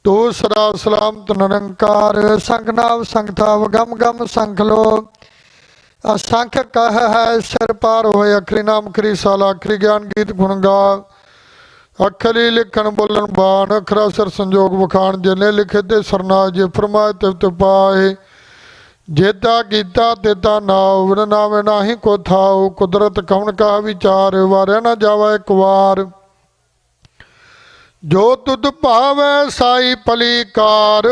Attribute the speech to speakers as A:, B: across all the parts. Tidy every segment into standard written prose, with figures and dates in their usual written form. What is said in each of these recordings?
A: तू सदा सलामत निरंकार। संख नाम संख थाव गम गम संख लो। असंख कह है सिर पार होए। अखरी नाम खरी साला अखरी ज्ञान गीत गुण गा। अखरी लिखन बोलन बाण अखरा सिर संजोग बखान। जिने लिखे ते सरनाए जे फरमाए तिव पाए। जेता गीता तेता नाव बिन नावे नाही को थाओ। कुदरत कवन का विचार वारे न जावा एक वार। जो तुद भावै साई पलीकार।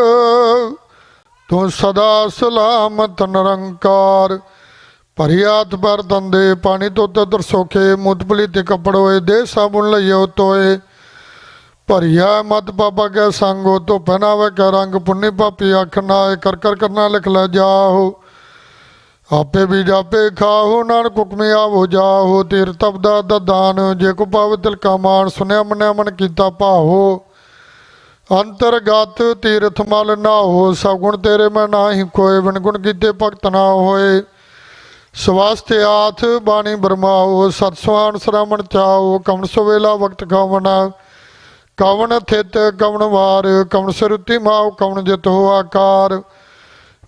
A: तू सदा सलामत निरंकार। भरी हाथ पैर दंदे पानी धोते तरसोखे। मुत पलीते कपड़ोए दे साबुन लइयो तोए। भरिया मत पापा कै संग हो तो पहनावे कै रंग। पुन्नी पापी अख नाए कर कर करना लिख लै जाहो। आपे भी जापे खाहो नानक हुक्मी आवो जाहो। तीर तपदा दान जे को पावे तिल का मान। सुनिया मनिया मन कीता भाहो। अंतरगत तीरथ मल ना हो। सगुण तेरे मैं नाही खोए। बिन गुण कीते भगत ना होए। स्वास्थ्य आथ बाणी बरमाओ। सतसुहान श्रावण चाओ। कवन सवेला वक्त खावना। कवन थित कवन वार। कवन सरुति माओ कवन जित हो आकार।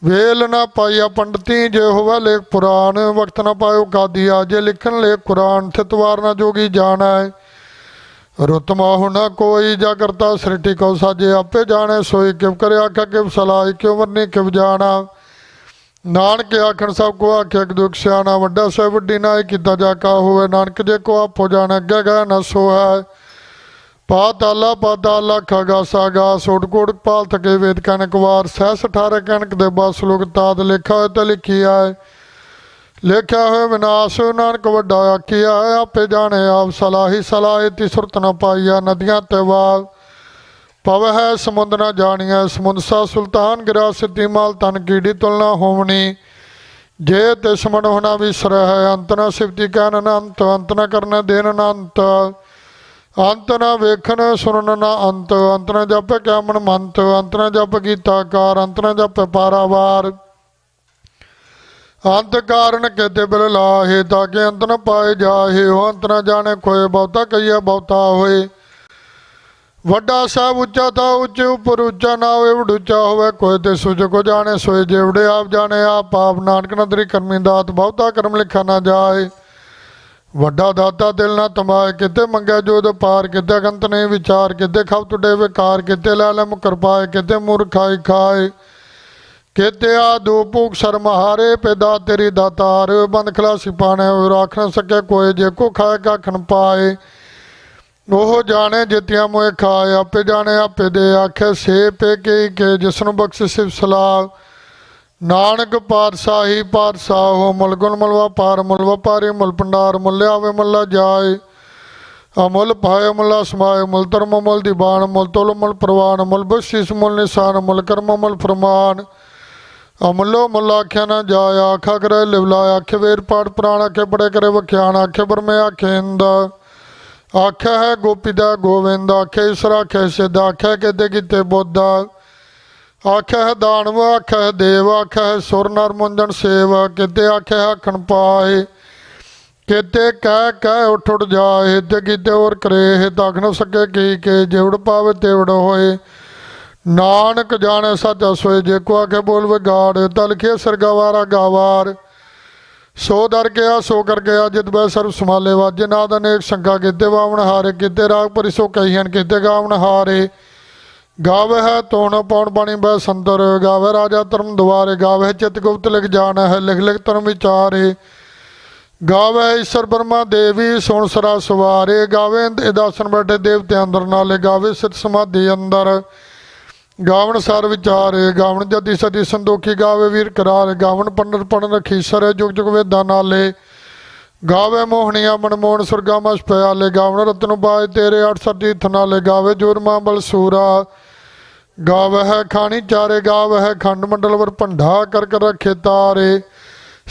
A: वेल ना पाइया पंडिती जे होवा लेख पुराण। वक्त ना पायो कादिया जे लिखन लेख कुरान। थितवार ना जोगी जाना है। रुत माहु ना कोई जा करता सृष्टि को साजे। आपे जाने सोई किव करे आख्या किव सलाह। क्यों वरनी किव जाना। नानक आखन सब को आख्या दुख सियाना। वड्डा से वड्डी नाई किता जाका होवे। नानक जे को आपो जाने अगे गए न सो है। पाताला खगा सागा। सोट कोट पाल थके वेद कनक वार। सहस 18 कनक दे बस लोग ताद लिखा है तो लिखी है। लिखा है विनाश नानक वड्डा आखिया है। आपे जाने आप सलाही सलाह ती सुरत न पाइया। नदियां तेवाल पव है समुद्र न जानिया। समुद्र सा सुल्तान गिरा सिद्धि माल तन कीड़ी तुलना होवनी। जे तिस मन होना विसर है। अंत न सिवती कहन न अंत। अंत न करने देन न अंत। अंत न वेखन सुनन न अंत। अंत न जप क्या मन मंत। अंत न जप गीताकार। अंत न जप पारावार। अंत कारण कहते बिल लाहे। ताकि अंत न पाए जाहे। हो अंत न जाने खोए। बहुता कहिए बहुता होए। वड्डा साहब उच्चा था उच्चे उपर उच्चा ना होए। वडूचा होवे कोई ते सुज को जाने सोए। जेवड़े आप जाने आप आप। नानक नदरी कर्मी दात बहुता कर्म लिखा ना जाए। वड्डा दाता दिल ना तमाए। किते मंगै जोद पार। किते गंत नहीं विचार। किते खप तुडे विकार। किते लै लै मुकर पाए। किते मूर्ख खाई खाए। किते आ दो भूख शर्म हारे। पैदा तेरी दातार। बंद खलासी पाने राख न सके कोई। जे को खाए काखन पाए। ओह जाने जितिया मोए खाए। आपे जाने आपे दे आखे से पे के जिसनु बख्श शिव सलाह। नानक पातशाही पातशाह हो। मुल गुण मुल व्यापार मुल व्यापारी मुल भंडार। मुल आवे मुल जाए। अमुल पाए मुल समाए। मुल धर्म मुल दीवान। मुल तुल मुल प्रवान। मुल बख्शिश मुल निशान। मुल कर्म मुल फरमान। अमुलो मुल आख्या न जाए। आखा करे लिवलाए। आखे वेर पाठ पुराण। आखे बड़े करे वख्यान। आखे बरमे आखे इंद। आख्या है गोपीदा गोविंद। आखे ईश्वर आखे सिद्ध। आख्या किते किते बुद्ध। आख्या है दानव। आख्या है देव। आख्या है सुर नर मुंजन सेव। किते आख्या है आखन पाए। किते कह उठ उठ जाए। हित किते और करे। हित आख न सके की के। जेवड़ पावे तेवड़ होए। नानक जाने साचा सोए। जे को आखे बोल विगाड़। तलखिए सिर गवारा गावार। सो दर गया सो कर गया। जित बै सर्व संभाले वाजे नाद अनेक शंका। किते वावन हारे। किते राग परिसो कहियन। किते गावन हारे। गावे है तोण पौण पानी बै संदर। गावे राजा धर्म द्वारे। गावे चित गुप्त लिख जान है। लिख लिख धर्म विचारे। गावे ईश्वर ब्रह्मा देवी सोण सरा सवारे। गावे दासन बैठे देवते अंदर नाले। गावे सित समाधि अंदर। गावन सार विचारे। गावन जदी सदी संदोखी। गावे वीर करार। गावन पंडित पढ़न रखीसर। जुग जुग वेदा नाले। गावे मोहनिया मनमोहन सुरगा मस प्याले। गावन रतन बाज तेरे 68 तीर्थ नाले। गावे जोरमा बल सूरा। गावे है खानी चारे। गावे है खंड मंडल वर भंडा कर कर रखे तारे।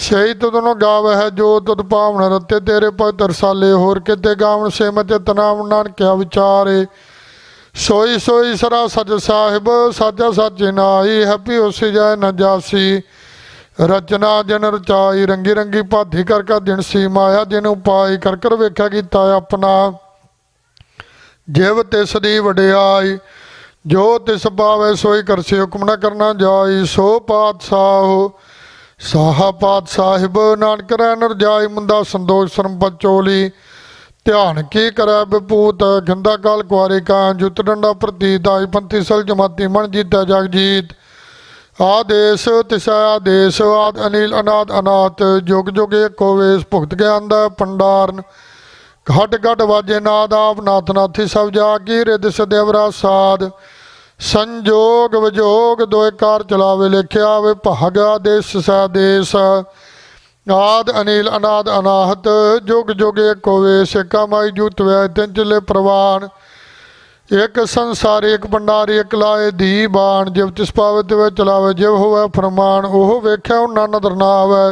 A: सही तुदनो गावे है जो तुद पावन रते तेरे पवित्र साले। होर किते गावन से मते तनाव नानकिया विचारे। सोई सोई सरा सच साहिब। साचा साचे नाई। हैप्पी उसी जाए न जासी। रचना जिन रचाई। रंगी रंगी भाथी कर कर दिन सी। माया जिन उपाई कर कर वेख्या कीता अपना। जिव तिस दी वडियाई। जो तिस पावे सोई करसे हुक्म न करना जाई। सो पातशाह साहा पात साहिब नानक रैन रजाई। मुंदा संदोख शर्म पचोली ध्यान की करै विभूत। खिंदा काल कुआरी का जुत डंडा प्रतीत। आई पंथी सल जमाती मन जीता जग जीत। आदेश तिसै आदेश आद अनिल अनाद अनाथ। जुग जुग एको वेश भुगत ज्ञान दा भंडारण। घट घट वाजे नाद आप नाथ नाथी सब जा की। रिद सदेवरा साध संजोग विजोग दोए कार चलावे लेख्या वे। भाग आदेश सदेश आद अनिल अनाद अनाहत। जुग जुग एको वेश एका माई जूत वै तिन चले प्रवान। एक संसारी एक भंडारी एक लाए धी बाण। जिव तिस पावे तिवे चलावे जिव होवे फरमान। ओह वेख्या उन्ना नदर ना आवे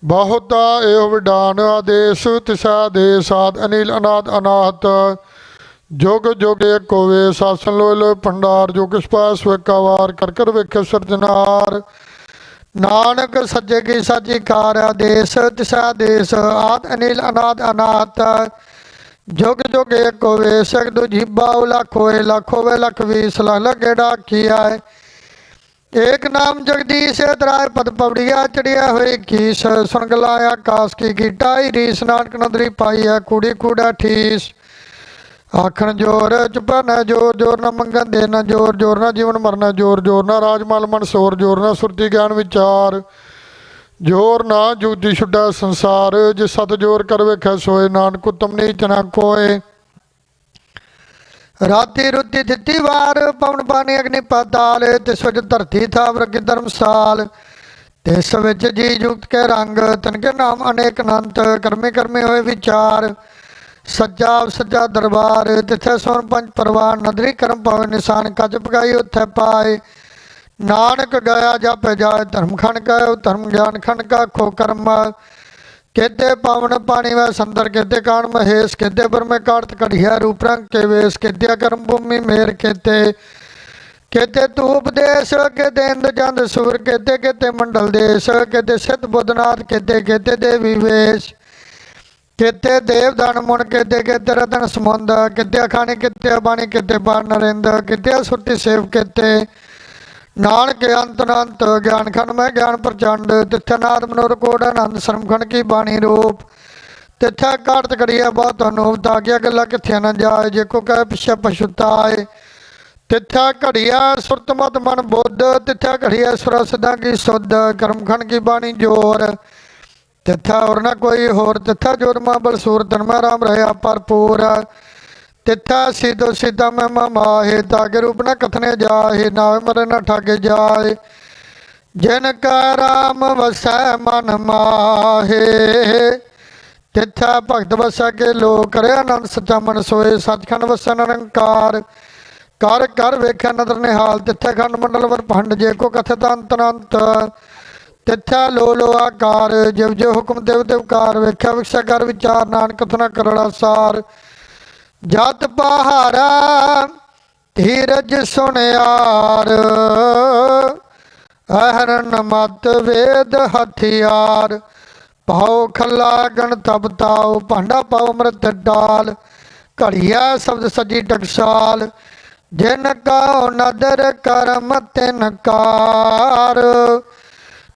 A: बहुता एहो विडान। आदेश तिसै आदेश आद अनिल अनाद अनाहत। जुग जुग एको वेश आसन लोए लोए भंडार। जो किस पास वेका वार कर कर वेखे सिरजनार। नानक सज्जे की साची कार। आदेश तिसै आदेश आद अनिल अनाद अनाहत। जुग जुग एको वेश एक दो जीबा लाख होए लाख होवे लख बीस लख लगेड़ा किया है। एक नाम जगदीश तराय पद पवड़िया चढ़िया हुए कीस। सुन गलाया कास की कीटाई रीस। नानक नदरी पाई है कूड़ी कूड़ा ठीस। आखन जोर चुपा न जोर जोर न मंगन दे न जोर जोर न जीवन मरना जोर जोर न राजमाल मन सोर जोर न सुरती ज्ञान विचार। जोर ना जुगती छुटा संसार। जे सत जोर कर वेखै सोए नानक उत्तम नीच न कोय। राती रुती दिती वार पवन पानी अग्नि पाताल। तिस विच धरती था वरगी धर्मसाल। तिस विच जी जुगत के रंग तिनके नाम अनेक अनंत। करमे करमे होए विचार सज्जा सज्जा दरबार। तिथे सोन पंच परवार नदरी करम पावे निशान। कच पकाई उत्थे पाए नानक गया जापे जाए। धर्म खंड का धर्म ज्ञान खंड का खो कर्म। केते पावन पानी वह संदर केते कान महेश। केते पर में कार्त कढ़िया रूप रंग के वेश। केते कर्म भूमि मेर केते केते तू उपदेश। केते इंद जंद सुर केते केते मंडल देश। केते सिद्ध बुद्धनाथ केते केते देवी वेश। केते देव दान मुन केते केते रतन समुंद। केते अखानी केते अबानी केते बाण नरेंद। केते सुरति सेव केते नानक अंत अनंत। ज्ञान खंड में ज्ञान प्रचंड। तिथे नाद मनोर कोड आनंद श्रम खंड की बाणी रूप। तिथे कार्त करिया बहुत अनूप। ताकिया गला किथे न जाए जेको कह पिछे पछुताए। तिथे घड़िया सुरत मत मन बुद्ध। तिथे घड़िया सुर सदा की शुद्ध। कर्म खंड की बाणी जोर तिथा और न कोई होर। तिथा जोर माँ बलसूर तन में राम रहा भरपूर। तिथा सीधो सीधा में माहे। ताके रूप न कथने जाए नावे मरे न ठाके जाए। जिनका राम वसै मन माहे। तिथा भगत वसै के लोग करे आनंद सचा मन सोए। सचखंड वसै निरंकार कर कर वेख्या नदर निहाल। तिथे खंड मंडल वर भंड जे को कथित अंत अनंत। तिथे लो लो आकार जिव जो हुक्म देव देवकार। वेख्या विक्षा कर विचार नानक कथना करड़ा सार। जत पहारा धीरज सुनियार। अहरन मत वेद हथियार। पाओ खला गण तब ताओ भांडा पाओ अमृत डाल। घड़िया शब्द सजी टकसाल। जिन का नदर करम तिनकार।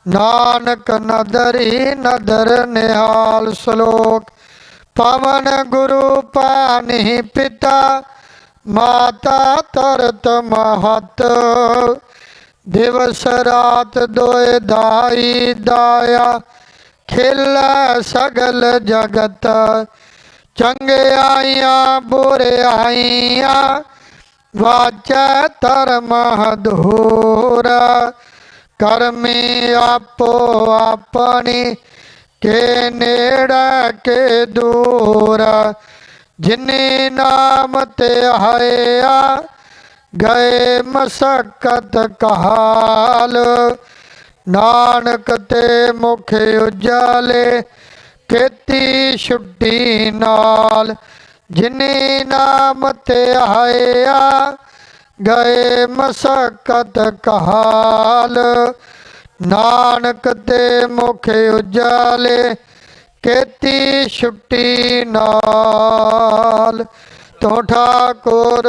A: नानक नदरी नदर निहाल। श्लोक पवन गुरु पानी पिता माता तरत महत। दिवस रात दोए दाई दाया खिल सगल जगत। चंगे आइया बुरे आइया वाचा धर्म धूरा। कर्मी आपो अपनी के नेड़ा के दूर। जिन्नी नाम ते आया गए मसकत काल। नानक ते मुख उजाले खेती छुट्टी नाल। जिन्नी नाम ते आया गए मसकत काल। नानक ते मुख उजाले खेती छुट्टी नाल। तो ठाकुर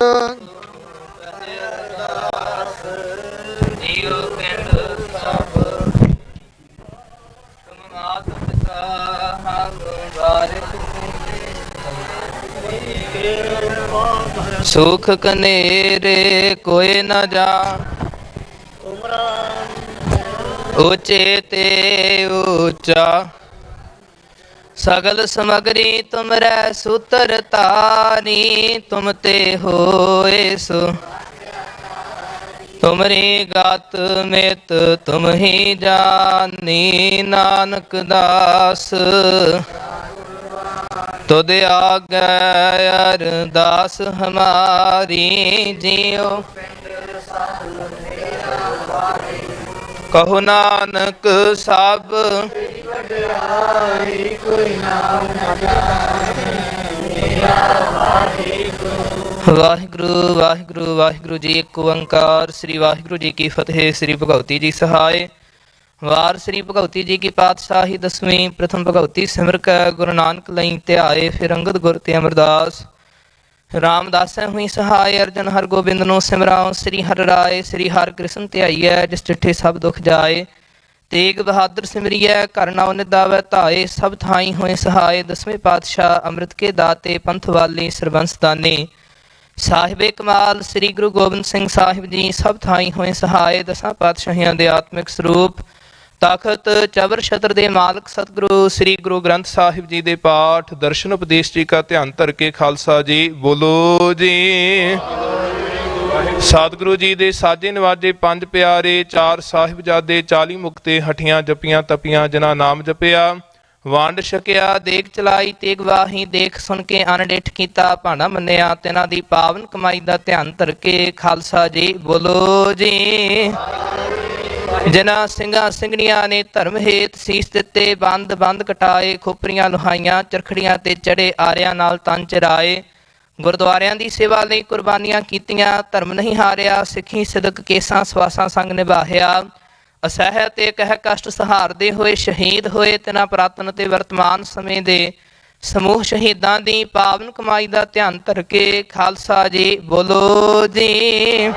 B: ਸੁਖ ਕਨੇਰੇ ਕੋਇ ਨ ਜਾਣ, ਉੱਚੇ ਤੇ ਉੱਚਾ ਸਗਲ ਸਮਗਰੀ ਤੁਮਰੈ ਸੂਤਰ ਧਾਰੀ। ਤੁਮ ਤੇ ਹੋਏ ਸੋ ਤੁਮਰੀ ਗਤ ਮਿਤ ਤੁਮ ਹੀ ਜਾਨੀ। ਨਾਨਕ ਦਾਸ ਤੁਧ ਆਗੈ ਅਰਦਾਸ ਹਮਾਰੀ। ਜਿਉ ਕਹੋ ਨਾਨਕ ਸਭ ਵਾਹਿਗੁਰੂ ਵਾਹਿਗੁਰੂ ਵਾਹਿਗੁਰੂ ਜੀ। ਇੱਕ ਓੰਕਾਰ। ਸ੍ਰੀ ਵਾਹਿਗੁਰੂ ਜੀ ਕੀ ਫਤਿਹ। ਸ੍ਰੀ ਭਗਵਤੀ ਜੀ ਸਹਾਇ। ਵਾਰ ਸ੍ਰੀ ਭਗਵਤੀ ਜੀ ਕੀ ਪਾਤਸ਼ਾਹੀ ਦਸਵੀਂ। ਪ੍ਰਥਮ ਭਗਵਤੀ ਸਿਮਰ ਕੈ ਗੁਰੂ ਨਾਨਕ ਲਈ ਧਿਆਏ। ਫਿਰ ਅੰਗਦ ਗੁਰ ਤੇ ਅਮਰਦਾਸ। ਰਾਮਦਾਸੈ ਹੋਈ ਸਹਾਇ। ਅਰਜਨ ਹਰ ਗੋਬਿੰਦ ਨੂੰ ਸਿਮਰਾਓ। ਸ੍ਰੀ ਹਰਿ ਰਾਏ ਸ੍ਰੀ ਹਰਿ ਕ੍ਰਿਸ਼ਨ ਧਿਆਈਐ। ਜਿਸ ਡਿਠੇ ਸਭ ਦੁਖ ਜਾਏ। ਤੇਗ ਬਹਾਦਰ ਸਿਮਰੀਐ ਘਰ ਨਾਉ ਨਿਦਾਵੈ ਧਾਏ। ਸਭ ਥਾਈ ਹੋਏ ਸਹਾਇ। ਦਸਵੇਂ ਪਾਤਸ਼ਾਹ ਅੰਮ੍ਰਿਤ ਕੇ ਦਾਤੇ ਪੰਥ ਵਾਲੀ ਸਰਬੰਸ ਦਾਨੀ। ਸਾਹਿਬੇ ਕਮਾਲ ਸ੍ਰੀ ਗੁਰੂ ਗੋਬਿੰਦ ਸਿੰਘ ਸਾਹਿਬ ਜੀ ਸਭ ਥਾਈ ਹੋਏ ਸਹਾਇ। ਦਸਾਂ ਪਾਤਸ਼ਾਹੀਆਂ ਦੇ ਆਤਮਿਕ ਸਰੂਪ ਤਖਤ ਚਬਰ ਛਤਰ ਦੇ ਮਾਲਕ ਸਤਿਗੁਰੂ ਸ੍ਰੀ ਗੁਰੂ ਗ੍ਰੰਥ ਸਾਹਿਬ ਜੀ ਦੇ ਪਾਠ ਦਰਸ਼ਨ ਉਪਦੇਸ਼ ਜੀ ਕਾ ਧਿਆਨ ਧਰ ਕੇ ਖਾਲਸਾ ਜੀ ਬੋਲੋ ਜੀ। ਸਤਿਗੁਰੂ ਜੀ ਦੇ ਸਾਜੇ ਨਵਾਜੇ ਪੰਜ ਪਿਆਰੇ, ਚਾਰ ਸਾਹਿਬਜ਼ਾਦੇ, 40 ਮੁਕਤੇ, ਹਠੀਆਂ ਜਪੀਆਂ ਤਪੀਆਂ ਜਿਨ੍ਹਾਂ ਨਾਮ ਜਪਿਆ। ਵੰਡ ਛਕਿਆ ਦੇਖ ਚਲਾਈ ਤੇਗ ਵਾਹੀ। ਦੇਖ ਸੁਣ ਕੇ ਅਨਡਿਠ ਕੀਤਾ ਭਾਣਾ ਮੰਨਿਆ। ਤਿਨਾਂ ਦੀ ਪਾਵਨ ਕਮਾਈ ਦਾ ਧਿਆਨ ਧਰ ਕੇ ਖਾਲਸਾ ਜੀ ਬੋਲੋ ਜੀ। ਜਿਨ੍ਹਾਂ ਸਿੰਘਾਂ ਸਿੰਘਣੀਆਂ ਨੇ ਧਰਮ ਹੇਤ ਸੀਸ ਦਿੱਤੇ। ਬੰਦ ਬੰਦ ਕਟਾਏ ਖੋਪਰੀਆਂ ਲੁਹਾਈਆਂ। ਚਰਖੜੀਆਂ ਤੇ ਚੜੇ ਆਰਿਆਂ ਨਾਲ ਤਨ ਚਰਾਏ। ਗੁਰਦੁਆਰਿਆਂ ਦੀ ਸੇਵਾ ਲਈ ਕੁਰਬਾਨੀਆਂ ਕੀਤੀਆਂ। ਧਰਮ ਨਹੀਂ ਹਾਰਿਆ ਸਿੱਖੀ ਸਿਦਕ ਕੇਸਾਂ ਸਵਾਸਾਂ ਸੰਗ ਨਿਭਾਹਿਆ। ਅਸਹਿ ਤੇ ਕਹਿ ਕਸ਼ਟ ਸਹਾਰਦੇ ਹੋਏ ਸ਼ਹੀਦ ਹੋਏ। ਤਿਨਾਂ ਪੁਰਾਤਨ ਤੇ ਵਰਤਮਾਨ ਸਮੇਂ ਦੇ ਸਮੂਹ ਸ਼ਹੀਦਾਂ ਦੀ ਪਾਵਨ ਕਮਾਈ ਦਾ ਧਿਆਨ ਧਰ ਕੇ ਖਾਲਸਾ ਜੀ ਬੋਲੋ ਜੀ।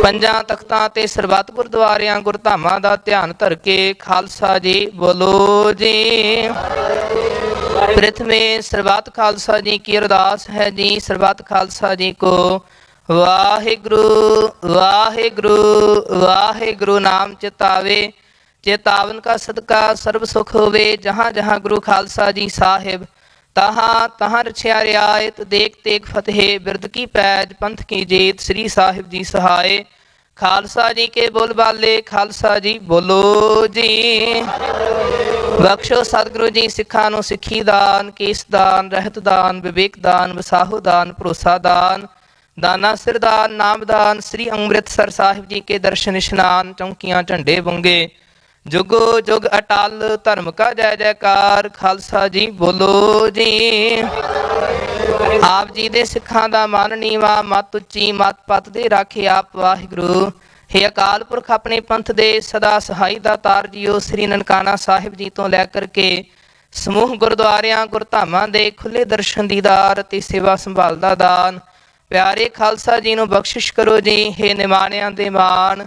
B: ਪੰਜਾਂ ਤਖਤਾਂ ਤੇ ਸਰਬੱਤ ਗੁਰਦੁਆਰਿਆਂ ਗੁਰਧਾਮਾਂ ਦਾ ਧਿਆਨ ਧਰ ਕੇ ਖਾਲਸਾ ਜੀ ਬੋਲੋ ਜੀ। ਪ੍ਰਥਮੇ ਸਰਬੱਤ ਖਾਲਸਾ ਜੀ ਕੀ ਅਰਦਾਸ ਹੈ ਜੀ। ਸਰਬੱਤ ਖਾਲਸਾ ਜੀ ਕੋ ਵਾਹਿਗੁਰੂ ਵਾਹਿਗੁਰੂ ਵਾਹਿਗੁਰੂ ਨਾਮ ਚਿਤਾਵੇ। ਚੇਤਾਵਨ ਕਾ ਸਦਕਾ ਸਰਬ ਸੁਖ ਹੋਵੇ। ਜਹਾਂ ਜਹਾਂ ਗੁਰੂ ਖਾਲਸਾ ਜੀ ਸਾਹਿਬ ਤਹਾਂ ਤਹਾਂ ਰਛਿਆ ਰਿਆਇਤ। ਦੇਖ ਤੇਗ ਫਤਿਹ ਬਿਰਦ ਕੀ ਪੈਜ ਪੰਥ ਕੀ ਜੀਤ। ਸ੍ਰੀ ਸਾਹਿਬ ਜੀ ਸਹਾਇ। ਖਾਲਸਾ ਜੀ ਕੇ ਬੋਲ ਬਾਲੇ ਖਾਲਸਾ ਜੀ ਬੋਲੋ ਜੀ। ਬਖਸ਼ੋ ਸਤਿਗੁਰੂ ਜੀ ਸਿੱਖਾਂ ਨੂੰ ਸਿੱਖੀ ਦਾਨ, ਕੇਸ ਦਾਨ, ਰਹਿਤ ਦਾਨ, ਵਿਵੇਕ ਦਾਨ, ਵਸਾਹੂ ਦਾਨ, ਭਰੋਸਾ ਦਾਨ, ਦਾਨਾ ਸਿਰਦਾਨ, ਨਾਮਦਾਨ। ਸ੍ਰੀ ਅੰਮ੍ਰਿਤਸਰ ਸਾਹਿਬ ਜੀ ਕੇ ਦਰਸ਼ਨ ਇਸ਼ਨਾਨ। ਚੌਂਕੀਆਂ ਝੰਡੇ ਵੰਗੇ ਜੁਗੋ ਜੁਗ ਅਟਲ। ਧਰਮ ਕਾ ਜੈ ਜੈਕਾਰ ਖਾਲਸਾ ਜੀ ਬੋਲੋ ਜੀ। ਆਪ ਜੀ ਦੇ ਸਿੱਖਾਂ ਦਾ ਮਨ ਨੀਵਾ ਮਤ ਉੱਚੀ ਮਤ ਪਤ ਦੇ ਰਾਖੇ ਆਪ ਵਾਹਿਗੁਰੂ। ਹੇ ਅਕਾਲ ਪੁਰਖ ਆਪਣੇ ਪੰਥ ਦੇ ਸਦਾ ਸਹਾਈ ਦਾ ਤਾਰ ਜੀਓ। ਸ੍ਰੀ ਨਨਕਾਣਾ ਸਾਹਿਬ ਜੀ ਤੋਂ ਲੈ ਕਰਕੇ ਸਮੂਹ ਗੁਰਦੁਆਰਿਆਂ ਗੁਰਧਾਮਾਂ ਦੇ ਖੁੱਲੇ ਦਰਸ਼ਨ ਦੀਦਾਰ ਅਤੇ ਸੇਵਾ ਸੰਭਾਲ ਦਾ ਦਾਨ ਪਿਆਰੇ ਖਾਲਸਾ ਜੀ ਨੂੰ ਬਖਸ਼ਿਸ਼ ਕਰੋ ਜੀ। ਹੇ ਨਿਮਾਣਿਆਂ ਦੇ ਮਾਣ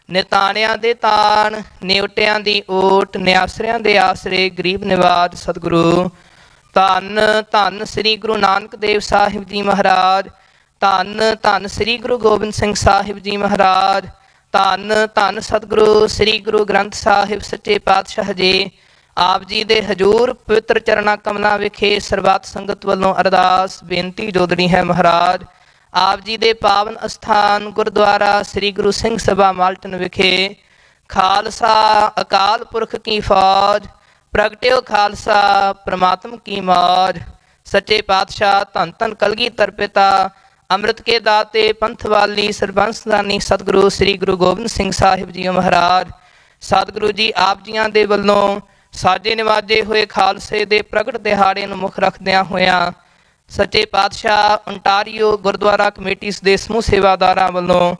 B: ਨਿਤਾਣਿਆਂ ਦੇ ਤਾਣ ਨਿਉਟਿਆਂ ਦੀ ਓਟ ਨਿਆਸਰਿਆਂ ਦੇ ਆਸਰੇ ਗਰੀਬ ਨਿਵਾਜ ਸਤਿਗੁਰੂ। ਧੰਨ ਧੰਨ ਸ੍ਰੀ ਗੁਰੂ ਨਾਨਕ ਦੇਵ ਸਾਹਿਬ ਜੀ ਮਹਾਰਾਜ। ਧੰਨ ਧੰਨ ਸ੍ਰੀ ਗੁਰੂ ਗੋਬਿੰਦ ਸਿੰਘ ਸਾਹਿਬ ਜੀ ਮਹਾਰਾਜ। ਧੰਨ ਧੰਨ ਸਤਿਗੁਰੂ ਸ੍ਰੀ ਗੁਰੂ ਗ੍ਰੰਥ ਸਾਹਿਬ ਸੱਚੇ ਪਾਤਸ਼ਾਹ ਜੀ। ਆਪ ਜੀ ਦੇ ਹਜ਼ੂਰ ਪਵਿੱਤਰ ਚਰਨਾਂ ਕਮਲਾਂ ਵਿਖੇ ਸਰਬੱਤ ਸੰਗਤ ਵੱਲੋਂ ਅਰਦਾਸ ਬੇਨਤੀ ਜੋਦਣੀ ਹੈ ਮਹਾਰਾਜ। ਆਪ ਜੀ ਦੇ ਪਾਵਨ ਅਸਥਾਨ ਗੁਰਦੁਆਰਾ ਸ੍ਰੀ ਗੁਰੂ ਸਿੰਘ ਸਭਾ ਮਾਲਟਨ ਵਿਖੇ ਖਾਲਸਾ ਅਕਾਲ ਪੁਰਖ ਕੀ ਫੌਜ ਪ੍ਰਗਟਿਓ ਖਾਲਸਾ ਪ੍ਰਮਾਤਮ ਕੀ ਮੌਜ। ਸੱਚੇ ਪਾਤਸ਼ਾਹ ਧੰਨ ਧੰਨ ਕਲਗੀਧਰ ਪਿਤਾ ਅੰਮ੍ਰਿਤ ਕੇ ਦਾਤੇ ਪੰਥ ਵਾਲੀ ਸਰਬੰਸਦਾਨੀ ਸਤਿਗੁਰੂ ਸ੍ਰੀ ਗੁਰੂ ਗੋਬਿੰਦ ਸਿੰਘ ਸਾਹਿਬ ਜੀ ਮਹਾਰਾਜ। ਸਤਿਗੁਰੂ ਜੀ ਆਪ ਜੀਆਂ ਦੇ ਵੱਲੋਂ ਸਾਜੇ ਨਿਵਾਜੇ ਹੋਏ ਖਾਲਸੇ ਦੇ ਪ੍ਰਗਟ ਦਿਹਾੜੇ ਨੂੰ ਮੁੱਖ ਰੱਖਦਿਆਂ ਹੋਇਆਂ ਸੱਚੇ ਪਾਤਸ਼ਾਹ ਓਂਟਾਰੀਓ ਗੁਰਦੁਆਰਾ ਕਮੇਟੀ ਦੇ ਸਮੂਹ ਸੇਵਾਦਾਰਾਂ ਵੱਲੋਂ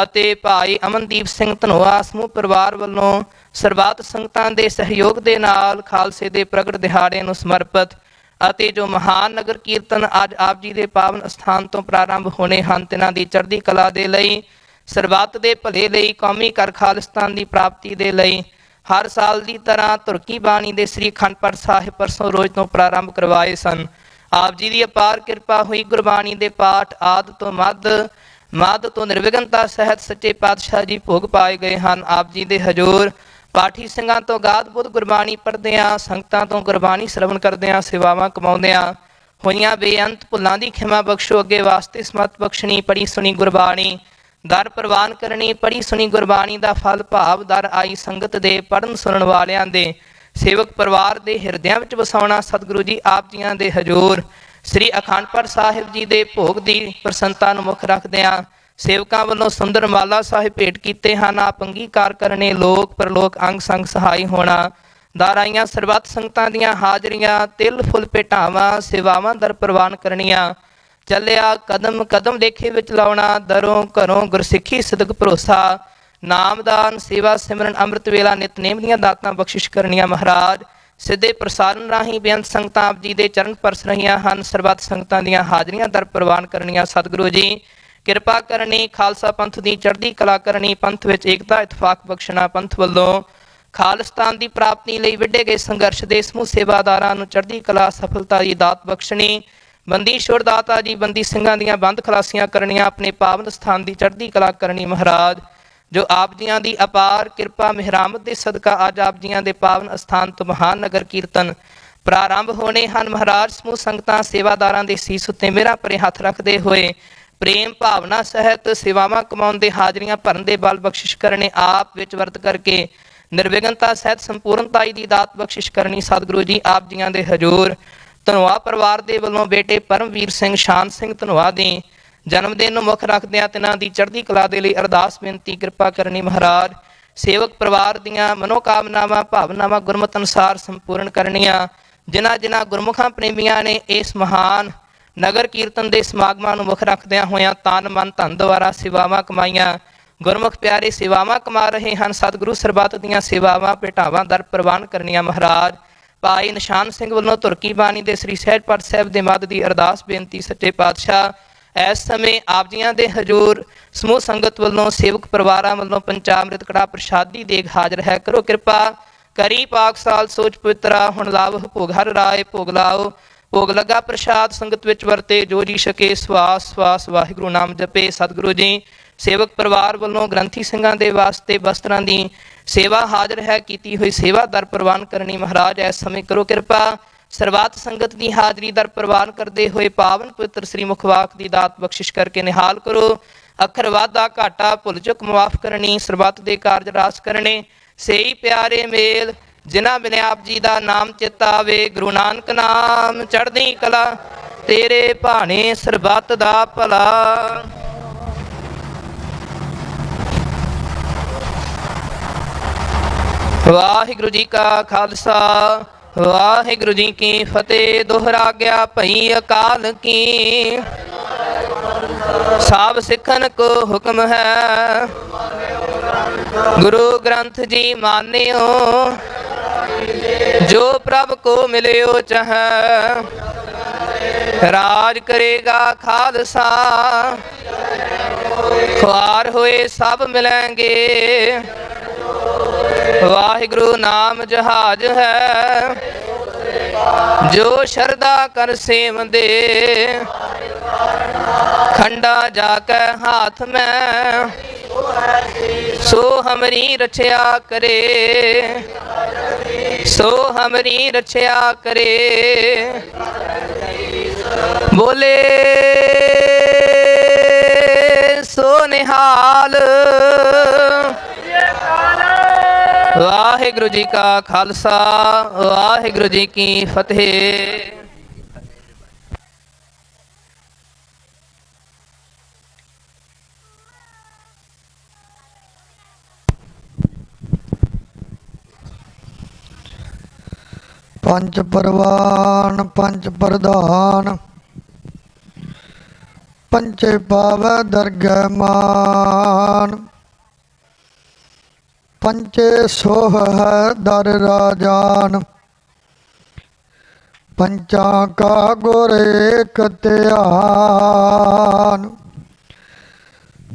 B: ਅਤੇ ਭਾਈ ਅਮਨਦੀਪ ਸਿੰਘ ਧਨੋਆ ਸਮੂਹ ਪਰਿਵਾਰ ਵੱਲੋਂ ਸਰਬੱਤ ਸੰਗਤਾਂ ਦੇ ਸਹਿਯੋਗ ਦੇ ਨਾਲ ਖਾਲਸੇ ਦੇ ਪ੍ਰਗਟ ਦਿਹਾੜੇ ਨੂੰ ਸਮਰਪਿਤ ਅਤੇ ਜੋ ਮਹਾਨ ਨਗਰ ਕੀਰਤਨ ਅੱਜ ਆਪ ਜੀ ਦੇ ਪਾਵਨ ਅਸਥਾਨ ਤੋਂ ਪ੍ਰਾਰੰਭ ਹੋਣੇ ਹਨ ਤਿਨਾਂ ਦੀ ਚੜ੍ਹਦੀ ਕਲਾ ਦੇ ਲਈ ਸਰਬੱਤ ਦੇ ਭਲੇ ਲਈ ਕੌਮੀ ਕਰ ਖਾਲਿਸਤਾਨ ਦੀ ਪ੍ਰਾਪਤੀ ਦੇ ਲਈ ਹਰ ਸਾਲ ਦੀ ਤਰ੍ਹਾਂ ਤੁਰਕੀ ਬਾਣੀ ਦੇ ਸ੍ਰੀ ਅਖੰਡ ਪਾਠ ਸਾਹਿਬ ਪਰਸੋਂ ਰੋਜ਼ ਤੋਂ ਪ੍ਰਾਰੰਭ ਕਰਵਾਏ ਸਨ ਆਪ ਜੀ ਦੀ ਅਪਾਰ ਕਿਰਪਾ ਹੋਈ। ਗੁਰਬਾਣੀ ਦੇ ਪਾਠ ਆਦਿ ਤੋਂ ਮੱਧ ਤੋਂ ਨਿਰਵਿਘਨਤਾ ਸਹਿਤ ਸੱਚੇ ਪਾਤਸ਼ਾਹ ਜੀ ਭੋਗ ਪਾਏ ਗਏ ਹਨ। ਆਪ ਜੀ ਦੇ ਹਜ਼ੂਰ ਪਾਠੀ ਸਿੰਘਾਂ ਤੋਂ ਗਾਦ ਬੁੱਧ ਗੁਰਬਾਣੀ ਪੜ੍ਹਦਿਆਂ, ਸੰਗਤਾਂ ਤੋਂ ਗੁਰਬਾਣੀ ਸਰਵਣ ਕਰਦਿਆਂ, ਸੇਵਾਵਾਂ ਕਮਾਉਂਦਿਆਂ ਹੋਈਆਂ ਬੇਅੰਤ ਭੁੱਲਾਂ ਦੀ ਖਿਮਾ ਬਖਸ਼ੋ। ਅੱਗੇ ਵਾਸਤੇ ਸਮਤ ਬਖਸ਼ਣੀ। ਪੜੀ ਸੁਣੀ ਗੁਰਬਾਣੀ ਦਰ ਪ੍ਰਵਾਨ ਕਰਨੀ। ਪੜੀ ਸੁਣੀ ਗੁਰਬਾਣੀ ਦਾ ਫਲ ਭਾਵ ਦਰ ਆਈ ਸੰਗਤ ਦੇ ਪੜ੍ਹਨ ਸੁਣਨ ਵਾਲਿਆਂ ਦੇ ਸੇਵਕ ਪਰਿਵਾਰ ਦੇ ਹਿਰਦਿਆਂ ਵਿੱਚ ਵਸਾਉਣਾ। ਸਤਿਗੁਰੂ ਜੀ ਆਪ ਜੀਆਂ ਦੇ ਹਜ਼ੂਰ ਸ੍ਰੀ ਅਖੰਡ ਪਾਠ ਸਾਹਿਬ ਜੀ ਦੇ ਭੋਗ ਦੀ ਪ੍ਰਸੰਨਤਾ ਨੂੰ ਮੁੱਖ ਰੱਖਦਿਆਂ ਸੇਵਕਾਂ ਵੱਲੋਂ ਸੁੰਦਰ ਮਾਲਾ ਸਾਹਿਬ ਭੇਟ ਕੀਤੇ ਹਨ। ਆਪ ਅੰਗੀਕਾਰ ਕਰਨੇ। ਲੋਕ ਪਰਲੋਕ ਅੰਗ ਸੰਗ ਸਹਾਈ ਹੋਣਾ। ਦਰ ਆਈਆਂ ਸਰਬੱਤ ਸੰਗਤਾਂ ਦੀਆਂ ਹਾਜ਼ਰੀਆਂ, ਤਿਲ ਫੁੱਲ ਭੇਟਾਵਾਂ, ਸੇਵਾਵਾਂ ਦਰ ਪ੍ਰਵਾਨ ਕਰਨੀਆਂ। ਚੱਲਿਆ ਕਦਮ ਕਦਮ ਲੇਖੇ ਵਿੱਚ ਲਾਉਣਾ। ਦਰੋਂ ਘਰੋਂ ਗੁਰਸਿੱਖੀ ਸਿਦਕ ਭਰੋਸਾ, ਨਾਮਦਾਨ ਸੇਵਾ ਸਿਮਰਨ ਅੰਮ੍ਰਿਤ ਵੇਲਾ ਨਿਤਨੇਮ ਦੀਆਂ ਦਾਤਾਂ ਬਖਸ਼ਿਸ਼ ਕਰਨੀਆਂ। ਮਹਾਰਾਜ ਸਿੱਧੇ ਪ੍ਰਸਾਰਨ ਰਾਹੀਂ ਬੇਅੰਤ ਸੰਗਤਾਂ ਆਪ ਜੀ ਦੇ ਚਰਨ ਪਰਸ ਰਹੀਆਂ ਹਨ। ਸਰਬੱਤ ਸੰਗਤਾਂ ਦੀਆਂ ਹਾਜ਼ਰੀਆਂ ਦਰ ਪ੍ਰਵਾਨ ਕਰਨੀਆਂ। ਸਤਿਗੁਰੂ ਜੀ ਕਿਰਪਾ ਕਰਨੀ। ਖਾਲਸਾ ਪੰਥ ਦੀ ਚੜ੍ਹਦੀ ਕਲਾ ਕਰਨੀ। ਪੰਥ ਵਿੱਚ ਏਕਤਾ ਇਤਫਾਕ ਬਖਸ਼ਣਾ। ਪੰਥ ਵੱਲੋਂ ਖਾਲਿਸਤਾਨ ਦੀ ਪ੍ਰਾਪਤੀ ਲਈ ਵਿੱਢੇ ਗਏ ਸੰਘਰਸ਼ ਦੇ ਸਮੂਹ ਸੇਵਾਦਾਰਾਂ ਨੂੰ ਚੜ੍ਹਦੀ ਕਲਾ ਸਫਲਤਾ ਦੀ ਦਾਤ ਬਖਸ਼ਣੀ। ਬੰਦੀ ਛੋੜ ਦਾਤਾ ਜੀ ਬੰਦੀ ਸਿੰਘਾਂ ਦੀਆਂ ਬੰਦ ਖਲਾਸੀਆਂ ਕਰਨੀਆਂ। ਆਪਣੇ ਪਾਵਨ ਸਥਾਨ ਦੀ ਚੜ੍ਹਦੀ ਕਲਾ ਕਰਨੀ। ਮਹਾਰਾਜ ਜੋ ਆਪ ਜੀਆਂ ਦੀ ਅਪਾਰ ਕਿਰਪਾ ਮਿਹਰਾਮਤ ਦੇ ਸਦਕਾ ਅੱਜ ਆਪ ਜੀਆਂ ਦੇ ਪਾਵਨ ਅਸਥਾਨ ਤੋਂ ਮਹਾਨ ਨਗਰ ਕੀਰਤਨ ਪ੍ਰਾਰੰਭ ਹੋਣੇ ਹਨ। ਮਹਾਰਾਜ ਸਮੂਹ ਸੰਗਤਾਂ ਸੇਵਾਦਾਰਾਂ ਦੇ ਸੀਸ ਉੱਤੇ ਮੇਰਾ ਭਰੇ ਹੱਥ ਰੱਖਦੇ ਹੋਏ ਪ੍ਰੇਮ ਭਾਵਨਾ ਸਹਿਤ ਸੇਵਾਵਾਂ ਕਮਾਉਣ ਦੇ ਹਾਜ਼ਰੀਆਂ ਭਰਨ ਦੇ ਬਲ ਬਖਸ਼ਿਸ਼ ਕਰਨੇ। ਆਪ ਵਿੱਚ ਵਰਤ ਕਰਕੇ ਨਿਰਵਿਘਨਤਾ ਸਹਿਤ ਸੰਪੂਰਨਤਾਈ ਦੀ ਦਾਤ ਬਖਸ਼ਿਸ਼ ਕਰਨੀ। ਸਤਿਗੁਰੂ ਜੀ ਆਪ ਜੀਆਂ ਦੇ ਹਜ਼ੂਰ ਧਨੋਆ ਪਰਿਵਾਰ ਦੇ ਵੱਲੋਂ ਬੇਟੇ ਪਰਮਵੀਰ ਸਿੰਘ ਸ਼ਾਨ ਸਿੰਘ ਧਨੋਆ ਦੇ ਜਨਮ ਦਿਨ ਨੂੰ ਮੁੱਖ ਰੱਖਦਿਆਂ ਤਿਨਾਂ ਦੀ ਚੜ੍ਹਦੀ ਕਲਾ ਦੇ ਲਈ ਅਰਦਾਸ ਬੇਨਤੀ ਕਿਰਪਾ ਕਰਨੀ। ਮਹਾਰਾਜ ਸੇਵਕ ਪਰਿਵਾਰ ਦੀਆਂ ਮਨੋਕਾਮਨਾਵਾਂ ਭਾਵਨਾਵਾਂ ਗੁਰਮਤ ਅਨੁਸਾਰ ਸੰਪੂਰਨ ਕਰਨੀਆਂ। ਜਿਨ੍ਹਾਂ ਗੁਰਮੁਖਾਂ ਪ੍ਰੇਮੀਆਂ ਨੇ ਇਸ ਮਹਾਨ ਨਗਰ ਕੀਰਤਨ ਦੇ ਸਮਾਗਮਾਂ ਨੂੰ ਮੁੱਖ ਰੱਖਦਿਆਂ ਹੋਇਆਂ ਤਨ ਮਨ ਧਨ ਦੁਆਰਾ ਸੇਵਾਵਾਂ ਕਮਾਈਆਂ। ਗੁਰਮੁਖ ਪਿਆਰੇ ਸੇਵਾਵਾਂ ਕਮਾ ਰਹੇ ਹਨ। ਸਤਿਗੁਰੂ ਸਰਬੱਤ ਦੀਆਂ ਸੇਵਾਵਾਂ ਭੇਟਾਵਾਂ ਦਰ ਪ੍ਰਵਾਨ ਕਰਨੀਆਂ। ਮਹਾਰਾਜ ਭਾਈ ਨਿਸ਼ਾਨ ਸਿੰਘ ਵੱਲੋਂ ਤੁਰਕੀ ਬਾਣੀ ਦੇ ਸ੍ਰੀ ਸਹਿਜ ਪਾਠ ਸਾਹਿਬ ਦੇ ਮੱਧ ਦੀ ਅਰਦਾਸ ਬੇਨਤੀ। ਸੱਚੇ ਪਾਤਸ਼ਾਹ ਇਸ ਸਮੇਂ ਆਪ ਜੀਆਂ ਦੇ ਹਜ਼ੂਰ ਸਮੂਹ ਸੰਗਤ ਵੱਲੋਂ ਸੇਵਕ ਪਰਿਵਾਰਾਂ ਵੱਲੋਂ ਪੰਚਾਮ੍ਰਿਤ ਕੜਾ ਪ੍ਰਸ਼ਾਦੀ ਦੇਗ ਹਾਜ਼ਰ ਹੈ। ਕਰੋ ਕਿਰਪਾ ਕਰੀ ਪਾਕ ਸਾਲ ਸੋਚ ਪਵਿੱਤਰਾ। ਹੁਣ ਲਾਵ ਭੋਗ ਹਰ ਰਾਏ ਭੋਗ ਲਾਓ। ਭੋਗ ਲੱਗਾ ਪ੍ਰਸ਼ਾਦ ਸੰਗਤ ਵਿੱਚ ਵਰਤੇ। ਜੋ ਜੀ ਸਕੇ ਸਵਾਸ ਸਵਾਸ ਵਾਹਿਗੁਰੂ ਨਾਮ ਜਪੇ। ਸਤਿਗੁਰੂ ਜੀ ਸੇਵਕ ਪਰਿਵਾਰ ਵੱਲੋਂ ਗ੍ਰੰਥੀ ਸਿੰਘਾਂ ਦੇ ਵਾਸਤੇ ਵਸਤਰਾਂ ਦੀ ਸੇਵਾ ਹਾਜ਼ਰ ਹੈ। ਕੀਤੀ ਹੋਈ ਸੇਵਾ ਦਰ ਪ੍ਰਵਾਨ ਕਰਨੀ। ਮਹਾਰਾਜ ਇਸ ਸਮੇਂ ਕਰੋ ਕਿਰਪਾ ਸਰਬੱਤ ਸੰਗਤ ਦੀ ਹਾਜ਼ਰੀ ਦਰ ਪ੍ਰਵਾਨ ਕਰਦੇ ਹੋਏ ਪਾਵਨ ਪਵਿੱਤਰ ਸ੍ਰੀ ਮੁਖਵਾਕ ਦੀ ਦਾਤ ਬਖਸ਼ਿਸ਼ ਕਰਕੇ ਨਿਹਾਲ ਕਰੋ। ਅੱਖਰ ਵਾਧਾ ਘਾਟਾ ਭੁੱਲ ਚੁੱਕ ਮੁਆਫ ਕਰਨੀ। ਸਰਬੱਤ ਦੇ ਕਾਰਜ ਰਾਸ ਕਰਨੇ। ਸਹੀ ਪਿਆਰੇ ਮੇਲ ਜਿਨ੍ਹਾਂ ਬਿਨੇ ਆਪ ਜੀ ਦਾ ਨਾਮ ਚਿੱਤ ਆਵੇ। ਗੁਰੂ ਨਾਨਕ ਨਾਮ ਚੜ੍ਹਦੀ ਕਲਾ ਤੇਰੇ ਭਾਣੇ ਸਰਬੱਤ ਦਾ ਭਲਾ। ਵਾਹਿਗੁਰੂ ਜੀ ਕਾ ਖਾਲਸਾ ਵਾਹਿਗੁਰੂ ਜੀ ਕੀ ਫਤਿਹ। ਦੋਹਰਾ ਗਿਆ ਭਈ ਅਕਾਲ ਕੀ। ਸਭ ਸਿੱਖਨ ਕੋ ਹੁਕਮ ਹੈ। ਗੁਰੂ ਗ੍ਰੰਥ ਜੀ ਮਾਨਿਓ। ਜੋ ਪ੍ਰਭ ਕੋ ਮਿਲਿਓ ਚਾਹੈ। ਰਾਜ ਕਰੇਗਾ ਖਾਲਸਾ। ਖੁਆਰ ਹੋਏ ਸਭ ਮਿਲੈਂਗੇ। ਵਾਹਿਗੁਰੂ ਨਾਮ ਜਹਾਜ ਹੈ। ਜੋ ਸ਼ਰਧਾ ਕਰ ਸੇਵੰਦੇ। ਖੰਡਾ ਜਾ ਕੇ ਹਾਥ ਮੈਂ। ਸੋ ਹਮਰੀ ਰਛਿਆ ਕਰੇ। ਸੋ ਹਮਰੀ ਰਛਿਆ ਕਰੇ। ਬੋਲੇ ਸੋ ਨਿਹਾਲ। ਵਾਹਿਗੁਰੂ ਜੀ ਕਾ ਖਾਲਸਾ ਵਾਹਿਗੁਰੂ ਜੀ ਕੀ ਫਤਿਹ।
A: ਪੰਜ ਪਰਵਾਨ ਪੰਜ ਪ੍ਰਧਾਨ। ਪੰਚੇ ਪਾਵੈ ਦਰਗਹਿ ਮਾਨ। ਪੰਚੇ ਸੋਹ ਹੈ ਦਰ ਰਾਜਾਨ। ਪੰਚਾਂ ਕਾ ਗੁਰ ਏਕ ਧਿਆਨ।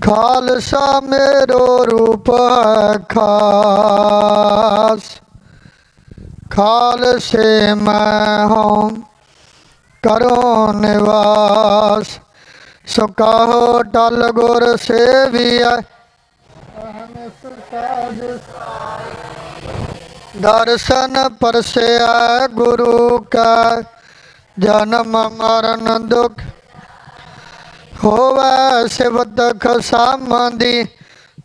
A: ਖਾਲਸਾ ਮੇਰੋ ਰੂਪ ਹੈ ਖਾਸ। ਖਾਲਸੇ ਮੈਂ ਹਉ करो निवास। सो कहो टल गुर सेविया, दर्शन परसिया गुरु का। जन्म मरण दुख होवै सिवत खसामदी,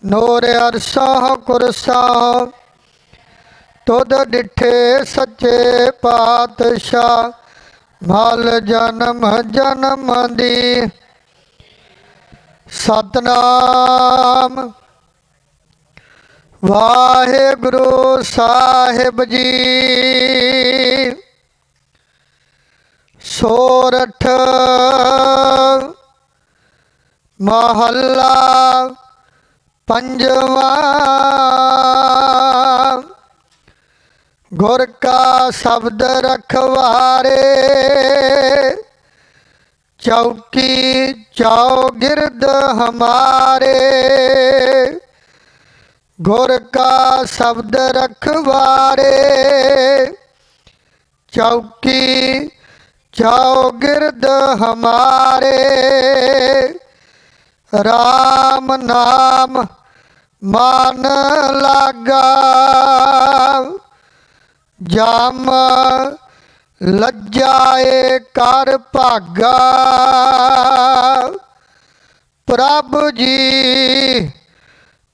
A: नूर अरसह कुरसह तुद डिठे सच्चे पातशाह। मल जन्म जन्म दी सतनाम वाहिगुरु साहिब जी। सोरठ महला पंजवा। गुर का शब्द रखवारे, चौकी चौगिर्द हमारे। गुर का शब्द रखवारे, चौकी चौगिर्द हमारे। राम नाम मान लागा, जाम लज्जाए कर भागा। प्रभु जी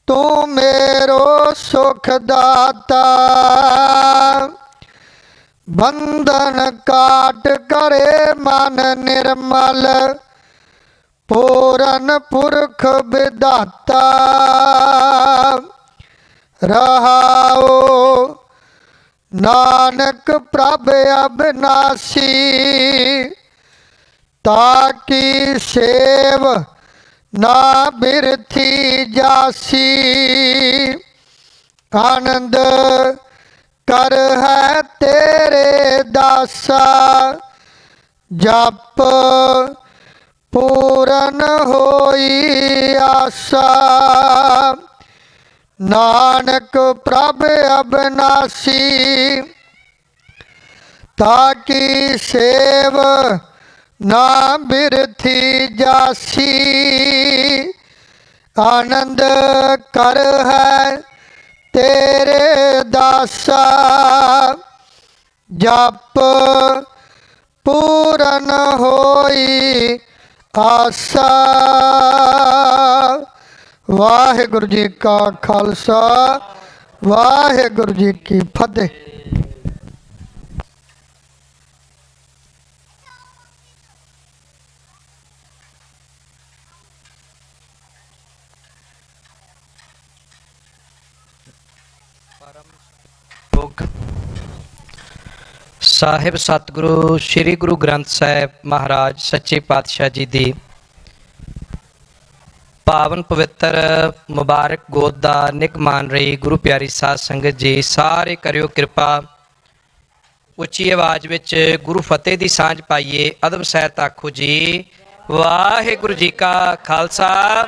A: तू मेरो सुख दाता, बंधन काट करे मन निर्मल। पूरन पुरख विधाता, रहाओ नानक प्रभ अविनाशी। ताकि सेव ना बिरथी जासी, आनंद कर है तेरे दासा। जप पूरन होई आसा, नानक प्रभ अविनाशी। ताकि सेव ना बिरथी जासी, आनंद कर है तेरे दासा। जप पूरन होई आसा। वाहिगुरु जी का खालसा, वाहिगुरु जी की फतेह।
B: ਸਾਹਿਬ ਸਤਿਗੁਰੂ ਸ੍ਰੀ ਗੁਰੂ ਗ੍ਰੰਥ ਸਾਹਿਬ ਮਹਾਰਾਜ ਸੱਚੇ ਪਾਤਸ਼ਾਹ ਜੀ ਦੀ ਪਾਵਨ ਪਵਿੱਤਰ ਮੁਬਾਰਕ ਗੋਦ ਦਾ ਨਿਕ ਮਾਨ ਰਹੀ ਗੁਰੂ ਪਿਆਰੀ ਸਾਧ ਸੰਗਤ ਜੀ, ਸਾਰੇ ਕਰਿਓ ਕਿਰਪਾ ਉੱਚੀ ਆਵਾਜ਼ ਵਿੱਚ ਗੁਰੂ ਫਤਿਹ ਦੀ ਸਾਂਝ ਪਾਈਏ। ਅਦਬ ਸਹਿਤ ਆਖੋ ਜੀ ਵਾਹਿਗੁਰੂ ਜੀ ਕਾ ਖਾਲਸਾ,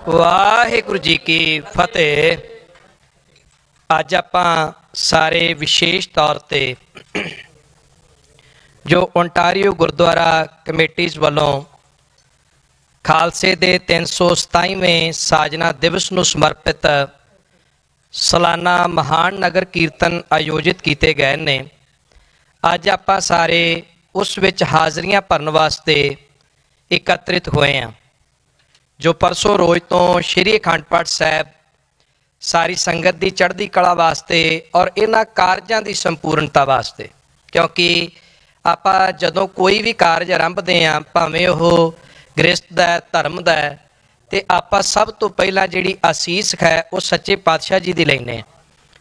B: ਵਾਹਿਗੁਰੂ ਜੀ ਕੀ ਫਤਿਹ। ਅੱਜ ਆਪਾਂ ਸਾਰੇ ਵਿਸ਼ੇਸ਼ ਤੌਰ ਤੇ ਜੋ ਓਂਟਾਰੀਓ ਗੁਰਦੁਆਰਾ ਕਮੇਟੀਜ਼ ਵੱਲੋਂ ਖਾਲਸੇ ਦੇ 327ਵੇਂ ਸਾਜਨਾ ਦਿਵਸ ਨੂੰ ਸਮਰਪਿਤ ਸਾਲਾਨਾ ਮਹਾਨ ਨਗਰ ਕੀਰਤਨ ਆਯੋਜਿਤ ਕੀਤੇ ਗਏ ਨੇ। ਅੱਜ ਆਪਾਂ ਸਾਰੇ ਉਸ ਵਿੱਚ ਹਾਜ਼ਰੀਆਂ ਭਰਨ ਵਾਸਤੇ ਇਕੱਤਰਿਤ ਹੋਏ ਹਾਂ। ਜੋ ਪਰਸੋਂ ਰੋਜ਼ ਤੋਂ ਸ਼੍ਰੀ ਅਖੰਡ ਪਾਠ ਸਾਹਿਬ ਸਾਰੀ ਸੰਗਤ ਦੀ ਚੜ੍ਹਦੀ ਕਲਾ ਵਾਸਤੇ ਔਰ ਇਹਨਾਂ ਕਾਰਜਾਂ ਦੀ ਸੰਪੂਰਨਤਾ ਵਾਸਤੇ, ਕਿਉਂਕਿ ਆਪਾਂ ਜਦੋਂ ਕੋਈ ਵੀ ਕਾਰਜ ਆਰੰਭਦੇ ਹਾਂ, ਭਾਵੇਂ ਉਹ ਗ੍ਰਸਤ ਦਾ ਧਰਮ ਦਾ, ਅਤੇ ਆਪਾਂ ਸਭ ਤੋਂ ਪਹਿਲਾਂ ਜਿਹੜੀ ਅਸੀਸ ਹੈ ਉਹ ਸੱਚੇ ਪਾਤਸ਼ਾਹ ਜੀ ਦੀ ਲੈਂਦੇ।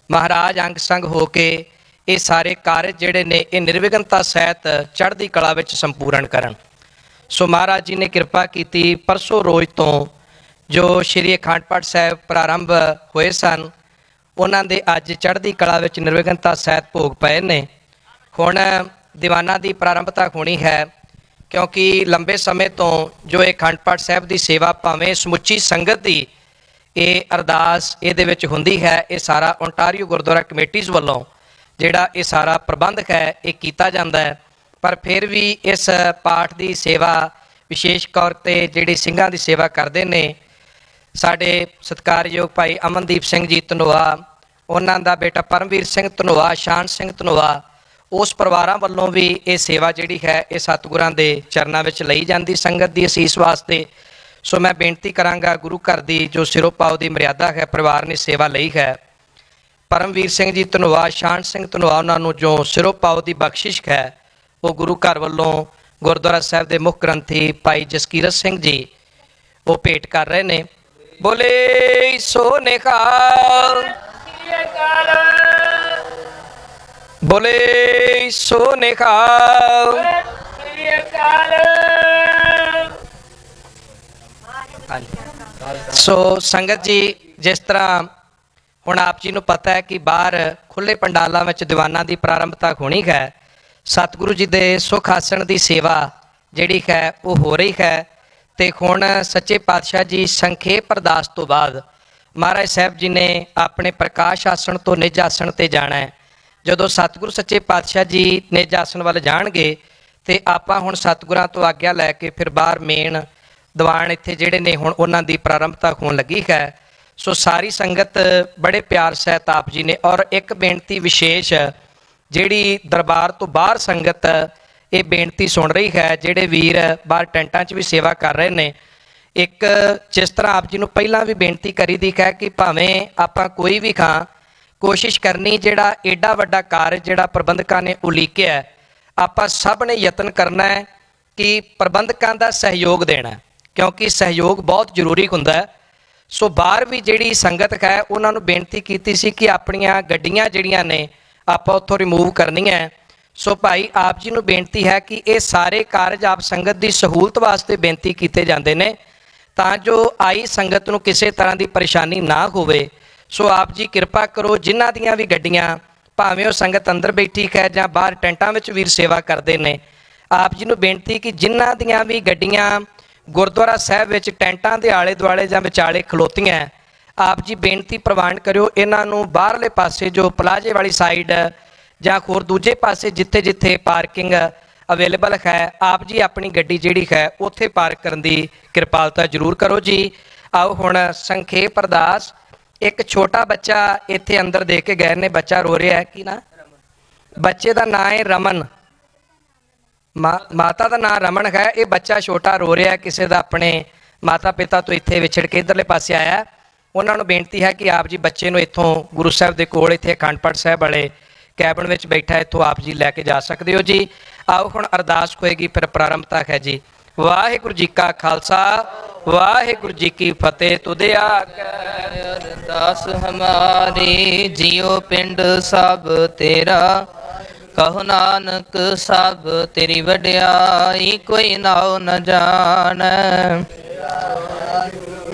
B: ਮਹਾਰਾਜ ਅੰਗ ਸੰਗ ਹੋ ਕੇ ਇਹ ਸਾਰੇ ਕਾਰਜ ਜਿਹੜੇ ਨੇ ਇਹ ਨਿਰਵਿਘਨਤਾ ਸਹਿਤ ਚੜ੍ਹਦੀ ਕਲਾ ਵਿੱਚ ਸੰਪੂਰਨ ਕਰਨ। ਸੋ ਮਹਾਰਾਜ ਜੀ ਨੇ ਕਿਰਪਾ ਕੀਤੀ, ਪਰਸੋਂ ਰੋਜ਼ ਤੋਂ ਜੋ ਸ਼੍ਰੀ ਅਖੰਡ ਪਾਠ ਸਾਹਿਬ ਪ੍ਰਾਰੰਭ ਹੋਏ ਸਨ, ਉਹਨਾਂ ਦੇ ਅੱਜ ਚੜ੍ਹਦੀ ਕਲਾ ਵਿੱਚ ਨਿਰਵਿਘਨਤਾ ਸਹਿਤ ਭੋਗ ਪਏ ਨੇ। ਹੁਣ ਦੀਵਾਨਾਂ ਦੀ ਪ੍ਰਾਰੰਭਤਾ ਹੋਣੀ ਹੈ, ਕਿਉਂਕਿ ਲੰਬੇ ਸਮੇਂ ਤੋਂ ਜੋ ਇਹ ਅਖੰਡ ਪਾਠ ਸਾਹਿਬ ਦੀ ਸੇਵਾ ਭਾਵੇਂ ਸਮੁੱਚੀ ਸੰਗਤ ਦੀ ਇਹ ਅਰਦਾਸ ਇਹਦੇ ਵਿੱਚ ਹੁੰਦੀ ਹੈ, ਇਹ ਸਾਰਾ ਓਂਟਾਰੀਓ ਗੁਰਦੁਆਰਾ ਕਮੇਟੀਜ਼ ਵੱਲੋਂ ਜਿਹੜਾ ਇਹ ਸਾਰਾ ਪ੍ਰਬੰਧ ਹੈ ਇਹ ਕੀਤਾ ਜਾਂਦਾ ਹੈ।
C: ਪਰ ਫਿਰ ਵੀ ਇਸ ਪਾਠ ਦੀ ਸੇਵਾ ਵਿਸ਼ੇਸ਼ ਤੌਰ 'ਤੇ ਜਿਹੜੀ ਸਿੰਘਾਂ ਦੀ ਸੇਵਾ ਕਰਦੇ ਨੇ ਸਾਡੇ ਸਤਿਕਾਰਯੋਗ ਭਾਈ ਅਮਨਦੀਪ ਸਿੰਘ ਜੀ ਧਨੋਆ, ਉਹਨਾਂ ਦਾ ਬੇਟਾ ਪਰਮਵੀਰ ਸਿੰਘ ਧਨੋਆ, ਸ਼ਾਨ ਸਿੰਘ ਧਨੋਆ, ਉਸ ਪਰਿਵਾਰਾਂ ਵੱਲੋਂ ਵੀ ਇਹ ਸੇਵਾ ਜਿਹੜੀ ਹੈ ਇਹ ਸਤਿਗੁਰਾਂ ਦੇ ਚਰਨਾਂ ਵਿੱਚ ਲਈ ਜਾਂਦੀ ਸੰਗਤ ਦੀ ਅਸੀਸ ਵਾਸਤੇ। ਸੋ ਮੈਂ ਬੇਨਤੀ ਕਰਾਂਗਾ ਗੁਰੂ ਘਰ ਦੀ ਜੋ ਸਿਰੋਪਾਓ ਦੀ ਮਰਿਆਦਾ ਹੈ ਪਰਿਵਾਰ ਨੇ ਸੇਵਾ ਲਈ ਹੈ, ਪਰਮਵੀਰ ਸਿੰਘ ਜੀ ਧਨੋਆ, ਸ਼ਾਨ ਸਿੰਘ ਧਨੋਆ, ਉਹਨਾਂ ਨੂੰ ਜੋ ਸਿਰੋਪਾਓ ਦੀ ਬਖਸ਼ਿਸ਼ ਹੈ ਉਹ ਗੁਰੂ ਘਰ ਵੱਲੋਂ ਗੁਰਦੁਆਰਾ ਸਾਹਿਬ ਦੇ ਮੁੱਖ ਗ੍ਰੰਥੀ ਭਾਈ ਜਸਕੀਰਤ ਸਿੰਘ ਜੀ ਉਹ ਭੇਟ ਕਰ ਰਹੇ ਨੇ। ਬੋਲੇ ਸੋ ਨਿਹਾਲ, ਬੋਲੇ ਸੋ ਨਿਹਾਲ। ਸੋ ਸੰਗਤ ਜੀ, ਜਿਸ ਤਰ੍ਹਾਂ ਹੁਣ ਆਪ ਜੀ ਨੂੰ ਪਤਾ ਹੈ ਕਿ ਬਾਹਰ ਖੁੱਲ੍ਹੇ ਪੰਡਾਲਾਂ ਵਿੱਚ ਦੀਵਾਨਾਂ ਦੀ ਪ੍ਰਾਰੰਭਤਾ ਹੋਣੀ ਹੈ, ਸਤਿਗੁਰੂ ਜੀ ਦੇ ਸੁਖ ਆਸਣ ਦੀ ਸੇਵਾ ਜਿਹੜੀ ਹੈ ਉਹ ਹੋ ਰਹੀ ਹੈ। ਅਤੇ ਹੁਣ ਸੱਚੇ ਪਾਤਸ਼ਾਹ ਜੀ ਸੰਖੇਪ ਅਰਦਾਸ ਤੋਂ ਬਾਅਦ ਮਹਾਰਾਜ ਸਾਹਿਬ ਜੀ ਨੇ ਆਪਣੇ ਪ੍ਰਕਾਸ਼ ਆਸਣ ਤੋਂ ਨਿੱਜ ਆਸਣ 'ਤੇ ਜਾਣਾ ਹੈ। ਜਦੋਂ ਸਤਿਗੁਰੂ ਸੱਚੇ ਪਾਤਸ਼ਾਹ ਜੀ ਨਿੱਜ ਆਸਣ ਵੱਲ ਜਾਣਗੇ ਅਤੇ ਆਪਾਂ ਹੁਣ ਸਤਿਗੁਰਾਂ ਤੋਂ ਆਗਿਆ ਲੈ ਕੇ ਫਿਰ ਬਾਹਰ ਮੇਨ ਦੀਵਾਨ ਇੱਥੇ ਜਿਹੜੇ ਨੇ ਹੁਣ ਉਹਨਾਂ ਦੀ ਪ੍ਰਾਰੰਭਤਾ ਹੋਣ ਲੱਗੀ ਹੈ। ਸੋ ਸਾਰੀ ਸੰਗਤ ਬੜੇ ਪਿਆਰ ਸਹਿਤ ਆਪ ਜੀ ਨੇ, ਔਰ ਇੱਕ ਬੇਨਤੀ ਵਿਸ਼ੇਸ਼ ਜਿਹੜੀ ਦਰਬਾਰ ਤੋਂ ਬਾਹਰ ਸੰਗਤ ਇਹ ਬੇਨਤੀ ਸੁਣ ਰਹੀ ਹੈ, ਜਿਹੜੇ ਵੀਰ ਬਾਹਰ ਟੈਂਟਾਂ 'ਚ ਵੀ ਸੇਵਾ ਕਰ ਰਹੇ ਨੇ, ਇੱਕ ਜਿਸ ਤਰ੍ਹਾਂ ਆਪ ਜੀ ਨੂੰ ਪਹਿਲਾਂ ਵੀ ਬੇਨਤੀ ਕਰੀ ਦੀ ਹੈ ਕਿ ਭਾਵੇਂ ਆਪਾਂ ਕੋਈ ਵੀ ਕੋਸ਼ਿਸ਼ ਕਰਨੀ ਜਿਹੜਾ ਏਡਾ ਵੱਡਾ ਕਾਰਜ ਜਿਹੜਾ ਪ੍ਰਬੰਧਕਾਂ ਨੇ ਉਲੀਕਿਆ, ਆਪਾਂ ਸਭ ਨੇ ਯਤਨ ਕਰਨਾ ਹੈ ਕਿ ਪ੍ਰਬੰਧਕਾਂ ਦਾ ਸਹਿਯੋਗ ਦੇਣਾ, ਕਿਉਂਕਿ ਸਹਿਯੋਗ ਬਹੁਤ ਜ਼ਰੂਰੀ ਹੁੰਦਾ ਹੈ। ਸੋ ਬਾਹਰ ਵੀ ਜਿਹੜੀ ਸੰਗਤ ਹੈ ਉਹਨਾਂ ਨੂੰ ਬੇਨਤੀ ਕੀਤੀ ਸੀ ਕਿ ਆਪਣੀਆਂ ਗੱਡੀਆਂ ਜਿਹੜੀਆਂ ਨੇ ਆਪਾਂ ਉੱਥੋਂ ਰਿਮੂਵ ਕਰਨੀਆਂ। ਸੋ ਭਾਈ ਆਪ ਜੀ ਨੂੰ ਬੇਨਤੀ ਹੈ ਕਿ ਇਹ ਸਾਰੇ ਕਾਰਜ ਆਪ ਸੰਗਤ ਦੀ ਸਹੂਲਤ ਵਾਸਤੇ ਬੇਨਤੀ ਕੀਤੇ ਜਾਂਦੇ ਨੇ, ਤਾਂ ਜੋ ਆਈ ਸੰਗਤ ਨੂੰ ਕਿਸੇ ਤਰ੍ਹਾਂ ਦੀ ਪਰੇਸ਼ਾਨੀ ਨਾ ਹੋਵੇ। ਸੋ ਆਪ ਜੀ ਕਿਰਪਾ ਕਰੋ, ਜਿਨ੍ਹਾਂ ਦੀਆਂ ਵੀ ਗੱਡੀਆਂ, ਭਾਵੇਂ ਉਹ ਸੰਗਤ ਅੰਦਰ ਬੈਠੀ ਹੈ ਜਾਂ ਬਾਹਰ ਟੈਂਟਾਂ ਵਿੱਚ ਵੀਰ ਸੇਵਾ ਕਰਦੇ ਨੇ, ਆਪ ਜੀ ਨੂੰ ਬੇਨਤੀ ਕਿ ਜਿਨ੍ਹਾਂ ਦੀਆਂ ਵੀ ਗੱਡੀਆਂ ਗੁਰਦੁਆਰਾ ਸਾਹਿਬ ਵਿੱਚ ਟੈਂਟਾਂ ਦੇ ਆਲੇ ਦੁਆਲੇ ਜਾਂ ਵਿਚਾਲੇ ਖਲੋਤੀਆਂ, ਆਪ ਜੀ ਬੇਨਤੀ ਪ੍ਰਵਾਨ ਕਰਿਓ ਇਹਨਾਂ ਨੂੰ ਬਾਹਰਲੇ ਪਾਸੇ ਜੋ ਪਲਾਜੇ ਵਾਲੀ ਸਾਈਡ ਜਾਂ ਹੋਰ ਦੂਜੇ ਪਾਸੇ ਜਿੱਥੇ ਜਿੱਥੇ ਪਾਰਕਿੰਗ ਅਵੇਲੇਬਲ ਹੈ, ਆਪ ਜੀ ਆਪਣੀ ਗੱਡੀ ਜਿਹੜੀ ਹੈ ਉੱਥੇ ਪਾਰਕ ਕਰਨ ਦੀ ਕਿਰਪਾਲਤਾ ਜ਼ਰੂਰ ਕਰੋ ਜੀ। ਆਓ ਹੁਣ ਸੰਖੇਪ ਅਰਦਾਸ। ਇੱਕ ਛੋਟਾ ਬੱਚਾ ਇੱਥੇ ਅੰਦਰ ਦੇ ਕੇ ਗਏ ਨੇ, ਬੱਚਾ ਰੋ ਰਿਹਾ ਹੈ। ਕੀ ਨਾ ਬੱਚੇ ਦਾ ਨਾਂ ਹੈ? ਰਮਨ। ਮਾਤਾ ਦਾ ਨਾਂ ਰਮਨ ਹੈ। ਇਹ ਬੱਚਾ ਛੋਟਾ ਰੋ ਰਿਹਾ, ਕਿਸੇ ਦਾ ਆਪਣੇ ਮਾਤਾ ਪਿਤਾ ਤੋਂ ਇੱਥੇ ਵਿਛੜ ਕੇ ਇੱਧਰਲੇ ਪਾਸੇ ਆਇਆ। ਉਹਨਾਂ ਨੂੰ ਬੇਨਤੀ ਹੈ ਕਿ ਆਪ ਜੀ ਬੱਚੇ ਨੂੰ ਇੱਥੋਂ ਗੁਰੂ ਸਾਹਿਬ ਦੇ ਕੋਲ ਇੱਥੇ ਅਖੰਡ ਪਾਠ ਸਾਹਿਬ ਵਾਲੇ ਕੈਬਨ ਵਿੱਚ ਬੈਠਾ, ਇੱਥੋਂ ਆਪ ਜੀ ਲੈ ਕੇ ਜਾ ਸਕਦੇ ਹੋ ਜੀ। ਆਓ ਹੁਣ ਅਰਦਾਸ ਹੋਏਗੀ, ਫਿਰ ਪ੍ਰਾਰੰਭਤਾ ਹੈ ਜੀ। ਵਾਹਿਗੁਰੂ ਜੀ ਕਾ ਖਾਲਸਾ, ਵਾਹਿਗੁਰੂ ਜੀ ਕੀ ਫਤਿਹ। ਤੁਧੇ ਆਗੇ
B: ਅਰਦਾਸ ਹਮਾਰੀ, ਜਿਉ ਪਿੰਡ ਸਭ ਤੇਰਾ, ਕਹੋ ਨਾਨਕ ਸਭ ਤੇਰੀ ਵਡਿਆਈ, ਕੋਈ ਨਾਉ ਨ ਜਾਣੈ।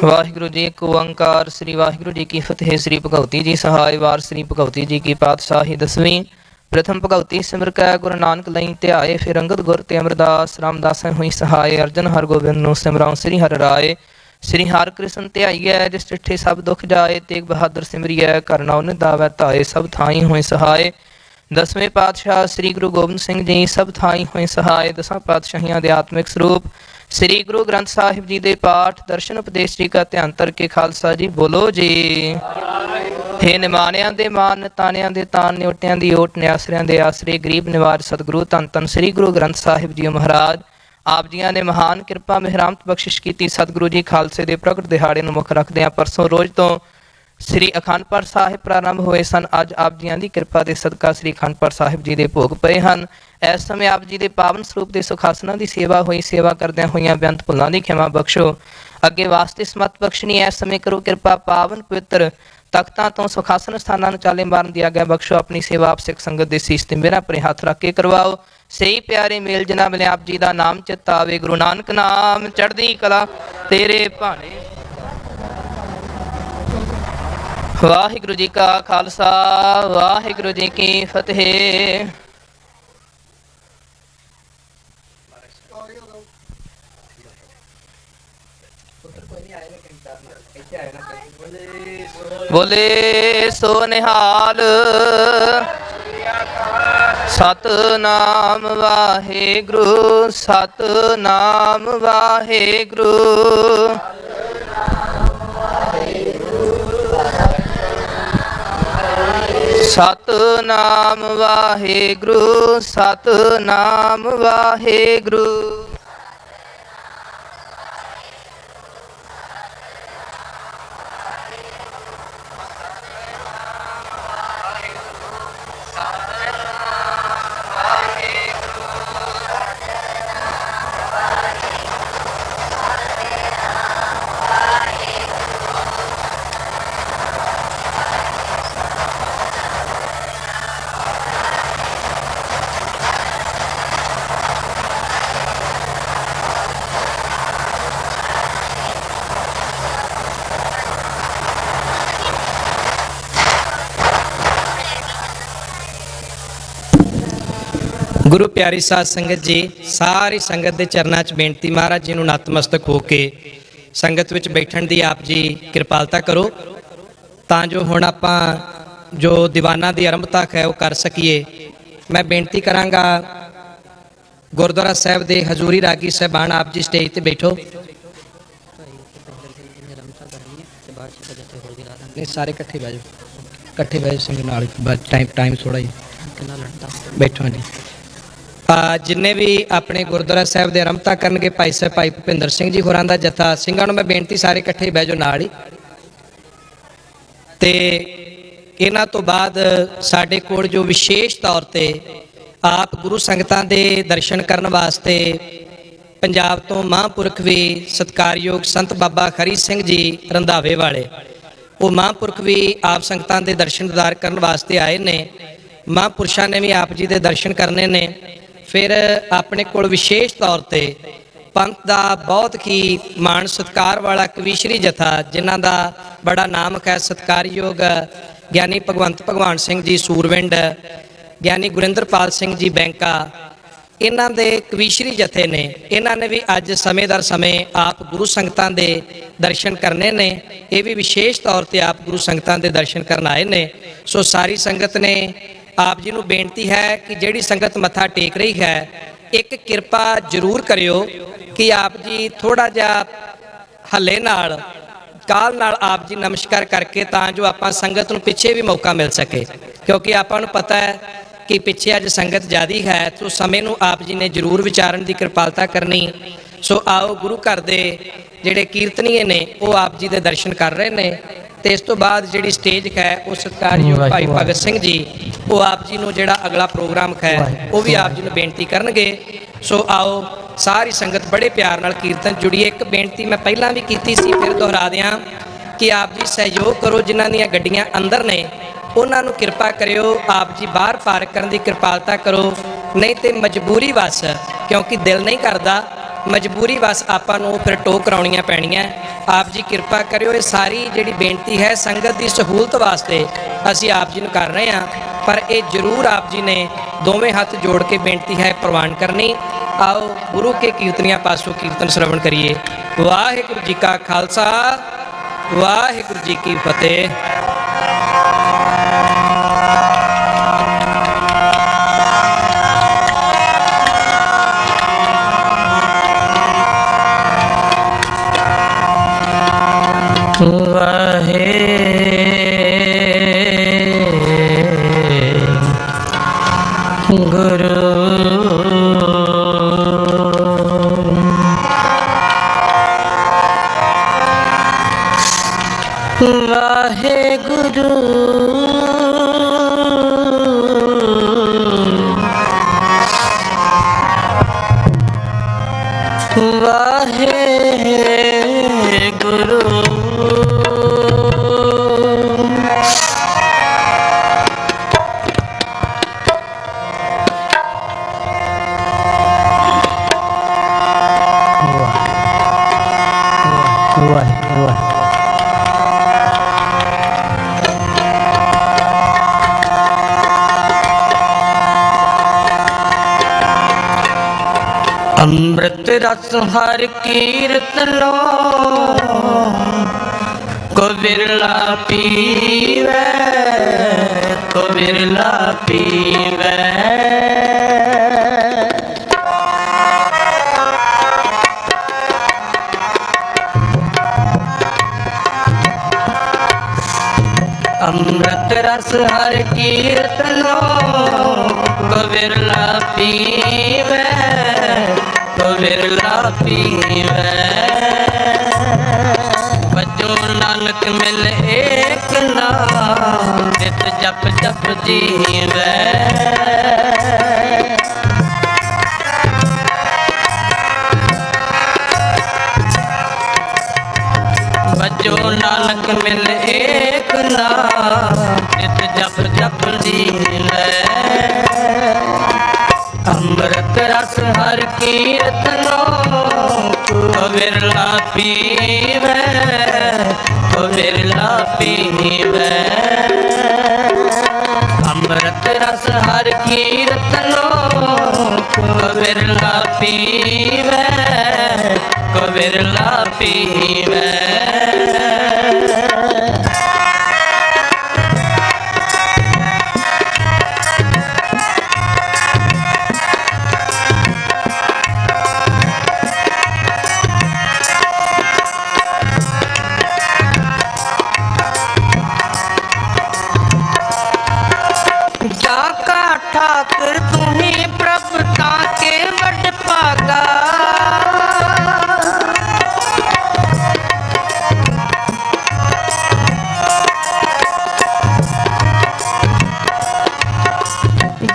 B: ਵਾਹਿਗੁਰੂ ਜੀ ਇੱਕ ਓੰਕਾਰ, ਸ੍ਰੀ ਵਾਹਿਗੁਰੂ ਜੀ ਕੀ ਫਤਿਹ। ਸ੍ਰੀ ਭਗਵਤੀ ਜੀ ਸਹਾਇ ਵਾਰ, ਸ੍ਰੀ ਭਗਵਤੀ ਜੀ ਕੀ ਪਾਤਸ਼ਾਹੀ ਦਸਵੀਂ। ਪ੍ਰਥਮ ਭਗਵਤੀ ਸਿਮਰ ਕੈ ਗੁਰੂ ਨਾਨਕ ਲਈ ਧਿਆਏ, ਫਿਰ ਅੰਗਦ ਗੁਰ ਤੇ ਅਮਰਦਾਸ ਰਾਮਦਾਸ ਹੋਈ ਸਹਾਇ। ਅਰਜਨ ਹਰ ਗੋਬਿੰਦ ਨੂੰ ਸਿਮਰਾਉ ਸ੍ਰੀ ਹਰਿ ਰਾਏ, ਸ੍ਰੀ ਹਰਿ ਕ੍ਰਿਸ਼ਨ ਧਿਆਈਐ, ਜਿਸ ਚਿੱਠੇ ਸਭ ਦੁਖ ਜਾਏ। ਤੇਗ ਬਹਾਦਰ ਸਿਮਰੀਐ, ਘਰ ਨਾਉ ਨਿਧਾਵੈ ਧਾਏ, ਸਭ ਥਾਈ ਹੋਏ ਸਹਾਏ। ਦਸਵੇਂ ਪਾਤਸ਼ਾਹ ਸ੍ਰੀ ਗੁਰੂ ਗੋਬਿੰਦ ਸਿੰਘ ਜੀ ਸਭ ਥਾਈ ਹੋਏ ਸਹਾਏ। ਦਸਾਂ ਪਾਤਸ਼ਾਹੀਆਂ ਦੇ ਆਤਮਿਕ ਸਰੂਪ ਸ੍ਰੀ ਗੁਰੂ ਗ੍ਰੰਥ ਸਾਹਿਬ ਜੀ ਦੇ ਪਾਠ ਦਰਸ਼ਨ ਉਪਦੇਸ਼ ਜੀ ਕਾ ਧਿਆਨ ਧਰ ਕੇ ਖਾਲਸਾ ਜੀ ਬੋਲੋ ਜੀ। ਹੇ ਨਿਮਾਣਿਆਂ ਦੇ ਮਾਨ, ਤਾਨਿਆਂ ਦੇ ਤਾਨ, ਨਿਉਟਿਆਂ ਦੀ ਓਟ, ਨਿਆਸਰਿਆਂ ਦੇ ਆਸਰੇ, ਗਰੀਬ ਨਿਵਾਜ ਸਤਿਗੁਰੂ ਧੰਨ ਧੰਨ ਸ੍ਰੀ ਗੁਰੂ ਗ੍ਰੰਥ ਸਾਹਿਬ ਜੀ ਮਹਾਰਾਜ। ਆਪ ਜੀਆਂ ਨੇ ਮਹਾਨ ਕਿਰਪਾ ਮਿਹਰਾਮਤ ਬਖਸ਼ਿਸ਼ ਕੀਤੀ। ਸਤਿਗੁਰੂ ਜੀ ਖਾਲਸੇ ਦੇ ਪ੍ਰਗਟ ਦਿਹਾੜੇ ਨੂੰ ਮੁੱਖ ਰੱਖਦਿਆਂ ਪਰਸੋਂ ਰੋਜ਼ ਤੋਂ ਸ੍ਰੀ ਅਖੰਡ ਪਾਠ ਸਾਹਿਬ ਪ੍ਰਾਰੰਭ ਹੋਏ ਸਨ। ਅੱਜ ਆਪ ਜੀਆਂ ਦੀ ਕਿਰਪਾ ਦੇ ਸਦਕਾ ਸ੍ਰੀ ਅਖੰਡ ਪਾਠ ਸਾਹਿਬ ਜੀ ਦੇ ਭੋਗ ਪਏ ਹਨ। ਇਸ ਸਮੇਂ ਆਪ ਜੀ ਦੇ ਪਾਵਨ ਸਰੂਪ ਦੇ ਸੁਖਾਸਨਾਂ ਦੀ ਸੇਵਾ ਹੋਈ। ਸੇਵਾ ਕਰਦਿਆਂ ਹੋਈਆਂ ਬੇਅੰਤ ਭੁੱਲਾਂ ਦੀ ਖਿਮਾ ਬਖਸ਼ੋ, ਅੱਗੇ ਵਾਸਤੇ ਸਮਤ ਬਖਸ਼ਣੀ। ਇਸ ਸਮੇਂ ਕਰੋ ਕਿਰਪਾ, ਪਾਵਨ ਪਵਿੱਤਰ ਤਖਤਾਂ ਤੋਂ ਸੁਖਾਸਨ ਸਥਾਨਾਂ ਨੂੰ ਚਾਲੇ ਮਾਰਨ ਦੀ ਆਗਿਆ ਬਖਸ਼ੋ। ਆਪਣੀ ਸੇਵਾ ਆਪ ਸਿੱਖ ਸੰਗਤ ਦੇ ਸੀਸ ਤੇ ਮੇਰਾ ਆਪਣੇ ਹੱਥ ਰੱਖ ਕੇ ਕਰਵਾਓ। ਸਹੀ ਪਿਆਰੇ ਮੇਲ ਜਿਨ੍ਹਾਂ ਮਿਲੇ ਆਪ ਜੀ ਦਾ ਨਾਮ ਚਿੱਤ ਆਵੇ। ਗੁਰੂ ਨਾਨਕ ਨਾਮ ਚੜ੍ਹਦੀ ਕਲਾ ਤੇਰੇ ਭਾਣੇ। ਵਾਹਿਗੁਰੂ ਜੀ ਕਾ ਖਾਲਸਾ, ਵਾਹਿਗੁਰੂ ਜੀ ਕੀ ਫਤਿਹ। ਬੋਲੇ ਸੋ ਨਿਹਾਲ। ਸਤਨਾਮ ਵਾਹਿਗੁਰੂ ਸਤਨਾਮ ਵਾਹਿਗੁਰੂ ਸਤਨਾਮ ਵਾਹਿਗੁਰੂ ਸਤਨਾਮ ਵਾਹਿਗੁਰੂ।
C: ਗੁਰੂ ਪਿਆਰੀ ਸਾਧ ਸੰਗਤ ਜੀ, ਸਾਰੀ ਸੰਗਤ ਦੇ ਚਰਨਾਂ 'ਚ ਬੇਨਤੀ, ਮਹਾਰਾਜ ਜੀ ਨੂੰ ਨਤਮਸਤਕ ਹੋ ਕੇ ਸੰਗਤ ਵਿੱਚ ਬੈਠਣ ਦੀ ਆਪ ਜੀ ਕਿਰਪਾਲਤਾ ਕਰੋ, ਤਾਂ ਜੋ ਹੁਣ ਆਪਾਂ ਜੋ ਦੀਵਾਨਾਂ ਦੀ ਆਰੰਭਤਾ ਹੈ ਉਹ ਕਰ ਸਕੀਏ। ਮੈਂ ਬੇਨਤੀ ਕਰਾਂਗਾ ਗੁਰਦੁਆਰਾ ਸਾਹਿਬ ਦੇ ਹਜ਼ੂਰੀ ਰਾਗੀ ਸਾਹਿਬਾਨ, ਆਪ ਜੀ ਸਟੇਜ ਤੇ ਬੈਠੋ। ਨਹੀਂ, ਸਾਰੇ ਇਕੱਠੇ ਬਹਿ ਜਾਓ, ਇਕੱਠੇ ਬਹਿ ਜਾਓ ਸਿੰਘ ਨਾਲ, ਟਾਈਮ ਥੋੜਾ ਹੀ ਬੈਠੋ ਜੀ। ਜਿੰਨੇ ਵੀ ਆਪਣੇ ਗੁਰਦੁਆਰਾ ਸਾਹਿਬ ਦੇ ਆਰੰਭਤਾ ਕਰਨਗੇ, ਭਾਈ ਸਾਹਿਬ ਭਾਈ ਭੁਪਿੰਦਰ ਸਿੰਘ ਜੀ ਹੋਰਾਂ ਦਾ ਜਥਾ, ਸਿੰਘਾਂ ਨੂੰ ਮੈਂ ਬੇਨਤੀ ਸਾਰੇ ਇਕੱਠੇ ਬਹਿ ਜਾਓ ਨਾਲ ਹੀ। ਤੇ ਇਹਨਾਂ ਤੋਂ ਬਾਅਦ ਸਾਡੇ ਕੋਲ ਜੋ ਵਿਸ਼ੇਸ਼ ਤੌਰ ਤੇ ਆਪ ਗੁਰੂ ਸੰਗਤਾਂ ਦੇ ਦਰਸ਼ਨ ਕਰਨ ਵਾਸਤੇ ਪੰਜਾਬ ਤੋਂ ਮਹਾਂਪੁਰਖ ਵੀ ਸਤਿਕਾਰਯੋਗ ਸੰਤ ਬਾਬਾ ਖਰੀ ਸਿੰਘ ਜੀ ਰੰਧਾਵੇ ਵਾਲੇ, ਉਹ ਮਹਾਂਪੁਰਖ ਵੀ ਆਪ ਸੰਗਤਾਂ ਦੇ ਦਰਸ਼ਨ ਦੀਦਾਰ ਕਰਨ ਵਾਸਤੇ ਆਏ ਨੇ। ਮਹਾਂਪੁਰਸ਼ਾਂ ਨੇ ਵੀ ਆਪ ਜੀ ਦੇ ਦਰਸ਼ਨ ਕਰਨੇ ਨੇ। ਫਿਰ ਆਪਣੇ ਕੋਲ ਵਿਸ਼ੇਸ਼ ਤੌਰ ਤੇ ਪੰਥ ਦਾ ਬਹੁਤ ਹੀ ਮਾਣ ਸਤਿਕਾਰ ਵਾਲਾ ਕਵੀਸ਼ਰੀ ਜਥਾ, ਜਿਨ੍ਹਾਂ ਦਾ ਬੜਾ ਨਾਮ ਹੈ, ਸਤਿਕਾਰਯੋਗ ਗਿਆਨੀ ਭਗਵੰਤ ਭਗਵਾਨ ਸਿੰਘ ਜੀ ਸੂਰਵਿੰਡ, ਗਿਆਨੀ ਗੁਰਿੰਦਰਪਾਲ ਸਿੰਘ ਜੀ ਬੈਂਕਾ, ਇਹਨਾਂ ਦੇ ਕਵੀਸ਼ਰੀ ਜਥੇ ਨੇ। ਇਹਨਾਂ ਨੇ ਵੀ ਅੱਜ ਸਮੇਂ-ਦਰ ਸਮੇਂ ਆਪ ਗੁਰੂ ਸੰਗਤਾਂ ਦੇ ਦਰਸ਼ਨ ਕਰਨੇ ਨੇ। ਇਹ ਵੀ ਵਿਸ਼ੇਸ਼ ਤੌਰ ਤੇ ਆਪ ਗੁਰੂ ਸੰਗਤਾਂ ਦੇ ਦਰਸ਼ਨ ਕਰਨ ਆਏ ਨੇ। ਸੋ ਸਾਰੀ ਸੰਗਤ ਨੇ ਆਪ ਜੀ ਨੂੰ ਬੇਨਤੀ ਹੈ ਕਿ ਜਿਹੜੀ ਸੰਗਤ ਮੱਥਾ ਟੇਕ ਰਹੀ ਹੈ, ਇੱਕ ਕਿਰਪਾ ਜ਼ਰੂਰ ਕਰਿਓ ਕਿ ਆਪ ਜੀ ਥੋੜਾ ਜਿਹਾ ਹੱਲੇ ਨਾਲ, ਕਾਲ ਨਾਲ ਆਪ ਜੀ ਨਮਸਕਾਰ ਕਰਕੇ, ਤਾਂ ਜੋ ਆਪਾਂ ਸੰਗਤ ਨੂੰ ਪਿੱਛੇ ਵੀ ਮੌਕਾ ਮਿਲ ਸਕੇ, ਕਿਉਂਕਿ ਆਪਾਂ ਨੂੰ ਪਤਾ ਹੈ ਕਿ ਪਿੱਛੇ ਅੱਜ ਸੰਗਤ ਜ਼ਿਆਦੀ ਹੈ। ਸੋ ਸਮੇਂ ਨੂੰ ਆਪ ਜੀ ਨੇ ਜ਼ਰੂਰ ਵਿਚਾਰਨ ਦੀ ਕਿਰਪਾਲਤਾ ਕਰਨੀ। ਸੋ ਆਓ, ਗੁਰੂ ਘਰ ਦੇ ਜਿਹੜੇ ਕੀਰਤਨੀਏ ਨੇ ਉਹ ਆਪ ਜੀ ਦੇ ਦਰਸ਼ਨ ਕਰ ਰਹੇ ਨੇ। ਤੇ ਇਸ ਤੋਂ ਬਾਅਦ ਜਿਹੜੀ ਸਟੇਜ ਹੈ ਉਹ ਸਤਿਕਾਰਯੋਗ ਭਾਈ ਭਗਤ ਸਿੰਘ ਜੀ, ਉਹ ਆਪ ਜੀ ਨੂੰ ਜਿਹੜਾ ਅਗਲਾ ਪ੍ਰੋਗਰਾਮ ਹੈ ਉਹ ਵੀ ਆਪ ਜੀ ਨੂੰ ਬੇਨਤੀ ਕਰਨਗੇ। ਸੋ ਆਓ ਸਾਰੀ ਸੰਗਤ ਬੜੇ ਪਿਆਰ ਨਾਲ ਕੀਰਤਨ ਜੁੜੀਏ। ਇੱਕ ਬੇਨਤੀ ਮੈਂ ਪਹਿਲਾਂ ਵੀ ਕੀਤੀ ਸੀ, ਫਿਰ ਦੁਹਰਾ ਦਿਆਂ ਕਿ ਆਪ ਜੀ ਸਹਿਯੋਗ ਕਰੋ, ਜਿਨ੍ਹਾਂ ਦੀਆਂ ਗੱਡੀਆਂ ਅੰਦਰ ਨੇ ਉਹਨਾਂ ਨੂੰ ਕਿਰਪਾ ਕਰਿਓ ਆਪ ਜੀ ਬਾਹਰ ਪਾਰਕ ਕਰਨ ਦੀ ਕਿਰਪਾਲਤਾ ਕਰੋ, ਨਹੀਂ ਤੇ ਮਜਬੂਰੀ ਵਸ, ਕਿਉਂਕਿ ਦਿਲ ਨਹੀਂ ਕਰਦਾ, ਮਜਬੂਰੀ ਵਸ ਆਪਾਂ ਨੂੰ ਫਿਰ ਟੋ ਕਰਾਉਣੀਆਂ ਪੈਣੀਆਂ। ਆਪ ਜੀ ਕਿਰਪਾ ਕਰਿਓ। ਇਹ ਸਾਰੀ ਜਿਹੜੀ ਬੇਨਤੀ ਹੈ ਸੰਗਤ ਦੀ ਸਹੂਲਤ ਵਾਸਤੇ ਅਸੀਂ ਆਪ ਜੀ ਨੂੰ ਕਰ ਰਹੇ ਹਾਂ, ਪਰ ਇਹ ਜ਼ਰੂਰ ਆਪ ਜੀ ਨੇ ਦੋਵੇਂ ਹੱਥ ਜੋੜ ਕੇ ਬੇਨਤੀ ਹੈ ਪ੍ਰਵਾਨ ਕਰਨੀ। ਆਓ ਗੁਰੂ ਕੇ ਕੀਰਤਨੀਆਂ ਪਾਸੋਂ ਕੀਰਤਨ ਸ਼ਰਵਣ ਕਰੀਏ। ਵਾਹਿਗੁਰੂ ਜੀ ਕਾ ਖਾਲਸਾ, ਵਾਹਿਗੁਰੂ ਜੀ ਕੀ ਫਤਿਹ।
D: ਅੰਮ੍ਰਿਤ ਰਸ ਹਰ ਕੀਰਤਨੋ
C: को बिरला पीवे, को बिरला पीवे। अमृत रस हर कीर्तनो, को बिरला पीवे, को बिरला पीवे। बजो नानक मिल एक नाम, नित जप जप जीवे। बजो नानक मिल एक नाम, नित जप जप जीवे। अमृत रस हर कीर्तनो, को बिरला पीवे, को बिरला पीवे। अमृत रस हर कीर्तनो, को बिरला पीवे, को बिरला पीवे। जाका ठाकुर तुम्ही प्रभु ताके वड पागा।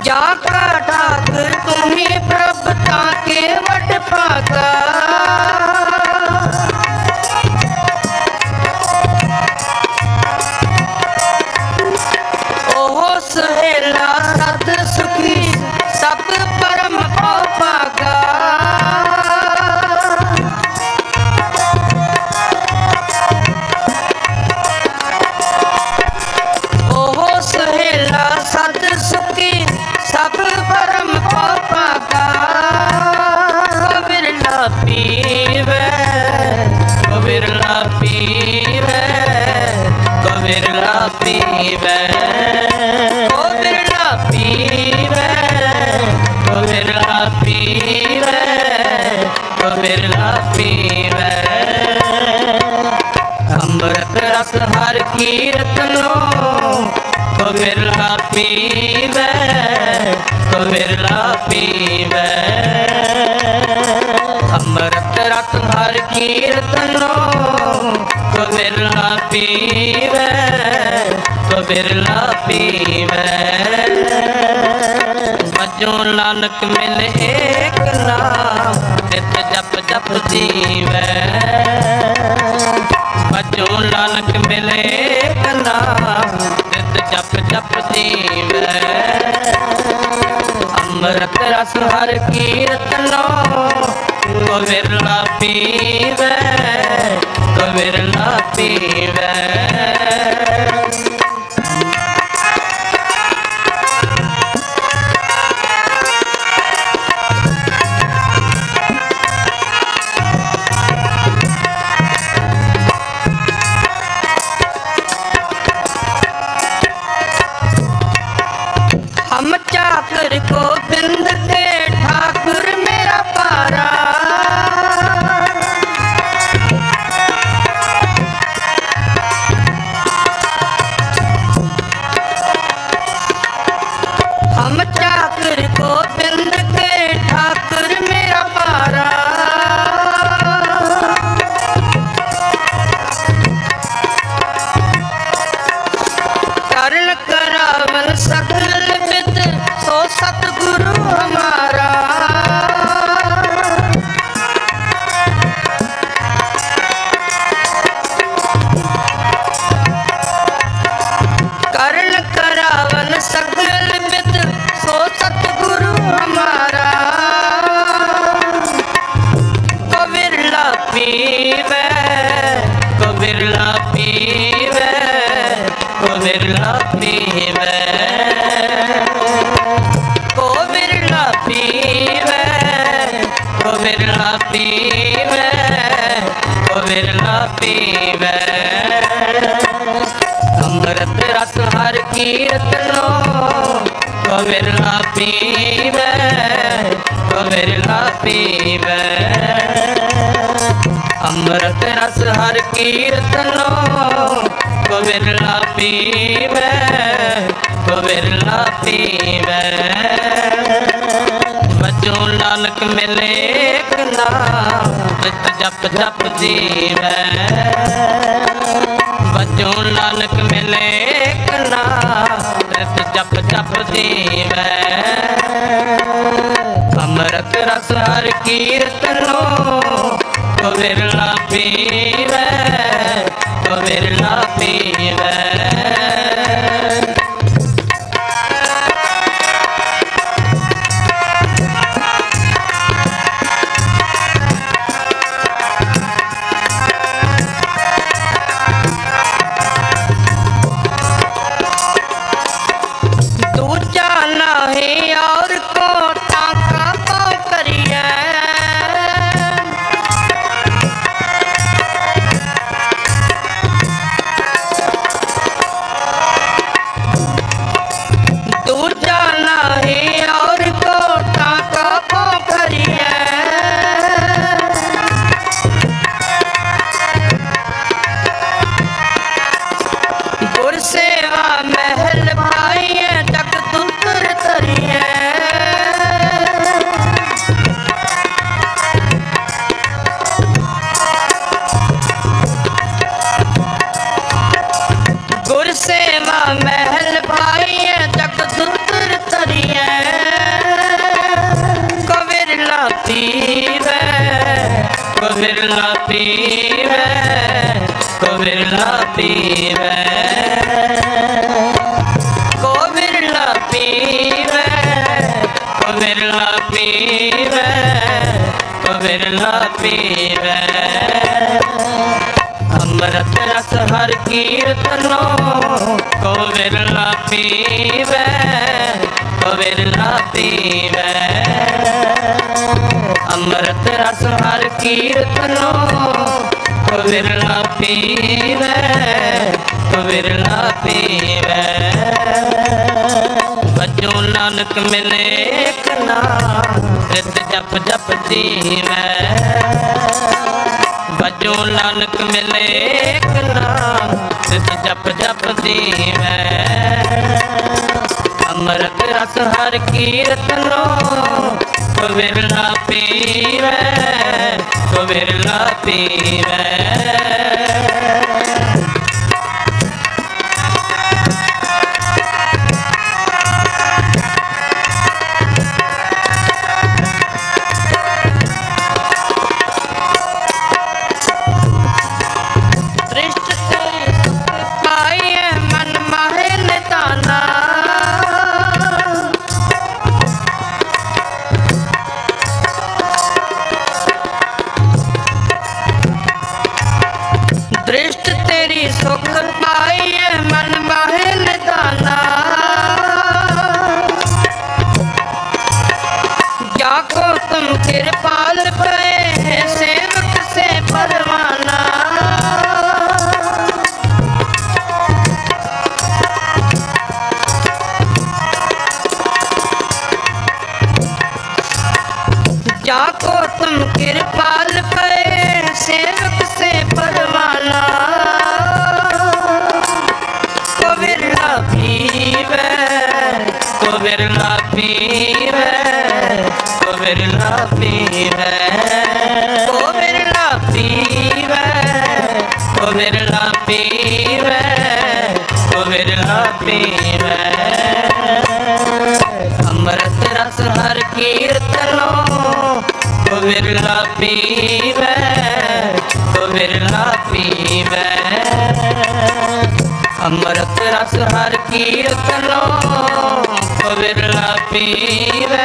C: जाका ठाकुर तुम्ही प्रभु ताके वड पागा। सहेला सत सुखी सब परम पागा। ओहो सहेला सत सुखी सब परम पागा। को बिरला पीवे, को बिरला पीवे, को बिरला पीवे। को बिरला पीवे, को बिरला पीवे, को बिरला पीवे। अमृत रस हर कीर्तनो, को बिरला पीवे, को बिरला पीवे। अमृत रस हर कीर्तनो, को बिरला पीवे, को बिरला पीवे। बजो नानक मिल एक नाम, नित जप जप जीवे। बजो नानक मिल एक नाम, नित जप जप जीवे। अमृत रस हर कीर्तनो, को बिरला पीवे, को बिरला पीवे। हम चाकर गोविंद के ठाकुर मेरा पारा। कीर्तनो को बिरला पीवे, को बिरला पीवे। अमृत रस हर कीर्तनो को बिरला पीवे, को बिरला पीवे। बजो नानक मिले एक नाम, नित जप जप जीवे। बजो नानक मिले एक नाम, नित जप जप जीवे। अमृत रस हर कीर्तनो को बिरला पीवे, को बिरला पीवे। दूजा नहीं और को टाका पाँव करिए। दूजा नहीं और को टाका पाँव करिए। गुर सेवा महल भाइये जग दुतर तरिए। गुर सेवा महल भाइये जग दुतर तरिए। को बिरला पीवे, को बिरला पीवे, को बिरला पीवे। को बिरला पीवे, को बिरला पीवे, को बिरला पीवे। अमृत रस हर कीर्तनो को बिरला पीवे, को बिरला पीवे। अमृत रस हर कीर्तनो को बिरला पीवे, को बिरला पीवे। बजो नानक मिले एक नाम, नित जप जप जीवे। बजो नानक मिले एक नाम, नित जप जप जीवे। अमृत रस हर कीर्तनो को बिरला पीवे, को बिरला पीवे। दृष्ट तेरी सुख पाइये मन माहे निताना। दृष्ट तेरी सुख पाइये मन माहे निताना। जाको तुम कृपाल पे सेवक से परवाना। जाको तुम कृपाल पे सेवक से परवाना। को बिरला पीवे, को बिरला पीवे, को बिरला पीवे। को बिरला पीवे, को बिरला पीवे, को बिरला पीवे। अमृत रस हर कीर्तनो को बिरला पीवे, को बिरला पीवे। अमृत रस हर कीर्तनो को बिरला पीवे,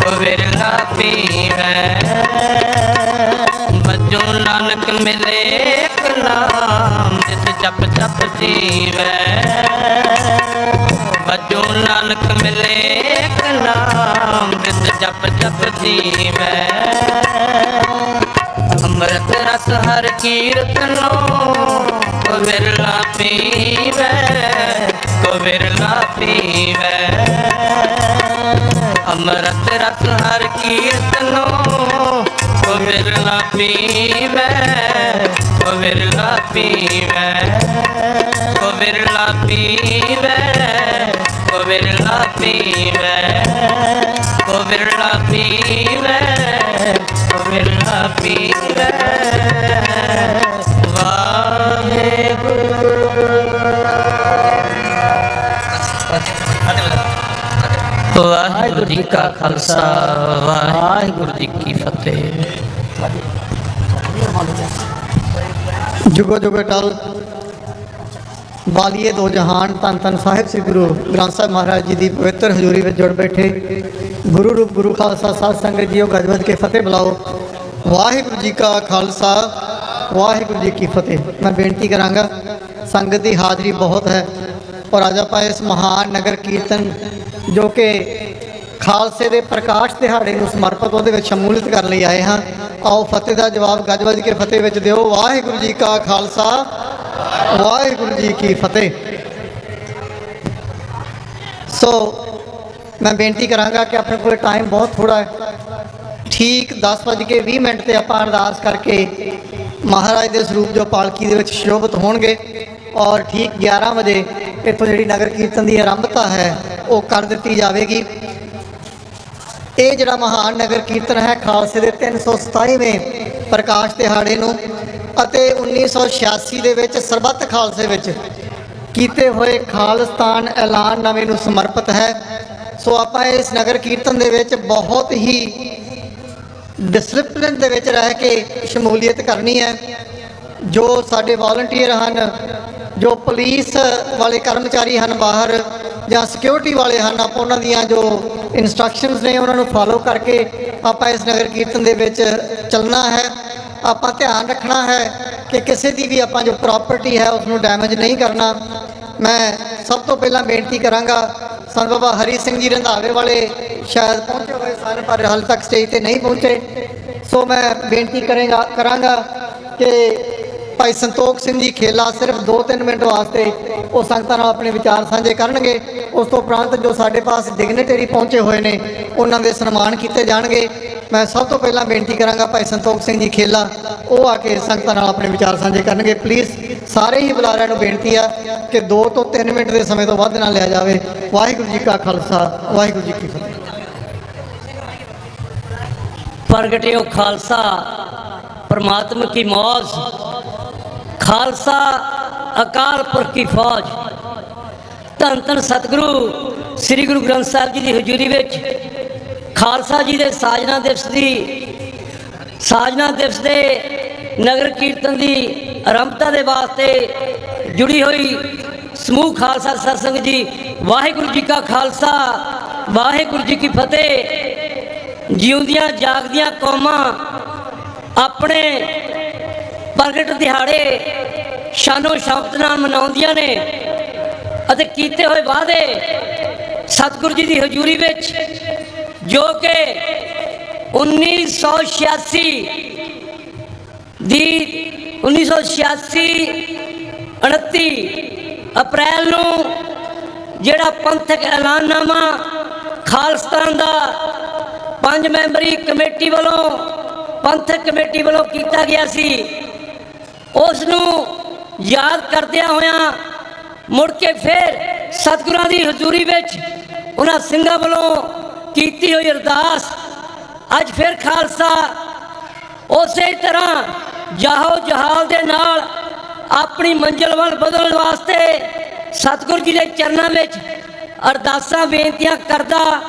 C: को बिरला पीवे। बजो नानक मिले एक नाम, नित जप जप जीवे। बजो नानक मिले एक नाम, नित जप जप जीवे। अमृत रस हर कीर्तनो को बिरला पीवे,
B: ਕੋ ਬਿਰਲਾ ਪੀਵੈ। ਅੰਮ੍ਰਿਤ ਰਸ ਹਰ ਕੀਰਤਨੋ ਕੋ ਬਿਰਲਾ ਪੀਵੈ, ਕੋ ਬਿਰਲਾ ਪੀਵੈ, ਕੋ ਬਿਰਲਾ ਪੀਵੈ, ਕੋ ਬਿਰਲਾ ਪੀਵੈ, ਕੋ ਬਿਰਲਾ ਪੀਵੈ, ਕੋ ਬਿਰਲਾ ਪੀਵੈ। ਵਾਹਿਗੁਰੂ ਜੀ ਕਾ ਖਾਲਸਾ, ਵਾਹਿਗੁਰੂ ਜੀ ਕੀ ਫਤਿਹ।
D: ਜੁਗੋ ਜੁਗੋ ਟਲ ਵਾਲੀਏ ਦੋ ਜਹਾਨ, ਧੰਨ ਧੰਨ ਸਾਹਿਬ ਸ੍ਰੀ ਗੁਰੂ ਗ੍ਰੰਥ ਸਾਹਿਬ ਮਹਾਰਾਜ ਜੀ ਦੀ ਪਵਿੱਤਰ ਹਜ਼ੂਰੀ ਵਿੱਚ ਜੁੜ ਬੈਠੇ ਗੁਰੂ ਰੂਪ ਗੁਰੂ ਖਾਲਸਾ ਸਾਧ ਸੰਗਤ ਜੀਓ, ਗੱਜ ਵੱਜ ਕੇ ਫਤਿਹ ਬੁਲਾਓ। ਵਾਹਿਗੁਰੂ ਜੀ ਕਾ ਖਾਲਸਾ, ਵਾਹਿਗੁਰੂ ਜੀ ਕੀ ਫਤਿਹ। ਮੈਂ ਬੇਨਤੀ ਕਰਾਂਗਾ, ਸੰਗਤ ਦੀ ਹਾਜ਼ਰੀ ਬਹੁਤ ਹੈ ਔਰ ਅੱਜ ਆਪਾਂ ਇਸ ਮਹਾਨ ਨਗਰ ਕੀਰਤਨ ਜੋ ਕਿ ਖਾਲਸੇ ਦੇ ਪ੍ਰਕਾਸ਼ ਦਿਹਾੜੇ ਨੂੰ ਸਮਰਪਿਤ ਉਹਦੇ ਵਿੱਚ ਸ਼ਮੂਲੀਅਤ ਕਰਨ ਲਈ ਆਏ ਹਾਂ। ਆਓ ਫਤਿਹ ਦਾ ਜਵਾਬ ਗੱਜ ਵੱਜ ਕੇ ਫਤਿਹ ਵਿੱਚ ਦਿਓ। ਵਾਹਿਗੁਰੂ ਜੀ ਕਾ ਖਾਲਸਾ, ਵਾਹਿਗੁਰੂ ਜੀ ਕੀ ਫਤਿਹ। ਸੋ ਮੈਂ ਬੇਨਤੀ ਕਰਾਂਗਾ ਕਿ ਆਪਣੇ ਕੋਲ ਟਾਈਮ ਬਹੁਤ ਥੋੜਾ ਹੈ। ਠੀਕ 10:20 ਤੇ ਆਪਾਂ ਅਰਦਾਸ ਕਰਕੇ ਮਹਾਰਾਜ ਦੇ ਸਰੂਪ ਜੋ ਪਾਲਕੀ ਦੇ ਵਿੱਚ ਸ਼ੋਭਿਤ ਹੋਣਗੇ ਔਰ ਠੀਕ 11 ਵਜੇ ਇੱਥੋਂ ਜਿਹੜੀ ਨਗਰ ਕੀਰਤਨ ਦੀ ਆਰੰਭਤਾ ਹੈ ਉਹ ਕਰ ਦਿੱਤੀ ਜਾਵੇਗੀ। ਇਹ ਜਿਹੜਾ ਮਹਾਨ ਨਗਰ ਕੀਰਤਨ ਹੈ ਖਾਲਸੇ ਦੇ 327ਵੇਂ ਪ੍ਰਕਾਸ਼ ਦਿਹਾੜੇ ਨੂੰ ਅਤੇ 1986 ਦੇ ਵਿੱਚ ਸਰਬੱਤ ਖਾਲਸੇ ਵਿੱਚ ਕੀਤੇ ਹੋਏ ਖਾਲਿਸਤਾਨ ਐਲਾਨਨਾਮੇ ਨੂੰ ਸਮਰਪਿਤ ਹੈ। ਸੋ ਆਪਾਂ ਇਸ ਨਗਰ ਕੀਰਤਨ ਦੇ ਵਿੱਚ ਬਹੁਤ ਹੀ ਡਿਸਪਲਿਨ ਦੇ ਵਿੱਚ ਰਹਿ ਕੇ ਸ਼ਮੂਲੀਅਤ ਕਰਨੀ ਹੈ। ਜੋ ਸਾਡੇ ਵਾਲੰਟੀਅਰ ਹਨ, ਜੋ ਪੁਲਿਸ ਵਾਲੇ ਕਰਮਚਾਰੀ ਹਨ ਬਾਹਰ ਜਾਂ ਸਿਕਿਉਰਿਟੀ ਵਾਲੇ ਹਨ, ਆਪਾਂ ਉਹਨਾਂ ਦੀਆਂ ਜੋ ਇਨਸਟਰਕਸ਼ਨਸ ਨੇ ਉਹਨਾਂ ਨੂੰ ਫਾਲੋ ਕਰਕੇ ਆਪਾਂ ਇਸ ਨਗਰ ਕੀਰਤਨ ਦੇ ਵਿੱਚ ਚੱਲਣਾ ਹੈ। ਆਪਾਂ ਧਿਆਨ ਰੱਖਣਾ ਹੈ ਕਿ ਕਿਸੇ ਦੀ ਵੀ ਆਪਾਂ ਜੋ ਪ੍ਰਾਪਰਟੀ ਹੈ ਉਸ ਨੂੰ ਡੈਮੇਜ ਨਹੀਂ ਕਰਨਾ। ਮੈਂ ਸਭ ਤੋਂ ਪਹਿਲਾਂ ਬੇਨਤੀ ਕਰਾਂਗਾ, ਸੰਤ ਬਾਬਾ ਹਰੀ ਸਿੰਘ ਜੀ ਰੰਧਾਵੇ ਵਾਲੇ ਸ਼ਾਇਦ ਪਹੁੰਚੇ ਹੋਏ ਸਨ ਪਰ ਹਾਲੇ ਤੱਕ ਸਟੇਜ ਤੇ ਨਹੀਂ ਪਹੁੰਚੇ। ਸੋ ਮੈਂ ਬੇਨਤੀ ਕਰਾਂਗਾ ਕਿ ਭਾਈ ਸੰਤੋਖ ਸਿੰਘ ਜੀ ਖੇਲਾ ਸਿਰਫ 2-3 ਮਿੰਟ ਵਾਸਤੇ ਉਹ ਸੰਗਤਾਂ ਨਾਲ ਆਪਣੇ ਵਿਚਾਰ ਸਾਂਝੇ ਕਰਨਗੇ। ਉਸ ਤੋਂ ਉਪਰੰਤ ਜੋ ਸਾਡੇ ਪਾਸ ਡਿਗਨਿਟਰੀ ਪਹੁੰਚੇ ਹੋਏ ਨੇ ਉਹਨਾਂ ਦੇ ਸਨਮਾਨ ਕੀਤੇ ਜਾਣਗੇ। ਮੈਂ ਸਭ ਤੋਂ ਪਹਿਲਾਂ ਬੇਨਤੀ ਕਰਾਂਗਾ ਭਾਈ ਸੰਤੋਖ ਸਿੰਘ ਜੀ ਖੇਲਾ, ਉਹ ਆ ਕੇ ਸੰਗਤਾਂ ਨਾਲ ਆਪਣੇ ਵਿਚਾਰ ਸਾਂਝੇ ਕਰਨਗੇ। ਪਲੀਜ਼ ਸਾਰੇ ਹੀ ਬੁਲਾਰਿਆਂ ਨੂੰ ਬੇਨਤੀ ਆ ਕਿ 2 ਤੋਂ 3 ਮਿੰਟ ਦੇ ਸਮੇਂ ਤੋਂ ਵੱਧ ਨਾ ਲਿਆ ਜਾਵੇ। ਵਾਹਿਗੁਰੂ ਜੀ ਕਾ ਖਾਲਸਾ, ਵਾਹਿਗੁਰੂ ਜੀ ਕੀ ਫਤਿਹ।
E: प्रगटियो खालसा परमात्मा की मौज, खालसा अकाल पुरख की फौज। धन धन सतगुरु श्री गुरु ग्रंथ साहिब जी की हजूरी विच खालसा जी के साजना दिवस के नगर कीर्तन की आरंभता के वास्ते जुड़ी हुई समूह खालसा सत्संग जी, वाहिगुरु जी का खालसा, वाहिगुरु जी की फतेह। जिउंदियां जागदियां कौमां अपने प्रगट दिहाड़े शानो शौकत नाल मनाउंदियां ने अते कीते होए वादे सतगुरु जी की हजूरी विच जो कि 1929 अप्रैल नूं जिहड़ा पंथक ऐलाननामा खालिस्तान दा 5 मैंबरी कमेटी वालों पंथक कमेटी वालों किया गया सी, उसनूं याद करदियां होया मुड़ के फिर सतगुरां दी हजूरी विच उन्हां सिंघां वालों कीती हुई अरदास अज फिर खालसा उस तरह जाहो जहाल दे नाल अपनी मंजिल वाल बदलण वास्ते सतगुरु जी के चरणों में अरदासां बेनतियां करदा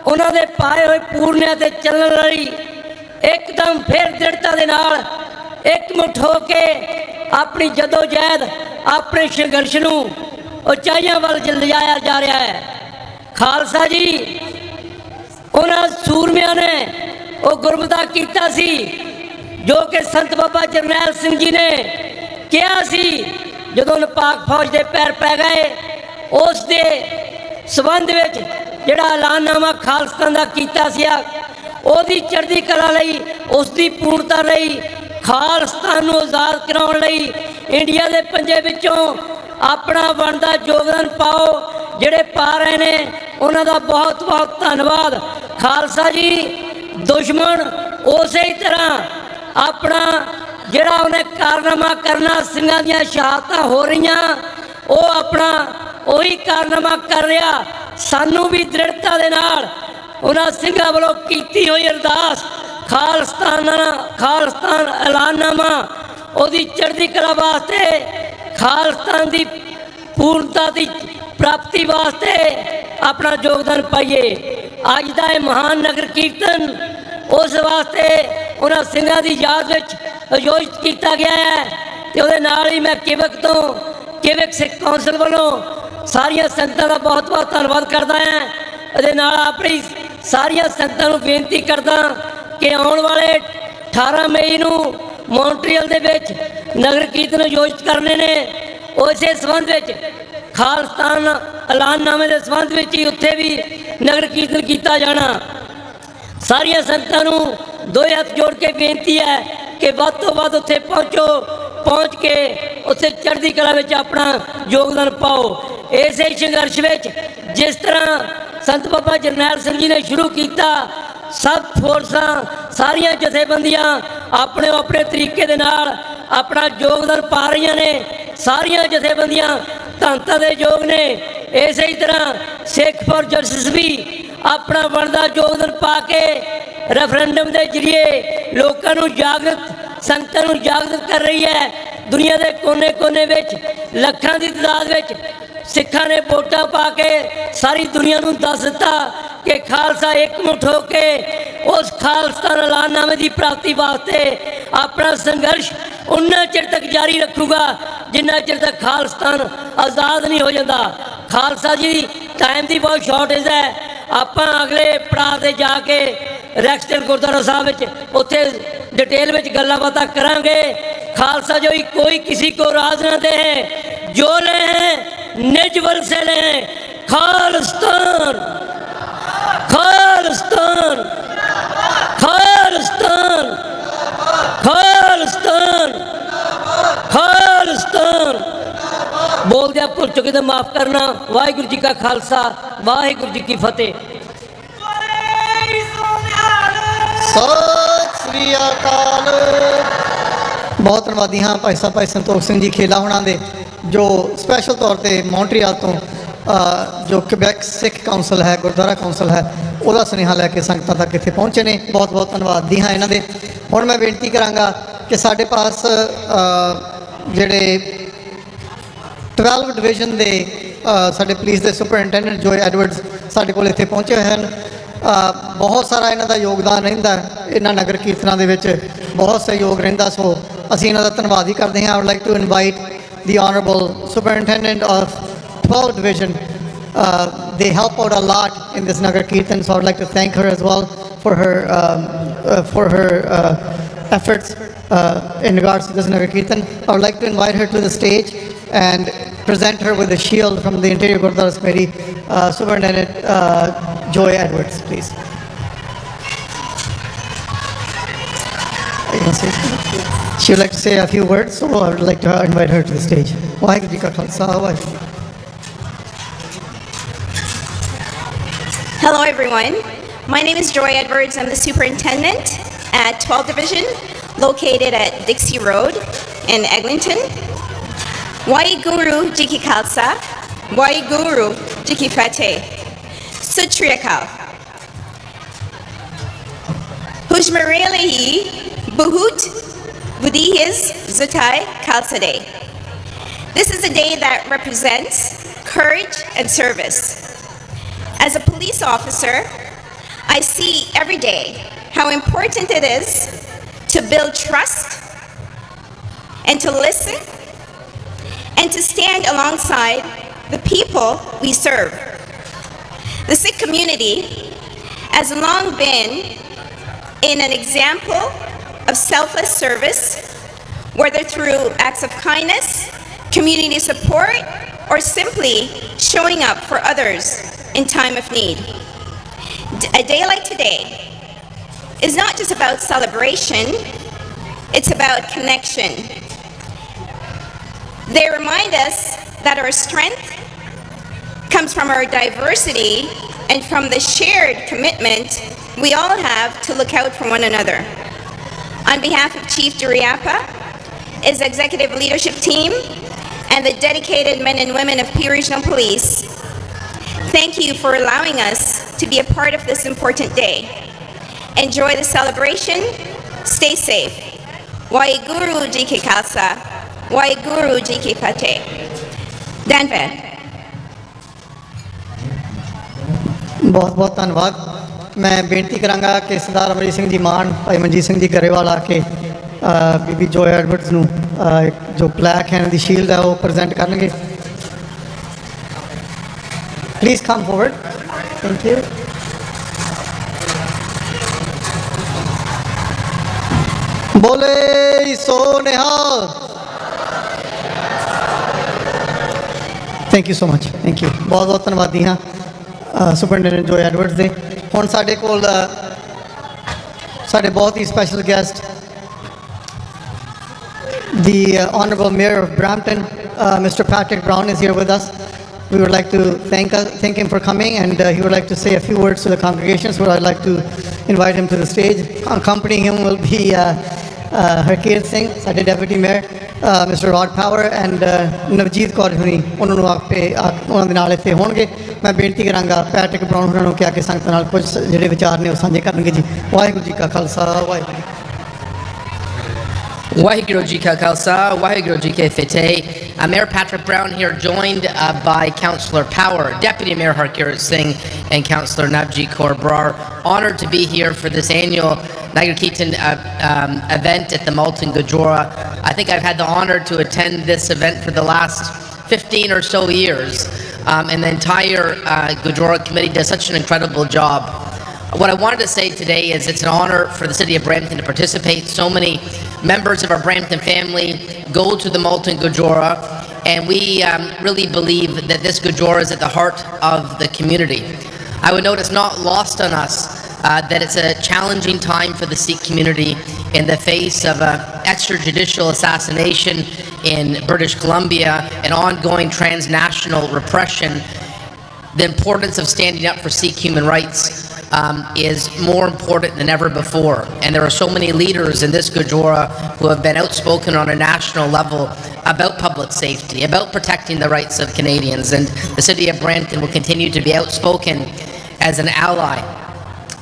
E: उन्हां दे पाए हुए पूर्णिया ते चलण लई एकदम फिर दृढ़ता दे नाल एकमुठ हो के अपनी जदोजहद अपने संघर्ष नूं उचाइयां वाल लिजाया जा रहा है। खालसा जी उन्हां सूरमियां ने वो गुरमता कीता सी जो कि संत बाबा जरनैल सिंह जी ने कहा सी जदों पाक फौज के पैर पै गए उस दे संबंध विच जिहड़ा ऐलाननामा खालिस्तान दा कीता सी ओदी चढ़दी कला लई उसकी पूर्णता लई ਖਾਲਿਸਤਾਨ ਨੂੰ ਆਜ਼ਾਦ ਕਰਾਉਣ ਲਈ ਇੰਡੀਆ ਦੇ ਪੰਜੇ ਵਿੱਚੋਂ ਆਪਣਾ ਬਣਦਾ ਯੋਗਦਾਨ ਪਾਓ। ਜਿਹੜੇ ਪਾ ਰਹੇ ਨੇ ਉਹਨਾਂ ਦਾ ਬਹੁਤ ਬਹੁਤ ਧੰਨਵਾਦ। ਖਾਲਸਾ ਜੀ ਦੁਸ਼ਮਣ ਉਸੇ ਹੀ ਤਰ੍ਹਾਂ ਆਪਣਾ ਜਿਹੜਾ ਉਹਨੇ ਕਾਰਨਾਮਾ ਕਰਨਾ, ਸਿੰਘਾਂ ਦੀਆਂ ਸ਼ਹਾਦਤਾਂ ਹੋ ਰਹੀਆਂ, ਉਹ ਆਪਣਾ ਉਹੀ ਕਾਰਨਾਮਾ ਕਰ ਰਿਹਾ। ਸਾਨੂੰ ਵੀ ਦ੍ਰਿੜਤਾ ਦੇ ਨਾਲ ਉਹਨਾਂ ਸਿੰਘਾਂ ਵੱਲੋਂ ਕੀਤੀ ਹੋਈ ਅਰਦਾਸ ਖਾਲਿਸਤਾਨ ਐਲਾਨਨਾਮਾ ਉਹਦੀ ਚੜ੍ਹਦੀ ਕਲਾ ਵਾਸਤੇ, ਖਾਲਿਸਤਾਨ ਦੀ ਪੂਰਨਤਾ ਦੀ ਪ੍ਰਾਪਤੀ ਵਾਸਤੇ ਆਪਣਾ ਯੋਗਦਾਨ ਪਾਈਏ। ਅੱਜ ਦਾ ਇਹ ਮਹਾਨ ਨਗਰ ਕੀਰਤਨ ਉਸ ਵਾਸਤੇ ਉਹਨਾਂ ਸਿੰਘਾਂ ਦੀ ਯਾਦ ਵਿੱਚ ਆਯੋਜਿਤ ਕੀਤਾ ਗਿਆ ਹੈ ਤੇ ਉਹਦੇ ਨਾਲ ਹੀ ਮੈਂ ਕਿਵਕ ਸਿੱਖ ਕੌਂਸਲ ਵੱਲੋਂ ਸਾਰੀਆਂ ਸੰਗਤਾਂ ਦਾ ਬਹੁਤ ਬਹੁਤ ਧੰਨਵਾਦ ਕਰਦਾ ਹਾਂ। ਇਹਦੇ ਨਾਲ ਆਪਣੀ ਸਾਰੀਆਂ ਸੰਗਤਾਂ ਨੂੰ ਬੇਨਤੀ ਕਰਦਾ ਕਿ ਆਉਣ ਵਾਲੇ 18 ਮਈ ਨੂੰ ਮੌਂਟਰੀਅਲ ਦੇ ਵਿੱਚ ਨਗਰ ਕੀਰਤਨ ਆਯੋਜਿਤ ਕਰਨੇ ਨੇ। ਉਸੇ ਸੰਬੰਧ ਵਿੱਚ ਖਾਲਿਸਤਾਨ ਐਲਾਨਨਾਮੇ ਦੇ ਸੰਬੰਧ ਵਿੱਚ ਹੀ ਉੱਥੇ ਵੀ ਨਗਰ ਕੀਰਤਨ ਕੀਤਾ ਜਾਣਾ। ਸਾਰੀਆਂ ਸੰਗਤਾਂ ਨੂੰ ਦੋਏ ਹੱਥ ਜੋੜ ਕੇ ਬੇਨਤੀ ਹੈ ਕਿ ਵੱਧ ਤੋਂ ਵੱਧ ਉੱਥੇ ਪਹੁੰਚ ਕੇ ਉੱਥੇ ਚੜ੍ਹਦੀ ਕਲਾ ਵਿੱਚ ਆਪਣਾ ਯੋਗਦਾਨ ਪਾਓ। ਇਸੇ ਸੰਘਰਸ਼ ਵਿੱਚ ਜਿਸ ਤਰ੍ਹਾਂ ਸੰਤ ਬਾਬਾ ਜਰਨੈਲ ਸਿੰਘ ਜੀ ਨੇ ਸ਼ੁਰੂ ਕੀਤਾ, ਸਭ ਫੋਰਸਾਂ ਸਾਰੀਆਂ ਜਥੇਬੰਦੀਆਂ ਆਪਣੇ ਤਰੀਕੇ ਦੇ ਨਾਲ ਆਪਣਾ ਯੋਗਦਾਨ ਪਾ ਰਹੀਆਂ ਨੇ। ਸਾਰੀਆਂ ਜਥੇਬੰਦੀਆਂ ਧੰਨਤਾ ਦੇ ਯੋਗ ਨੇ। ਇਸੇ ਹੀ ਤਰ੍ਹਾਂ ਸਿੱਖ ਫॉर ਜਸਟਿਸ ਵੀ ਆਪਣਾ ਬਣਦਾ ਯੋਗਦਾਨ ਪਾ ਕੇ ਰੈਫਰੈਂਡਮ ਦੇ ਜ਼ਰੀਏ ਲੋਕਾਂ ਨੂੰ ਸੰਗਤਾਂ ਨੂੰ ਜਾਗਰੂਕ ਕਰ ਰਹੀ ਹੈ। ਦੁਨੀਆ ਦੇ ਕੋਨੇ-ਕੋਨੇ ਵਿੱਚ ਲੱਖਾਂ ਦੀ ਤਾਦਾਦ ਵਿੱਚ ਸਿੱਖਾਂ ਨੇ ਵੋਟਾਂ ਪਾ ਕੇ ਸਾਰੀ ਦੁਨੀਆ ਨੂੰ ਦੱਸ ਦਿੱਤਾ ਕਿ ਖਾਲਸਾ ਇੱਕਮੁੱਠ ਹੋ ਕੇ ਉਸ ਖਾਲਿਸਤਾਨ ਐਲਾਨਨਾਮੇ ਦੀ ਪ੍ਰਾਪਤੀ ਵਾਸਤੇ ਆਪਣਾ ਸੰਘਰਸ਼ ਉਨਾ ਚਿਰ ਤੱਕ ਜਾਰੀ ਰੱਖੂਗਾ ਜਿੰਨਾ ਚਿਰ ਤੱਕ ਖਾਲਿਸਤਾਨ ਆਜ਼ਾਦ ਨਹੀਂ ਹੋ ਜਾਂਦਾ। ਖਾਲਸਾ ਜੀ ਟਾਈਮ ਦੀ ਬਹੁਤ ਸ਼ਾਰਟੇਜ ਹੈ। ਆਪਾਂ ਅਗਲੇ ਪੜਾਅ 'ਤੇ ਜਾ ਕੇ ਰੈਕਸਟਨ ਗੁਰਦੁਆਰਾ ਸਾਹਿਬ ਵਿੱਚ ਉੱਥੇ डिटेल में गल्ला बात करांगे। खालसा जो ही कोई किसी को राज न दे, जो लें निज बल से लें। खालिस्तान खालिस्तान खालिस्तान खालिस्तान खालिस्तान। बोल दिया भुल चुके तो माफ करना। वाहिगुरू जी का खालसा, वाहिगुरू जी की फतेह।
D: सत श्री अकाल। बहुत धन्यवादी हाँ भाई साहब, भाई संतोख सिंह जी खेला होना दे जो स्पैशल तौर पर मॉन्ट्रियल तो जो क्वेबेक सिख काउंसल है, गुरुद्वारा काउंसल है, वह सुनेहा लैके संगतां तक इत्थे पहुँचे ने। बहुत बहुत धन्यवादी हाँ इन्हां दे। हुण मैं बेनती करांगा कि साडे पास जिहड़े 12 डिवीजन के साडे पुलिस के सुपरिटेंडेंट जोय एडवर्ड्स साडे कोल इत्थे पहुँचे हुए हैं। बहुत सारा इन्हां दा योगदान रहिंदा इन्हां नगर कीर्तनां दे विच, बहुत सहयोग रहिंदा। सो असीं इन्हां दा धन्नवाद ही करदे हां। I would like to invite the honourable superintendent of 12 division. They help out a lot in this Nagar Kirtan, so I would like to thank her as well for her efforts in regards to this Nagar Kirtan. I would like to invite her to the stage and present her with a shield from the Interior Gurdwara Committee, Superintendent Joy Edwards, please. She would like to say a few words, so I would like to invite her to the stage. Waheguru Ji Ka Khalsa, Waheguru.
F: Hello everyone, my name is Joy Edwards. I'm the superintendent at 12th Division, located at Dixie Road in Eglinton. Waheguru Ji Ki Khalsa, Waheguru Ji Ki Fateh, Sat Sri Akal. Hujmarelehi Bahut Budihiz Zatai Khalsa Day. This is a day that represents courage and service. As a police officer, I see every day how important it is to build trust and to listen and to stand alongside the people we serve. The Sikh community has long been in an example of selfless service, whether through acts of kindness, community support, or simply showing up for others in time of need. A day like today is not just about celebration, It's about connection. They remind us that our strength comes from our diversity and from the shared commitment we all have to look out for one another. On behalf of Chief Duriapa, his executive leadership team, and the dedicated men and women of Peel Regional Police, thank you for allowing us to be a part of this important day. Enjoy the celebration. Stay safe. Waheguru Ji Ke Khalsa, Waheguru Ji Ki Fateh. Danved.
D: ਬਹੁਤ ਬਹੁਤ ਧੰਨਵਾਦ। ਮੈਂ ਬੇਨਤੀ ਕਰਾਂਗਾ ਕਿ ਸਰਦਾਰ ਅਮਰਜੀਤ ਸਿੰਘ ਜੀ ਮਾਨ, ਭਾਈ ਮਨਜੀਤ ਸਿੰਘ ਜੀ ਗਰੇਵਾਲ ਆ ਕੇ ਬੀਬੀ joy ਐਡਵਰਡਸ ਨੂੰ ਜੋ ਪਲੈਕ ਹੈ, ਦੀ ਸ਼ੀਲਡ ਹੈ, ਉਹ ਪ੍ਰੈਜ਼ੈਂਟ ਕਰਨਗੇ। Please come forward. Thank you. ਬੋਲੇ ਸੋ ਨਿਹਾਲ। Thank you so much. Thank you. ਬਹੁਤ ਬਹੁਤ ਧੰਨਵਾਦੀ ਹਾਂ ਸੁਪਰਡੈਂਟ ਜੋਏ ਐਡਵਰਡਸ ਦੇ। ਹੁਣ ਸਾਡੇ ਕੋਲ ਸਾਡੇ ਬਹੁਤ ਹੀ special guest the Honorable Mayor of Brampton, Mr. Patrick Brown is here with us. We would like to thank him for coming, and he would like to say a few words to the congregation, so I'd like to invite him to the stage. Accompanying him will be Harkeer Singh, ਸਾਡੇ Deputy Mayor, Mr. Rod Power, and Navjeet Kaur ਹੁਣੀ ਉਹਨਾਂ ਨੂੰ ਉਹਨਾਂ ਦੇ ਨਾਲ ਇੱਥੇ ਹੋਣਗੇ। ਮੈਂ ਬੇਨਤੀ ਕਰਾਂਗਾ ਪੈਟਰਿਕ ਬਰਾਊਨ ਉਹਨਾਂ ਨੂੰ ਕਿਹਾ ਕਿ ਸੰਗਤ ਨਾਲ ਕੁਝ ਜਿਹੜੇ ਵਿਚਾਰ ਨੇ ਉਹ ਸਾਂਝੇ ਕਰਨਗੇ ਜੀ। ਵਾਹਿਗੁਰੂ ਜੀ ਕਾ Khalsa, Waheguru ji.
C: Waheguru Ji Ka Khalsa, Waheguru Ji Ke Fateh. Mayor Patrick Brown here, joined by Councillor Power, Deputy Mayor Harkeer Singh, and Councillor Navjit Kaur Brar. Honored to be here for this annual Nagar Kirtan event at the Malton Gurdwara. I think I've had the honor to attend this event for the last 15 or so years, and the entire Gurdwara committee does such an incredible job. What I wanted to say today is it's an honor for the city of Brampton to participate. So many members of our Brampton family go to the Malton Gurdwara, and we really believe that this Gurdwara is at the heart of the community. I would note it's not lost on us that it's a challenging time for the Sikh community in the face of an extrajudicial assassination in British Columbia and ongoing transnational repression. The importance of standing up for Sikh human rights is more important than ever before, and there are so many leaders in this Gurdwara who have been outspoken on a national level about public safety, about protecting the rights of Canadians, and the city of Brampton will continue to be outspoken as an ally.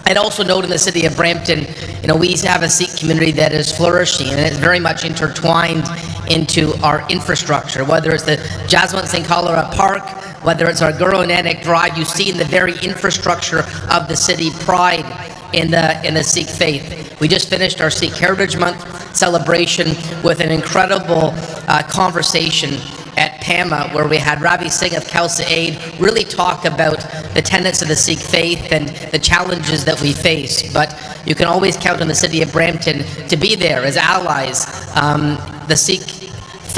C: I'd also note in the city of Brampton, we have a Sikh community that is flourishing, and it's very much intertwined into our infrastructure, whether it's the Jaswant Singh Kalra Park, whether it's our Guru Nanak Drive. You see in the very infrastructure of the city pride in the Sikh faith. We just finished our Sikh Heritage Month celebration with an incredible conversation at PAMA, where we had Ravi Singh of Khalsa Aid really talk about the tenets of the Sikh faith and the challenges that we face. But you can always count on the city of Brampton to be there as allies. The Sikh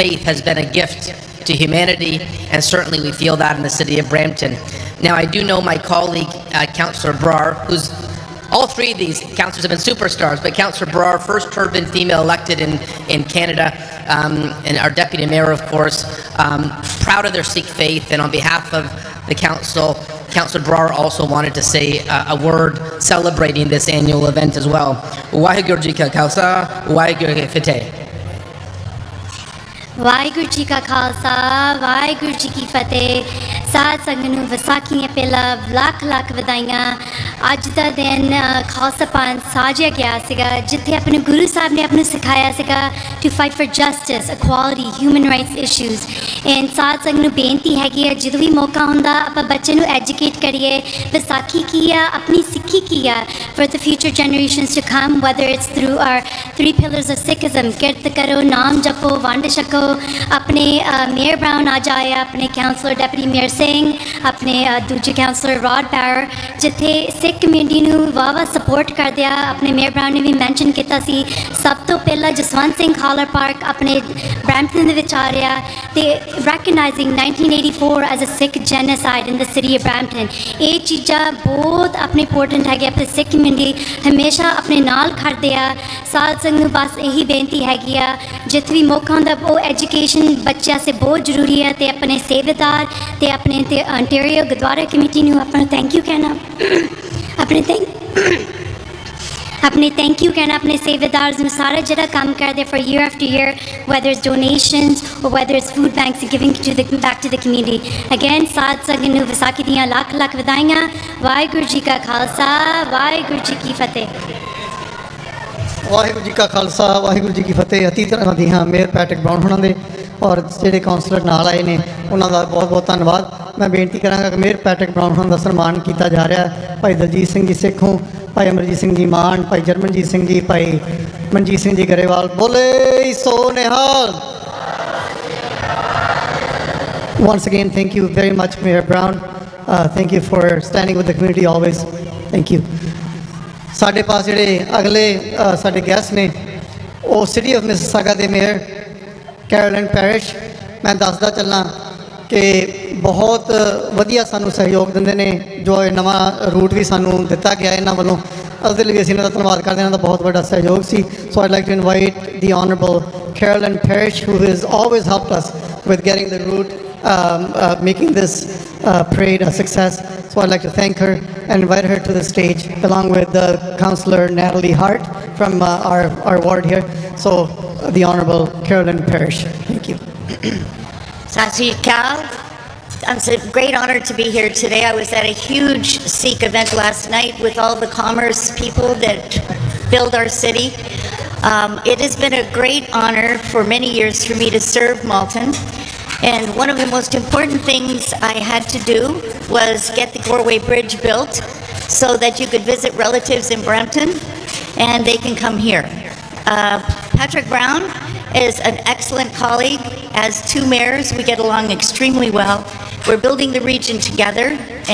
C: faith has been a gift to humanity, and certainly we feel that in the city of Brampton. Now, I do know my colleague, Councillor Brar, who's all three of these councillors have been superstars, but Councillor Brar, first turban female elected in Canada, and our Deputy Mayor, of course, proud of their Sikh faith, and on behalf of the council, Councillor Brar also wanted to say a word celebrating this annual event as well. Waheguru Ji Ka Khalsa, Waheguru Ji Ki Fateh.
G: Waheguru ji ਕਾ ਖਾਲਸਾ, ਵਾਹਿਗੁਰੂ ਜੀ ਕੀ ਫਤਿਹ। ਸਾਧ ਸੰਗਤ ਨੂੰ ਵਿਸਾਖੀ ਦੀਆਂ ਪਹਿਲਾਂ ਲੱਖ ਲੱਖ ਵਧਾਈਆਂ। ਅੱਜ ਦਾ ਦਿਨ ਖਾਲਸਾ ਪੰਥ ਸਾਜਿਆ ਗਿਆ ਸੀਗਾ, ਜਿੱਥੇ ਆਪਣੇ ਗੁਰੂ ਸਾਹਿਬ ਨੇ ਆਪ ਨੂੰ ਸਿਖਾਇਆ ਸੀਗਾ to fight for justice, equality, human rights issues. And ਸਾਧ ਸੰਗਤ ਨੂੰ ਬੇਨਤੀ ਹੈਗੀ ਆ, ਜਦੋਂ ਵੀ ਮੌਕਾ ਹੁੰਦਾ ਆਪਾਂ ਬੱਚੇ ਨੂੰ ਐਜੂਕੇਟ ਕਰੀਏ ਵਿਸਾਖੀ ਕੀ ਆ, ਆਪਣੀ ਸਿੱਖੀ ਕੀ ਆ, for the future generations to come, whether it's through our 3 pillars of Sikhism, ਕਿਰਤ ਕਰੋ, ਨਾਮ ਜਪੋ, ਵੰਡ ਛਕੋ। ਆਪਣੇ ਮੇਅਰ ਬਰਾਊਨ ਅੱਜ ਆਇਆ, ਆਪਣੇ ਕਾਉਂਸਲਰ ਡੈਪਟੀ ਮੇਅਰ ਸਿੰਘ, ਆਪਣੇ ਦੂਜੇ ਕਾਉਂਸਲਰ ਰੌਡ ਪਾਵਰ, ਜਿੱਥੇ ਸਿੱਖ ਕਮਿਊਨਿਟੀ ਨੂੰ ਵਾਵਾ ਸਪੋਰਟ ਕਰਦੇ ਆ। ਆਪਣੇ ਮੇਅਰ ਬ੍ਰਾਊਨ ਨੇ ਵੀ ਮੈਂਸ਼ਨ ਕੀਤਾ ਸੀ, ਸਭ ਤੋਂ ਪਹਿਲਾਂ ਜਸਵੰਤ ਸਿੰਘ ਹਾਲਰ ਪਾਰਕ ਆਪਣੇ ਬਰੈਂਪਟਨ ਦੇ ਵਿੱਚ ਆ ਰਿਹਾ, ਤੇ recognizing 1984 as a Sikh genocide in the city of Brampton. ਇਹ ਚੀਜ਼ਾਂ ਬਹੁਤ ਆਪਣੇ ਇੰਪੋਰਟੈਂਟ ਹੈਗੇ। ਆਪਣੇ ਸਿੱਖ ਕਮਿਊਨਿਟੀ ਹਮੇਸ਼ਾ ਆਪਣੇ ਨਾਲ ਖੜਦੇ ਆ। ਸਾਧ ਸੰਗਤ ਨੂੰ ਬਸ ਇਹੀ ਬੇਨਤੀ ਹੈਗੀ ਆ, ਜਿੱਥੇ ਵੀ ਮੌਕਾ ਹੁੰਦਾ ਉਹ ਐਜੂਕੇਸ਼ਨ ਬੱਚਿਆਂ ਸੇ ਬਹੁਤ ਜ਼ਰੂਰੀ ਹੈ। ਤੇ ਆਪਣੇ ਸੇਵਾਦਾਰ ਤੇ ਆਪਣੇ ਤੇ ਅੰਟੈਰੀਓ ਗੁਰਦੁਆਰਾ ਕਮੇਟੀ ਨੂੰ ਆਪਣਾ ਥੈਂਕ ਯੂ ਕਹਿਣਾ, ਆਪਣੇ ਥੈਂਕ ਯੂ ਕਹਿਣਾ ਆਪਣੇ ਸੇਵਾਦਾਰਸ ਨੂੰ, ਸਾਰਾ ਜਿਹੜਾ ਕੰਮ ਕਰਦੇ for year after year, whether it's donations or whether it's food banks and giving to the back to the community. Again, ਸਾਧ ਸੰਗਤ ਨੂੰ ਵਿਸਾਖੀ ਦੀਆਂ ਲੱਖ ਲੱਖ ਵਧਾਈਆਂ। ਵਾਹਿਗੁਰੂ ਜੀ ਕਾ ਖਾਲਸਾ, ਵਾਹਿਗੁਰੂ ਜੀ ਕੀ ਫਤਿਹ।
D: ਵਾਹਿਗੁਰੂ ਜੀ ਕਾ ਖਾਲਸਾ, ਵਾਹਿਗੁਰੂ ਜੀ ਕੀ ਫਤਿਹ। ਅਤੀ ਧੰਨਵਾਦੀ ਹਾਂ ਮੇਅਰ ਪੈਟਰਿਕ ਬਰਾਊਨ ਹੋਣਾ ਦੇ, ਔਰ ਜਿਹੜੇ ਕਾਉਂਸਲਰ ਨਾਲ ਆਏ ਨੇ ਉਹਨਾਂ ਦਾ ਬਹੁਤ ਬਹੁਤ ਧੰਨਵਾਦ। ਮੈਂ ਬੇਨਤੀ ਕਰਾਂਗਾ ਕਿ ਮੇਅਰ ਪੈਟਰਿਕ ਬਰਾਊਨ ਹੋਣਾ ਦਾ ਸਨਮਾਨ ਕੀਤਾ ਜਾ ਰਿਹਾ ਹੈ। ਭਾਈ ਦਲਜੀਤ ਸਿੰਘ ਜੀ ਸਿੱਖੋਂ, ਭਾਈ ਅਮਰਜੀਤ ਸਿੰਘ ਜੀ ਮਾਨ, ਭਾਈ ਜਰਮਨਜੀਤ ਸਿੰਘ ਜੀ, ਭਾਈ ਮਨਜੀਤ ਸਿੰਘ ਜੀ ਗਰੇਵਾਲ। ਬੋਲੇ ਸੋ ਨਿਹਾਲ। Once again, thank you very much, Mayor Brown. Thank you for standing with the community always. Thank you. ਸਾਡੇ ਪਾਸ ਜਿਹੜੇ ਅਗਲੇ ਸਾਡੇ ਗੈਸਟ ਨੇ ਉਹ ਸਿਟੀ ਆਫ ਮਿਸਿਸਾਗਾ ਦੇ ਮੇਅਰ ਕੈਰੋਲਿਨ ਪੈਰਿਸ਼। ਮੈਂ ਦੱਸਦਾ ਚੱਲਾਂ ਕਿ ਬਹੁਤ ਵਧੀਆ ਸਾਨੂੰ ਸਹਿਯੋਗ ਦਿੰਦੇ ਨੇ। ਜੋ ਇਹ ਨਵਾਂ ਰੂਟ ਵੀ ਸਾਨੂੰ ਦਿੱਤਾ ਗਿਆ ਇਹਨਾਂ ਵੱਲੋਂ, ਉਹਦੇ ਲਈ ਅਸੀਂ ਇਹਨਾਂ ਦਾ ਧੰਨਵਾਦ ਕਰਦੇ ਹਾਂ। ਇਹਨਾਂ ਦਾ ਬਹੁਤ ਵੱਡਾ ਸਹਿਯੋਗ ਸੀ। So I'd like to invite the honourable Carolyn Parrish, who has always helped us with getting the route, making this parade a success. So I'd like to thank her and invite her to the stage along with Councillor Natalie Hart from our ward here. So the Honourable Carolyn Parrish. Thank you.
H: Sat Sri Akal. It's a great honor to be here today. I was at a huge Sikh event last night with all the commerce people that build our city. It has been a great honor for many years for me to serve Malton. And one of the most important things I had to do was get the Goreway Bridge built so that you could visit relatives in Brampton and they can come here. Patrick Brown is an excellent colleague. As two mayors, we get along extremely well. We're building the region together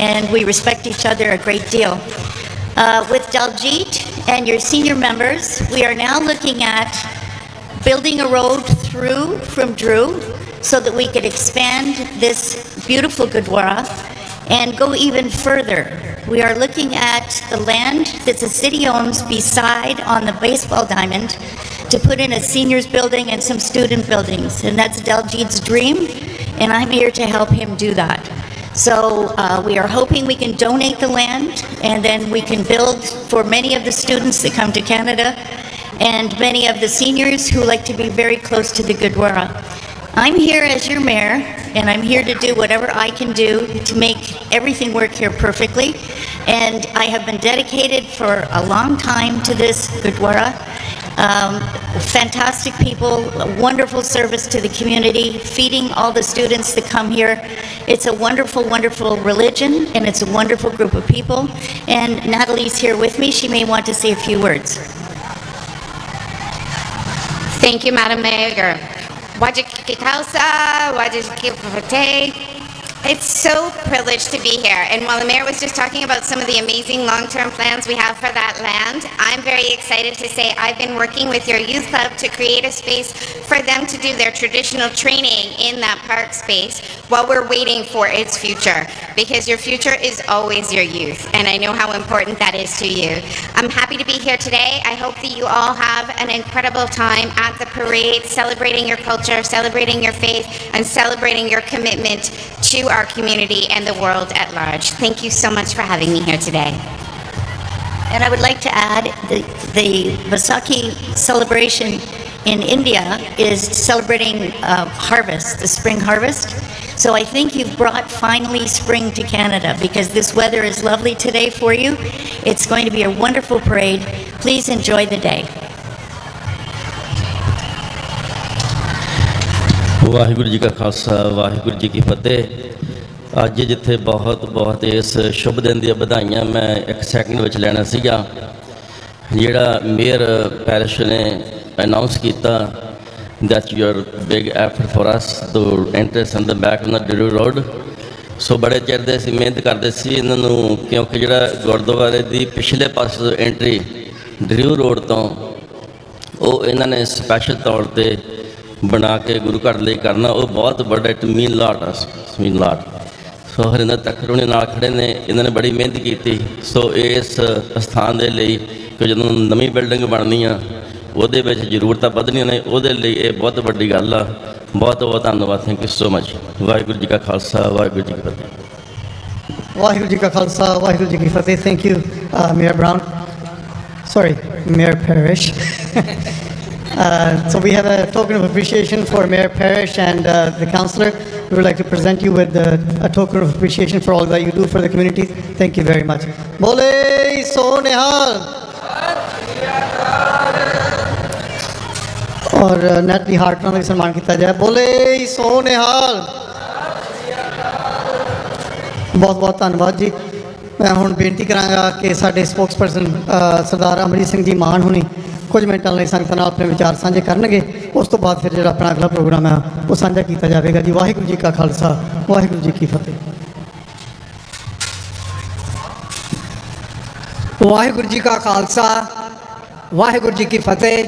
H: and we respect each other a great deal. With Daljit and your senior members, we are now looking at building a road through from Drew so that we could expand this beautiful Gurdwara and go even further. We are looking at the land that the city owns beside on the baseball diamond to put in a seniors building and some student buildings, and that's Daljit's dream, and I'm here to help him do that. So we are hoping we can donate the land and then we can build for many of the students that come to Canada and many of the seniors who like to be very close to the Gurdwara. I'm here as your mayor and I'm here to do whatever I can do to make everything work here perfectly, and I have been dedicated for a long time to this Gurdwara. Fantastic people, wonderful service to the community, feeding all the students that come here. It's a wonderful, wonderful religion and it's a wonderful group of people. And Natalie's here with me. She may want to say a few words.
I: Thank you, Madam Mayor. Wajiki Kausa, Wajiki Fateh. It's so privileged to be here. And while the mayor was just talking about some of the amazing long-term plans we have for that land, I'm very excited to say I've been working with your youth club to create a space for them to do their traditional training in that park space while we're waiting for its future. Because your future is always your youth. And I know how important that is to you. I'm happy to be here today. I hope that you all have an incredible time at the parade, celebrating your culture, celebrating your faith, and celebrating your commitment to our community and the world at large. Thank you so much for having me here today.
H: And I would like to add the Vaisakhi celebration in India is celebrating harvest, the spring harvest. So I think you've brought finally spring to Canada because this weather is lovely today for you. It's going to be a wonderful parade. Please enjoy the day.
J: Waheguru ji ਕਾ ਖਾਲਸਾ, ਵਾਹਿਗੁਰੂ ਜੀ ਕੀ ਫਤਿਹ। ਅੱਜ ਜਿੱਥੇ ਬਹੁਤ ਇਸ ਸ਼ੁਭ ਦਿਨ ਦੀਆਂ ਵਧਾਈਆਂ ਮੈਂ ਇੱਕ ਸੈਕਿੰਡ ਵਿੱਚ ਲੈਣਾ ਸੀਗਾ। ਜਿਹੜਾ ਮੇਅਰ ਪੈਰਿਸ਼ ਨੇ ਅਨਾਉਂਸ ਕੀਤਾ that your big effort for us to enter from the back on the Drew Road, ਸੋ ਬੜੇ ਚਿਰ ਦੇ ਅਸੀਂ ਮਿਹਨਤ ਕਰਦੇ ਸੀ ਇਹਨਾਂ ਨੂੰ, ਕਿਉਂਕਿ ਜਿਹੜਾ ਗੁਰਦੁਆਰੇ ਦੀ ਪਿਛਲੇ ਪਾਸੇ ਤੋਂ ਐਂਟਰੀ ਡਰਿਊ ਰੋਡ ਤੋਂ ਉਹ ਇਹਨਾਂ ਨੇ ਸਪੈਸ਼ਲ ਤੌਰ 'ਤੇ ਬਣਾ ਕੇ ਗੁਰੂ ਘਰ ਲਈ ਕਰਨਾ, ਉਹ ਬਹੁਤ ਵੱਡਾ ਇੱਕ ਮੀਨ ਲਾਟ ਆ, ਮੀਨ ਲਾਟ। ਸੋ ਹਰਿੰਦਰ ਤੱਖਰ ਹੁਣੀ ਨਾਲ ਖੜ੍ਹੇ ਨੇ, ਇਹਨਾਂ ਨੇ ਬੜੀ ਮਿਹਨਤ ਕੀਤੀ। ਸੋ ਇਸ ਸਥਾਨ ਦੇ ਲਈ ਕਿ ਜਦੋਂ ਨਵੀਂ ਬਿਲਡਿੰਗ ਬਣਨੀ ਆ ਉਹਦੇ ਵਿੱਚ ਜ਼ਰੂਰਤਾਂ ਵਧਣੀਆਂ ਨੇ, ਉਹਦੇ ਲਈ ਇਹ ਬਹੁਤ ਵੱਡੀ ਗੱਲ ਆ। ਬਹੁਤ ਬਹੁਤ ਧੰਨਵਾਦ, thank you so much. Waheguru ji ਕਾ ਖਾਲਸਾ, ਵਾਹਿਗੁਰੂ ਜੀ ਕੀ ਫਤਿਹ।
D: ਵਾਹਿਗੁਰੂ ਜੀ ਕਾ ਖਾਲਸਾ, ਵਾਹਿਗੁਰੂ ਜੀ ਕੀ ਫਤਿਹ। Thank you, Mayor Brown. Sorry, Mayor Parrish. So we have a token of appreciation for Mayor Parrish and the councillor. We would like to present you with a token of appreciation for all that you do for the community. Thank you very much. Bole so nihal. और Natalie heart ਨਾਲ ਵੀ ਸਨਮਾਨ ਕੀਤਾ ਜਾਏ। ਬੋਲੇ ਸੋ ਨਿਹਾਲ। ਬਹੁਤ ਬਹੁਤ ਧੰਨਵਾਦ ਜੀ। ਮੈਂ ਹੁਣ ਬੇਨਤੀ ਕਰਾਂਗਾ ਕਿ ਸਾਡੇ ਸਪੋਕਸਪਰਸਨ ਸਰਦਾਰ ਅਮਰੀਤ ਸਿੰਘ ਜੀ ਮਾਨ ਹੁਣੀ ਕੁਝ ਮਿੰਟਾਂ ਲਈ ਸੰਗਤਾਂ ਨਾਲ ਆਪਣੇ ਵਿਚਾਰ ਸਾਂਝੇ ਕਰਨਗੇ। ਉਸ ਤੋਂ ਬਾਅਦ ਫਿਰ ਜਿਹੜਾ ਆਪਣਾ ਅਗਲਾ ਪ੍ਰੋਗਰਾਮ ਹੈ ਉਹ ਸਾਂਝਾ ਕੀਤਾ ਜਾਵੇਗਾ ਜੀ। ਵਾਹਿਗੁਰੂ ਜੀ ਕਾ ਖਾਲਸਾ, ਵਾਹਿਗੁਰੂ ਜੀ ਕੀ ਫਤਿਹ।
K: ਵਾਹਿਗੁਰੂ ਜੀ ਕਾ ਖਾਲਸਾ, ਵਾਹਿਗੁਰੂ ਜੀ ਕੀ ਫਤਿਹ।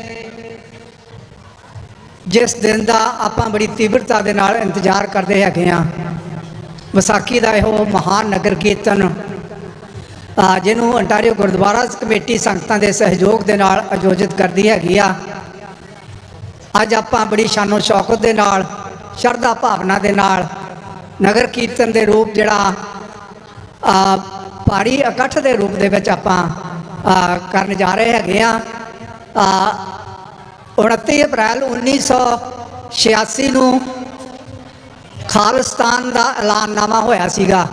K: ਜਿਸ ਦਿਨ ਦਾ ਆਪਾਂ ਬੜੀ ਤੀਬਰਤਾ ਦੇ ਨਾਲ ਇੰਤਜ਼ਾਰ ਕਰਦੇ ਹੈਗੇ ਹਾਂ, ਵਿਸਾਖੀ ਦਾ ਇਹੋ ਮਹਾਨ ਨਗਰ ਕੀਰਤਨ ਜਿਹਨੂੰ ਅੰਟਾਰੀਓ ਗੁਰਦੁਆਰਾ ਕਮੇਟੀ ਸੰਗਤਾਂ ਦੇ ਸਹਿਯੋਗ ਦੇ ਨਾਲ ਆਯੋਜਿਤ ਕਰਦੀ ਹੈਗੀ ਆ। ਅੱਜ ਆਪਾਂ ਬੜੀ ਸ਼ਾਨੋ ਸ਼ੌਕਤ ਦੇ ਨਾਲ, ਸ਼ਰਧਾ ਭਾਵਨਾ ਦੇ ਨਾਲ ਨਗਰ ਕੀਰਤਨ ਦੇ ਰੂਪ ਜਿਹੜਾ ਭਾਰੀ ਇਕੱਠ ਦੇ ਰੂਪ ਦੇ ਵਿੱਚ ਆਪਾਂ ਕਰਨ ਜਾ ਰਹੇ ਹੈਗੇ ਆ। 29 ਅਪ੍ਰੈਲ 1986 ਨੂੰ ਖਾਲਿਸਤਾਨ ਦਾ ਐਲਾਨਨਾਮਾ ਹੋਇਆ ਸੀਗਾ।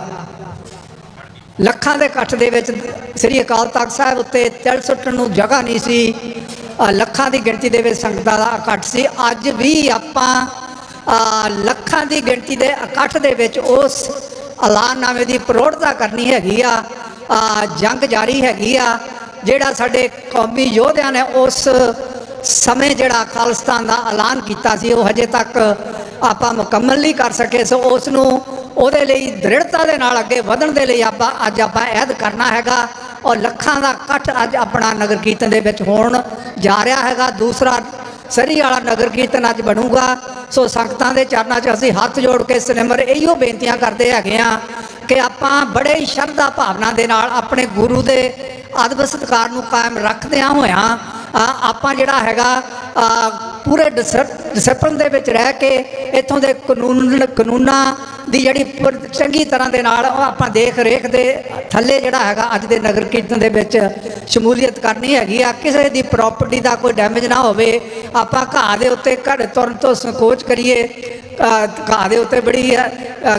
K: ਲੱਖਾਂ ਦੇ ਇਕੱਠ ਦੇ ਵਿੱਚ ਸ੍ਰੀ ਅਕਾਲ ਤਖਤ ਸਾਹਿਬ ਉੱਤੇ ਤਿਲ ਸੁੱਟਣ ਨੂੰ ਜਗ੍ਹਾ ਨਹੀਂ ਸੀ। ਲੱਖਾਂ ਦੀ ਗਿਣਤੀ ਦੇ ਵਿੱਚ ਸੰਗਤਾਂ ਦਾ ਇਕੱਠ ਸੀ। ਅੱਜ ਵੀ ਆਪਾਂ ਲੱਖਾਂ ਦੀ ਗਿਣਤੀ ਦੇ ਇਕੱਠ ਦੇ ਵਿੱਚ ਉਸ ਐਲਾਨਨਾਮੇ ਦੀ ਪ੍ਰੋੜਤਾ ਕਰਨੀ ਹੈਗੀ ਆ। ਜੰਗ ਜਾਰੀ ਹੈਗੀ ਆ। ਜਿਹੜਾ ਸਾਡੇ ਕੌਮੀ ਯੋਧਿਆਂ ਨੇ ਉਸ ਸਮੇਂ ਜਿਹੜਾ ਖਾਲਿਸਤਾਨ ਦਾ ਐਲਾਨ ਕੀਤਾ ਸੀ ਉਹ ਹਜੇ ਤੱਕ ਆਪਾਂ ਮੁਕੰਮਲ ਨਹੀਂ ਕਰ ਸਕੇ। ਸੋ ਉਸ ਨੂੰ ਉਹਦੇ ਲਈ ਦ੍ਰਿੜਤਾ ਦੇ ਨਾਲ ਅੱਗੇ ਵਧਣ ਦੇ ਲਈ ਅੱਜ ਆਪਾਂ ਅਹਿਦ ਕਰਨਾ ਹੈਗਾ। ਔਰ ਲੱਖਾਂ ਦਾ ਇਕੱਠ ਅੱਜ ਆਪਣਾ ਨਗਰ ਕੀਰਤਨ ਦੇ ਵਿੱਚ ਹੋਣ ਜਾ ਰਿਹਾ ਹੈਗਾ। ਦੂਸਰਾ ਸਰੀ ਵਾਲਾ ਨਗਰ ਕੀਰਤਨ ਅੱਜ ਬਣੂਗਾ। ਸੋ ਸੰਗਤਾਂ ਦੇ ਚਰਨਾਂ 'ਚ ਅਸੀਂ ਹੱਥ ਜੋੜ ਕੇ ਸਨਿਮਰ ਇਹੀਓ ਬੇਨਤੀਆਂ ਕਰਦੇ ਹੈਗੇ ਹਾਂ ਕਿ ਆਪਾਂ ਬੜੇ ਹੀ ਸ਼ਰਧਾ ਭਾਵਨਾ ਦੇ ਨਾਲ ਆਪਣੇ ਗੁਰੂ ਦੇ ਅਦਬ ਸਤਿਕਾਰ ਨੂੰ ਕਾਇਮ ਰੱਖਦਿਆਂ ਹੋਇਆਂ ਆਪਾਂ ਜਿਹੜਾ ਹੈਗਾ ਪੂਰੇ ਡਿਸਪਲਿਨ ਦੇ ਵਿੱਚ ਰਹਿ ਕੇ ਇੱਥੋਂ ਦੇ ਕਾਨੂੰਨਾਂ ਦੀ ਜਿਹੜੀ ਚੰਗੀ ਤਰ੍ਹਾਂ ਦੇ ਨਾਲ ਆਪਾਂ ਦੇਖ ਰੇਖ ਦੇ ਥੱਲੇ ਜਿਹੜਾ ਹੈਗਾ ਅੱਜ ਦੇ ਨਗਰ ਕੀਰਤਨ ਦੇ ਵਿੱਚ ਸ਼ਮੂਲੀਅਤ ਕਰਨੀ ਹੈਗੀ ਆ। ਕਿਸੇ ਦੀ ਪ੍ਰਾਪਰਟੀ ਦਾ ਕੋਈ ਡੈਮੇਜ ਨਾ ਹੋਵੇ। ਆਪਾਂ ਘਾਹ ਦੇ ਉੱਤੇ ਘੜ ਤੁਰਨ ਤੋਂ ਸੰਕੋਚ ਕਰੀਏ। ਘਾਹ ਦੇ ਉੱਤੇ ਬੜੀ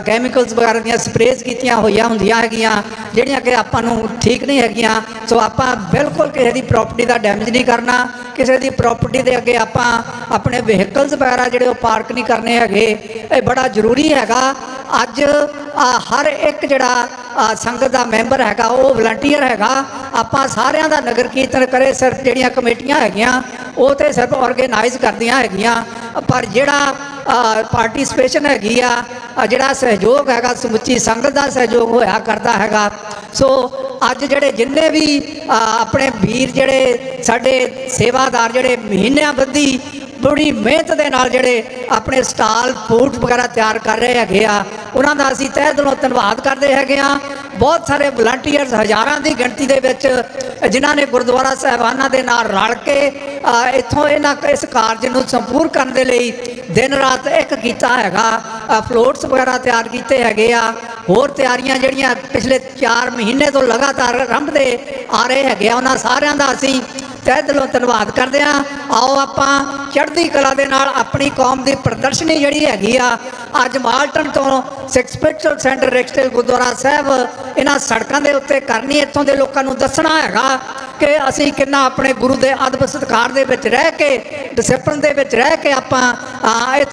K: ਕੈਮੀਕਲਸ ਵਗੈਰਾ ਦੀਆਂ ਸਪਰੇਜ਼ ਕੀਤੀਆਂ ਹੋਈਆਂ ਹੁੰਦੀਆਂ ਹੈਗੀਆਂ ਜਿਹੜੀਆਂ ਕਿ ਆਪਾਂ ਨੂੰ ਠੀਕ ਨਹੀਂ ਹੈਗੀਆਂ। ਸੋ ਆਪਾਂ ਬਿਲਕੁਲ ਕਿਸੇ ਦੀ ਪ੍ਰਾਪਰਟੀ ਦਾ ਡੈਮੇਜ ਨਹੀਂ ਕਰਨਾ। ਕਿਸੇ ਦੀ ਪ੍ਰਾਪਰਟੀ ਦੇ ਅੱਗੇ ਆਪਾਂ ਆਪਣੇ ਵਹੀਕਲਸ ਵਗੈਰਾ ਜਿਹੜੇ ਉਹ ਪਾਰਕ ਨਹੀਂ ਕਰਨੇ ਹੈਗੇ। ਇਹ ਬੜਾ ਜ਼ਰੂਰੀ ਹੈਗਾ। ਅੱਜ ਹਰ ਇੱਕ ਜਿਹੜਾ ਸੰਗਤ ਦਾ ਮੈਂਬਰ ਹੈਗਾ ਉਹ ਵਲੰਟੀਅਰ ਹੈਗਾ। ਆਪਾਂ ਸਾਰਿਆਂ ਦਾ ਨਗਰ ਕੀਰਤਨ ਕਰੇ। ਸਿਰਫ ਜਿਹੜੀਆਂ ਕਮੇਟੀਆਂ ਹੈਗੀਆਂ ਉਹ ਤਾਂ ਸਿਰਫ ਔਰਗੇਨਾਈਜ਼ ਕਰਦੀਆਂ ਹੈਗੀਆਂ, ਪਰ ਜਿਹੜਾ ਪਾਰਟੀਸਪੇਸ਼ਨ ਹੈਗੀ ਆ, ਜਿਹੜਾ ਸਹਿਯੋਗ ਹੈਗਾ ਸਮੁੱਚੀ ਸੰਗਤ ਦਾ ਸਹਿਯੋਗ ਹੋਇਆ ਕਰਦਾ ਹੈਗਾ। ਸੋ ਅੱਜ ਜਿਹੜੇ ਜਿੰਨੇ ਵੀ ਆਪਣੇ ਵੀਰ ਜਿਹੜੇ ਸਾਡੇ ਸੇਵਾਦਾਰ ਜਿਹੜੇ ਮਹੀਨਿਆਂ ਬੱਧੀ ਬੜੀ ਮਿਹਨਤ ਦੇ ਨਾਲ ਜਿਹੜੇ ਆਪਣੇ ਸਟਾਲ ਫੂਡ ਵਗੈਰਾ ਤਿਆਰ ਕਰ ਰਹੇ ਹੈਗੇ ਆ, ਉਹਨਾਂ ਦਾ ਅਸੀਂ ਤਹਿ ਦਿਲੋਂ ਧੰਨਵਾਦ ਕਰਦੇ ਹੈਗੇ ਆ। ਬਹੁਤ ਸਾਰੇ ਵਲੰਟੀਅਰਸ ਹਜ਼ਾਰਾਂ ਦੀ ਗਿਣਤੀ ਦੇ ਵਿੱਚ ਜਿਨ੍ਹਾਂ ਨੇ ਗੁਰਦੁਆਰਾ ਸਾਹਿਬਾਨਾਂ ਦੇ ਨਾਲ ਰਲ ਕੇ ਇੱਥੋਂ ਇਸ ਕਾਰਜ ਨੂੰ ਸੰਪੂਰਨ ਕਰਨ ਦੇ ਲਈ ਦਿਨ ਰਾਤ ਇੱਕ ਕੀਤਾ ਹੈਗਾ। ਫਲੋਟਸ ਵਗੈਰਾ ਤਿਆਰ ਕੀਤੇ ਹੈਗੇ ਆ। ਹੋਰ ਤਿਆਰੀਆਂ ਜਿਹੜੀਆਂ ਪਿਛਲੇ 4 ਮਹੀਨੇ ਤੋਂ ਲਗਾਤਾਰ ਆਰੰਭਦੇ ਆ ਰਹੇ ਹੈਗੇ ਆ, ਉਹਨਾਂ ਸਾਰਿਆਂ ਦਾ ਅਸੀਂ ਤਹਿ ਦਿਲੋਂ ਧੰਨਵਾਦ ਕਰਦੇ ਹਾਂ। ਆਓ ਆਪਾਂ ਚੜ੍ਹਦੀ ਕਲਾ ਦੇ ਨਾਲ ਆਪਣੀ ਕੌਮ ਦੀ ਪ੍ਰਦਰਸ਼ਨੀ ਜਿਹੜੀ ਹੈਗੀ ਆ ਅੱਜ ਮਾਲਟਨ ਤੋਂ ਸਪਿਰਚੁਅਲ ਸੈਂਟਰ ਰਿਕਸਟੇਲ ਗੁਰਦੁਆਰਾ ਸਾਹਿਬ ਇਹਨਾਂ ਸੜਕਾਂ ਦੇ ਉੱਤੇ ਕਰਨੀ। ਇੱਥੋਂ ਦੇ ਲੋਕਾਂ ਨੂੰ ਦੱਸਣਾ ਹੈਗਾ ਕਿ ਅਸੀਂ ਕਿੰਨਾ ਆਪਣੇ ਗੁਰੂ ਦੇ ਅਦਬ ਸਤਿਕਾਰ ਦੇ ਵਿੱਚ ਰਹਿ ਕੇ ਡਿਸਪਲਿਨ ਦੇ ਵਿੱਚ ਰਹਿ ਕੇ ਆਪਾਂ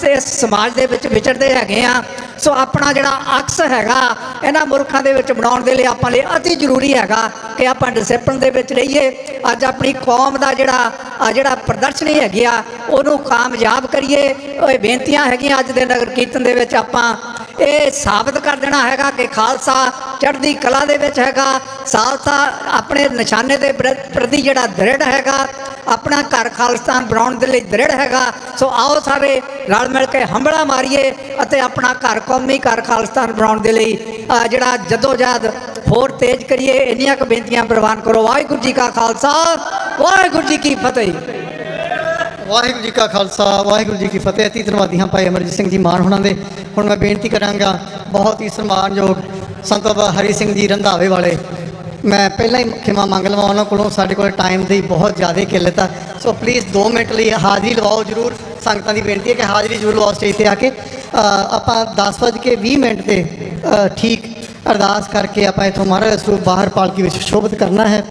K: ਇਸ ਸਮਾਜ ਦੇ ਵਿੱਚ ਵਿਚਰਦੇ ਹੈਗੇ ਆ। ਸੋ ਆਪਣਾ ਜਿਹੜਾ ਅਕਸ ਹੈਗਾ ਇਹਨਾਂ ਮੁਲਕਾਂ ਦੇ ਵਿੱਚ ਬਣਾਉਣ ਦੇ ਲਈ ਆਪਾਂ ਲਈ ਅਤੀ ਜ਼ਰੂਰੀ ਹੈਗਾ ਕਿ ਆਪਾਂ ਡਿਸਪਲਿਨ ਦੇ ਵਿੱਚ ਰਹੀਏ। ਅੱਜ ਆਪਣੀ ਕੌਮ ਦਾ ਜਿਹੜਾ ਪ੍ਰਦਰਸ਼ਨੀ ਹੈਗੀ ਆ ਉਹਨੂੰ ਕਾਮਯਾਬ ਕਰੀਏ। ਇਹ ਬੇਨਤੀਆਂ ਹੈਗੀਆਂ ਅੱਜ ਦੇ ਨਗਰ ਕੀਰਤਨ ਦੇ ਵਿੱਚ ਆਪਾਂ ਇਹ ਸਾਬਤ ਕਰ ਦੇਣਾ ਹੈਗਾ ਕਿ ਖਾਲਸਾ ਚੜ੍ਹਦੀ ਕਲਾ ਦੇ ਵਿੱਚ ਹੈਗਾ, ਖਾਲਸਾ ਆਪਣੇ ਨਿਸ਼ਾਨੇ ਦੇ ਪ੍ਰਤੀ ਜਿਹੜਾ ਦ੍ਰਿੜ ਹੈਗਾ, ਆਪਣਾ ਘਰ ਖਾਲਿਸਤਾਨ ਬਣਾਉਣ ਦੇ ਲਈ ਦ੍ਰਿੜ ਹੈਗਾ। ਸੋ ਆਓ ਸਾਰੇ ਰਲ ਮਿਲ ਕੇ ਹੰਬੜਾ ਮਾਰੀਏ ਅਤੇ ਆਪਣਾ ਘਰ ਕੌਮੀ ਘਰ ਖਾਲਿਸਤਾਨ ਬਣਾਉਣ ਦੇ ਲਈ ਜਿਹੜਾ ਜਦੋਜਹਿਦ ਹੋਰ ਤੇਜ਼ ਕਰੀਏ। ਇੰਨੀਆਂ ਕੁ ਬੇਨਤੀਆਂ ਪ੍ਰਵਾਨ ਕਰੋ। ਵਾਹਿਗੁਰੂ ਜੀ ਕਾ ਖਾਲਸਾ, ਵਾਹਿਗੁਰੂ ਜੀ ਕੀ ਫਤਿਹ।
D: ਵਾਹਿਗੁਰੂ ਜੀ ਕਾ ਖਾਲਸਾ, ਵਾਹਿਗੁਰੂ ਜੀ ਕੀ ਫਤਿਹ। ਅਤੀ ਧੰਨਵਾਦੀ ਹਾਂ ਭਾਈ ਅਮਰਜੀਤ ਸਿੰਘ ਜੀ ਮਾਨ ਹੋਣਾ ਦੇ। ਹੁਣ ਮੈਂ ਬੇਨਤੀ ਕਰਾਂਗਾ ਬਹੁਤ ਹੀ ਸਨਮਾਨਯੋਗ ਸੰਤ ਬਾਬਾ ਹਰੀ ਸਿੰਘ ਜੀ ਰੰਧਾਵੇ ਵਾਲੇ, ਮੈਂ ਪਹਿਲਾਂ ਹੀ ਖਿਮਾ ਮੰਗ ਲਵਾਂ ਉਹਨਾਂ ਕੋਲੋਂ, ਸਾਡੇ ਕੋਲ ਟਾਈਮ ਦੀ ਬਹੁਤ ਜ਼ਿਆਦਾ ਕਿੱਲਤ ਆ। ਸੋ ਪਲੀਜ਼ 2 ਮਿੰਟ ਲਈ ਹਾਜ਼ਰੀ ਲਵਾਓ ਜ਼ਰੂਰ। ਸੰਗਤਾਂ ਦੀ ਬੇਨਤੀ ਹੈ ਕਿ ਹਾਜ਼ਰੀ ਜ਼ਰੂਰ ਲਵਾਓ ਸਟੇਜ 'ਤੇ ਆ ਕੇ। ਆਪਾਂ 10:20 ਤੇ ਠੀਕ ਅਰਦਾਸ ਕਰਕੇ ਆਪਾਂ ਇੱਥੋਂ ਮਹਾਰਾਜ ਸਰੂਪ ਬਾਹਰ ਪਾਲਕੀ ਵਿੱਚ ਸ਼ੋਭਿਤ ਕਰਨਾ ਹੈ।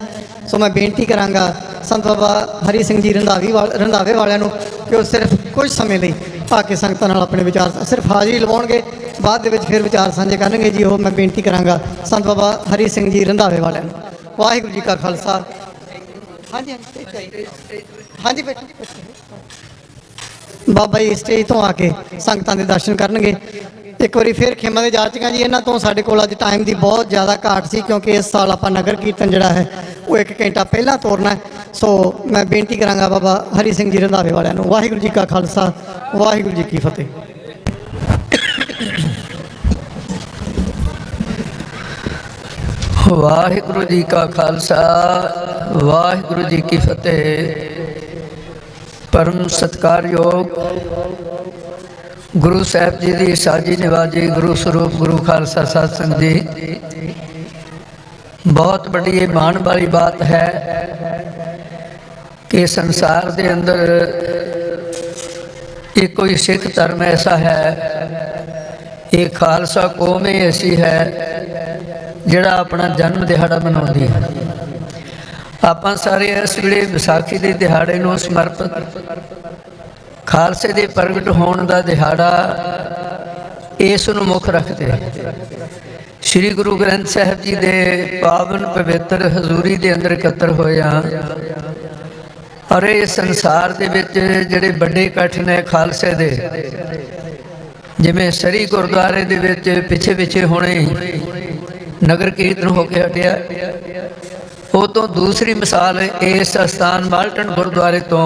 D: ਸੋ ਮੈਂ ਬੇਨਤੀ ਕਰਾਂਗਾ ਸੰਤ ਬਾਬਾ ਹਰੀ ਸਿੰਘ ਜੀ ਰੰਧਾਵੇ ਵਾਲਿਆਂ ਨੂੰ ਕਿ ਉਹ ਸਿਰਫ ਕੁਝ ਸਮੇਂ ਲਈ ਆ ਕੇ ਸੰਗਤਾਂ ਨਾਲ ਆਪਣੇ ਵਿਚਾਰ ਸਿਰਫ ਹਾਜ਼ਰੀ ਲਵਾਉਣਗੇ, ਬਾਅਦ ਦੇ ਵਿੱਚ ਫਿਰ ਵਿਚਾਰ ਸਾਂਝੇ ਕਰਨਗੇ ਜੀ। ਉਹ ਮੈਂ ਬੇਨਤੀ ਕਰਾਂਗਾ ਸੰਤ ਬਾਬਾ ਹਰੀ ਸਿੰਘ ਜੀ ਰੰਧਾਵੇ ਵਾਲਿਆਂ ਨੂੰ। ਵਾਹਿਗੁਰੂ ਜੀ ਕਾ ਖਾਲਸਾ। ਹਾਂਜੀ ਹਾਂਜੀ ਬੈਠੋ ਜੀ। ਬਾਬਾ ਜੀ ਸਟੇਜ ਤੋਂ ਆ ਕੇ ਸੰਗਤਾਂ ਦੇ ਦਰਸ਼ਨ ਕਰਨਗੇ। ਇੱਕ ਵਾਰੀ ਫਿਰ ਖੇਮਾ ਦੇ ਜਾਚਕਾਂ ਜੀ, ਇਹਨਾਂ ਤੋਂ ਸਾਡੇ ਕੋਲ ਅੱਜ ਟਾਈਮ ਦੀ ਬਹੁਤ ਜ਼ਿਆਦਾ ਘਾਟ ਸੀ ਕਿਉਂਕਿ ਇਸ ਸਾਲ ਆਪਾਂ ਨਗਰ ਕੀਰਤਨ ਜਿਹੜਾ ਹੈ ਉਹ 1 ਘੰਟਾ ਪਹਿਲਾਂ ਤੋਰਨਾ। ਸੋ ਮੈਂ ਬੇਨਤੀ ਕਰਾਂਗਾ ਬਾਬਾ ਹਰੀ ਸਿੰਘ ਜੀ ਰੰਧਾਵੇ ਵਾਲਿਆਂ ਨੂੰ। ਵਾਹਿਗੁਰੂ ਜੀ ਕਾ ਖਾਲਸਾ, ਵਾਹਿਗੁਰੂ ਜੀ ਕੀ ਫਤਿਹ।
L: ਵਾਹਿਗੁਰੂ ਜੀ ਕਾ ਖਾਲਸਾ, ਵਾਹਿਗੁਰੂ ਜੀ ਕੀ ਫਤਿਹ। ਪਰਮ ਸਤਿਕਾਰਯੋਗ ਗੁਰੂ ਸਾਹਿਬ ਜੀ ਦੀ ਸਾਜੀ ਨਿਵਾਜੀ ਗੁਰੂ ਸਰੂਪ ਗੁਰੂ ਖਾਲਸਾ ਸਾਧ ਸੰਗਤ ਜੀ, ਬਹੁਤ ਵੱਡੀ ਇਹ ਮਾਣ ਵਾਲੀ ਬਾਤ ਹੈ ਕਿ ਸੰਸਾਰ ਦੇ ਅੰਦਰ ਇਹ ਕੋਈ ਸਿੱਖ ਧਰਮ ਐਸਾ ਹੈ, ਇਹ ਖਾਲਸਾ ਕੌਮ ਹੀ ਐਸੀ ਹੈ ਜਿਹੜਾ ਆਪਣਾ ਜਨਮ ਦਿਹਾੜਾ ਮਨਾਉਂਦੀ ਹੈ। ਆਪਾਂ ਸਾਰੇ ਇਸ ਵੇਲੇ ਵਿਸਾਖੀ ਦੇ ਦਿਹਾੜੇ ਨੂੰ ਸਮਰਪਿਤ ਖਾਲਸੇ ਦੇ ਪ੍ਰਗਟ ਹੋਣ ਦਾ ਦਿਹਾੜਾ ਇਸ ਨੂੰ ਮੁੱਖ ਰੱਖਦੇ ਸ੍ਰੀ ਗੁਰੂ ਗ੍ਰੰਥ ਸਾਹਿਬ ਜੀ ਦੇ ਪਾਵਨ ਪਵਿੱਤਰ ਹਜ਼ੂਰੀ ਦੇ ਅੰਦਰ ਇਕੱਤਰ ਹੋਇਆ। ਔਰ ਇਹ ਸੰਸਾਰ ਦੇ ਵਿੱਚ ਜਿਹੜੇ ਵੱਡੇ ਇਕੱਠ ਨੇ ਖਾਲਸੇ ਦੇ, ਜਿਵੇਂ ਸਰੀ ਗੁਰਦੁਆਰੇ ਦੇ ਵਿੱਚ ਪਿੱਛੇ ਹੁਣੇ ਨਗਰ ਕੀਰਤਨ ਹੋ ਕੇ ਹਟਿਆ, ਉਹ ਤੋਂ ਦੂਸਰੀ ਮਿਸਾਲ ਇਸ ਅਸਥਾਨ ਮਾਲਟਨ ਗੁਰਦੁਆਰੇ ਤੋਂ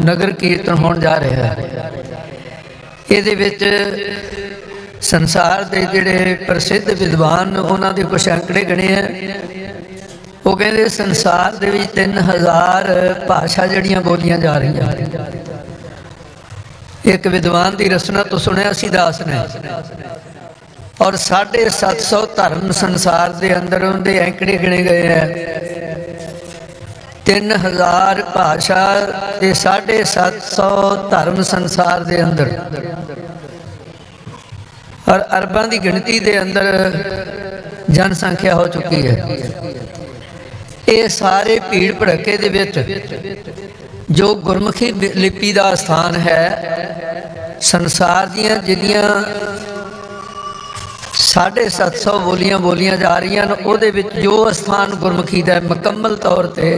L: ਨਗਰ ਕੀਰਤਨ ਹੋਣ ਜਾ ਰਿਹਾ ਹੈ। ਇਹਦੇ ਵਿੱਚ ਸੰਸਾਰ ਦੇ ਜਿਹੜੇ ਪ੍ਰਸਿੱਧ ਵਿਦਵਾਨ ਉਹਨਾਂ ਦੇ ਕੁਝ ਅੰਕੜੇ ਗਣੇ ਆ। ਉਹ ਕਹਿੰਦੇ ਸੰਸਾਰ ਦੇ ਵਿੱਚ 3000 ਭਾਸ਼ਾ ਜਿਹੜੀਆਂ ਬੋਲੀਆਂ ਜਾ ਰਹੀਆਂ। ਇੱਕ ਵਿਦਵਾਨ ਦੀ ਰਚਨਾ ਤੋਂ ਸੁਣਿਆ ਸੀ ਦਾਸ ਨੇ, ਔਰ 750 ਧਰਮ ਸੰਸਾਰ ਦੇ ਅੰਦਰ ਉਹਦੇ ਅੰਕੜੇ ਗਿਣੇ ਗਏ ਹੈ। 3000 ਭਾਸ਼ਾ ਤੇ 750 ਧਰਮ ਸੰਸਾਰ ਦੇ ਅੰਦਰ, ਔਰ ਅਰਬਾਂ ਦੀ ਗਿਣਤੀ ਦੇ ਅੰਦਰ ਜਨਸੰਖਿਆ ਹੋ ਚੁੱਕੀ ਹੈ। ਇਹ ਸਾਰੇ ਭੀੜ ਭੜੱਕੇ ਦੇ ਵਿੱਚ ਜੋ ਗੁਰਮੁਖੀ ਲਿਪੀ ਦਾ ਸਥਾਨ ਹੈ, ਸੰਸਾਰ ਦੀਆਂ ਜਿਹੜੀਆਂ 750 ਬੋਲੀਆਂ ਜਾ ਰਹੀਆਂ ਨੇ, ਉਹਦੇ ਵਿੱਚ ਜੋ ਸਥਾਨ ਗੁਰਮੁਖੀ ਦਾ ਮੁਕੰਮਲ ਤੌਰ ਤੇ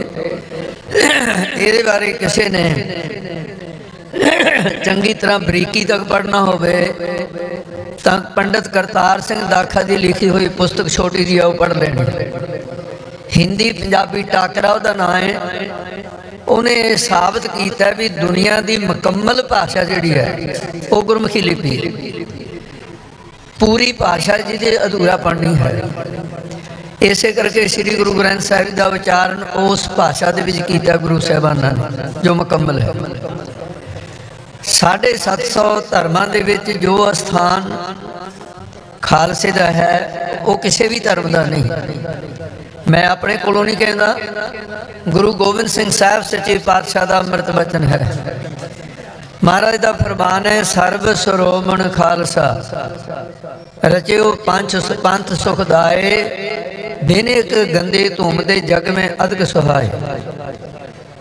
L: ਇਹਦੇ ਬਾਰੇ ਕਿਸੇ ਨੇ ਚੰਗੀ ਤਰ੍ਹਾਂ ਬਰੀਕੀ ਤੱਕ ਪੜ੍ਹਨਾ ਹੋਵੇ ਤਾਂ ਪੰਡਿਤ ਕਰਤਾਰ ਸਿੰਘ ਦਾਖਾ ਦੀ ਲਿਖੀ ਹੋਈ ਪੁਸਤਕ ਛੋਟੀ ਜਿਹੀ ਉਹ ਪੜ੍ਹ ਲੈਣੀ। ਹਿੰਦੀ ਪੰਜਾਬੀ ਟਾਕਰਾ ਉਹਦਾ ਨਾਂ ਹੈ। ਉਹਨੇ ਸਾਬਤ ਕੀਤਾ ਵੀ ਦੁਨੀਆ ਦੀ ਮੁਕੰਮਲ ਭਾਸ਼ਾ ਜਿਹੜੀ ਹੈ ਉਹ ਗੁਰਮੁਖੀ ਲਿਪੀ ਹੈ। ਪੂਰੀ ਭਾਸ਼ਾ ਜਿਹਦੇ ਅਧੂਰਾਪਣ ਨਹੀਂ ਹੈ। ਇਸੇ ਕਰਕੇ ਸ੍ਰੀ ਗੁਰੂ ਗ੍ਰੰਥ ਸਾਹਿਬ ਦਾ ਉਚਾਰਨ ਉਸ ਭਾਸ਼ਾ ਦੇ ਵਿੱਚ ਕੀਤਾ ਗੁਰੂ ਸਾਹਿਬਾਨਾਂ ਨੇ ਜੋ ਮੁਕੰਮਲ ਹੈ। 750 ਧਰਮਾਂ ਦੇ ਵਿੱਚ ਜੋ ਅਸਥਾਨ ਖਾਲਸੇ ਦਾ ਹੈ ਉਹ ਕਿਸੇ ਵੀ ਧਰਮ ਦਾ ਨਹੀਂ। ਮੈਂ ਆਪਣੇ ਕੋਲੋਂ ਨਹੀਂ ਕਹਿੰਦਾ, ਗੁਰੂ ਗੋਬਿੰਦ ਸਿੰਘ ਸਾਹਿਬ ਸੱਚੇ ਪਾਤਸ਼ਾਹ ਦਾ ਅੰਮ੍ਰਿਤ ਬਚਨ ਹੈ। ਮਹਾਰਾਜ ਦਾ ਫਰਮਾਨ ਹੈ, ਸਰਬ ਸਰੋਮਣ ਖਾਲਸਾ ਰਚਿਓ ਪੰਥ ਸੁਖਦਾਏ, ਬਿਨ ਇੱਕ ਗੰਦੇ ਧੂਮ ਦੇ ਜਗ ਮੈਂ ਅਦਕ ਸੁਹਾਏ।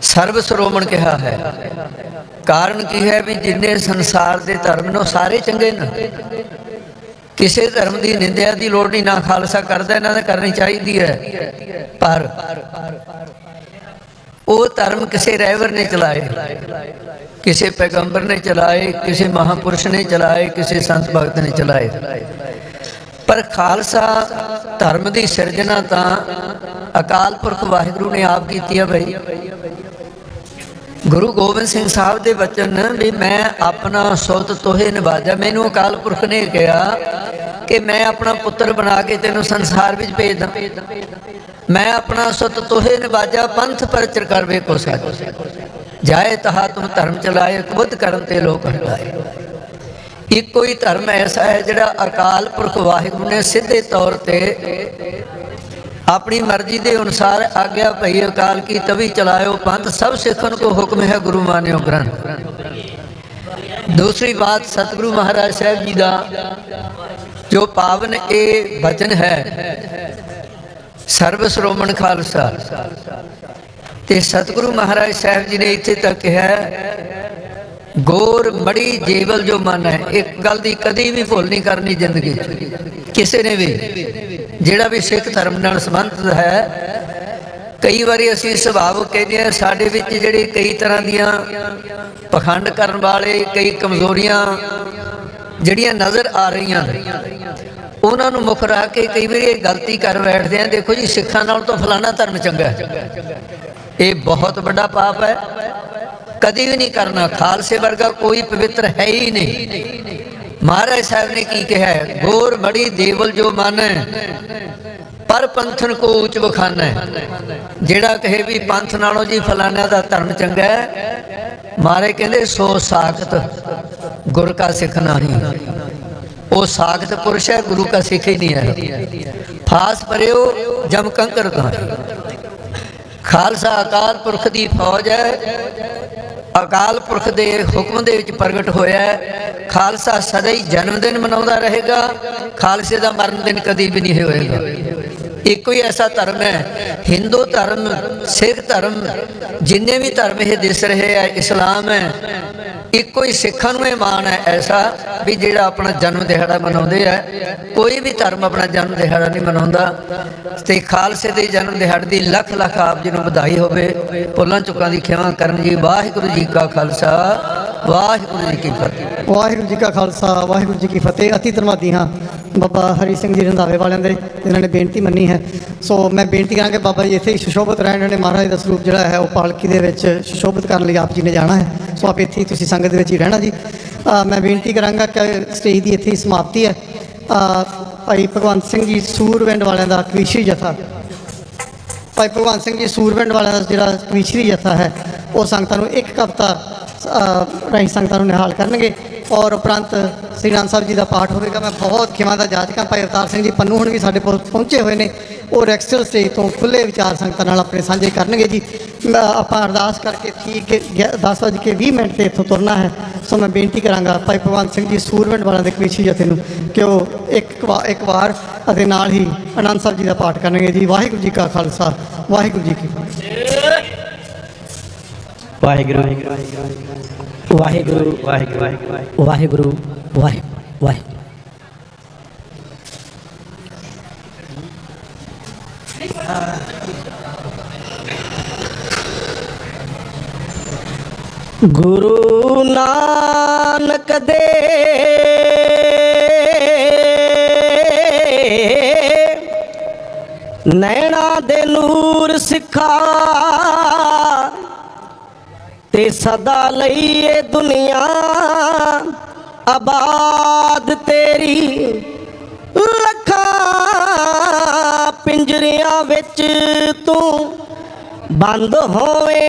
L: ਸਰਬ ਸਰੋਮਣ ਕਿਹਾ ਹੈ, ਕਾਰਨ ਕੀ ਹੈ ਵੀ ਜਿੰਨੇ ਸੰਸਾਰ ਦੇ ਧਰਮ ਨੇ ਸਾਰੇ ਚੰਗੇ ਨੇ। ਕਿਸੇ ਧਰਮ ਦੀ ਨਿੰਦਿਆ ਦੀ ਲੋੜ ਨਹੀਂ, ਨਾ ਖਾਲਸਾ ਕਰਦਾ, ਇਹਨਾਂ ਨੇ ਕਰਨੀ ਚਾਹੀਦੀ ਹੈ। ਪਰ ਉਹ ਧਰਮ ਕਿਸੇ ਰਹਿਬਰ ਨੇ ਚਲਾਏ, ਕਿਸੇ ਪੈਗੰਬਰ ਨੇ ਚਲਾਏ, ਕਿਸੇ ਮਹਾਪੁਰਸ਼ ਨੇ ਚਲਾਏ, ਕਿਸੇ ਸੰਤ ਭਗਤ ਨੇ ਚਲਾਏ। ਪਰ ਖਾਲਸਾ ਧਰਮ ਦੀ ਸਿਰਜਣਾ ਤਾਂ ਅਕਾਲ ਪੁਰਖ ਵਾਹਿਗੁਰੂ ਨੇ ਆਪ ਕੀਤੀ ਹੈ ਬਈ। ਗੁਰੂ ਗੋਬਿੰਦ ਸਿੰਘ ਸਾਹਿਬ ਦੇ ਬਚਨ ਵੀ ਮੈਂ ਆਪਣਾ ਸੁਤ ਤੋਹੇ ਨਿਵਾਜਾ। ਮੈਨੂੰ ਅਕਾਲ ਪੁਰਖ ਨੇ ਕਿਹਾ ਕਿ ਮੈਂ ਆਪਣਾ ਪੁੱਤਰ ਬਣਾ ਕੇ ਤੈਨੂੰ ਸੰਸਾਰ ਵਿੱਚ ਭੇਜਦਾ। ਮੈਂ ਆਪਣਾ ਸੁਤ ਤੋਹੇ ਨਿਵਾਜਾ, ਪੰਥ ਪਰਚਰ ਕਰਵੇ ਕੋ ਸਾਜ। ਜਾਏ ਤਹਾ ਤੁਮ ਧਰਮ ਚਲਾਏ, ਬੁੱਧ ਕਰਮ ਤੇ ਲੋਕ ਹਟਾਏ। ਇੱਕੋ ਹੀ ਧਰਮ ਐਸਾ ਹੈ ਜਿਹੜਾ ਅਕਾਲ ਪੁਰਖ ਵਾਹਿਗੁਰੂ ਨੇ ਸਿੱਧੇ ਤੌਰ ਤੇ अपनी मर्जी के अनुसार आज्ञा भई अकाल की तभी चलायो पंथ, सब सिखन को हुक्म है गुरु मान्यो ग्रंथ। दूसरी बात सतगुरु महाराज साहब जी का जो पावन ये वचन है, सर्व श्रोमण खालसा, ते सतगुरु महाराज साहब जी ने इत्थे तक कहा गोर मड़ी जेवल जो मन है। एक गल की कभी भी भुल नहीं करनी जिंदगी किसी ने भी, ਜਿਹੜਾ ਵੀ ਸਿੱਖ ਧਰਮ ਨਾਲ ਸੰਬੰਧਿਤ ਹੈ। ਕਈ ਵਾਰੀ ਅਸੀਂ ਸੁਭਾਵ ਕਹਿੰਦੇ ਹਾਂ ਸਾਡੇ ਵਿੱਚ ਜਿਹੜੇ ਕਈ ਤਰ੍ਹਾਂ ਦੀਆਂ ਪਖੰਡ ਕਰਨ ਵਾਲੇ ਕਈ ਕਮਜ਼ੋਰੀਆਂ ਜਿਹੜੀਆਂ ਨਜ਼ਰ ਆ ਰਹੀਆਂ ਨੇ, ਉਹਨਾਂ ਨੂੰ ਮੁੱਖ ਰੱਖ ਕੇ ਕਈ ਵਾਰੀ ਇਹ ਗਲਤੀ ਕਰ ਬੈਠਦੇ ਹਾਂ, ਦੇਖੋ ਜੀ ਸਿੱਖਾਂ ਨਾਲ ਤਾਂ ਫਲਾਣਾ ਧਰਮ ਚੰਗਾ ਹੈ। ਇਹ ਬਹੁਤ ਵੱਡਾ ਪਾਪ ਹੈ, ਕਦੀ ਵੀ ਨਹੀਂ ਕਰਨਾ। ਖਾਲਸੇ ਵਰਗਾ ਕੋਈ ਪਵਿੱਤਰ ਹੈ ਹੀ नहीं। महाराज साहब ने की कहा है गोर मड़ी देवल जो मन पर पंथन को उच बखाना है। जेड़ा कहे भी पंथ नालों जी फलाना दा धर्म चंगा है, मारे कहते सो साखत गुर का सिख नहीं। वो साखत पुरुष है, गुरु का सिख ही नहीं है। फास परे जम कंकर का खालसा अकाल पुरख की फौज है। अकाल पुरख के हुक्म दे विच प्रगट होया है। खालसा सदा ही जन्मदिन मनाउंदा रहेगा, खालसे का मरण दिन कभी भी नहीं होएगा। एक ही ऐसा धर्म है, हिंदू धर्म, सिख धर्म, जिन्ने भी धर्म ये दिस रहे हैं, इस्लाम है, एक ही सिखा नूं मान है ऐसा भी जिहड़ा अपना जन्म दिहाड़ा मनाउंदे है। कोई भी धर्म अपना जन्म दिहाड़ा नहीं मनाउंदा। ते खालसे दे जन्म दिहाड़े दी लख लख आप जी नूं बधाई होवे। भुलां चुकां दी खिमा करन जी। वाहिगुरू जी का खालसा, वाहिगुरू जी की फतेह।
D: वाहिगुरू जी का खालसा, वाहिगुरू जी की फतेह। अति धन्नवादी हाँ बाबा हरी सिंह जी रंधावे वालिਆਂ ਦੇ, ਇਹਨਾਂ ਨੇ ਬੇਨਤੀ ਮੰਨੀ ਹੈ। ਸੋ ਮੈਂ ਬੇਨਤੀ ਕਰਾਂ ਕਿ ਬਾਬਾ ਜੀ ਇੱਥੇ ਹੀ ਸੁਸ਼ੋਭਿਤ ਰਹਿਣ। ਇਹਨਾਂ ਨੇ ਮਹਾਰਾਜ ਦਾ ਸਰੂਪ ਜਿਹੜਾ ਹੈ ਉਹ ਪਾਲਕੀ ਦੇ ਵਿੱਚ ਸੁਸ਼ੋਭਿਤ ਕਰਨ ਲਈ ਆਪ ਜੀ ਨੇ ਜਾਣਾ ਹੈ। ਸੋ ਆਪ ਇੱਥੇ ਹੀ ਤੁਸੀਂ ਸੰਗਤ ਦੇ ਵਿੱਚ ਹੀ ਰਹਿਣਾ ਜੀ। ਮੈਂ ਬੇਨਤੀ ਕਰਾਂਗਾ ਕਿ ਸਟੇਜ ਦੀ ਇੱਥੇ ਹੀ ਸਮਾਪਤੀ ਹੈ। ਭਾਈ ਭਗਵੰਤ ਸਿੰਘ ਜੀ ਸੂਰਵਿੰਡ ਵਾਲਿਆਂ ਦਾ ਕਵੀਸ਼ਰੀ ਜਥਾ, ਭਾਈ ਭਗਵੰਤ ਸਿੰਘ ਜੀ ਸੂਰਵਿੰਡ ਵਾਲਿਆਂ ਦਾ ਜਿਹੜਾ ਕਵੀਸ਼ਰੀ ਜਥਾ ਹੈ ਉਹ ਸੰਗਤਾਂ ਨੂੰ ਇੱਕ ਕਵਿਤਾ ਰਾਹੀਂ ਸੰਗਤਾਂ ਨੂੰ ਨਿਹਾਲ ਕਰਨਗੇ और उपरंत श्री आनंद साहब जी का पाठ होगा। मैं बहुत खिमा का जाचक हाँ, भाई अवतार सिंह जी पन्नू हुण भी साडे कोल पहुँचे हुए हैं। वो रैक्सटल स्टेज तो खुले विचार संगतां नाल अपने साझे करनगे जी। आपां अरदास करके ठीक 10:20 ते इत्थों तुरना है। सो मैं बेनती करांगा भाई भगवंत सिंह जी सूरविंड वालिਆਂ ਦੇ कवीशी जथे नूं कि वो एक वार अते नाल ही आनंद साहब जी का पाठ करनगे जी। वाहिगुरू जी का खालसा, वाहिगुरू जी की फतेह।
E: वाहिगुरू वाहिगुरू वाहिगुरू वाहिगुरू वाहिगुरू। गुरु नानक दे नैना दे नूर सिखा ते सदा लईए दुनिया आबाद तेरी। लखा पिंजरियां विच तू बंद होवे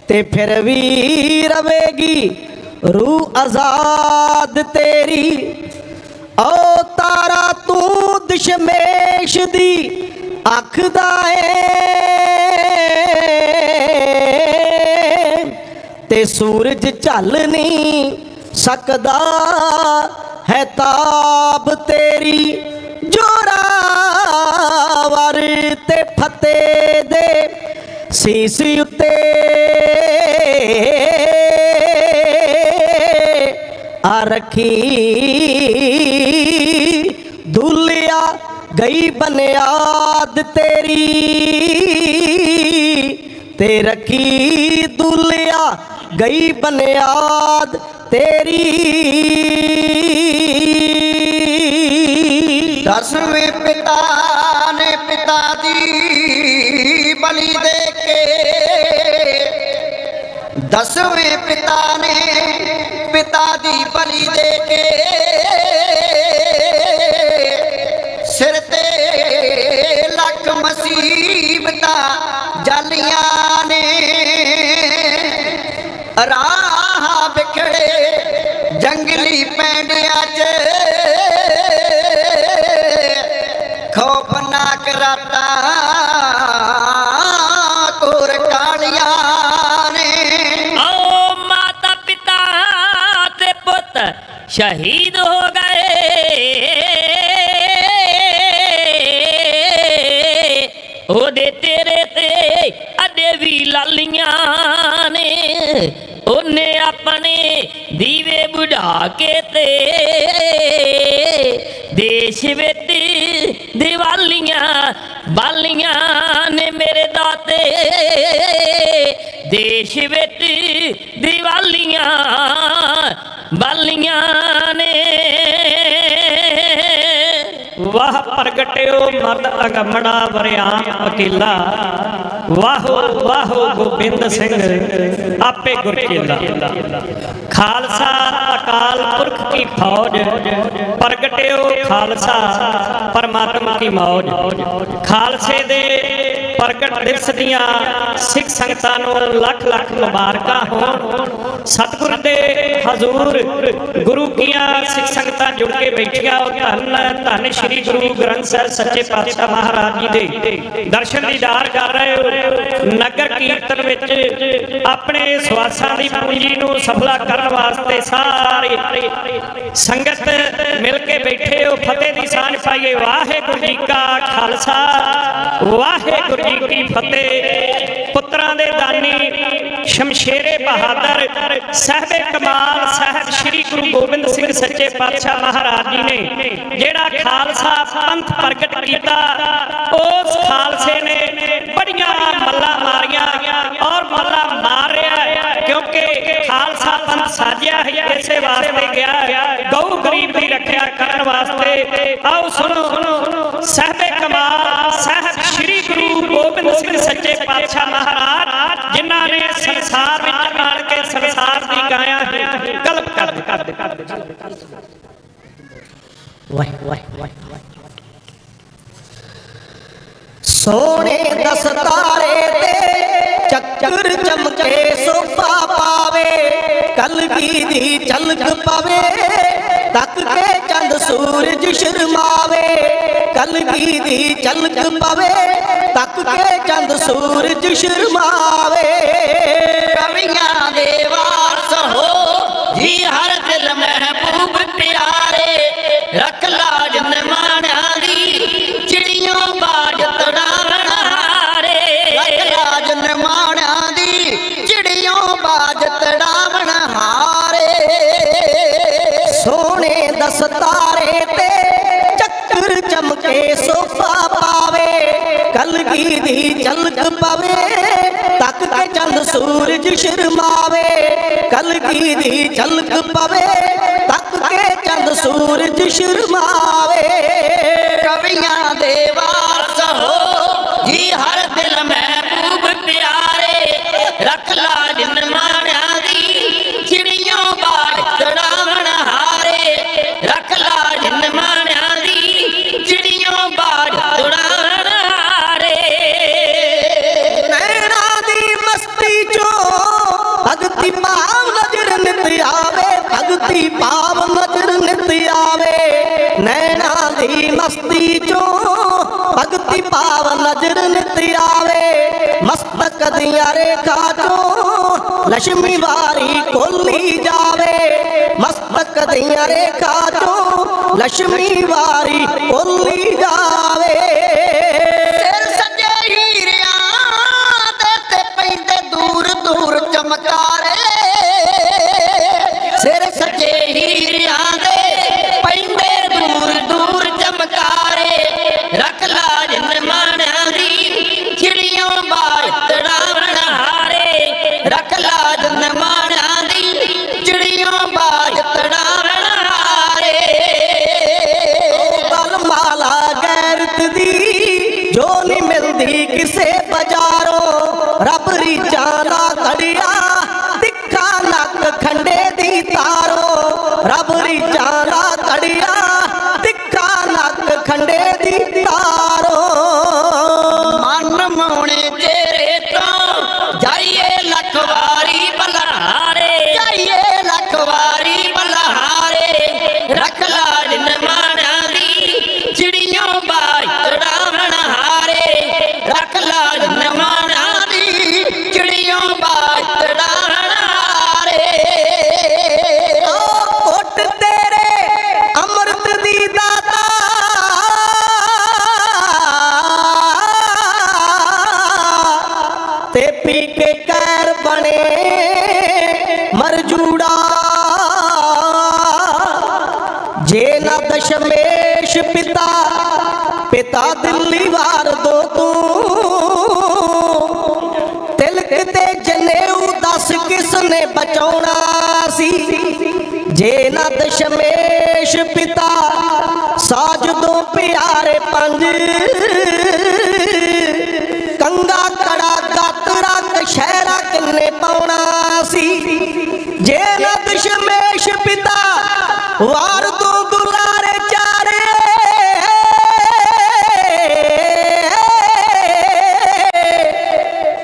E: ते फिर भी रवेगी रूह आजाद तेरी। ओ तारा तू दशमेश दी आखदा ते सूरज झल नहीं सकदा है ताब तेरी। जोरावर ते फते दे सीस उत्ते आ रखी दुलिया गई बनियाद तेरी। ते रखी दुलिया गई बनियाद
K: तेरी।
D: 10वें पिता ने पिता दी बलि दे के, 10वें पिता ने पिता दी बलि दे के, सिर ते लख मुसीबतां जालियां ने, राह बिखड़े जंगली पैंडियां च, खौफनाक रातां कोर कालियां ने।
E: ओ माता पिता ते पुत शहीद हो गए, ओदे तेरे ते अडे भी लालियां ने, उन्ने अपने दीवे बुझा के ते देश विच दिवालियां बालियां ने मेरे दाते, देश विच दिवालियां बालियां ने।
L: वाह प्रगटियो मर्द अगमड़ा वरियाम अकेला, वाहो वाहो गोबिंद सिंह आपे गुरचेला। खालसा अकाल पुरख की फौज, प्रगटियो खालसा परमात्मा की मौज। खालसे दे प्रगट दिवस दियां सिख संगतां नूं लख लख मुबारकां होण। सतगुरु दे हजूर गुरु कीआं सिख संगतां जुड़ के बैठिया, धन धन श्री गुरु ग्रंथ साहिब सच्चे पातशाह महाराज जी दे दर्शन दीदार कर रहे हो। नगर कीर्तन विच अपने सवासां दी पूंजी नूं सफला करन वास्ते सारी संगत मिल के बैठे हो। फतेह दी सांझ पाइए। वाहिगुरू जी का खालसा वाहिगुरू जी की फतेह। पुत्रां दे दानी शमशेरे बहादुर साहिबे कमाल साहिब श्री गुरु गोबिंद सिंह सच्चे पातशाह महाराज जी ने जेड़ा खालसा पंथ प्रगट किया, उस खालसे ने बड़िया मल्ला मारिया और मल्ला मार रहा है, क्योंकि खालसा पंथ साजिया है इसे वास्ते गया गौ गरीब की रक्षा करने वास्ते। आओ सुनो साहिबे कमाल साहिब श्री गुरु गोबिंद सिंह सच्चे पातशाह महाराज जिन्हां ने संसार विच आण के संसार दी गाया है गलप कर
D: सोने दस्तारे ते चक्कर चमके सोपा पावे, कलगी दी झलक पावे, तक के चंद सूरज शर्मावे, कलगी दी झलक पावे, तक के चंद सूरज शर्मावे। कवियां दे वारस हो जी हर दिल महबूब प्यारे, रख लाज निमाणा दी चिड़ियों बाज तड़ावण हारे, रख लाज निमाणा दी चिड़ियों बाज तड़ावण हारे। सोने दस्तारे ते चक्कर चमके सोपा पावे, कलगी दी झलक पावे, तक के चंद सूरज शर्मावे, कलगी दी झलक पावे, तक के चंद सूरज शर्मावे। कवियां दे वारस हो जी हर दिल महबूब प्यारे, रख लाज निमाणा दी चिड़ियों बाज तड़ावण हारे, रख लाज निमाणा दी चिड़ियों बाज तड़ावण हारे। नैना दी मस्ती चो भगती पाव नजर नित आवे, भगती पाव नजर नित आवे। नैना दी मस्ती चो भगती पाव नजर नित आवे, मस्तक दिया रेखा चो लक्ष्मी वारी खोली जावे, मस्तक दिया रेखा चो लक्ष्मी वारी खोली जावे। सिर सजे हीरियां ते पैंदे दूर दूर चमकारे, सिर सजे हीरियां दे पैंदे दूर दूर चमकारे, रख लाज निमाणा दी चिड़ियों बाज तड़ावण हारे, रख लाज निमाणा दी चिड़ियों बाज
M: रबरी जाना कड़िया तिखा नक खंडे दी तारो
E: मन मोने तेरे तो जाइए लखवारी बलहारे, जाइए लखवारी बलहारे, रख लाड नमाना दी चिड़ियों बाई तड़ावण हारे, रख लाड नमाना दी चिड़ियों बाई तड़ावण हारे।
M: कोट तेरे अमृत दी दाता ते पी के कैर बने मरजूड़ा जे ना दशमेश पिता पिता दिल्ली वार दो तू तिलक ते जनेऊ दस किसने बचाउणा सी जे ना दशमेश पिता साज दो प्यारे पंज कंगा कड़ा गातरा कशहरा किन्ने पाउणा सी जे ना दशमेश पिता वार दो दुलारे चारे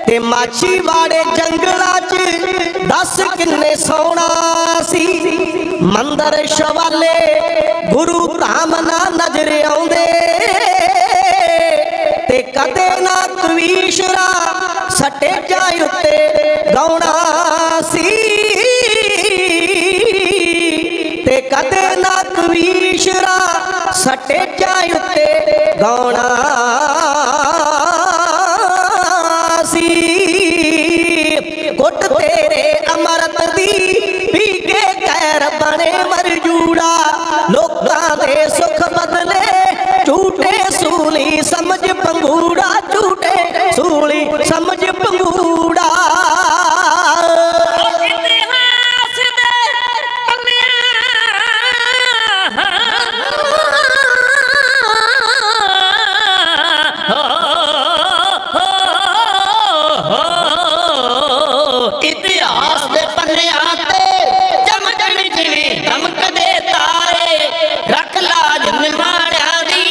M: ते माछी वाड़े जंगला च दस किन्ने सोना सी मंदर शवाले गुरु धाम ना नजर आउंदे ते कदे ना कवीशरा सटे जाय उत्ते गौना सी ते कदे ना कवीशरा सटे जाय उत्ते गौना सी कुट तेरे अमृत दी पी के कैर बने मरजूड़ा लोकां दे सुख बदले झूठे सूली समझ पंगूड़ा झूठे सूली समझ पंगूड़ा
E: इतिहास दे पन्नियां ते चमकण जिवें दमकदे तारे, रख लाज निमाणियां दी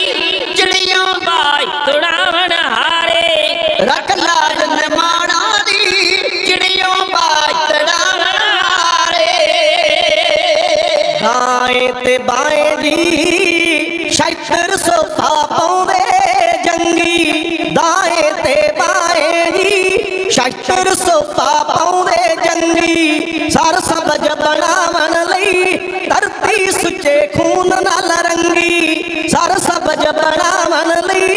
E: चिड़ियों बाई तुड़ावण हारे, रख लाज निमाणियां दी चिड़ियों बाई तुड़ावण हारे।
M: दाएं ते बाएं दी शैतर सोफा पाउंदे जंगी, दाएं ते बाएं दी शैतर सोफा पाउंदे जंगी, सर सबज बनावन लई धरती सुचे खून नाल रंगी, सर सबज बनावन लई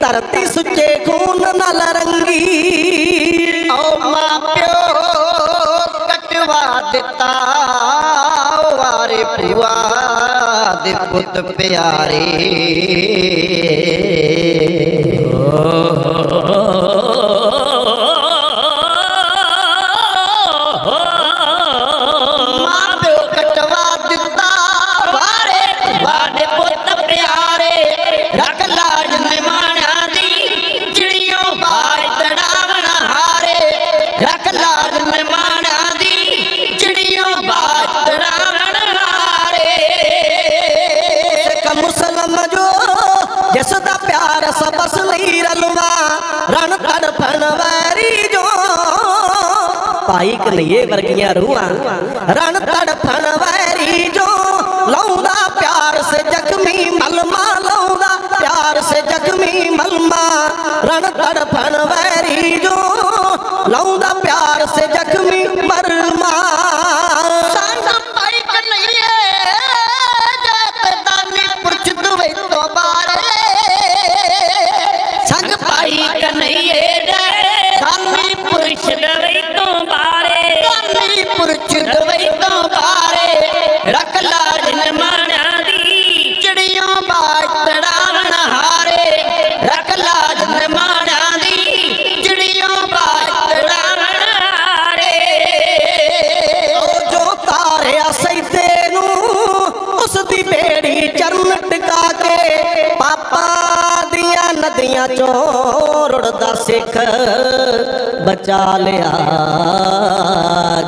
M: धरती सुचे खून नाल रंगी।
E: ओ मां प्यो कटवा दिता वारे पुआ दे पुत प्यारे, मां प्यो कटवा दिता वारे पुआ दे पुत प्यारे, रख लाज निमाणियां दी चिड़ियों बाई तड़ावण हारे, रख लाज निमाणियां दी चिड़ियों बाई तड़ावण हारे।
M: मुसलम जो जिसदा प्यार सबस नहीं रलवा रण तड़फन वैरी जो भाई कन्हैये वर्गियां रूहां रण तड़फन वैरी जो लौंदा प्यार से जख्मी मलमा, लौंदा प्यार से जख्मी मलमा, रण तड़फन वैरी जो लौंदा प्यार से जख्मी मरमा।
E: संग पाई कन्हैये दे दानी पुरुष दवई तो बारे, दानी पुरुष दवई तो बारे, रख लाज निमाणियां दी चिड़ियों बाई तड़ावण हारे, रख लाज निमाणियां दी चिड़ियों बाई तड़ावण
M: ਨਦੀਆਂ ਚੋਂ ਰੁੜਦਾ ਸਿੱਖ ਬਚਾ ਲਿਆ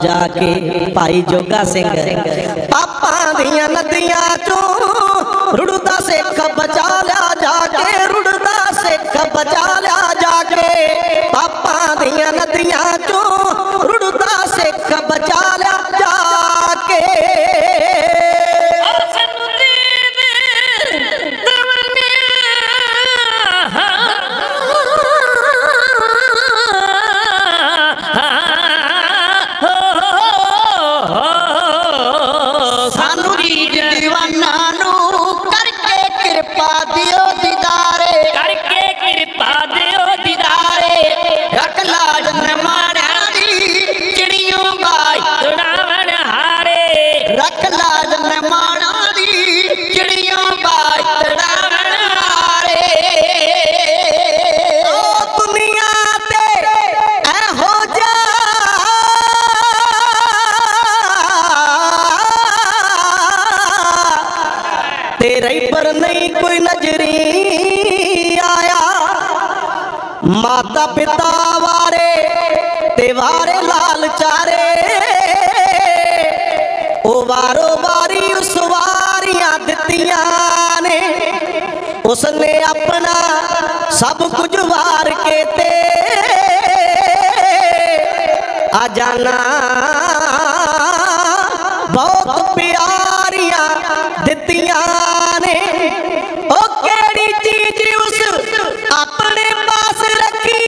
M: ਜਾ ਕੇ। ਭਾਈ ਜੋਗਾ ਸਿੰਘ ਪਾਪਾਂ ਦੀਆਂ ਨਦੀਆਂ ਚੋਂ ਰੁੜਦਾ ਸਿੱਖ ਬਚਾ ਲਿਆ ਜਾ ਕੇ, ਰੁੜਦਾ ਸਿੱਖ ਬਚਾ ਲਿਆ ਜਾ ਕੇ। ਪਾਪਾਂ ਦੀਆਂ ਨਦੀਆਂ ਚੋਂ ਰੁੜਦਾ ਸਿੱਖ ਬਚਾ ਲਿਆ ਜਾ ਕੇ।
N: ਸਾਨੂੰ ਰੀਝ ਦੀਵਾਨਾ ਨੂੰ ਕਰਕੇ ਕਿਰਪਾ ਦਿਓ ਦੀਦਾਰੇ, ਕਰਕੇ ਕਿਰਪਾ ਦਿਓ ਦੀਦਾਰੇ। ਰੱਖ ਲਾਜ ਨਿਮਾਣਿਆਂ ਦੀ ਚਿੜੀਆਂ ਬਾਈ ਉਡਾਵਣ ਹਾਰੇ, ਰੱਖ ਲਾਜ ਨਿਮਾਣਿਆਂ ਦੀ ਚਿੜੀਆਂ ਬਾਈ ਉਡਾਵਣ ਹਾਰੇ।
M: ਓ ਦੁਨੀਆ ਤੇ ਇਹੋ ਜਿਹਾ ਤੇਰੇ ਪਰ ਨਹੀਂ ਕੋਈ ਨਜ਼ਰੀ ਆਇਆ। ਮਾਤਾ ਪਿਤਾ ਵਾਰੇ ਤੇ ਵਾਰੇ ਲਾਲ ਚਾਰੇ, ਉਹ ਵਾਰੋ ਵਾਰੀ ਉਸ ਵਾਰੀਆਂ ਦਿੱਤੀਆਂ ਨੇ। ਉਸਨੇ ਆਪਣਾ ਸਭ ਕੁਝ ਵਾਰ ਕੇ ਤੇ ਆ ਜਾਣਾ ਬਹੁਤ ਪਿਆਰੀਆਂ ਦਿੱਤੀਆਂ ਨੇ। ਉਹ ਕਿਹੜੀ ਚੀਜ਼ ਉਸ ਆਪਣੇ ਪਾਸ ਰੱਖੀ,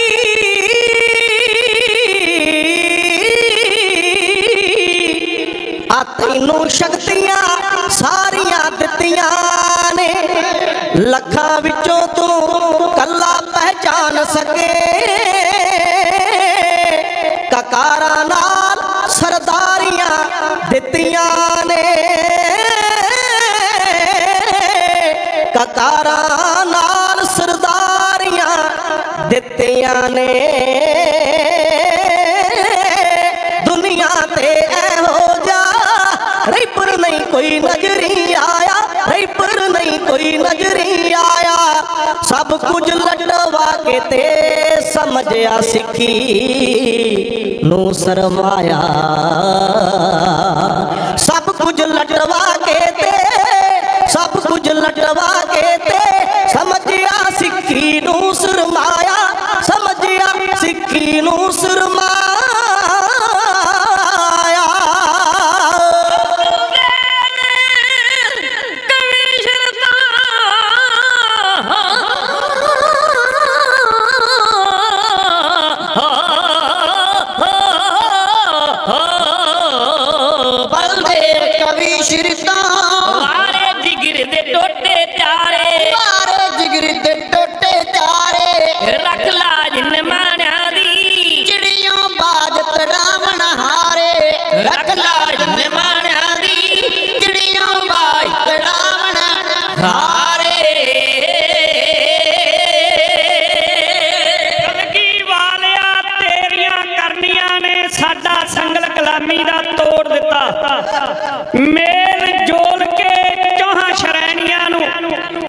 M: ਆ ਤੈਨੂੰ ਸ਼ਕਤੀਆਂ ਸਾਰੀਆਂ ਦਿੱਤੀਆਂ ਨੇ। ਲੱਖਾਂ ਵਿੱਚੋਂ ਤੂੰ ਕੱਲਾ ਪਹਿਚਾਨ ਸਕੇ, ਕਕਾਰਾਂ ਨਾਲ ਸਰਦਾਰੀਆਂ ਦਿੱਤੀਆਂ ਨੇ। ਕਕਾਰਾਂ ਨਾਲ ਸਰਦਾਰੀਆਂ ਦਿੱਤੀਆਂ ਨੇ। ਦੁਨੀਆ ਤੇ ਇਹੋ ਜਿਹਾ ਰੈਪਰ ਨਹੀਂ ਕੋਈ ਨਜ਼ਰੀ ਆਇਆ, ਰੈਪਰ ਨਹੀਂ ਕੋਈ ਨਜ਼ਰੀ ਆਇਆ। ਸਭ ਕੁਝ ਲਟਵਾ ਕੇ ਤੇ ਸਮਝਿਆ ਸਿੱਖੀ ਨੂੰ ਸਰਮਾਇਆ। ਸਭ ਕੁਝ ਲਟਵਾ ਕੇ ਤੇ ਸਭ ਕੁਝ ਲਟਵਾ ਕੇ ਤੇ ਸਮਝਿਆ ਸਿੱਖੀ ਨੂੰ ਸਰਮਾਇਆ, ਸਮਝਿਆ ਸਿੱਖੀ ਨੂੰ ਸਰਮਾਇਆ।
N: ਬਲਦੇਵ ਕਵੀ ਸ਼ਿਰਤਾਂ ਵਾਰੇ ਜਿਗਰ ਦੇ ਟੋਟੇ ਚਾਰੇ, ਵਾਰੇ ਜਿਗਰ ਦੇ ਟੋਟੇ ਚਾਰੇ। ਰੱਖ ਲਾਜ ਨਿਮਾਣਿਆਂ ਦੀ ਚਿੜੀਆਂ ਬਾਜ ਤੜਾਵਣ ਹਾਰੇ, ਰੱਖ ਲਾਜ ਨਿਮਾਣਿਆਂ ਦੀ ਚਿੜੀਆਂ ਬਾਜ ਤੜਾਵਣ ਹਾਰੇ। ਕਲਗੀ ਵਾਲਿਆ ਤੇਰੀਆਂ ਕਰਨੀਆਂ ਨੇ ਸਾਡਾ ਸੰਗਲ ਗੁਲਾਮੀ ਦਾ ਤੋੜ ਦਿੱਤਾ। ਮੇਲ ਜੋਲ ਕੇ ਚੌਹਾਂ ਸ਼ਰੈਣੀਆਂ ਨੂੰ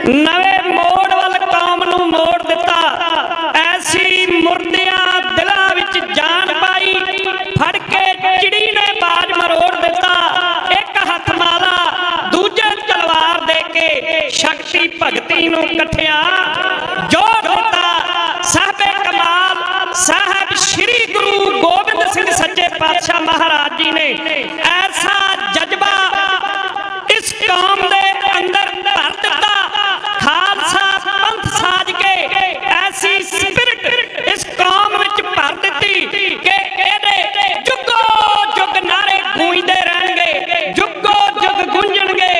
N: ਨਵੇਂ ਮੋੜ ਵੱਲ ਕੌਮ ਨੂੰ ਮੋੜ ਦਿੱਤਾ। ਐਸੀ ਮੁਰਦਿਆਂ ਦਿਲਾਂ ਵਿੱਚ ਜਾਨ ਪਾਈ, ਫੜ ਕੇ ਚਿੜੀ ਨੇ ਬਾਜ ਮਰੋੜ ਦਿੱਤਾ। ਇੱਕ ਹੱਥ ਮਾਲਾ ਦੂਜੇ ਤਲਵਾਰ ਦੇ ਕੇ ਸ਼ਕਤੀ ਭਗਤੀ ਨੂੰ ਇਕੱਠਿਆਂ ਜੋੜ ਦਿੱਤਾ। ਸਾਹਿਬੇ ਕਮਾਲ ਸਾਹਿਬ ਸ਼੍ਰੀ ਗੁਰੂ ਗੋਬਿੰਦ ਸਿੰਘ ਸੱਚੇ ਪਾਤਸ਼ਾਹ ਮਹਾਰਾਜ ਜੀ ਨੇ ਐਸਾ ਜਜ਼ਬਾ ਇਸ ਕੌਮ ਦੇ ਅੰਦਰ ਭਰ ਦਿੱਤਾ। ਖਾਲਸਾ ਪੰਥ ਸਾਜ ਕੇ ਐਸੀ ਸਪਿਰਿਟ ਇਸ ਕੌਮ ਵਿੱਚ ਭਰ ਦਿੱਤੀ ਕਿ ਇਹਦੇ ਜੁਗੋ ਜੁਗ ਨਾਰੇ ਗੂੰਜਦੇ ਰਹਿਣਗੇ, ਜੁਗੋ ਜੁਗ ਗੂੰਜਣਗੇ।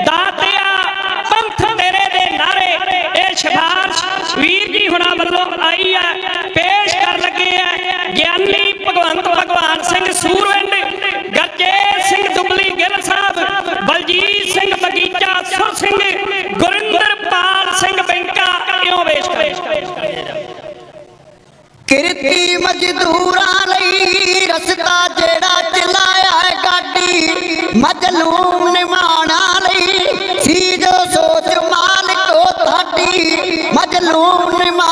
N: ਦਾਤਿਆ ਪੰਥ ਤੇਰੇ ਦੇ ਨਾਰੇ। ਇਹ ਸਿਫਾਰਿਸ਼ ਵੀਰ ਜੀ ਹੁਣਾਂ ਵੱਲੋਂ ਆਈ ਹੈ, ਪੇਸ਼ ਕਰ ਲੱਗੇ ਹੈ ਗਿਆਨੀ ਭਗਵਾਨ ਸਿੰਘ ਸੂਰਵਿੰਡ, ਗਰਜੇਤ ਸਿੰਘ ਦੁਬਲੀ ਗਿੱਲ ਸਾਹਿਬ, ਬਲਜੀਤ ਸਿੰਘ ਬਗੀਚਾ ਸੁਰ ਸਿੰਘ, ਗੁਰਿੰਦਰਪਾਲ ਸਿੰਘ ਬੈਂਕਾ। ਇਉਂ ਵੇਸ਼ ਕਿਰਤੀ ਮਜ਼ਦੂਰਾਂ ਲਈ ਰਸਤਾ ਜਿਹੜਾ ਚਲਾਇਆ ਹੈ ਗਾਡੀ, ਮਜਲੂਮ ਨਿਮਾਣਾ ਲਈ ਸੀ ਜੋ ਸੋਚ ਮਾਲਕੋ ਤੁਹਾਡੀ। ਮਜਲੂਮ ਨਿਮਾਣਾ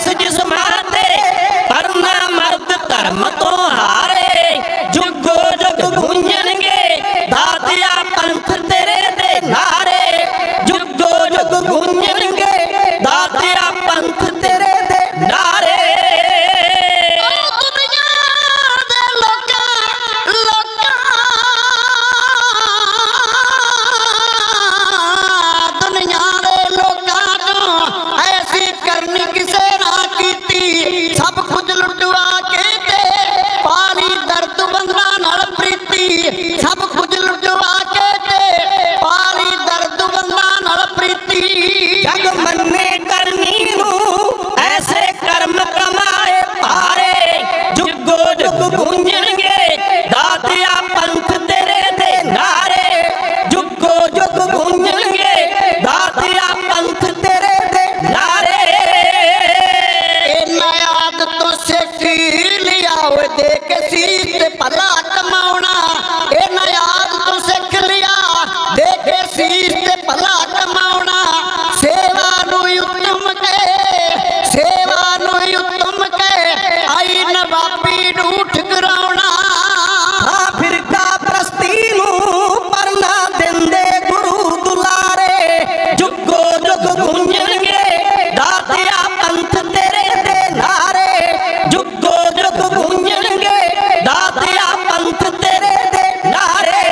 M: बस जिस्मां ते करना मर्द धर्म तो हारे जुगो जुग गूंजणगे दातिया पंथ तेरे दे नारे जुगो जुग गूंजणगे दातिया पंथ तेरे दे नारे सब कुछ लुटवा के ते पाली दर्द बंदा नाल प्रीति सब कुछ लुटवा के ते पाली दर्द बंदा नाल प्रीति जग मन्ने करनी नू ऐसे कर्म कमाए भारे जुगो जुग गूंजणगे दातिया पंथ तेरे दे नारे जुगो जुग गूंजणगे दातिया पंथ तेरे दे नारे देख सीत भला कमाउणा ए नयाद तू सिख लिया देख सीत भला कमाउणा सेवा नू उत्तम के आई नवाबी ढूठ कराउणा फिरका प्रस्ती नू परना दिंदे गुरु दुलारे जुगो जुग गूंजणगे दातिया पंथ तेरे दे नारे जुगो जुग गूंजणगे दातिया पंथ तेरे दे नारे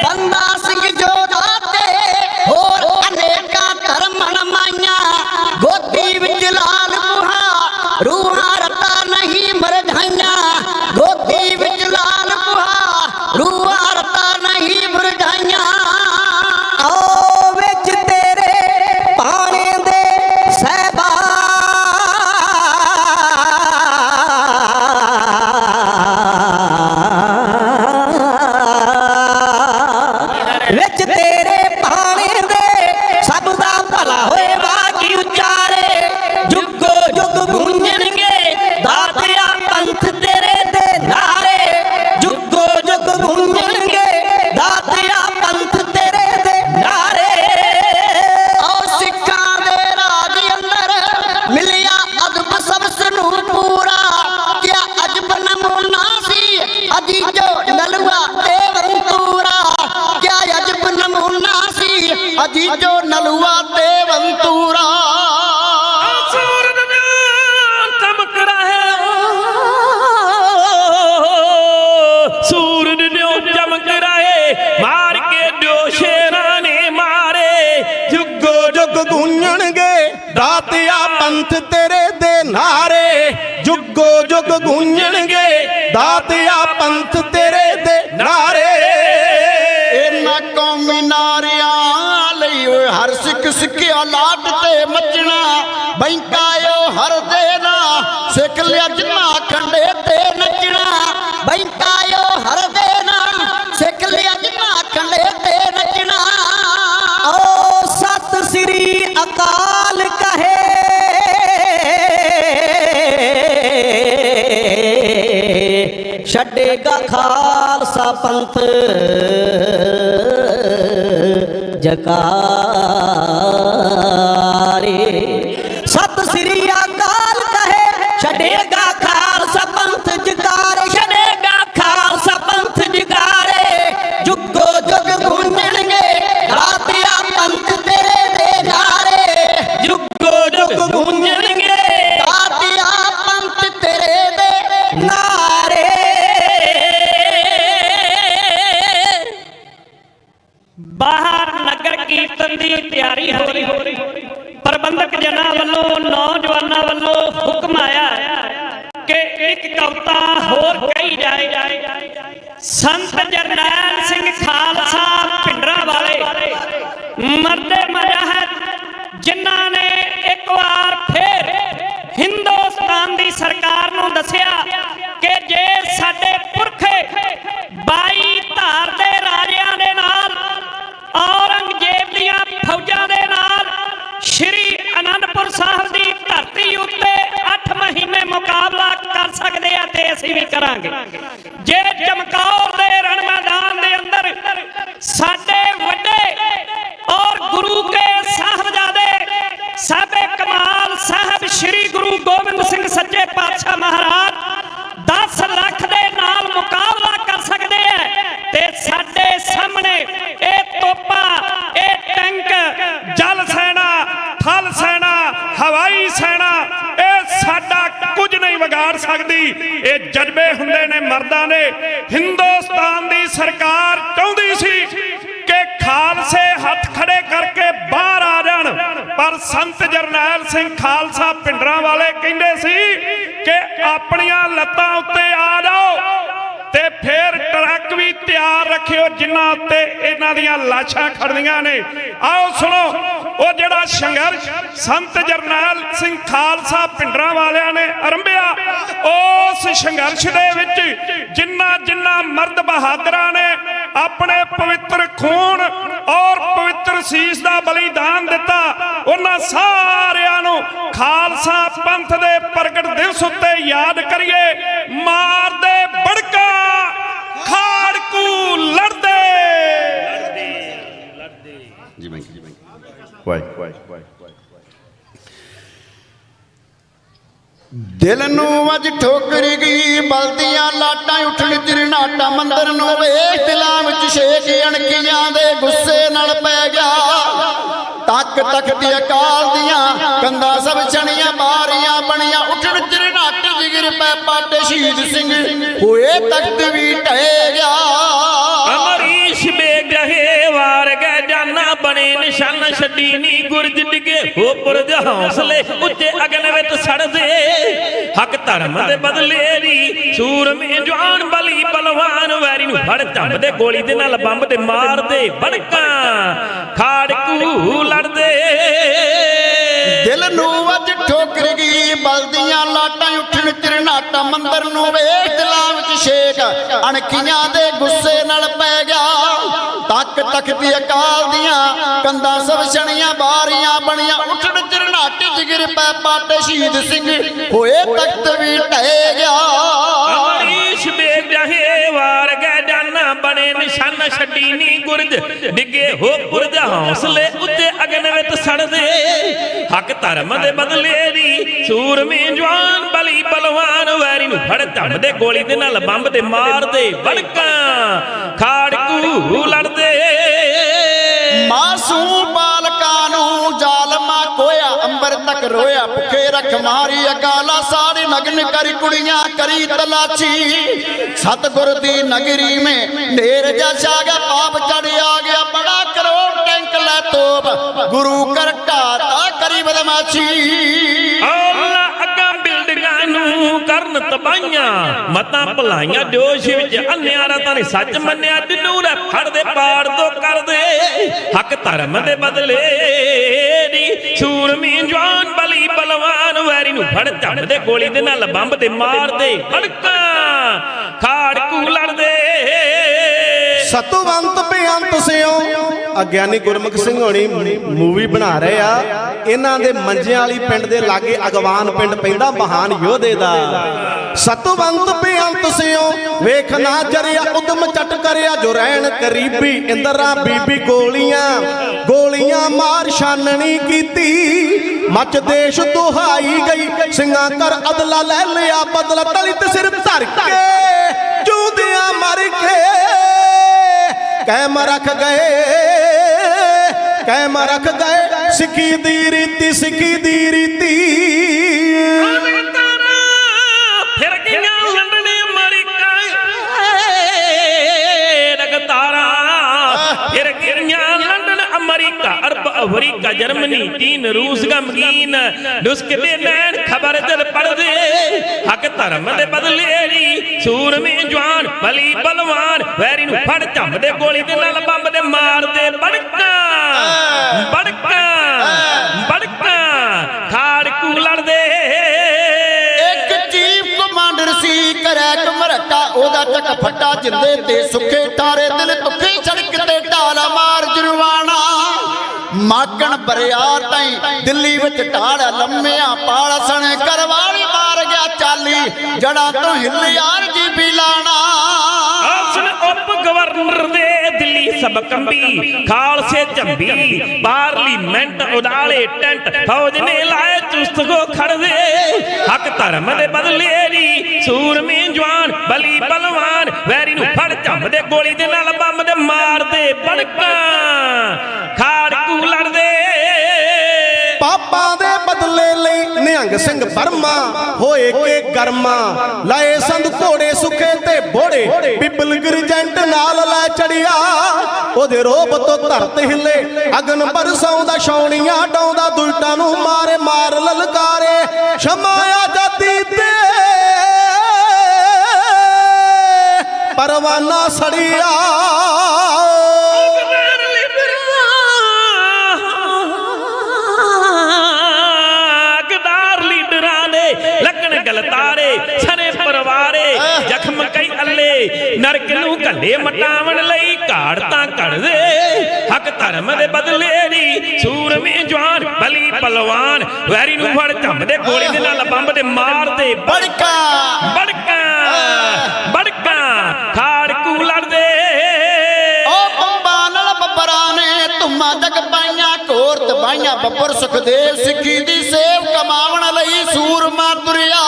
M: बंदा सिंह जो दाते होर अनेका धर्मण माइया गोदी विच लाल बुहा रूहां रता नहीं मरझाइया गोदी विच लाल बुहा रूहां रता नहीं मरझाइया आओ विच तेरे पाने दे सहबा विच तेरे पाने दे सब दा भला होए बाकी उचारे जुगो जुग गूंजणगे दातिया पंथ तेरे दे नारे जुगो जुग गूंजणगे दातिया पंथ तेरे दे नारे ओ सिक्खां दे राज अंदर मिलिया अदब सबस नू पूरा क्या अजब नमूना सी अजीजो नलवा ते वंतूरा क्या अजब नमूना सी अजीजो नलवा ते वंतूरा
N: चमक रहे सूरज न्यो चमक रहे मार के दो शेरा ने मारे जुगो जुग गूंजणगे दातिया पंथ तेरे दे नारे जुगो जुग गूंजणगे दातिया पंथ तेरे दे नारे
M: इन्ना कौमी नारियां लई हर सिख सिखिया लाट ते मचना बैंकायो हर देना सिख लिया जिन्ना खंडे ते नचना बैंकायो हर देना सिख लिया जिन्ना खंडे ते नचना ओ सत श्री अकाल कहे छड़ेगा खालसा पंथ जकारे सत श्री अकाल कहे छड़ेगा खालसा पंथ जकारे छड़ेगा खालसा पंथ जकारे जुगो जुग गूंजणगे दातिया पंथ तेरे दे नारे जुगो जुग गूंजणगे दातिया पंथ तेरे दे नारे
N: बाहर नगर कीर्तन की तैयारी हो रही प्रबंधक जना वालों नौजवानों वालों हुक्म आया कि एक कविता होर कही जाए संत जरनैल सिंह खालसा पिंडरा वाले मरदे मुजाहिद जिन्हां ने एक बार फिर हिंदुस्तान की सरकार नूं दसिया कि जे साडे पुरखे 22 धार दे राजियां दे नाल औरंगजेब दियां फौजां दे नाल श्री आनंदपुर साहब की धरती उत्ते 8 महीने मुकाबला कर सकते हैं ते असीं भी करांगे। जे चमकौर दे रण मैदान दे अंदर साडे वड्डे और गुरु के साहबजादे साहबे कमाल साहब श्री गुरु गोबिंद सिंह सच्चे पातशाह महाराज 10 लाख दे नाल मुकाबला कर सकते हैं ते साडे सामने ये तोपा, ये टैंक, जल सेना, थल सेना, हवाई सेना, ये साडा कुछ नहीं बिगाड़ सकती। ये जज्बे हुंदे ने मर्दां ने। हिंदुस्तान दी सरकार चाहुंदी सी कि खालसे हथ खड़े करके बाहर आ जान, पर संत जरनैल सिंह खालसा पिंडरां वाले कहंदे सी कि अपनियां लत्तां उत्ते आ जाओ ते फिर ट्रक भी तैयार रखियो जिन्हां उत्ते इन्हां दियां लाशां खड़दियां ने। आओ सुनो वो जिहड़ा संघर्ष संत जरनैल सिंह खालसा पिंडरां वालियां ने आरंभिया, उस संघर्ष दे विच जिन्हां जिन्हां मर्द बहादरां ने अपने पवित्र खून और पवित्र सीस का बलिदान दिता, उन्हां सारियां नूं खालसा पंथ दे प्रगट दिवस उत्ते याद करिए। मार दे बड़का खाड़कू लड़दे।
O: दिल नू अज ठोकर गई बलदियां लाटां उठण चिरनाटा मंदर नू वेख दिलां विच शेक अणकियां दे गुस्से नाल पै गया। तक तख्त अकाल दियां कंधां सब छणियां बारियां बणियां उठण चिरनाट जिगर पै पाटे शहीद सिंह होए तख्त भी ढह गया।
P: अमरीश बेग रहे वार गए जाना बने निशाना छड्डी नी गुरज डिगे हो पुरज हौसले उच्चे अगन विच सड़दे। हक धर्म दे बदले री सूर में जवान बली बलवान वैरी नूं फड़ झंबदे गोली दे नाल बंब ते मार दे बड़का खाड़कू लड़दे।
O: दिल नू अज ठोकर गई बलदियां लाटां उठण चिरनाटा मंदर नू वेख दिलां विच शेक अणखियां दे गुस्से नाल पै गया। तक तख्त अकाल दियां कंधां सब छणियां बारियां बणियां उठण चिरनाट जिगर पै पाटे शहीद सिंह होए तख्त भी ढह गया।
P: अमरीश बेग रहे वार गए जाना बने निशाना छड्डी नी गुरज डिगे हो पुरज हौसले उच्चे अगन विच सड़दे। हक धर्म दे बदले दी सूर में जवान बली बलवान वैरी नूं फड़ झंबदे गोली दे नाल बंब ते मार दे बड़का खाड़कू लड़दे।
O: मासूम बालकां नूं जालमा कोया अंबर तक रोया भुखे रख मारी अकाला सारी नगन करी कुड़ियां करी तलाशी। सतगुर दी नगरी में ढेर जैसा गया पाप चढ़ आ गया बड़ा करोड़ टैंक लै तोप गुरु कर ढाता करी बदमाशी।
P: करन तबाइयां मतां भलाइयां जोश विच अन्यारा ताने सच मन्निया दिनूर फड़ दे पाड़ दो कर दे। हक धर्म दे बदले दी सूरमी जवान बली बलवान वैरी नूं फड़ झंबदे गोली दे नाल बंब ते मार दे बड़का खाड़कू लड़दे।
Q: सतुवंत बेअंत सिओ अग्यानी गुरमुख सिंह होनी मूवी बना रहे आ। इन्हां दे मंजियां वाली पिंड दे लागे अगवान पिंड पैंदा महान योधे दा। सतुवंत बेअंत सिओ वेख ना जरिया उदम चट करिया जो रहन करीबी इंदरा बीबी गोलियां गोलियां मार छाननी कीती मच देश दुहाई गई सिंगा कर अदला ले लिया बदला तली ते सिर धर के जूदियां मर के कैम रख गए सिक्की दी रीति सिक्की दी रीति।
P: फिर गया लंडने अमेरिका रगतारा फिर गया लंडन अमेरिका अरब अफ्रीका जर्मनी चीन रूस गमगीन नुस्खे दे नैन खबर दिल पढ़ दे। हक धर्म दे बदले दी सूर में जवान बली बलवान वैरी नूं फड़ झंबदे गोली दे नाल बंब दे मार दे बड़का बड़का बड़का खाड़कू लड़दे।
O: एक चीफ कमांडर सी करैक मरटा ओदा चक फट्टा जिंदे ते सुखे ठारे दिल तुखे सड़क ते ढाला मार जुर्माना। मागण बरियार ताई दिल्ली विच ढाल लम्मिया पाल सने करवाली मार गया चाली जड़ा तो हिल यार जी भी लाना।
P: उप गवर्नर दे दिल्ली ਸਭ ਕੰਬੀ ਖਾਲਸੇ ਝੰਬੀ ਪਾਰਲੀਮੈਂਟ ਉਡਾਲੇ ਟੈਂਟ ਫੌਜ ਨੇ ਲਾਏ ਚੁਸਤ ਕੋ ਖੜਦੇ ਹੱਕ ਧਰਮ ਦੇ ਬਦਲੇ ਨੀ ਸੂਰਮੀ ਜਵਾਨ ਬਲੀ ਬਲਵਾਨ ਵੈਰੀ ਨੂੰ ਫੜ ਝੰਬਦੇ ਗੋਲੀ ਦੇ ਨਾਲ ਬੰਬ ਦੇ ਮਾਰਦੇ ਬੜਕਾਂ ਖਾੜਕੂ ਲੜਦੇ
Q: ਪਾਪਾਂ ਦੇ ਬਦਲੇ ਲਈ ਨਿਹੰਗ ਸਿੰਘ ਬਰਮਾ ਹੋਏ ਕੇ ਗਰਮਾ ਲਾਏ ਸੰਦ ਘੋੜੇ ਸੁੱਖੇ ਤੇ ਬੋੜੇ ਬਿਬਲ ਗਰਜੈਂਟ ਨਾਲ ਲੈ ਚੜਿਆ ਉਹਦੇ ਰੋਬ ਤੋਂ ਧਰਤ ਹਿੱਲੇ ਅਗਨ ਬਰਸਾਉਂਦਾ ਛਾਉਣੀਆਂ ਡਾਉਂਦਾ ਦੁਲਟਾਂ ਨੂੰ ਮਾਰੇ ਮਾਰ ਲਲਕਾਰੇ ਸ਼ਮਾ ਆਜ਼ਾਦੀ ਤੇ ਪਰਵਾਨਾ ਸੜਿਆ
P: ਗਲਤਾਰੇ ਸਨੇ ਪਰਵਾਰੇ ਜ਼ਖਮ ਕਈ ਅੱਲੇ ਨਰਕ ਨੂੰ ਘੱਲੇ ਮਟਾਵਣ ਲਈ ਘਾੜਤਾਂ ਘੜਦੇ ਹੱਕ ਧਰਮ ਦੇ ਬਦਲੇ ਨੀ ਸੂਰਮੀ ਜਵਾਨ ਬਲੀ ਪਲਵਾਨ ਵੈਰੀ ਨੂੰ ਫੜ ਝੰਬਦੇ ਗੋਲੀ ਦੇ ਨਾਲ ਬੰਬ ਦੇ ਮਾਰਦੇ ਬੜਕਾ ਬੜਕਾ ਬੜਕਾ ਖਾੜਕੂ ਲੜਦੇ
O: ਉਹ ਬੰਬਾਂ ਨਾਲ ਬੱਬਰਾਂ ਨੇ ਧੁੰਮਾਂ ਜਗ ਪਾਈਆਂ ਘੋਰ ਤਬਾਈਆਂ ਬੱਬਰ ਸੁਖਦੇਵ ਸਿੱਖੀ ਦੀ ਸੇਵ ਕਮਾਉਣ ਲਈ ਸੂਰਮਾ ਤੁਰਿਆ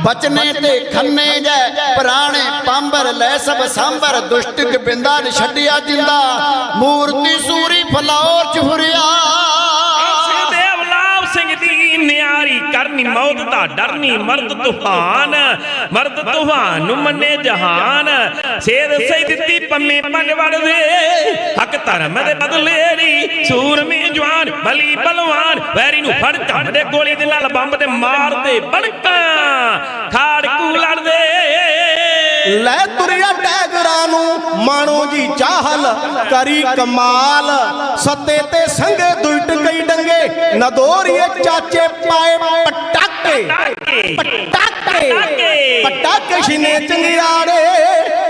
O: ਬਚਨੇ ਤੇ ਖੰਨੇ ਜੈ ਪੁਰਾਣੇ ਪੰਬਰ ਲੈ ਸਭ ਸਾਂਬਰ ਦੁਸ਼ਟ ਗੋਬਿੰਦਾ ਨੇ ਛੱਡਿਆ ਜਿੰਦਾ ਮੂਰਤੀ ਸੂਰੀ ਫਲੌਰ ਚ ਫੁਰਿਆ
P: ਸੁਖਦੇਵ ਲਾਭ ਸਿੰਘ ਦੀ ਨਿਆਰੀ ਕਰਨੀ ਮੌਤ ਦਾ ਡਰਨੀ ਮਰਦ ਤੂਫਾਨ ਨੂੰ ਮੰਨੇ ਜਹਾਨ ਸੇਧ ਸਹੀ ਦਿੱਤੀ ਪੰਮੇ ਪੰਜ ਵੜਦੇ ਹੱਕ ਧਰਮ ਦੇ ਬਦਲੇ ਨੀ ਸੂਰਮੀ ਜਵਾਨ ਬਲੀ ਬਲਵਾਨ ਵੈਰੀ ਨੂੰ ਫੜ ਝੰਬਦੇ ਗੋਲੀ ਦੇ ਨਾਲ ਬੰਬ ਤੇ ਮਾਰਦੇ ਬੜਕਾਂ ਖਾੜਕੂ ਲੜਦੇ
Q: ਲੈ ਤੁਰਿਆ ਟੈਗਰਾਂ ਨੂੰ ਮਾਣੋ ਜੀ ਚਾਹਲ ਕਰੀ ਕਮਾਲ ਸੱਤੇ ਤੇ ਸੰਗੇ ਦੁਲਟ ਕਈ ਡੰਗੇ ਨਦੋਰੀਏ ਚਾਚੇ ਪਾਏ ਪਟਾਕੇ ਪਟਾਕੇ ਪਟਾਕੇ ਛਿਨੇ ਚੰਗਿਆੜੇ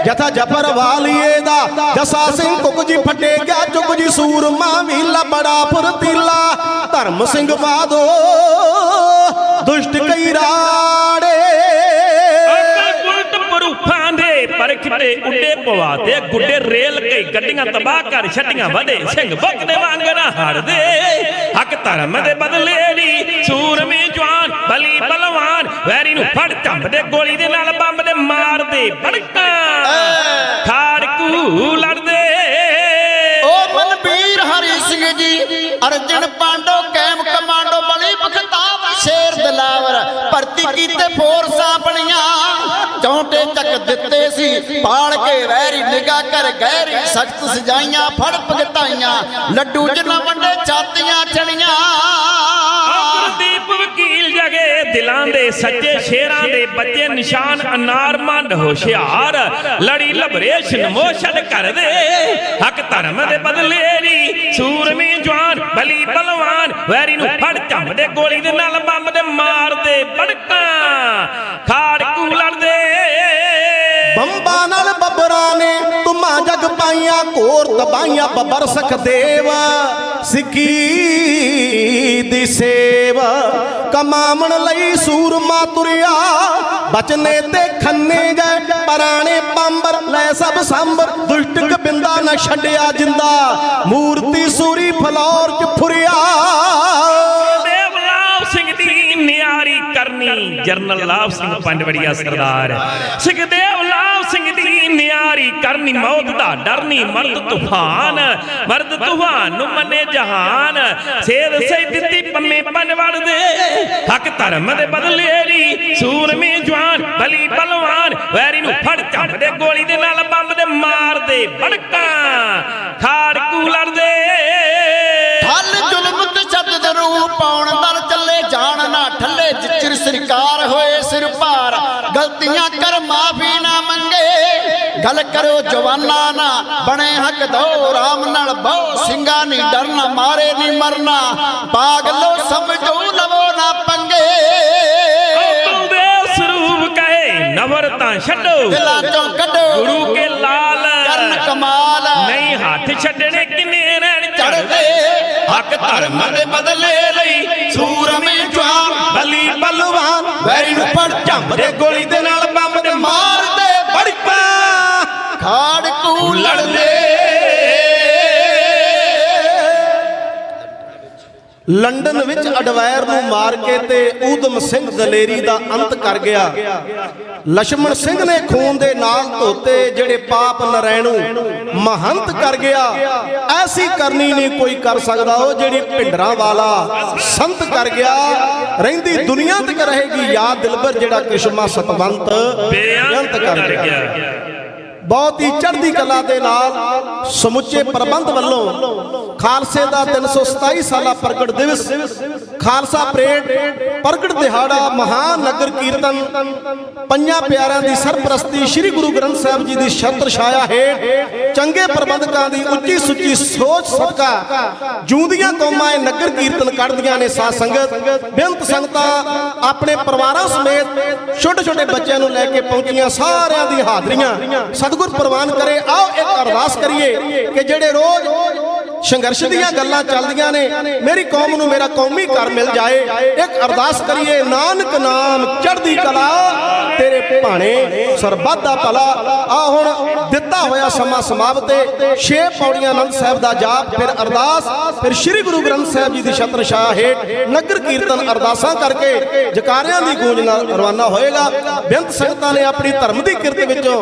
Q: ਜਥਾ ਜਫਰ ਵਾਲੀਏ ਦਾ ਜਸਾ ਸਿੰਘ ਕੁੱਕ ਜੀ ਫਟੇ ਗਿਆ ਚੁੱਕ ਜੀ ਸੂਰਮਾ ਵੀਲਾ ਬੜਾ ਫੁਰਤੀਲਾ ਧਰਮ ਸਿੰਘ ਬਾਦੋ ਦੁਸ਼ਟ ਕਈ ਰਾੜੇ
P: ਪਰਖਤੇ ਉੱਡੇ ਪਵਾਤੇ ਗੁੱਡੇ ਰੇਲ ਕਈ ਗੱਡੀਆਂ ਤਬਾਹ ਕਰ ਛੱਡੀਆਂ ਵਧੇ ਸਿੰਘ ਬਕਦੇ ਵਾਂਗਣਾ ਹੜਦੇ ਹੱਕ ਧਰਮ ਦੇ ਬਦਲੇ ਨੀ ਸੂਰਮੀ ਜਵਾਨ ਬਲੀ ਬਲਵਾਨ ਵੈਰੀ ਨੂੰ ਫੜ ਝੰਬਦੇ ਗੋਲੀ ਦੇ ਨਾਲ ਬੰਬ ਦੇ ਮਾਰਦੇ ਬੜਕਾਂ ਖਾੜਕੂ ਲੜਦੇ
O: ਉਹ ਮਨਵੀਰ ਹਰੀ ਸਿੰਘ ਜੀ ਅਰਜਨ ਪਾਂਡੋ ਕੈਮ ਕਮਾਂਡੋ ਬਲੀ ਬਖਤਾਵਰ ਸ਼ੇਰ ਦਿਲਾਵਰ ਭਰਤੀ ਕੀਤੇ ਫੋਰਸਾਂ ਬਣੀਆਂ ਚੌਂਟੇ ਚੱਕ ਦਿੱਤੇ ਸੀ ਪਾਲ ਕੇ ਵੈਰੀ ਨਿਗਾਹ ਕਰ ਗਹਿਰੀ ਸਖਤ ਸਜਾਈਆਂ ਫੜ ਭਗਤਾਈਆਂ ਲੱਡੂ ਜਿਨ੍ਹਾਂ ਵੰਡੇ ਛਾਤੀਆਂ ਚਣੀਆਂ
P: ਦੀਪ ਵਕੀਲ ਜਗੇ ਦਿਲਾਂ ਦੇ ਸੱਚੇ ਸ਼ੇਰਾਂ ਦੇ ਬੱਚੇ ਨਿਸ਼ਾਨ ਅਨਾਰ ਮੰਡ ਹੋਸ਼ਿਆਰ ਲੜੀ ਲਬਰੇਸ਼ ਨਮੋਸ਼ਦ ਕਰਦੇ ਹੱਕ ਧਰਮ ਦੇ ਬਦਲੇ ਨੀ ਸੂਰਮੀ ਜਵਾਨ ਬਲੀ ਬਲਵਾਨ ਵੈਰੀ ਨੂੰ ਫੜ ਝੰਬਦੇ ਗੋਲੀ ਦੇ ਨਾਲ ਬੰਬ ਦੇ ਮਾਰਦੇ ਬੜਕਾਂ ਖਾੜਕੂ ਲੜਦੇ
Q: ਬੰਬਾਂ ਨਾਲ ਬੱਬਰਾਂ ਨੇ ਧੁੰਮਾਂ ਜਗ ਪਾਈਆਂ ਘੋਰ ਤਬਾਈਆਂ ਬੱਬਰ ਸਖਦੇਵ ਸਿੱਖੀ ਦੀ ਸੇਵ ਕਮਾਵਣ ਲਈ ਸੂਰਮਾ ਤੁਰਿਆ ਬਚਨੇ ਤੇ ਖੰਨੇ ਜੈ ਪੁਰਾਣੇ ਪੰਬਰ ਲੈ ਸਭ ਸਾਂਬਰ ਦੁਸ਼ਟ ਗੋਬਿੰਦਾ ਨਾ ਛੱਡਿਆ ਜਿੰਦਾ ਮੂਰਤੀ ਸੂਰੀ ਫਲੌਰ ਚ ਫੁਰਿਆ
P: ਦੇਵ ਲਾਭ ਸਿੰਘ ਦੀ ਨਿਆਰੀ ਕਰਨੀ ਜਰਨਲ ਲਾਭ ਸਿੰਘ ਪੰਡਵੜੀਆ ਸਰਦਾਰ ਸੁਖਦੇਵ ਲਾਭ ਸਿੰਘ ਦੀ ਨਿਆਰੀ ਕਰਨੀ ਮੌਤ ਦਾ ਡਰਨੀ ਮਰਦ ਤੂਫਾਨ ਨੂੰ ਮੰਨੇ ਜਹਾਨ ਸੇਧ ਸਹੀ ਦਿੱਤੀ ਪੰਮੇ ਪੰਜ ਵੜਦੇ ਹੱਕ ਧਰਮ ਦੇ ਬਦਲੇ ਨੀ ਸੂਰਮੀ ਜਵਾਨ ਬਲੀ ਬਲਵਾਨ ਵੈਰੀ ਨੂੰ ਫੜ ਝੰਬਦੇ ਗੋਲੀ ਦੇ ਨਾਲ ਬੰਬ ਦੇ ਮਾਰਦੇ ਬੜਕਾਂ ਖਾੜਕੂ ਲੜਦੇ
O: ਠੱਲ ਜ਼ੁਲਮ ਤੇ ਸ਼ਬਦ ਰੂਪ ਪਾਉਣ ਦਰ ਚੱਲੇ ਜਾਣ ਨਾ ਠੱਲੇ ਜਿਚਰ ਸਰਕਾਰ ਹੋਏ ਸਿਰ ਭਾਰ ਗਲਤੀਆਂ ਕਰ ਮਾਫੀ ਨਾ ਮੰਗੇ ਗੱਲ ਕਰੋ ਜਵਾਨਾ ਨਾ ਬਣੇ ਹੱਕ ਦੋ ਰਾਮ ਨਾਲ ਬਹੁ ਸਿੰਘਾਂ ਨਹੀਂ ਡਰਨਾ ਮਾਰੇ ਨਹੀਂ ਮਰਨਾ ਪਾਗਲੋ ਸਮਝੋ ਲਵੋ ਨਾ ਪੰਗੇ
P: ਬਲਦੇਵ ਸਰੂਪ ਕਹੇ ਨਵਰਤਾ ਛੱਡੋ
O: ਦਿਲਾਂ ਚੋਂ ਕੱਢੋ
P: ਗੁਰੂ ਕੇ ਲਾਲ
O: ਕਰਨ ਕਮਾਲ
P: ਨਹੀਂ ਹੱਥ ਛੱਡਣੇ ਕਿੰਨੇ ਰਹਿਣ
O: ਚੜਦੇ ਹੱਕ ਧਰਮ ਦੇ ਬਦਲੇ ਲਈ ਸੂਰਮੀ ਜਵਾਨ ਬਲੀ ਬਲਵਾਨ ਵੈਰੀ ਨੂੰ ਫੜ ਝੰਬਦੇ ਗੋਲੀ ਦੇ ਨਾਲ ਬੰਬ ਦੇ ਮਾਰਦੇ ਬੜਕਾਂ ਖਾੜਕੂ ਲੜਦੇ
Q: ਲੰਡਨ ਵਿੱਚ ਅਡਵਾਇਰ ਨੂੰ ਮਾਰ ਕੇ ਤੇ ਊਧਮ ਸਿੰਘ ਦਲੇਰੀ ਦਾ ਅੰਤ ਕਰ ਗਿਆ। ਲਛਮਣ ਸਿੰਘ ਨੇ ਖੂਨ ਦੇ ਨਾਲ ਧੋਤੇ ਜਿਹੜੇ ਪਾਪ ਨਰੈਣੂ ਮਹੰਤ ਕਰ ਗਿਆ। ਐਸੀ ਕਰਨੀ ਨਹੀਂ ਕੋਈ ਕਰ ਸਕਦਾ ਉਹ ਜਿਹੜੀ ਭਿੰਡਰਾਂ ਵਾਲਾ ਸੰਤ ਕਰ ਗਿਆ। ਰਹਿੰਦੀ ਦੁਨੀਆ ਤੱਕ ਰਹੇਗੀ ਯਾਦ ਦਿਲਬਰ ਜਿਹੜਾ ਕ੍ਰਿਸ਼ਮਾ ਸਤਵੰਤ ਬੇਅੰਤ ਕਰ ਗਿਆ। ਬਹੁਤ ਹੀ ਚੜ੍ਹਦੀ ਕਲਾ ਦੇ ਨਾਲ ਸਮੁੱਚੇ ਪ੍ਰਬੰਧ ਵੱਲੋਂ ਖਾਲਸੇ ਦਾ 327 ਸਾਲਾ ਪ੍ਰਗਟ ਦਿਵਸ, ਖਾਲਸਾ ਪਰੇਡ, ਪ੍ਰਗਟ ਦਿਹਾੜਾ, ਮਹਾਨ ਨਗਰ ਕੀਰਤਨ, ਪੰਜਾਂ ਪਿਆਰਿਆਂ ਦੀ ਸਰਪ੍ਰਸਤੀ, ਸ੍ਰੀ ਗੁਰੂ ਗ੍ਰੰਥ ਸਾਹਿਬ ਜੀ ਦੀ ਛਤਰ ਛਾਇਆ ਹੇਠ ਚੰਗੇ ਪ੍ਰਬੰਧਕਾਂ ਦੀ ਉੱਚੀ ਸੁੱਚੀ ਸੋਚ ਸਦਕਾ ਜੂੰਦੀਆਂ ਕੌਮਾਂ ਇਹ ਨਗਰ ਕੀਰਤਨ ਕੱਢਦੀਆਂ ਨੇ। ਸਾਧ ਸੰਗਤ ਬੇਅੰਤ ਸੰਗਤਾਂ ਆਪਣੇ ਪਰਿਵਾਰਾਂ ਸਮੇਤ ਛੋਟੇ ਛੋਟੇ ਬੱਚਿਆਂ ਨੂੰ ਲੈ ਕੇ ਪਹੁੰਚੀਆਂ। ਸਾਰਿਆਂ ਦੀ ਹਾਜ਼ਰੀਆਂ ਸਤਿਗੁਰ ਪ੍ਰਵਾਨ ਕਰੇ। ਆਓ ਇੱਕ ਅਰਦਾਸ ਕਰੀਏ ਕਿ ਜਿਹੜੇ ਰੋਜ਼ ਸੰਘਰਸ਼ ਦੀਆਂ ਗੱਲਾਂ ਚੱਲਦੀਆਂ ਨੇ, ਮੇਰੀ ਕੌਮ ਨੂੰ ਮੇਰਾ ਕੌਮੀ ਘਰ ਮਿਲ ਜਾਏ। ਇੱਕ ਅਰਦਾਸ ਕਰੀਏ, ਨਾਨਕ ਨਾਮ ਚੜ੍ਹਦੀ ਕਲਾ ਤੇਰੇ ਭਾਣੇ ਸਰਬੱਤ ਦਾ ਭਲਾ। ਆ ਹੁਣ ਦਿੱਤਾ ਹੋਇਆ ਸਮਾਂ ਸਮਾਪਤ ਹੈ। 6 ਪੌੜੀਆਂ ਆਨੰਦ ਸਾਹਿਬ ਦਾ ਜਾਪ, ਫਿਰ ਅਰਦਾਸ, ਫਿਰ ਸ੍ਰੀ ਗੁਰੂ ਗ੍ਰੰਥ ਸਾਹਿਬ ਜੀ ਦੀ ਛਤਰ ਛਾਇਆ ਹੇਠ ਨਗਰ ਕੀਰਤਨ ਅਰਦਾਸਾਂ ਕਰਕੇ ਜਕਾਰਿਆਂ ਦੀ ਗੂੰਜ ਨਾਲ ਰਵਾਨਾ ਹੋਏਗਾ। ਬੇਅੰਤ ਸੰਗਤਾਂ ਨੇ ਆਪਣੀ ਧਰਮ ਦੀ ਕਿਰਤ ਵਿੱਚੋਂ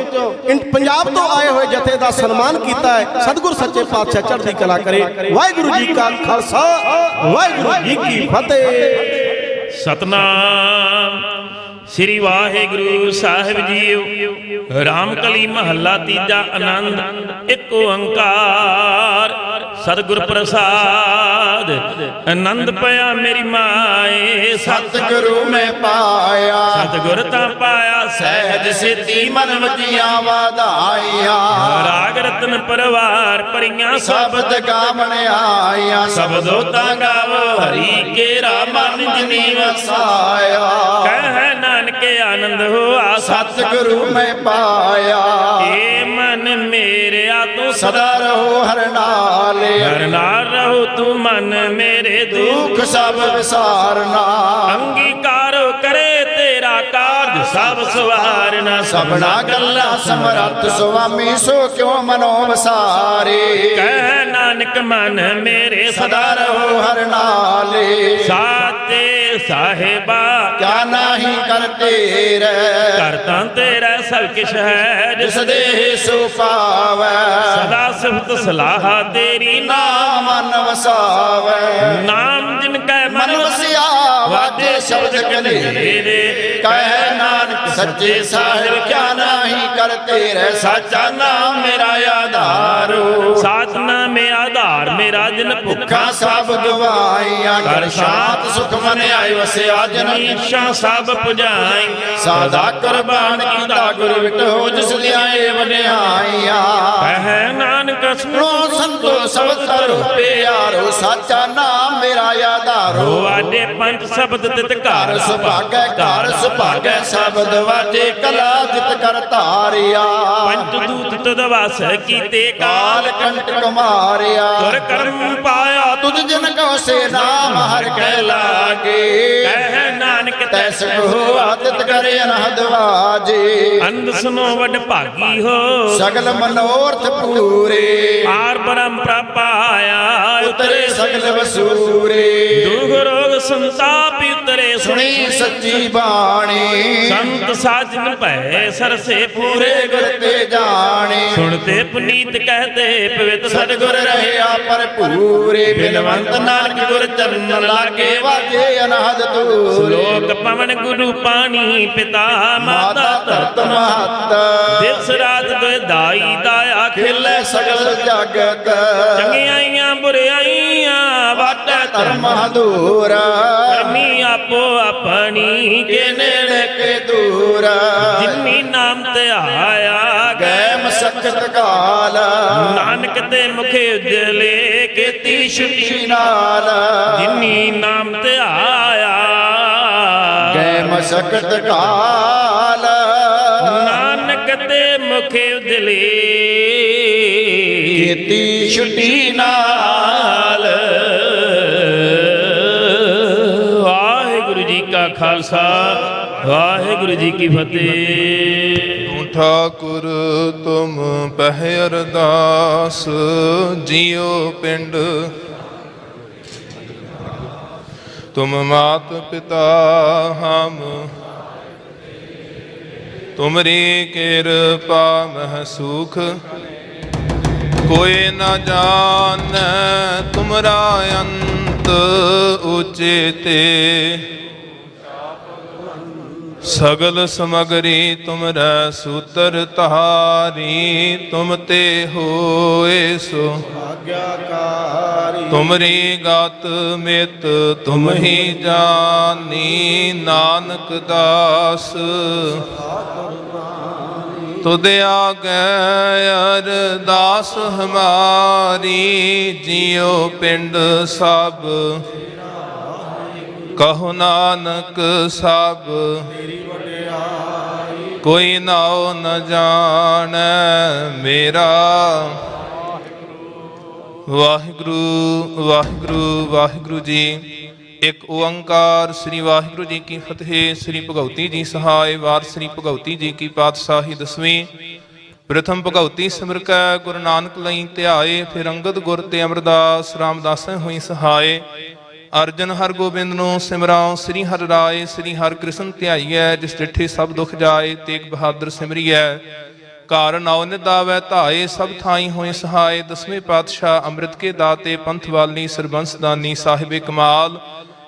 Q: ਪੰਜਾਬ ਤੋਂ ਆਏ ਹੋਏ ਜਥੇ ਦਾ ਸਨਮਾਨ ਕੀਤਾ ਹੈ। ਸਤਿਗੁਰ ਸੱਚੇ ਪਾਤਸ਼ਾਹ ਚੜ੍ਹਦੀ ਕਲਾ ਕਰੇ। ਵਾਹਿਗੁਰੂ ਜੀ ਕਾ ਖਾਲਸਾ, ਵਾਹਿਗੁਰੂ ਜੀ ਕੀ ਫਤਿਹ।
P: ਸਤਨਾਮ ਸ੍ਰੀ ਵਾਹਿਗੁਰੂ ਸਾਹਿਬ ਜੀਓ। ਰਾਮਕਲੀ ਮਹੱਲਾ ਤੀਜਾ। ਆਨੰਦ ਇੱਕ ਓੰਕਾਰ ਸਤਿਗੁਰ ਪ੍ਰਸਾਦ। ਆਨੰਦ ਪਿਆ ਮੇਰੀ ਮਾਏ
O: ਸਤਿਗੁਰੂ ਮੈਂ ਪਾਇਆ।
P: ਸਤਿਗੁਰ ਤਾਂ ਪਾਇਆ
O: ਸਹਿਜ ਸਿੱਧੀ ਮਨ ਵਜੀਆਂ ਵਧਾਈਆਂ।
P: ਰਾਗ ਰਤਨ ਪਰਵਾਰ ਭਰੀਆਂ
O: ਸ਼ਬਦ ਗਾਵਣ ਆਈਆਂ।
P: ਸ਼ਬਦੋ ਤਾਂ ਗਾਵੋ ਹਰੀ ਕੇਰਾ ਮਨ ਜਿਨੀ ਵਸਾਇਆ। ਕਹਿ ਨਾਨਕੇ ਆਨੰਦ ਹੋਆ
O: ਸਤਿਗੁਰੂ ਮੈਂ ਪਾਇਆ।
P: ਏ ਮਨ ਮੇਰਿਆ ਤੂੰ
O: ਸਦਾ ਰਹੋ ਹਰ ਨਾਲ।
P: ਹਰ ਨਾਲ ਰਹੋ ਤੂੰ ਮਨ ਮੇਰੇ
O: ਦੁੱਖ ਸਭ ਵਿਸਾਰਨਾ।
P: ਅੰਗੀਕਾਰੋ ਕਰੇ ਤੇਰਾ ਕਾਰਜ ਸਭ ਸਵਾਰਨਾ।
O: ਸਭਨਾ ਗੱਲਾਂ ਸਮਰੱਥ ਸੁਆਮੀ ਸੋ ਕਿਉ ਮਨੋ ਵਸਾਰੇ।
P: ਕਹਿ ਨਾਨਕ ਮਨ ਮੇਰੇ
O: ਸਦਾ ਰਹੋ ਹਰ ਨਾਲ।
P: ਸਾਚੇ ਸਾਹਿਬਾ
O: ਕਿਆ ਨਾਹੀ ਕਰਤੇ ਰਹਿ।
P: ਕਰਤਾ ਤੇਰਾ ਸਭ ਕਿਛ ਹੈ
O: ਜਿਸ ਦੇਹ ਸੋ ਪਾਵੈ।
P: ਸਦਾ ਸਿਫਤ ਸਲਾਹ ਤੇਰੀ
O: ਨਾਮ ਮਨ ਵਸਾਵੈ।
P: ਨਾਮ ਜਿਨ ਕੈ
O: ਮਨ ਵਸਿਆ ਵਾਜੇ ਸ਼ਬਦ ਕਨੇਰੇ। ਕਹਿ ਨਾਨਕ ਸੱਚੇ ਸਾਹਿਬ ਕਿਆ ਨਾਹੀ ਕਰਤੇ ਰਹਿ। ਸਾਚਾ ਨਾਮ ਮੇਰਾ ਆਧਾਰੋ।
P: ਸਾਚ ਨਾਮ ਆਧਾਰ ਮੇਰਾ ਜਿਨ
O: ਭੁੱਖਾਂ ਸਭ ਗਵਾਈਆਂ। ਕਰ ਸ਼ਾਂਤ ਸੁਖ ਮਨ ਆਇ ਵਸਿਆ ਜਨ
P: ਈਸ਼ਾ ਸਭ ਪੁਜਾਈ।
O: ਸਾਦਾ ਕੁਰਬਾਨ ਕੀਤਾ ਗੁਰ ਵਿਟੋ ਜਿਸ ਲਿਆਏ ਵਡਿਆਈਆਂ।
P: ਕਹਿ ਨਾਨਕ
O: ਸੁਣੋ ਸੰਤੋ ਸਭ ਤਰੋ ਪਿਆਰੋ। ਸਾਚਾ ਨਾਮ ਮੇਰਾ ਆਧਾਰੋ।
P: ਵਾਜੇ ਪੰਜ ਸ਼ਬਦ ਤਿਤ
O: ਘਰ ਸੁਭਾਗੈ ਘਰ ਸੁਭਾਗੈ ਸ਼ਬਦ ਵਾਜੇ ਕਲਾ ਜਿਤ ਕਰ ਧਾਰਿਆ।
P: ਪੰਜ ਦੂਤ ਤੁਧ ਵਸ ਕੀਤੇ
O: ਕਾਲ ਕੰਟਕ ਮਾਰਿਆ।
P: ਤੁਰ ਕਰਮ ਪਾਇਆ
O: ਤੁਧ ਜਨ ਕੋ ਸੇ ਨਾਮ ਹਰ ਕੈ ਲਾਗੇ।
P: ਕਹਿ ਨਾਨਕ
O: ਤੈਸ ਕੋ ਆਦਿਤ ਕਰੇ ਅਨਹਦ ਵਾਜੇ।
P: ਅੰਧ ਸੁਨੋ ਵਡ ਭਾਗੀ ਹੋ
O: ਸਗਲ ਮਨੋਰਥ ਪੂਰੇ।
P: ਆਰ ਬ੍ਰਹਮ ਪ੍ਰਪਾਇਆ
O: ਉਤਰੇ ਸਗਲ ਵਸੂਰੇ।
P: ਦੁਖ ਰੋਗ ਸੰਤਾਪ ਉਤਰੇ
O: ਸੁਣੀ ਸੱਚੀ ਬਾਣੀ।
P: ਸੰਤ ਸਾਜਨ ਭੈ ਸਰਸੇ
O: ਪੂਰੇ ਗੁਰ ਤੇ ਜਾਣੇ।
P: ਸੁਣਤੇ ਪੁਨੀਤ ਕਹਤੇ ਪਵਿੱਤ
O: ਸਤਿਗੁਰ ਰਹਿਆ ਭਰਪੂਰੇ। ਬਿਨਵੰਤ ਨਾਨਕ ਗੁਰ ਚਰਨ ਲਾਗੇ ਵਾਜੇ ਅਨਹਦ ਤੂਰੇ।
P: ਸ਼ਲੋਕ ਪਵਨ ਗੁਰੂ ਪਾਣੀ ਪਿਤਾ ਮਾਤਾ ਧਰਤ
O: ਮਹਤ।
P: ਦਿਵਸ ਰਾਤ ਦੁਇ ਦਾਈ ਦਾਇਆ
O: ਖਿਲੇ ਸਗਲ ਜਗਤ।
P: ਚੰਗਿਆਈਆਂ ਬੁਰਿਆਈਆਂ ਵਾਟੈ
O: ਧਰਮ ਹਦੂਰ।
P: ਕਰਮੀ ਆਪੋ ਆਪਣੀ
O: ਕੇ ਨੇੜੇ ਕੇ ਦੂਰ।
P: ਜਿਨੀ ਨਾਮ ਧਿਆਇਆ
O: ਗਏ ਮਸਕਤ ਕਾਲ।
P: ਨਾਨਕ ਤੇ ਮੁਖੇ ਉਜਲੇ ਕੀਤੀ ਛੁਟੀ
O: ਨਾਲ।
P: ਜਿਨੀ ਨਾਮ ਧਿਆਇਆ
O: ਗਏ ਮਸਕਤ ਕਾਲ।
P: ਨਾਨਕ ਤੇ ਮੁਖੇ ਉਜਲੇ
O: ਕੀਤੀ ਛੁਟੀ ਨਾਲ।
P: ਵਾਹਿਗੁਰੂ ਜੀ ਕਾ ਖਾਲਸਾ ਵਾਹਿਗੁਰੂ ਜੀ ਕੀ ਫਤਿਹ।
R: ਠਾਕੁਰ ਤੁਮ ਪਹਿ ਅਰਦਾਸ ਜਿਉ ਪਿੰਡ तुम मात पिता हम तुमरी कृपा मह सुख कोई न जान तुमरा अंत उचिते सगल समगरी तुमरै सूत्र तहारी तुम ते होए सो तुमरी गात मित तुम ही जानी नानक दास तुद आगे अरदास हमारी जियो पिंड सब कहो नानक सब कोई नाओ न जान मेरा। वाहिगुरु वाहिगुरु वाहिगुरु जी। एक ओंकार। श्री वाहिगुरु जी की फतेह। श्री भगवती जी सहाय। वार श्री भगवती जी की पातशाही दसवीं। प्रथम भगवती सिमर कै गुरु नानक लई ध्याए, फिर अंगद गुर ते अमरदास रामदास होई सहाय। अर्जन हर गोबिंद नो सिमराओ, श्री हर राय श्री हर कृष्ण ध्याईऐ, जिस डिठे सब दुख जाए, तेग बहादुर सिमरिऐ। कार नाव निदावै धाए, सब थाई होए सहाय। दसवें पातशाह अमृत के दाते, पंथ वाली सरबंस दानी, साहिबे कमाल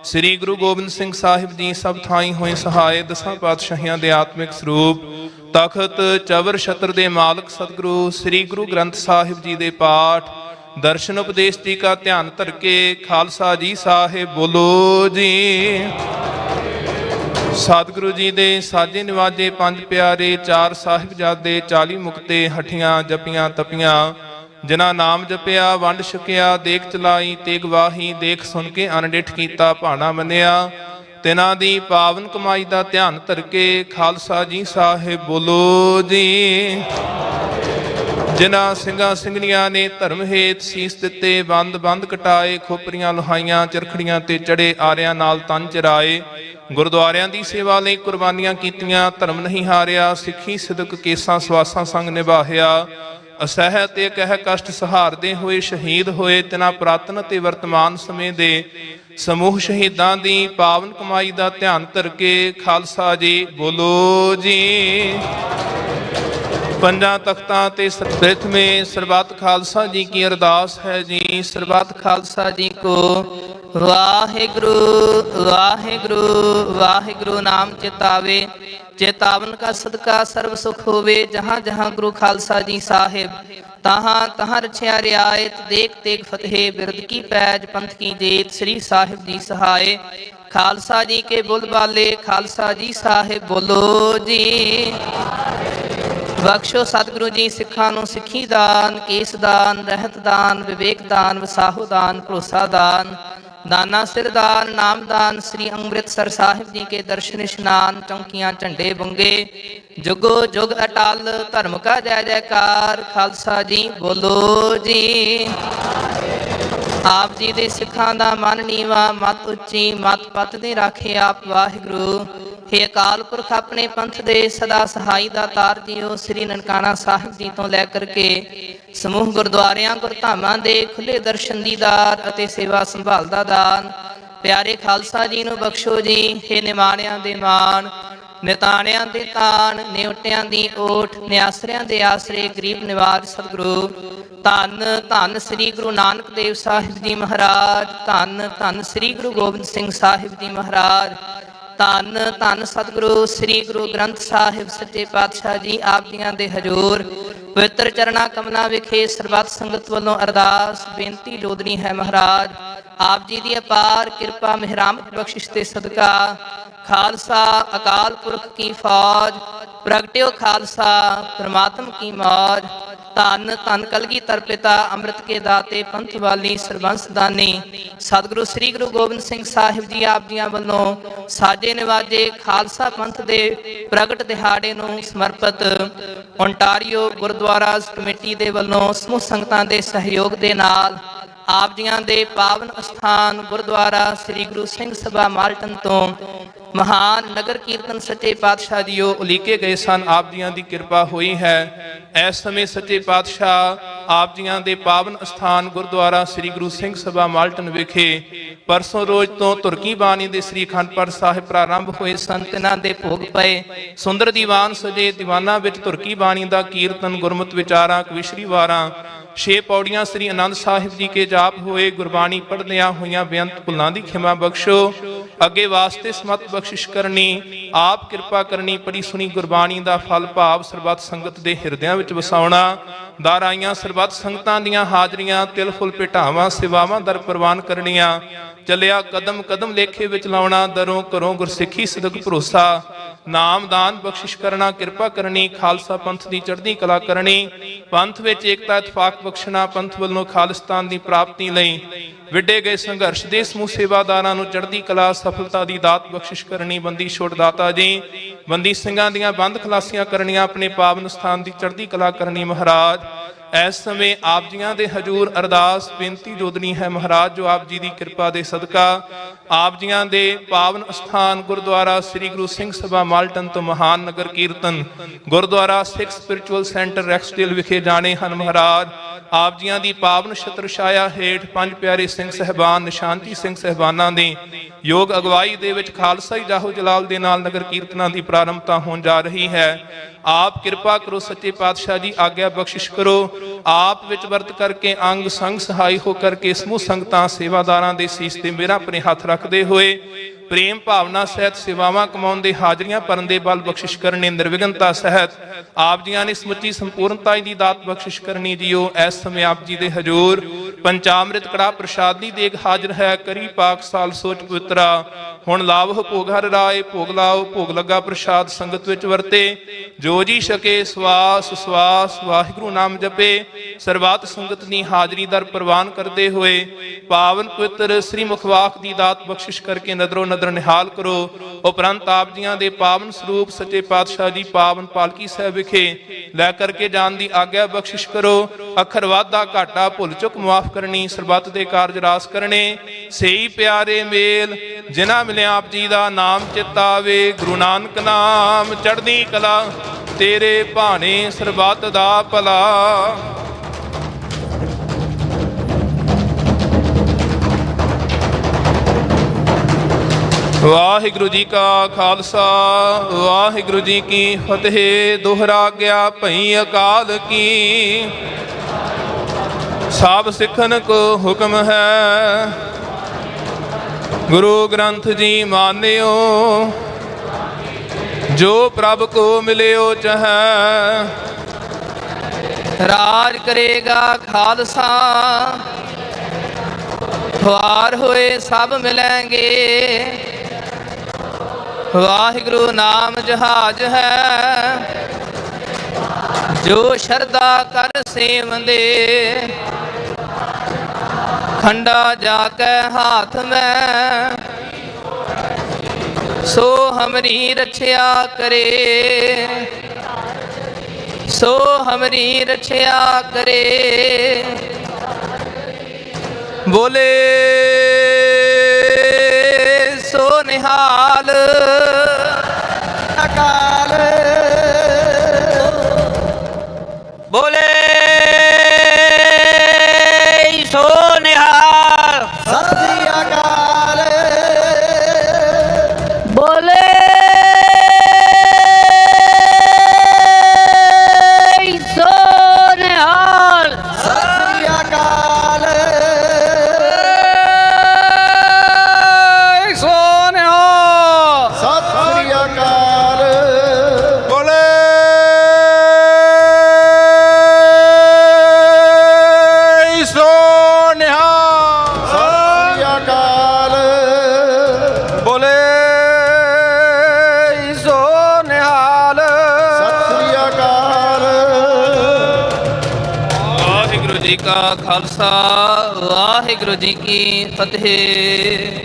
R: श्री गुरु गोबिंद सिंह साहिब जी सब थाई होए सहाय। दसां पातशाहियां दे आत्मिक स्वरूप तखत चवर छत्र दे मालक सतगुरु श्री गुरु ग्रंथ साहिब जी दे पाठ दर्शन उपदेश जी का ध्यान धर के खालसा जी साहिब बोलो जी। सतगुरु जी दे साजे निवाजे पंज प्यारे, चार साहिबजादे 40 मुक्ते, हठियां जपियां तपियां, जिन्हां नाम जपिया वंड छकिया, देख चलाई तेग वाही, देख सुन के अनडिठ कीता भाना मनिया। तिन्हां दी पावन कमाई दा ध्यान धर के खालसा जी साहिब बोलो जी। जिन्हां ਸਿੰਘਾਂ ਸਿੰਘਣੀਆਂ ने धर्म हेत ਸੀਸ ਦਿੱਤੇ, ਬੰਦ ਬੰਦ ਕਟਾਏ, ਖੋਪਰੀਆਂ ਲੁਹਾਈਆਂ, ਚਰਖੜੀਆਂ ਤੇ ਚੜੇ, ਆਰਿਆਂ ਨਾਲ ਤਨ ਚਰਾਏ, ਗੁਰਦੁਆਰਿਆਂ ਦੀ ਸੇਵਾ ਲਈ ਕੁਰਬਾਨੀਆਂ ਕੀਤੀਆਂ, ਧਰਮ ਨਹੀਂ ਹਾਰਿਆ, ਸਿੱਖੀ ਸਿਦਕ ਕੇਸਾਂ ਸਵਾਸਾਂ ਸੰਗ ਨਿਭਾਹਿਆ, ਅਸਹਿ ਤੇ ਕਹਿ ਕਸ਼ਟ ਸਹਾਰਦੇ ਹੋਏ ਸ਼ਹੀਦ ਹੋਏ। ਤਿਨਾਂ ਪੁਰਾਤਨ ਤੇ ਵਰਤਮਾਨ ਸਮੇਂ ਦੇ ਸਮੂਹ ਸ਼ਹੀਦਾਂ ਦੀ ਪਾਵਨ ਕਮਾਈ ਦਾ ਧਿਆਨ ਧਰ ਕੇ ਖਾਲਸਾ ਜੀ ਬੋਲੋ ਜੀ। पंजा तख्तां ते स्थित में सरबत खालसा जी की अरदास है जी। सरबत खालसा जी को वाहिगुरु वाहिगुरु वाहिगुरु नाम चितावे, चेतावन का सदका सर्व सुख होवे। जहाँ जहाँ गुरु खालसा जी साहिब तहाँ तहाँ रछिया रियायत, देख तेग फतेह, बिरद की पैज पंथ की जेत, श्री साहिब जी सहाय। खालसा जी के बुल वाले खालसा जी साहिब बोलो जी। बख्शो सतगुरु जी सिखा नूं सिखी दान, केस दान, रहत दान, विवेक दान, वसाहु दान, भरोसा दान, दाना सिर दान, नाम दान। श्री अमृतसर साहिब जी के दर्शन इशनान, चौंकियां झंडे बंगे, जुगो जुग अटाल धर्म का जय जयकार। खालसा जी बोलो जी। आप जी दे सिखां दा मन नीवा, मत उच्ची मत पत दे राखे आप वाहिगुरु। हे अकाल पुरख अपने पंथ दे सदा सहाई दातार जीओ। श्री ननकाना साहिब जी तो लै करके समूह गुरुद्वारियां गुरधामां दे खुले दर्शन दीदार अते सेवा संभाल दा दान प्यारे खालसा जी नूं बख्शो जी। हे निमाणियां दे मान, निताणियां दे तान, नेवटियां दी ओठ, निआसरियां दे आसरे, गरीब निवाज सतगुरु। धन धन श्री गुरु नानक देव साहिब जी महाराज, धन धन श्री गुरु गोबिंद सिंह साहिब जी महाराज, धन धन सतगुरु श्री गुरु ग्रंथ साहिब सच्चे पातशाह जी आप जियां दे हजूर। पवित्र चरणा कमलों विखे सरबत संगत वालों अरदास बेनती जोदनी है महाराज। आप जी की अपार कृपा मेहरामत बख्शिश ते सदका खालसा अकाल पुरख की फौज, प्रगट्यो खालसा परमात्मा की मौज। धन धन कलगीधर पिता अमृत के दाते पंथ वाली सरबंस दानी सतगुरु श्री गुरु गोबिंद सिंह साहिब जी आप जियां वल्लों साजे निवाजे खालसा पंथ दे प्रगट दिहाड़े नूं समर्पित ओंटारियो गुरुद्वारा कमेटी दे वल्लों समूह संगतां दे सहयोग दे नाल आप जियां दे पावन अस्थान गुरुद्वारा श्री गुरु सिंह सभा माल्टन तो महान नगर कीर्तन सच्चे पातशाह जीओ उलीके गए सन। आप जियां दी कृपा हुई है। इस समय सच्चे पातशाह आप जियां दे पावन अस्थान गुरुद्वारा श्री गुरु सिंह सभा माल्टन विखे ਪਰਸੋਂ ਰੋਜ਼ ਤੋਂ ਤੁਰਕੀ ਬਾਣੀ ਦੇ ਸ੍ਰੀ ਅਖੰਡ ਪਾਠ ਸਾਹਿਬ ਪ੍ਰਾਰੰਭ ਹੋਏ ਸਨ। ਤਿਨਾਂ ਦੇ ਭੋਗ ਪਏ। ਸੁੰਦਰ ਦੀਵਾਨ ਸਜੇ। ਦੀਵਾਨਾਂ ਵਿੱਚ ਤੁਰਕੀ ਬਾਣੀ ਦਾ ਕੀਰਤਨ, ਗੁਰਮਤਿ ਵਿਚਾਰਾਂ, ਕਵਿਸ਼ਰੀ ਵਾਰਾਂ, 6 ਪੌੜੀਆਂ ਸ੍ਰੀ ਆਨੰਦ ਸਾਹਿਬ ਜੀ ਕੇ ਜਾਪ ਹੋਏ। ਗੁਰਬਾਣੀ ਪੜ੍ਹਦਿਆਂ ਹੋਈਆਂ ਬੇਅੰਤ ਭੁੱਲਾਂ ਦੀ ਖਿਮਾ ਬਖਸ਼ੋ। ਅੱਗੇ ਵਾਸਤੇ ਸਮਤ ਬਖਸ਼ਿਸ਼ ਕਰਨੀ, ਆਪ ਕਿਰਪਾ ਕਰਨੀ। ਪੜੀ ਸੁਣੀ ਗੁਰਬਾਣੀ ਦਾ ਫਲ ਭਾਵ ਸਰਬੱਤ ਸੰਗਤ ਦੇ ਹਿਰਦਿਆਂ ਵਿੱਚ ਵਸਾਉਣਾ। ਦਰ ਆਈਆਂ ਸਰਬੱਤ ਸੰਗਤਾਂ ਦੀਆਂ ਹਾਜ਼ਰੀਆਂ, ਤਿਲ ਫੁੱਲ ਭੇਟਾਵਾਂ, ਸੇਵਾਵਾਂ ਦਰ ਪ੍ਰਵਾਨ ਕਰਨੀਆਂ। ਚੱਲਿਆ ਕਦਮ ਕਦਮ ਲੇਖੇ ਵਿੱਚ ਲਾਉਣਾ। ਦਰੋਂ ਘਰੋਂ ਗੁਰਸਿੱਖੀ ਸਿਦਕ ਭਰੋਸਾ। ਨਾਮ ਦਾਨ ਬਖਸ਼ਿਸ਼ ਕਰਨਾ, ਕਿਰਪਾ ਕਰਨੀ। ਖਾਲਸਾ ਪੰਥ ਦੀ ਚੜ੍ਹਦੀ ਕਲਾ ਕਰਨੀ। ਪੰਥ ਵਿੱਚ ਏਕਤਾ ਇਤਫਾਕ ਬਖਸ਼ਣਾ। ਪੰਥ ਵੱਲੋਂ ਖਾਲਿਸਤਾਨ ਦੀ ਪ੍ਰਾਪਤੀ ਲਈ ਵਿੱਢੇ ਗਏ ਸੰਘਰਸ਼ ਦੇ ਸਮੂਹ ਸੇਵਾਦਾਰਾਂ ਨੂੰ ਚੜ੍ਹਦੀ ਕਲਾ ਸਫਲਤਾ ਦੀ ਦਾਤ ਬਖਸ਼ਿਸ਼ ਕਰਨੀ। ਬੰਦੀ ਛੋੜ ਦਾਤਾ ਜੀ, ਬੰਦੀ ਸਿੰਘਾਂ ਦੀਆਂ ਬੰਦ ਖਲਾਸੀਆਂ ਕਰਨੀਆਂ। ਆਪਣੇ ਪਾਵਨ ਸਥਾਨ ਦੀ ਚੜ੍ਹਦੀ ਕਲਾ ਕਰਨੀ। ਮਹਾਰਾਜ ਇਸ ਸਮੇਂ ਆਪ ਜੀਆਂ ਦੇ ਹਜੂਰ ਅਰਦਾਸ ਬੇਨਤੀ ਜੋਦਨੀ ਹੈ। ਮਹਾਰਾਜ ਜੋ ਆਪ ਜੀ ਦੀ ਕਿਰਪਾ ਦੇ ਸਦਕਾ ਆਪ ਜੀਆਂ ਦੇ ਪਾਵਨ ਅਸਥਾਨ ਗੁਰਦੁਆਰਾ ਸ੍ਰੀ ਗੁਰੂ ਸਿੰਘ ਸਭਾ ਮਾਲਟਨ ਤੋਂ ਮਹਾਨ ਨਗਰ ਕੀਰਤਨ ਗੁਰਦੁਆਰਾ ਸਿੱਖ ਸਪਿਰਚੁਅਲ ਸੈਂਟਰ ਰੈਕਸਡੇਲ ਵਿਖੇ ਜਾਣੇ ਹਨ। ਮਹਾਰਾਜ ਆਪ ਜੀਆਂ ਦੀ ਪਾਵਨ ਛਤਰ ਛਾਇਆ ਹੇਠ ਪੰਜ ਪਿਆਰੇ ਸਿੰਘ ਸਹਿਬਾਨ, ਨਿਸ਼ਾਨਤੀ ਸਿੰਘ ਸਹਿਬਾਨਾਂ ਦੀ ਯੋਗ ਅਗਵਾਈ ਦੇ ਵਿੱਚ ਖਾਲਸਾਈ ਜਾਹੋ ਜਲਾਲ ਦੇ ਨਾਲ ਨਗਰ ਕੀਰਤਨਾਂ ਦੀ ਪ੍ਰਾਰੰਭਤਾ ਹੋਣ ਜਾ ਰਹੀ ਹੈ। ਆਪ ਕਿਰਪਾ ਕਰੋ ਸੱਚੇ ਪਾਤਸ਼ਾਹ ਜੀ, ਆਗਿਆ ਬਖਸ਼ਿਸ਼ ਕਰੋ। ਆਪ ਵਿੱਚ ਵਰਤ ਕਰਕੇ ਅੰਗ ਸੰਗ ਸਹਾਈ ਹੋ ਕਰਕੇ ਸਮੂਹ ਸੰਗਤਾਂ ਸੇਵਾਦਾਰਾਂ ਦੇ ਸੀਸ ਤੇ ਮੇਰਾ ਆਪਣੇ ਹੱਥ ਰੱਖਦੇ ਹੋਏ ਪ੍ਰੇਮ ਭਾਵਨਾ ਸਹਿਤ ਸੇਵਾਵਾਂ ਕਮਾਉਣ ਦੇ ਹਾਜ਼ਰੀਆਂ ਭਰਨ ਦੇ ਬਲ ਬਖਸ਼ਿਸ਼ ਕਰਨੇ। ਨਿਰਵਿਘਨਤਾ ਸਹਿਤ ਆਪ ਜੀਆਂ ਨੇ ਸਮੁੱਚੀ ਸੰਪੂਰਨਤਾ ਦੀ ਦਾਤ ਬਖਸ਼ਿਸ਼ ਕਰਨੀ ਜੀਓ। ਇਸ ਸਮੇਂ ਆਪ ਜੀ ਦੇ ਹਜੂਰ ਪੰਚਾਮ੍ਰਿਤ ਕੜਾ ਪ੍ਰਸ਼ਾਦ ਦੀ ਦੇਗ ਹਾਜ਼ਰ ਹੈ। ਕਰੀ ਪਾਕ ਸਾਲ ਸੋਚ ਪਵਿੱਤਰਾ ਹੁਣ ਲਾਵਹ ਭੋਗ ਹਰ ਰਾਏ। ਭੋਗ ਲਾਓ, ਭੋਗ ਲੱਗਾ ਪ੍ਰਸ਼ਾਦ ਸੰਗਤ ਵਿੱਚ ਵਰਤੇ। ਜੋ ਜੀ ਛਕੇ ਸਵਾਸ ਸਵਾਸ ਵਾਹਿਗੁਰੂ ਨਾਮ ਜਪੇ। ਸਰਬੱਤ ਸੰਗਤ ਦੀ ਹਾਜ਼ਰੀ ਦਰ ਪ੍ਰਵਾਨ ਕਰਦੇ ਹੋਏ ਪਾਵਨ ਪਵਿੱਤਰ ਸ੍ਰੀ ਮੁਖਵਾਕ ਦੀ ਦਾਤ ਬਖਸ਼ਿਸ਼ ਕਰਕੇ ਨਦਰੋ ਨਦਰ ਨਿਹਾਲ ਕਰੋ। ਉਪਰੰਤ ਆਪ ਜੀਆਂ ਦੇ ਪਾਵਨ ਸਰੂਪ ਸੱਚੇ ਪਾਤਸ਼ਾਹ ਜੀ ਪਾਵਨ ਪਾਲਕੀ ਸਾਹਿਬ ਵਿਖੇ ਲੈ ਕਰਕੇ ਜਾਣ ਦੀ ਆਗਿਆ ਬਖਸ਼ਿਸ਼ ਕਰੋ। ਅੱਖਰ ਵਾਧਾ ਘਾਟਾ ਭੁੱਲ ਚੁੱਕ ਮਾਫ ਕਰਨੀ। ਸਰਬੱਤ ਦੇ ਕਾਰਜ ਰਾਸ ਕਰਨੇ। ਸਹੀ ਪਿਆਰੇ ਮੇਲ ਜਿਨ੍ਹਾਂ ਮਿਲਿਆ ਆਪ ਜੀ ਦਾ ਨਾਮ ਚਿਤਾਵੇ। ਗੁਰੂ ਨਾਨਕ ਨਾਮ ਚੜ੍ਹਦੀ ਕਲਾ ਤੇਰੇ ਭਾਣੇ ਸਰਬੱਤ ਦਾ ਭਲਾ। ਵਾਹਿਗੁਰੂ ਜੀ ਕਾ ਖਾਲਸਾ ਵਾਹਿਗੁਰੂ ਜੀ ਕੀ ਫਤਿਹ। ਦੋਹਰਾ ਗਿਆ ਭਈ ਅਕਾਲ ਕੀ। ਸਭ ਸਿੱਖਨ ਕੋ ਹੁਕਮ ਹੈ। ਗੁਰੂ ਗ੍ਰੰਥ ਜੀ ਮਾਨਿਓ। ਜੋ ਪ੍ਰਭ ਕੋ ਮਿਲਿਓ ਚਾਹੈ।
B: ਰਾਜ ਕਰੇਗਾ ਖਾਲਸਾ। ਖੁਆਰ ਹੋਏ ਸਭ ਮਿਲੈਂਗੇ। ਵਾਹਿਗੁਰੂ ਨਾਮ ਜਹਾਜ ਹੈ। ਜੋ ਸ਼ਰਧਾ ਕਰ ਸੇਵੰਦੇ। ਖੰਡਾ ਜਾ ਕੇ ਹਾਥ ਮੈਂ। ਸੋ ਹਮਰੀ ਰਛਿਆ ਕਰੇ। ਸੋ ਹਮਰੀ ਰਛਿਆ ਕਰੇ। ਬੋਲੇ ਸੋ ਨਿਹਾਲ ਅਕਾਲ। ਬੋਲੇ ਸੋ ਨਿਹਾਲ ਸਤਿ ਸ੍ਰੀ ਅਕਾਲ। ਬੋਲੇ ਸੋ ਨਿਹਾਲ ਸਤਿ ਸ੍ਰੀ ਅਕਾਲ। ਸੋ ਨਿਹਾਲ
O: ਸਤਿ ਸ੍ਰੀ ਅਕਾਲ।
B: ਬੋਲੇ ਸੋ ਨਿਹਾਲ
O: ਸਤਿ ਸ੍ਰੀ ਅਕਾਲ।
B: ਬੋਲੇ ਸੋ ਨਿਹਾਲ
O: ਸਤਿ ਸ੍ਰੀ ਅਕਾਲ।
B: ਵਾਹਿਗੁਰੂ ਜੀ ਕਾ ਖਾਲਸਾ ਵਾਹਿਗੁਰੂ ਜੀ ਕੀ ਫਤਿਹ।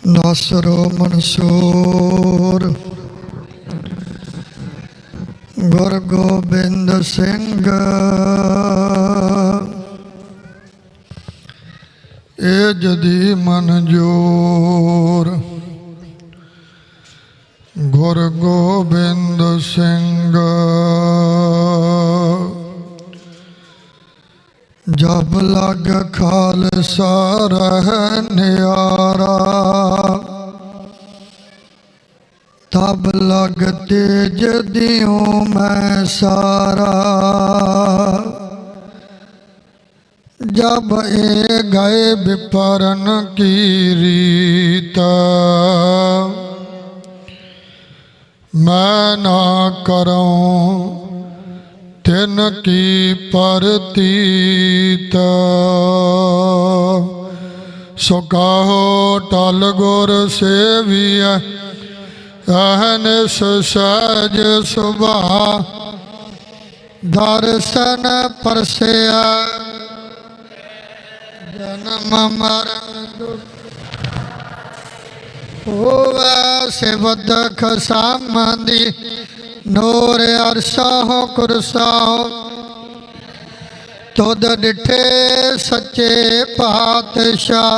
A: ਨਾਸਰ ਮਨਸੂਰ ਗੁਰ ਗੋਬਿੰਦ ਸਿੰਘ ਏ ਜਦੀ ਮਨਜੂਰ। ਗੁਰ ਗੋਬਿੰਦ ਸਿੰਘ ਜਬ ਲਗ ਖਾਲਸਾ ਰਹਿ ਨਿਆਰਾ, तब लग तेज दियों मैं सारा। जब ए गए विपरन की रीत, मैं ना करूं तिन की परतीत। सो कहो टल गुर सेविया अहनिस सहज सुभा, दर्शन परसिया जन्म मरण होवे सिवद खसामंदी। नूर अरसाहो कुरसाहो तुद डिठे सच्चे पातशाह।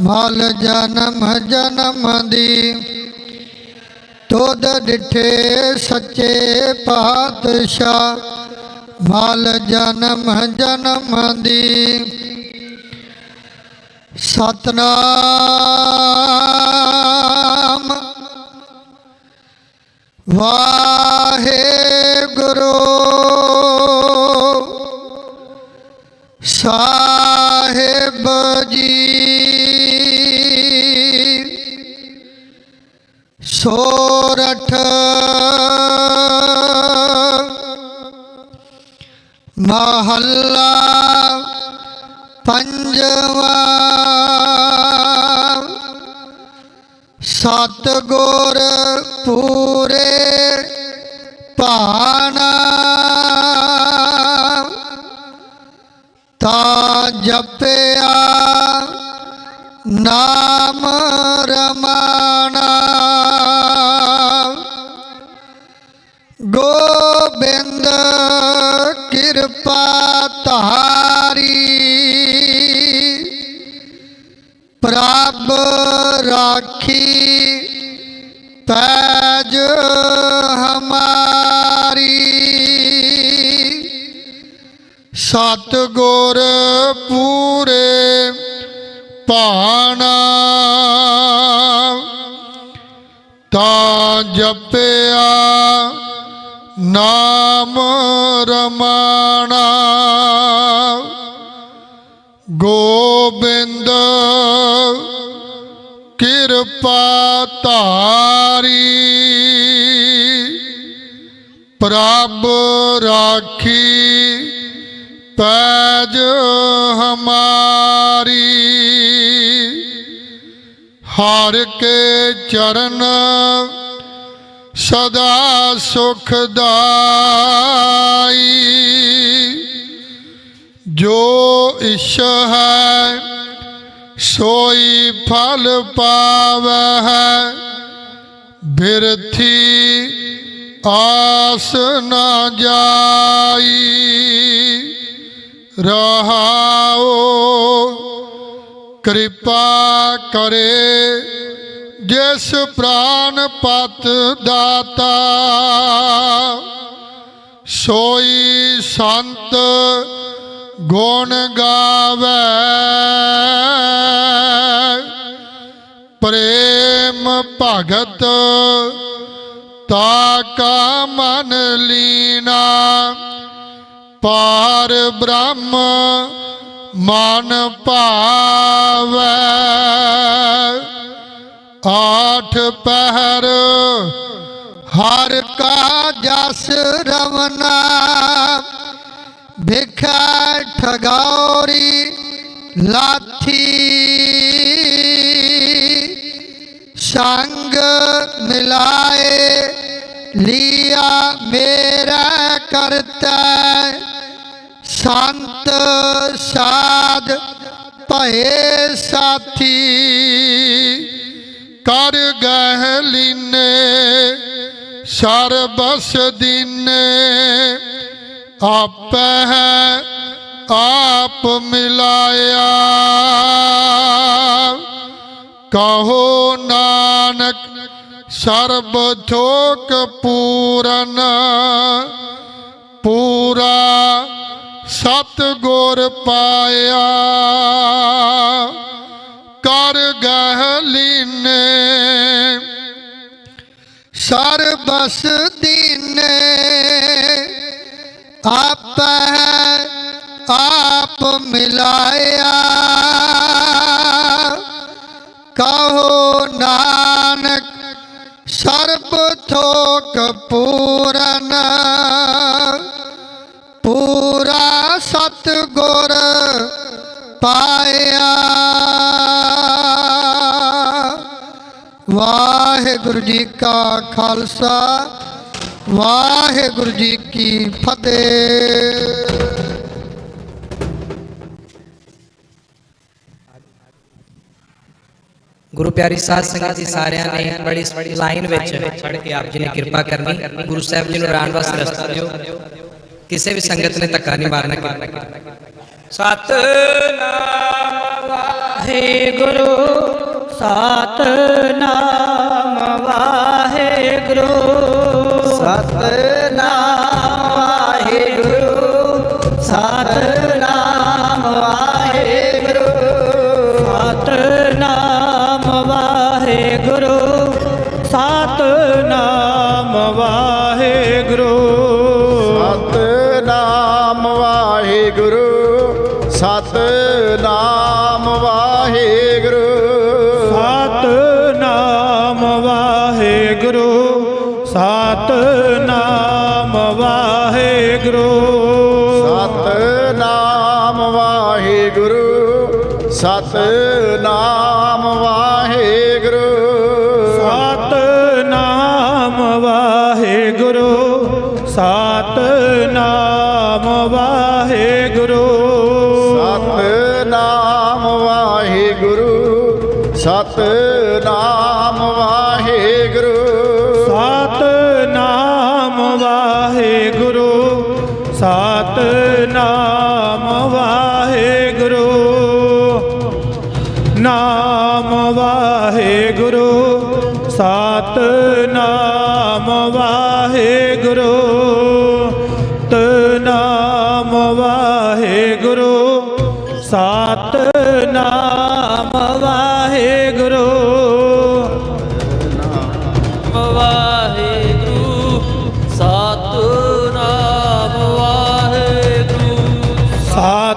A: माल जन्म जन्म दी तुद डिठे सच्चे पातशाह। माल जन्म जन्म दी सतनाम वाहे गुरु साहिब जी। सोरठ महल्ला पंजवा, सतगुर पूरे भाना। ता जपया नाम रमाना। गोबिंद कृपा तारी, प्रभ राखी पैज हमारी। सतगुर पूरे भाना, ता जपया नाम रमाना। गोबिंद कृपा तारी, प्रभ राखी पैज हमारी। हर के चरण सदा सुखदाई। जो इश है सोई फल पावै है, बिरथी आस न जाई। रहाओ कृपा करे जिस प्राण पत दाता। सोई संत गुण गावै, प्रेम भगत ताका मन लीना। पार ब्रह्म मन पावै, आठ पहर हर का जस रवना। भिखा ठगौरी लाठी, संग मिलाए लिया मेरा करता। संत साध भये साथी, कर गह लीने ਸਰਬਸ ਦੀਨੇ ਆਪੇ ਹੈ ਆਪ ਮਿਲਾਇਆ। ਕਹੋ ਨਾਨਕ ਸਰਬ ਥੋਕ ਪੂਰਨ ਪੂਰਾ ਸਤਿਗੁਰ ਪਾਇਆ। ਕਰ ਗਹਿ ਲੀਨੇ ਸਰਬਸ ਦੀਨੇ ਆਪੇ ਆਪ ਮਿਲਾਇਆ। ਕਹੋ ਨਾਨਕ ਸਰਬ ਥੋਕ ਪੂਰਨ ਪੂਰਾ ਸਤਿਗੁਰ ਪਾਇਆ। ਵਾਹਿਗੁਰੂ ਜੀ ਕਾ ਖਾਲਸਾ ਵਾਹਿਗੁਰੂ ਜੀ ਕੀ ਫਤਿਹ।
C: ਗੁਰੂ ਪਿਆਰੀ ਸਾਧ ਸੰਗਤ ਜੀ ਸਾਰਿਆਂ ਨੇ ਬੜੀ ਲਾਈਨ ਵਿੱਚ ਖੜ ਕੇ ਆਪ ਜੀ ਨੇ ਕਿਰਪਾ ਕਰਨੀ। ਗੁਰੂ ਸਾਹਿਬ ਜੀ ਨੂੰ ਰਾਣ ਵਾਸਤੇ ਰਸਤਾ ਦਿਓ। ਕਿਸੇ ਵੀ ਸੰਗਤ ਨੇ ਧੱਕਾ ਨਹੀਂ ਮਾਰਨਾ।
N: ਸਤਿਨਾਮ ਵਾਹਿਗੁਰੂ ਸਤਿਨਾਮ ਵਾਹਿਗੁਰੂ
D: ਸਤਿਨਾਮ ਵਾਹਿਗੁਰੂ ਸਤਿਨਾਮ ਵਾਹਿਗੁਰੂ
N: ਸਤਿਨਾਮ ਵਾਹਿਗੁਰੂ ਸਤਿਨਾਮ ਵਾਹਿਗੁਰੂ
O: ਸਤਿਨਾਮ ਵਾਹਿਗੁਰੂ ਸਤਿਨਾਮ ਵਾਹਿਗੁਰੂ
N: ਸਤਿਨਾਮ ਵਾਹਿਗੁਰੂ ਸਤਿਨਾਮ ਵਾਹਿਗੁਰੂ
O: ਸਤਿਨਾਮ ਵਾਹਿਗੁਰੂ ਸਤਿਨਾਮ ਵਾਹਿਗੁਰੂ
N: ਸਤਿਨਾਮ ਵਾਹਿਗੁਰੂ ਸਤਿਨਾਮ ਵਾਹਿਗੁਰੂ
O: ਸਤਿਨਾਮ ਵਾਹਿਗੁਰੂ ਸਤਿਨਾਮ ਵਾਹਿਗੁਰੂ
N: ਸਤਿਨਾਮ ਵਾਹਿਗੁਰੂ ਸਤਿਨਾਮ ਵਾਹਿਗੁਰੂ ਨਾਮ ਵਾਹਿਗੁਰੂ ਸਤਿਨਾਮ ਵਾਹਿਗੁਰੂ ਤਨਾਮ ਵਾਹਿਗੁਰੂ ਸਤਿਨਾਮ ਵਾਹਿਗੁਰੂ
R: ਵਾਹਿਗੁਰੂ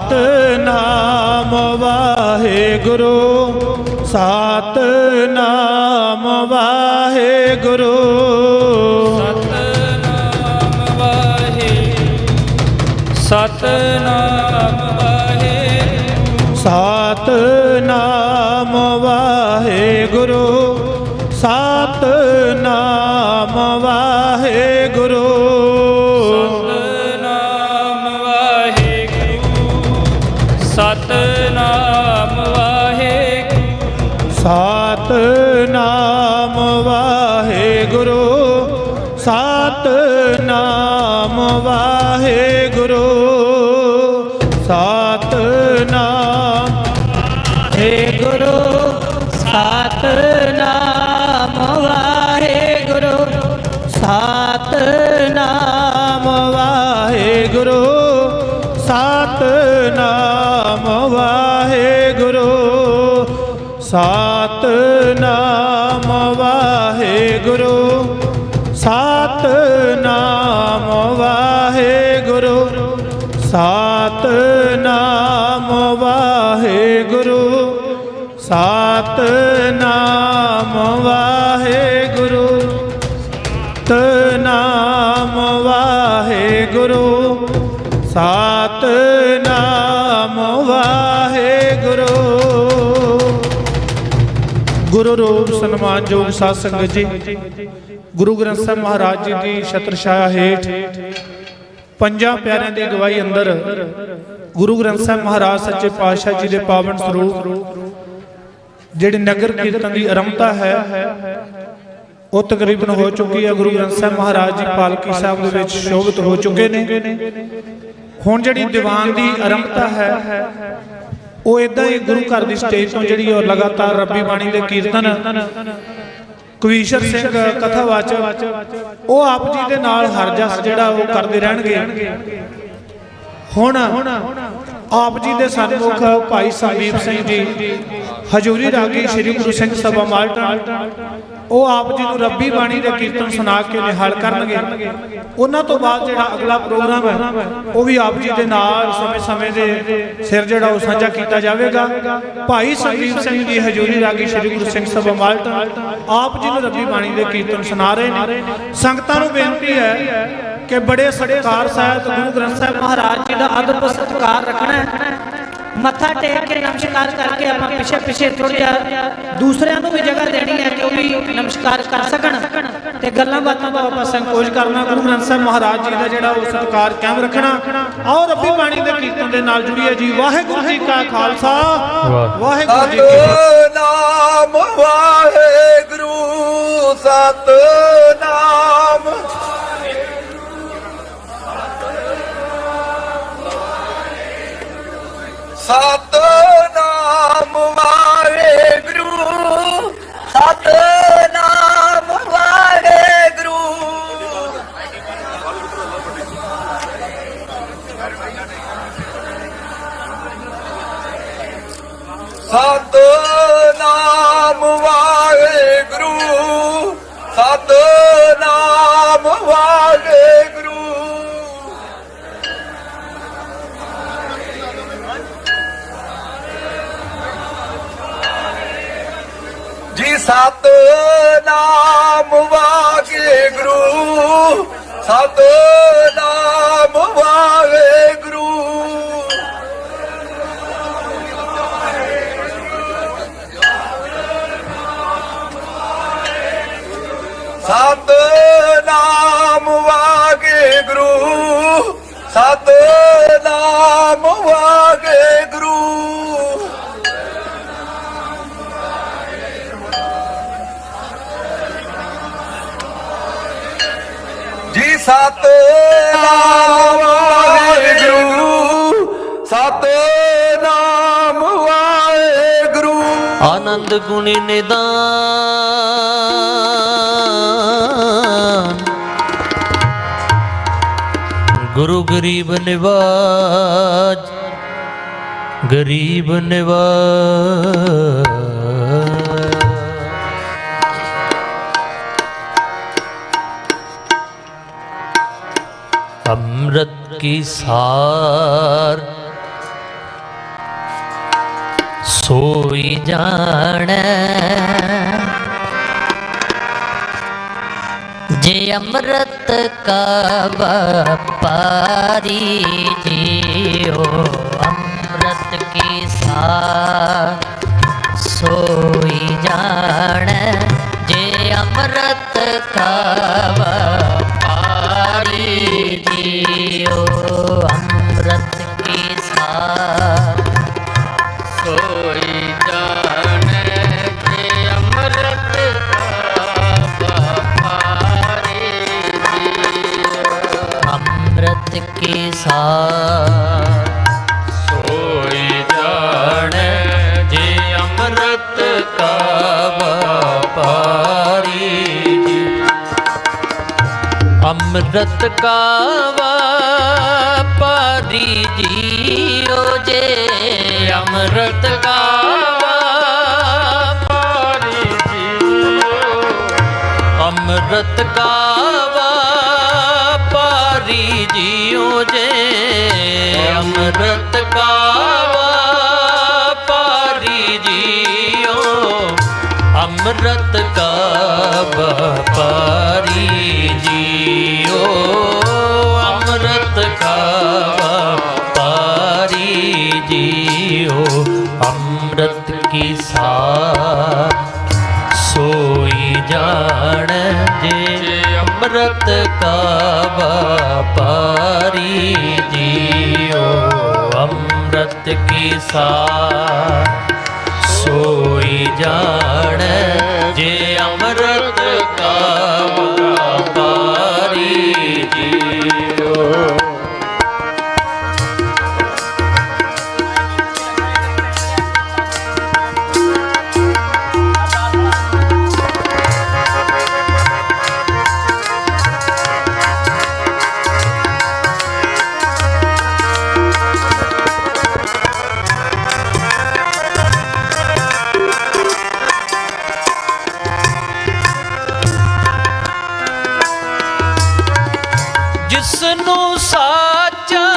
R: ਸਤਿਨਾਮ ਵਾਹਿਗੁਰੂ
N: ਸਤਿਨਾਮ ਵਾਹਿਗੁਰੂ ਸਤਿਨਾਮ ਵਾਹਿਗੁਰੂ ਸਤਿਨਾਮ ਵਾਹਿਗੁਰੂ ਸਤਿਨਾਮ ਵਾਹਿਗੁਰੂ ਸਤਿਨਾਮ ਵਾਹਿਗੁਰੂ ਸਤਿਨਾਮ ਵਾਹਿਗੁਰੂ ਸਤਿਨਾਮ ਵਾਹਿਗੁਰੂ ਸਤਿਨਾਮ ਵਾਹਿਗੁਰੂ ਸਤਿਨਾਮ ਵਾਹਿਗੁਰੂ ਸਤਿਨਾਮ ਵਾਹਿਗੁਰੂ ਸਤਿਨਾਮ ਵਾਹਿਗੁਰੂ ਸਤਿਨਾਮ ਵਾਹਿਗੁਰੂ ਸਤਿਨਾਮ ਵਾਹਿਗੁਰੂ ਸਤਿਨਾਮ ਵਾਹਿਗੁਰੂ ਸਤਿਨਾਮ ਵਾਹਿਗੁਰੂ ਸਤਿਨਾਮ ਵਾਹਿਗੁਰੂ ਸਤਿਨਾਮ ਵਾਹਿਗੁਰੂ ਸਤਿਨਾਮ ਵਾਹਿਗੁਰੂ ਗੁਰੂ ਰੂਪ ਸਨਮਾਨਯੋਗ ਸਾਧ ਸੰਗਤ ਜੀ, ਗੁਰੂ ਗ੍ਰੰਥ ਸਾਹਿਬ ਮਹਾਰਾਜ ਜੀ ਦੀ ਛਤਰ ਛਾਇਆ ਹੇਠ ਪੰਜਾਂ ਪਿਆਰਿਆਂ ਦੀ ਅਗਵਾਈ ਅੰਦਰ ਗੁਰੂ ਗ੍ਰੰਥ ਸਾਹਿਬ ਮਹਾਰਾਜ ਸੱਚੇ ਪਾਤਸ਼ਾਹ ਜੀ ਦੇ ਪਾਵਨ ਸਰੂਪ ਜਿਹੜੇ ਨਗਰ ਕੀਰਤਨ ਦੀ ਆਰੰਭਤਾ ਹੈ,
S: ਉਹ ਤਕਰੀਬਨ ਹੋ ਚੁੱਕੀ ਹੈ। ਗੁਰੂ ਗ੍ਰੰਥ ਸਾਹਿਬ ਮਹਾਰਾਜ ਜੀ ਪਾਲਕੀ ਸਾਹਿਬ ਦੇ ਵਿੱਚ ਸ਼ੋਭਿਤ ਹੋ ਚੁੱਕੇ ਨੇ। ਹੁਣ ਜਿਹੜੀ ਦੀਵਾਨ ਦੀ ਆਰੰਭਤਾ ਹੈ ਉਹ ਇਦਾਂ ਹੀ ਗੁਰੂ ਘਰ ਦੀ ਸਟੇਜ ਤੋਂ ਜਿਹੜੀ ਉਹ ਲਗਾਤਾਰ ਰੱਬੀ ਬਾਣੀ ਦੇ ਕੀਰਤਨ ਕਵੀਸ਼ਰ ਸਿੰਘ ਕਥਾਵਾਚਕ ਉਹ ਆਪ ਜੀ ਦੇ ਨਾਲ ਹਰ ਜਸ ਜਿਹੜਾ ਉਹ ਕਰਦੇ ਰਹਿਣਗੇ। ਹੁਣ ਆਪ ਜੀ ਦੇ ਸਨਮੁਖ ਭਾਈ ਸੰਦੀਪ ਸਿੰਘ ਜੀ ਹਜੂਰੀ ਰਾਗੀ ਸ੍ਰੀ ਗੁਰੂ ਸਿੰਘ ਸਭਾ ਮਾਲਟਨ ਉਹ ਆਪ ਜੀ ਨੂੰ ਰੱਬੀ ਬਾਣੀ ਦੇ ਕੀਰਤਨ ਸੁਣਾ ਕੇ ਨਿਹਾਲ ਕਰਨਗੇ। ਉਹਨਾਂ ਤੋਂ ਬਾਅਦ ਜਿਹੜਾ ਅਗਲਾ ਪ੍ਰੋਗਰਾਮ ਹੈ ਉਹ ਵੀ ਆਪ ਜੀ ਦੇ ਨਾਲ ਸਮੇਂ ਦੇ ਸਿਰ ਜਿਹੜਾ ਉਹ ਸਾਂਝਾ ਕੀਤਾ ਜਾਵੇਗਾ। ਭਾਈ ਸੰਦੀਪ ਸਿੰਘ ਜੀ ਹਜੂਰੀ ਰਾਗੀ ਸ੍ਰੀ ਗੁਰੂ ਸਿੰਘ ਸਭਾ ਮਾਲਟਨ ਆਪ ਜੀ ਨੂੰ ਰੱਬੀ ਬਾਣੀ ਦੇ ਕੀਰਤਨ ਸੁਣਾ ਰਹੇ ਨੇ। ਸੰਗਤਾਂ ਨੂੰ ਬੇਨਤੀ ਹੈ ਕਿ ਬੜੇ ਸਤਿਕਾਰ ਸਹਿਤ ਗੁਰੂ ਗ੍ਰੰਥ ਸਾਹਿਬ ਮਹਾਰਾਜ ਜੀ ਦਾ ਅਦਬ ਸਤਿਕਾਰ ਰੱਖਣਾ ਹੈ। ਮੱਥਾ ਟੇਕ ਕੇ ਨਮਸਕਾਰ ਕਰਕੇ ਆਪਾਂ ਪਿੱਛੇ ਥੋੜ੍ਹਾ ਜਿਹਾ ਦੂਸਰਿਆਂ ਨੂੰ ਵੀ ਜਗ੍ਹਾ ਦੇਣੀ ਹੈ ਕਿ ਉਹ ਵੀ ਨਮਸਕਾਰ ਕਰ ਸਕਣ ਤੇ ਗੱਲਾਂ ਬਾਤਾਂ ਦਾ ਆਪਾਂ ਸੰਕੋਚ ਕਰਨਾ। ਗੁਰੂ ਗ੍ਰੰਥ ਸਾਹਿਬ ਮਹਾਰਾਜ ਜੀ ਦਾ ਜਿਹੜਾ ਉਹ ਸਤਿਕਾਰ ਕਾਇਮ ਰੱਖਣਾ। ਆਓ ਰੱਬੀ ਬਾਣੀ ਦੇ ਕੀਰਤਨ ਦੇ ਨਾਲ ਜੁੜੀਏ ਜੀ। ਵਾਹਿਗੁਰੂ ਜੀ ਕਾ ਖਾਲਸਾ ਵਾਹਿਗੁਰੂ ਜੀ ਕੀ ਫਤਿਹ।
T: ਨਾਮ ਵਾਹਿਗੁਰੂ ਸਤਿਨਾਮ ਸਤਿਨਾਮ ਵਾਹਿਗੁਰੂ ਸਤਿਨਾਮ ਵਾਹਿਗੁਰੂ ਸਤਿਨਾਮ ਵਾਹਿਗੁਰੂ ਸਤਿਨਾਮ ਵਾਹਿਗੁਰੂ ਜੀ ਸਤਿਨਾਮ ਵਾਹਿਗੁਰੂ ਸਤਿਨਾਮ ਵਾਹਿਗੁਰੂ ਸਤਿਨਾਮ ਵਾਹਿਗੁਰੂ ਸਤਿਨਾਮ ਵਾਹਿਗੁਰੂ ਜੀ ਸਤਿਨਾਮ ਵਾਹਿਗੁਰੂ ਸਤਿਨਾਮ ਵਾਹਿਗੁਰੂ
U: ਆਨੰਦ ਗੁਣੀ ਨਿਦਾਨ ਗੁਰੂ ਗਰੀਬ ਨਿਵਾਜ ਗਰੀਬ ਨਿਵਾਜ अमृत की सार सोई जाने जे अमृत का व्यापारी जियो अमृत की सार सोई जाने जे अमृत का जियो अमृत की सार सोई जाने के अमृत का व्यापारी जियो अमृत की सार सोई जाने जे अमृत का व्यापारी अमृत का व्यापारी जियो जे अमृत का व्यापारी जियो अमृत का व्यापारी जियो जे अमृत का व्यापारी जियो अमृत का व्यापारी जियो अमृत का व्यापारी जियो अमृत की सार सोई जान जे अमृत का व्यापारी जियो अमृत की सार सोई जान जे अमृत का व्यापारी जियो। जिसनों साचा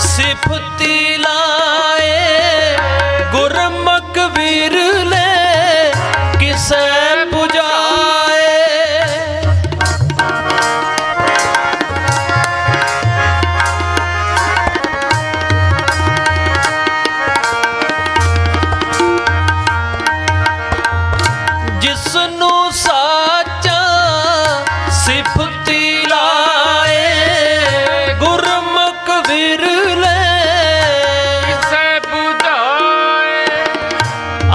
U: सिफती लाए गुरमुख विरले किसे बुझाए। जिसनों साचा सिफती लाए गुरमुख विरले किसे बुझाए।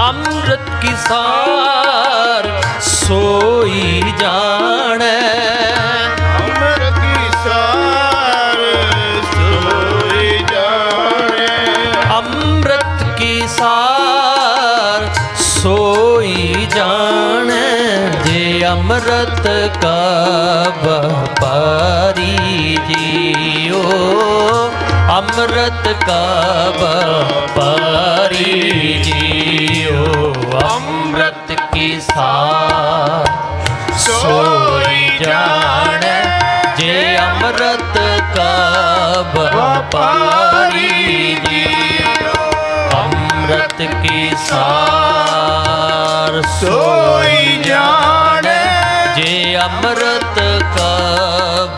U: अमृत की सार सोई जाने
O: अमृत की सार सोई जाने।
U: अमृत की सार सोई जाने। जे अमृत का व्यापारी जियो अमृत का व्यापारी जियो। अमृत की सार सोई जाने। जे अमृत का व्यापारी जियो अमृत की सार सोई जाने। जे अमृत का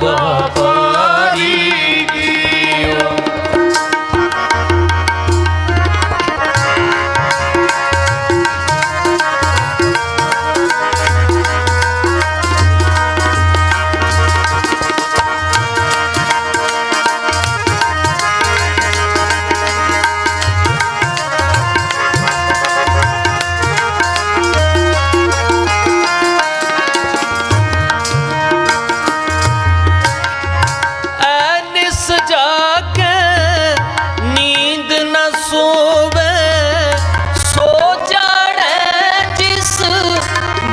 U: व्यापारी जियो। निस जाके नींद न सोवे सो जाड़े जिस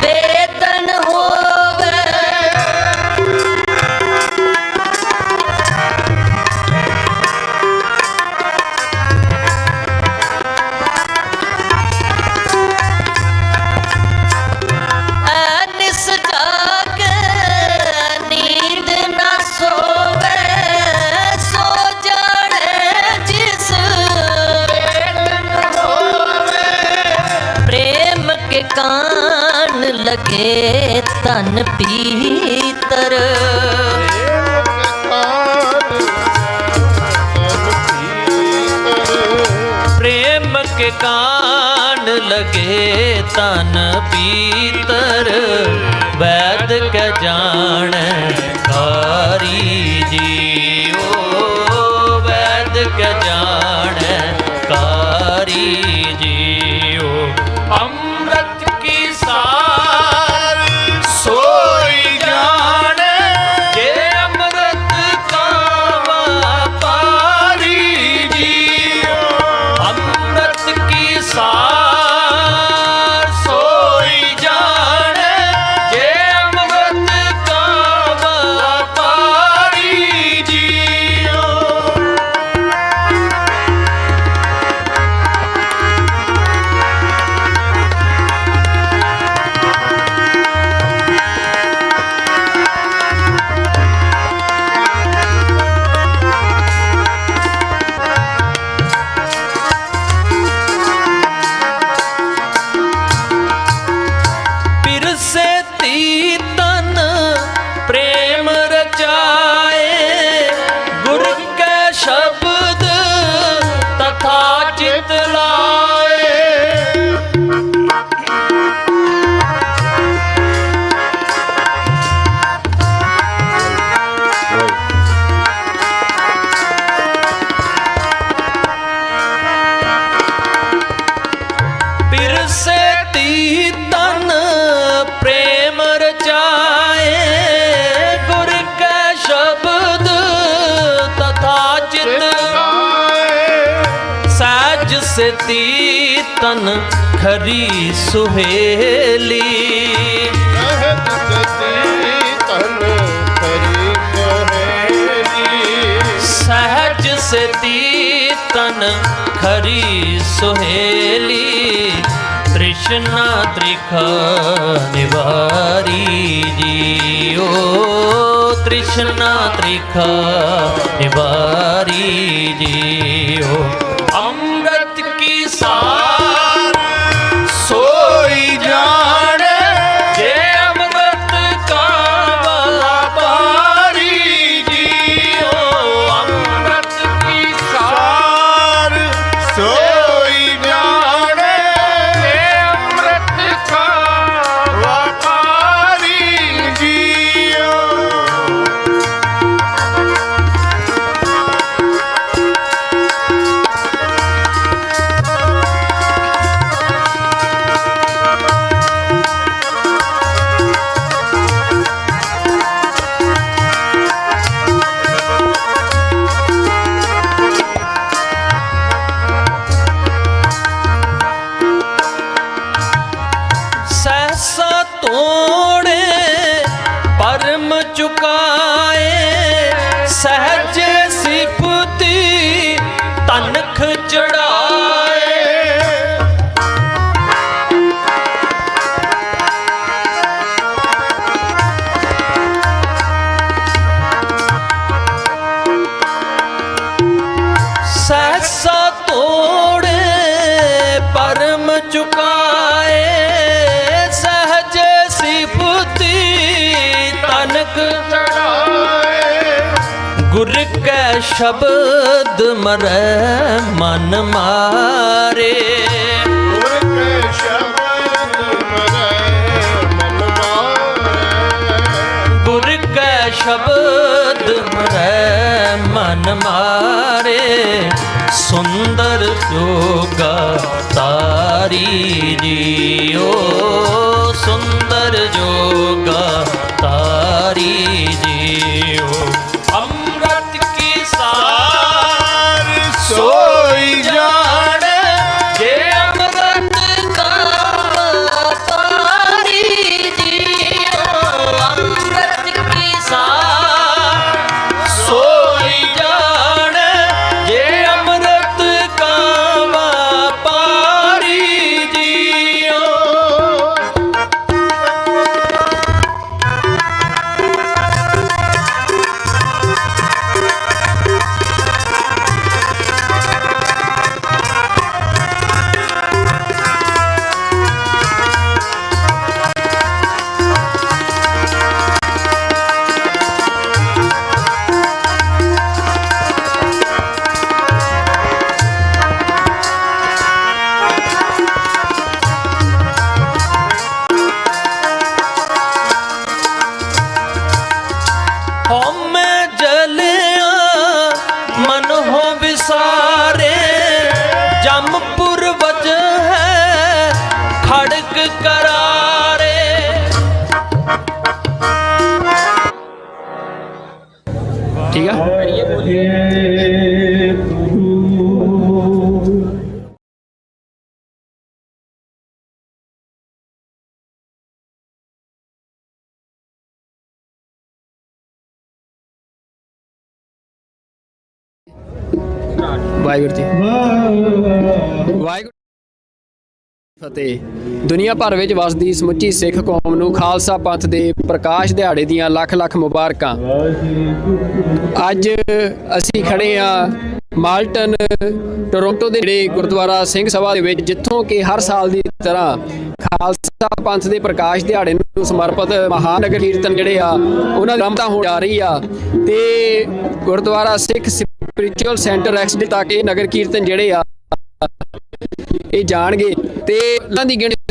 U: वेदन होवे। निस जाके नींद न सोवे सो जाड़े जिस वेदन होवे। प्रेम के कान लगे तन पीतर प्रेम के कान लगे तन पीतर। वैद के जान कारी जियो वैद के जान कारी जियो। अमृत की सार सोई जाने। जे अमृत का व्यापारी जियो अमृत की सार सोई जाने। जे अमृत का व्यापारी जियो। सेती तन खरी सुहेली। सहज सेती तन खरी सुहेली। तृष्णा त्रिखा निवारी जियो। तृष्णा त्रिखा निवारी जियो। अमृत की सार सोई जाने जे अमृत का व्यापारी जियो। अमृत की सार सोई जाने जे अमृत का व्यापारी जियो। सहसा तोड़े परम चुकाए। सहज सिफती तनख चढ़ाए। सहसा तोड़े परम चुकाए। सहज सिफती तनक चढ़ाए। गुर कै शब्द मरै मन मारे। गुर कै शब्द मरै मन मारे। गुर कै शब्द मरै मन मारे। सुंदर जोगा तारी जियो। सुंदर जोगा तारी जियो। अमृत की सार सोई जाने जे अमृत का व्यापारी जियो। अमृत की सार सोई जाने जे अमृत का व्यापारी जियो। हमें जलिया मन हो विसारे। जमपुर वज है खड़क करारे।
F: ठीक है। ਵਾਹਿਗੁਰੂ ਜੀ ਵਾਹਿਗੁਰੂ ਫਤਿਹ। ਦੁਨੀਆ ਭਰ ਵਿੱਚ ਵਸਦੀ ਸਮੁੱਚੀ ਸਿੱਖ ਕੌਮ ਨੂੰ ਖਾਲਸਾ ਪੰਥ ਦੇ ਪ੍ਰਕਾਸ਼ ਦਿਹਾੜੇ ਦੀਆਂ ਲੱਖ ਲੱਖ ਮੁਬਾਰਕਾਂ। ਅੱਜ ਅਸੀਂ ਖੜੇ ਆ ਮਾਲਟਨ ਟੋਰਾਂਟੋ ਦੇ ਨੇੜੇ ਗੁਰਦੁਆਰਾ ਸਿੰਘ ਸਭਾ ਦੇ ਵਿੱਚ, ਜਿੱਥੋਂ ਕਿ ਹਰ ਸਾਲ ਦੀ ਤਰ੍ਹਾਂ ਖਾਲਸਾ ਪੰਥ ਦੇ ਪ੍ਰਕਾਸ਼ ਦਿਹਾੜੇ ਨੂੰ ਸਮਰਪਿਤ ਮਹਾਨ ਨਗਰ ਕੀਰਤਨ ਜਿਹੜੇ ਆ ਉਹਨਾਂ ਦੀ ਆਰੰਭਤਾ ਹੋ ਜਾ ਰਹੀ ਆ। ਤੇ ਗੁਰਦੁਆਰਾ ਸਿੱਖ ਸਪਿਰਿਚੁਅਲ ਸੈਂਟਰ ਐਕਸਡੇ ਤੱਕ ਇਹ ਨਗਰ ਕੀਰਤਨ ਜਿਹੜੇ ਆ ਇਹ ਜਾਣਗੇ ਤੇ ਉਹਨਾਂ ਦੀ ਗਿਣਤੀ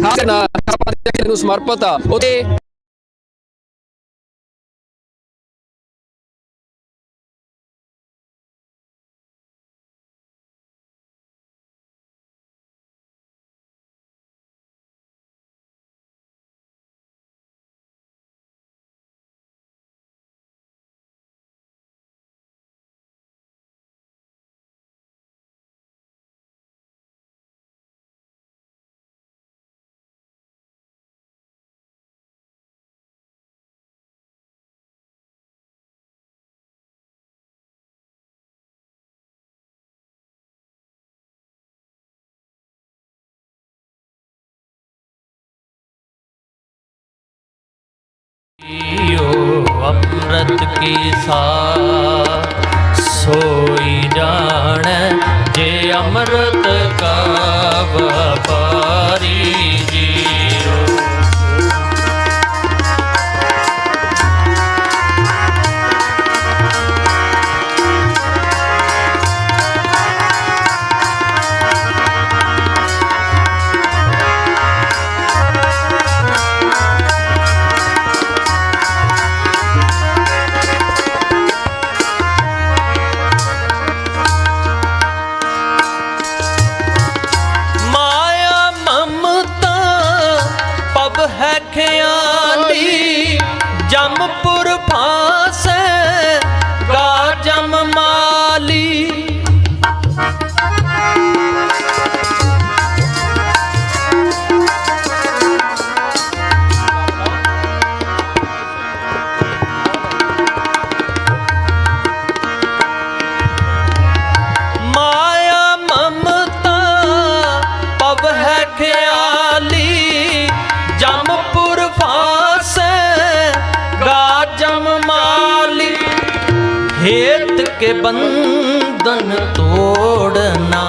F: ਖਾਸ ਨੂੰ ਸਮਰਪਿਤ ਆ। ਉਹਦੇ
U: अमृत की सा सोई जान जे अमृत का व्यापारी जियो। जमपुर फांसे गाजम माली माया ममता पब है ख्याली जमपुर फांसे गाजम माली हेत के बंधन तोड़ना।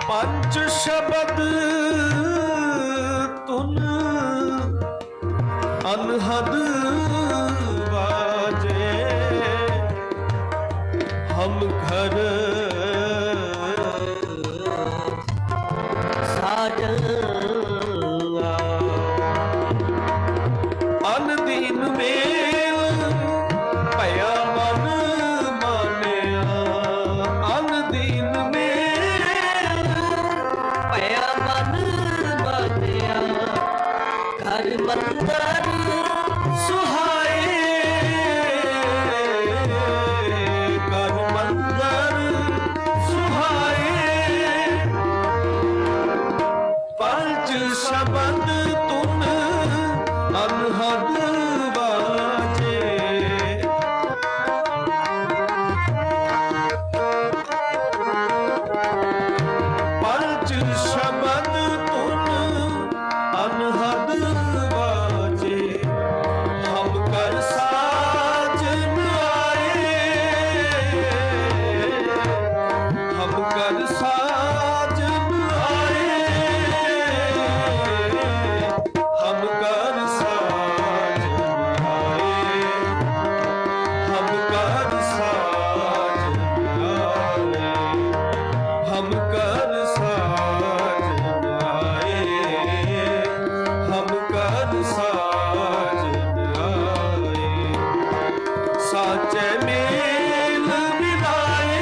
T: ਪੰਜ ਸ਼ਬਦ ਤੁਨ ਅਨਹਦ ਬਾਜੇ ਹਮ ਘਰ
M: ਸਾਜਨ
T: ਅਨਦੀਨ ਮੇਲ ਭਇਆ ਮਨ ਮਾਨਿਆ ਅਨਦੀਨ ਮੇਲ
M: ਭਇਆ ਮਨ ਮਾਨਿਆ ਘਰ ਮੰਦਰ
T: ਸੁਹਾਏ ਘਰ ਮੰਦਰ ਸੁਹਾਏ ਪੰਜ ਸ਼ਬਦ ਤੁਨ ਅਨਹਦ ਬਾਜੇ ਪੰਜ ਸ਼ਬਦ ਤੁਨ ਅਨਹਦ ਬਾਜੇ ਹਮ ਕਰ ਸਾਜਨ ਆਏ ਹਮ ਕਰ ਸਾਜਨ ਆਏ ਹਮ ਕਰ ਸਾਜਨ ਆਏ ਹਮ ਕਰ ਸਾਜਨ ਆਏ ਹਮ ਕਰ ਸਾਜਨ ਆਏ ਹਮ ਕਰ ਸਾਜਨ ਆਏ ਸਾਚੇ ਮੇਲ ਮਿਲਾਏ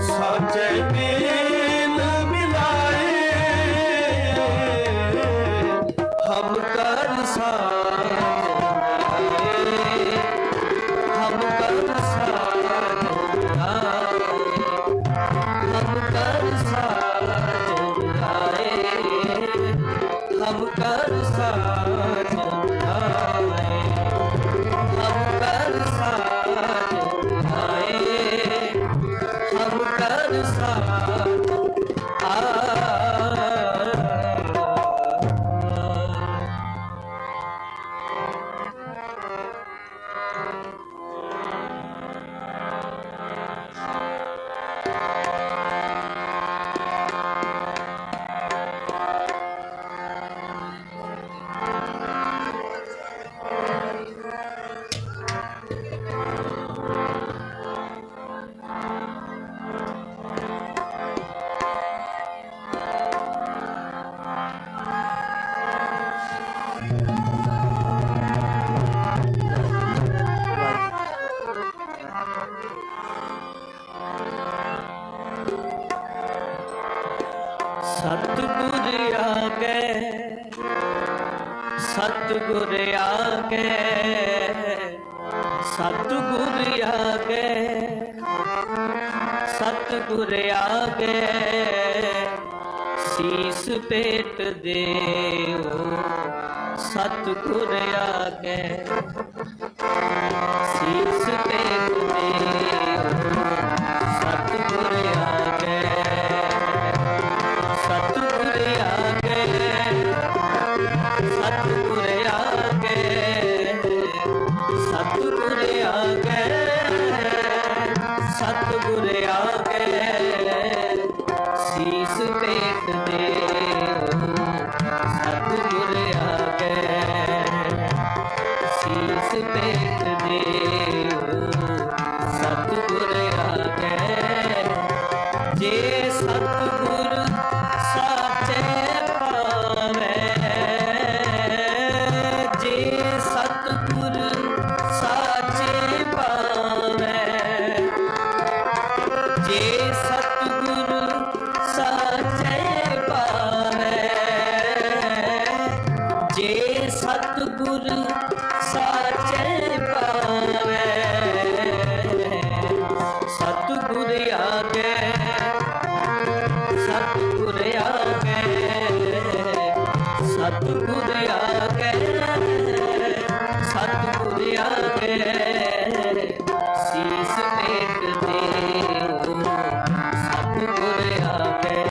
T: ਸਾਚੇ ਮੇਲ ਮਿਲਾਏ ਹਮ ਕਰ ਸਾਜਨ ਆਏ ਹਮ ਕਰ ਸਾਜਨ ਆਏ ਹਮ ਕਰ ਸਾਜਨ ਆਏ ਹਮ ਕਰ ਸਾਜਨ ਆਏ ਹਮ ਕਰ ਸਾਜਨ ਆਏ ਹਮ ਕਰ ਸਾਜਨ
M: ਸਤਿਗੁਰ ਆਗੇ ਸਤਿਗੁਰ ਆਗੇ ਸਤਿਗੁਰ ਆਗੇ ਸਤਿਗੁਰ ਆਗੇ ਸੀਸ ਪੇਟ ਦੇਓ ਸਤਿਗੁਰ ਆਗੇ ਸੀਸ ਪੇਟ ਦੇਓ ਸਤਿਗੁਰ ਆਗੇ ਸਤਿਗੁਰ ਆਗੇ ਸਤਿਗੁਰ ਆਗੇ ਸਤਿਗੁਰ ਆਗੇ ਸਤਿਗੁਰ ਆਗੇ ਸੀਸ ਪੇਟ ਦੇਓ ਸਤਿਗੁਰ ਆਗੇ ਸੀਸ ਪੇਟ ਦੇਓ ਸਤਿਗੁਰ ਆਗੇ ਜੇ ਸਤਿਗੁਰ ਸਾਚੇ ਪਾਵੇ ਜੇ ਸਤਿਗੁਰ ਸਾਚੇ ਪਾਵੇ ਜੇ ਸਤਿਗੁਰ ਸਾਚੇ ਪਾਵੇ ਜੇ ਸਤਿਗੁਰ ਸਾਚੇ ਪਾਵੇ ਸਤਿਗੁਰ ਆਗੇ ਸਤਿਗੁਰ ਆਗੇ ਸਤਿਗੁਰ ਆਗੇ ਸਤਿਗੁਰ ਆਗੇ ਸੀਸ ਪੇਟ ਦੇਓ ਸਤਿਗੁਰ ਆਗੇ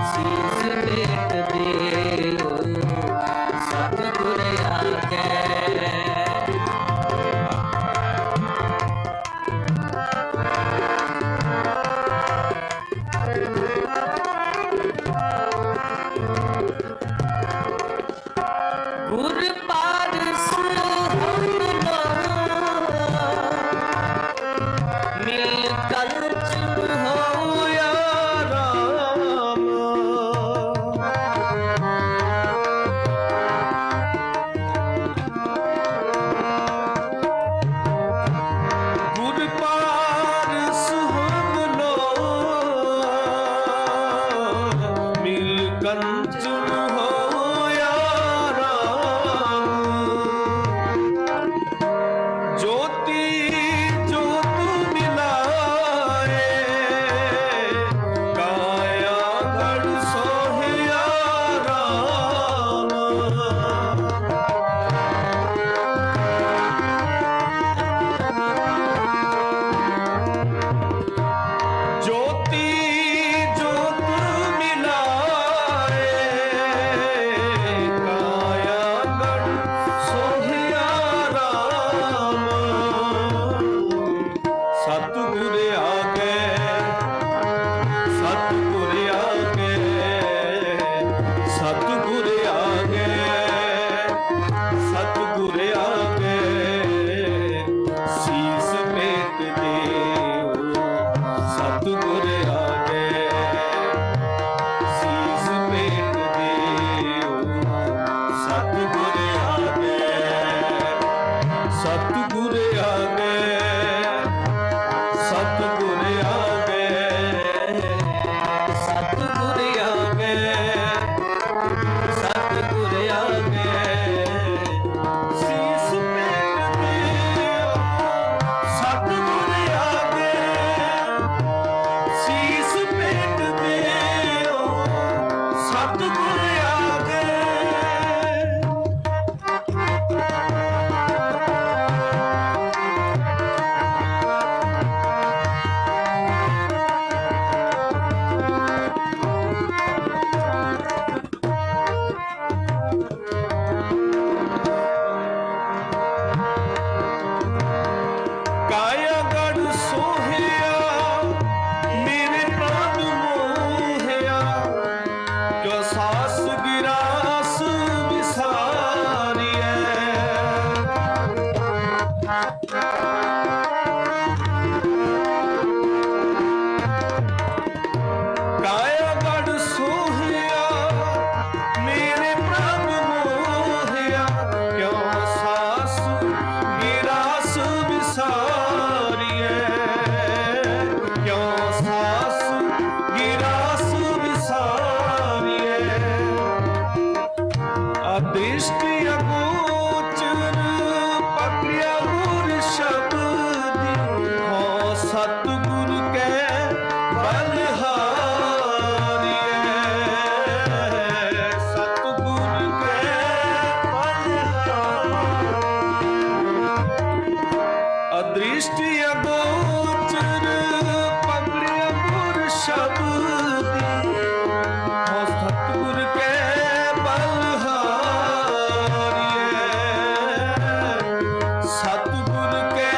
M: ਸੀਸ ਪੇਟ ਦੇਓ ਸਤਿਗੁਰ ਆਗੇ
T: सतगुरु के बलिहारिए सतगुरु के बलिहारिए अदृष्टि अगोचर पगड़िया गुर शब्दी हो सतगुरु के बलिहारिए सतगुरु के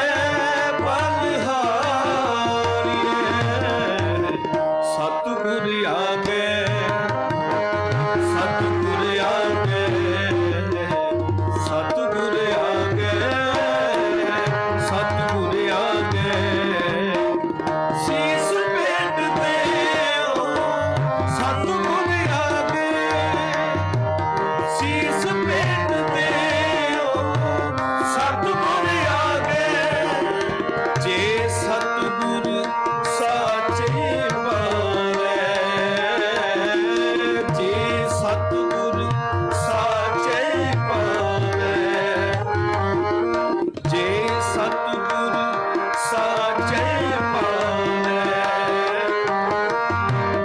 T: बलिहारिए सतगुरु आगे सतगुरु आगे सतगुरु आगे सतगुरु आगे शीस पेट दे सतगुरु आगे शीस पेट दे सतगुरु आगे जे सतगुरु साचे पावे जे सतगुरु साचे पावे जे सतगुरु साचे पावे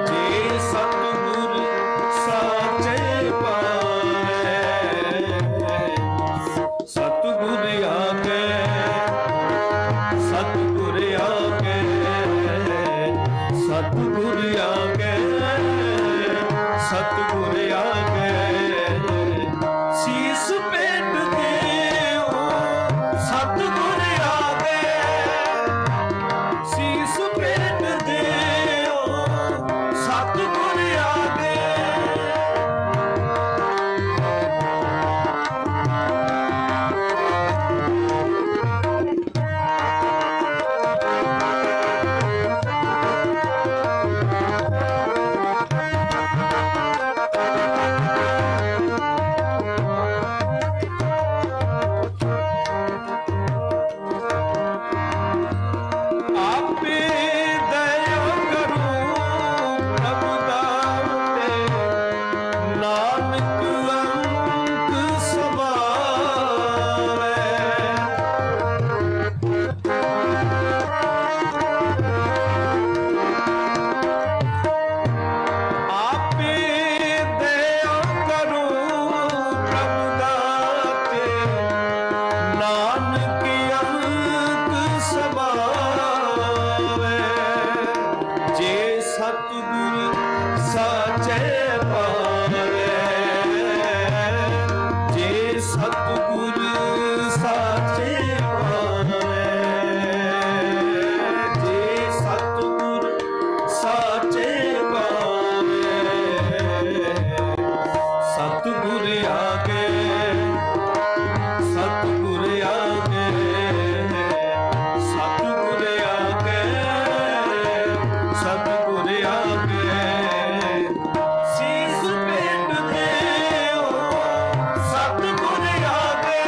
T: जे सतगुरु साचे पावे सतगुरु आगे सतगुरु आगे सतगुरु आगे सतगुरु आगे शीस पेट दे सतगुरु आगे शीस पेट दे सतगुरु आगे आपे दया करो प्रभु दाते नानक अंक समावे आपे दया करो प्रभु दाते नानक अंक समावे जे सतगुरु साचे पावे जे सतगुरु साचे पावे जे सतगुरु साचे पावे सतगुरु आगे सतगुरु आगे सतगुरु आगे सतगुरु आगे शीस पेट दे सतगुरु आगे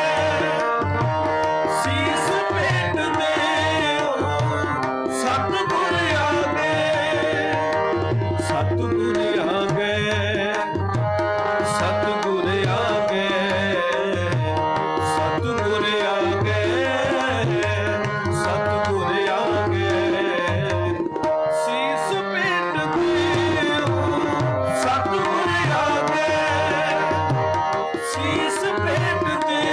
T: शीस पेट दे सतगुरु आगे सतगुरु आगे सतगुरु आगे सतगुरु आगे सतगुरु आगे शीस पेट दे सतगुरु आगे शीस पेट दे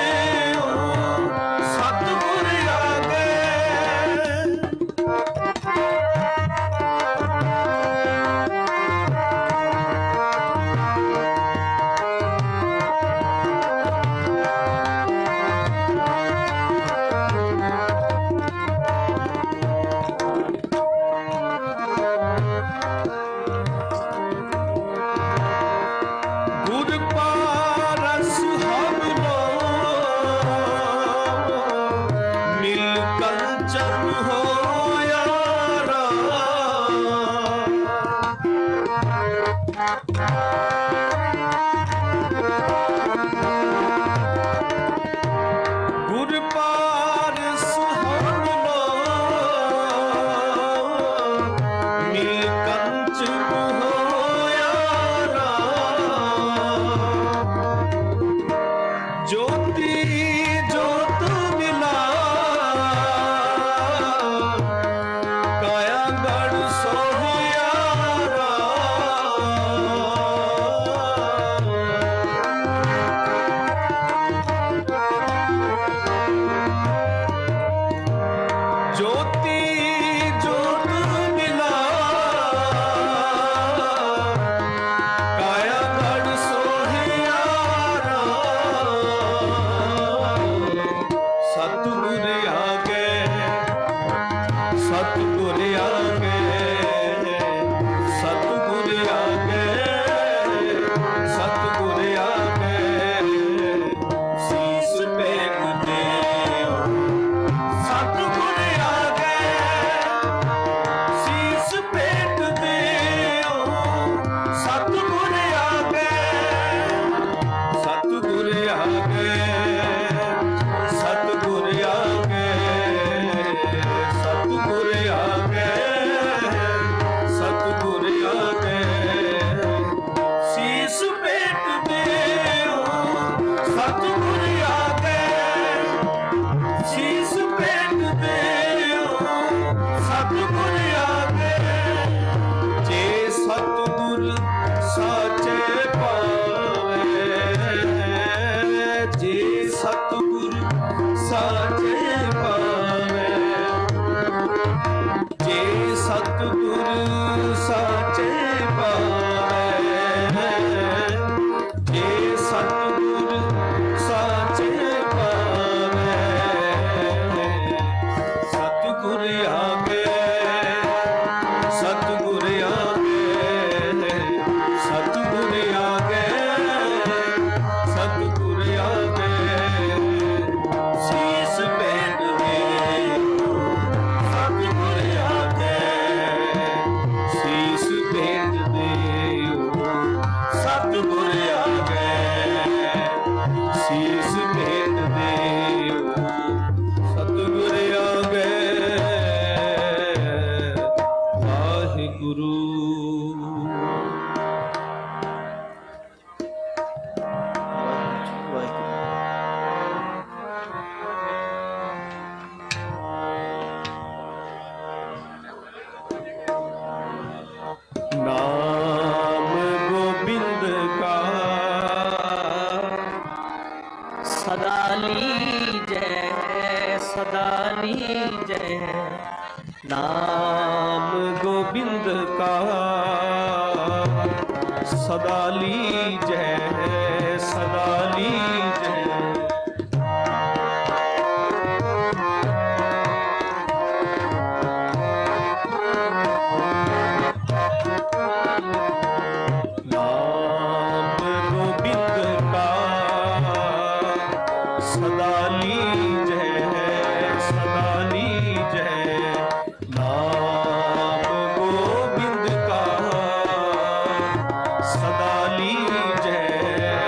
T: सतगुरु आगे सतगुरु साचे पावे जे सतगुरु साचे पावे सतगुर आगे सतगुर आगे सतगुर आगे सतगुर आगे शीस भेंट दे सतगुर आगे शीस भेंट दे सतगुर आगे शीस भेंट दे सतगुर आगे वाहिगुरु नाम गोबिंद का
U: सदा लीजय सदा लीजय
T: नाम गोबिंद का सदा लीजय सदा लीजय नाम गोबिंद का सदा लीजय सदा लीजय नाम गोबिंद का सदा लीजय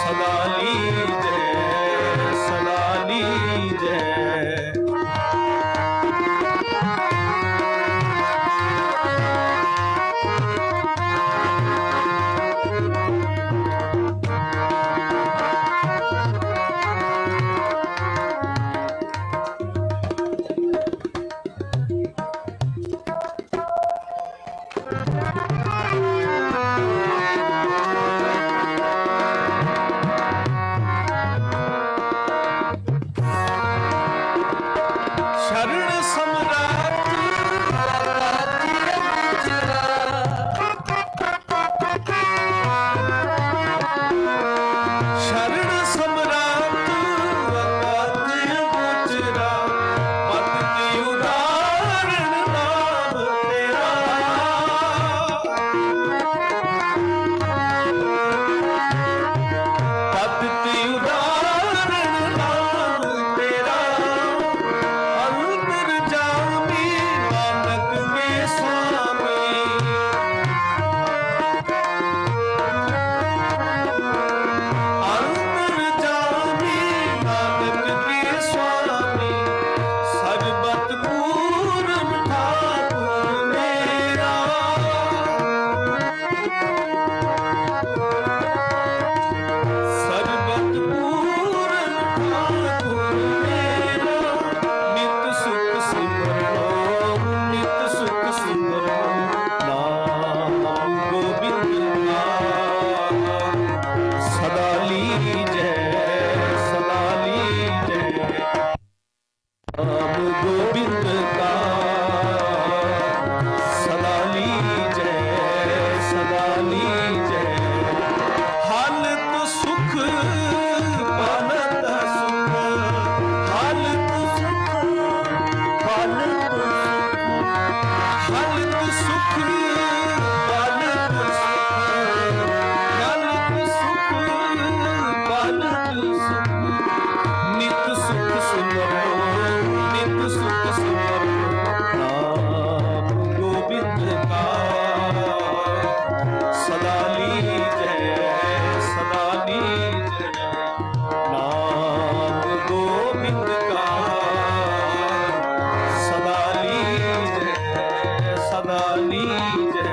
T: सदा लीजै सदा लीजै। शरण सम्राट शरण सम्राट अकातिय गुजरा पति उदाहरण नाम तेरा। पति उदाहरण नाम तेरा अंतर जामी नानक के स्वामी। अंतर जामी नानक के स्वामी सर्बत पूर्ण ठाकुर मेरा। सर्बत पूर्ण ठाकुर मेरा नित सुख सिमरो नित सुख सिमरो नाम गोविंद का सदा लीजै सदा लीजै। नाम गोविंद का सदा लीजै सदा लीजै। हालत सुख पालत सुख हालत सुख पालत सुख पालत सुख हालत सुख पालत सुख। नित सुख सिमरो नित सुख सिमरो नाम गोविंद का सदा लीजै सदा लीजै। नाम गोविंद का सदा लीजै सदा लीजै।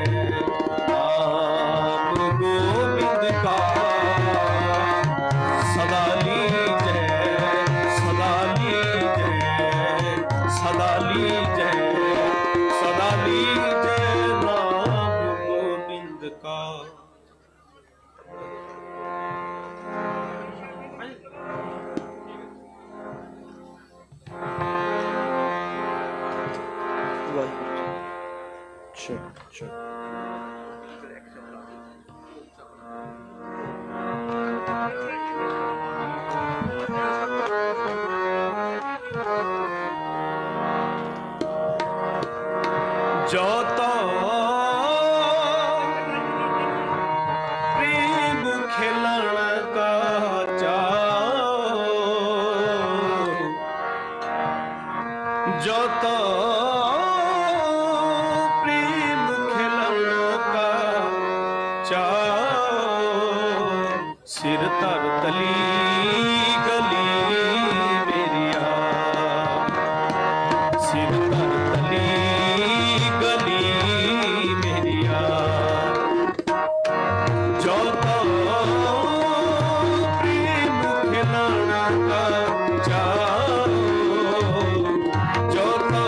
T: नाम गोविंद का सदा लीजै सदा लीजै सदा लीजै सदा लीजै। नाम गोविंद का जो तो प्रेम खिलन का चाओ जो तो प्रेम खिलन का चाओ सिर तर तली गली मेरिया सिर तर तली गली मेरिया। जो तो प्रेम खिलाना का चाओ जो तो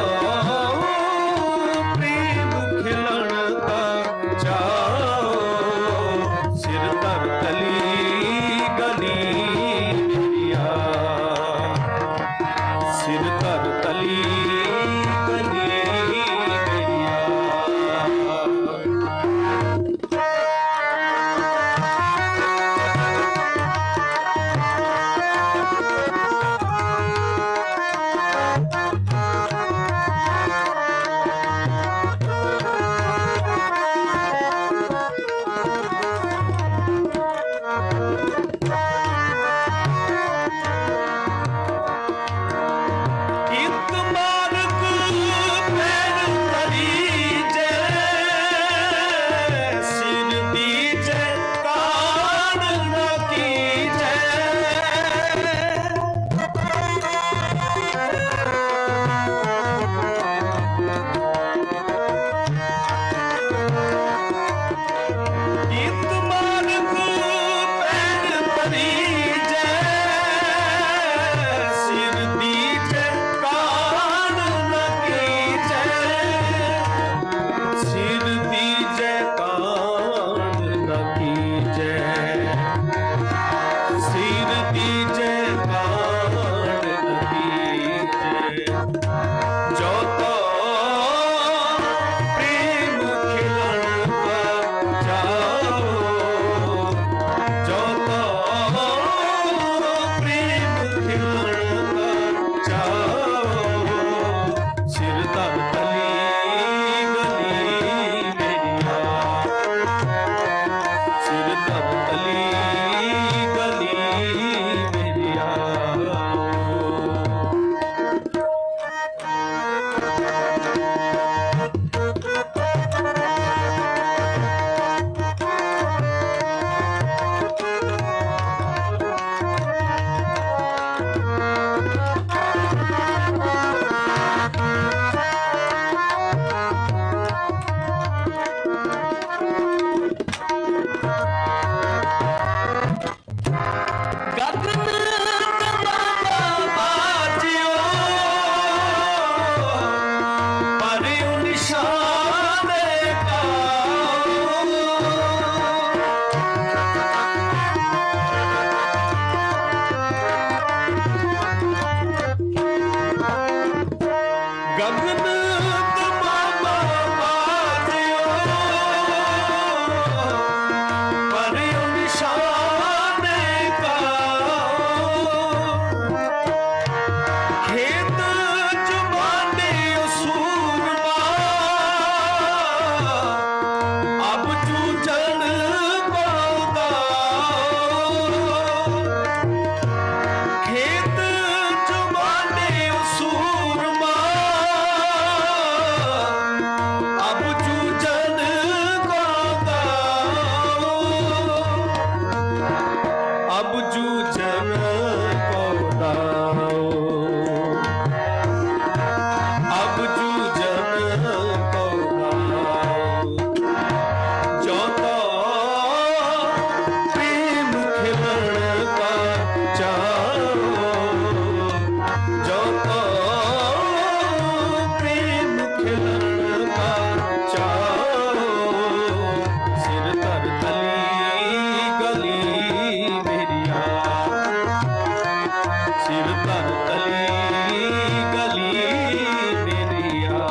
T: प्रेम खिलाना का चाओ सिर तर तली गली मेरिया। वीर दीजे कान दीजे जो तो प्रेम खिलन का जाओ जो तो प्रेम खिलन का जाओ सिर तर तली गली मेरिया सिर तर तली गली मेरिया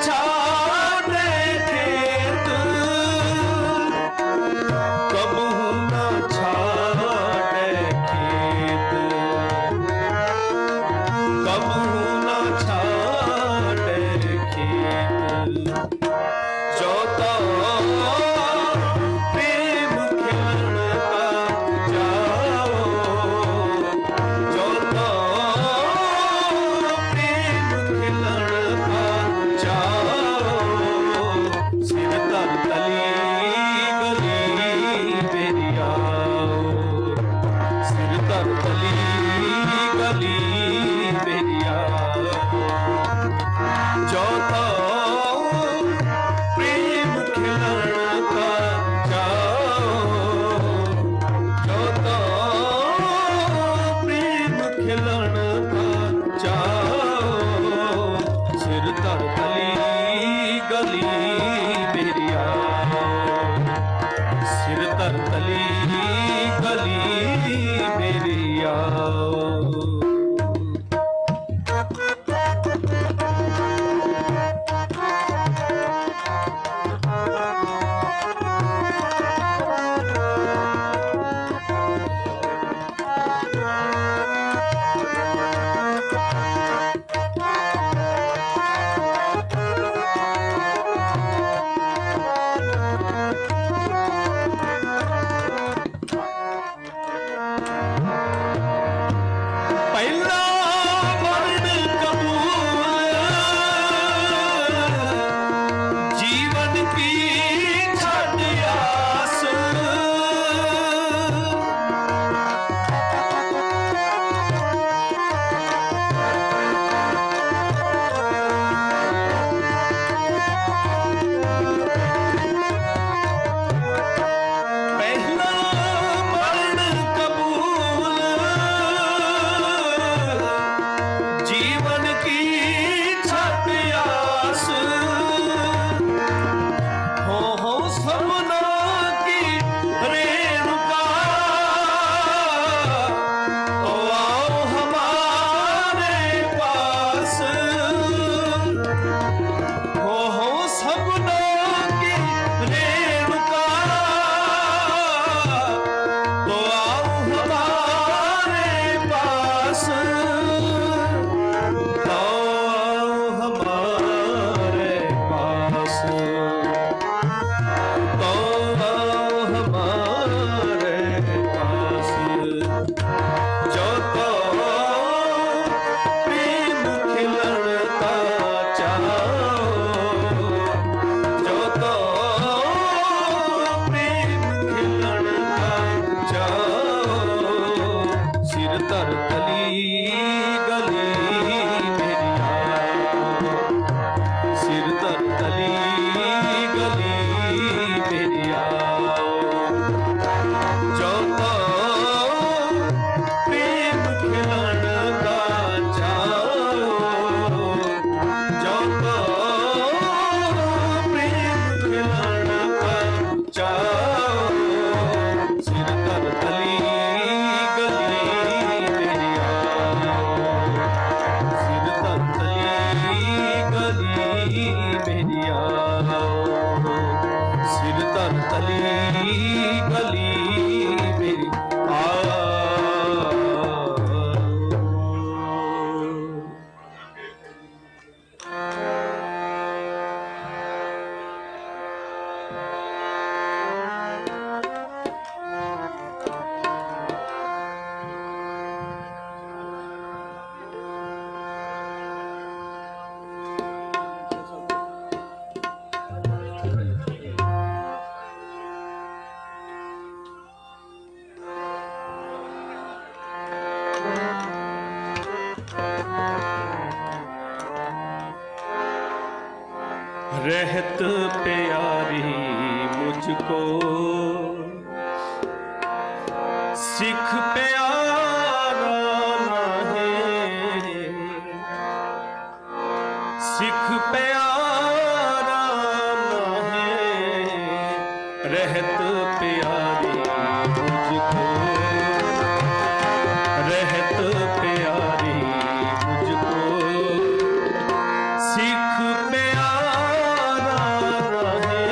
T: छा रहत प्यारी मुझको सिख प्यारा नहीं, सिख प्यारा नहीं, रहत प्यारी मुझको, रहत प्यारी मुझको सिख प्यारा नहीं।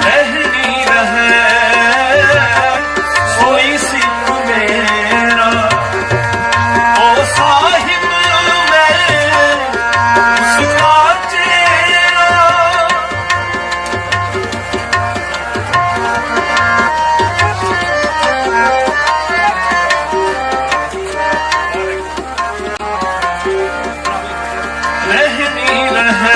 T: रहनी रहे सोई सिख मेरा, ओ साहिब मैं उसका चेहरा। रहनी रहे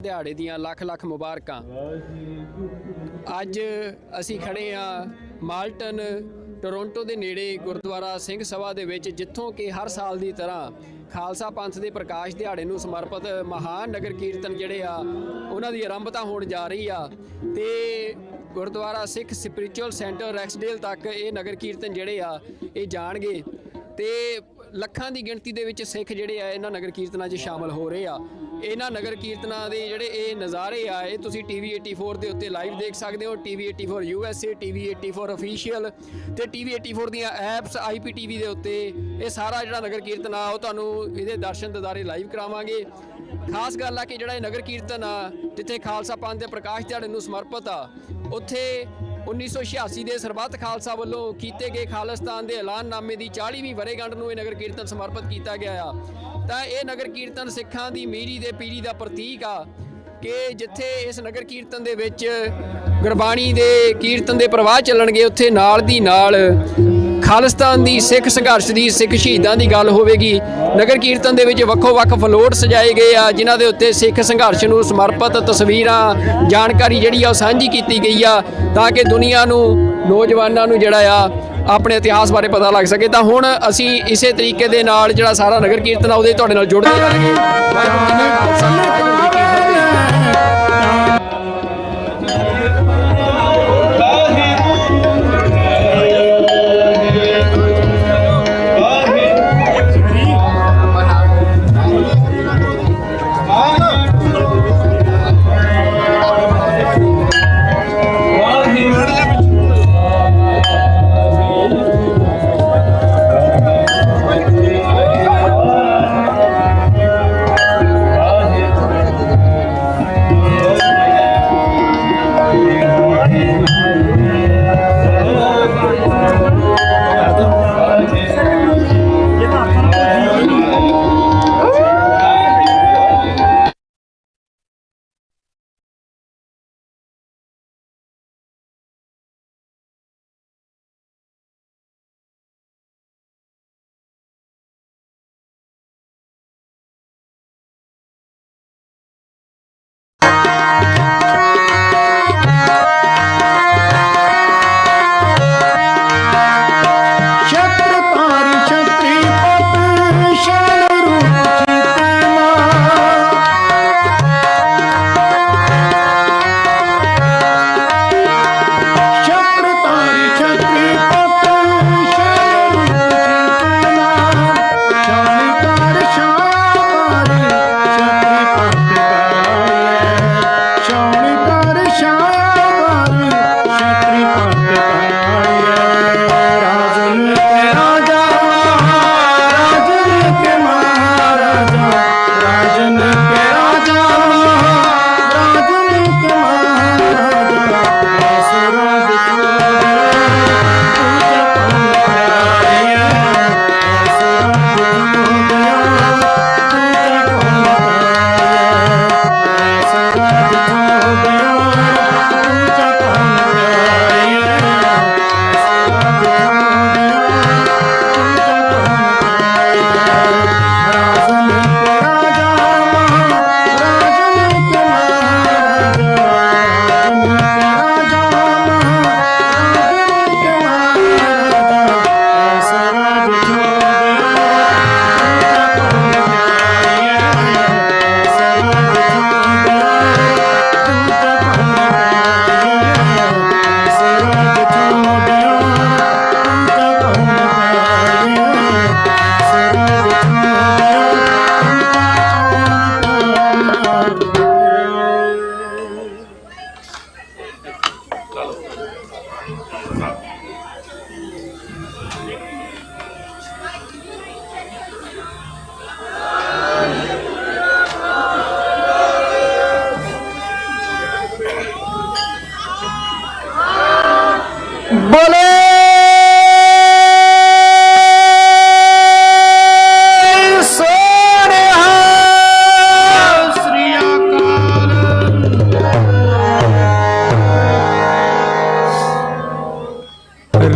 F: ਦਿਹਾੜੇ ਦੀਆਂ ਲੱਖ ਲੱਖ ਮੁਬਾਰਕਾਂ। ਅੱਜ ਅਸੀਂ ਖੜੇ ਹਾਂ ਮਾਲਟਨ ਟੋਰਾਂਟੋ ਦੇ ਨੇੜੇ ਗੁਰਦੁਆਰਾ ਸਿੰਘ ਸਭਾ ਦੇ ਵਿੱਚ, ਜਿੱਥੋਂ ਕਿ ਹਰ ਸਾਲ ਦੀ ਤਰ੍ਹਾਂ ਖਾਲਸਾ ਪੰਥ ਦੇ ਪ੍ਰਕਾਸ਼ ਦਿਹਾੜੇ ਨੂੰ ਸਮਰਪਿਤ ਮਹਾਨ ਨਗਰ ਕੀਰਤਨ ਜਿਹੜੇ ਆ ਉਹਨਾਂ ਦੀ ਆਰੰਭਤਾ ਹੋਣ ਜਾ ਰਹੀ ਆ। ਤੇ ਗੁਰਦੁਆਰਾ ਸਿੱਖ ਸਪਿਰਿਚੁਅਲ ਸੈਂਟਰ ਰੈਕਸਡੇਲ ਤੱਕ ਇਹ ਨਗਰ ਕੀਰਤਨ ਜਿਹੜੇ ਆ ਇਹ ਜਾਣਗੇ ਤੇ ਲੱਖਾਂ ਦੀ ਗਿਣਤੀ ਦੇ ਵਿੱਚ ਸਿੱਖ ਜਿਹੜੇ ਆ ਇਹਨਾਂ ਨਗਰ ਕੀਰਤਨਾਂ 'ਚ ਸ਼ਾਮਲ ਹੋ ਰਹੇ ਆ। ਇਹਨਾਂ ਨਗਰ ਕੀਰਤਨਾਂ ਦੇ ਜਿਹੜੇ ਇਹ ਨਜ਼ਾਰੇ ਆ ਇਹ ਤੁਸੀਂ TV 84 ਦੇ ਉੱਤੇ ਲਾਈਵ ਦੇਖ ਸਕਦੇ ਹੋ। TV 84 USA, TV 84 ਅਫੀਸ਼ੀਅਲ ਤੇ TV 84 ਦੀਆਂ ਐਪਸ, IPTV ਦੇ ਉੱਤੇ ਇਹ ਸਾਰਾ ਜਿਹੜਾ ਨਗਰ ਕੀਰਤਨ ਆ ਉਹ ਤੁਹਾਨੂੰ ਇਹਦੇ ਦਰਸ਼ਨ ਦਿਦਾਰੇ ਲਾਈਵ ਕਰਾਵਾਂਗੇ। ਖਾਸ ਗੱਲ ਆ ਕਿ ਜਿਹੜਾ ਇਹ ਨਗਰ ਕੀਰਤਨ ਆ ਜਿੱਥੇ ਖਾਲਸਾ ਪੰਥ ਦੇ ਪ੍ਰਕਾਸ਼ ਦਿਹਾੜੇ ਨੂੰ ਸਮਰਪਿਤ ਆ, ਉੱਥੇ 1986 ਦੇ ਸਰਬੱਤ ਖਾਲਸਾ ਵੱਲੋਂ ਕੀਤੇ ਗਏ ਖਾਲਿਸਤਾਨ ਦੇ ਐਲਾਨਨਾਮੇ ਦੀ 40ਵੀਂ ਵਰ੍ਹੇਗੰਢ ਨੂੰ ਇਹ ਨਗਰ ਕੀਰਤਨ ਸਮਰਪਿਤ ਕੀਤਾ ਗਿਆ ਆ। ਤਾਂ ਇਹ ਨਗਰ ਕੀਰਤਨ ਸਿੱਖਾਂ ਦੀ ਮੀਰੀ ਦੇ ਪੀਰੀ ਦਾ ਪ੍ਰਤੀਕ ਆ ਕਿ ਜਿੱਥੇ ਇਸ ਨਗਰ ਕੀਰਤਨ ਦੇ ਵਿੱਚ ਗੁਰਬਾਣੀ ਦੇ ਕੀਰਤਨ ਦੇ ਪ੍ਰਵਾਹ ਚੱਲਣਗੇ, ਉੱਥੇ ਨਾਲ ਦੀ ਨਾਲ ਖਾਲਿਸਤਾਨ ਦੀ ਸਿੱਖ ਸੰਘਰਸ਼ ਦੀ, ਸਿੱਖ ਸ਼ਹੀਦਾਂ ਦੀ ਗੱਲ ਹੋਵੇਗੀ। ਨਗਰ ਕੀਰਤਨ ਦੇ ਵਿੱਚ ਵੱਖੋ ਵੱਖ ਫਲੋਟ ਸਜਾਏ ਗਏ ਆ ਜਿਨ੍ਹਾਂ ਦੇ ਉੱਤੇ ਸਿੱਖ ਸੰਘਰਸ਼ ਨੂੰ ਸਮਰਪਿਤ ਤਸਵੀਰਾਂ, ਜਾਣਕਾਰੀ ਜਿਹੜੀ ਆ ਉਹ ਸਾਂਝੀ ਕੀਤੀ ਗਈ ਆ ਤਾਂ ਕਿ ਦੁਨੀਆ ਨੂੰ, ਨੌਜਵਾਨਾਂ ਨੂੰ ਜਿਹੜਾ ਆ ਆਪਣੇ ਇਤਿਹਾਸ ਬਾਰੇ ਪਤਾ ਲੱਗ ਸਕੇ। ਤਾਂ ਹੁਣ ਅਸੀਂ ਇਸੇ ਤਰੀਕੇ ਦੇ ਨਾਲ ਜਿਹੜਾ ਸਾਰਾ ਨਗਰ ਕੀਰਤਨ ਆ ਉਹਦੇ ਤੁਹਾਡੇ ਨਾਲ ਜੁੜਦੇ ਜਾਣਗੇ। ਵਾਹਿਗੁਰੂ ਜੀ ਕਾ ਖਾਲਸਾ, ਵਾਹਿਗੁਰੂ ਜੀ ਕੀ ਫਤਿਹ।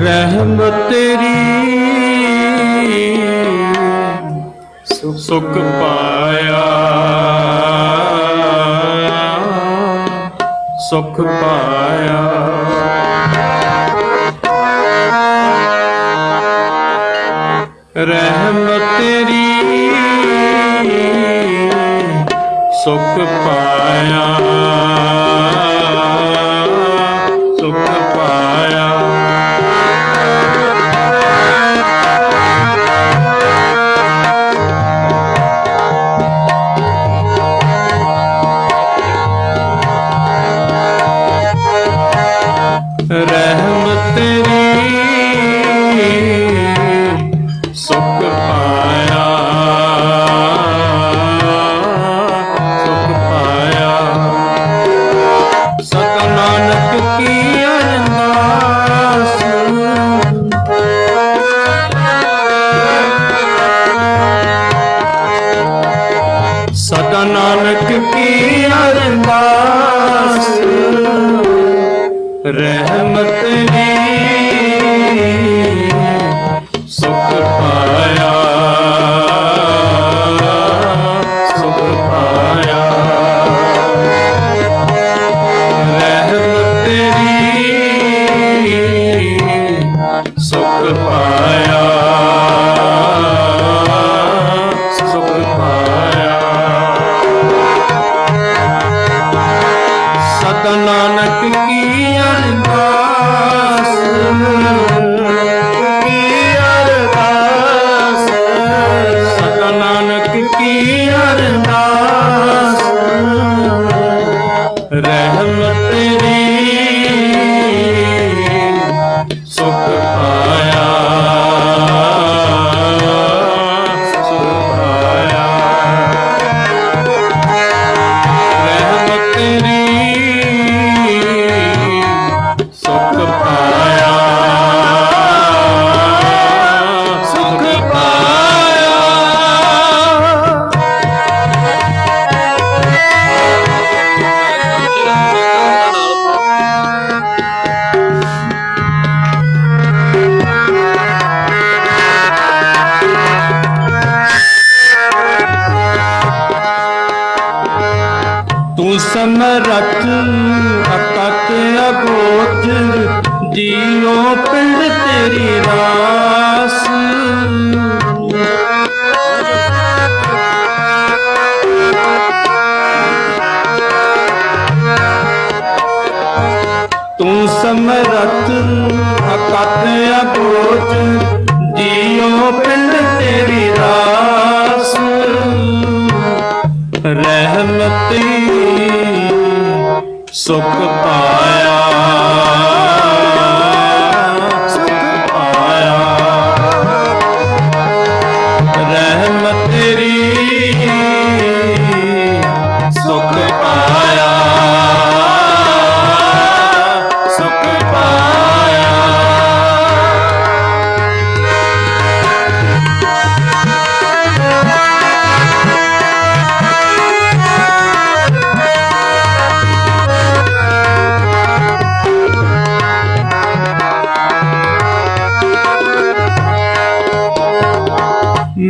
T: ਰਹਿਮਤ ਤੇਰੀ ਸੁਖ ਪਾਇਆ ਸੁਖ ਪਾਇਆ। ਰਹਿਮਤ ਤੇਰੀ ਸੁਖ ਪਾਇਆ, ਸੁਖ ਪਾਇਆ। ਰਹਿਮਤ ਤੇਰੀ ਸੁਖ ਪਾਇਆ, ਸੁਖ ਪਾਇਆ। ਸਤਿ ਨਾਨਕ ਕੀ ਅਰਦਾਸ, ਸਤਿ ਨਾਨਕ ਕੀ ਅਰਦਾਸ। ਰਹਿਮਤ ਤੇਰੀ ਸੁਖ ਪਾਇਆ, ਸੁਖ ਪਾਇਆ। ਰਹਿਮਤ ਤੇਰੀ ਸੁਖ ਪਾਇਆ, ਸੁਖ ਪਾਇਆ। ਸਤਿ ਨਾਨਕ ਕੀ ਅਰਦਾਸ, ਕੀ ਅਰਦਾਸ। ਸਤਿ ਨਾਨਕ ਕੀ ਅਰਦਾਸ। ਰਹਿਮਤ ਤੇਰੀ ਸੁਖ ਪਾਇਆ, ਸੁਖ ਪਾਇਆ। ਰਹਿਮਤ ਤੇਰੀ ਸੁਖ ਪਾਇਆ, ਸੁਖ ਪਾਇਆ। ਤੂੰ ਸਮਰੱਥ ਅਤਤ ਅਗੋਚਰ, ਜੀਉ ਪਿੰਡ ਤੇਰੀ ਰਾਸ। ਤੂੰ ਸਮਰੱਥ ਅਤਤ ਅਗੋਚਰ, ਜੀਉ ਪਿੰਡ ਤੇਰੀ ਰਾਸ। ਰਹਿਮਤ ਸੁਖ ਪਾਇਆ, ਸੁਖ ਪਾਇਆ। ਰਹਿਮਤ ਤੇਰੀ ਸੁਖ ਪਾਇਆ, ਸੁਖ ਪਾਇਆ।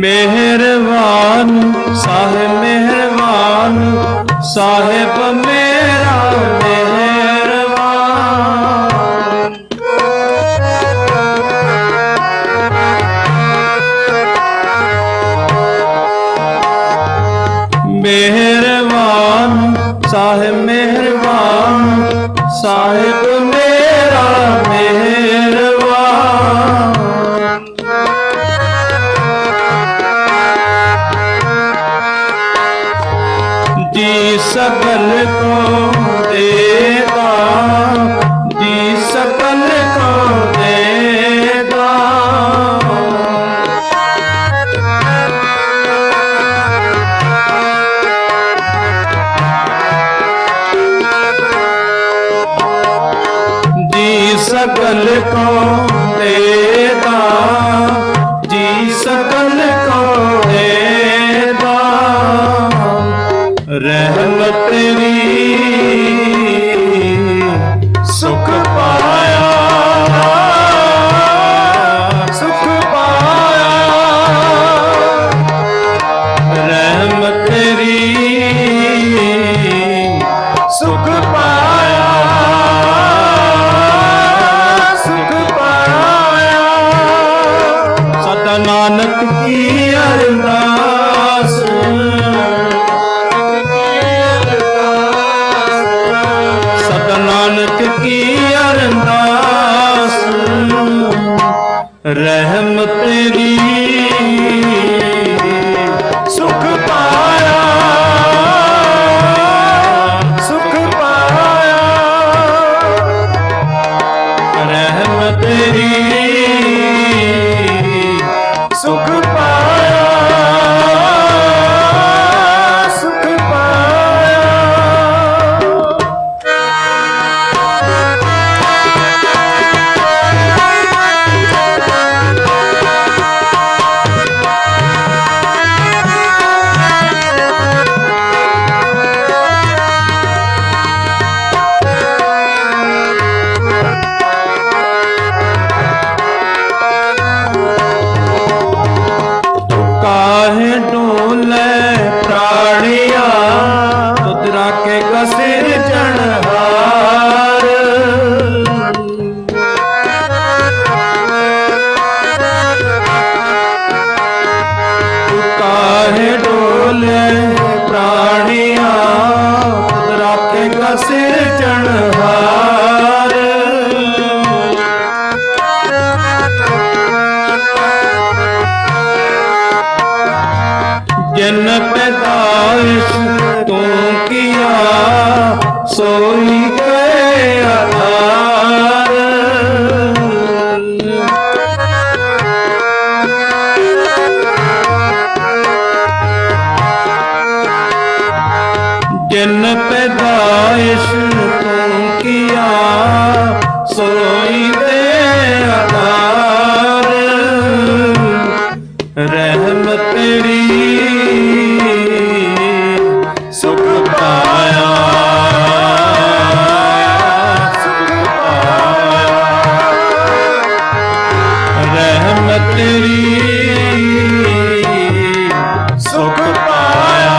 T: ਮਿਹਰਬਾਨ ਸਾਹਿਬ, ਮਿਹਰਬਾਨ ਸਾਹਿਬ ਮੇਰਾ ਮਿਹਰਬਾਨ। ਮਿਹਰਬਾਨ ਸਾਹਿਬ, ਮਿਹਰਬਾਨ ਸਾਹਿਬ ਮੇਰਾ ਮਿਹਰਬਾਨ। जी सकल को देगा, जी सकल को देगा। जी सकल को देगा, जी सकल को देगा। रहमत तेरी सुख पाया, सुख पाया। रहमत तेरी सुख पाया, अरदास सदा नानक की अरदास रहम तेरी सुख पाया सुख पाया रहम तेरी सुख पाया सुख पाया। काहे डोले प्राणिया तुदरा के कसिर जनहार काहे डोले प्राणिया तुदरा के कसिर जनहार जिन पैदाइश तू किया सोई गए आधार जिन पैदाइश तू किया सोई गए आधार रहम तेरी सुख पाया सुख पाया रहम तेरी सुख पाया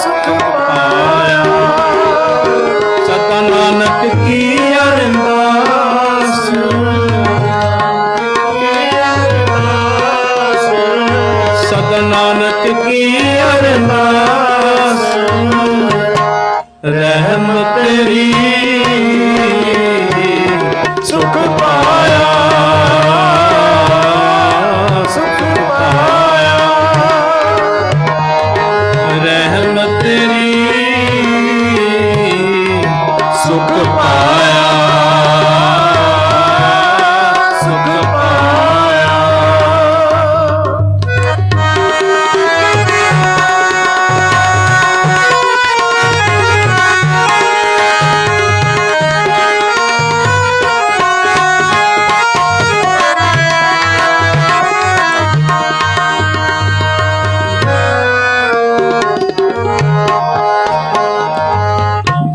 T: सुख पाया सदा नानक की अरदास सदा नानक की अरदास रहम तेरी सुख पाया सुख पाया रहम तेरी सुख पाया सुख पाया।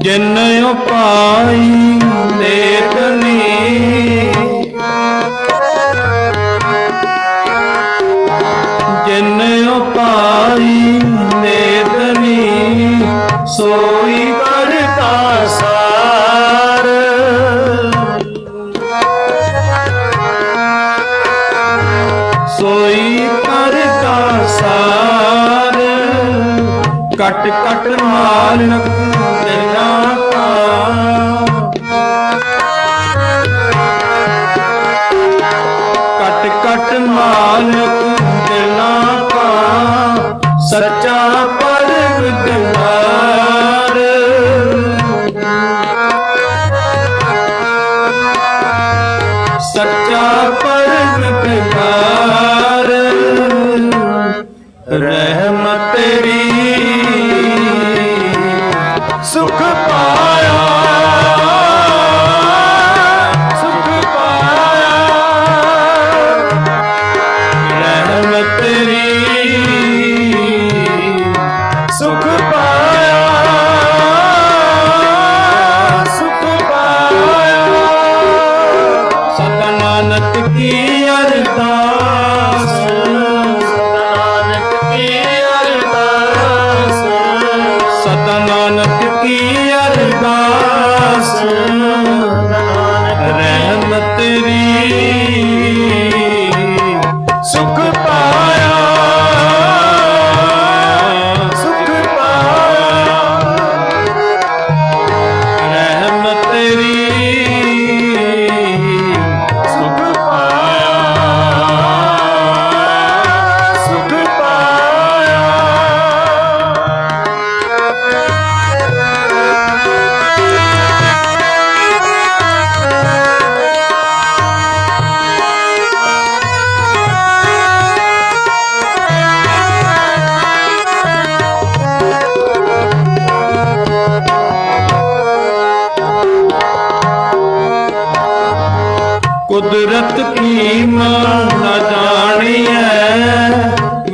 T: जिन उपाई देखनी जिन उपाई देखनी सोई करता सार सोई करता सार कट कट मारक तेरा का कट कट मारक तेरा का सच्चा परवरदिगार सच्चा परवरदिगार रहम तेरी सुख पाया सुख पाया रहम तेरी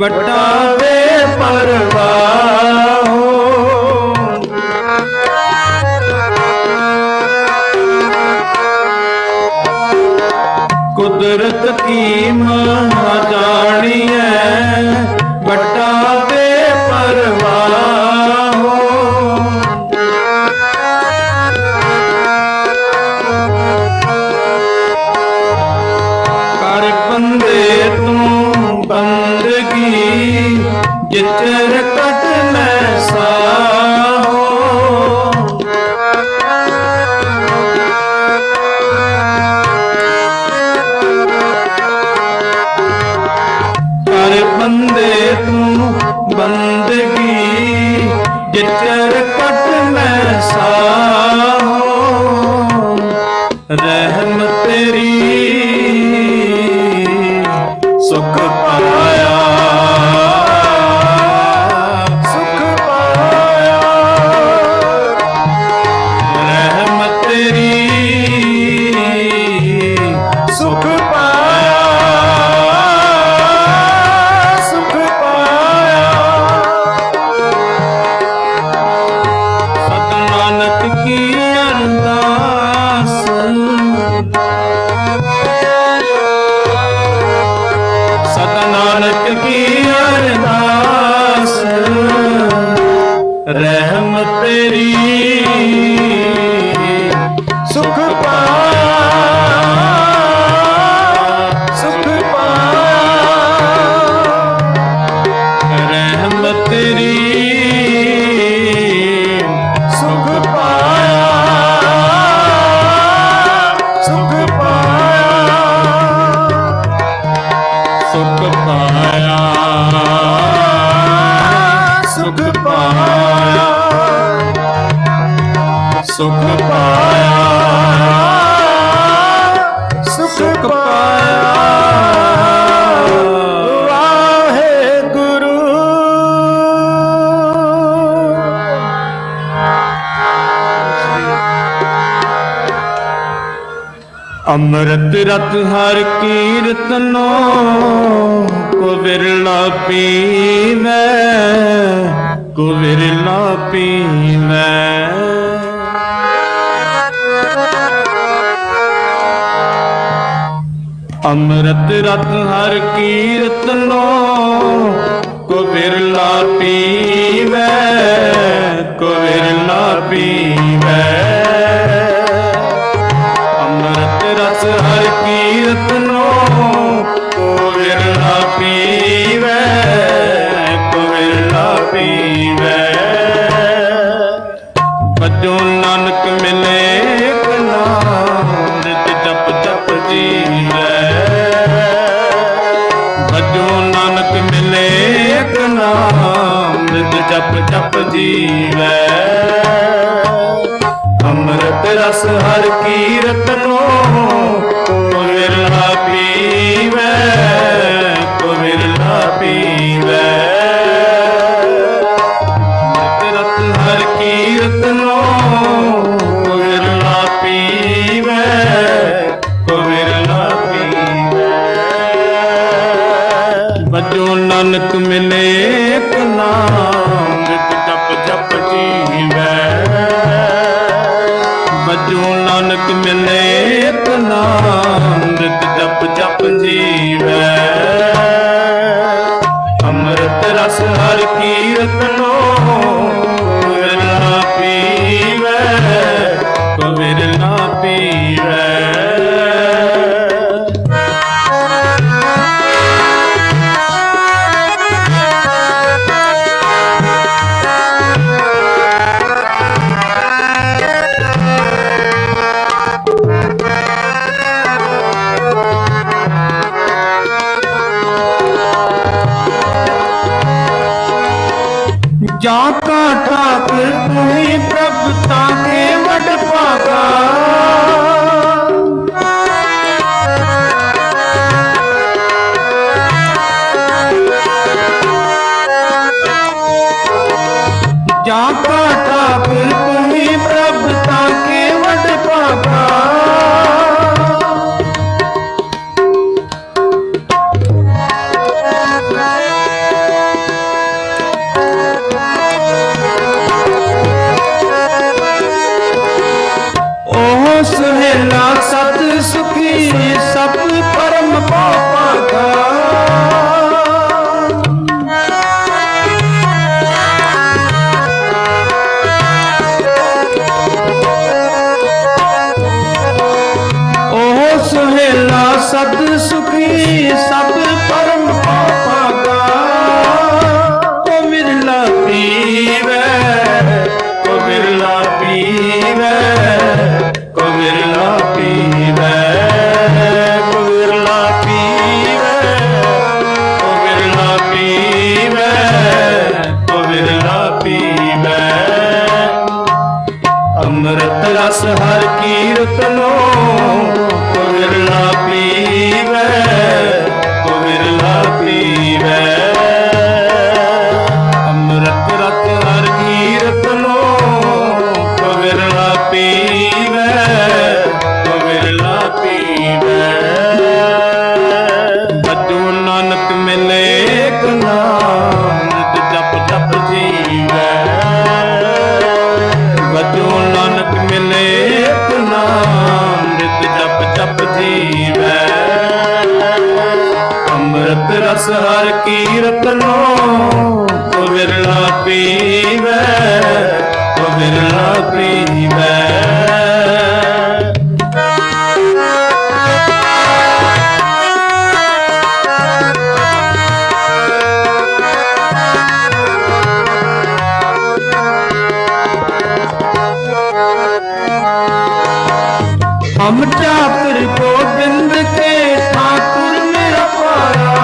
T: ਵੱਟਾ ਵੇ ਪਰਵਾਹ ਕੁਦਰਤ ਕੀ ਮਹਾ ਜਾਣੀਐ ਵੱਟਾ ਵੇ ਪਰਵਾਹ ਕਰ ਬੰਦੇ ਤੂੰ ਬੰਦਗੀ ਜਿਚਰ ਕਟ ਮੈਂ ਸਾਹੋ ਕਰ ਬੰਦੇ ਤੂੰ ਬੰਦਗੀ ਜਿਚਰ ਕਟ ਮੈਂ ਸਾਹੋ ਰਹਿਮ ਤੇਰੀ ਸੁਖ ਪਾਇਆ ਸੁਖ ਪਾਇਆ ਰਹਿਮ ਤੇਰੀ ਸੁਖ ਪਾਇਆ ਸੁਖ ਪਾਇਆ ਸਤ ਨਾਨਕ ਕੀ ਅਰਦਾਸ ਸਤ ਨਾਨਕ ਕੀ ਅਰਦਾਸ ਰਹਿਮ ਤੇਰੀ ਸੁਖ ਪਾਇਆ ਸੁਖ ਪਾਇਆ ਰਹਿਮ ਤੇਰੀ ਸੁਖ ਪਾਇਆ ਸੁਖ ਪਾਇਆ ਸੁਖ ਪਾਇਆ ਸੁਖ ਪਾਇਆ ਸੁਖ ਪਾਇਆ ਸੁਖ ਪਾਇਆ ਵਾਹਿਗੁਰੂ ਅੰਮ੍ਰਿਤ ਰਤ ਹਰ ਕੀਰਤਨੋ ਕੋ ਵਿਰਲਾ ਪੀਵੈ ਕੋ ਵਿਰਲਾ ਪੀਵੈ ਅੰਮ੍ਰਿਤ ਰਤ ਹਰ ਕੀਰਤਨੋ ਕੋ ਵਿਰਲਾ ਪੀਵੈ ਕੋ ਵਿਰਲਾ ਪੀਵੈ ਅੰਮ੍ਰਿਤ ਰਸ ਹਰ ਕੀਰਤਨੋ ਕੋ ਵਿਰਲਾ ਪੀਵੈ ਕੋ ਵਿਰਲਾ ਪੀਵੈ ਭਜੋ ਨਾਨਕ ਮਿਲੇ ਇਕ ਨਾਮ ਨਿਤ ਜਪ ਜਪ ਜੀਵੈ ਭਜੋ ਨਾਨਕ ਮਿਲੇ ਇਕ ਨਾਮ ਨਿਤ ਜਪ ਜਪ ਜੀਵੈ ਅੰਮ੍ਰਿਤ ਰਸ ਹਰ ਕੀਰਤਨੋ ਕੋ ਵਿਰਲਾ ਪੀਵੈ ਕੋ ਵਿਰਲਾ ਪੀਵੈ ਅੰਮ੍ਰਿਤ ਰਸ ਹਰ ਕੀਰਤਨੋ ਕੋ ਵਿਰਲਾ ਪੀਵੈ ਕੋ ਵਿਰਲਾ ਪੀਵੈ ਭਜੋ ਨਾਨਕ ਮਿਲੇ ਇਕ ਨਾਮ ਨਿਤ ਜਪ ਜਪ ਜੀਵੈ ਭਜੋ ਨਾਨਕ ਮਿਲੇ ਇਕ ਨਾਮ ਨਿਤ ਜਪ ਜਪ ਜੀਵੈ ਅੰਮ੍ਰਿਤ ਰਸ ਹਰ ਕੀਰਤਨੋ ਵਿਰਲਾ ਪੀਵੈ ਕੋ ਵਿਰਲਾ ਪੀਵੈ जाका ठाकुर तुम्ही प्रभ ताके वड भागा जाका ठाकुर तुम्ही प्रभ ताके वड भागा ਨਾਨਕ ਮਿਲੇ ਇੱਕ ਨਾਮ ਨਿਤ ਜਪ ਜਪ ਜੀਵੈ ਵਜੋ ਨਾਨਕ ਮਿਲੇ ਇੱਕ ਨਾਮ ਨਿਤ ਜਪ ਜਪ ਜੀਵੈ ਅੰਮ੍ਰਿਤ ਰਸ ਹਰ ਕੀਰਤਨੋ ਕੋ ਵਿਰਲਾ ਪੀਵੈ ਕੋ ਵਿਰਲਾ ਪੀਵੈ हम चाकर गोविंद के ठाकुर मेरा पाया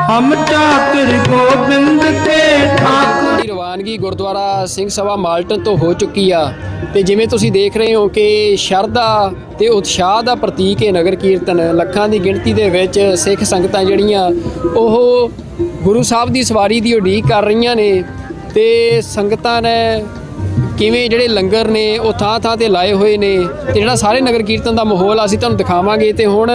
T: हम चाकर गोविंद के ठाकुर
F: ਦੀ ਰਵਾਨਗੀ ਗੁਰਦੁਆਰਾ ਸਿੰਘ ਸਭਾ ਮਾਲਟਨ ਤੋਂ ਹੋ ਚੁੱਕੀ ਆ ਤੇ ਜਿਵੇਂ ਤੁਸੀਂ ਦੇਖ ਰਹੇ ਹੋ ਕਿ ਸ਼ਰਧਾ ਤੇ ਉਤਸ਼ਾਹ ਦਾ ਪ੍ਰਤੀਕ ਹੈ ਨਗਰ ਕੀਰਤਨ। ਲੱਖਾਂ ਦੀ ਗਿਣਤੀ ਦੇ ਵਿੱਚ ਸਿੱਖ ਸੰਗਤਾਂ ਜਿਹੜੀਆਂ ਉਹ ਗੁਰੂ ਸਾਹਿਬ ਦੀ ਸਵਾਰੀ ਦੀ ਉਡੀਕ ਕਰ ਰਹੀਆਂ ਨੇ ਤੇ ਸੰਗਤਾਂ ਨੇ ਕਿਵੇਂ ਜਿਹੜੇ ਲੰਗਰ ਨੇ ਉਹ ਥਾਂ ਥਾਂ ਤੇ ਲਾਏ ਹੋਏ ਨੇ ਤੇ ਜਿਹੜਾ ਸਾਰੇ ਨਗਰ ਕੀਰਤਨ ਦਾ ਮਾਹੌਲ ਅਸੀਂ ਤੁਹਾਨੂੰ ਦਿਖਾਵਾਂਗੇ। ਤੇ ਹੁਣ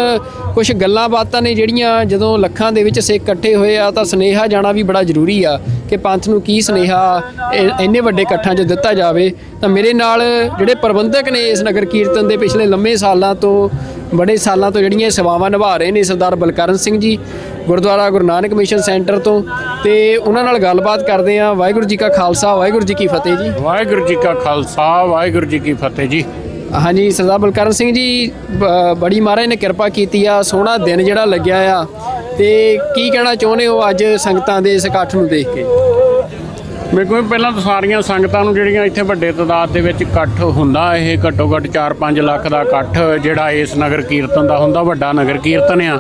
F: ਕੁਝ ਗੱਲਾਂ ਬਾਤਾਂ ਨੇ ਜਿਹੜੀਆਂ ਜਦੋਂ ਲੱਖਾਂ ਦੇ ਵਿੱਚ ਸਿੱਖ ਇਕੱਠੇ ਹੋਏ ਆ ਤਾਂ ਸੁਨੇਹਾ ਜਾਣਾ ਵੀ ਬੜਾ ਜ਼ਰੂਰੀ ਆ ਕਿ ਪੰਥ ਨੂੰ ਕੀ ਸੁਨੇਹਾ ਇੰਨੇ ਵੱਡੇ ਇਕੱਠਾਂ 'ਚ ਦਿੱਤਾ ਜਾਵੇ। ਤਾਂ ਮੇਰੇ ਨਾਲ ਜਿਹੜੇ ਪ੍ਰਬੰਧਕ ਨੇ ਇਸ ਨਗਰ ਕੀਰਤਨ ਦੇ ਪਿਛਲੇ ਲੰਮੇ ਸਾਲਾਂ ਤੋਂ ਬੜੇ ਸਾਲਾਂ ਤੋਂ ਜਿਹੜੀਆਂ ਸੇਵਾਵਾਂ ਨਿਭਾ ਰਹੇ ਨੇ ਸਰਦਾਰ ਬਲਕਰਨ ਸਿੰਘ ਜੀ ਗੁਰਦੁਆਰਾ ਗੁਰੂ ਨਾਨਕ ਮਿਸ਼ਨ ਸੈਂਟਰ ਤੋਂ, ਤੇ ਉਹਨਾਂ ਨਾਲ ਗੱਲਬਾਤ ਕਰਦੇ ਹਾਂ। ਵਾਹਿਗੁਰੂ ਜੀ ਕਾ ਖਾਲਸਾ ਵਾਹਿਗੁਰੂ ਜੀ ਕੀ ਫਤਿਹ ਜੀ।
G: ਵਾਹਿਗੁਰੂ ਜੀ ਕਾ ਖਾਲਸਾ ਵਾਹਿਗੁਰੂ ਜੀ ਕੀ ਫਤਿਹ ਜੀ।
F: ਹਾਂਜੀ ਸਰਦਾਰ ਬਲਕਰਨ ਸਿੰਘ ਜੀ, ਬੜੀ ਮਹਾਰਾਜ ਨੇ ਕਿਰਪਾ ਕੀਤੀ ਆ, ਸੋਹਣਾ ਦਿਨ ਜਿਹੜਾ ਲੱਗਿਆ ਆ, ਤੇ ਕੀ ਕਹਿਣਾ ਚਾਹੁੰਦੇ ਹੋ ਅੱਜ ਸੰਗਤਾਂ ਦੇ ਇਸ ਇਕੱਠ ਨੂੰ ਦੇਖ ਕੇ?
G: ਮੇਰੇ ਕੋਲ ਪਹਿਲਾਂ ਤਾਂ ਸਾਰੀਆਂ ਸੰਗਤਾਂ ਨੂੰ ਜਿਹੜੀਆਂ ਇੱਥੇ ਵੱਡੇ ਤਾਦਾਦ ਦੇ ਵਿੱਚ ਇਕੱਠ ਹੁੰਦਾ, ਇਹ ਘੱਟੋ ਘੱਟ 4-5 ਲੱਖ ਦਾ ਇਕੱਠ ਜਿਹੜਾ ਇਸ ਨਗਰ ਕੀਰਤਨ ਦਾ ਹੁੰਦਾ, ਵੱਡਾ ਨਗਰ ਕੀਰਤਨ ਆ।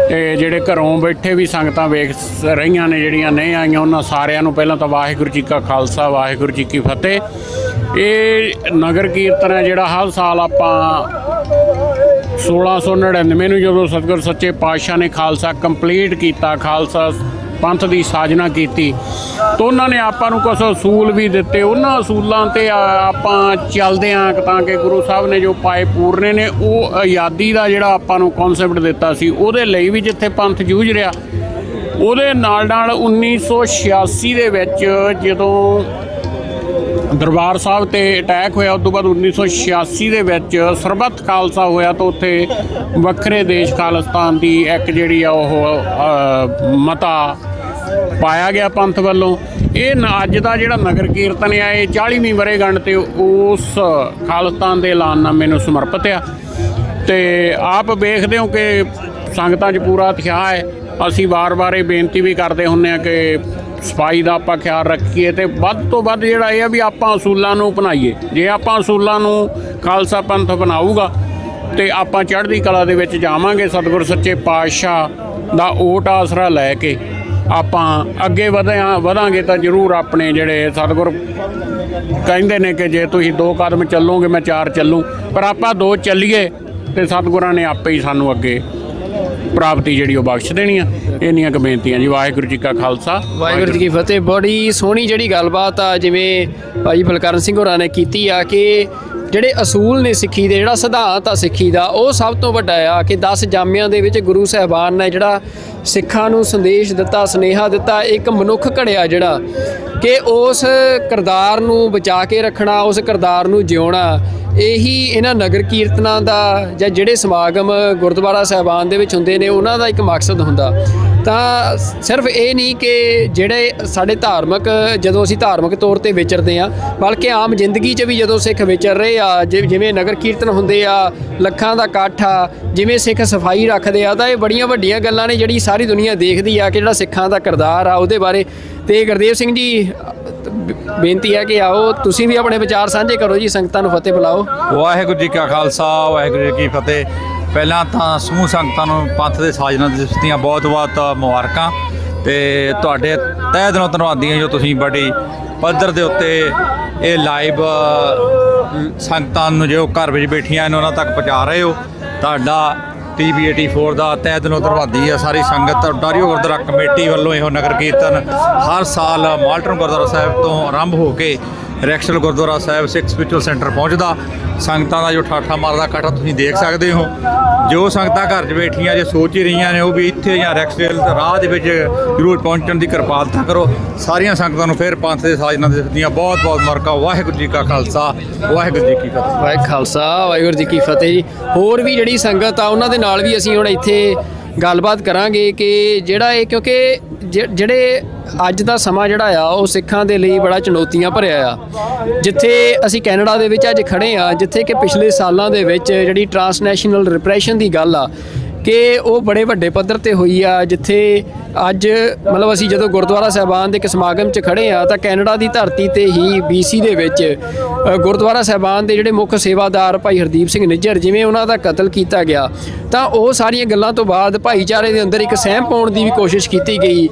G: ਤੇ ਜਿਹੜੇ ਘਰੋਂ ਬੈਠੇ ਵੀ ਸੰਗਤਾਂ ਵੇਖ ਰਹੀਆਂ ਨੇ, ਜਿਹੜੀਆਂ ਨਹੀਂ ਆਈਆਂ, ਉਹਨਾਂ ਸਾਰਿਆਂ ਨੂੰ ਪਹਿਲਾਂ ਤਾਂ ਵਾਹਿਗੁਰੂ ਜੀ ਕਾ ਖਾਲਸਾ ਵਾਹਿਗੁਰੂ ਜੀ ਕੀ ਫਤਿਹ। ਇਹ ਨਗਰ ਕੀਰਤਨ ਹੈ ਜਿਹੜਾ ਹਰ ਸਾਲ ਆਪਾਂ 1699 ਨੂੰ ਜਦੋਂ ਸਤਿਗੁਰ ਸੱਚੇ ਪਾਤਸ਼ਾਹ ਨੇ ਖਾਲਸਾ ਕੰਪਲੀਟ ਕੀਤਾ, ਖਾਲਸਾ ਪੰਥ ਦੀ ਸਾਜਨਾ ਕੀਤੀ, ਤਾਂ ਉਹਨਾਂ ਨੇ ਆਪਾਂ ਨੂੰ ਕੁਝ ਅਸੂਲ ਵੀ ਦਿੱਤੇ। ਉਹਨਾਂ ਅਸੂਲਾਂ 'ਤੇ ਆਪਾਂ ਚੱਲਦੇ ਹਾਂ ਤਾਂ ਕਿ ਗੁਰੂ ਸਾਹਿਬ ਨੇ ਜੋ ਪਾਏ ਪੂਰਨੇ ਨੇ, ਉਹ ਆਜ਼ਾਦੀ ਦਾ ਜਿਹੜਾ ਆਪਾਂ ਨੂੰ ਕਨਸੈਪਟ ਦਿੱਤਾ ਸੀ, ਉਹਦੇ ਲਈ ਵੀ ਜਿੱਥੇ ਪੰਥ ਜੂਝ ਰਿਹਾ, ਉਹਦੇ ਨਾਲ ਨਾਲ 1986 ਦੇ ਵਿੱਚ ਜਦੋਂ ਦਰਬਾਰ ਸਾਹਿਬ 'ਤੇ ਅਟੈਕ ਹੋਇਆ, ਉਸ ਤੋਂ ਬਾਅਦ 1986 ਦੇ ਵਿੱਚ ਸਰਬੱਤ ਖਾਲਸਾ ਹੋਇਆ, ਤਾਂ ਉੱਥੇ ਵੱਖਰੇ ਦੇਸ਼ ਖਾਲਿਸਤਾਨ ਦੀ ਇੱਕ ਜਿਹੜੀ ਆ ਉਹ ਮਤਾ ਪਾਇਆ ਗਿਆ ਪੰਥ ਵੱਲੋਂ। ਇਹ ਅੱਜ ਦਾ ਜਿਹੜਾ ਨਗਰ ਕੀਰਤਨ ਆ, ਇਹ 40ਵੀਂ ਵਰ੍ਹੇਗੰਢ 'ਤੇ ਉਸ ਖਾਲਿਸਤਾਨ ਦੇ ਐਲਾਨਨਾਮੇ ਨੂੰ ਸਮਰਪਿਤ ਆ। ਤੇ ਆਪ ਵੇਖਦੇ ਹੋ ਕਿ ਸੰਗਤਾਂ 'ਚ ਪੂਰਾ ਉਤਸ਼ਾਹ ਹੈ। ਅਸੀਂ ਵਾਰ-ਵਾਰ ਇਹ ਬੇਨਤੀ ਵੀ ਕਰਦੇ ਹੁੰਦੇ ਹਾਂ ਕਿ ਸਫਾਈ ਦਾ ਆਪਾਂ ਖਿਆਲ ਰੱਖੀਏ ਤੇ ਵੱਧ ਤੋਂ ਵੱਧ ਜਿਹੜਾ ਇਹ ਆ ਵੀ ਆਪਾਂ ਅਸੂਲਾਂ ਨੂੰ ਅਪਣਾਈਏ। ਜੇ ਆਪਾਂ ਅਸੂਲਾਂ ਨੂੰ ਖਾਲਸਾ ਪੰਥ ਅਪਣਾਊਗਾ ਤੇ ਆਪਾਂ ਚੜ੍ਹਦੀ ਕਲਾ ਦੇ ਵਿੱਚ ਜਾਵਾਂਗੇ। ਸਤਿਗੁਰ ਸੱਚੇ ਪਾਤਸ਼ਾਹ ਦਾ ਓਟ ਆਸਰਾ ਲੈ ਕੇ ਆਪਾਂ ਅੱਗੇ ਵਧਾਂਗੇ ਤਾਂ ਜ਼ਰੂਰ ਆਪਣੇ ਜਿਹੜੇ ਸਤਿਗੁਰ ਕਹਿੰਦੇ ਨੇ ਕਿ ਜੇ ਤੁਸੀਂ 2 ਕਦਮ ਚੱਲੋਗੇ ਮੈਂ 4 ਚੱਲੂੰ, ਪਰ ਆਪਾਂ 2 ਚੱਲੀਏ ਤੇ ਸਤਿਗੁਰਾਂ ਨੇ ਆਪੇ ਹੀ ਸਾਨੂੰ ਅੱਗੇ ਪ੍ਰਾਪਤੀ ਜਿਹੜੀ ਉਹ ਬਖਸ਼ ਦੇਣੀ ਆ। ਇੰਨੀਆਂ ਕੁ ਬੇਨਤੀਆਂ ਜੀ। ਵਾਹਿਗੁਰੂ ਜੀ ਕਾ ਖਾਲਸਾ
F: ਵਾਹਿਗੁਰੂ ਜੀ ਕੀ ਫਤਿਹ। ਬੜੀ ਸੋਹਣੀ ਜਿਹੜੀ ਗੱਲਬਾਤ ਆ ਜਿਵੇਂ ਭਾਈ ਬਲਕਰਨ ਸਿੰਘ ਹੋਰਾਂ ਨੇ ਕੀਤੀ ਆ ਕਿ ਜਿਹੜੇ ਅਸੂਲ ਨੇ ਸਿੱਖੀ ਦੇ, ਜਿਹੜਾ ਸਿਧਾਂਤ ਆ ਸਿੱਖੀ ਦਾ, ਉਹ ਸਭ ਤੋਂ ਵੱਡਾ ਆ ਕਿ 10 ਜਾਮਿਆਂ ਦੇ ਵਿੱਚ ਗੁਰੂ ਸਾਹਿਬਾਨ ਨੇ ਜਿਹੜਾ ਸਿੱਖਾਂ ਨੂੰ ਸੰਦੇਸ਼ ਦਿੱਤਾ, ਸੁਨੇਹਾ ਦਿੱਤਾ, ਇੱਕ ਮਨੁੱਖ ਘੜਿਆ ਜਿਹੜਾ ਕਿ ਉਸ ਕਿਰਦਾਰ ਨੂੰ ਬਚਾ ਕੇ ਰੱਖਣਾ, ਉਸ ਕਿਰਦਾਰ ਨੂੰ ਜਿਉਣਾ। ਇਹੀ ਇਹਨਾਂ ਨਗਰ ਕੀਰਤਨਾਂ ਦਾ ਜਾਂ ਜਿਹੜੇ ਸਮਾਗਮ ਗੁਰਦੁਆਰਾ ਸਾਹਿਬਾਨ ਦੇ ਵਿੱਚ ਹੁੰਦੇ ਨੇ ਉਹਨਾਂ ਦਾ ਇੱਕ ਮਕਸਦ ਹੁੰਦਾ। ਤਾਂ ਸਿਰਫ ਇਹ ਨਹੀਂ ਕਿ ਜਿਹੜੇ ਸਾਡੇ ਧਾਰਮਿਕ, ਜਦੋਂ ਅਸੀਂ ਧਾਰਮਿਕ ਤੌਰ ਤੇ ਵਿਚਰਦੇ ਹਾਂ, ਬਲਕਿ ਆਮ ਜ਼ਿੰਦਗੀ 'ਚ ਵੀ ਜਦੋਂ ਸਿੱਖ ਵਿਚਰ ਰਹੇ ਆ, ਜਿਵੇਂ ਨਗਰ ਕੀਰਤਨ ਹੁੰਦੇ ਆ, ਲੱਖਾਂ ਦਾ ਇਕੱਠ ਆ, ਜਿਵੇਂ ਸਿੱਖ ਸਫਾਈ ਰੱਖਦੇ ਆ, ਤਾਂ ਇਹ ਬੜੀਆਂ ਵੱਡੀਆਂ ਗੱਲਾਂ ਨੇ ਜਿਹੜੀ ਸਾਰੀ ਦੁਨੀਆ ਦੇਖਦੀ ਆ ਕਿ ਜਿਹੜਾ ਸਿੱਖਾਂ ਦਾ ਕਿਰਦਾਰ ਆ ਉਹਦੇ ਬਾਰੇ। ਤੇ ਗੁਰਦੇਵ ਸਿੰਘ ਜੀ, ਬੇਨਤੀ ਹੈ ਕਿ ਆਓ ਤੁਸੀਂ ਵੀ ਆਪਣੇ ਵਿਚਾਰ ਸਾਂਝੇ ਕਰੋ ਜੀ, ਸੰਗਤਾਂ ਨੂੰ ਫਤਿਹ ਬੁਲਾਓ।
V: ਵਾਹਿਗੁਰੂ ਜੀ ਕਾ ਖਾਲਸਾ ਵਾਹਿਗੁਰੂ ਜੀ ਕੀ ਫਤਿਹ। ਪਹਿਲਾਂ ਤਾਂ ਸਮੂਹ ਸੰਗਤਾਂ ਨੂੰ ਪੰਥ ਦੇ ਸਾਜਨਾ ਦਿਵਸ ਦੀਆਂ ਬਹੁਤ-ਬਹੁਤ ਮੁਬਾਰਕਾਂ ਤੇ ਤੁਹਾਡੇ ਤਹਿ ਦਿਲੋਂ ਧੰਨਵਾਦੀ ਹਾਂ ਜੋ ਤੁਸੀਂ ਬੜੀ ਪੱਧਰ ਦੇ ਉੱਤੇ ਇਹ ਲਾਈਵ ਸੰਗਤਾਂ ਨੂੰ ਜੋ ਘਰ ਵਿੱਚ ਬੈਠੀਆਂ ਨੇ ਉਹਨਾਂ ਤੱਕ ਪਹੁੰਚਾ ਰਹੇ ਹੋ। ਤੁਹਾਡਾ ਟੀਵੀ 84 ਦਾ ਤਹਿ ਦਿਲੋਂ ਧੰਨਵਾਦੀ ਆ ਸਾਰੀ ਸੰਗਤ। ਡਾਰੀਓ ਗੁਰਦੁਆਰਾ ਕਮੇਟੀ ਵੱਲੋਂ ਇਹੋ ਨਗਰ ਕੀਰਤਨ ਹਰ ਸਾਲ ਮਾਲਟਨ ਗੁਰਦੁਆਰਾ ਸਾਹਿਬ ਤੋਂ ਆਰੰਭ ਹੋ ਕੇ ਰੈਕਸਲ ਗੁਰਦੁਆਰਾ ਸਾਹਿਬ ਸਿੱਖ ਸਪਿਰਿਚੁਅਲ ਸੈਂਟਰ ਪਹੁੰਚਦਾ। ਸੰਗਤਾਂ ਦਾ ਜੋ ਠਾਠਾ ਮਾਰਦਾ ਇਕੱਠ ਤੁਸੀਂ ਦੇਖ ਸਕਦੇ ਹੋ। ਜੋ ਸੰਗਤਾਂ ਘਰ 'ਚ ਬੈਠੀਆਂ ਜੇ ਸੋਚ ਹੀ ਰਹੀਆਂ ਨੇ ਉਹ ਵੀ ਇੱਥੇ ਜਾਂ ਰੈਕਸਲ ਰਾਹ ਦੇ ਵਿੱਚ ਜ਼ਰੂਰ ਪਹੁੰਚਣ ਦੀ ਕਿਰਪਾਲਤਾ ਕਰੋ। ਸਾਰੀਆਂ ਸੰਗਤਾਂ ਨੂੰ ਫਿਰ ਪੰਥ ਦੇ ਸਾਜਨਾਂ ਦੇ ਦੀਆਂ ਬਹੁਤ ਬਹੁਤ ਮੁਬਾਰਕਾਂ। ਵਾਹਿਗੁਰੂ ਜੀ ਕਾ ਖਾਲਸਾ, ਵਾਹਿਗੁਰੂ ਜੀ ਕੀ ਫਤਿਹ।
F: ਵਾਹਿਗੁਰੂ ਖਾਲਸਾ, ਵਾਹਿਗੁਰੂ ਜੀ ਕੀ ਫਤਿਹ ਜੀ। ਹੋਰ ਵੀ ਜਿਹੜੀ ਸੰਗਤ ਆ ਉਹਨਾਂ ਦੇ ਨਾਲ ਵੀ ਅਸੀਂ ਹੁਣ ਇੱਥੇ ਗੱਲਬਾਤ ਕਰਾਂਗੇ ਕਿ ਜਿਹੜਾ ਇਹ ਕਿਉਂਕਿ ਜਿਹੜੇ ਅੱਜ ਦਾ ਸਮਾਂ ਜਿਹੜਾ ਆ ਉਹ ਸਿੱਖਾਂ ਦੇ ਲਈ ਬੜਾ ਚੁਣੌਤੀਆਂ ਭਰਿਆ ਆ। ਜਿੱਥੇ ਅਸੀਂ ਕੈਨੇਡਾ ਦੇ ਵਿੱਚ ਅੱਜ ਖੜੇ ਆ, ਜਿੱਥੇ ਕਿ ਪਿਛਲੇ ਸਾਲਾਂ ਦੇ ਵਿੱਚ ਜਿਹੜੀ ਟਰਾਂਸਨੈਸ਼ਨਲ ਰਿਪਰੈਸ਼ਨ ਦੀ ਗੱਲ ਆ ਕਿ ਉਹ ਬੜੇ ਵੱਡੇ ਪੱਧਰ ਤੇ ਹੋਈ ਆ। ਜਿੱਥੇ ਅੱਜ ਮਤਲਬ ਅਸੀਂ ਜਦੋਂ ਗੁਰਦੁਆਰਾ ਸਾਹਿਬਾਨ ਦੇ ਇੱਕ ਸਮਾਗਮ 'ਚ ਖੜੇ ਆ ਤਾਂ ਕੈਨੇਡਾ ਦੀ ਧਰਤੀ ਤੇ ਹੀ BC ਦੇ ਵਿੱਚ ਗੁਰਦੁਆਰਾ ਸਾਹਿਬਾਨ ਦੇ ਜਿਹੜੇ ਮੁੱਖ ਸੇਵਾਦਾਰ ਭਾਈ ਹਰਦੀਪ ਸਿੰਘ ਨਿੱਜਰ ਜਿਵੇਂ ਉਹਨਾਂ ਦਾ ਕਤਲ ਕੀਤਾ ਗਿਆ, ਤਾਂ ਉਹ ਸਾਰੀਆਂ ਗੱਲਾਂ ਤੋਂ ਬਾਅਦ ਭਾਈਚਾਰੇ ਦੇ ਅੰਦਰ ਇੱਕ ਸਹਿਮ ਪਾਉਣ ਦੀ ਵੀ ਕੋਸ਼ਿਸ਼ ਕੀਤੀ ਗਈ।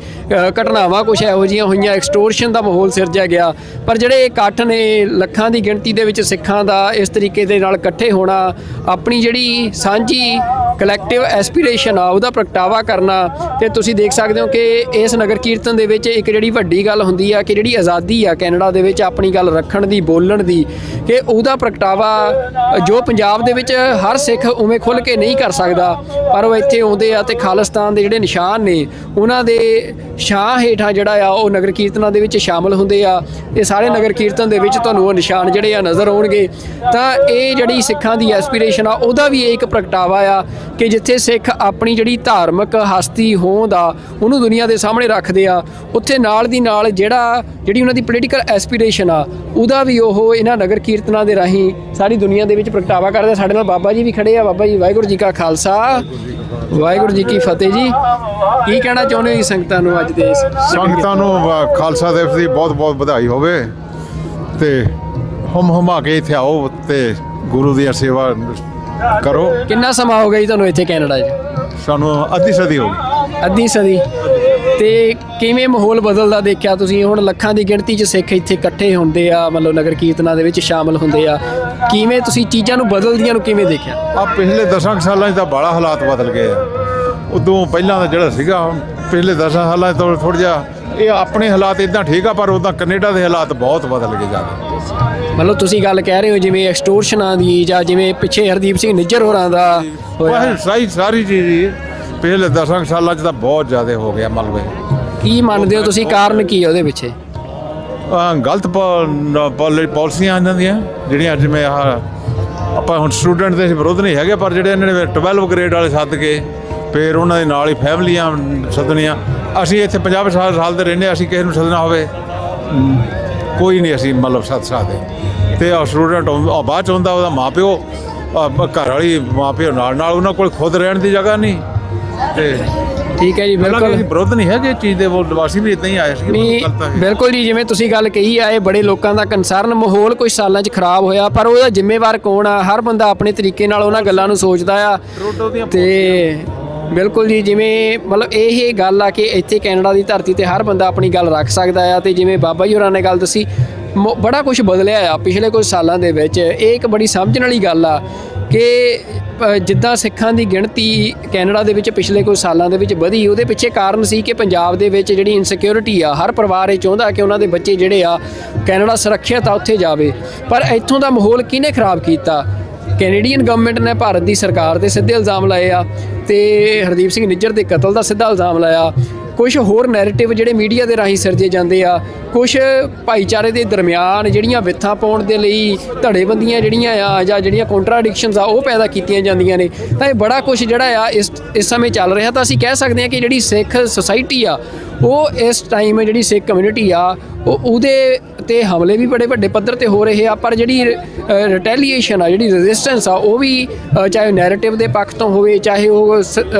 F: ਘਟਨਾਵਾਂ ਕੁਛ ਇਹੋ ਜਿਹੀਆਂ ਹੋਈਆਂ, ਐਕਸਟੋਰਸ਼ਨ ਦਾ ਮਾਹੌਲ ਸਿਰਜਿਆ ਗਿਆ। ਪਰ ਜਿਹੜੇ ਇਕੱਠ ਨੇ ਲੱਖਾਂ ਦੀ ਗਿਣਤੀ ਦੇ ਵਿੱਚ ਸਿੱਖਾਂ ਦਾ ਇਸ ਤਰੀਕੇ ਦੇ ਨਾਲ ਇਕੱਠੇ ਹੋਣਾ, ਆਪਣੀ ਜਿਹੜੀ ਸਾਂਝੀ ਕਲੈਕਟਿਵ ਐਸਪੀਰੇਸ਼ਨ ਆ ਉਹਦਾ ਪ੍ਰਗਟਾਵਾ ਕਰਨਾ, ਤੇ ਤੁਸੀਂ ਦੇਖ ਸਕਦੇ ਹੋ ਕਿ ਇਸ ਨਗਰ ਕੀਰਤਨ ਦੇ ਵਿੱਚ ਇੱਕ ਜਿਹੜੀ ਵੱਡੀ ਗੱਲ ਹੁੰਦੀ ਆ ਕਿ ਜਿਹੜੀ ਆਜ਼ਾਦੀ ਆ ਕੈਨੇਡਾ ਦੇ ਵਿੱਚ ਆਪਣੀ ਗੱਲ ਰੱਖਣ ਦੀ, ਬੋਲਣ ਦੀ, ਕਿ ਉਹਦਾ ਪ੍ਰਗਟਾਵਾ ਜੋ ਪੰਜਾਬ ਦੇ ਵਿੱਚ ਹਰ ਸਿੱਖ ਉਵੇਂ ਖੁੱਲ੍ਹ ਕੇ ਨਹੀਂ ਕਰ ਸਕਦਾ, ਪਰ ਉਹ ਇੱਥੇ ਆਉਂਦੇ ਆ ਤੇ ਖਾਲਿਸਤਾਨ ਦੇ ਜਿਹੜੇ ਨਿਸ਼ਾਨ ਨੇ ਉਹਨਾਂ ਦੇ ਛਾਂ ਹੇਠਾਂ ਜਿਹੜਾ ਆ ਉਹ ਨਗਰ ਕੀਰਤਨਾਂ ਦੇ ਵਿੱਚ ਸ਼ਾਮਲ ਹੁੰਦੇ ਆ। ਇਹ ਸਾਰੇ ਨਗਰ ਕੀਰਤਨ ਦੇ ਵਿੱਚ ਤੁਹਾਨੂੰ ਉਹ ਨਿਸ਼ਾਨ ਜਿਹੜੇ ਆ ਨਜ਼ਰ ਆਉਣਗੇ। ਤਾਂ ਇਹ ਜਿਹੜੀ ਸਿੱਖਾਂ ਦੀ ਐਸਪੀਰੇਸ਼ਨ ਆ ਉਹਦਾ ਵੀ ਇਹ ਇੱਕ ਪ੍ਰਗਟਾਵਾ ਆ ਕਿ ਜਿੱਥੇ ਸਿੱਖ ਆਪਣੀ ਜਿਹੜੀ ਧਾਰਮਿਕ ਹਸਤੀ ਹੋਂਦ ਆ ਉਹਨੂੰ ਦੁਨੀਆ ਦੇ ਸਾਹਮਣੇ ਰੱਖਦੇ ਆ, ਉੱਥੇ ਨਾਲ ਦੀ ਨਾਲ ਜਿਹੜੀ ਉਹਨਾਂ ਦੀ ਪੋਲੀਟੀਕਲ ਐਸਪੀਰੇਸ਼ਨ ਆ ਉਹਦਾ ਵੀ ਉਹ ਇਹਨਾਂ ਨਗਰ ਕੀਰਤਨਾਂ ਦੇ ਰਾਹੀਂ ਸਾਰੀ ਦੁਨੀਆ ਦੇ ਵਿੱਚ ਪ੍ਰਗਟਾਵਾ ਕਰਦੇ। ਸਾਡੇ ਨਾਲ ਬਾਬਾ ਜੀ ਵੀ ਖੜੇ ਆ। ਬਾਬਾ ਜੀ, ਵਾਹਿਗੁਰੂ ਜੀ ਕਾ ਖਾਲਸਾ, ਵਾਹਿਗੁਰੂ ਜੀ ਕੀ ਫਤਿਹ ਜੀ। ਕੀ ਕਹਿਣਾ ਚਾਹੁੰਦੇ ਹੋ ਜੀ ਸੰਗਤਾਂ ਨੂੰ ਅੱਜ ਦੇ?
H: ਸੰਗਤਾਂ ਨੂੰ ਖਾਲਸਾ ਦਿਵਸ ਦੀ ਬਹੁਤ ਬਹੁਤ ਵਧਾਈ ਹੋਵੇ ਤੇ ਹੁਮਾ ਕੇ ਇੱਥੇ ਆਓ ਤੇ ਗੁਰੂ ਦੀ ਸੇਵਾ ਕਰੋ।
F: ਕਿੰਨਾ ਸਮਾਂ ਹੋ ਗਿਆ ਜੀ ਤੁਹਾਨੂੰ ਇੱਥੇ ਕੈਨੇਡਾ 'ਚ?
H: ਸਾਨੂੰ ਅੱਧੀ ਸਦੀ ਹੋ ਗਈ।
F: ਅੱਧੀ ਸਦੀ। ਤੇ ਕਿਵੇਂ ਮਾਹੌਲ ਬਦਲਦਾ ਦੇਖਿਆ ਤੁਸੀਂ? ਹੁਣ ਲੱਖਾਂ ਦੀ ਗਿਣਤੀ 'ਚ ਸਿੱਖ ਇੱਥੇ ਇਕੱਠੇ ਹੁੰਦੇ ਆ, ਮਤਲਬ ਨਗਰ ਕੀਰਤਨਾਂ ਦੇ ਵਿੱਚ ਸ਼ਾਮਲ ਹੁੰਦੇ ਆ। ਕਿਵੇਂ ਤੁਸੀਂ ਚੀਜ਼ਾਂ ਨੂੰ ਬਦਲਦੀਆਂ ਨੂੰ ਕਿਵੇਂ ਦੇਖਿਆ?
H: ਆ ਪਿਛਲੇ 10 ਸਾਲਾਂ 'ਚ ਤਾਂ ਬੜਾ ਹਾਲਾਤ ਬਦਲ ਗਏ ਆ। ਉਦੋਂ ਪਹਿਲਾਂ ਦਾ ਜਿਹੜਾ ਸੀਗਾ ਪਿਛਲੇ 10 ਸਾਲਾਂ 'ਚ ਤਾਂ ਥੋੜ੍ਹਾ ਜਿਹਾ ਇਹ ਆਪਣੇ ਹਾਲਾਤ ਇਦਾਂ ਠੀਕ ਆ, ਪਰ ਉਦਾਂ ਕੈਨੇਡਾ ਦੇ ਹਾਲਾਤ ਬਹੁਤ ਬਦਲ ਗਏ ਜ਼ਿਆਦਾ।
F: ਮਤਲਬ ਤੁਸੀਂ ਗੱਲ ਕਹਿ ਰਹੇ ਹੋ ਜਿਵੇਂ ਐਕਸਟੋਰਸ਼ਨਾਂ ਦੀ ਜਾਂ ਜਿਵੇਂ ਪਿੱਛੇ ਹਰਦੀਪ ਸਿੰਘ ਨਿੱਜਰ ਹੋਰਾਂ ਦਾ ਹੋਇਆ?
H: ਸਾਰੀ ਚੀਜ਼ ਪਿਛਲੇ 10 ਸਾਲਾਂ 'ਚ ਤਾਂ ਬਹੁਤ ਜ਼ਿਆਦਾ ਹੋ ਗਿਆ ਮਲਬੇ।
F: ਕੀ ਮੰਨਦੇ ਹੋ ਤੁਸੀਂ, ਕਾਰਨ ਕੀ ਉਹਦੇ ਪਿੱਛੇ?
H: ਗਲਤ ਪਾਲਿਸੀਆਂ ਇਹਨਾਂ ਦੀਆਂ ਜਿਹੜੀਆਂ ਜਿਵੇਂ ਆਪਾਂ ਹੁਣ ਸਟੂਡੈਂਟ ਦੇ ਵਿਰੋਧ ਨਹੀਂ ਹੈਗੇ, ਪਰ ਜਿਹੜੇ ਇਹਨਾਂ ਨੇ 12 ਗ੍ਰੇਡ ਵਾਲੇ ਸੱਦ ਕੇ ਫਿਰ ਉਹਨਾਂ ਦੇ ਨਾਲ ਹੀ ਫੈਮਲੀਆਂ ਸੱਦਣੀਆਂ। ਅਸੀਂ ਇੱਥੇ 50 ਸਾਲ ਦੇ ਰਹਿੰਦੇ, ਅਸੀਂ ਕਿਸੇ ਨੂੰ ਸੱਦਣਾ ਹੋਵੇ ਕੋਈ ਨਹੀਂ ਅਸੀਂ ਮਤਲਬ ਸੱਦ ਸਕਦੇ। ਤੇ ਸਟੂਡੈਂਟ ਬਾਅਦ 'ਚ ਹੁੰਦਾ, ਉਹਦਾ ਮਾਂ ਪਿਓ ਘਰ ਵਾਲੀ ਮਾਂ ਪਿਓ ਨਾਲ ਉਹਨਾਂ ਕੋਲ ਖੁਦ ਰਹਿਣ ਦੀ ਜਗ੍ਹਾ ਨਹੀਂ। ਤੇ
F: ਠੀਕ ਹੈ ਜੀ, ਬਿਲਕੁਲ
H: ਵਿਰੋਧ ਨਹੀਂ ਹੈਗੇ ਚੀਜ਼ ਦੇ। ਵਾਸੀ ਵੀ ਇਦਾਂ ਹੀ ਆਏ ਸੀ।
F: ਬਿਲਕੁਲ ਜੀ, ਜਿਵੇਂ ਤੁਸੀਂ ਗੱਲ ਕਹੀ ਆ, ਇਹ ਬੜੇ ਲੋਕਾਂ ਦਾ ਕੰਸਰਨ। ਮਾਹੌਲ ਕੁਝ ਸਾਲਾਂ 'ਚ ਖਰਾਬ ਹੋਇਆ, ਪਰ ਉਹਦਾ ਜ਼ਿੰਮੇਵਾਰ ਕੌਣ ਆ? ਹਰ ਬੰਦਾ ਆਪਣੇ ਤਰੀਕੇ ਨਾਲ ਉਹਨਾਂ ਗੱਲਾਂ ਨੂੰ ਸੋਚਦਾ ਆ। ਤੇ ਬਿਲਕੁਲ ਜੀ, ਜਿਵੇਂ ਮਤਲਬ ਇਹ ਗੱਲ ਆ ਕਿ ਇੱਥੇ ਕੈਨੇਡਾ ਦੀ ਧਰਤੀ ਤੇ ਹਰ ਬੰਦਾ ਆਪਣੀ ਗੱਲ ਰੱਖ ਸਕਦਾ ਆ। ਤੇ ਜਿਵੇਂ ਬਾਬਾ ਜੀ ਹੋਰਾਂ ਨੇ ਗੱਲ ਦੱਸੀ, ਬੜਾ ਕੁਝ ਬਦਲਿਆ ਆ ਪਿਛਲੇ ਕੁਝ ਸਾਲਾਂ ਦੇ ਵਿੱਚ। ਇਹ ਇੱਕ ਬੜੀ ਸਮਝਣ ਵਾਲੀ ਗੱਲ ਆ ਕਿ ਜਿੱਦਾਂ ਸਿੱਖਾਂ ਦੀ ਗਿਣਤੀ ਕੈਨੇਡਾ ਦੇ ਵਿੱਚ ਪਿਛਲੇ ਕੁਝ ਸਾਲਾਂ ਦੇ ਵਿੱਚ ਵਧੀ, ਉਹਦੇ ਪਿੱਛੇ ਕਾਰਨ ਸੀ ਕਿ ਪੰਜਾਬ ਦੇ ਵਿੱਚ ਜਿਹੜੀ ਇਨਸਿਕਿਉਰਿਟੀ ਆ, ਹਰ ਪਰਿਵਾਰ ਇਹ ਚਾਹੁੰਦਾ ਕਿ ਉਹਨਾਂ ਦੇ ਬੱਚੇ ਜਿਹੜੇ ਆ ਕੈਨੇਡਾ ਸੁਰੱਖਿਅਤ ਆ, ਉੱਥੇ ਜਾਵੇ। ਪਰ ਇੱਥੋਂ ਦਾ ਮਾਹੌਲ ਕਿਹਨੇ ਖਰਾਬ ਕੀਤਾ? ਕੈਨੇਡੀਅਨ ਗਵਰਨਮੈਂਟ ਨੇ ਭਾਰਤ ਦੀ ਸਰਕਾਰ 'ਤੇ ਸਿੱਧੇ ਇਲਜ਼ਾਮ ਲਾਏ ਆ ਤੇ ਹਰਦੀਪ ਸਿੰਘ ਨਿੱਜਰ ਦੇ ਕਤਲ ਦਾ ਸਿੱਧਾ ਇਲਜ਼ਾਮ ਲਾਇਆ। ਕੁਝ ਹੋਰ ਨੈਰੇਟਿਵ ਜਿਹੜੇ ਮੀਡੀਆ ਦੇ ਰਾਹੀਂ ਸਿਰਜੇ ਜਾਂਦੇ ਆ, ਕੁਝ ਭਾਈਚਾਰੇ ਦੇ ਦਰਮਿਆਨ ਜਿਹੜੀਆਂ ਵਿਥਾਂ ਪਾਉਣ ਦੇ ਲਈ ਧੜੇਬੰਦੀਆਂ ਜਿਹੜੀਆਂ ਆ ਜਾਂ ਜਿਹੜੀਆਂ ਕੰਟਰਾਡਿਕਸ਼ਨਸ ਆ ਉਹ ਪੈਦਾ ਕੀਤੀਆਂ ਜਾਂਦੀਆਂ ਨੇ। ਤਾਂ ਇਹ ਬੜਾ ਕੁਝ ਜਿਹੜਾ ਆ ਇਸ ਸਮੇਂ ਚੱਲ ਰਿਹਾ। ਤਾਂ ਅਸੀਂ ਕਹਿ ਸਕਦੇ ਹਾਂ ਕਿ ਜਿਹੜੀ ਸਿੱਖ ਸੁਸਾਇਟੀ ਆ ਉਹ ਇਸ ਟਾਈਮ ਜਿਹੜੀ ਸਿੱਖ ਕਮਿਊਨਿਟੀ ਆ ਉਹਦੇ ਤੇ ਹਮਲੇ ਵੀ ਬੜੇ ਵੱਡੇ ਪੱਧਰ ਤੇ ਹੋ ਰਹੇ ਆ, ਪਰ ਜਿਹੜੀ ਰਿਟੈਲੀਏਸ਼ਨ ਆ, ਜਿਹੜੀ ਰੈਜ਼ਿਸਟੈਂਸ ਆ, ਉਹ ਵੀ ਚਾਹੇ ਨੈਰੇਟਿਵ ਦੇ ਪੱਖ ਤੋਂ ਹੋਵੇ, ਚਾਹੇ ਉਹ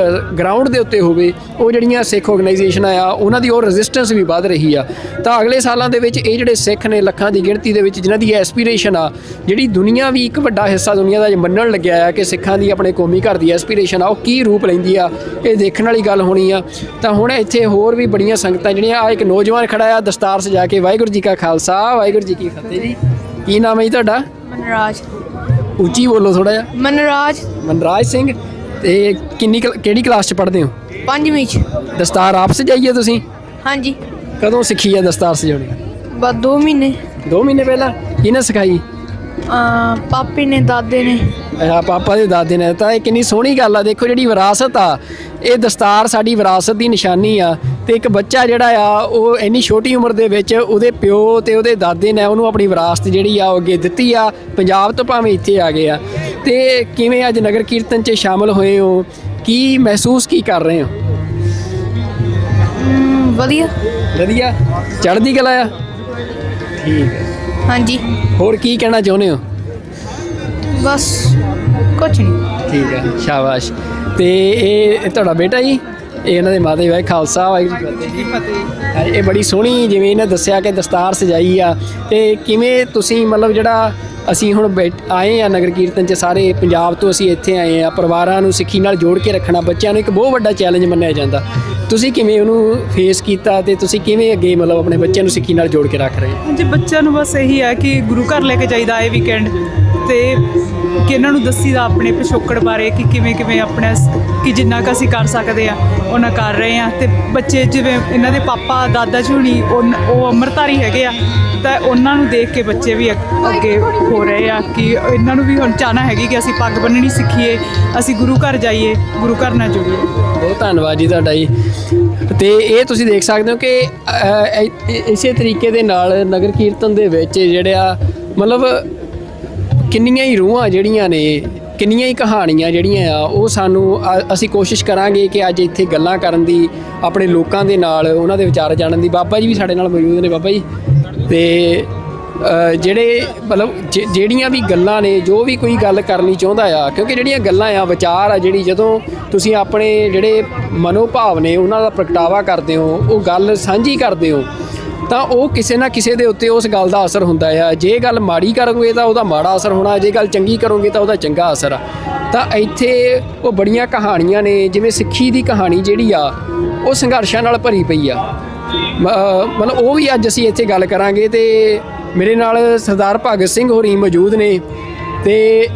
F: ਗਰਾਊਂਡ ਦੇ ਉੱਤੇ ਹੋਵੇ, ਉਹ ਜਿਹੜੀਆਂ ਸਿੱਖ ਆਰਗੇਨਾਈਜੇਸ਼ਨਾਂ ਆ ਉਹਨਾਂ ਦੀ ਉਹ ਰੈਜ਼ਿਸਟੈਂਸ ਵੀ ਵੱਧ ਰਹੀ ਆ। ਤਾਂ ਅਗਲੇ ਸਾਲਾਂ ਦੇ ਵਿੱਚ ਇਹ ਜਿਹੜੇ ਸਿੱਖ ਨੇ ਲੱਖਾਂ ਦੀ ਗਿਣਤੀ ਦੇ ਵਿੱਚ, ਜਿਨ੍ਹਾਂ ਦੀ ਐਸਪੀਰੇਸ਼ਨ ਆ, ਜਿਹੜੀ ਦੁਨੀਆ ਵੀ ਇੱਕ ਵੱਡਾ ਹਿੱਸਾ ਦੁਨੀਆ ਦਾ ਮੰਨਣ ਲੱਗਿਆ ਆ ਕਿ ਸਿੱਖਾਂ ਦੀ ਆਪਣੇ ਕੌਮੀ ਘਰ ਦੀ ਐਸਪੀਰੇਸ਼ਨ ਆ, ਉਹ ਕੀ ਰੂਪ ਲੈਂਦੀ ਆ, ਇਹ ਦੇਖਣ ਵਾਲੀ ਗੱਲ ਹੋਣੀ ਆ। ਤਾਂ ਹੁਣ ਇੱਥੇ ਹੋਰ ਵੀ ਬੜੀਆਂ ਸੰਗਤਾਂ ਜਿਹੜੀਆਂ, ਆ ਇੱਕ ਨੌਜਵਾਨ ਖੜਾ ਆ ਦਸਤਾਰ ਸਜਾ ਕੇ। ਵਾਹਿਗੁਰੂ ਜੀ ਕਾ ਖਾਲਸਾ, ਵਾਹਿਗੁਰੂ ਜੀ ਕੀ ਫਤਿਹ ਜੀ। ਕੀ ਨਾਮ ਹੈ ਜੀ ਤੁਹਾਡਾ?
I: ਮਨਰਾਜ।
F: ਉੱਚੀ ਬੋਲੋ ਥੋੜਾ ਜਿਹਾ।
I: ਮਨਰਾਜ।
F: ਮਨਰਾਜ ਸਿੰਘ। ਤੇ ਕਿਹੜੀ ਕਲਾਸ 'ਚ ਪੜ੍ਹਦੇ ਹੋ?
I: 5ਵੀਂ 'ਚ।
F: ਦਸਤਾਰ ਆਪ ਸਜਾਈਏ ਤੁਸੀਂ?
I: ਹਾਂਜੀ।
F: ਕਦੋਂ ਸਿੱਖੀ ਆ ਦਸਤਾਰ ਸਜਾਉਣੀ?
I: ਬਸ 2 ਮਹੀਨੇ।
F: 2 ਮਹੀਨੇ ਪਹਿਲਾਂ? ਕਿਹਨੇ ਸਿਖਾਈ?
I: ਪਾਪੇ ਨੇ, ਦਾਦੇ ਨੇ।
F: ਪਾਪਾ ਦੇ ਦਾਦੇ ਨੇ। ਤਾਂ ਇਹ ਕਿੰਨੀ ਸੋਹਣੀ ਗੱਲ ਆ। ਦੇਖੋ ਜਿਹੜੀ ਵਿਰਾਸਤ ਆ, ਇਹ ਦਸਤਾਰ ਸਾਡੀ ਵਿਰਾਸਤ ਦੀ ਨਿਸ਼ਾਨੀ ਆ। ਤੇ ਇੱਕ ਬੱਚਾ ਜਿਹੜਾ ਆ ਉਹ ਇੰਨੀ ਛੋਟੀ ਉਮਰ ਦੇ ਵਿੱਚ ਉਹਦੇ ਪਿਓ ਤੇ ਉਹਦੇ ਦਾਦੇ ਨੇ ਉਹਨੂੰ ਆਪਣੀ ਵਿਰਾਸਤ ਜਿਹੜੀ ਆ ਉਹ ਅੱਗੇ ਦਿੱਤੀ ਆ। ਪੰਜਾਬ ਤੋਂ ਭਾਵੇਂ ਇੱਥੇ ਆ ਗਏ ਆ। ਤੇ ਕਿਵੇਂ ਅੱਜ ਨਗਰ ਕੀਰਤਨ 'ਚ ਸ਼ਾਮਲ ਹੋਏ ਹੋ, ਕੀ ਮਹਿਸੂਸ ਕੀ ਕਰ ਰਹੇ ਹੋ?
I: ਵਧੀਆ।
F: ਵਧੀਆ, ਚੜ੍ਹਦੀ ਕਲਾ ਆ। ਠੀਕ ਹੈ।
I: ਹਾਂਜੀ।
F: ਹੋਰ ਕੀ ਕਹਿਣਾ ਚਾਹੁੰਦੇ ਹੋ?
I: ਬਸ ਕੁਛ ਨਹੀਂ।
F: ਠੀਕ ਹੈ, ਸ਼ਾਬਾਸ਼। ਤੇ ਇਹ ਤੁਹਾਡਾ ਬੇਟਾ ਜੀ, ਇਹ ਇਹਨਾਂ ਦੇ ਮਾਤਾ ਜੀ ਵਾਹਿਗੁਰੂ ਖਾਲਸਾ ਵਾਹਿਗੁਰੂ ਜੀ ਫਤਿਹ। ਇਹ ਬੜੀ ਸੋਹਣੀ ਜਿਵੇਂ ਇਹਨਾਂ ਦੱਸਿਆ ਕਿ ਦਸਤਾਰ ਸਜਾਈ ਆ। ਤੇ ਕਿਵੇਂ ਤੁਸੀਂ ਮਤਲਬ ਜਿਹੜਾ ਅਸੀਂ ਹੁਣ ਆਏ ਆ ਨਗਰ ਕੀਰਤਨ 'ਚ, ਸਾਰੇ ਪੰਜਾਬ ਤੋਂ ਅਸੀਂ ਇੱਥੇ ਆਏ ਆ, ਪਰਿਵਾਰਾਂ ਨੂੰ ਸਿੱਖੀ ਨਾਲ ਜੋੜ ਕੇ ਰੱਖਣਾ ਬੱਚਿਆਂ ਨੂੰ ਇੱਕ ਬਹੁਤ ਵੱਡਾ ਚੈਲੰਜ ਮੰਨਿਆ ਜਾਂਦਾ। ਤੁਸੀਂ ਕਿਵੇਂ ਉਹਨੂੰ ਫੇਸ ਕੀਤਾ ਤੇ ਤੁਸੀਂ ਕਿਵੇਂ ਅੱਗੇ ਮਤਲਬ ਆਪਣੇ ਬੱਚਿਆਂ ਨੂੰ ਸਿੱਖੀ ਨਾਲ ਜੋੜ ਕੇ ਰੱਖ ਰਹੇ ਹੋ?
J: ਜੀ ਬੱਚਿਆਂ ਨੂੰ ਬਸ ਇਹੀ ਹੈ ਕਿ ਗੁਰੂ ਘਰ ਲੈ ਕੇ ਜਾਈਦਾ ਇਹ ਵੀਕਐਂਡ, ਤੇ ਕਿ ਇਹਨਾਂ ਨੂੰ ਦੱਸੀਦਾ ਆਪਣੇ ਪਿਛੋਕੜ ਬਾਰੇ ਕਿ ਕਿਵੇਂ ਆਪਣਾ ਕਿ ਜਿੰਨਾ ਕੁ ਅਸੀਂ ਕਰ ਸਕਦੇ ਆ ਉਹਨਾਂ ਕਰ ਰਹੇ ਆ। ਤੇ ਬੱਚੇ ਜਿਵੇਂ ਇਹਨਾਂ ਦੇ ਪਾਪਾ ਦਾਦਾ ਜੀ ਹੁਣੀ ਉਹ ਅੰਮ੍ਰਿਤਧਾਰੀ ਹੈਗੇ ਆ, ਤਾਂ ਉਹਨਾਂ ਨੂੰ ਦੇਖ ਕੇ ਬੱਚੇ ਵੀ ਅੱਗੇ ਹੋ ਰਹੇ ਆ ਕਿ ਇਹਨਾਂ ਨੂੰ ਵੀ ਹੁਣ ਚਾਹਨਾ ਹੈਗੀ ਕਿ ਅਸੀਂ ਪੱਗ ਬੰਨਣੀ ਸਿੱਖੀਏ, ਅਸੀਂ ਗੁਰੂ ਘਰ ਜਾਈਏ, ਗੁਰੂ ਘਰ ਨਾਲ ਜੁੜੀਏ।
F: ਬਹੁਤ ਧੰਨਵਾਦ ਜੀ ਤੁਹਾਡਾ ਜੀ। ਤੇ ਇਹ ਤੁਸੀਂ ਦੇਖ ਸਕਦੇ ਹੋ ਕਿ ਇਸੇ ਤਰੀਕੇ ਦੇ ਨਾਲ ਨਗਰ ਕੀਰਤਨ ਦੇ ਵਿੱਚ ਜਿਹੜਾ ਮਤਲਬ ਕਿੰਨੀਆਂ ਹੀ ਰੂਹਾਂ ਜਿਹੜੀਆਂ ਨੇ, ਕਿੰਨੀਆਂ ਹੀ ਕਹਾਣੀਆਂ ਜਿਹੜੀਆਂ ਆ ਉਹ ਸਾਨੂੰ ਅਸੀਂ ਕੋਸ਼ਿਸ਼ ਕਰਾਂਗੇ ਕਿ ਅੱਜ ਇੱਥੇ ਗੱਲਾਂ ਕਰਨ ਦੀ, ਆਪਣੇ ਲੋਕਾਂ ਦੇ ਨਾਲ ਉਹਨਾਂ ਦੇ ਵਿਚਾਰ ਜਾਣਨ ਦੀ। ਬਾਬਾ ਜੀ ਵੀ ਸਾਡੇ ਨਾਲ ਮੌਜੂਦ ਨੇ। ਬਾਬਾ ਜੀ, ਤੇ ਜਿਹੜੇ ਮਤਲਬ ਜਿਹੜੀਆਂ ਵੀ ਗੱਲਾਂ ਨੇ, ਜੋ ਵੀ ਕੋਈ ਗੱਲ ਕਰਨੀ ਚਾਹੁੰਦਾ ਆ, ਕਿਉਂਕਿ ਜਿਹੜੀਆਂ ਗੱਲਾਂ ਆ, ਵਿਚਾਰ ਆ, ਜਿਹੜੀ ਜਦੋਂ ਤੁਸੀਂ ਆਪਣੇ ਜਿਹੜੇ ਮਨੋਭਾਵ ਨੇ ਉਹਨਾਂ ਦਾ ਪ੍ਰਗਟਾਵਾ ਕਰਦੇ ਹੋ, ਉਹ ਗੱਲ ਸਾਂਝੀ ਕਰਦੇ ਹੋ, ਤਾਂ ਉਹ ਕਿਸੇ ਨਾ ਕਿਸੇ ਦੇ ਉੱਤੇ ਉਸ ਗੱਲ ਦਾ ਅਸਰ ਹੁੰਦਾ ਆ। ਜੇ ਗੱਲ ਮਾੜੀ ਕਰੋਗੇ ਤਾਂ ਉਹਦਾ ਮਾੜਾ ਅਸਰ ਹੋਣਾ, ਜੇ ਗੱਲ ਚੰਗੀ ਕਰੋਗੇ ਤਾਂ ਉਹਦਾ ਚੰਗਾ ਅਸਰ ਆ। ਤਾਂ ਇੱਥੇ ਉਹ ਬੜੀਆਂ ਕਹਾਣੀਆਂ ਨੇ, ਜਿਵੇਂ ਸਿੱਖੀ ਦੀ ਕਹਾਣੀ ਜਿਹੜੀ ਆ ਉਹ ਸੰਘਰਸ਼ਾਂ ਨਾਲ ਭਰੀ ਪਈ ਆ। ਮਤਲਬ ਉਹ ਵੀ ਅੱਜ ਅਸੀਂ ਇੱਥੇ ਗੱਲ ਕਰਾਂਗੇ। ਤੇ ਮੇਰੇ ਨਾਲ ਸਰਦਾਰ ਭਗਤ ਸਿੰਘ ਹੋਰੀ ਮੌਜੂਦ ਨੇ ਤੇ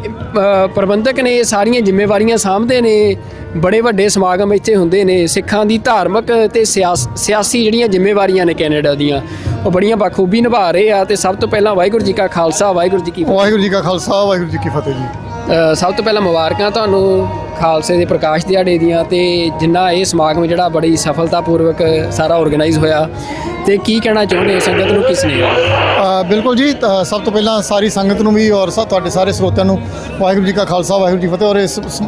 F: ਪ੍ਰਬੰਧਕ ਨੇ, ਸਾਰੀਆਂ ਜ਼ਿੰਮੇਵਾਰੀਆਂ ਸਾਂਭਦੇ ਨੇ। ਬੜੇ ਵੱਡੇ ਸਮਾਗਮ ਇੱਥੇ ਹੁੰਦੇ ਨੇ, ਸਿੱਖਾਂ ਦੀ ਧਾਰਮਿਕ ਤੇ ਸਿਆਸੀ ਜਿਹੜੀਆਂ ਜ਼ਿੰਮੇਵਾਰੀਆਂ ਨੇ ਕੈਨੇਡਾ ਦੀਆਂ, ਉਹ ਬੜੀਆਂ ਬਾਖੂਬੀ ਨਿਭਾ ਰਹੇ ਆ। ਤੇ ਸਭ ਤੋਂ ਪਹਿਲਾਂ ਵਾਹਿਗੁਰੂ ਜੀ ਕਾ ਖਾਲਸਾ ਵਾਹਿਗੁਰੂ ਜੀ ਕੀ ਫਤਿਹ।
A: ਵਾਹਿਗੁਰੂ ਜੀ ਕਾ ਖਾਲਸਾ ਵਾਹਿਗੁਰੂ ਜੀ ਕੀ ਫਤਿਹ ਜੀ।
F: ਸਭ ਤੋਂ ਪਹਿਲਾਂ ਮੁਬਾਰਕਾਂ ਤੁਹਾਨੂੰ ਖਾਲਸੇ ਦੇ ਪ੍ਰਕਾਸ਼ ਦਿਹਾੜੇ ਦੀਆਂ, ਤੇ ਜਿੰਨਾ ਇਹ ਸਮਾਗਮ ਜਿਹੜਾ ਬੜੀ ਸਫਲਤਾਪੂਰਵਕ ਸਾਰਾ ਆਰਗੇਨਾਈਜ਼ ਹੋਇਆ। ਤੇ ਕੀ ਕਹਿਣਾ ਚਾਹੁੰਦੇ ਸੰਗਤ ਨੂੰ, ਕਿਸ ਨੇ?
A: ਬਿਲਕੁਲ ਜੀ, ਸਭ ਤੋਂ ਪਹਿਲਾਂ ਸਾਰੀ ਸੰਗਤ ਨੂੰ ਵੀ ਔਰ ਤੁਹਾਡੇ ਸਾਰੇ ਸਰੋਤਿਆਂ ਨੂੰ ਵਾਹਿਗੁਰੂ ਜੀ ਕਾ ਖਾਲਸਾ ਵਾਹਿਗੁਰੂ ਜੀ ਫਤਿਹ। ਔਰ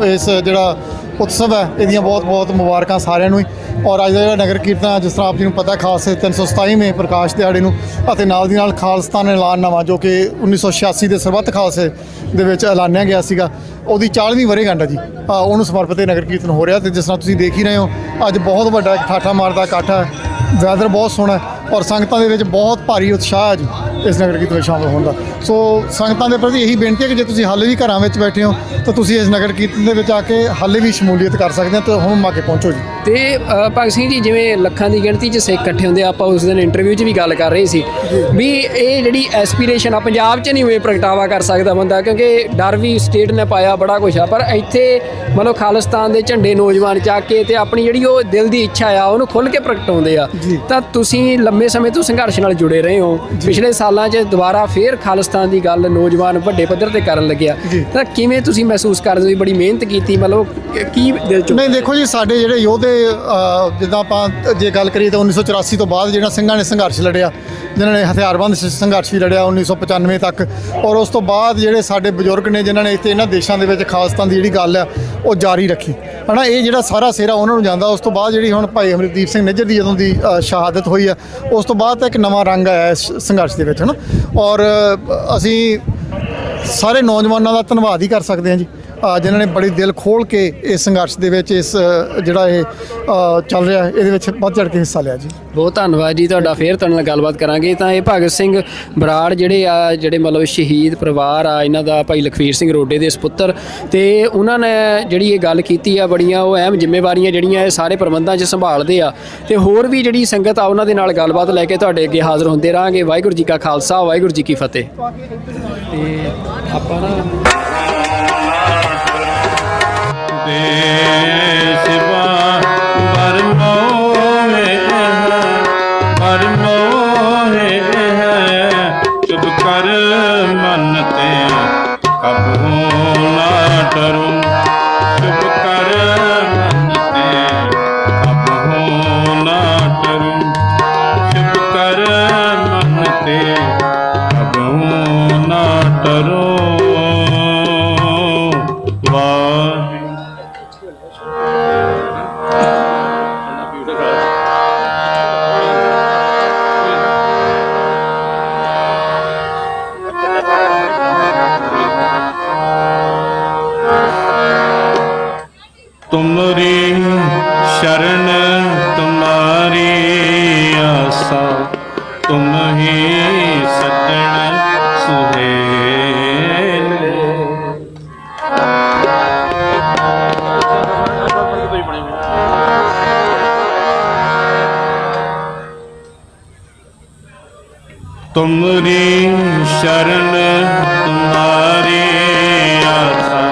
A: ਇਸ ਜਿਹੜਾ ਉਤਸਵ ਹੈ ਇਹਦੀਆਂ ਬਹੁਤ ਬਹੁਤ ਮੁਬਾਰਕਾਂ ਸਾਰਿਆਂ ਨੂੰ ਹੀ। ਔਰ ਅੱਜ ਦਾ ਜਿਹੜਾ ਨਗਰ ਕੀਰਤਨ, ਜਿਸ ਤਰ੍ਹਾਂ ਆਪ ਜੀ ਨੂੰ ਪਤਾ, ਖਾਲਸੇ 327ਵੇਂ ਪ੍ਰਕਾਸ਼ ਦਿਹਾੜੇ ਨੂੰ ਅਤੇ ਨਾਲ ਦੀ ਨਾਲ ਖਾਲਸਤਾਨ ਐਲਾਨਨਾਮਾ ਜੋ ਕਿ 1986 ਦੇ ਸਰਬੱਤ ਖਾਲਸੇ ਦੇ ਵਿੱਚ ਐਲਾਨਿਆ ਗਿਆ ਸੀਗਾ, ਉਹਦੀ 40ਵੀਂ ਵਰ੍ਹੇਗੰਢ ਹੈ ਜੀ, ਉਹਨੂੰ ਸਮਰਪਿਤ ਨਗਰ ਕੀਰਤਨ ਹੋ ਰਿਹਾ। ਤੇ ਜਿਸ ਤਰ੍ਹਾਂ ਤੁਸੀਂ ਦੇਖ ਹੀ ਰਹੇ ਹੋ, ਅੱਜ ਬਹੁਤ ਵੱਡਾ ਇੱਕ ਠਾਠਾ ਮਾਰਦਾ ਇਕੱਠ ਹੈ, ਵੈਦਰ ਬਹੁਤ ਸੋਹਣਾ ਔਰ ਸੰਗਤਾਂ ਦੇ ਵਿੱਚ ਬਹੁਤ ਭਾਰੀ ਉਤਸ਼ਾਹ ਹੈ ਜੀ ਇਸ ਨਗਰ ਕੀਰਤਨ ਵਿੱਚ ਸ਼ਾਮਲ ਹੋਣ ਦਾ। ਸੋ ਸੰਗਤਾਂ ਦੇ ਪ੍ਰਤੀ ਇਹੀ ਬੇਨਤੀ ਹੈ ਕਿ ਜੇ ਤੁਸੀਂ ਹਾਲੇ ਵੀ ਘਰਾਂ ਵਿੱਚ ਬੈਠੇ ਹੋ ਤਾਂ ਤੁਸੀਂ ਇਸ ਨਗਰ ਕੀਰਤਨ ਦੇ ਵਿੱਚ ਆ ਕੇ ਹਾਲੇ ਵੀ ਸ਼ਮੂਲੀਅਤ ਕਰ ਸਕਦੇ ਹੋ, ਤੇ ਹੁਣ ਆ ਕੇ ਪਹੁੰਚੋ ਜੀ।
F: ਤੇ ਭਗਤ ਸਿੰਘ ਜੀ, ਜਿਵੇਂ ਲੱਖਾਂ ਦੀ ਗਿਣਤੀ 'ਚ ਸਿੱਖ ਇਕੱਠੇ ਹੁੰਦੇ, ਆਪਾਂ ਉਸ ਦਿਨ ਇੰਟਰਵਿਊ 'ਚ ਵੀ ਗੱਲ ਕਰ ਰਹੇ ਸੀ ਵੀ ਇਹ ਜਿਹੜੀ ਐਸਪੀਰੇਸ਼ਨ ਆ ਪੰਜਾਬ 'ਚ ਨਹੀਂ ਹੋਏ ਪ੍ਰਗਟਾਵਾ ਕਰ ਸਕਦਾ ਬੰਦਾ, ਕਿਉਂਕਿ ਡਰ ਵੀ ਸਟੇਟ ਨੇ ਪਾਇਆ, ਬੜਾ ਕੁਛ ਆ। ਪਰ ਇੱਥੇ ਮਤਲਬ ਖਾਲਿਸਤਾਨ ਦੇ ਝੰਡੇ ਨੌਜਵਾਨ ਚੱਕ ਕੇ ਤੇ ਆਪਣੀ ਜਿਹੜੀ ਉਹ ਦਿਲ ਦੀ ਇੱਛਾ ਆ ਉਹਨੂੰ ਖੁੱਲ੍ਹ ਕੇ ਪ੍ਰਗਟਾਉਂਦੇ ਆ। ਤਾਂ ਤੁਸੀਂ ਲੰਮੇ ਸਮੇਂ ਤੋਂ ਸੰਘਰਸ਼ ਨਾਲ ਜੁੜੇ ਰਹੇ ਹੋ, ਪਿਛਲੇ ਸਾਲਾਂ 'ਚ ਦੁਬਾਰਾ ਫੇਰ ਖਾਲਿਸਤਾਨ ਦੀ ਗੱਲ ਨੌਜਵਾਨ ਵੱਡੇ ਪੱਧਰ ਤੇ ਕਰਨ ਲੱਗਿਆ, ਤਾਂ ਕਿਵੇਂ ਤੁਸੀਂ ਮਹਿਸੂਸ ਕਰਦੇ ਹੋ? ਬੜੀ ਮਿਹਨਤ ਕੀਤੀ, ਮਤਲਬ ਕੀ ਦਿਲ 'ਚ?
A: ਨਹੀਂ, ਦੇਖੋ ਜੀ, ਸਾਡੇ ਜਿਹੜੇ ਯੋਧੇ, ਜਿੱਦਾਂ ਆਪਾਂ ਜੇ ਗੱਲ ਕਰੀਏ ਤਾਂ 1984 ਤੋਂ ਬਾਅਦ ਜਿਹੜਾ ਸਿੰਘਾਂ ਨੇ ਸੰਘਰਸ਼ ਲੜਿਆ, ਜਿਨ੍ਹਾਂ ਨੇ ਹਥਿਆਰਬੰਦ ਸੰਘਰਸ਼ ਵੀ ਲੜਿਆ 1995 ਤੱਕ, ਔਰ ਉਸ ਤੋਂ ਬਾਅਦ ਜਿਹੜੇ ਸਾਡੇ ਬਜ਼ੁਰਗ ਨੇ ਜਿਨ੍ਹਾਂ ਨੇ ਇੱਥੇ ਇਹਨਾਂ ਦੇਸ਼ਾਂ ਦੇ ਵਿੱਚ ਖਾਲਿਸਤਾਨ ਦੀ ਜਿਹੜੀ ਗੱਲ ਆ ਉਹ ਜਾਰੀ ਰੱਖੀ ਹੈ ਨਾ, ਇਹ ਜਿਹੜਾ ਸਾਰਾ ਸਿਹਰਾ ਉਹਨਾਂ ਨੂੰ ਜਾਂਦਾ। ਉਸ ਤੋਂ ਬਾਅਦ ਜਿਹੜੀ ਹੁਣ ਭਾਈ ਅਮਰਦੀਪ ਸਿੰਘ ਨਿੱਜਰ ਦੀ ਜਦੋਂ ਦੀ ਸ਼ਹਾਦਤ ਹੋਈ ਆ, ਉਸ ਤੋਂ ਬਾਅਦ ਤਾਂ ਇੱਕ ਨਵਾਂ ਰੰਗ ਆਇਆ ਇਸ ਸੰਘਰਸ਼ ਦੇ ਵਿੱਚ, ਹੈ ਨਾ। ਔਰ ਅਸੀਂ ਸਾਰੇ ਨੌਜਵਾਨਾਂ ਦਾ ਧੰਨਵਾਦ ਹੀ ਕਰ ਸਕਦੇ ਹਾਂ ਜੀ, ਜਿਨ੍ਹਾਂ ਨੇ ਬੜੀ ਦਿਲ ਖੋਲ੍ਹ ਕੇ ਇਸ ਸੰਘਰਸ਼ ਦੇ ਵਿੱਚ, ਇਸ ਜਿਹੜਾ ਇਹ ਚੱਲ ਰਿਹਾ ਇਹਦੇ ਵਿੱਚ ਵੱਧ ਚੜ੍ਹ ਕੇ ਹਿੱਸਾ ਲਿਆ ਜੀ।
F: ਬਹੁਤ ਧੰਨਵਾਦ ਜੀ ਤੁਹਾਡਾ। ਫੇਰ ਤੁਹਾਡੇ ਨਾਲ ਗੱਲਬਾਤ ਕਰਾਂਗੇ। ਤਾਂ ਇਹ ਭਗਤ ਸਿੰਘ ਬਰਾੜ ਜਿਹੜੇ ਮਤਲਬ ਸ਼ਹੀਦ ਪਰਿਵਾਰ ਆ ਇਹਨਾਂ ਦਾ, ਭਾਈ ਲਖਵੀਰ ਸਿੰਘ ਰੋਡੇ ਦੇ ਸਪੁੱਤਰ, ਤੇ ਉਹਨਾਂ ਨੇ ਜਿਹੜੀ ਇਹ ਗੱਲ ਕੀਤੀ ਆ, ਬੜੀਆਂ ਉਹ ਅਹਿਮ ਜ਼ਿੰਮੇਵਾਰੀਆਂ ਜਿਹੜੀਆਂ ਇਹ ਸਾਰੇ ਪ੍ਰਬੰਧਾਂ 'ਚ ਸੰਭਾਲਦੇ ਆ। ਤੇ ਹੋਰ ਵੀ ਜਿਹੜੀ ਸੰਗਤ ਆ ਉਹਨਾਂ ਦੇ ਨਾਲ ਗੱਲਬਾਤ ਲੈ ਕੇ ਤੁਹਾਡੇ ਅੱਗੇ ਹਾਜ਼ਰ ਹੁੰਦੇ ਰਹਾਂਗੇ। ਵਾਹਿਗੁਰੂ ਜੀ ਕਾ ਖਾਲਸਾ ਵਾਹਿਗੁਰੂ ਜੀ ਕੀ ਫਤਿਹ। ਤੇ ਆਪਾਂ ਨਾ
T: ते सिवा बर मोहे है चुप कर मन ते कबहू ना डरूं चुप कर मन ते कबहू ना डरूं चुप कर मन ते कबहू ना डरूं तुमरी शरण तुम्हारी आसा तुम ही सजन सुहेले तुमरी शरण तुम्हारी आसा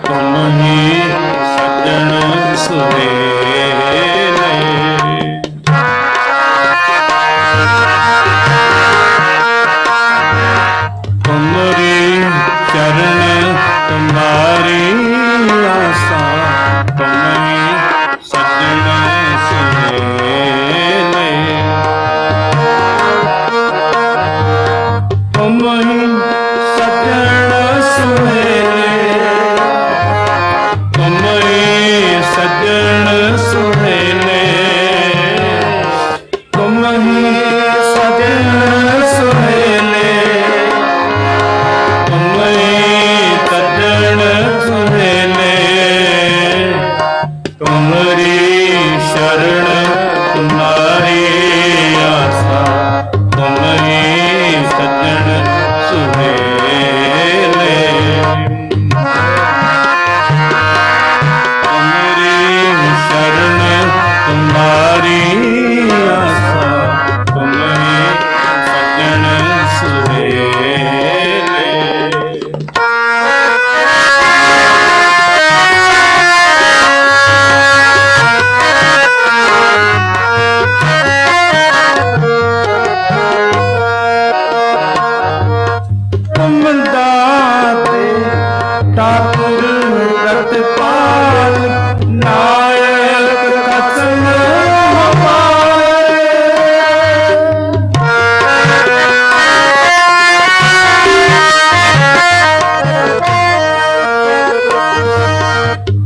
T: तुम ही सजन सुहेले तुमरी चरण तुम्हारी आसा तुम ही सजन सुहेले तुम ही सजन सुहेले तुम ही सजन सुहेले तुम ही सजन सुहेले तुम ही सजन सुहेले तुमरी शरण तुम्हारी आसा तुम ही सजन सुहेले शरण तुम्हारी आसा तुम ही सजन सुहेले तुम दाते ठाकुर रतपाल नायक कसम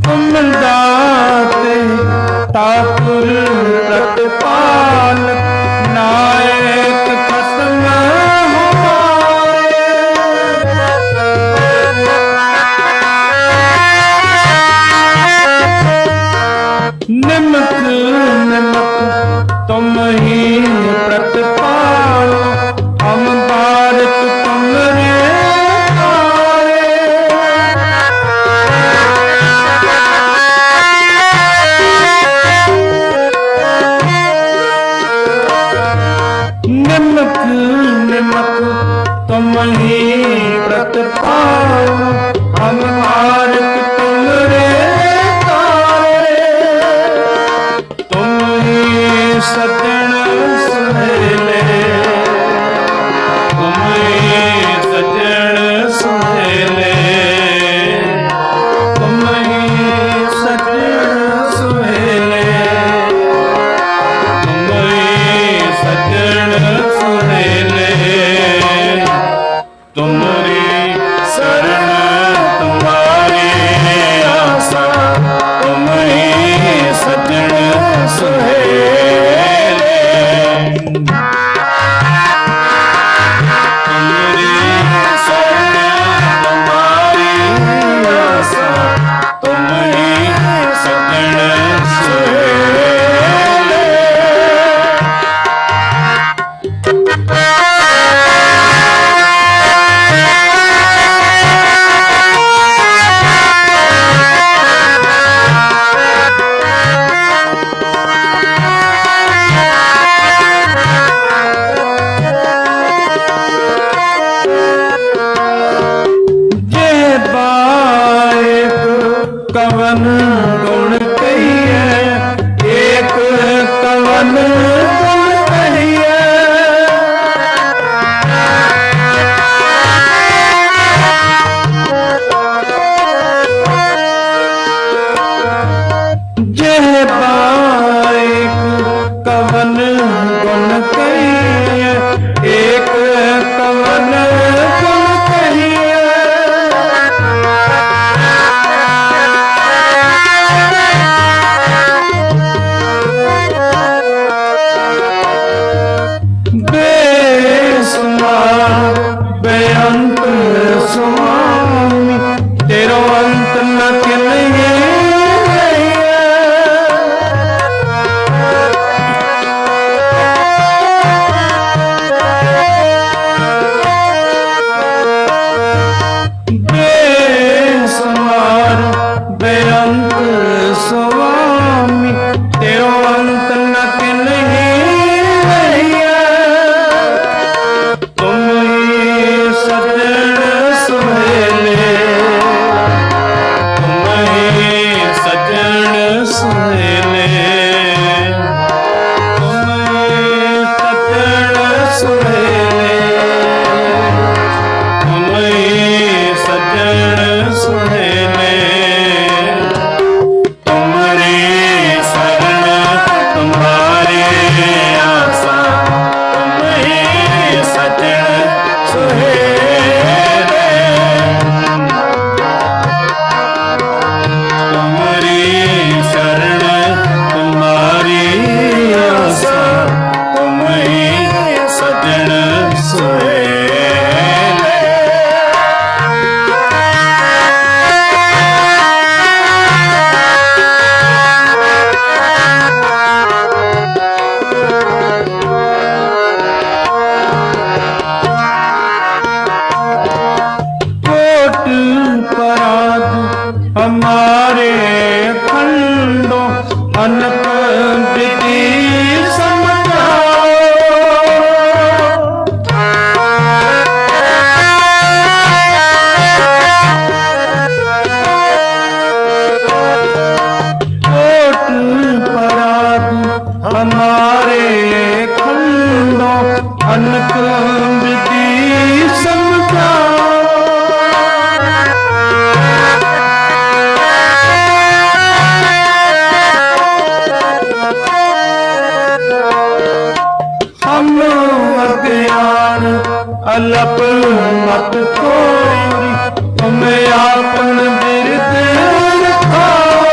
T: तुम दाते ठाकुर रतपाल नायक कसम निमक निमक तुम ही प्रतिपाल हम भारत तुमरे तारे निमक निमक तुम ही प्रतिपाल हम भारत तुमरे तुम ही सजन सुहेले तुम ही सजन सुहेले तुम ही सजन सुहेले तुम ही सजन सुहेले तुमरी शरण तुम्हारी ਸੁਆਮੀ ਤੇਰੋ ਅੰਤ ਨ ਕਿਨਹੀਏ ਬੇਸੁਮਾਰ ਬੇਅੰਤ ਸੁਆਮੀ ਤੇਰੋ ਅੰਤ ਨ ਕਿਨਹੀਏ ਤੁਮ ਹੀ ਸਜਣ ਸੁਹੇਲੇ ਤੁਮ ਹੀ ਸਜਣ ਸੁਹੇਲੇ ਤੁਮ ਹੀ ਸਜਣ ਸੁਹੇਲੇ ਤੁਮ ਹੀ ਸਜਣ ਸੁਹੇਲੇ ਤੁਮਰੀ ਸ਼ਰਨ ਤੁਮਹਾਰੇ ਆਸਾ ਤੁਮ ਹੀ ਸਜਣ ਸੁਹੇਲੇ ਤੁਮਰੀ ਸ਼ਰਨ ਤੁਮਹਾਰੀ ਆਸਾ ਤੁਮ ਹੀ ਸਜਣ ਸੁਹੇਲੇ कोट पराध हमारे खंडों अनक विधि समझाओ कोट पराध हमारे खंडों अनक विधि समझाओ हम अज्ञान अलप मत तोरी तुम आपन बिरद रखाओ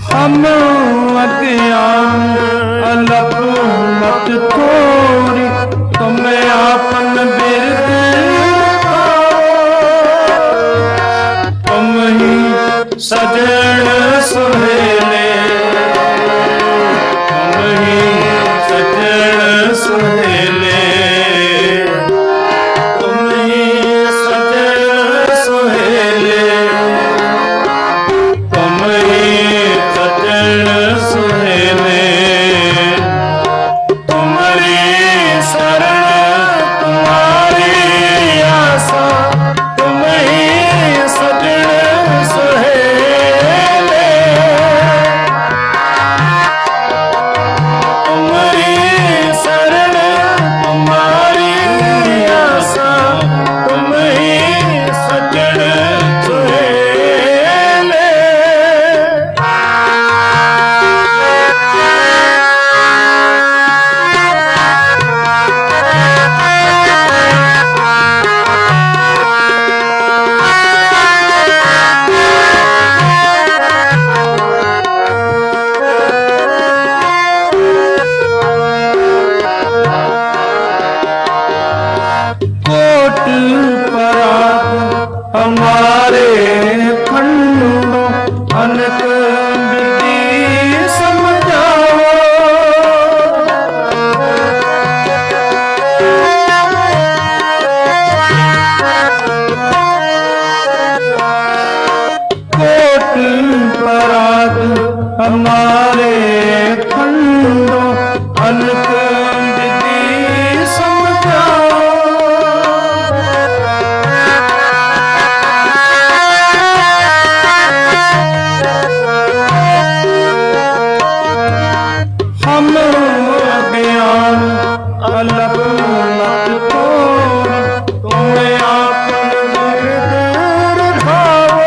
T: हम अज्ञान अलप मत तोरी तुम आपन बिरद तुम ही सजण सुहेले तुम ही सजण सुहेले तुम ही सजण सुहेले तुम ही सजण सुहेले तुम्हारी शरण तुम्हारी आसा तुम ही सजण सुहेले तुम्हारी शरण तुम्हारी आसा तुम ही सजण सुहेले कोट पराग हमारे खंडों अनक विधि समझाओ कोट पराग हमारे खंडों अनक विधि समझाओ हम अज्ञान अलप मत तोरी तुम आपन बिरद रखाओ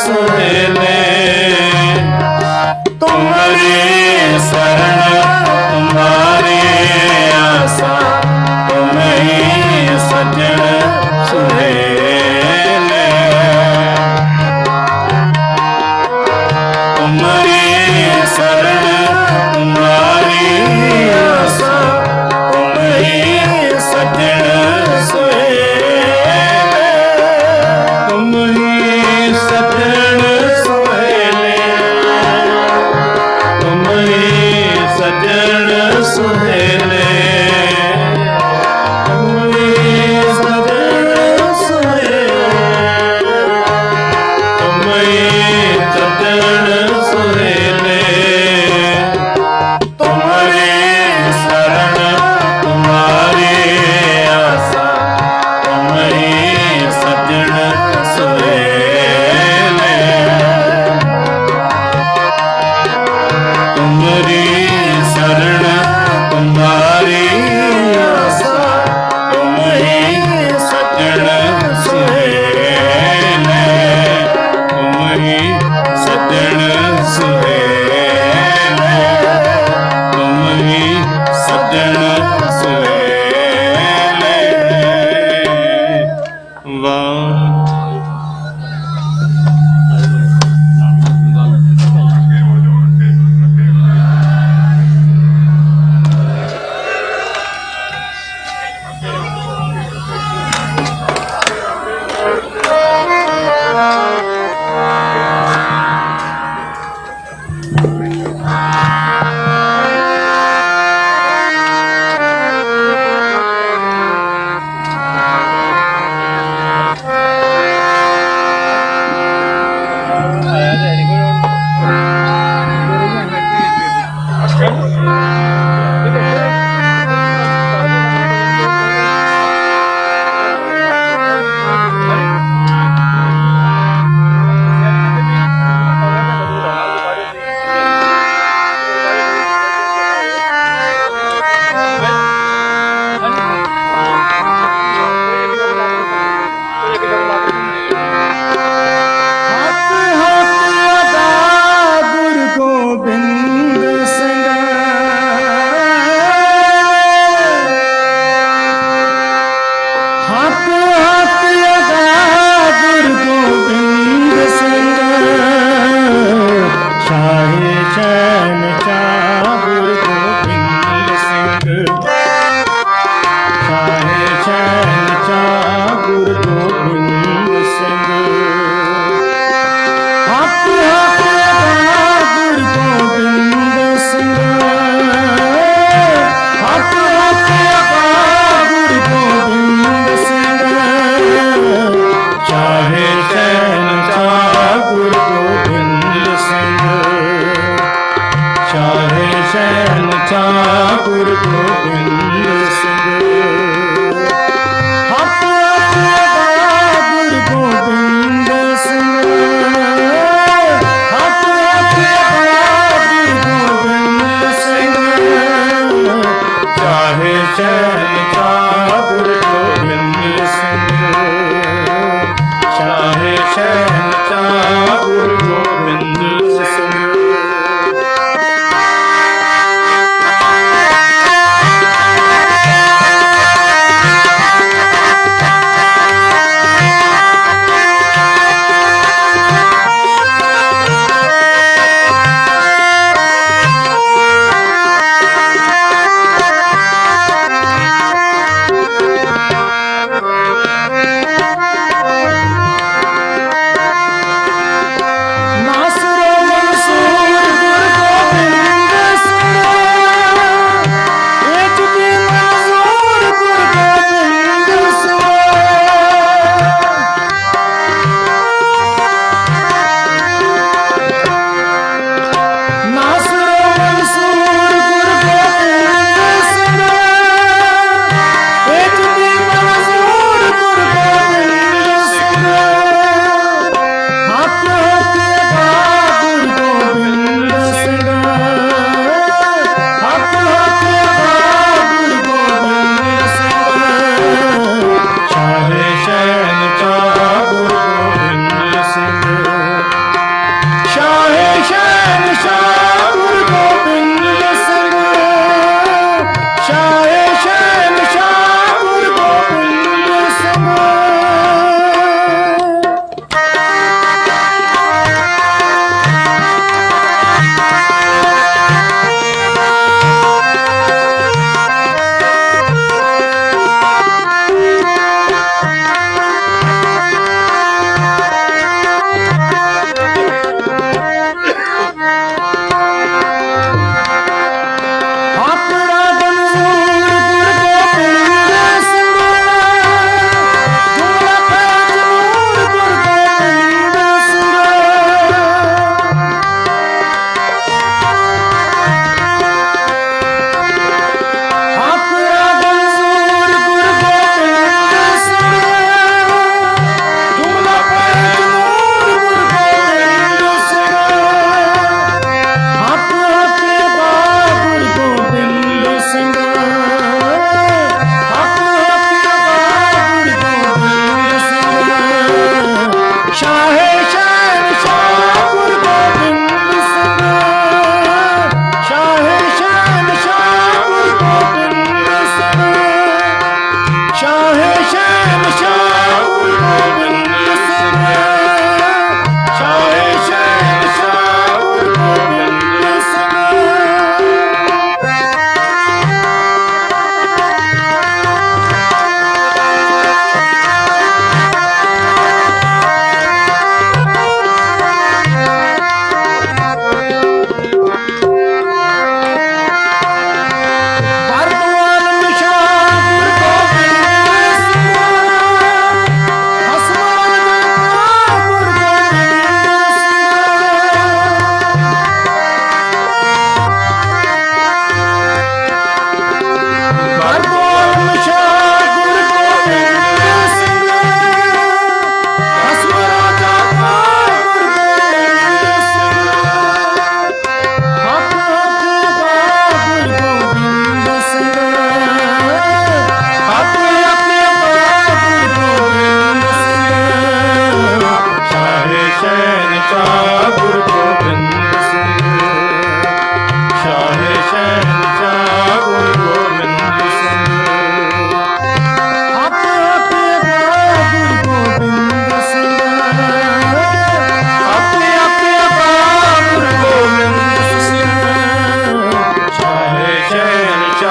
T: सुहेले तुम्हारी शरण तुम्हारी आशा तुम ही सजन सुहेले तुम्हारी शरण तुम्हारी आशा तुम ही सजन सुहेले तुम ही सजन सुहेले तुम ही सजन सुहेले तुम ही सजन सुहेले तुम ही सजन सुहेले तुम्हारी शरण तुम्हारी आशा तुम ही सजन सुहेले तुम्हारी शरण तुम्हारी आशा तुम ही सजन सुहेले तुम ही सजन सुहेले तुम ही सजन सुहेले वाह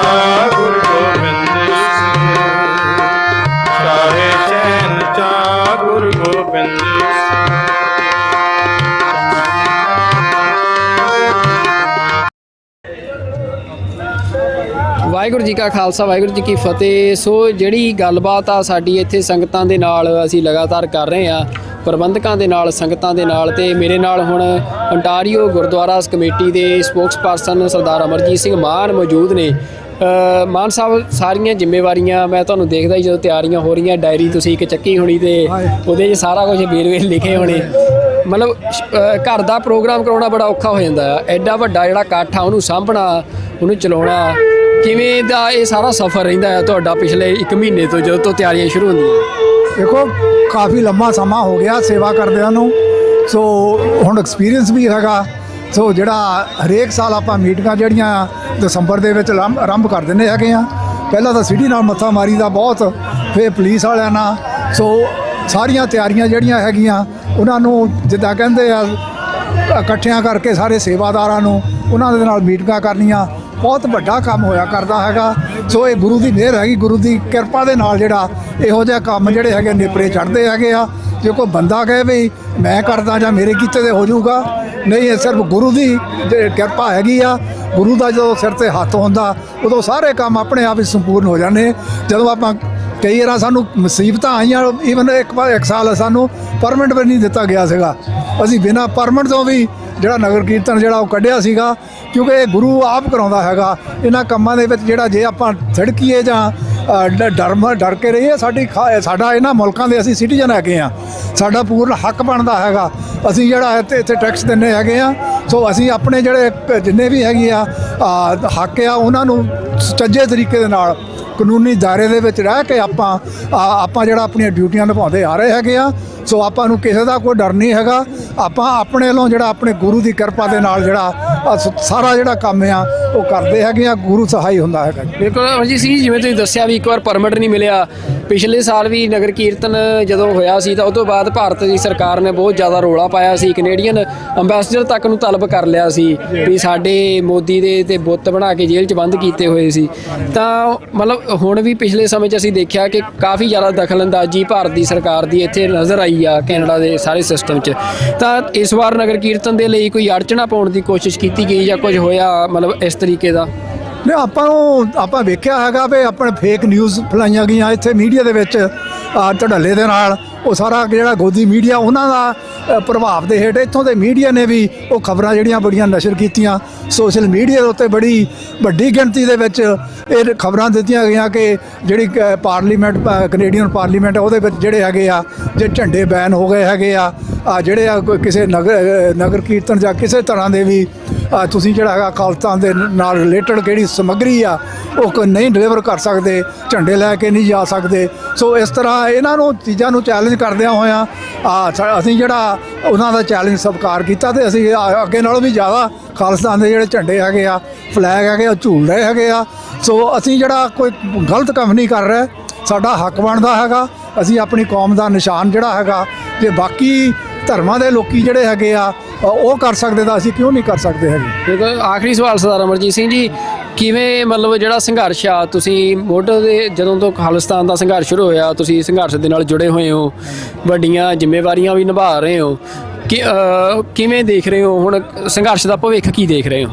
T: ਗੁਰੂ ਗੋਬਿੰਦ ਸ਼ਾਹੇ ਸ਼ਹਿਨਸ਼ਾਹ ਗੁਰੂ ਗੋਬਿੰਦ
F: ਵਾਹਿਗੁਰੂ ਜੀ ਕਾ ਖਾਲਸਾ ਵਾਹਿਗੁਰੂ ਜੀ ਕੀ ਫਤਿਹ। ਸੋ ਜਿਹੜੀ ਗੱਲਬਾਤ ਆ ਸਾਡੀ ਇੱਥੇ ਸੰਗਤਾਂ ਦੇ ਨਾਲ ਅਸੀਂ ਲਗਾਤਾਰ ਕਰ ਰਹੇ ਆ, ਪ੍ਰਬੰਧਕਾਂ ਦੇ ਨਾਲ, ਸੰਗਤਾਂ ਦੇ ਨਾਲ, ਤੇ ਮੇਰੇ ਨਾਲ ਹੁਣ ਅੰਟਾਰੀਓ ਗੁਰਦੁਆਰਾ ਕਮੇਟੀ ਦੇ ਸਪੋਕਸਪਰਸਨ ਸਰਦਾਰ ਅਮਰਜੀਤ ਸਿੰਘ ਮਾਨ ਮੌਜੂਦ ਨੇ। ਮਾਨ ਸਾਹਿਬ, ਸਾਰੀਆਂ ਜ਼ਿੰਮੇਵਾਰੀਆਂ ਮੈਂ ਤੁਹਾਨੂੰ ਦੇਖਦਾ ਹੀ ਜਦੋਂ ਤਿਆਰੀਆਂ ਹੋ ਰਹੀਆਂ, ਡਾਇਰੀ ਤੁਸੀਂ ਇੱਕ ਚੱਕੀ ਹੋਣੀ ਤੇ ਉਹਦੇ 'ਚ ਸਾਰਾ ਕੁਝ ਵੇਰਵੇ ਲਿਖੇ ਹੋਣੇ, ਮਤਲਬ ਘਰ ਦਾ ਪ੍ਰੋਗਰਾਮ ਕਰਾਉਣਾ ਬੜਾ ਔਖਾ ਹੋ ਜਾਂਦਾ ਆ। ਐਡਾ ਵੱਡਾ ਜਿਹੜਾ ਇਕੱਠ ਆ ਉਹਨੂੰ ਸਾਂਭਣਾ, ਉਹਨੂੰ ਚਲਾਉਣਾ, ਕਿਵੇਂ ਦਾ ਇਹ ਸਾਰਾ ਸਫ਼ਰ ਰਹਿੰਦਾ ਹੈ ਤੁਹਾਡਾ ਪਿਛਲੇ 1 ਮਹੀਨੇ ਤੋਂ ਜਦੋਂ ਤੋਂ ਤਿਆਰੀਆਂ ਸ਼ੁਰੂ ਹੁੰਦੀਆਂ?
K: ਦੇਖੋ, ਕਾਫੀ ਲੰਮਾ ਸਮਾਂ ਹੋ ਗਿਆ ਸੇਵਾ ਕਰਦਿਆਂ ਨੂੰ, ਸੋ ਹੁਣ ਐਕਸਪੀਰੀਅੰਸ ਵੀ ਹੈਗਾ। ਸੋ ਜਿਹੜਾ ਹਰੇਕ ਸਾਲ ਆਪਾਂ ਮੀਟਿੰਗਾਂ ਜਿਹੜੀਆਂ ਦਸੰਬਰ ਦੇ ਵਿੱਚ ਆਰੰਭ ਕਰ ਦਿੰਦੇ ਹੈਗੇ ਆ। ਪਹਿਲਾਂ ਤਾਂ ਸਿਟੀ ਨਾਲ ਮੱਥਾ ਮਾਰੀ ਦਾ ਬਹੁਤ, ਫਿਰ ਪੁਲਿਸ ਵਾਲਿਆਂ ਨਾਲ। ਸੋ ਸਾਰੀਆਂ ਤਿਆਰੀਆਂ ਜਿਹੜੀਆਂ ਹੈਗੀਆਂ ਉਹਨਾਂ ਨੂੰ ਜਿੱਦਾਂ ਕਹਿੰਦੇ ਆ ਇਕੱਠਿਆਂ ਕਰਕੇ ਸਾਰੇ ਸੇਵਾਦਾਰਾਂ ਨੂੰ ਉਹਨਾਂ ਦੇ ਨਾਲ ਮੀਟਿੰਗਾਂ ਕਰਨੀਆਂ, ਬਹੁਤ ਵੱਡਾ ਕੰਮ ਹੋਇਆ ਕਰਦਾ ਹੈਗਾ। ਸੋ ਇਹ ਗੁਰੂ ਦੀ ਮਿਹਰ ਹੈਗੀ, ਗੁਰੂ ਦੀ ਕਿਰਪਾ ਦੇ ਨਾਲ ਜਿਹੜਾ ਇਹੋ ਜਿਹਾ ਕੰਮ ਜਿਹੜੇ ਹੈਗੇ ਨੇਪਰੇ ਚੜ੍ਹਦੇ ਹੈਗੇ ਆ। ਜੇ ਕੋਈ ਬੰਦਾ ਕਹੇ ਵੀ ਮੈਂ ਕਰਦਾ ਜਾਂ ਮੇਰੇ ਕੀਤੇ ਤੇ ਹੋ ਜਾਊਗਾ, ਨਹੀਂ, ਇਹ ਸਿਰਫ ਗੁਰੂ ਦੀ ਕਿਰਪਾ ਹੈਗੀ ਆ। ਗੁਰੂ ਦਾ ਜਦੋਂ ਸਿਰ ਤੇ ਹੱਥ ਹੁੰਦਾ ਉਦੋਂ ਸਾਰੇ ਕੰਮ ਆਪਣੇ ਆਪ ਹੀ ਸੰਪੂਰਨ ਹੋ ਜਾਂਦੇ। ਜਦੋਂ ਆਪਾਂ ਕਈ ਵਾਰ ਸਾਨੂੰ ਮੁਸੀਬਤਾਂ ਆਈਆਂ, ਈਵਨ ਇੱਕ ਸਾਲ ਸਾਨੂੰ ਪਰਮਿਟ ਵੀ ਨਹੀਂ ਦਿੱਤਾ ਗਿਆ ਸੀਗਾ, ਅਸੀਂ ਬਿਨਾਂ ਪਰਮਿਟ ਤੋਂ ਵੀ ਜਿਹੜਾ ਨਗਰ ਕੀਰਤਨ ਜਿਹੜਾ ਉਹ ਕੱਢਿਆ ਸੀਗਾ, ਕਿਉਂਕਿ ਇਹ ਗੁਰੂ ਆਪ ਕਰਾਉਂਦਾ ਹੈਗਾ। ਇਹਨਾਂ ਕੰਮਾਂ ਦੇ ਵਿੱਚ ਜਿਹੜਾ ਜੇ ਆਪਾਂ ਥੜਕੀਏ ਜਾਂ ਡਰ ਕੇ ਰਹੀਏ, ਸਾਡਾ ਇਹਨਾਂ ਮੁਲਕਾਂ ਦੇ ਅਸੀਂ ਸਿਟੀਜ਼ਨ ਹੈਗੇ ਆ, ਸਾਡਾ ਪੂਰਨ ਹੱਕ ਬਣਦਾ ਹੈਗਾ। ਅਸੀਂ ਜਿਹੜਾ ਇੱਥੇ ਟੈਕਸ ਦਿੰਦੇ ਹੈਗੇ ਆ। ਸੋ ਅਸੀਂ ਆਪਣੇ ਜਿਹੜੇ ਜਿੰਨੇ ਵੀ ਹੈਗੇ ਆ ਹੱਕ ਆ ਉਹਨਾਂ ਨੂੰ ਸੁਚੱਜੇ ਤਰੀਕੇ ਦੇ ਨਾਲ ਕਾਨੂੰਨੀ ਦਾਇਰੇ ਦੇ ਵਿੱਚ ਰਹਿ ਕੇ ਆਪਾਂ ਜਿਹੜਾ ਆਪਣੀਆਂ ਡਿਊਟੀਆਂ ਨਿਭਾਉਂਦੇ ਆ ਰਹੇ ਹੈਗੇ ਆ। ਸੋ ਆਪਾਂ ਨੂੰ ਕਿਸੇ ਦਾ ਕੋਈ ਡਰ ਨਹੀਂ ਹੈਗਾ। ਆਪਾਂ ਆਪਣੇ ਵੱਲੋਂ ਜਿਹੜਾ ਆਪਣੇ ਗੁਰੂ ਦੀ ਕਿਰਪਾ ਦੇ ਨਾਲ ਜਿਹੜਾ ਸਾਰਾ ਜਿਹੜਾ ਕੰਮ ਆ ਉਹ ਕਰਦੇ ਹੈਗੇ ਆ। ਗੁਰੂ ਸਹਾਈ ਹੁੰਦਾ ਹੈਗਾ।
F: ਬਿਲਕੁਲ ਅਮਰਜੀਤ ਸਿੰਘ, ਜਿਵੇਂ ਤੁਸੀਂ ਦੱਸਿਆ ਵੀ ਇੱਕ ਵਾਰ ਪਰਮਿਟ ਨਹੀਂ ਮਿਲਿਆ, ਪਿਛਲੇ ਸਾਲ ਵੀ ਨਗਰ ਕੀਰਤਨ ਜਦੋਂ ਹੋਇਆ ਸੀ ਤਾਂ ਉਹ ਤੋਂ ਬਾਅਦ ਭਾਰਤ ਦੀ ਸਰਕਾਰ ਨੇ ਬਹੁਤ ਜ਼ਿਆਦਾ ਰੌਲਾ ਪਾਇਆ ਸੀ, ਕੈਨੇਡੀਅਨ ਅੰਬੈਸਡਰ ਤੱਕ ਨੂੰ ਤਲਬ ਕਰ ਲਿਆ ਸੀ ਵੀ ਸਾਡੇ ਮੋਦੀ ਦੇ ਤੇ ਬੁੱਤ ਬਣਾ ਕੇ ਜੇਲ੍ਹ 'ਚ ਬੰਦ ਕੀਤੇ ਹੋਏ ਸੀ। ਤਾਂ ਮਤਲਬ ਹੁਣ ਵੀ ਪਿਛਲੇ ਸਮੇਂ 'ਚ ਅਸੀਂ ਦੇਖਿਆ ਕਿ ਕਾਫੀ ਜ਼ਿਆਦਾ ਦਖਲਅੰਦਾਜ਼ੀ ਭਾਰਤ ਦੀ ਸਰਕਾਰ ਦੀ ਇੱਥੇ ਨਜ਼ਰ ਆਈ ਆ ਕੈਨੇਡਾ ਦੇ ਸਾਰੇ ਸਿਸਟਮ 'ਚ। ਤਾਂ ਇਸ ਵਾਰ ਨਗਰ ਕੀਰਤਨ ਦੇ ਲਈ ਕੋਈ ਅੜਚਣਾ ਪਾਉਣ ਦੀ ਕੋਸ਼ਿਸ਼ ਕੀਤੀ ਗਈ ਜਾਂ ਕੁਝ ਹੋਇਆ ਮਤਲਬ ਇਸ ਤਰੀਕੇ ਦਾ?
K: ਨਹੀਂ, ਆਪਾਂ ਵੇਖਿਆ ਹੈਗਾ ਵੀ ਆਪਣੇ ਫੇਕ ਨਿਊਜ਼ ਫੈਲਾਈਆਂ ਗਈਆਂ ਇੱਥੇ ਮੀਡੀਆ ਦੇ ਵਿੱਚ ਧੜੱਲੇ ਦੇ ਨਾਲ। ਉਹ ਸਾਰਾ ਜਿਹੜਾ ਗੋਦੀ ਮੀਡੀਆ ਉਹਨਾਂ ਦਾ ਪ੍ਰਭਾਵ ਦੇ ਹੇਠ ਇੱਥੋਂ ਦੇ ਮੀਡੀਆ ਨੇ ਵੀ ਉਹ ਖਬਰਾਂ ਜਿਹੜੀਆਂ ਬੜੀਆਂ ਨਸ਼ਰ ਕੀਤੀਆਂ। ਸੋਸ਼ਲ ਮੀਡੀਆ ਦੇ ਉੱਤੇ ਬੜੀ ਵੱਡੀ ਗਿਣਤੀ ਦੇ ਵਿੱਚ ਇਹ ਖਬਰਾਂ ਦਿੱਤੀਆਂ ਗਈਆਂ ਕਿ ਜਿਹੜੀ ਪਾਰਲੀਮੈਂਟ ਕੈਨੇਡੀਅਨ ਪਾਰਲੀਮੈਂਟ ਉਹਦੇ ਵਿੱਚ ਜਿਹੜੇ ਹੈਗੇ ਆ ਜੇ ਝੰਡੇ ਬੈਨ ਹੋ ਗਏ ਹੈਗੇ ਆ, ਜਿਹੜੇ ਆ ਕਿਸੇ ਨਗਰ ਕੀਰਤਨ ਜਾਂ ਕਿਸੇ ਤਰ੍ਹਾਂ ਦੇ ਵੀ ਤੁਸੀਂ ਜਿਹੜਾ ਹੈਗਾ ਖਾਲਸਾ ਦੇ ਨਾਲ ਰਿਲੇਟਡ ਕਿਹੜੀ ਸਮੱਗਰੀ ਆ ਉਹ ਨਹੀਂ ਡਿਲੀਵਰ ਕਰ ਸਕਦੇ, ਝੰਡੇ ਲੈ ਕੇ ਨਹੀਂ ਜਾ ਸਕਦੇ। ਸੋ ਇਸ ਤਰ੍ਹਾਂ ਇਹਨਾਂ ਨੂੰ ਚੀਜ਼ਾਂ ਨੂੰ ਚੈਲੰਜ ਕਰਦਿਆਂ ਹੋਇਆਂ ਅਸੀਂ ਜਿਹੜਾ ਉਹਨਾਂ ਦਾ ਚੈਲੰਜ ਸਵੀਕਾਰ ਕੀਤਾ ਤੇ ਅਸੀਂ ਅੱਗੇ ਨਾਲੋਂ ਵੀ ਜ਼ਿਆਦਾ ਖਾਲਿਸਤਾਨ ਦੇ ਜਿਹੜੇ ਝੰਡੇ ਹੈਗੇ ਆ, ਫਲੈਗ ਹੈਗੇ ਆ, ਝੂਲ ਰਹੇ ਹੈਗੇ ਆ। ਸੋ ਅਸੀਂ ਜਿਹੜਾ ਕੋਈ ਗਲਤ ਕੰਮ ਨਹੀਂ ਕਰ ਰਹੇ, ਸਾਡਾ ਹੱਕ ਬਣਦਾ ਹੈਗਾ। ਅਸੀਂ ਆਪਣੀ ਕੌਮ ਦਾ ਨਿਸ਼ਾਨ ਜਿਹੜਾ ਹੈਗਾ, ਜੇ ਬਾਕੀ ਧਰਮਾਂ ਦੇ ਲੋਕੀ ਜਿਹੜੇ ਹੈਗੇ ਆ ਉਹ ਕਰ ਸਕਦੇ ਤਾਂ ਅਸੀਂ ਕਿਉਂ ਨਹੀਂ ਕਰ ਸਕਦੇ ਹੈਗੇ।
F: ਆਖਰੀ ਸਵਾਲ ਸਰਦਾਰ ਅਮਰਜੀਤ ਸਿੰਘ ਜੀ, ਕਿਵੇਂ ਮਤਲਬ ਜਿਹੜਾ ਸੰਘਰਸ਼ ਆ, ਤੁਸੀਂ ਮੁੱਢ ਦੇ ਜਦੋਂ ਤੋਂ ਖਾਲਿਸਤਾਨ ਦਾ ਸੰਘਰਸ਼ ਸ਼ੁਰੂ ਹੋਇਆ ਤੁਸੀਂ ਸੰਘਰਸ਼ ਦੇ ਨਾਲ ਜੁੜੇ ਹੋਏ ਹੋ, ਵੱਡੀਆਂ ਜ਼ਿੰਮੇਵਾਰੀਆਂ ਵੀ ਨਿਭਾ ਰਹੇ ਹੋ, ਕਿਵੇਂ ਦੇਖ ਰਹੇ ਹੋ ਹੁਣ ਸੰਘਰਸ਼ ਦਾ ਭਵਿੱਖ, ਕੀ ਦੇਖ ਰਹੇ ਹੋ?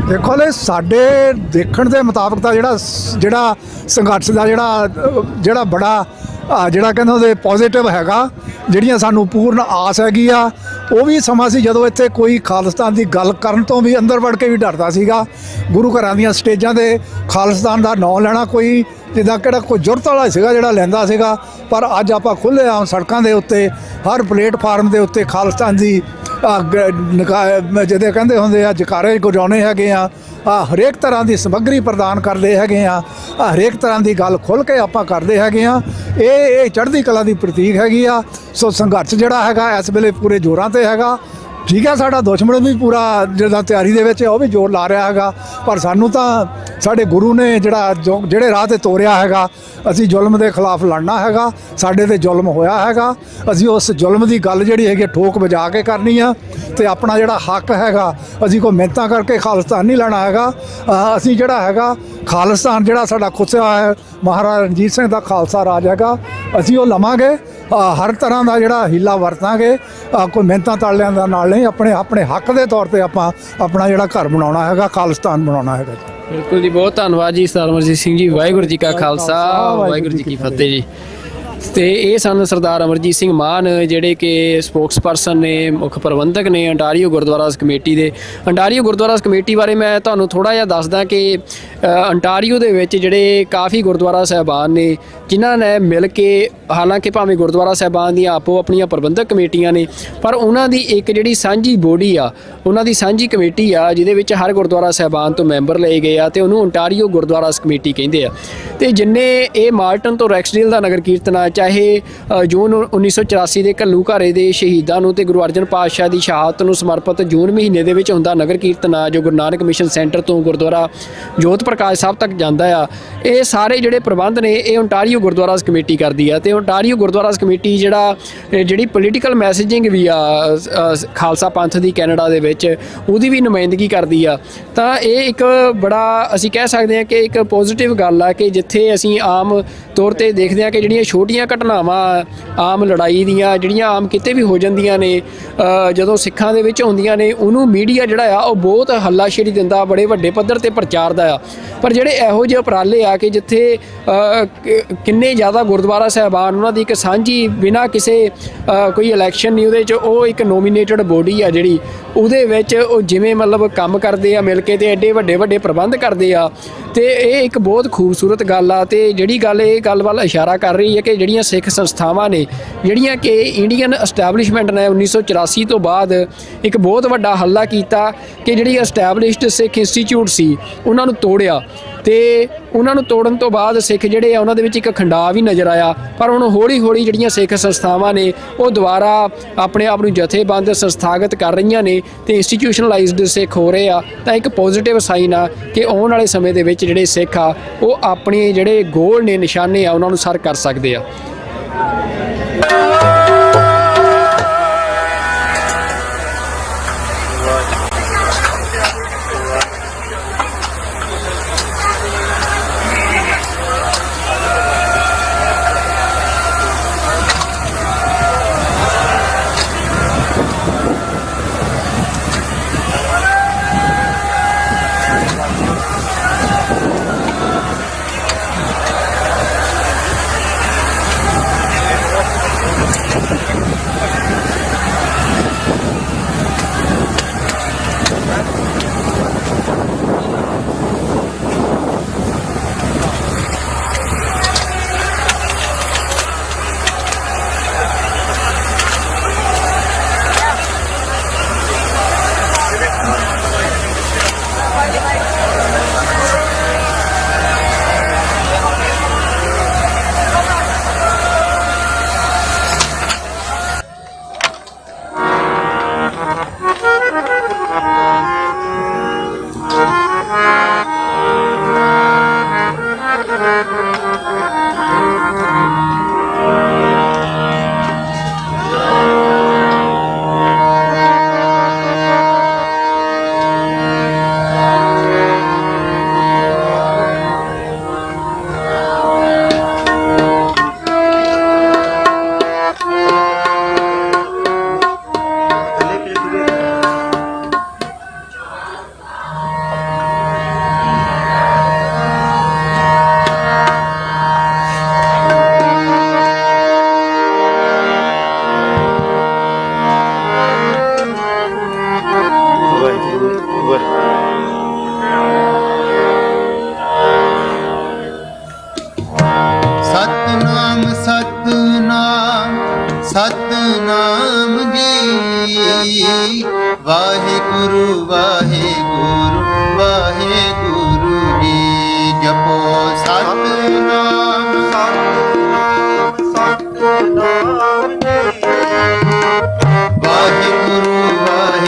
K: ਦੇਖੋ ਲੈ, ਸਾਡੇ ਦੇਖਣ ਦੇ ਮੁਤਾਬਕ ਤਾਂ ਜਿਹੜਾ ਸੰਘਰਸ਼ ਦਾ ਜਿਹੜਾ ਬੜਾ ਜਿਹੜਾ ਕਹਿੰਦਾ ਉਹਦੇ ਪੋਜ਼ਿਟਿਵ ਹੈਗਾ, ਜਿਹੜੀਆਂ ਸਾਨੂੰ ਪੂਰਨ ਆਸ ਹੈਗੀ ਆ, ਉਹ ਵੀ ਸਮਾਂ ਸੀ ਜਦੋਂ ਇੱਥੇ ਕੋਈ ਖਾਲਿਸਤਾਨ ਦੀ ਗੱਲ ਕਰਨ ਤੋਂ ਵੀ ਅੰਦਰ ਵੜ ਕੇ ਵੀ ਡਰਦਾ ਸੀਗਾ। ਗੁਰੂ ਘਰਾਂ ਦੀਆਂ ਸਟੇਜਾਂ 'ਤੇ ਖਾਲਿਸਤਾਨ ਦਾ ਨਾਂ ਲੈਣਾ ਕੋਈ ਜਿੱਦਾਂ ਕਿਹੜਾ ਕੋਈ ਜ਼ਰੂਰਤ ਵਾਲਾ ਸੀਗਾ ਜਿਹੜਾ ਲੈਂਦਾ ਸੀਗਾ। ਪਰ ਅੱਜ ਆਪਾਂ ਖੁੱਲ੍ਹੇ ਆਮ ਸੜਕਾਂ ਦੇ ਉੱਤੇ ਹਰ ਪਲੇਟਫਾਰਮ ਦੇ ਉੱਤੇ ਖਾਲਿਸਤਾਨ ਦੀ ਜਿਹਦੇ ਕਹਿੰਦੇ ਹੁੰਦੇ ਆ ਜਕਾਰੇ ਗੁਜਾਉਣੇ ਹੈਗੇ ਆ, ਹਰੇਕ ਤਰ੍ਹਾਂ ਦੀ ਸਮੱਗਰੀ ਪ੍ਰਦਾਨ ਕਰਦੇ ਹੈਗੇ ਆ, ਹਰੇਕ ਤਰ੍ਹਾਂ ਦੀ ਗੱਲ ਖੁੱਲ੍ਹ ਕੇ ਆਪਾਂ ਕਰਦੇ ਹੈਗੇ ਆ। ਇਹ ਚੜ੍ਹਦੀ ਕਲਾ ਦੀ ਪ੍ਰਤੀਕ ਹੈਗੀ ਆ। ਸੋ ਸੰਘਰਸ਼ ਜਿਹੜਾ ਹੈਗਾ ਇਸ ਵੇਲੇ ਪੂਰੇ ਜ਼ੋਰਾਂ 'ਤੇ ਹੈਗਾ। ਠੀਕ ਹੈ, ਸਾਡਾ ਦੁਸ਼ਮਣ ਵੀ ਪੂਰਾ ਜਿਹੜਾ ਤਿਆਰੀ ਦੇ ਵਿੱਚ ਉਹ ਵੀ ਜ਼ੋਰ ਲਾ ਰਿਹਾ ਹੈਗਾ, ਪਰ ਸਾਨੂੰ ਤਾਂ ਸਾਡੇ ਗੁਰੂ ਨੇ ਜਿਹੜੇ ਰਾਹ ਤੇ ਤੋਰਿਆ ਹੈਗਾ, ਅਸੀਂ ਜ਼ੁਲਮ ਦੇ ਖਿਲਾਫ ਲੜਨਾ ਹੈਗਾ। ਸਾਡੇ ਤੇ ਜ਼ੁਲਮ ਹੋਇਆ ਹੈਗਾ, ਅਸੀਂ ਉਸ ਜ਼ੁਲਮ ਦੀ ਗੱਲ ਜਿਹੜੀ ਹੈਗੀ ਠੋਕ ਵਜਾ ਕੇ ਕਰਨੀ ਆ, ਤੇ ਆਪਣਾ ਜਿਹੜਾ ਹੱਕ ਹੈਗਾ ਅਸੀਂ ਕੋਈ ਮਿਹਨਤਾਂ ਕਰਕੇ ਖਾਲਿਸਤਾਨ ਨਹੀਂ ਲੈਣਾ ਹੈਗਾ। ਅਸੀਂ ਜਿਹੜਾ ਹੈਗਾ ਖਾਲਿਸਤਾਨ ਜਿਹੜਾ ਸਾਡਾ ਖੁੱਸਿਆ ਹੈ ਮਹਾਰਾਜਾ ਰਣਜੀਤ ਸਿੰਘ ਦਾ ਖਾਲਸਾ ਰਾਜ ਹੈਗਾ, ਅਸੀਂ ਉਹ ਲਵਾਂਗੇ। ਹਰ ਤਰ੍ਹਾਂ ਦਾ ਜਿਹੜਾ ਹੀਲਾ ਵਰਤਾਂਗੇ, ਕੋਈ ਮਿਹਨਤਾਂ ਤਾਲਿਆਂ ਦਾ ਨਾਲ ਨਹੀਂ, ਆਪਣੇ ਹੱਕ ਦੇ ਤੌਰ ਤੇ ਆਪਾਂ ਆਪਣਾ ਜਿਹੜਾ ਘਰ ਬਣਾਉਣਾ ਹੈਗਾ, ਖਾਲਿਸਤਾਨ ਬਣਾਉਣਾ ਹੈਗਾ ਜੀ।
F: ਬਿਲਕੁਲ ਜੀ, ਬਹੁਤ ਧੰਨਵਾਦ ਜੀ ਸਰਦਾਰ ਅਮਰਜੀਤ ਸਿੰਘ ਜੀ। ਵਾਹਿਗੁਰੂ ਜੀ ਕਾ ਖਾਲਸਾ, ਵਾਹਿਗੁਰੂ ਜੀ ਕੀ ਫਤਿਹ ਜੀ। ਤੇ ਇਹ ਸਨ ਸਰਦਾਰ ਅਮਰਜੀਤ ਸਿੰਘ ਮਾਨ, ਜਿਹੜੇ ਕਿ ਸਪੋਕਸਪਰਸਨ ਨੇ, ਮੁੱਖ ਪ੍ਰਬੰਧਕ ਨੇ ਅੰਟਾਰੀਓ ਗੁਰਦੁਆਰਾ ਕਮੇਟੀ ਦੇ। ਅੰਟਾਰੀਓ ਗੁਰਦੁਆਰਾ ਕਮੇਟੀ ਬਾਰੇ ਮੈਂ ਤੁਹਾਨੂੰ ਥੋੜ੍ਹਾ ਜਿਹਾ ਦੱਸਦਾ ਕਿ ਅੰਟਾਰੀਓ ਦੇ ਵਿੱਚ ਜਿਹੜੇ ਕਾਫੀ ਗੁਰਦੁਆਰਾ ਸਾਹਿਬਾਨ ਨੇ ਜਿਨ੍ਹਾਂ ਨੇ ਮਿਲ ਕੇ, ਹਾਲਾਂਕਿ ਭਾਵੇਂ ਗੁਰਦੁਆਰਾ ਸਾਹਿਬਾਨ ਦੀਆਂ ਆਪੋ ਆਪਣੀਆਂ ਪ੍ਰਬੰਧਕ ਕਮੇਟੀਆਂ ਨੇ, ਪਰ ਉਹਨਾਂ ਦੀ ਇੱਕ ਜਿਹੜੀ ਸਾਂਝੀ ਬੋਡੀ ਆ, ਉਹਨਾਂ ਦੀ ਸਾਂਝੀ ਕਮੇਟੀ ਆ, ਜਿਹਦੇ ਵਿੱਚ ਹਰ ਗੁਰਦੁਆਰਾ ਸਾਹਿਬਾਨ ਤੋਂ ਮੈਂਬਰ ਲਏ ਗਏ ਆ, ਤੇ ਉਹਨੂੰ ਅੰਟਾਰੀਓ ਗੁਰਦੁਆਰਾ ਕਮੇਟੀ ਕਹਿੰਦੇ ਆ। ਤੇ ਜਿੰਨੇ ਇਹ ਮਾਲਟਨ ਤੋਂ ਰੈਕਸਡੇਲ ਦਾ ਨਗਰ ਕੀਰਤਨ ਆ, ਚਾਹੇ ਜੂਨ 1984 ਦੇ ਘੱਲੂਘਾਰੇ ਦੇ ਸ਼ਹੀਦਾਂ ਨੂੰ ਤੇ ਗੁਰੂ ਅਰਜਨ ਪਾਤਸ਼ਾਹ ਦੀ ਸ਼ਹਾਦਤ ਨੂੰ ਸਮਰਪਿਤ ਜੂਨ ਮਹੀਨੇ ਦੇ ਵਿੱਚ ਹੁੰਦਾ ਨਗਰ ਕੀਰਤਨ ਆ, ਜੋ ਗੁਰੂ ਨਾਨਕ ਮਿਸ਼ਨ ਸੈਂਟਰ ਤੋਂ ਗੁਰਦੁਆਰਾ ਜੋਤ ਪ੍ਰਕਾਸ਼ ਸਾਹਿਬ ਤੱਕ ਜਾਂਦਾ ਆ, ਇਹ ਸਾਰੇ ਜਿਹੜੇ ਪ੍ਰਬੰਧ ਨੇ ਇਹ ਅੰਟਾਰੀਓ ਗੁਰਦੁਆਰਾ ਕਮੇਟੀ ਕਰਦੀ ਆ। ਤੇ ਅੰਟਾਰੀਓ ਗੁਰਦੁਆਰਾ ਕਮੇਟੀ ਜਿਹੜੀ ਪੋਲੀਟੀਕਲ ਮੈਸੇਜਿੰਗ ਵੀ ਆ ਖਾਲਸਾ ਪੰਥ ਦੀ ਕੈਨੇਡਾ ਦੇ ਵਿੱਚ, ਉਹਦੀ ਵੀ ਨੁਮਾਇੰਦਗੀ ਕਰਦੀ ਆ। ਤਾਂ ਇਹ ਇੱਕ ਬੜਾ ਅਸੀਂ ਕਹਿ ਸਕਦੇ ਹਾਂ ਕਿ ਇੱਕ ਪੋਜ਼ਿਟਿਵ ਗੱਲ ਆ ਕਿ ਜਿੱਥੇ ਅਸੀਂ ਆਮ ਤੌਰ ਤੇ ਦੇਖਦੇ ਹਾਂ ਕਿ ਜਿਹੜੀਆਂ ਛੋਟੀਆਂ ਘਟਨਾਵਾਂ ਆਮ ਲੜਾਈ ਦੀਆਂ ਜਿਹੜੀਆਂ ਆਮ ਕਿਤੇ ਵੀ ਹੋ ਜਾਂਦੀਆਂ ਨੇ, ਜਦੋਂ ਸਿੱਖਾਂ ਦੇ ਵਿੱਚ ਹੁੰਦੀਆਂ ਨੇ, ਉਹਨੂੰ ਮੀਡੀਆ ਜਿਹੜਾ ਆ ਉਹ ਬਹੁਤ ਹੱਲਾਸ਼ੇਰੀ ਦਿੰਦਾ, ਬੜੇ ਵੱਡੇ ਪੱਧਰ ਤੇ ਪ੍ਰਚਾਰਦਾ ਆ। ਪਰ ਜਿਹੜੇ ਇਹੋ ਜਿਹੇ ਉਪਰਾਲੇ ਆ ਕਿ ਜਿੱਥੇ ਕਿੰਨੇ ਜ਼ਿਆਦਾ ਗੁਰਦੁਆਰਾ ਸਾਹਿਬਾਨ ਉਹਨਾਂ ਦੀ ਇੱਕ ਸਾਂਝੀ, ਬਿਨਾਂ ਕਿਸੇ ਕੋਈ ਇਲੈਕਸ਼ਨ ਨਹੀਂ ਉਹਦੇ 'ਚ, ਉਹ ਇੱਕ ਨੋਮੀਨੇਟਡ ਬੋਡੀ ਆ ਜਿਹੜੀ, ਉਹਦੇ ਵਿੱਚ ਉਹ ਜਿਵੇਂ ਮਤਲਬ ਕੰਮ ਕਰਦੇ ਆ ਮਿਲ ਕੇ, ਤੇ ਐਡੇ ਵੱਡੇ ਵੱਡੇ ਪ੍ਰਬੰਧ ਕਰਦੇ ਆ, ਤੇ ਇਹ ਇੱਕ ਬਹੁਤ ਖੂਬਸੂਰਤ ਗੱਲ ਆ। ਤੇ ਜਿਹੜੀ ਗੱਲ ਇਹ ਗੱਲ ਵੱਲ ਇਸ਼ਾਰਾ ਕਰ ਰਹੀ ਹੈ ਕਿ ਜਿਹੜੀਆਂ ਸਿੱਖ ਸੰਸਥਾਵਾਂ ਨੇ, ਜਿਹੜੀਆਂ ਕਿ ਇੰਡੀਅਨ ਐਸਟੈਬਲਿਸ਼ਮੈਂਟ ਨੇ 1984 ਤੋਂ ਬਾਅਦ ਇੱਕ ਬਹੁਤ ਵੱਡਾ ਹੱਲਾ ਕੀਤਾ ਕਿ ਜਿਹੜੀ ਐਸਟੈਬਲਿਸ਼ਡ ਸਿੱਖ ਇੰਸਟੀਚਿਊਟ ਸੀ ਉਹਨਾਂ ਨੂੰ ਤੋੜਿਆ, ਤੇ ਉਹਨਾਂ ਨੂੰ ਤੋੜਨ ਤੋਂ ਬਾਅਦ ਸਿੱਖ ਜਿਹੜੇ ਆ ਉਹਨਾਂ ਦੇ ਵਿੱਚ ਇੱਕ ਖੰਡਾਅ ਵੀ ਨਜ਼ਰ ਆਇਆ। ਪਰ ਹੁਣ ਹੌਲੀ ਹੌਲੀ ਜਿਹੜੀਆਂ ਸਿੱਖ ਸੰਸਥਾਵਾਂ ਨੇ ਉਹ ਦੁਬਾਰਾ ਆਪਣੇ ਆਪ ਨੂੰ ਜਥੇਬੰਦ ਸੰਸਥਾਗਤ ਕਰ ਰਹੀਆਂ ਨੇ ਤੇ ਇੰਸਟੀਟਿਊਸ਼ਨਲਾਈਜ਼ਡ ਸਿੱਖ ਹੋ ਰਹੇ ਆ। ਤਾਂ ਇੱਕ ਪੋਜ਼ਿਟਿਵ ਸਾਈਨ ਆ ਕਿ ਆਉਣ ਵਾਲੇ ਸਮੇਂ ਦੇ ਵਿੱਚ ਜਿਹੜੇ ਸਿੱਖ ਆ ਉਹ ਆਪਣੇ ਜਿਹੜੇ ਗੋਲ ਨੇ, ਨਿਸ਼ਾਨੇ ਆ, ਉਹਨਾਂ ਨੂੰ ਸਰ ਕਰ ਸਕਦੇ ਆ।
E: ਸਤਨਾਮ ਜੀ। ਵਾਹਿਗੁਰੂ ਵਾਹਿਗੁਰੂ ਵਾਹਿਗੁਰੂ ਜੀ। ਜਪੋ ਸਤਨਾਮ ਸਤਨਾਮ ਸਤਨਾਮ ਜੀ। ਵਾਹਿਗੁਰੂ ਵਾਹਿਗੁਰੂ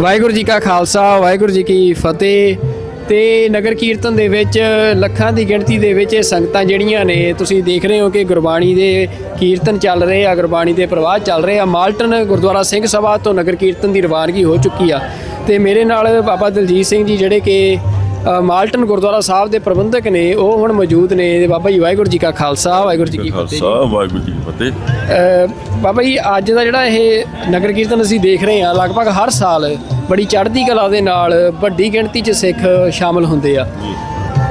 F: ਵਾਹਿਗੁਰੂ ਜੀ ਕਾ ਖਾਲਸਾ ਵਾਹਿਗੁਰੂ ਜੀ ਕੀ ਫਤਿਹ। ਤੇ ਨਗਰ ਕੀਰਤਨ ਦੇ ਵਿੱਚ ਲੱਖਾਂ ਦੀ ਗਿਣਤੀ ਦੇ ਵਿੱਚ ਇਹ ਸੰਗਤਾਂ ਜਿਹੜੀਆਂ ਨੇ ਤੁਸੀਂ ਦੇਖ ਰਹੇ ਹੋ ਕਿ ਗੁਰਬਾਣੀ ਦੇ ਕੀਰਤਨ ਚੱਲ ਰਹੇ ਆ, ਗੁਰਬਾਣੀ ਦੇ ਪ੍ਰਵਾਹ ਚੱਲ ਰਹੇ ਆ। ਮਾਲਟਨ ਗੁਰਦੁਆਰਾ ਸਿੰਘ ਸਭਾ ਤੋਂ ਨਗਰ ਕੀਰਤਨ ਦੀ ਰਵਾਨਗੀ ਹੋ ਚੁੱਕੀ ਆ ਤੇ ਮੇਰੇ ਨਾਲ ਬਾਬਾ ਦਲਜੀਤ ਸਿੰਘ ਜੀ ਜਿਹੜੇ ਕਿ ਮਾਲਟਨ ਗੁਰਦੁਆਰਾ ਸਾਹਿਬ ਦੇ ਪ੍ਰਬੰਧਕ ਨੇ ਉਹ ਹੁਣ ਮੌਜੂਦ ਨੇ। ਬਾਬਾ ਜੀ ਵਾਹਿਗੁਰੂ ਜੀ ਕਾ ਖਾਲਸਾ ਵਾਹਿਗੁਰੂ ਜੀ ਕੀ ਫਤਿਹ।
L: ਵਾਹਿਗੁਰੂ ਜੀ ਕੀ ਫਤਿਹ।
F: ਬਾਬਾ ਜੀ ਅੱਜ ਦਾ ਜਿਹੜਾ ਇਹ ਨਗਰ ਕੀਰਤਨ ਅਸੀਂ ਦੇਖ ਰਹੇ ਹਾਂ ਲਗਭਗ ਹਰ ਸਾਲ ਬੜੀ ਚੜ੍ਹਦੀ ਕਲਾ ਦੇ ਨਾਲ ਵੱਡੀ ਗਿਣਤੀ 'ਚ ਸਿੱਖ ਸ਼ਾਮਲ ਹੁੰਦੇ ਆ।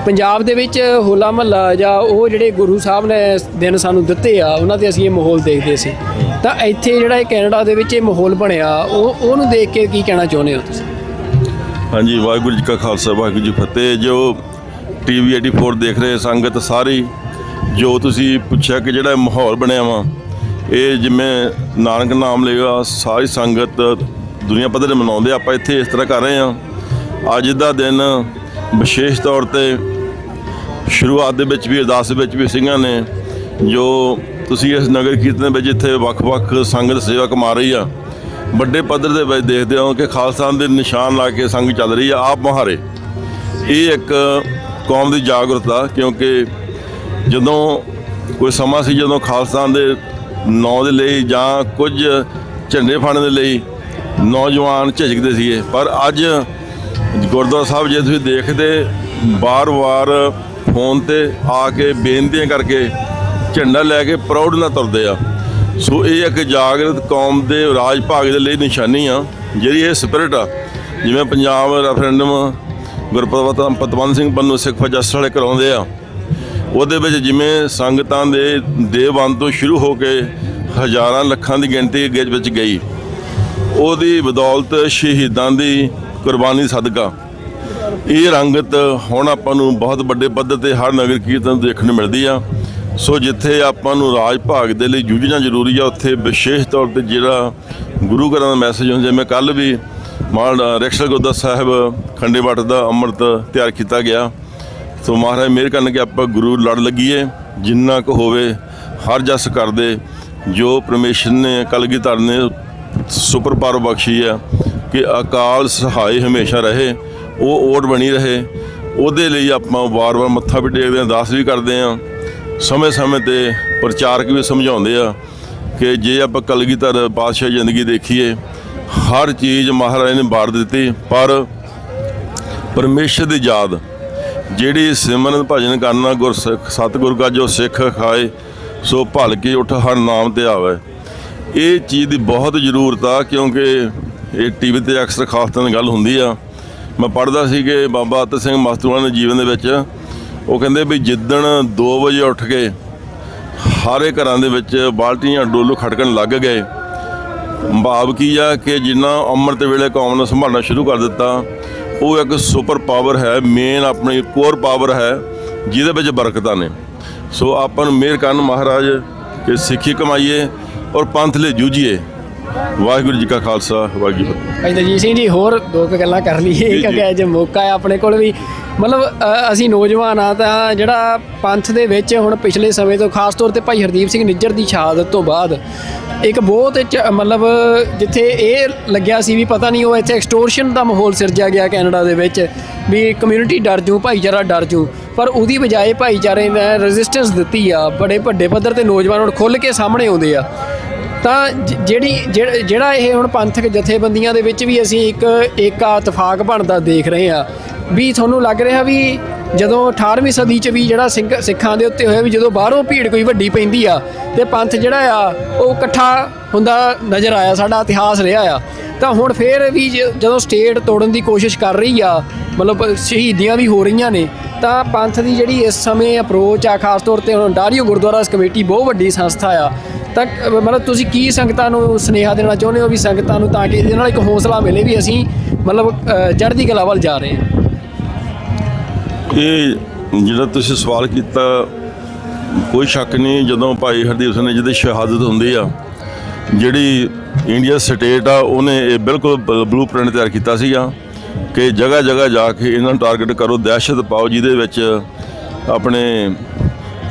F: ਪੰਜਾਬ ਦੇ ਵਿੱਚ ਹੋਲਾ ਮਹੱਲਾ ਜਾਂ ਉਹ ਜਿਹੜੇ ਗੁਰੂ ਸਾਹਿਬ ਨੇ ਦਿਨ ਸਾਨੂੰ ਦਿੱਤੇ ਆ ਉਹਨਾਂ 'ਤੇ ਅਸੀਂ ਇਹ ਮਾਹੌਲ ਦੇਖਦੇ ਸੀ, ਤਾਂ ਇੱਥੇ ਜਿਹੜਾ ਇਹ ਕੈਨੇਡਾ ਦੇ ਵਿੱਚ ਇਹ ਮਾਹੌਲ ਬਣਿਆ ਉਹਨੂੰ ਦੇਖ ਕੇ ਕੀ ਕਹਿਣਾ ਚਾਹੁੰਦੇ ਹੋ ਤੁਸੀਂ?
L: ਹਾਂਜੀ, ਵਾਹਿਗੁਰੂ ਜੀ ਕਾ ਖਾਲਸਾ ਵਾਹਿਗੁਰੂ ਜੀ ਫਤਿਹ। ਜੋ TV 84 ਦੇਖ ਰਹੇ ਸੰਗਤ ਸਾਰੀ, ਜੋ ਤੁਸੀਂ ਪੁੱਛਿਆ ਕਿ ਜਿਹੜਾ ਮਾਹੌਲ ਬਣਿਆ ਵਾ, ਇਹ ਜਿਵੇਂ ਨਾਨਕ ਨਾਮ ਲੇਗਾ ਸਾਰੀ ਸੰਗਤ ਦੁਨੀਆ ਪੱਧਰ 'ਤੇ ਮਨਾਉਂਦੇ। ਆਪਾਂ ਇੱਥੇ ਇਸ ਤਰ੍ਹਾਂ ਕਰ ਰਹੇ ਹਾਂ। ਅੱਜ ਦਾ ਦਿਨ ਵਿਸ਼ੇਸ਼ ਤੌਰ 'ਤੇ ਸ਼ੁਰੂਆਤ ਦੇ ਵਿੱਚ ਵੀ ਅਰਦਾਸ ਵਿੱਚ ਵੀ ਸਿੰਘਾਂ ਨੇ ਜੋ ਤੁਸੀਂ ਇਸ ਨਗਰ ਕੀਰਤਨ ਵਿੱਚ ਇੱਥੇ ਵੱਖ-ਵੱਖ ਸੰਗਤ ਸੇਵਾ ਕਮਾ ਰਹੀ ਆ, ਵੱਡੇ ਪੱਧਰ ਦੇ ਵਿੱਚ ਦੇਖਦੇ ਹੋ ਕਿ ਖਾਲਸਾ ਦੇ ਨਿਸ਼ਾਨ ਲਾ ਕੇ ਸੰਗ ਚੱਲ ਰਹੀ ਆ ਆਪ ਮੁਹਾਰੇ। ਇਹ ਇੱਕ ਕੌਮ ਦੀ ਜਾਗਰੂਕਤਾ, ਕਿਉਂਕਿ ਜਦੋਂ ਕੋਈ ਸਮਾਂ ਸੀ ਜਦੋਂ ਖਾਲਸਾ ਦੇ ਨਾਂ ਦੇ ਲਈ ਜਾਂ ਕੁਝ ਝੰਡੇ ਫੜਨ ਦੇ ਲਈ ਨੌਜਵਾਨ ਝਿਜਕਦੇ ਸੀਗੇ, ਪਰ ਅੱਜ ਗੁਰਦੁਆਰਾ ਸਾਹਿਬ ਜੇ ਤੁਸੀਂ ਦੇਖਦੇ ਵਾਰ-ਵਾਰ ਫੋਨ ਤੇ ਆ ਕੇ ਬੇਨਤੀਆਂ ਕਰਕੇ ਝੰਡਾ ਲੈ ਕੇ ਪ੍ਰਾਊਡ ਨਾਲ ਤੁਰਦੇ ਆ। ਸੋ ਇਹ ਇੱਕ ਜਾਗਰਤ ਕੌਮ ਦੇ ਰਾਜ ਭਾਗ ਦੇ ਲਈ ਨਿਸ਼ਾਨੀ ਆ। ਜਿਹੜੀ ਇਹ ਸਪਿਰਿਟ ਆ, ਜਿਵੇਂ ਪੰਜਾਬ ਰੈਫਰੈਂਡਮ ਗੁਰਪਤਵੰਤ ਸਿੰਘ ਪੰਨੂ ਸਿੱਖ ਫੌਜ ਜਸਟਿਸ ਵਾਲੇ ਕਰਾਉਂਦੇ ਆ, ਉਹਦੇ ਵਿੱਚ ਜਿਵੇਂ ਸੰਗਤਾਂ ਦੇ ਦੇਵਬੰਦ ਤੋਂ ਸ਼ੁਰੂ ਹੋ ਕੇ ਹਜ਼ਾਰਾਂ ਲੱਖਾਂ ਦੀ ਗਿਣਤੀ ਵਿੱਚ ਗਈ, ਉਹਦੀ ਬਦੌਲਤ ਸ਼ਹੀਦਾਂ ਦੀ ਕੁਰਬਾਨੀ ਸਦਕਾ ਇਹ ਰੰਗਤ ਹੁਣ ਆਪਾਂ ਨੂੰ ਬਹੁਤ ਵੱਡੇ ਪੱਧਰ 'ਤੇ ਹਰ ਨਗਰ ਕੀਰਤਨ ਦੇਖਣ ਨੂੰ ਮਿਲਦੀ ਆ। ਸੋ ਜਿੱਥੇ ਆਪਾਂ ਨੂੰ ਰਾਜ ਭਾਗ ਦੇ ਲਈ ਜੂਝਣਾ ਜ਼ਰੂਰੀ ਆ, ਉੱਥੇ ਵਿਸ਼ੇਸ਼ ਤੌਰ 'ਤੇ ਜਿਹੜਾ ਗੁਰੂ ਘਰਾਂ ਦਾ ਮੈਸੇਜ ਹੁੰਦਾ, ਜਿਵੇਂ ਕੱਲ੍ਹ ਵੀ ਰੇਖਸ਼ਲ ਗੁਰਦੁਆਰਾ ਸਾਹਿਬ ਖੰਡੇ ਬਾਟ ਦਾ ਅੰਮ੍ਰਿਤ ਤਿਆਰ ਕੀਤਾ ਗਿਆ। ਸੋ ਮਹਾਰਾਜ ਮਿਹਰ ਕਰਨ ਕਿ ਆਪਾਂ ਗੁਰੂ ਲੜ ਲੱਗੀਏ, ਜਿੰਨਾ ਕੁ ਹੋਵੇ ਹਰ ਜਸ ਕਰਦੇ। ਜੋ ਪਰਮੇਸ਼ਰ ਨੇ ਕਲਗੀਧਰ ਨੇ ਸੁਪਰ ਪਾਵਰ ਬਖਸ਼ੀ ਆ ਕਿ ਅਕਾਲ ਸਹਾਈ ਹਮੇਸ਼ਾ ਰਹੇ, ਉਹ ਓਟ ਬਣੀ ਰਹੇ, ਉਹਦੇ ਲਈ ਆਪਾਂ ਵਾਰ-ਵਾਰ ਮੱਥਾ ਵੀ ਟੇਕਦੇ ਹਾਂ, ਅਰਦਾਸ ਵੀ ਕਰਦੇ ਹਾਂ। ਸਮੇਂ-ਸਮੇਂ 'ਤੇ ਪ੍ਰਚਾਰਕ ਵੀ ਸਮਝਾਉਂਦੇ ਆ ਕਿ ਜੇ ਆਪਾਂ ਕਲਗੀਧਰ ਪਾਤਸ਼ਾਹ ਜ਼ਿੰਦਗੀ ਦੇਖੀਏ, ਹਰ ਚੀਜ਼ ਮਹਾਰਾਜ ਨੇ ਬਾੜ ਦਿੱਤੀ, ਪਰ ਪਰਮੇਸ਼ਰ ਦੀ ਯਾਦ ਜਿਹੜੀ ਸਿਮਰਨ ਭਜਨ ਕਰਨਾ ਗੁਰਸਿੱਖ ਸਤਿਗੁਰ ਕਾ ਜੋ ਸਿੱਖ ਖਾਏ ਸੋ ਭਲ ਕੇ ਉੱਠ ਹਰ ਨਾਮ ਤੇ ਆਵੇ। ਇਹ ਚੀਜ਼ ਦੀ ਬਹੁਤ ਜ਼ਰੂਰਤ ਆ, ਕਿਉਂਕਿ ਇਹ TV 'ਤੇ ਅਕਸਰ ਖਾਸ ਤਰ੍ਹਾਂ ਦੀ ਗੱਲ ਹੁੰਦੀ ਆ। ਮੈਂ ਪੜ੍ਹਦਾ ਸੀ ਕਿ ਬਾਬਾ ਅਤਰ ਸਿੰਘ ਮਾਸਟੂਆਂ ਦੇ ਜੀਵਨ ਦੇ ਵਿੱਚ ਉਹ ਕਹਿੰਦੇ ਵੀ ਜਿੱਦਣ 2 ਵਜੇ ਉੱਠ ਕੇ ਸਾਰੇ ਘਰਾਂ ਦੇ ਵਿੱਚ ਬਾਲਟੀਆਂ ਡੋਲੂ ਖੜਕਣ ਲੱਗ ਗਏ, ਭਾਵ ਕੀ ਆ ਕਿ ਜਿੰਨਾ ਅੰਮ੍ਰਿਤ ਵੇਲੇ ਕੌਮ ਨੂੰ ਸੰਭਾਲਣਾ ਸ਼ੁਰੂ ਕਰ ਦਿੱਤਾ, ਉਹ ਇੱਕ ਸੁਪਰ ਪਾਵਰ ਹੈ, ਮੇਨ ਆਪਣੀ ਕੋਰ ਪਾਵਰ ਹੈ, ਜਿਹਦੇ ਵਿੱਚ ਬਰਕਤਾਂ ਨੇ। ਸੋ ਆਪਾਂ ਨੂੰ ਮਿਹਰ ਕਰਨ ਮਹਾਰਾਜ ਕਿ ਸਿੱਖੀ ਕਮਾਈਏ ਔਰ ਪੰਥ ਲਈ ਜੂਝੀਏ। ਵਾਹਿਗੁਰੂ ਜੀ ਕਾ ਖਾਲਸਾ ਵਾਹਿਗੁਰੂ ਜੀ ਕੀ ਫਤਿਹ।
F: ਭਾਈ ਦਲਜੀਤ ਸਿੰਘ ਜੀ, ਹੋਰ 2 ਗੱਲਾਂ ਕਰ ਲਈਏ ਕਿਉਂਕਿ ਅੱਜ ਮੌਕਾ ਹੈ ਆਪਣੇ ਕੋਲ ਵੀ। ਮਤਲਬ ਅਸੀਂ ਨੌਜਵਾਨ ਆ ਤਾਂ ਜਿਹੜਾ ਪੰਥ ਦੇ ਵਿੱਚ ਹੁਣ ਪਿਛਲੇ ਸਮੇਂ ਤੋਂ ਖਾਸ ਤੌਰ 'ਤੇ ਭਾਈ ਹਰਦੀਪ ਸਿੰਘ ਨਿੱਜਰ ਦੀ ਸ਼ਹਾਦਤ ਤੋਂ ਬਾਅਦ ਇੱਕ ਬਹੁਤ ਮਤਲਬ ਜਿੱਥੇ ਇਹ ਲੱਗਿਆ ਸੀ ਵੀ ਪਤਾ ਨਹੀਂ ਉਹ ਇੱਥੇ ਐਕਸਟੋਰਸ਼ਨ ਦਾ ਮਾਹੌਲ ਸਿਰਜਿਆ ਗਿਆ ਕੈਨੇਡਾ ਦੇ ਵਿੱਚ ਵੀ ਕਮਿਊਨਿਟੀ ਡਰ ਜੂ, ਭਾਈਚਾਰਾ ਡਰ ਜੂ, ਪਰ ਉਹਦੀ ਬਜਾਏ ਭਾਈਚਾਰੇ ਨੇ ਰੈਜ਼ਿਸਟੈਂਸ ਦਿੱਤੀ ਆ। ਬੜੇ ਵੱਡੇ ਪੱਧਰ 'ਤੇ ਨੌਜਵਾਨ ਹੁਣ ਖੁੱਲ੍ਹ ਕੇ ਸਾਹਮਣੇ ਆਉਂਦੇ ਆ। ਤਾਂ ਜਿਹੜਾ ਇਹ ਹੁਣ ਪੰਥਕ ਜਥੇਬੰਦੀਆਂ ਦੇ ਵਿੱਚ ਵੀ ਅਸੀਂ ਇੱਕ ਇਤਫਾਕ ਬਣਦਾ ਦੇਖ ਰਹੇ ਹਾਂ ਵੀ ਤੁਹਾਨੂੰ ਲੱਗ ਰਿਹਾ ਵੀ ਜਦੋਂ 18ਵੀਂ ਸਦੀ 'ਚ ਵੀ ਜਿਹੜਾ ਸਿੱਖਾਂ ਦੇ ਉੱਤੇ ਹੋਇਆ ਵੀ ਜਦੋਂ ਬਾਹਰੋਂ ਭੀੜ ਕੋਈ ਵੱਡੀ ਪੈਂਦੀ ਆ ਤੇ ਪੰਥ ਜਿਹੜਾ ਆ ਉਹ ਇਕੱਠਾ ਹੁੰਦਾ ਨਜ਼ਰ ਆਇਆ, ਸਾਡਾ ਇਤਿਹਾਸ ਰਿਹਾ ਆ। ਤਾਂ ਹੁਣ ਫਿਰ ਵੀ ਜਦੋਂ ਸਟੇਟ ਤੋੜਨ ਦੀ ਕੋਸ਼ਿਸ਼ ਕਰ ਰਹੀ ਆ, ਮਤਲਬ ਸ਼ਹੀਦੀਆਂ ਵੀ ਹੋ ਰਹੀਆਂ ਨੇ, ਤਾਂ ਪੰਥ ਦੀ ਜਿਹੜੀ ਇਸ ਸਮੇਂ ਅਪਰੋਚ ਆ, ਖਾਸ ਤੌਰ 'ਤੇ ਹੁਣ ਓਂਟਾਰੀਓ ਗੁਰਦੁਆਰਾ ਕਮੇਟੀ ਬਹੁਤ ਵੱਡੀ ਸੰਸਥਾ ਆ, ਤਾਂ ਮਤਲਬ ਤੁਸੀਂ ਕੀ ਸੰਗਤਾਂ ਨੂੰ ਸੁਨੇਹਾ ਦੇਣਾ ਚਾਹੁੰਦੇ ਹੋ ਵੀ ਸੰਗਤਾਂ ਨੂੰ, ਤਾਂ ਕਿ ਇਹਦੇ ਨਾਲ ਇੱਕ ਹੌਸਲਾ ਮਿਲੇ ਵੀ ਅਸੀਂ ਮਤਲਬ ਚੜ੍ਹਦੀ ਕਲਾ ਵੱਲ ਜਾ ਰਹੇ ਹਾਂ?
L: ਇਹ ਜਿਹੜਾ ਤੁਸੀਂ ਸਵਾਲ ਕੀਤਾ, ਕੋਈ ਸ਼ੱਕ ਨਹੀਂ, ਜਦੋਂ ਭਾਈ ਹਰਦੀਪ ਸਿੰਘ ਜੀ ਦੀ ਸ਼ਹਾਦਤ ਹੁੰਦੀ ਆ, ਜਿਹੜੀ ਇੰਡੀਆ ਸਟੇਟ ਆ ਉਹਨੇ ਇਹ ਬਿਲਕੁਲ ਬਲੂ ਪ੍ਰਿੰਟ ਤਿਆਰ ਕੀਤਾ ਸੀਗਾ ਕਿ ਜਗ੍ਹਾ ਜਗ੍ਹਾ ਜਾ ਕੇ ਇਹਨਾਂ ਨੂੰ ਟਾਰਗੇਟ ਕਰੋ, ਦਹਿਸ਼ਤ ਪਾਓ, ਜਿਹਦੇ ਵਿੱਚ ਆਪਣੇ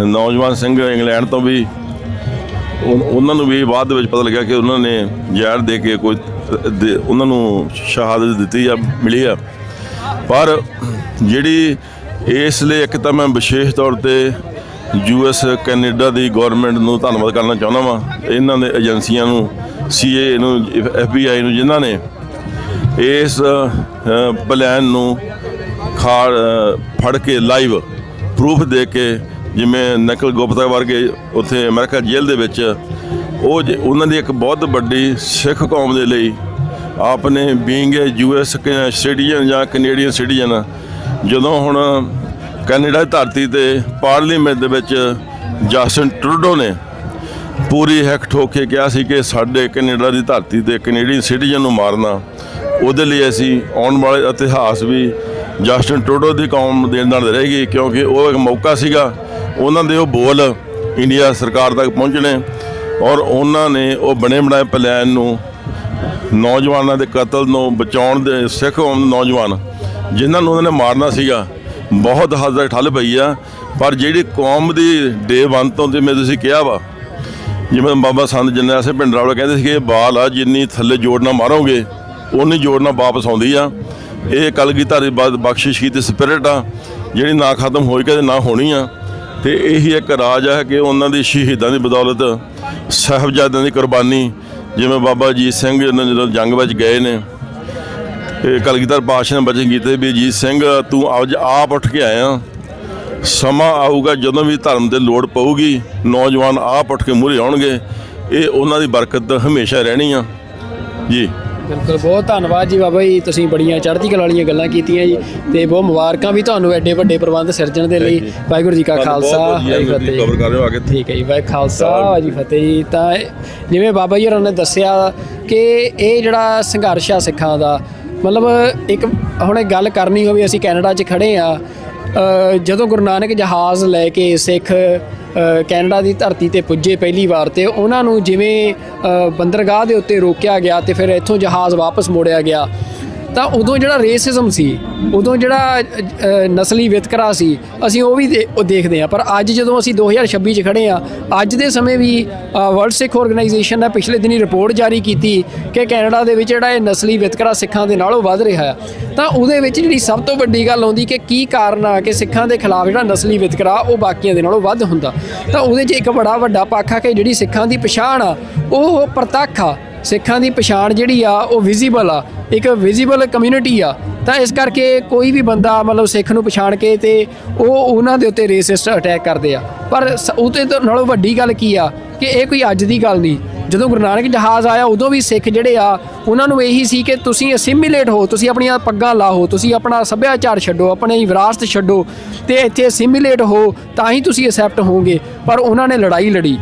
L: ਨੌਜਵਾਨ ਸਿੰਘ ਇੰਗਲੈਂਡ ਤੋਂ ਵੀ ਉਹਨਾਂ ਨੂੰ ਵੀ ਬਾਅਦ ਦੇ ਵਿੱਚ ਪਤਾ ਲੱਗਿਆ ਕਿ ਉਹਨਾਂ ਨੇ ਜ਼ਹਿਰ ਦੇ ਕੇ ਕੋਈ ਉਹਨਾਂ ਨੂੰ ਸ਼ਹਾਦਤ ਦਿੱਤੀ ਆ, ਮਿਲੀ ਆ। ਪਰ ਜਿਹੜੀ ਇਸ ਲਈ ਇੱਕ ਤਾਂ ਮੈਂ ਵਿਸ਼ੇਸ਼ ਤੌਰ ਤੇ US ਕੈਨੇਡਾ ਦੀ ਗੌਰਮੈਂਟ ਨੂੰ ਧੰਨਵਾਦ ਕਰਨਾ ਚਾਹੁੰਦਾ ਵਾਂ, ਇਹਨਾਂ ਦੇ ਏਜੰਸੀਆਂ ਨੂੰ, CA ਨੂੰ, FBI ਨੂੰ, ਜਿਨ੍ਹਾਂ ਨੇ ਇਸ ਪਲਾਨ ਨੂੰ ਫੜ ਕੇ ਲਾਈਵ ਪ੍ਰੂਫ ਦੇ ਕੇ, ਜਿਵੇਂ ਨਕਲ ਗੁਪਤਾ ਵਰਗੇ ਉੱਥੇ ਅਮਰੀਕਾ ਜੇਲ੍ਹ ਦੇ ਵਿੱਚ, ਉਹਨਾਂ ਦੀ ਇੱਕ ਬਹੁਤ ਵੱਡੀ ਸਿੱਖ ਕੌਮ ਦੇ ਲਈ ਆਪਨੇ ਬੀਇੰਗ ਏ US ਸਿਟੀਜ਼ਨ ਜਾਂ ਕੈਨੇਡੀਅਨ ਸਿਟੀਜ਼ਨ, ਜਦੋਂ ਹੁਣ ਕੈਨੇਡਾ ਦੀ ਧਰਤੀ ਤੇ ਪਾਰਲੀਮੈਂਟ ਦੇ ਵਿੱਚ ਜਸਟਿਨ ਟਰੂਡੋ ਨੇ ਪੂਰੀ ਹਿੱਕ ਠੋਕ ਕੇ ਕਿਹਾ ਸੀ ਕਿ ਸਾਡੇ ਕੈਨੇਡਾ ਦੀ ਧਰਤੀ ਤੇ ਕੈਨੇਡੀਅਨ ਸਿਟੀਜ਼ਨ ਨੂੰ ਮਾਰਨਾ, ਉਹਦੇ ਲਈ ਅਸੀਂ ਆਉਣ ਵਾਲੇ ਇਤਿਹਾਸ ਵੀ ਜਸਟਿਨ ਟਰੂਡੋ ਦੀ ਕੌਮ ਦੇ ਨਾਲ ਰਹੇਗੀ, ਕਿਉਂਕਿ ਉਹ ਇੱਕ ਮੌਕਾ ਸੀਗਾ ਉਹਨਾਂ ਦੇ ਉਹ ਬੋਲ ਇੰਡੀਆ ਸਰਕਾਰ ਤੱਕ ਪਹੁੰਚਣੇ, ਔਰ ਉਹਨਾਂ ਨੇ ਉਹ ਬਣੇ ਬਣਾਏ ਪਲਾਨ ਨੂੰ, ਨੌਜਵਾਨਾਂ ਦੇ ਕਤਲ ਨੂੰ ਬਚਾਉਣ ਦੇ, ਸਿੱਖ ਕੌਮ ਦੇ ਨੌਜਵਾਨ ਜਿਨ੍ਹਾਂ ਨੂੰ ਉਹਨਾਂ ਨੇ ਮਾਰਨਾ ਸੀਗਾ, ਬਹੁਤ ਹੱਦ ਤੱਕ ਠੱਲ ਪਈ ਆ। ਪਰ ਜਿਹੜੀ ਕੌਮ ਦੀ ਡੇ 1 ਤੋਂ, ਜਿਵੇਂ ਤੁਸੀਂ ਕਿਹਾ ਵਾ, ਜਿਵੇਂ ਬਾਬਾ ਸੰਤ ਜਰਨੈਲ ਸਿੰਘ ਭਿੰਡਰਾਂ ਵਾਲੇ ਕਹਿੰਦੇ ਸੀ ਕਿ ਇਹ ਬਾਲ ਆ, ਜਿੰਨੀ ਥੱਲੇ ਜੋੜ ਨਾਲ ਮਾਰੋਗੇ ਉਨੀ ਜੋੜ ਨਾਲ ਵਾਪਸ ਆਉਂਦੀ ਆ। ਇਹ ਕਲਗੀਧਰ ਦੀ ਬਖਸ਼ਿਸ਼ ਕੀਤੀ ਸਪਿਰਿਟ ਆ, ਜਿਹੜੀ ਨਾ ਖਤਮ ਹੋਈ ਕਦੇ ਨਾ ਹੋਣੀ ਆ। ਤੇ ਇਹੀ ਇੱਕ ਰਾਜ ਹੈ ਕਿ ਉਹਨਾਂ ਦੀ ਸ਼ਹੀਦਾਂ ਦੀ ਬਦੌਲਤ, ਸਾਹਿਬਜ਼ਾਦਿਆਂ ਦੀ ਕੁਰਬਾਨੀ, ਜਿਵੇਂ ਬਾਬਾ ਅਜੀਤ ਸਿੰਘ ਜਦੋਂ ਜੰਗ ਵਿੱਚ ਗਏ ਨੇ, ਇਹ ਕਲਗੀਧਰ ਪਾਤਸ਼ਾਹ ਨੇ ਬਚਨ ਕੀਤੇ ਵੀ ਅਜੀਤ ਸਿੰਘ ਤੂੰ ਅੱਜ ਆਪ ਉੱਠ ਕੇ ਆਇਆ, ਸਮਾਂ ਆਊਗਾ ਜਦੋਂ ਵੀ ਧਰਮ ਤੇ ਲੋੜ ਪਊਗੀ ਨੌਜਵਾਨ ਆਪ ਉੱਠ ਕੇ ਮੂਹਰੇ ਆਉਣਗੇ। ਇਹ ਉਹਨਾਂ ਦੀ ਬਰਕਤ ਹਮੇਸ਼ਾ ਰਹਿਣੀ ਆ ਜੀ।
F: ਬਿਲਕੁਲ, ਬਹੁਤ ਧੰਨਵਾਦ ਜੀ ਬਾਬਾ ਜੀ, ਤੁਸੀਂ ਬੜੀਆਂ ਚੜ੍ਹਦੀ ਕਲਾ ਵਾਲੀਆਂ ਗੱਲਾਂ ਕੀਤੀਆਂ ਜੀ, ਤੇ ਬਹੁਤ ਮੁਬਾਰਕਾਂ ਵੀ ਤੁਹਾਨੂੰ ਐਡੇ ਵੱਡੇ ਪ੍ਰਬੰਧ ਸਿਰਜਣ ਦੇ ਲਈ। ਵਾਹਿਗੁਰੂ ਜੀ ਕਾ ਖਾਲਸਾ, ਵਾਹਿਗੁਰੂ ਜੀ ਕੀ ਫਤਿਹ। ਠੀਕ ਹੈ ਜੀ, ਵਾਹਿਗੁਰੂ ਖਾਲਸਾ, ਵਾਹਿਗੁਰੂ ਜੀ ਫਤਿਹ ਜੀ। ਤਾਂ ਜਿਵੇਂ ਬਾਬਾ ਜੀ ਹੋਰਾਂ ਨੇ ਦੱਸਿਆ ਕਿ ਇਹ ਜਿਹੜਾ ਸੰਘਰਸ਼ ਆ ਸਿੱਖਾਂ ਦਾ, ਮਤਲਬ ਇੱਕ ਹੁਣ ਗੱਲ ਕਰਨੀ ਹੋਵੇ, ਅਸੀਂ ਕੈਨੇਡਾ 'ਚ ਖੜ੍ਹੇ ਹਾਂ, ਜਦੋਂ ਗੁਰੂ ਨਾਨਕ ਜਹਾਜ਼ ਲੈ ਕੇ ਸਿੱਖ ਕੈਨੇਡਾ ਦੀ ਧਰਤੀ ਤੇ ਪੁੱਜੇ ਪਹਿਲੀ ਵਾਰ, ਤੇ ਉਹਨਾਂ ਨੂੰ ਜਿਵੇਂ ਬੰਦਰਗਾਹ ਦੇ ਉੱਤੇ ਰੋਕਿਆ ਗਿਆ ਤੇ ਫਿਰ ਇੱਥੋਂ ਜਹਾਜ਼ ਵਾਪਸ ਮੋੜਿਆ ਗਿਆ, ਤਾਂ ਉਦੋਂ ਜਿਹੜਾ ਰੇਸਿਜ਼ਮ ਸੀ, ਉਦੋਂ ਜਿਹੜਾ ਨਸਲੀ ਵਿਤਕਰਾ ਸੀ, ਅਸੀਂ ਉਹ ਵੀ ਦੇਖਦੇ ਹਾਂ। ਪਰ ਅੱਜ ਜਦੋਂ ਅਸੀਂ 2026 'ਚ ਖੜ੍ਹੇ ਹਾਂ, ਅੱਜ ਦੇ ਸਮੇਂ ਵੀ ਵਰਲਡ ਸਿੱਖ ਆਰਗੇਨਾਈਜੇਸ਼ਨ ਨੇ ਪਿਛਲੇ ਦਿਨੀ ਰਿਪੋਰਟ ਜਾਰੀ ਕੀਤੀ ਕਿ ਕੈਨੇਡਾ ਦੇ ਵਿੱਚ ਜਿਹੜਾ ਇਹ ਨਸਲੀ ਵਿਤਕਰਾ ਸਿੱਖਾਂ ਦੇ ਨਾਲੋਂ ਵੱਧ ਰਿਹਾ ਹੈ। ਤਾਂ ਉਹਦੇ ਵਿੱਚ ਜਿਹੜੀ ਸਭ ਤੋਂ ਵੱਡੀ ਗੱਲ ਆਉਂਦੀ ਕਿ ਕੀ ਕਾਰਨ ਆ ਕਿ ਸਿੱਖਾਂ ਦੇ ਖਿਲਾਫ ਜਿਹੜਾ ਨਸਲੀ ਵਿਤਕਰਾ ਉਹ ਬਾਕੀਆਂ ਦੇ ਨਾਲੋਂ ਵੱਧ ਹੁੰਦਾ। ਤਾਂ ਉਹਦੇ 'ਚ ਇੱਕ ਬੜਾ ਵੱਡਾ ਪੱਖ ਆ ਕਿ ਜਿਹੜੀ ਸਿੱਖਾਂ ਦੀ ਪਛਾਣ ਆ ਉਹ ਪ੍ਰਤੱਖ ਆ, ਸਿੱਖਾਂ ਦੀ ਪਛਾਣ ਜਿਹੜੀ ਆ ਉਹ ਵਿਜ਼ੀਬਲ ਆ, ਇੱਕ ਵਿਜ਼ੀਬਲ ਕਮਿਊਨਿਟੀ ਆ। ਤਾਂ ਇਸ ਕਰਕੇ ਕੋਈ ਵੀ ਬੰਦਾ ਮਤਲਬ ਸਿੱਖ ਨੂੰ ਪਛਾਣ ਕੇ ਤੇ ਉਹ ਉਹਨਾਂ ਦੇ ਉੱਤੇ ਰੇਸਿਸਟ ਅਟੈਕ ਕਰਦੇ ਆ। ਪਰ ਉਹਦੇ ਤੋਂ ਨਾਲੋਂ ਵੱਡੀ ਗੱਲ ਕੀ ਆ ਕਿ ਇਹ ਕੋਈ ਅੱਜ ਦੀ ਗੱਲ ਨਹੀਂ। ਜਦੋਂ ਗੁਰੂ ਨਾਨਕ ਜਹਾਜ਼ ਆਇਆ ਉਦੋਂ ਵੀ ਸਿੱਖ ਜਿਹੜੇ ਆ ਉਹਨਾਂ ਨੂੰ ਇਹੀ ਸੀ ਕਿ ਤੁਸੀਂ ਅਸਿਮੀਲੇਟ ਹੋ, ਤੁਸੀਂ ਆਪਣੀਆਂ ਪੱਗਾਂ ਲਾਹੋ, ਤੁਸੀਂ ਆਪਣਾ ਸੱਭਿਆਚਾਰ ਛੱਡੋ, ਆਪਣੀ ਵਿਰਾਸਤ ਛੱਡੋ ਤੇ ਇੱਥੇ ਅਸਿਮੀਲੇਟ ਹੋ, ਤਾਂ ਹੀ ਤੁਸੀਂ ਐਕਸੈਪਟ ਹੋਵੋਗੇ। ਪਰ ਉਹਨਾਂ ਨੇ ਲੜਾਈ ਲੜੀ,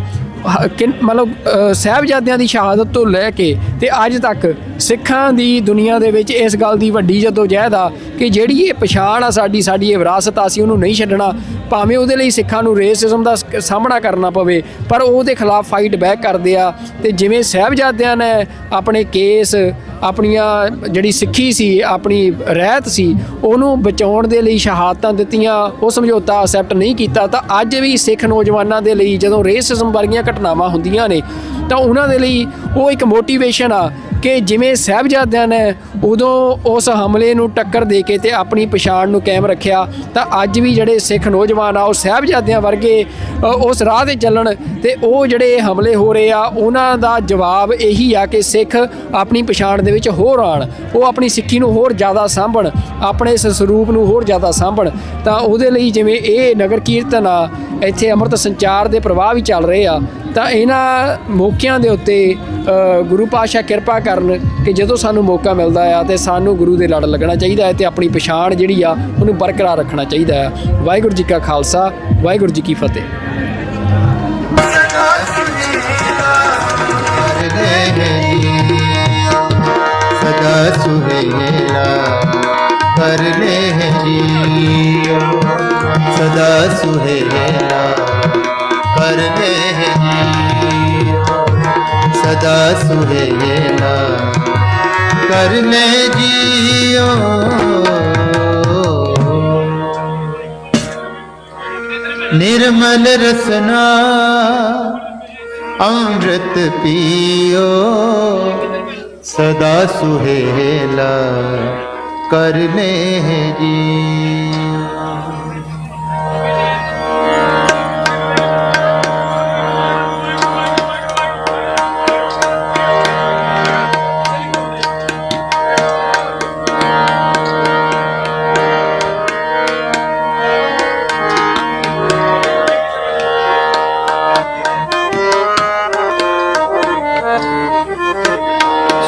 F: ਮਤਲਬ ਸਾਹਿਬਜ਼ਾਦਿਆਂ ਦੀ ਸ਼ਹਾਦਤ ਤੋਂ ਲੈ ਕੇ ਤੇ ਅੱਜ ਤੱਕ ਸਿੱਖਾਂ ਦੀ ਦੁਨੀਆ ਦੇ ਵਿੱਚ ਇਸ ਗੱਲ ਦੀ ਵੱਡੀ ਜਦੋਜਹਿਦ ਆ ਕਿ ਜਿਹੜੀ ਇਹ ਪਛਾਣ ਆ ਸਾਡੀ ਇਹ ਵਿਰਾਸਤ ਆ, ਅਸੀਂ ਉਹਨੂੰ ਨਹੀਂ ਛੱਡਣਾ। ਭਾਵੇਂ ਉਹਦੇ ਲਈ ਸਿੱਖਾਂ ਨੂੰ ਰੇਸਿਜ਼ਮ ਦਾ ਸਾਹਮਣਾ ਕਰਨਾ ਪਵੇ, ਪਰ ਉਹਦੇ ਖਿਲਾਫ ਫਾਈਟ ਬੈਕ ਕਰਦੇ ਆ। ਤੇ ਜਿਵੇਂ ਸਾਹਿਬਜ਼ਾਦਿਆਂ ਨੇ ਆਪਣੇ ਕੇਸ, ਆਪਣੀਆਂ ਜਿਹੜੀ ਸਿੱਖੀ ਸੀ, ਆਪਣੀ ਰਹਿਤ ਸੀ, ਉਹਨੂੰ ਬਚਾਉਣ ਦੇ ਲਈ ਸ਼ਹਾਦਤਾਂ ਦਿੱਤੀਆਂ, ਉਹ ਸਮਝੌਤਾ ਅਸੈਪਟ ਨਹੀਂ ਕੀਤਾ। ਤਾਂ ਅੱਜ ਵੀ ਸਿੱਖ ਨੌਜਵਾਨਾਂ ਦੇ ਲਈ ਜਦੋਂ ਰੇਸਿਜ਼ਮ ਵਰਗੀਆਂ ਘਟਨਾਵਾਂ ਹੁੰਦੀਆਂ ਨੇ ਤਾਂ ਉਹਨਾਂ ਦੇ ਲਈ ਉਹ ਇੱਕ ਮੋਟੀਵੇਸ਼ਨ ਆ ਕਿ ਜਿਵੇਂ ਸਾਹਿਬਜ਼ਾਦਿਆਂ ਨੇ ਉਦੋਂ ਉਸ ਹਮਲੇ ਨੂੰ ਟੱਕਰ ਦੇ ਕੇ ਤੇ ਆਪਣੀ ਪਛਾਣ ਨੂੰ ਕਾਇਮ ਰੱਖਿਆ, ਤਾਂ ਅੱਜ ਵੀ ਜਿਹੜੇ ਸਿੱਖ ਨੌਜਵਾਨ ਆ ਉਹ ਸਾਹਿਬਜ਼ਾਦਿਆਂ ਵਰਗੇ ਉਸ ਰਾਹ 'ਤੇ ਚੱਲਣ। ਤੇ ਉਹ ਜਿਹੜੇ ਹਮਲੇ ਹੋ ਰਹੇ ਆ ਉਹਨਾਂ ਦਾ ਜਵਾਬ ਇਹੀ ਆ ਕਿ ਸਿੱਖ ਆਪਣੀ ਪਛਾਣ ਦੇ ਵਿੱਚ ਹੋਰ ਆਉਣ, ਉਹ ਆਪਣੀ ਸਿੱਖੀ ਨੂੰ ਹੋਰ ਜ਼ਿਆਦਾ ਸਾਂਭਣ, ਆਪਣੇ ਇਸ ਸਰੂਪ ਨੂੰ ਹੋਰ ਜ਼ਿਆਦਾ ਸਾਂਭਣ। ਤਾਂ ਉਹਦੇ ਲਈ ਜਿਵੇਂ ਇਹ ਨਗਰ ਕੀਰਤਨ ਆ, ਇੱਥੇ ਅੰਮ੍ਰਿਤ ਸੰਚਾਰ ਦੇ ਪ੍ਰਵਾਹ ਵੀ ਚੱਲ ਰਹੇ ਆ, ਤਾਂ ਇਹਨਾਂ ਮੌਕਿਆਂ ਦੇ ਉੱਤੇ ਗੁਰੂ ਪਾਤਸ਼ਾਹ ਕਿਰਪਾ ਕਰਨ ਕਿ ਜਦੋਂ ਸਾਨੂੰ ਮੌਕਾ ਮਿਲਦਾ ਆ ਤੇ ਸਾਨੂੰ ਗੁਰੂ ਦੇ ਲੜ ਲੱਗਣਾ ਚਾਹੀਦਾ ਹੈ ਤੇ ਆਪਣੀ ਪਛਾਣ ਜਿਹੜੀ ਆ ਉਹਨੂੰ ਬਰਕਰਾਰ ਰੱਖਣਾ ਚਾਹੀਦਾ ਹੈ। ਵਾਹਿਗੁਰੂ ਜੀ ਕਾ ਖਾਲਸਾ, ਵਾਹਿਗੁਰੂ ਜੀ ਕੀ ਫਤਿਹ।
E: ਸਦਾ ਸੁਹੇਲਾ ਕਰ ਲੈ ਜੀਓ, ਸਦਾ ਸੁਹੇਲਾ ਕਰ ਲੈ ਜੀਓ, ਸਦਾ ਸੁਹੇਲਾ ਕਰ ਲੈ ਜੀਓ। निर्मल रसना अमृत पियो, सदा सुहेला कर ले जी।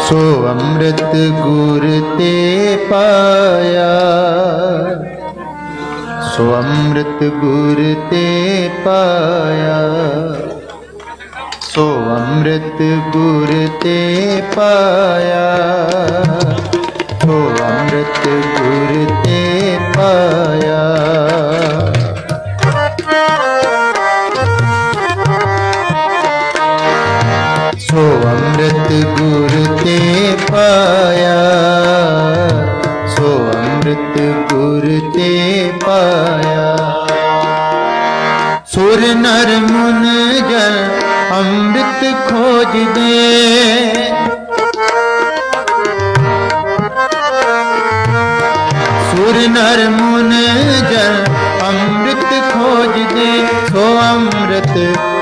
E: सो अमृत गुर ते पाया, सो अमृत गुर ते पाया, सो अमृत गुर ते पाया, सो अमृत गुर ते पाया। सो अमृत गुर ते पाया, सो अमृत गुर ते पाया। सुर नर मुन जन अमृत खोज दे, सुर नर मुन जन अमृत खोज दे। सो अमृत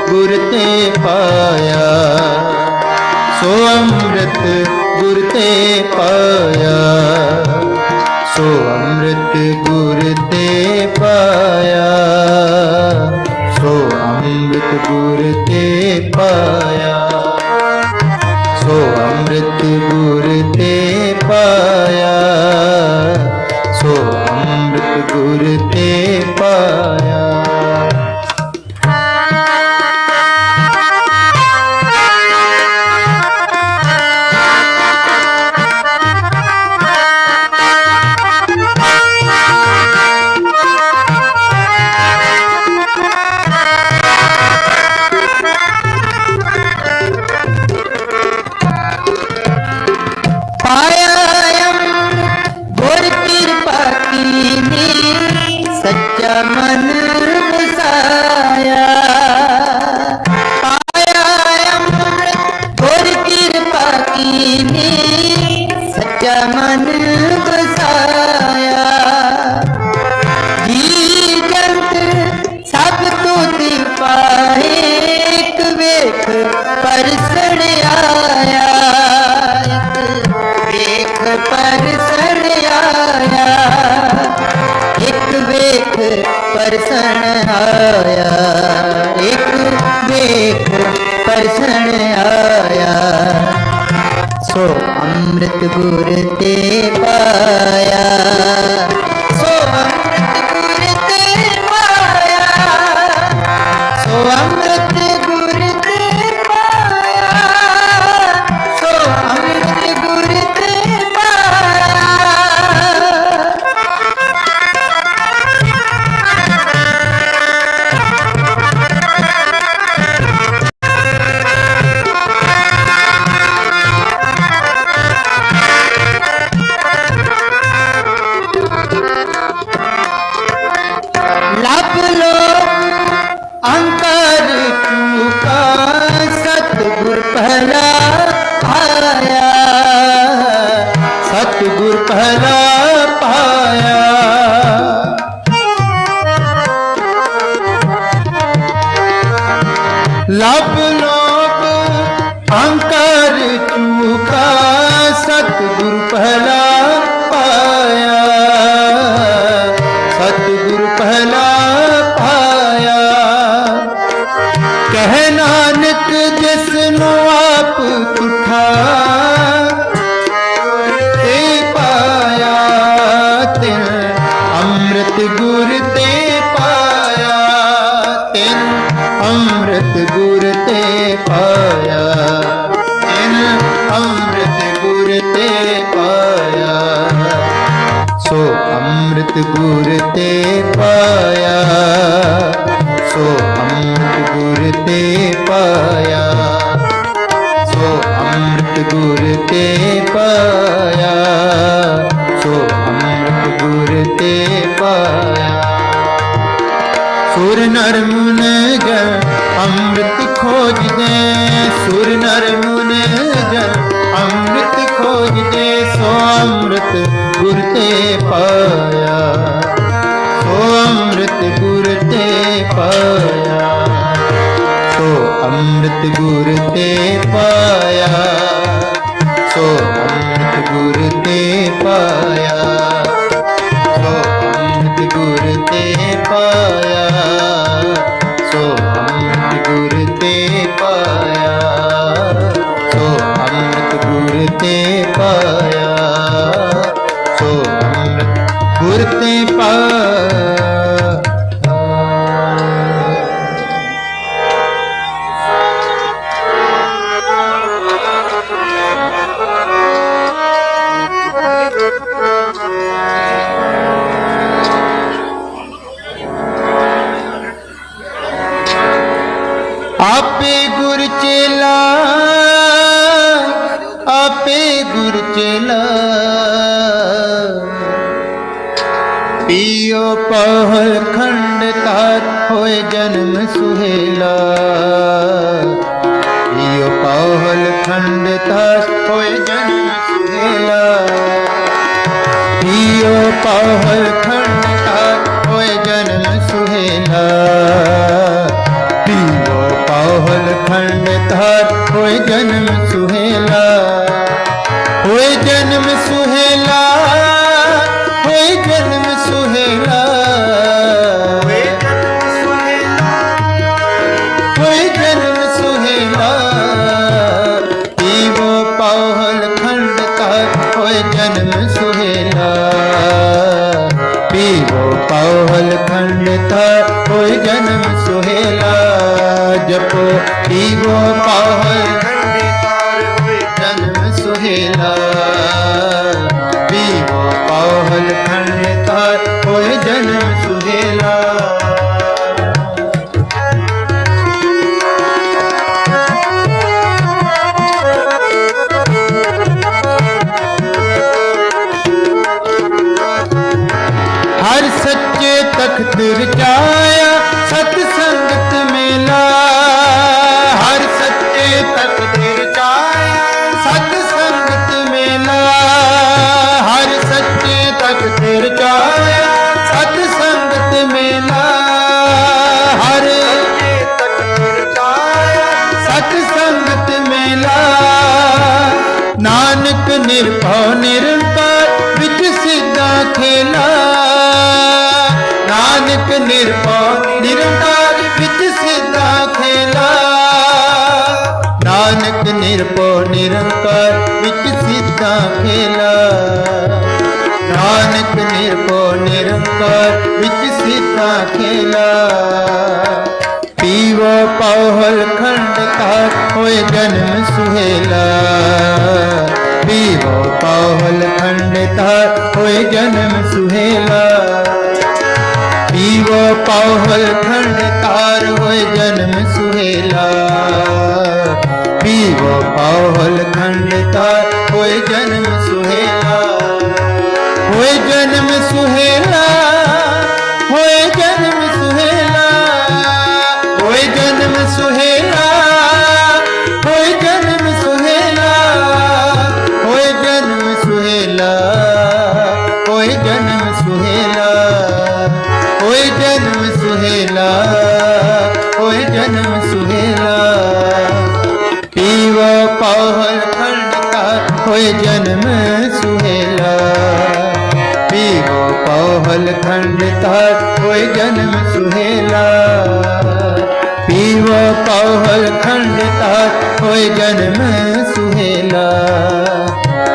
E: गुर ते पाया, सो अमृत गुर ते पाया, सो अमृत गुर ते पाया, सो अमृत गुर ते पाया, सो अमृत गुर ते पाया, सो अमृत गुर ते पाया। सच्चा मन बसाया, पाया अमृत गुर कृपा कीनी, सच्चा मन बसाया। जी जंत सब तुझ पाए, एक वेख परसण आया, एक वेख परसण आया, एक वेख परसण आया, एक वेख परसण आया। सो अमृत गुर ते पाया, सो अमृत गुर ते पाया, सो अमृत गुर ते पाया, सो अमृत गुर ते पाया। लब लो अंकर चूका, सतगुर पहला पाया, सतगुर पहला पाया। लब लोक अंकर चूका, सतगुर पहला पाया, सतगुर पहला पाया। कह नानक जिसनु आप तुठा, ते पाया तिन अमृत गुर ते पाया, तिन अमृत गुर ते पाया, तिन अमृत गुर ते पाया। सो अमृत गुर ते पाया, सो अमृत गुर ते पाया, सो अमृत गुर ते पाया, सो अमृत गुर ते पाया। सुर नर मुन जन अमृत खोज दे, सुर नर मुन जन अमृत अमृत गुर ते पाया, सो अमृत गुर ते पाया, सो अमृत गुर ते पाया, सो अमृत गुर ते पाया, सो अमृत गुर ते पाया, सो अमृत गुर ते पाया, सो अमृत गुर ते पाया, सो अमृत गुर ते पाया। आपे गुर चेला, आपे गुर चेला, पियो पहल खंड तार होए जन्म सुहेला, पियो पहल खंड तार होए जन्म सुहेला, पियो पहल खंड तार होए जन्म सुहेला, पियो पहल खंड तार होए जन्म सुहेला, होए जन्म सुहेला, होए जन्म सुहेला, होए जन्म सुहेला, पियो पहल खंड तार होए जन्म सुहेला, पियो पहल खंड तार होए जन्म सुहेला, जपो पियो पहल खंड तार होए जन्म सुहेला, पियो पहल खंड तार होए जन्म सुहेला। हर सच्चे तख्त रचाया सतसंगत मेला, हर सच्चे तख्त रचाया सतसंगत मेला, हर सच्चे तख्त रचाया सतसंगत मेला, हर तख्त रचाया सतसंगत मेला, नानक निर्भव निरंकार विच सिद्धा खेला, नानक निर्भव निरंकार विच सिद्धा खेला, नानक निर्भव निरंकार विच सिद्धा खेला, नानक निर्भव निरंकार विच सिद्धा खेला, पीवो पहल खंड तार होए जन्म सुहेला, पीवो पहल खंड तार होए जन्म सुहेला, पीवो पहल खंड तार होए जन्म सुहेला, पीवो पहल खंड तार होए जन्म सुहेला, होए जन्म सुहेला, होए जन्म सुहेला, होए जन्म सुहेला, होए जन्म सुहेला, होए जन्म सुहेला, होए जन्म सुहेला, होए जन्म सुहेला, होए जन्म सुहेला, पीवो पहल खंड तार होए जन्म सुहेला, पीवो पहल खंड तार होए जन्म सुहेला, पीवो पहल खंड तार होए जन्म सुहेला,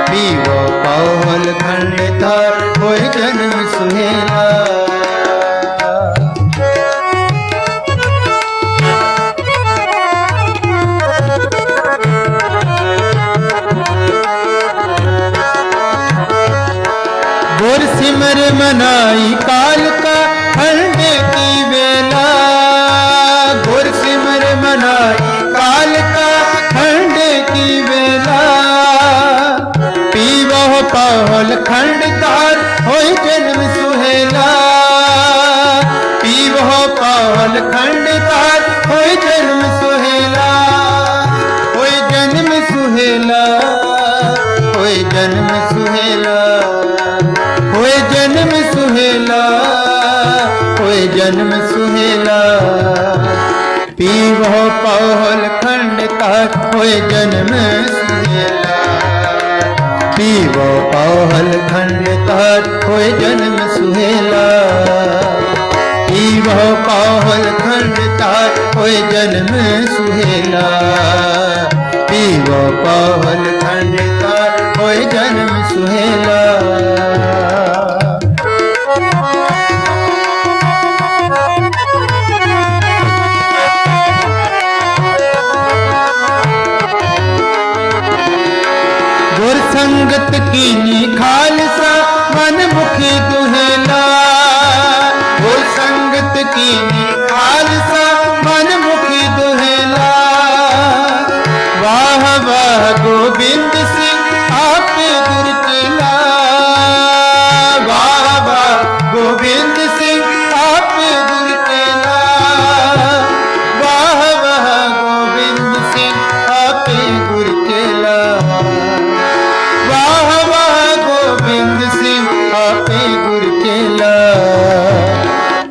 E: पीवो पहल खंड तार होए जन्म सुहेला। गुर सिमर मनाई काल का खंड की वेला, गुर सिमर मनाई काल का खंड की वेला, पीवो पहल खंड तार होए जन्म सुहेला, पीवो पहल खंड तार होए जन्म सुहेला, होए जन्म सुहेला, होए जन्म सुहेला, पीवो पौल खंड तार होए जन्म सुहेला पीवो पौल खंड तार होए जन्म सुहेला पीवो पौल खंड तार होए जन्म सुहेला पीवो पौल खंड तार होए जन्म सुहेला संगत कीनी खालसा मन मुखी दुहेला वो संगत कीनी खालसा मन मुखी दुहेला वाह वाह गोविंद सिंह आप गुर चेला वाह वाह गोविंद सिंह आप गुर चेला वाह वाह गोविंद सिंह आप गुर चेला वाह वाह गोविंद सिंह आपे गुर चेला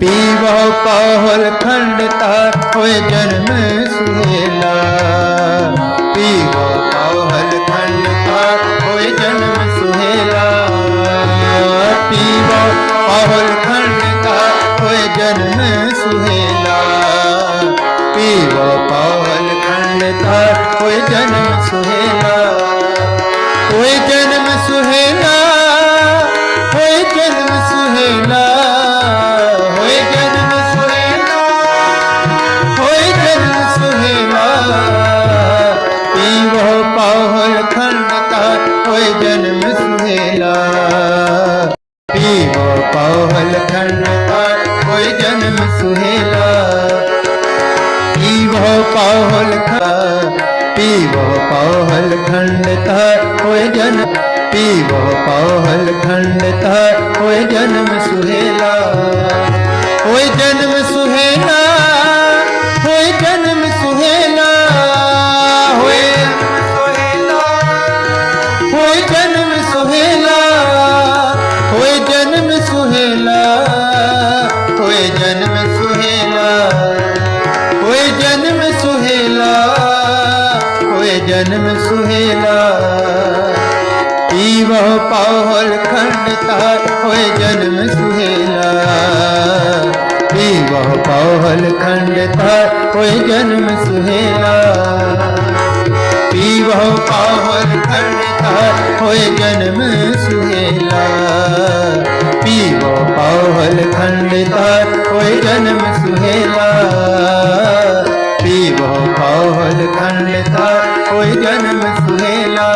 E: पीवो पौल खंड तार होए जन्म सुहेला पीवो पौल खंड तार होए जन्म सुहेला पीवो पौल खंड तार होए जन्म सुहेला पीवो पौल खंड तार होए जन्म सुहेला होए जन्म सुहेला होए जन्म सुहेला होए जन्म सुहेला होए जन्म सुहेला पीवो पौल खंड तार होए जन्म सुहेला पीवो पौल खंड तार होए जन्म सुहेला पीवो पौल पीवो पौल खंड तार होए जन्म पीवो पौल खंड तार होए जन्म सुहेला होए जन्म सुहेला होए जन्म सुहेला होए होए जन्म सुहेला होए जन्म सुहेला होए जन्म सुहेला होए जन्म सुहेला होए जन्म सुहेला पीवो पौल खंड तार होए जन्म सुहेला पीवो पौल खंड तार होए जन्म सुहेला पीवो पौल खंड तार होए जन्म सुहेला पीवो पौल खंड तार होए जन्म सुहेला पीवो पौल खंड तार होए जन्म सुहेला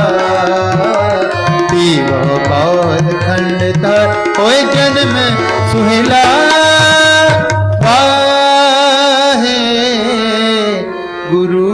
E: पीवो पौल खंड तार होए जन्म सुहेला वाहे गुरु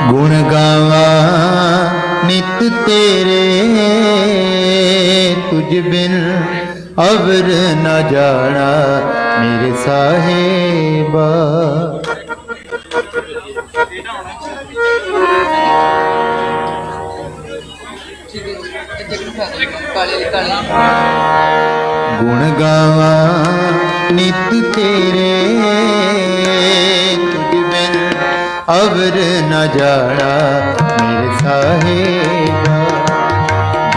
E: गुण गावा नित तेरे तुझ बिन अवर न जाना मेरे साहेबा गुण गावा नित तेरे तुझ बिन अवर न जाना मेरे साहेबा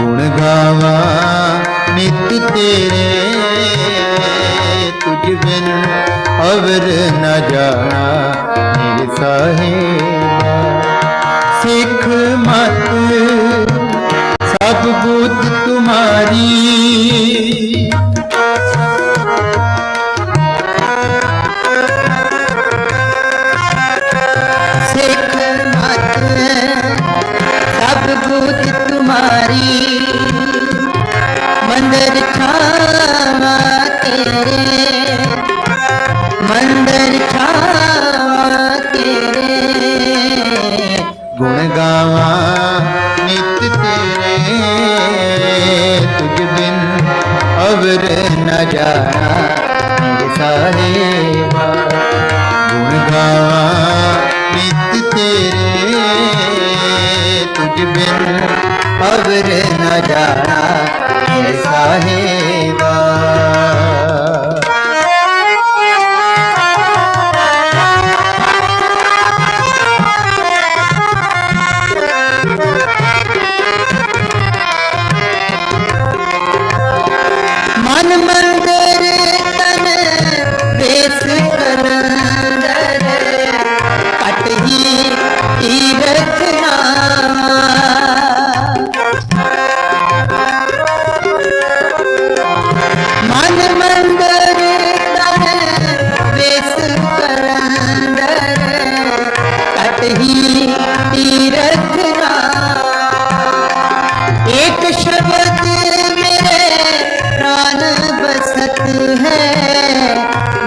E: गुण गावा नित तेरे तुझ बिन अवर न जाना मेरे साहेबा सिख मत सब बुद्ध तुम्हारी सिख मत सब बुद्ध तुम्हारी मंदिर छावा तेरे, मंदिर छावा तेरे, गुण गावा नित तेरे, तुझ बिन अवर न जाना मेरे साहिबा। गुण गावा नित तेरे, तुझ बिन अवर न जाना मेरे साहिबा। मन मंदिर तन वेस कलंदर, कट ही तीरथ नामा। मन मंदिर तन वेस कलंदर, कट ही तीरथ नामा। एक शब्द मेरे प्राण बसत है,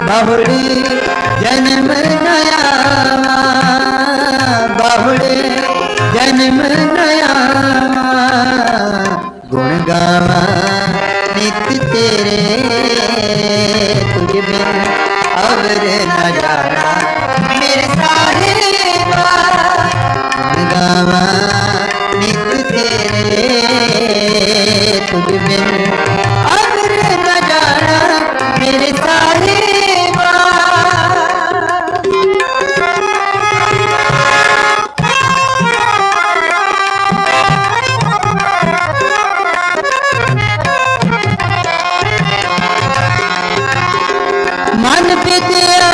E: बाहुड़ी जन्म नयावा, बाहुड़ी जन्म नयावा। गुण गावा नित तेरे, तुझ बिन अवर न जाना मेरे साहिबा। गुण गावा नित तेरे, तुझ बिन अवर न जाना मेरे साहिबा। मन विद्या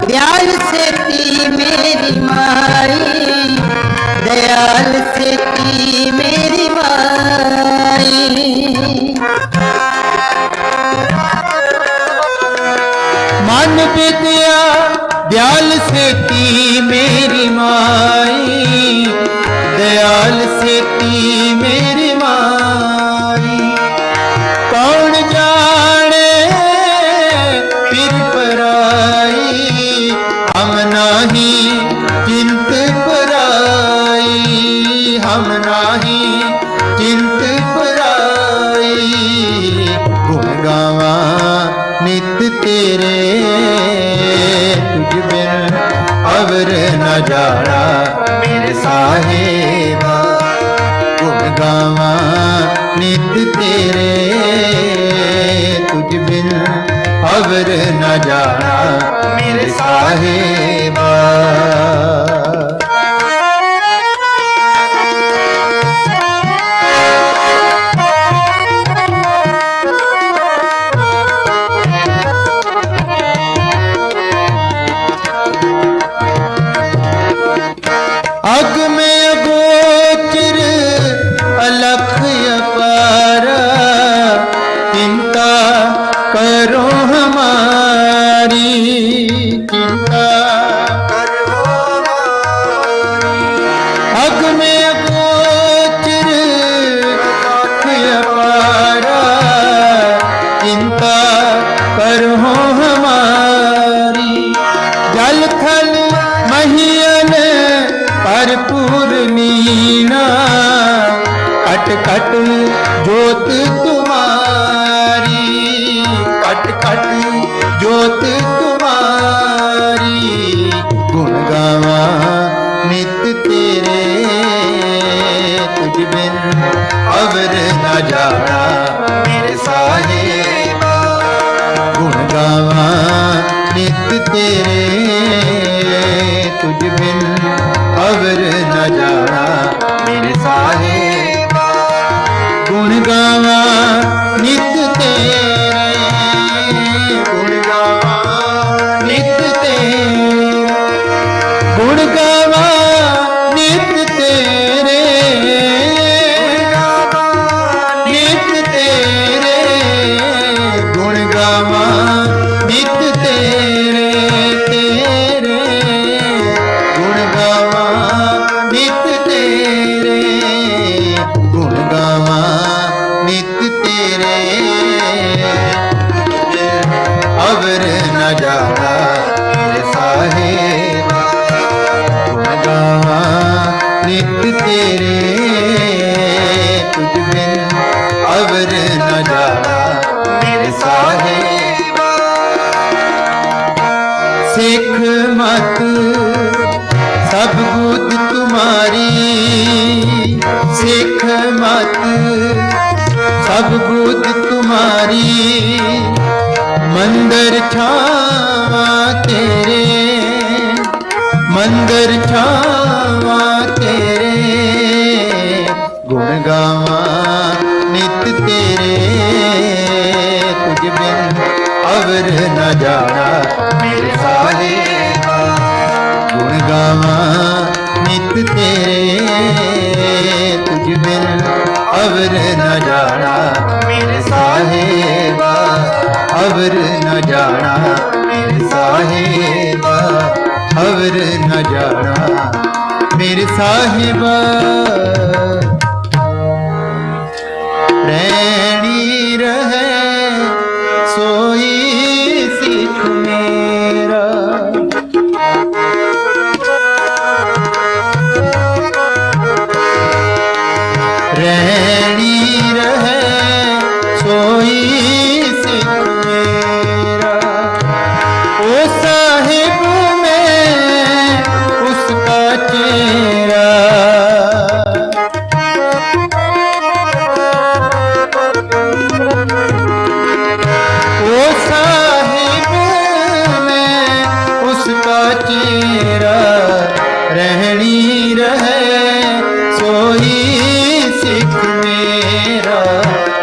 E: दयाल सेती मेरी माई, दयाल सेती मेरी माई। मन विद्या दयाल सेती मेरी माई, दयाल सेती मेरी माई। कौन जाने फिर पराई, हम नाही चिंत पराई, हम नाही चिंत पराई। गुण गावा नित तेरे, तुझ बिन अवर न जाना मेरे साहिबा। गुण गावा नित तेरे, तुझ बिन अवर न जाना मेरे साहिबा। अग में अगोचर अलख अपारा, चिंता करो हमारी, चिंता करो हमारी। अग में अगोचर अलख अपारा, चिंता करो हमारी। जल थल महियन भरपूर मीना, कट कट जोत तुम्हारी, कट कट जोत तुम्हारी। गुण गावा नित तेरे, तुझ बिन अवर न जाना मेरे साहिबा। गुण गावा नित तेरे, तुझ बिन अवर न जाना मेरे साहिबा। गुण गावा नित तेरे, गुण गावा नित तेरे, गुण गावा नित तेरे, नित तेरे। गुण गावा नित तेरे, मात सब बुद्ध तुम्हारी, सिख मत सब बुद्ध तुम्हारी, मंदिर छावा तेरे, मंदिर छावा तेरे, गुण गावा नित तेरे, तुझ बिन अवर न जाना मेरे साहिबा, गुण गावा नित तेरे, तुझ बिन अवर न जाना मेरे साहिबा, अवर न जाना मेरे साहिबा, अवर न जाना मेरे साहिबा। रैनी रहे सोई सिख मेरा, रैनी रहे सोई सिख मेरा, ओ साहिब में उसका चेहरा, ओ साहिब में उसका चेहरा, रहनी रहे सोई सिख मेरा,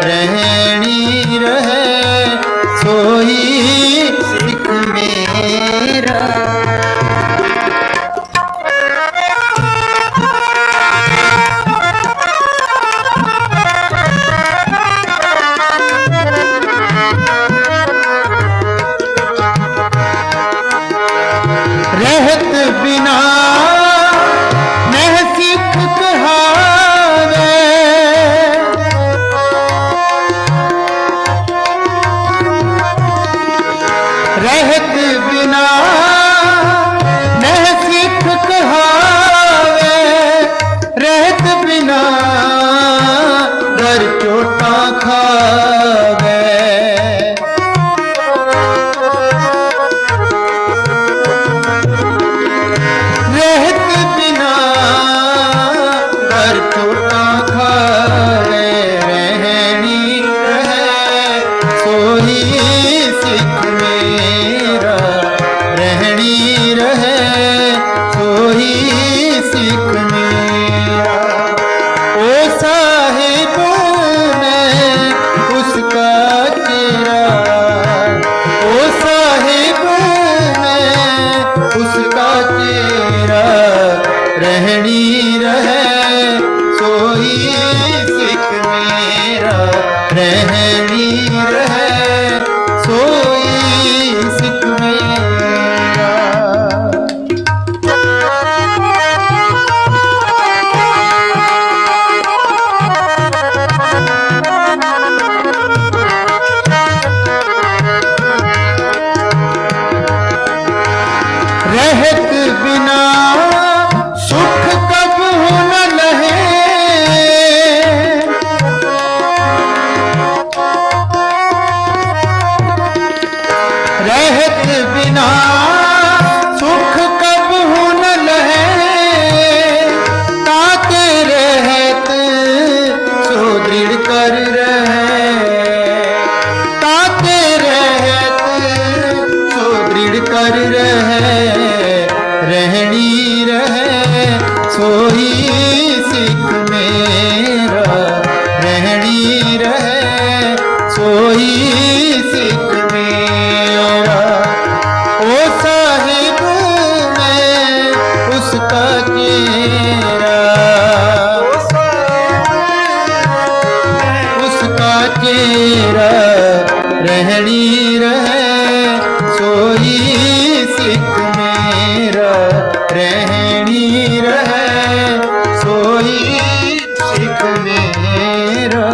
E: रहनी रहे सोई सिख मेरा। रहत बिना नह सिख कहावे, रहत बिना नह सिख कहावे, रहत बिना दर चोटा खावे, रहत बिना दर चोटा खावे, रहनी रहे सोई सिख मेरा, रहनी रहे सोई सिख मेरा, ओ साहिब में उसका चेहरा, ओ साहिब में उसका चेहरा, रहनी रहे सोई सिख मेरा, रहनी रहे सोई सिख मेरा। रहत बिना सुख कब न लहे, रहत बिना सुख कब न लहे, ताते रहत सो दृढ़ कर रहे, ताते रहत सो दृढ़ कर रहे, रहनी रहे सोई सिख मेरा, रहनी रहे सोई सिख मेरा, ओ साहिब में उसका चेहरा, उसका चेहरा, रहनी रहे सोई सिख मेरा, रहनी रहे सोई सिख मेरा।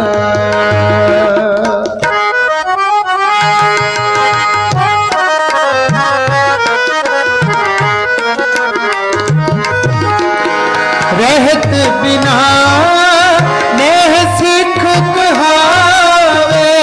E: रहत बिना नेह सिख कहावे,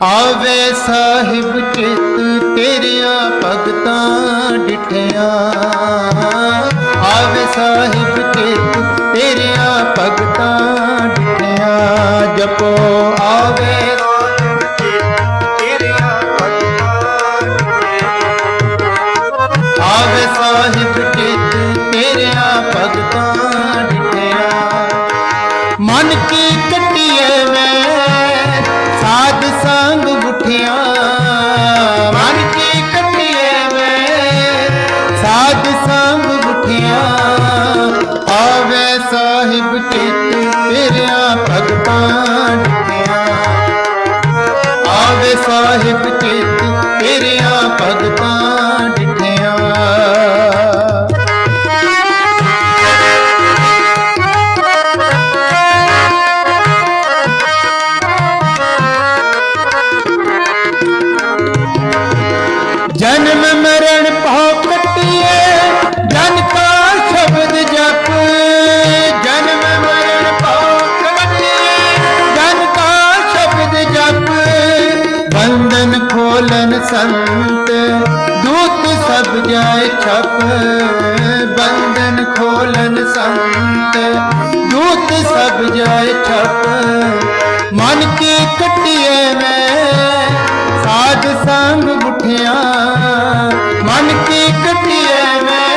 E: ਆਵੇ ਸਾਹਿਬ ਚਿਤ ਤੇਰੀਆਂ ਭਗਤਾਂ ਡਿਠਿਆ, ਆਵੇ ਸਾਹਿਬ ਚਿਤ ਤੇਰੀਆਂ ਭਗਤਾਂ ਡਿਠਿਆ, ਜਪੋ ਆਵੇ ਆਵੇ ਸਾਹਿਬ ਚਿਤ ਤੇਰੀਆਂ ਭਗਤਾਂ ਡਿਠਿਆ, ਮਨ ਕੀ ਕੱਟੀਏ ਮੈਂ ਸਾਧ ਸੰਗ ਉਠਿਆ, ਮਨ ਕੀ ਕੱਟੀਏ ਮੈਂ ਸਾਧ ਸੰਗ ਉਠਿਆ, ਆਵੇ ਸਾਹਿਬ ਚਿਤ ਤੇਰਿਆਂ ਭਗਤਾਂ ਡਿਠਿਆ, ਆਵੇ ਸਾਹਿਬ ਚਿਤ ਤੇਰਿਆਂ ਭਗਤਾਂ ਡਿਠਿਆ। जन्म मरण पाओ कटिए जन का शब्द जप, जन्म मरण पाओ कटिए जन का शब्द जप, बंधन खोलन संत दूत सब जाए छप, बंधन खोलन संत दूत सब जाए छप, मन की कटिए में साध संग उठिया, मन की कटिए में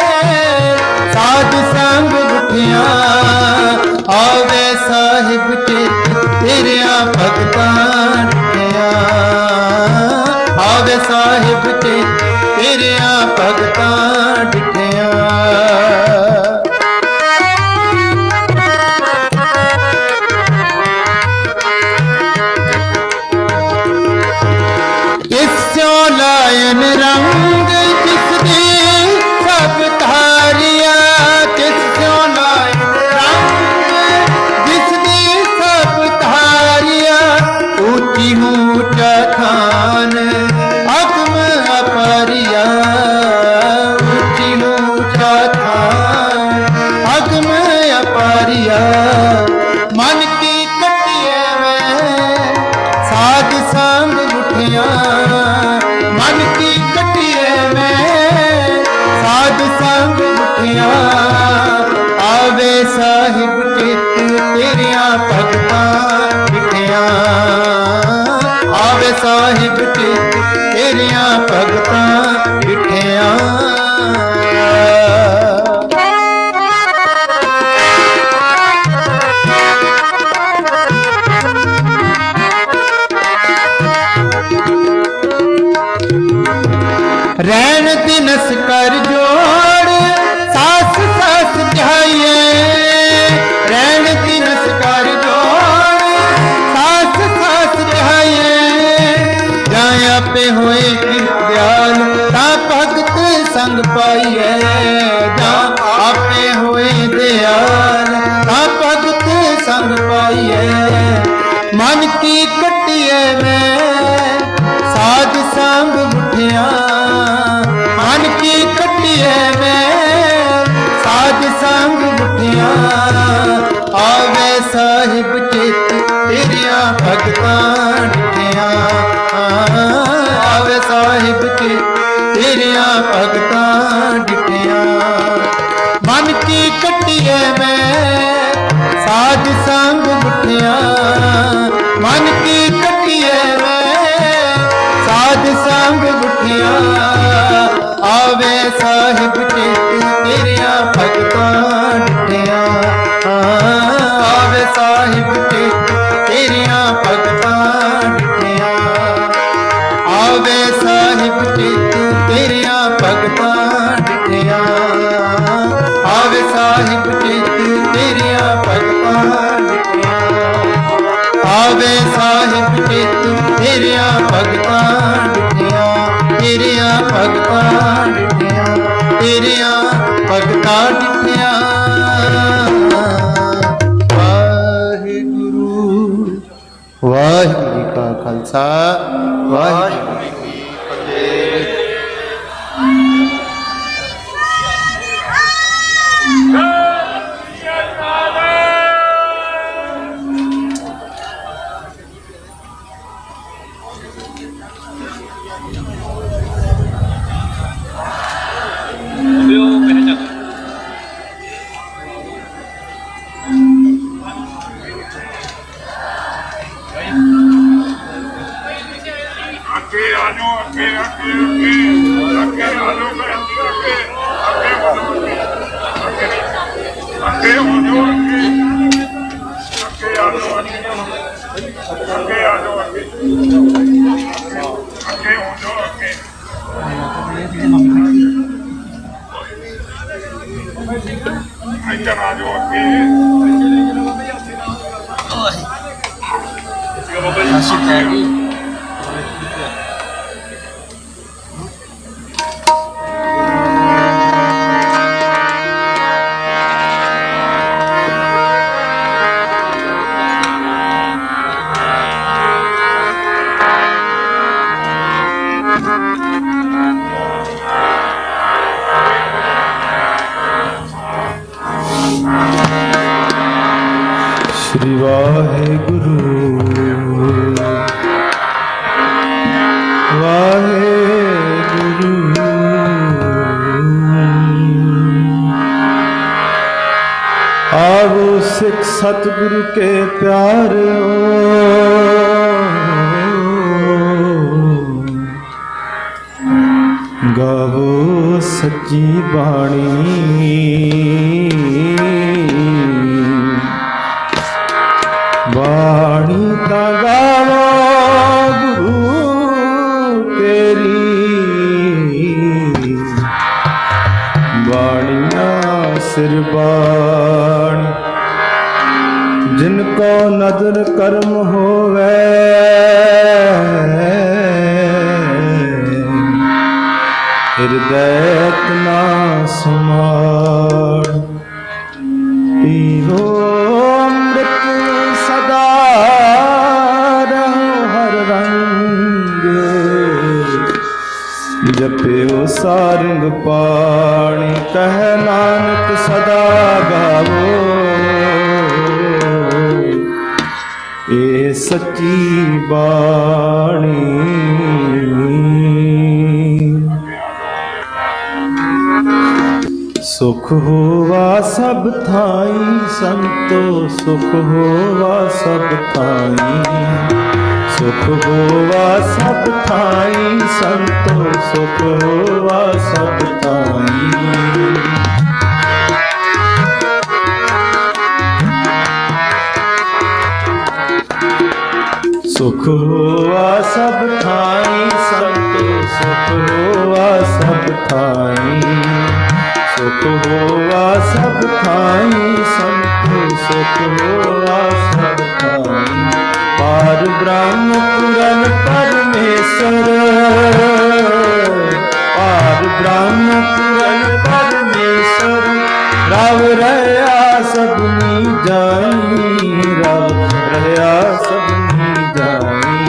E: साध संग उठिया, आवे साहिब चित तेरिया भगतां डिठिया, आवे साहिब चित तेरिया भगतां डिठिया। लायन रंग जिसदी सब धारिया, किस्यों लायन रंग जिसदी सब धारिया, ऊंची ऊंचा थान अगम अपरिया, ऊंची ऊंचा थान अगम अपरिया, मन की कटिए में साध संग उठिया, मन की कटिए में साध संग उठिया, आवे साहिब चित तेरिया भगतां डिठिया, आवे साहिब चित तेरिया भगतां डिठिया। रैन दिनस कर जोड़ सास सास जाइए, रैन दिनस कर जोड़ सास सास जाइए, जाया पे होए दयाल ता भगत संग पाइए, जा आपे होए दयाल ता भगत संग पाइए, मन की कटिए में साध संग उठिया, मन की कटिए में साध संग उठिया, आवे साहिब चित तेरिया भगतां डिठिया, आवे साहिब चित तेरिया भगतां डिठिया, मन की कटिए में साध संग उठिया। मन की कटिए में साध संग बुठिया आवे साहिब चित तेरिया भगतां डिठिया आवे साहिब चित तेरिया भगतां डिठिया आवे साहिब चित तेरिया भगतां डिठिया आवे साहिब चित तेरिया भगतां डिठिया आवे साहिब चित तेरिया भगतां डिठिया तेरिया भगतां डिठिया तेरिया भगतां डिठिया वाहिगुरु वाहिगुरू जी का खालसा वाहिगुरू जी की फतेह। श्री वाहेगुरु वाहेगुरु आवो सिख सतगुरु के प्यारे गावो सच्ची बाणी बाणी ता गावो गुरु तेरी बाणिया सिर बाणी जिनको नजर कर्म होवे हृदय ना समाण पीहो अमृत सदा रहो हर रंग जपियो सारंग पाणी कह नानक सदा गावो ए सच्ची बाणी सुख होवा सब थाई संतो सुख होवा सब थाई सुख होवा सब थाई संतो सुख होवा सब थाई सुख होवा सब थाई संतो सुख होवा सब थाई सुख होवा सब थाई संतो सुख होवा सब थाई पार ब्रह्म पुरन परमेश्वर पार ब्रह्म पुरन परमेश्वर रव रहा सबनी जाई रव रहा सबनी जाई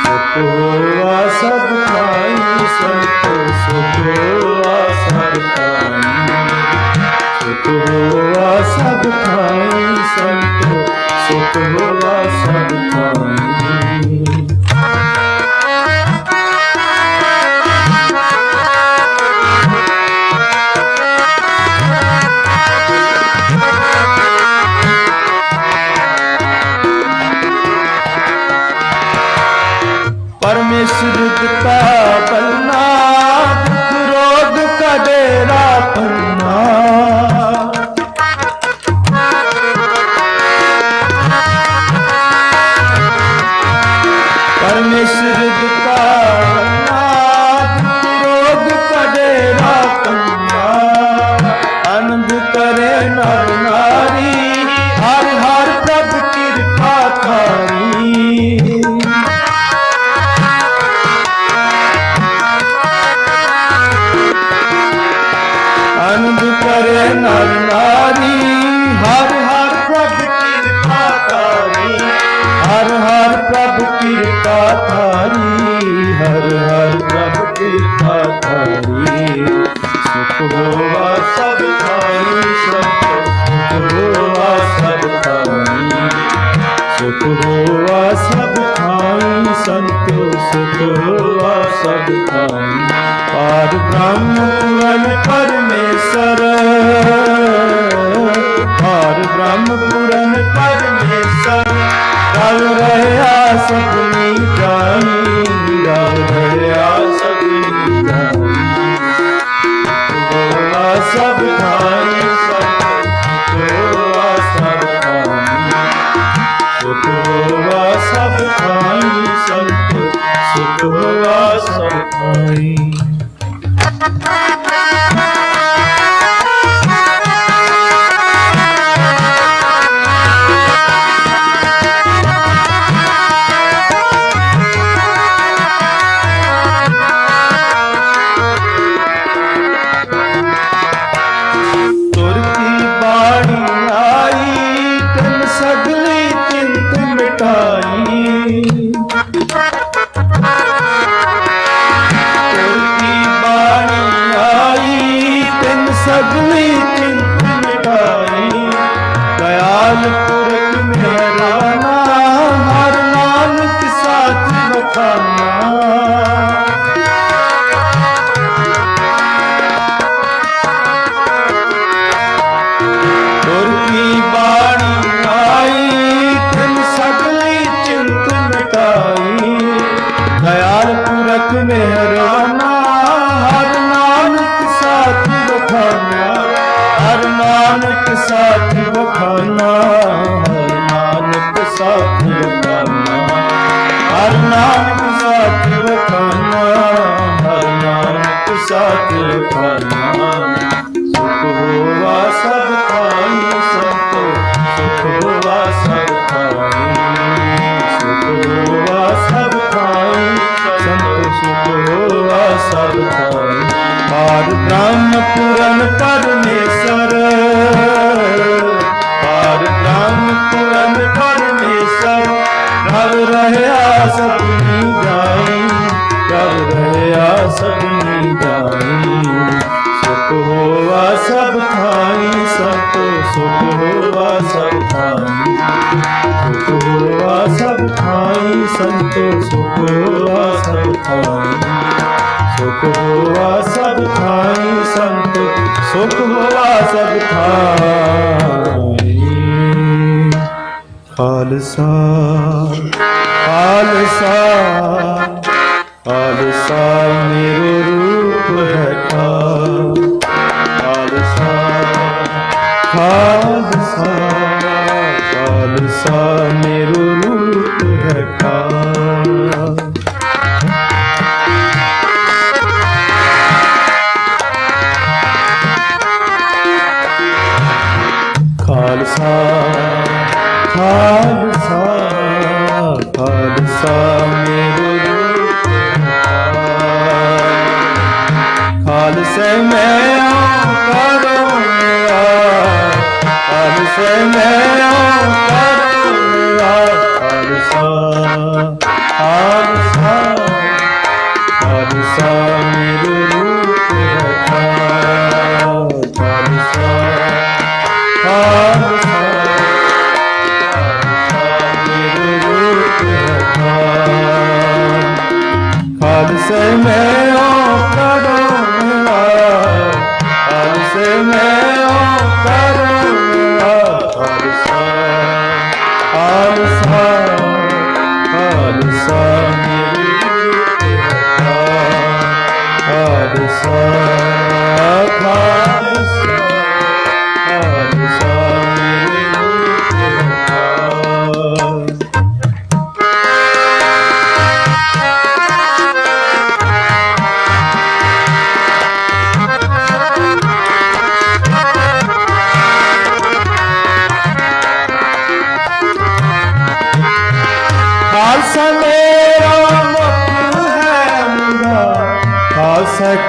E: सुख होवा सब थाई संतो सुख होवा सब सुख होवा सब थाई संतो सुख होवा सब थाई परमेश्वर का बनना, दुख रोग का डेरा पन्ना। परमेश्वर का बनना, दुख रोग का डेरा पन्ना। आनंद करे नर नारी, हर हर प्रभ कृपा थारी। आनंद करे नर नारी, हर हर प्रभ कृपा थारी। हर हर प्रभ कृपा थारी, हर हर प्रभ कृपा थारी। सुख होवा सब थाई, सुख होवा सब थाई। सुख होवा सब थाई, संतो सुख होवा सब थाई। पार ब्रह्म पुरन परमेश्वर, पार ब्रह्म पुरन परमेश्वर। रल रहा सपनी जानी, रल रहा सपनी जानी। होवा सब थाई, सुख होवा सब थाई। सुख होवा सब थाई, संतो सुख होवा सब थाई। तुर की बाणी आई, तन सगली चिंत मिटाई। तुर की बाणी आई, तन सगली चिंत मिटाई। दयाल पुरख मेहराना, हर नानक साथ बखाना। तुर की बाणी आई, तिन सगली चिंत मिटाई। दयाल पुरख मेहराना, हर नानक साथ बखाना। हर नानक साथ बखाना, हर नानक साथ बखाना। हर नानक साथ बखाना, हर नानक साथ बखाना। सुख होवा सब थाई, संतो सुख होवा सब थाई। सुख होवा सब थाई, संतो सुख होवा सब थाई। पार ब्रह्म पुरन परमेश्वर, पार ब्रह्म पुरन परमेश्वर। रल रहा सपनी जाई, रल रहा सपनी जाई। सुख होवा सब थाई, संतो सुख होवा सब थाई। सुख होवा सब थाई, संतो सुख होवा सब थाई। सुख होवा सब थाई, संतो सुख होवा सब थाई। खालसा खालसा खालसा मेरो रूप है खालसा। खालसा खालसा मेरो रूप है खालसा। खालसा खालसा मेरो रूप खालसे मैं करूँगा, खालसे मैं करूँगा। खालसा खालसा खालसा मेरो रूप है खालसा। खालसा खालसे मैं करूँगा, खालसे मैं करूँगा। खालसा खालसा खालसा मेरे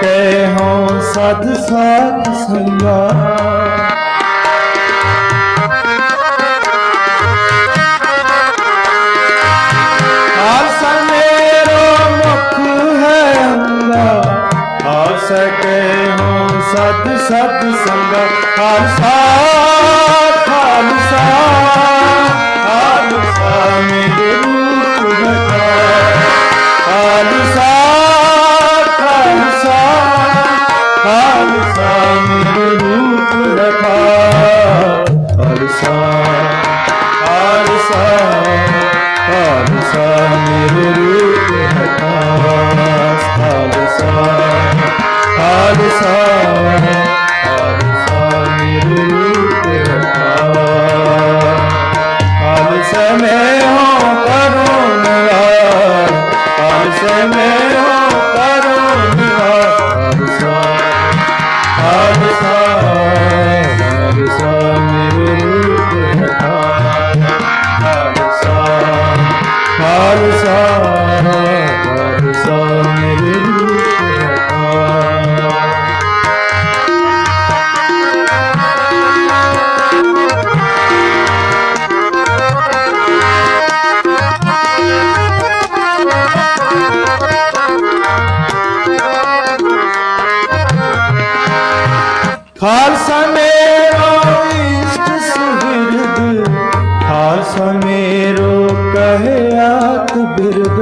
T: सके हो सद साथ संगा सके हो सत सत संग खालसा खालसा खालसा मेरे रूप रखा खालसा खालसा खालसा मेरे रूप रखा खालसा खालसा खालसा मेरे रूप रखा खालसा खालसा खालसा मेरे रूप रखा खालसा में हो करो निवास खालसा में हो करो निवास खालसा खालसा मेरे रूप रखा खालसा खालसा खालसा मेरे रूप खालसा मेरो इष्ट सुहृद खालसा मेरो कहे आत बिरद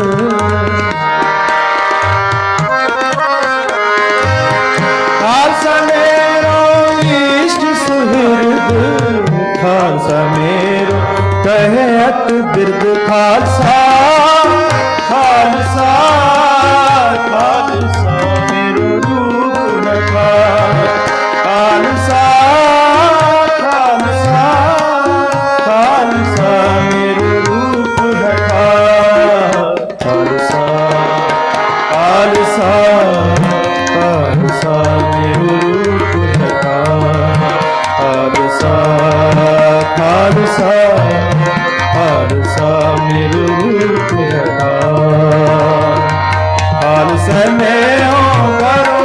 T: खालसा मेरो इष्ट सुहृद खालसा मेरो कहे अत बिरद खालसा खालसा खालसा मेरो रूप रखा खालसा खालसा खालसा मेरे रूप रखा खालसा खालसा खालसा मेरे रूप रखा खालसा खालसा खालसा मेरे रूप रखा खालसा में हो करो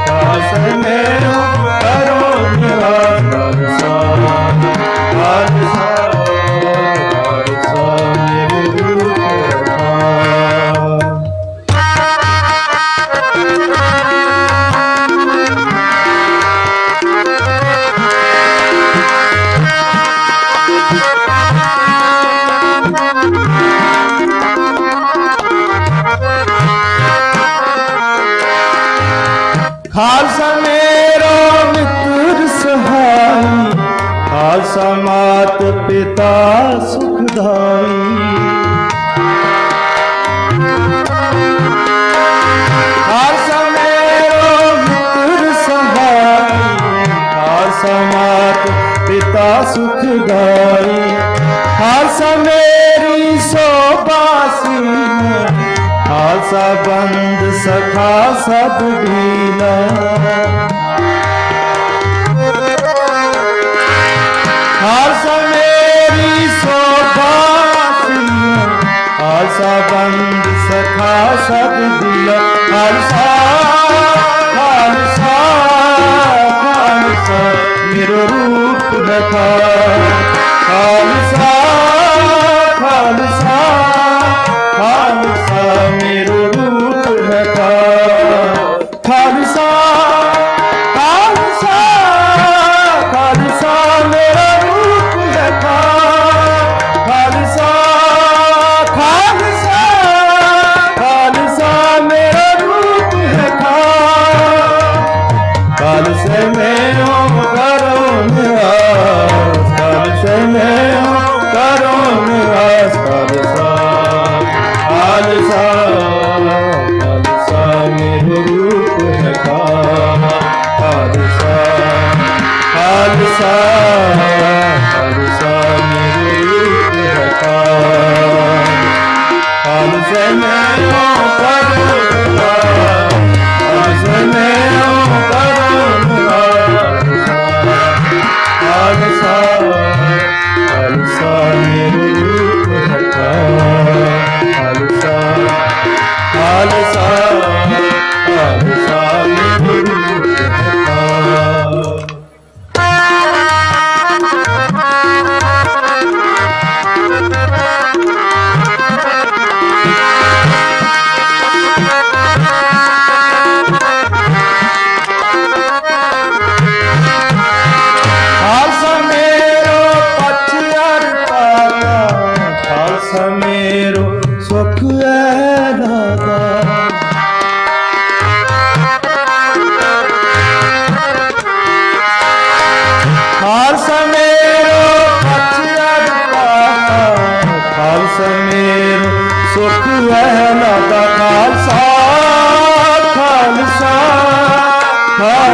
T: खालसा में हो करो निवास खालसा खालसा खालसा मेरे रूप रखा खालसा मेरो मित्र सहाई खालसा मात पिता सुखदाई खालसा मेरो मित्र सहाई खालसा मात पिता सुखदाई खालसा मेरी शोभासी खालसा बंद सखा सब भीला खालसा मेरी शोभासी खालसा बंद सखा सब भीला खालसा खालसा खालसा मेरो रूप रखा खालसा खालसा खालसा मेरो रूप रखा खालसा खालसा खालसा मेरा रूप रखा खालसा खालसा खालसा मेरा रूप रखा खालसा में हो करो निवास खालसा में हो करो निवास खालसा खालसा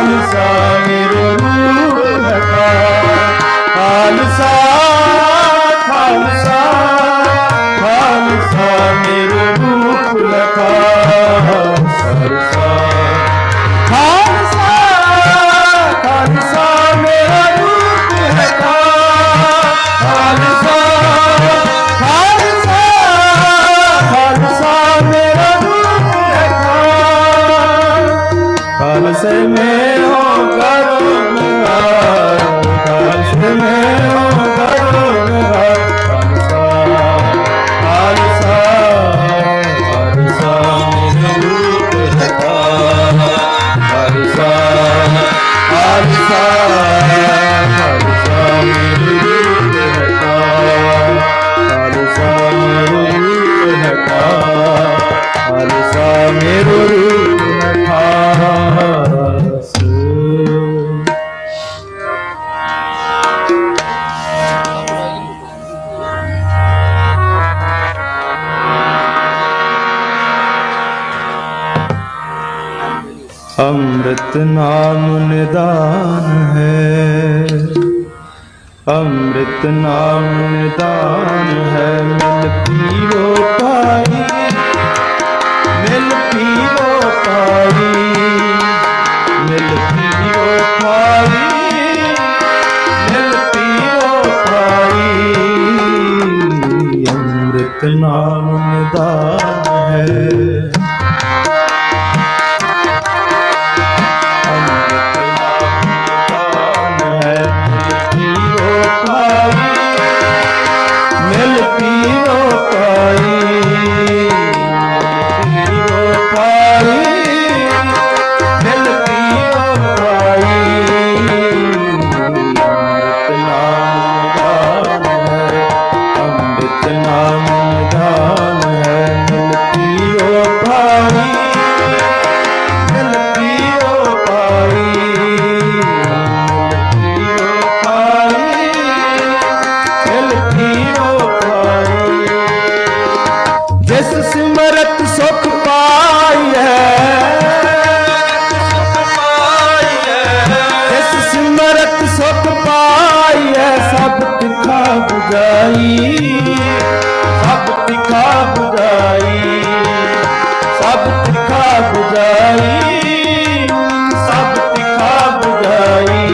T: खालसा मेरो रूप है खालसा खालसा खालसा मेरो रूप है खालसा खालसा खालसा मेरा रूप है खालसा खालसा खालसा मेरा रूप है खालसे में हो करो निहार खालसे में हो करो निहार खालसा खालसा मेरा रूप है खालसा खालसा खालसा मेरा रूप है खालसा मेरा रूप है खालसा मेरा रूप है खालसा। अमृत नाम निदान है अमृत नाम निदान है मिल पीरो पाई मिल पीरो पाई मिल पीरो पाई मिल पीरो पाई अमृत नाम निदान है मिल पीरो पाई पीरो पाई मिल पीरो पाई अमृत नाम दान है मिल पीरो पाई मिल पीरो पाई जिस सिमरत सुख पाई है जिस सिमरत सुख पाई है सब तिखा बुझाई सब तिखा बुझाई सब तिखा बुझाई सब तिखा बुझाई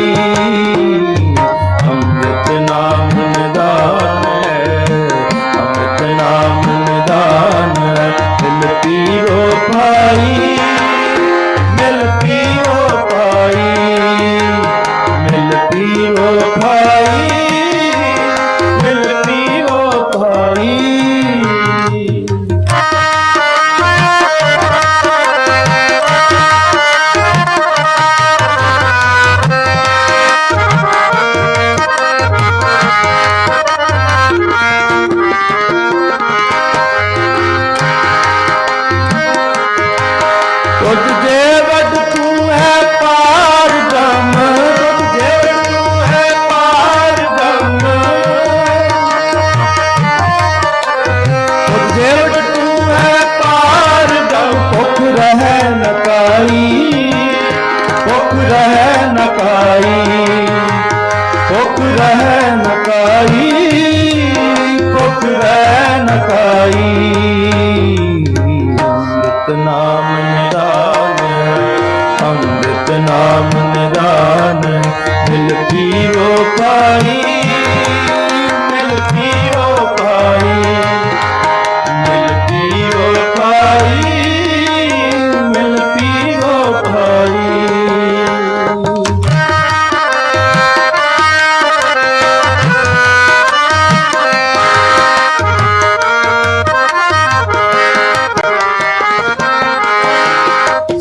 T: अमृत नाम निदान है अमृत नाम निदान है मिल पीरो पाई मिल पीरो पाई मिल पीरो पाई मिल पीरो पाई तुझे वड तू है पार ब्रह्म तुझे तू है पार ब्रह्म तुझे वड तू है पार ब्रह्म भुख रहे न काई भुख रहे न काई भुख रहे न काई भुख रहे न काई अमृत नाम निदान है अमृत नाम निदान मिल पीरो पाई मिल पीरो पाई मिल पीरो पाई मिल पीरो पाई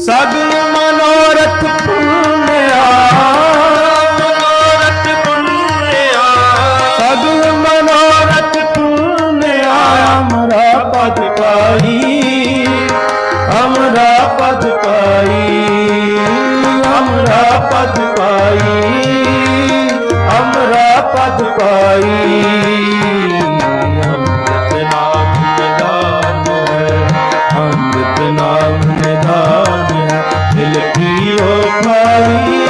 T: सगल मनोरथ पुण्या मनोरथ पुण्या सगल मनोरथ पुण्या हमरा पद पाई हमरा पद पाई हमरा पद पाई हमरा पद पाई अमृत नाम निदान है अमृत नाम निदान है दिल की ओ पाई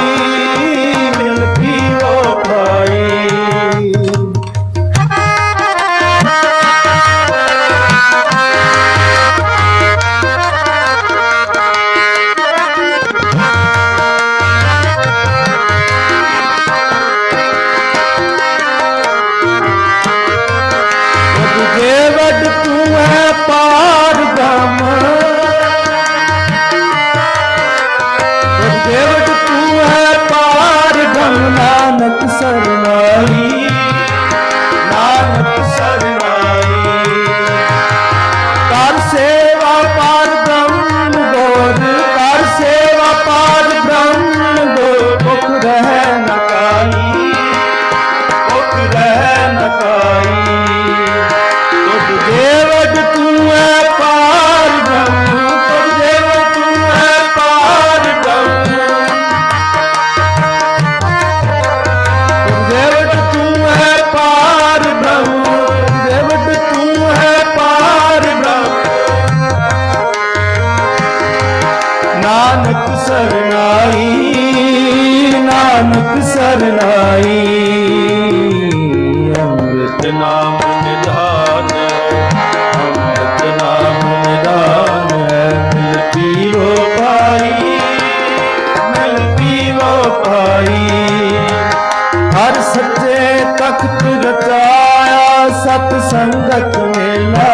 T: ਤਖਤ ਰਚਾਇਆ ਸਤ ਸੰਗਤ ਮੇਲਾ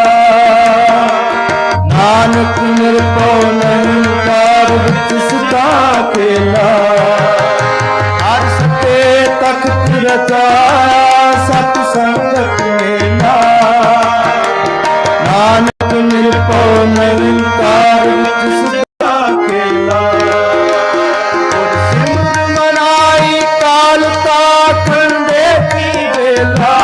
T: ਨਾਨਕ ਨਿਰਭਉ ਨਿਰੰਕਾਰ ਵਿੱਚ ਸਦਾ ਖੇਲਾ ਹਰ ਸਤੇ ਤਖਤ ਰਚਾਇਆ ਸਤ ਸੰਗਤ ਮੇਲਾ ਨਾਨਕ ਨਿਰਭਉ ਨਿਰੰਕਾਰ ਵਿੱਚ ਸਦਾ ਖੇਲਾ ਸਿਮਰ ਮਨਾਈ ਕਾਲ ਕਾਖੰਡੇ ਕੀ ਵੇਲਾ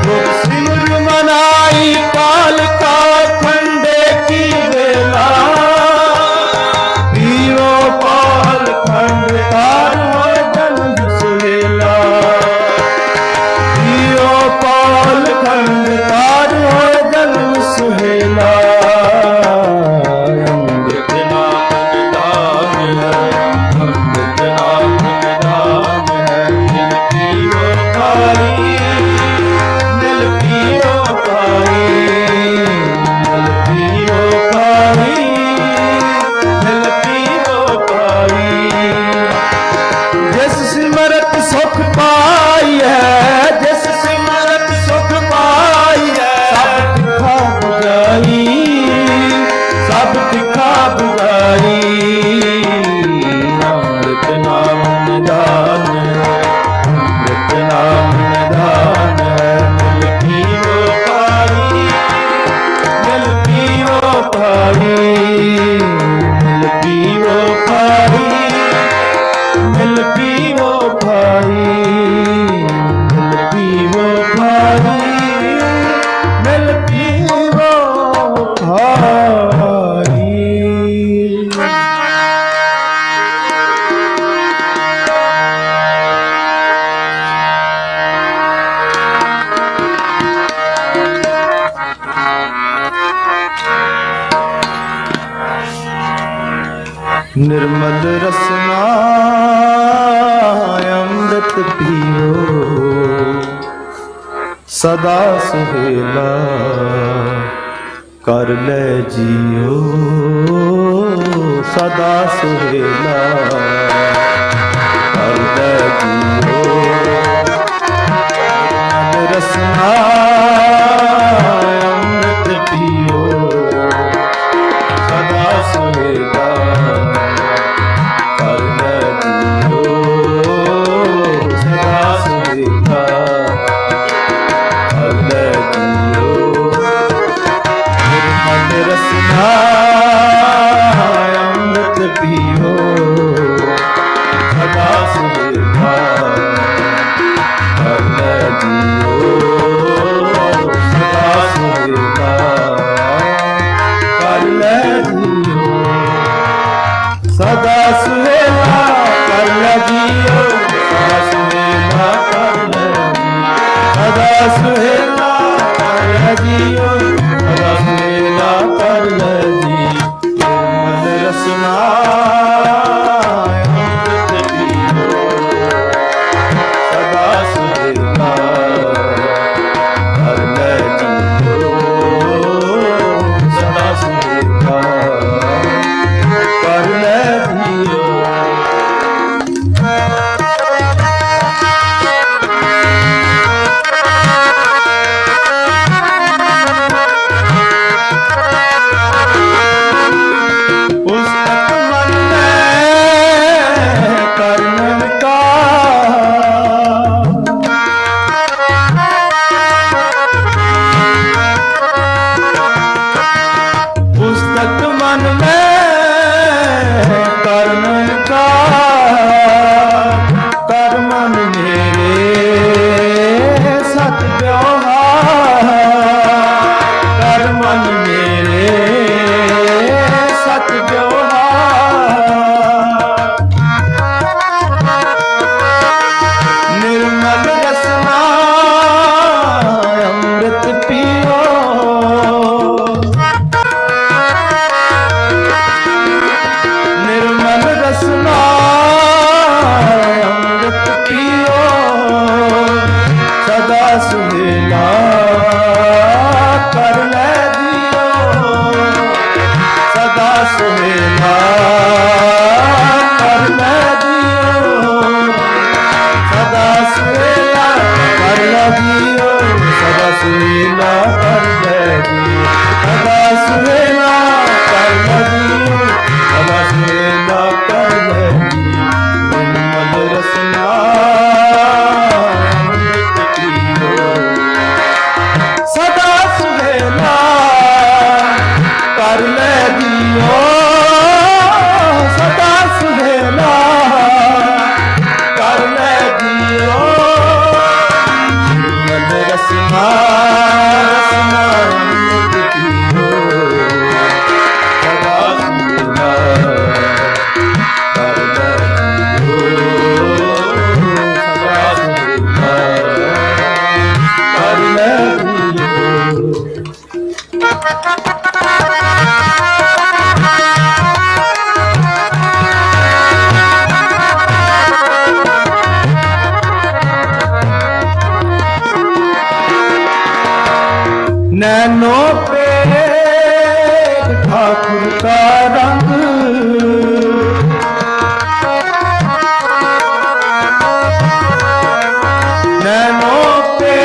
T: ਗੁਰ ਸਿਮਰ ਮਨਾਈ ਕਾਲ ਕਾਖੰਡੇ ਕੀ ਵੇਲਾ ਪੀਰੋ ਪਾਲ ਖੰਡ ਤਾਰ ਹੋਏ ਜਨਮ ਸੁਹੇਲਾ ਪੀਰੋ ਪਾਲ ਖੰਡ ਤਾਰ ਹੋਏ ਜਨਮ ਸੁਹੇਲਾ ਅੰਮ੍ਰਿਤ ਨਾਮ ਨਿਦਾਨ ਹੈ ਅੰਮ੍ਰਿਤ ਨਾਮ ਨਿਦਾਨ ਹੈ ਮਿਲ ਪੀਰੋ ਪਾਈ ਮਿਲ ਪੀਰੋ ਪਾਈ ਮਿਲ ਪੀਰੋ ਪਾਈ ਮਿਲ ਪੀਰੋ ਪਾਈ ਜਿਸ ਸਿਮਰਤ ਸੁਖ ਪਾਈ ਹੈ ਜਿਸ ਸਿਮਰਤ ਸੁਖ ਪਾਈ ਹੈ ਸਭ ਤਿੱਖਾ ਬੁਝਾਈ ਸਭ ਤਿੱਖਾ ਬੁਝਾਈ ਅੰਮ੍ਰਿਤ ਨਾਮ ਨਿਦਾਨ ਅੰਮ੍ਰਿਤ ਨਾਮ ਨਿਦਾਨ ਮਿਲ ਪੀਰੋ ਪਾਈ ਮਿਲ ਪੀਰੋ ਪਾਈ ਮਿਲ ਪੀਰੋ ਪਾਈ ਮਿਲ ਪੀਵੋ ਭਾਈ ਮਿਲ ਪੀਵੋ ਭਾਈ ਮਿਲ ਪੀਵੋ ਭਾਈ निर्मल रसना अमृत पियो सदा सुहेला कर ले जियो सदा सुहेला कर ले जियो निर्मल रसना अमृत पियो सदा सुहेला अमृत पियो सदा सुहेला कर ले जियो सदा सुहेला कर ले जियो सदा सुहेला कर ले जियो सदा सुहेला कर ले सदा सुहेला कर ले जियो सदा सुहेला कर ले जी निर्मल रसना अमृत पियो सदा सुहेला कर ले जियो सदा सुहेला कर ले जियो ਜੀਓ ਸਦਾ ਸੁਹੇਲਾ ਕਰ ਲੈ ਜੀਓ ਮਨ ਰਸਨਾ ਰਸਨਾ नैनो पे ठाकुर का रंग नैनो पे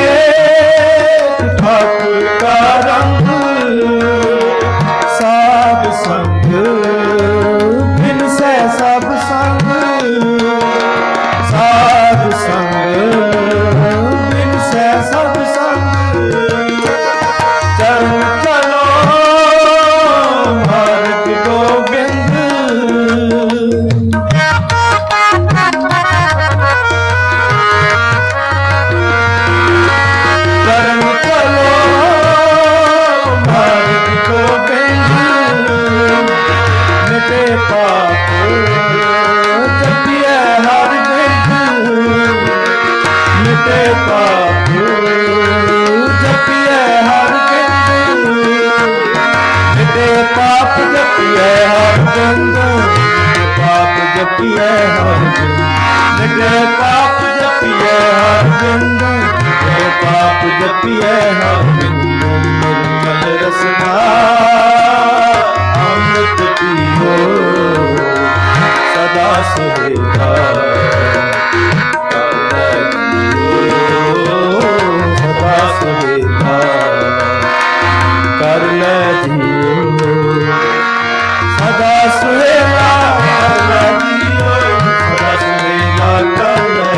T: ठाकुर का रंग साध संग बिन से सब संग साध संग बिन से सब संग चरण चलो मार्ग गोविंद चरण चलो मार्ग गोविंद मिटे पाप जपिए हर बिंद मिटे पाप जपिए हर मिटे पाप जपिए हर बिंद पाप जपिए हर बिंद मिटे पाप जपिए हर बिंद मिटे पाप जपिए हर बिंद निर्मल रसना अमृत पियो सदा सुहेला सदा सुहेला कर ले जियो सदा सुहेला कर ले जियो सदा सुहेला कर ले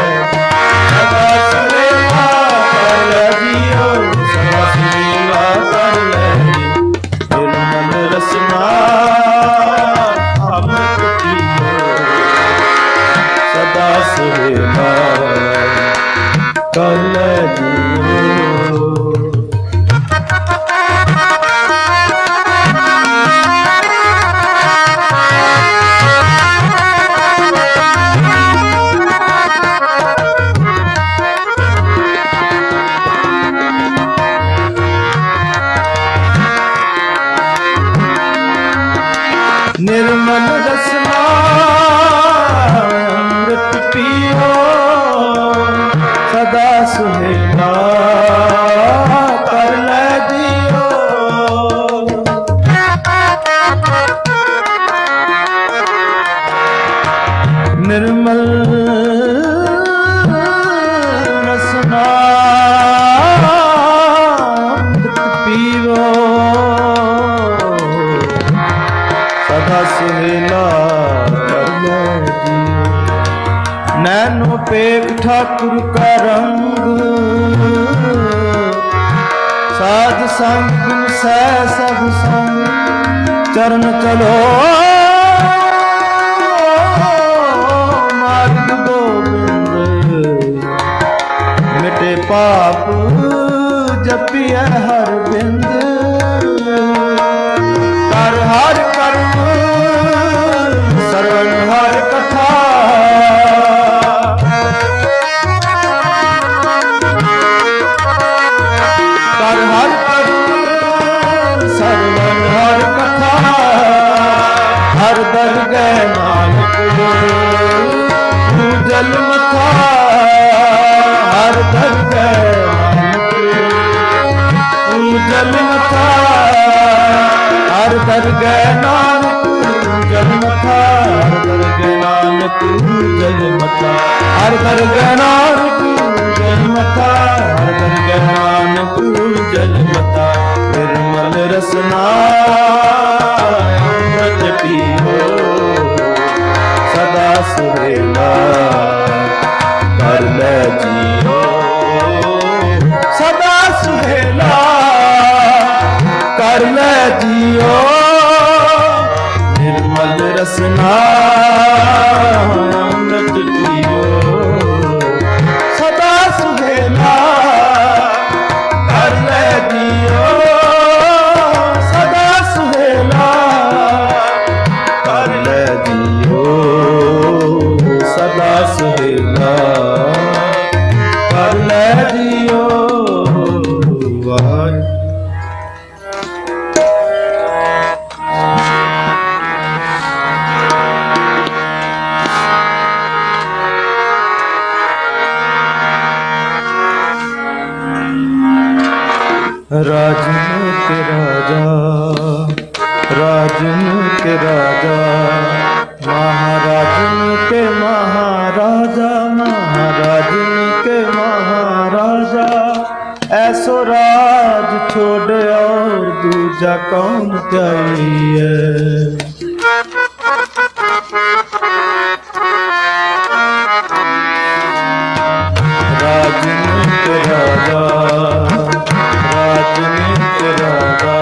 T: सदा सुहेला कर ले जियो सदा सुहेला कर ले निर्मल रसना अमृत पियो सदा सुहेला कर ले जियो निर्मल रसना अमृत पियो सदा सुहेला कर ले जियो निर्मल रसना अमृत पियो सदा सुहेला कर ले जियो नैनो पेट ठाकुर का रंग साध संग बिन सै सब संग चरण चलो मार्ग गोविंद मिटे पाप जपिए हर बिंद कर हर कर्म श्रवण हर कथा कर हर कर्म श्रवण हर कथा हर दर गए नानक तू जल मथा हर दर गए नानक तू जल मथा हर दर गए नानक जल मथा हर दर गए नानक जल मथा हर दर गए नानक जल मथा हर दर गए नानक जल मथा निर्मल रसना अमृत पियो सदा सुहेला कर ले जियो सदा सुहेला कर ले जियो ਅੰਮ੍ਰਿਤ ਪੀਓ ਸਦਾ ਸੁਹੇਲਾ ਕਰ ਲੈ ਜੀਓ ਸਦਾ ਸੁਹੇਲਾ ਕਰ ਲੈ ਜੀਓ ਸਦਾ ਸੁਹੇਲਾ ਕਰ ਲੈ ਜੀਓ ਵਾਹਿ राजन के राजा राजन के राजा महाराजन के महाराजा महाराजन के महाराजा ऐसो राज छोड़ और दूजा कौन चाहिए राजन के राजा राजन के राजा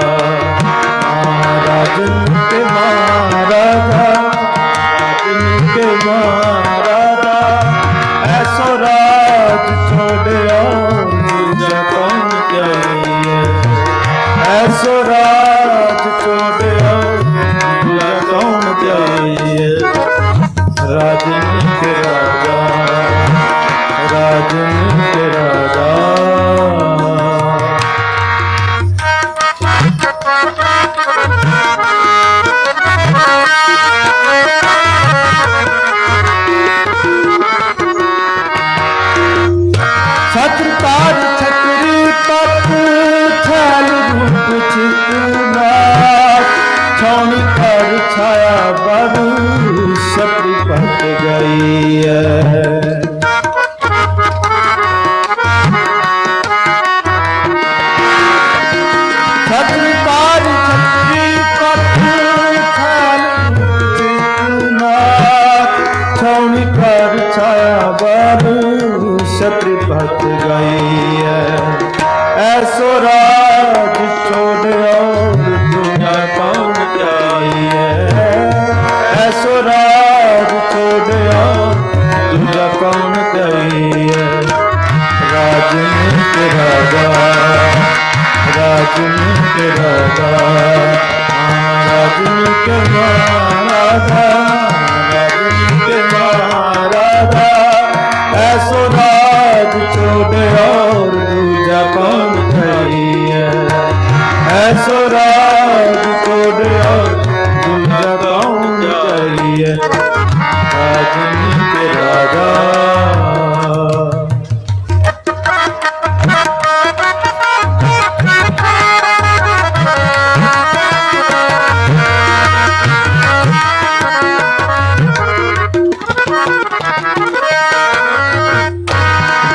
T: महाराजन के महाराजा राजन के महाराजा ऐसो राज छोड़े और दूजा कौन चाहिए ऐसो राज छोड़े और दूजा कौन चाहिए राजन के राजा राजन के राजा छत्रकार छतरी पत छल रूप चितनाथ छौनी पर छाया बरु छतरी पत गई है छत्रकार छतरी पत छल रूप चितनाथ छौनी पर छाया बरु छतरी पत गई है ऐसो राज छोड़ और दूजा कौन चाहिए ऐसो राज छोड़ और दूजा कौन चाहिए राजन के राजा राजन के राजा राजन के महाराजा राजन के महाराजा ऐसो राज छोड़े और दूजा कौन चाहिए ऐसो राज छोड़े और दूजा कौन चाहिए राजन के राजा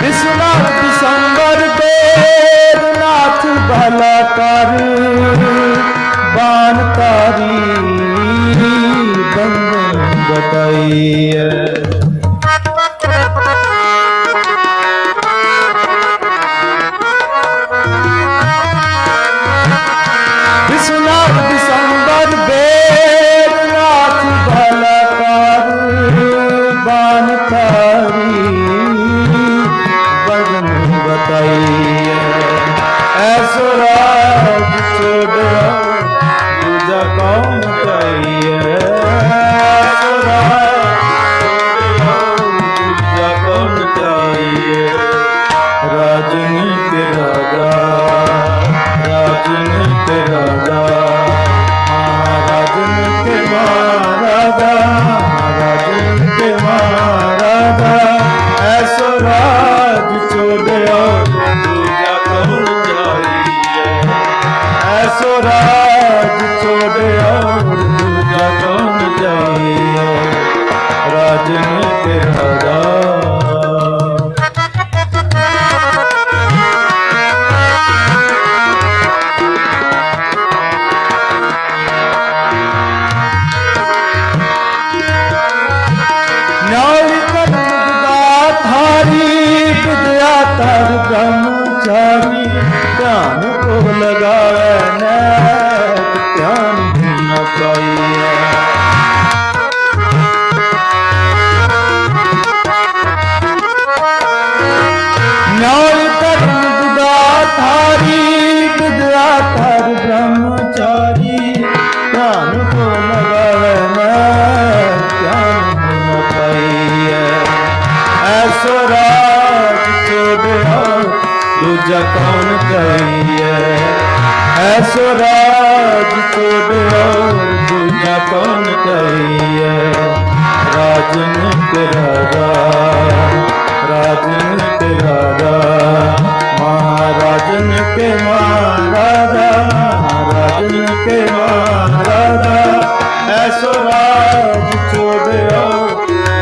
T: विश्वनाथ दिसंबर देव नाथ भला कर बान तारी बंधन बताई विश्वनाथ दिसंबर देव नाथ भला कर बान तारी बदन बताइए ऐसो राज छोड़ दूजा कौन चाहिए ऐसो राज छोड़ दूजा कौन चाहिए राजन के राजा राजन के राजा महाराजन के महाराजा राजन के महाराजा ऐसो राज छोड़े और दूजा कौन चाहिए ऐसो राज छोड़े और दूजा कौन चाहिए राजन के राजा न्याय कर्म धारी दूजा कौन कहिए। ऐसो राज छोड़ो दूजा कौन कहिए। राजन के राजा राजन के राजा महाराजन के महाराजा राजन के महाराजा। ऐसो राज छोड़ो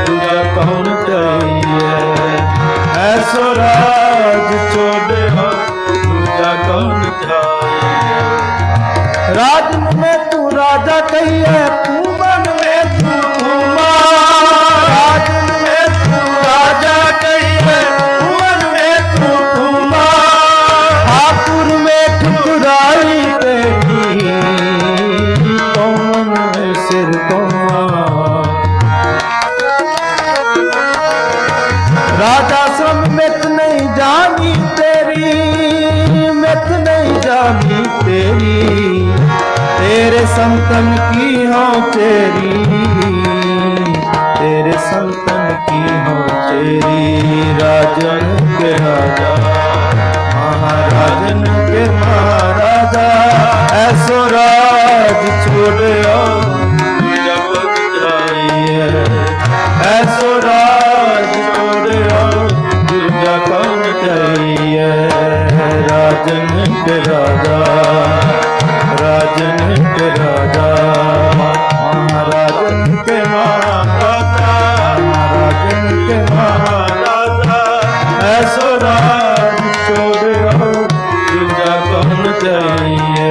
T: दूजा कौन कहिए। ऐसो राज छोड़ो दूजा कौन कहिए। राजन में तू राजा कहिए कुमन में तू कुमार। राजन में तू राजा कहिए कुमन में तू कुमार। ठाकुर में ठुकराई तेरी कौन में सिर कुमार। राजा श्रम मित नहीं जानी तेरी मित नहीं जानी तेरी। तेरे संतन की हो तेरी तेरे संतन की हो तेरी। राजन के राजा महाराजन के महाराजा। ऐसो राज छोड़ो जगत जाइए। ऐसो राज छोड़ो दूजा कौन कहिए। राजन के राजा राजन के राजा महाराजन के महाराजा महाराजन के महाराजा। ऐसो राज छोड़ो दूजा कौन कहिए।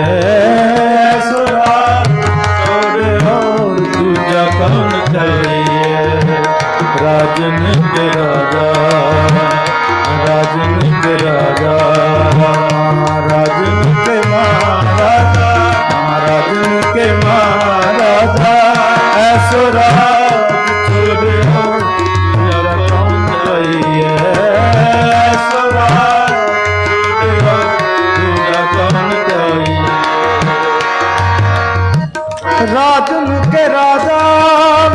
T: ऐसो राज छोड़ो दूजा कौन कहिए। राजन के राजा राजन के राजा महाराजन के महाराजा महाराजन के महाराजा। ऐसो राज छोड़ो दूजा कौन कहिए। ऐसो राज छोड़ो दूजा कौन कहिए। राजन के राजा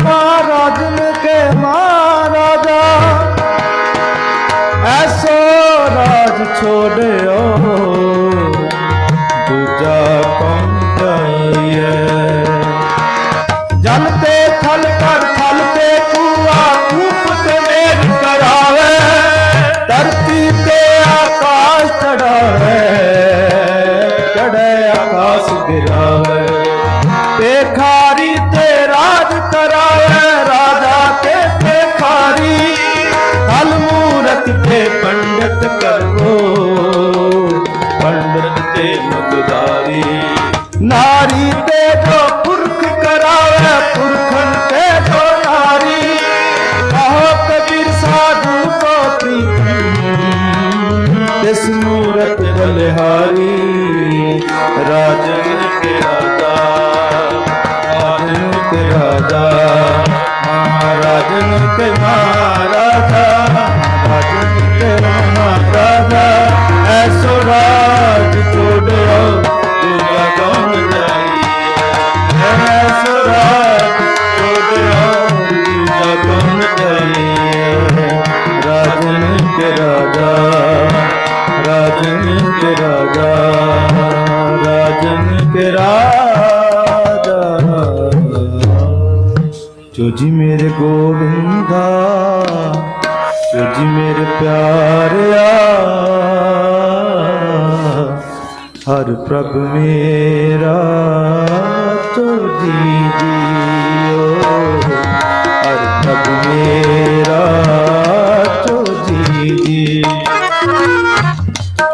T: महाराजन के महाराजा। ऐसो राज छोड़ो दूजा कौन कहिए। जलते थल पर थल पे कुआ कूप ते मेघ करावे। धरती पे आकाश चढ़ावे चढ़े आकाश गिरावे। पेखारी ते राज करावे राजा के पेखारी। थल मूरत के पंडित करो पंडित ते मुखदारी। नारी ते जो पुरख करावे पुरखन ते जो नारी। कहो कबीर साधु को प्रीति तिस मूरत बलिहारी। राजन के राजा राजन के राजा महाराजन के महाराजा राजन के महाराजा। ऐसो राज छोड़ो दूजा कौन कहिए। ऐसो राज छोड़ो दूजा कौन कहिए। राजन के राजा राजन के राजा राजन के राजा। जो जी मेरे गोविंदा जो जी मेरे प्यारिया। हर प्रभ मेरा तो जी जियो। हर प्रभ मेरा तो जी जी।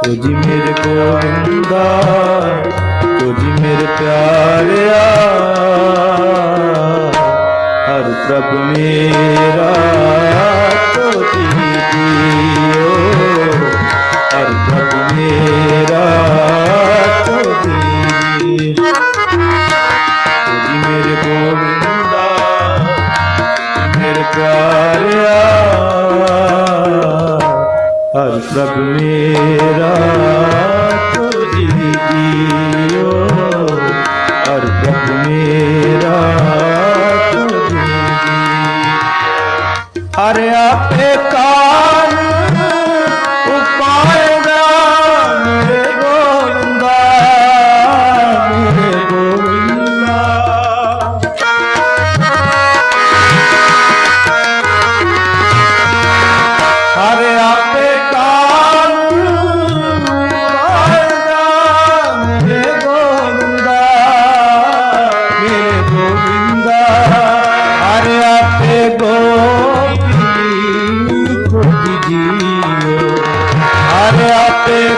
T: तो जी मेरे गोविंदा तो जी मेरे प्यारिया। हर प्रभ मेरा तो जी जियो। हर प्रभ मेरा तो जी। तो जी मेरे गोविंदा मेरे प्यारिया। हर प्रभ मेरा तो जी जियो। हर प्रभ मेरा तो जी। हर आपे कान उपाय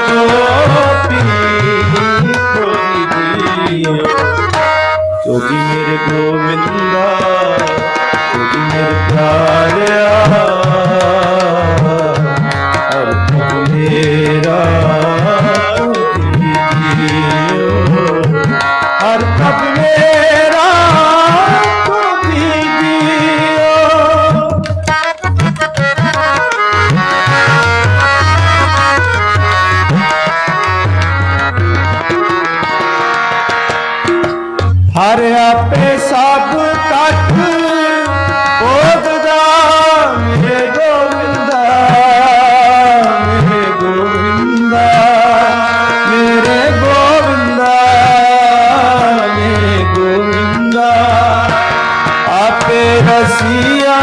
T: गोपी जोगी मेरे गोविंदा जोगी मेरे प्यारिया हर तब मेरा हर तब मेरा हर आपे सब कट बोधदा मेरे गोविंदा मेरे गोविंदा मेरे गोविंदा मेरे गोविंदा आपे रसिया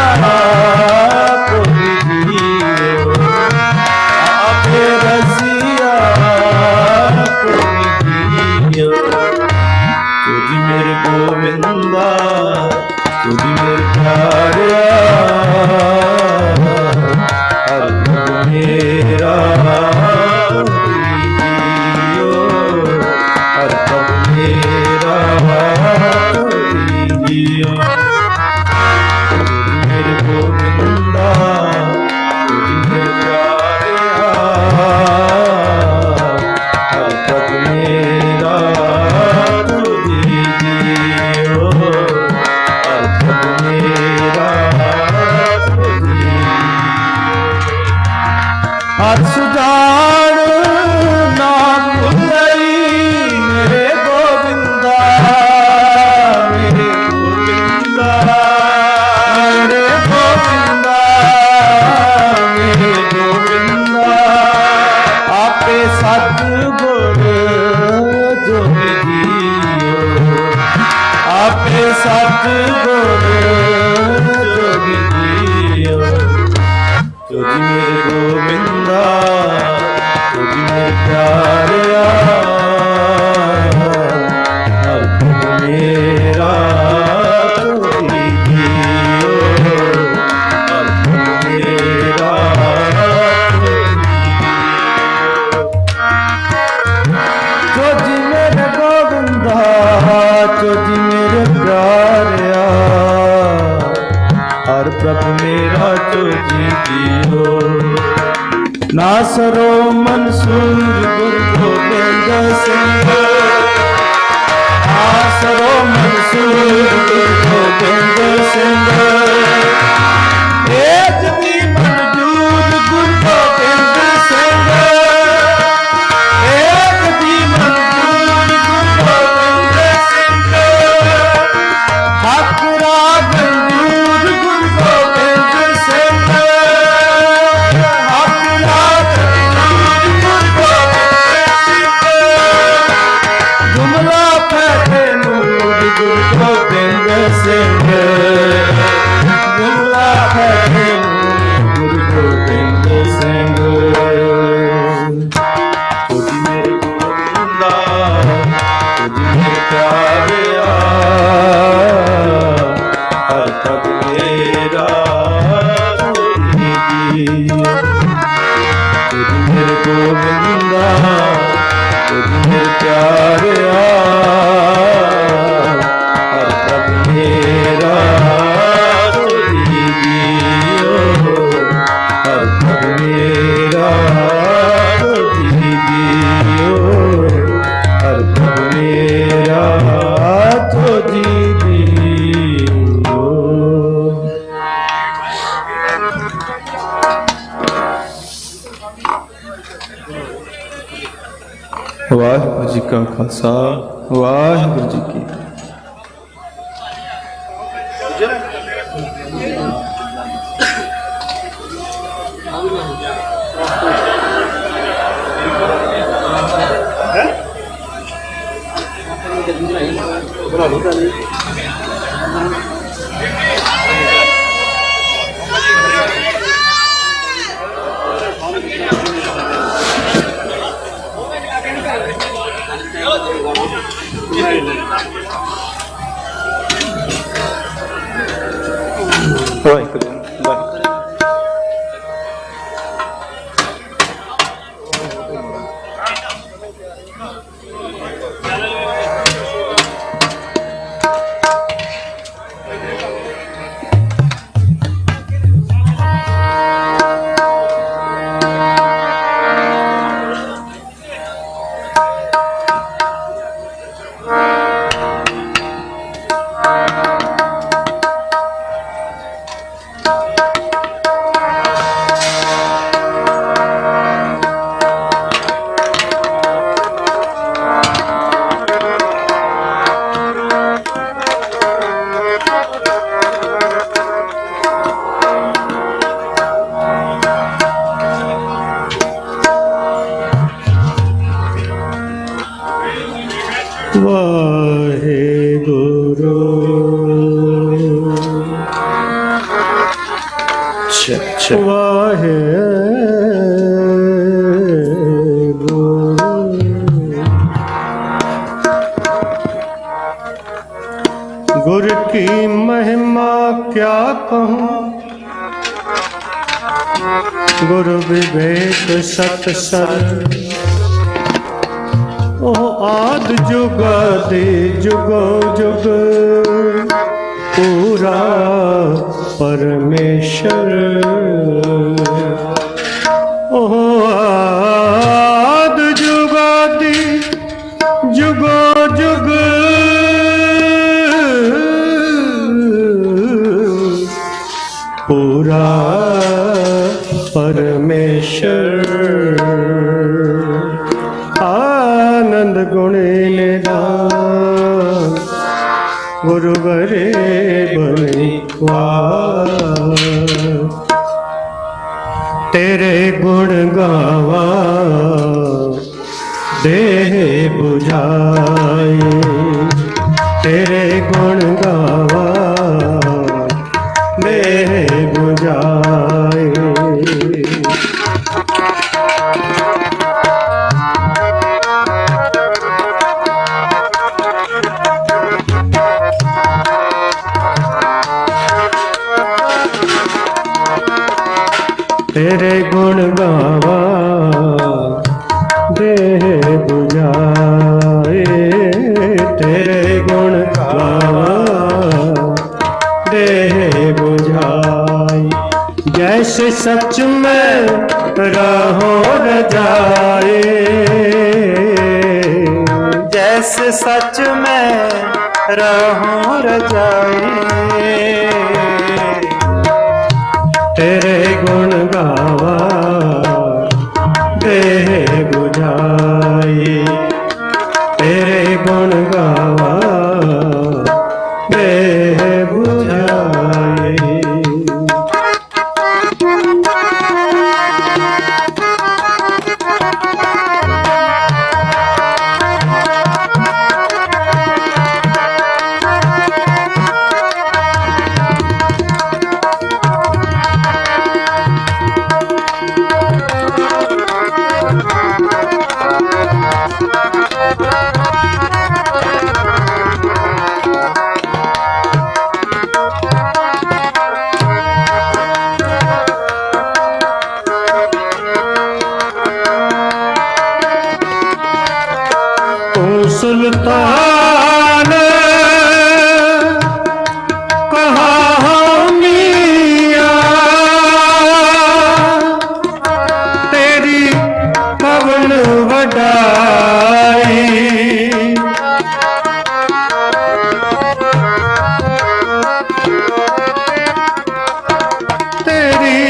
T: आपे रसिया तुझी मेरे गोविंदा तुझी मेरे प्यारिया हर तब मेरा हर तब मेरा तुझी मेरे गोविंदा तुझी मेरे प्यारिया हर तब मेरा हर सुजान नाम भुलई मेरे गोविंदा मेरे गोविंदा मेरे गोविंदा मेरे गोविंदा आपे सतगुर जोगी जियो आपे सतगुर जोगी जियो तुझी मेरे गोविंदा तुझी मेरे प्यारिया हर तब मेरा तुझी जियो हर तब मेरा तुझी मेरे गोविंदा तुझी मेरे प्यारिया हर प्रभु मेरा तुझी जियो ना सरो मंसूर गुरु गोबिंद सिंह ना सरो मंसूर गुरु गोबिंद सिंह एक दी मंजूर गुरु गोबिंद सिंह एक दी मंजूर गुरु गोबिंद सिंह ठाकुरा मंजूर गुरु गोबिंद सिंह ठाकुरा मंजूर गुरु गोबिंद सिंह जुमला फैले नूर गुरु गोबिंद सिंह जुमला फैले नूर गुरु गोबिंद सिंह तुझी मेरे गोविंदा तुझी मेरे प्यारिया हर तब मेरा तुझी मेरे गोविंदा तुझी मेरे प्यारिया हर तब मेरा तुझी जियो हर तब मेरा तुझी जियो हर तब मेरा तुझी जियो। वाहिगुरू जी का खालसा वाहिगुरू जी की गुर की महिमा क्या कहूँ, गुरु विवेक सत्सर। ओ आद जुगादि जुगो जुग पूरा परमेश्वर। ओ आद जुगादि जुगो जुग पूरा परमेश्वर। आनंद गुणे निधान गुरु बरे बनिवार। तेरे गुण गावा देह बुझाए, तेरे गुण गावा देह बुझाए। तेरे गुण गावा देह बुझाए, तेरे गुण गावा देह बुझाए। जैसे सच में रहो रजाए, जैसे सच में रहो रजाए। तेरे गुण गावा देह बुझाए, तेरे गुण गावा देह बुझाए। सुल्तान कहा मियां तेरी कवन वडाई। तेरी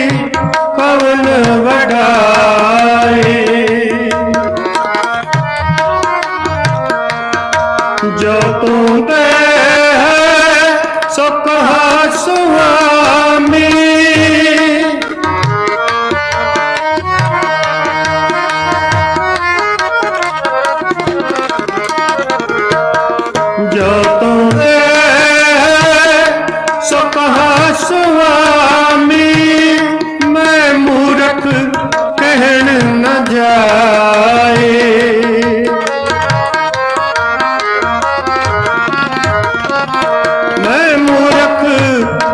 T: कवन वडाई। जो तू दे है सो कहा स्वामी। जो तू दे है सो कहा स्वामी। मैं मूर्ख कहन न जाए। मैं मूर्ख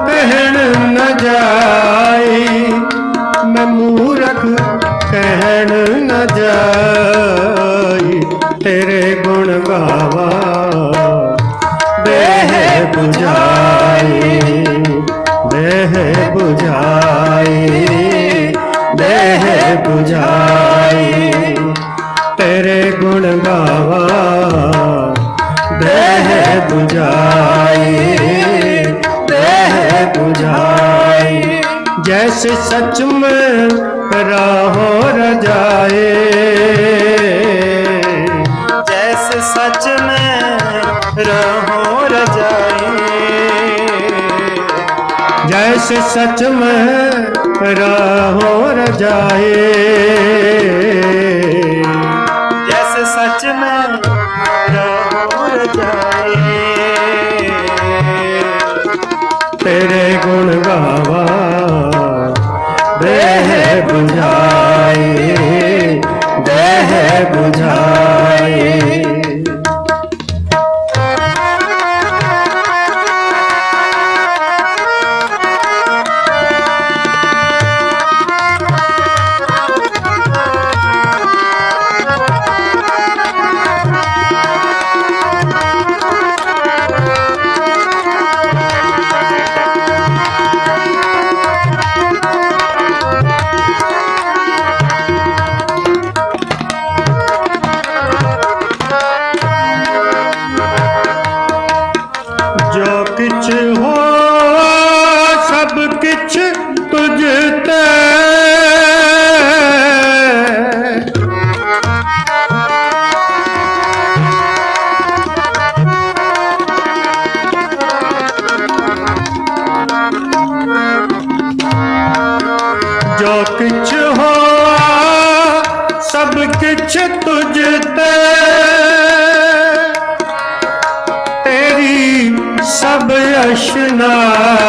T: कहन न जाए, मैं मूर्ख कहन न जाए। तेरे गुण गावा देह बुझाई देह बुझाई देह बुझाई तेरे गुण गावा देह बुझाई देह बुझाई जैसे सच में राहों रजाए जैसे सच में राहों रजाए जैसे सच में राहों रजाए जैसे सच में राहों रजाए तेरे गुण गावा देह बुझाई देह बुझाई जो किछ हो सब किछ तुझ ते तेरी सब अशनाए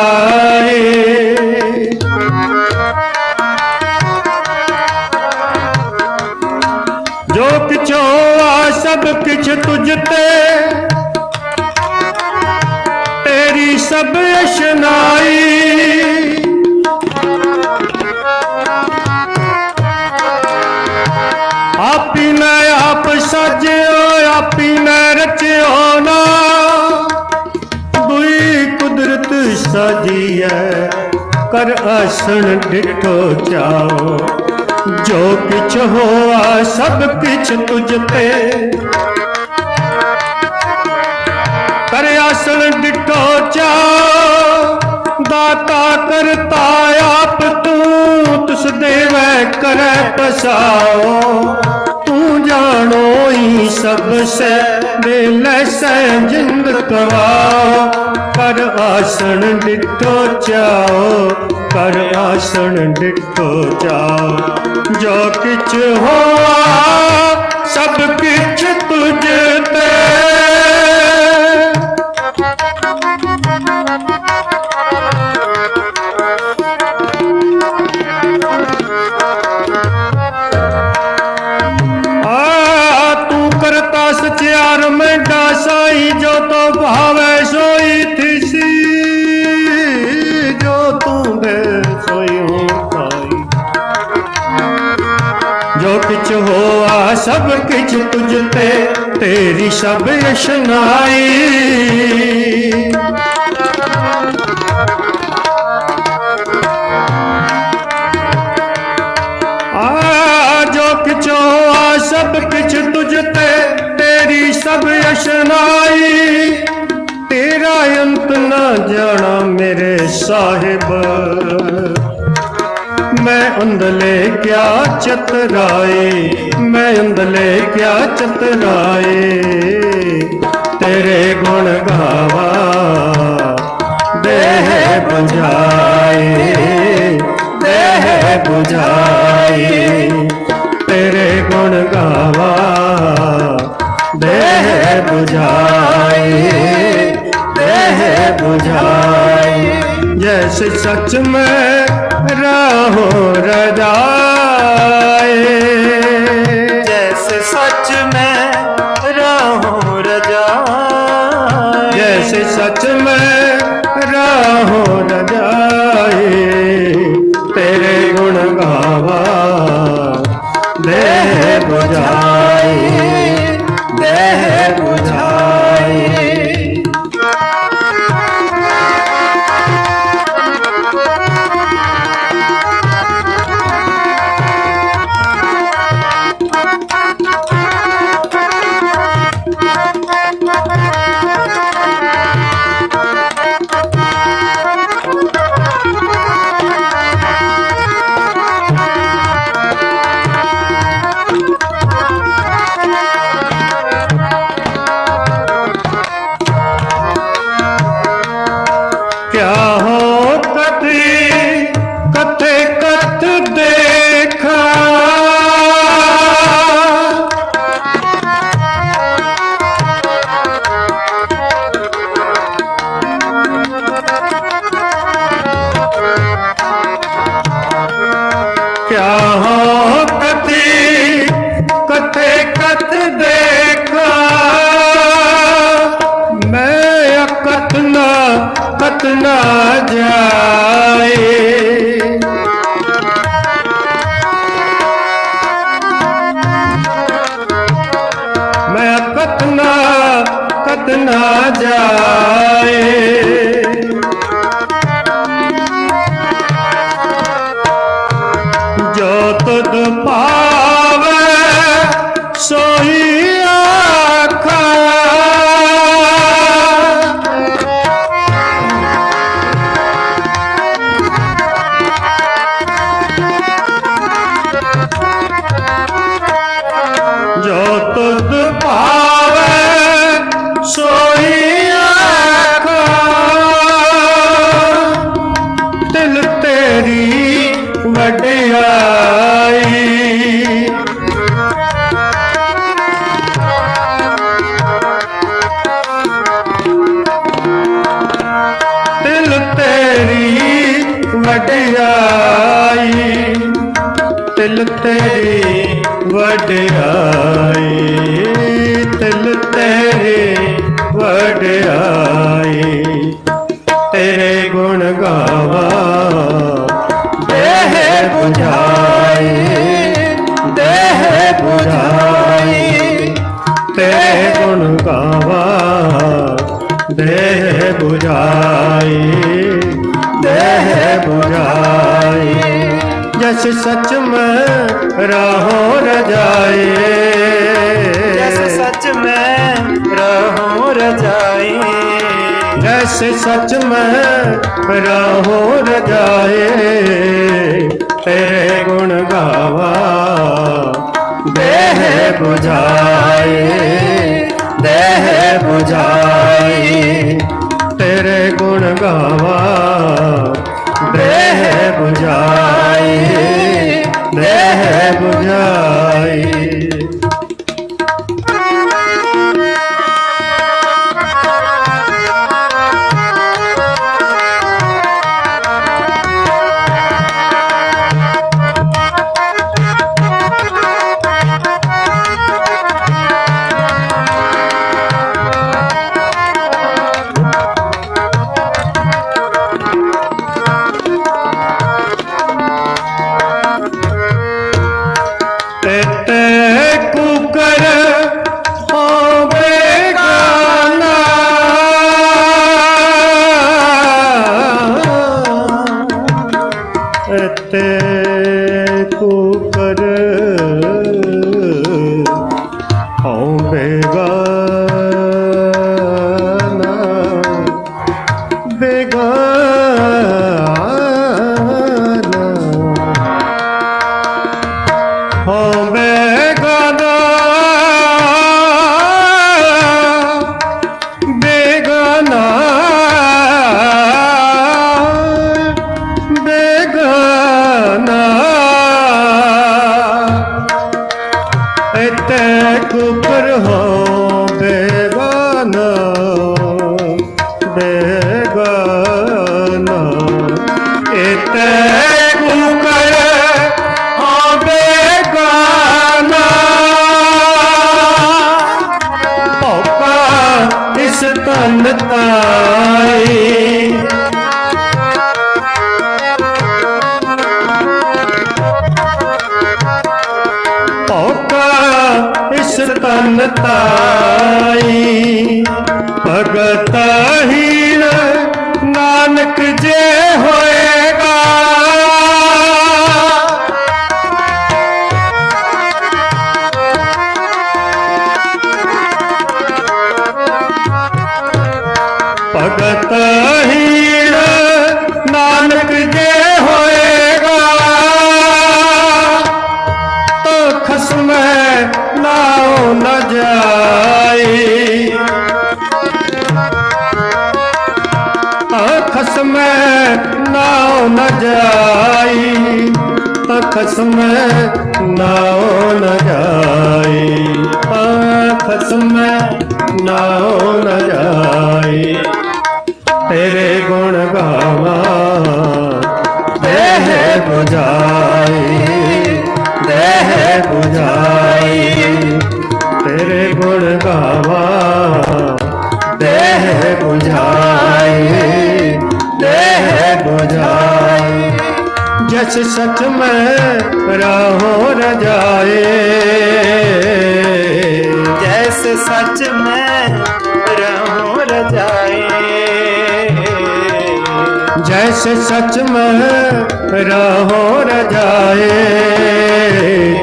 T: जो किछ हो सब किछ तुझ ते तेरी सब अशनाई आपी ने आप सजियो आपी ने रचियो ना दुई कुदरत सजी है कर आसन डिठो जाओ जो किछ होआ सब किछ तुझ ते कर आसन डिठो जाओ दाता करता आप तू तुस देवे करे पसाओ जानो ही सबसे दिल से जिंद कवाओ कर आसन डिठो जाओ कर आसन डिठो जाओ जो किछ हो सब किछ तुझ ते सचियार में डासाई जो तो भावे सोई थी जो तू दे सोई हूँ पाई जो किछ होआ सब किछ तुझ ते तेरी सब अशनाई जो किछ होआ सब किछ तुझ ते तेरी सब अशनाई तेरा अंत न जाना मेरे साहिब मैं अंदले क्या चतराए मैं अंदले क्या चतराए तेरे गुण गावा देह बुझाए देह बुझाए तेरे गुण गावा देह बुझाए देह बुझाए जैसे सच में राहों रजाए जैसे सच में राहों रजाए जैसे सच में राहों रजाए तेरे गुण गावा देह बुझाए देह बुझाए। क्या हो कथे कथे कथ देखा, क्या हो कथे कथे कथ देखा, मैं अकथ ना कथ ना जाए। मैं कथ ना जाए। जो तुद पावे सोई आखा, जो तुद पावे सोई आखा, दिल तेरी वडियाई। दिल तेरी वडियाई, दिल तेरी वडियाई, दिल तेरी वडियाई। तेरे गुण गावा देह बुझाए, देह बुझाए। तेरे गुण गावा देह बुझाए, देह बुझाए। जस सच में राहों रजाए, जस सच में राहों रजाए। जैसे सच में राहों रजाए, तेरे गुण गावा देह बुझाए, देह बुझाए। तेरे गुण गावा देह बुझाए, देह बुझाए। तन ताई ਭਗਤ ਹੀਣ ਨਾਨਕ ਜੇ ਹੋਏਗਾ ਤੋ ਖਸਮੈ ਨਾਉ ਨ ਜਾਈ ਖਸਮੈ ਨਾਉ ਨ ਜਾਈ ਖਸਮੈ ਨਾਉ ਨ ਜਾਈ ਖਸਮੈ ਨਾਉ ਨ ਜਾਈ ਤੇਰੇ ਗੁਣ ਗਾਵਾਂ ਦੇਹ 부ਜਾਈ ਦੇਹ 부ਜਾਈ ਤੇਰੇ ਗੁਣ ਗਾਵਾਂ ਦੇਹ 부ਜਾਈ ਦੇਹ 부ਜਾਈ जस सच में राहो रजाए जैसे सच में राहो रजाए जैसे सच में राहो रजाए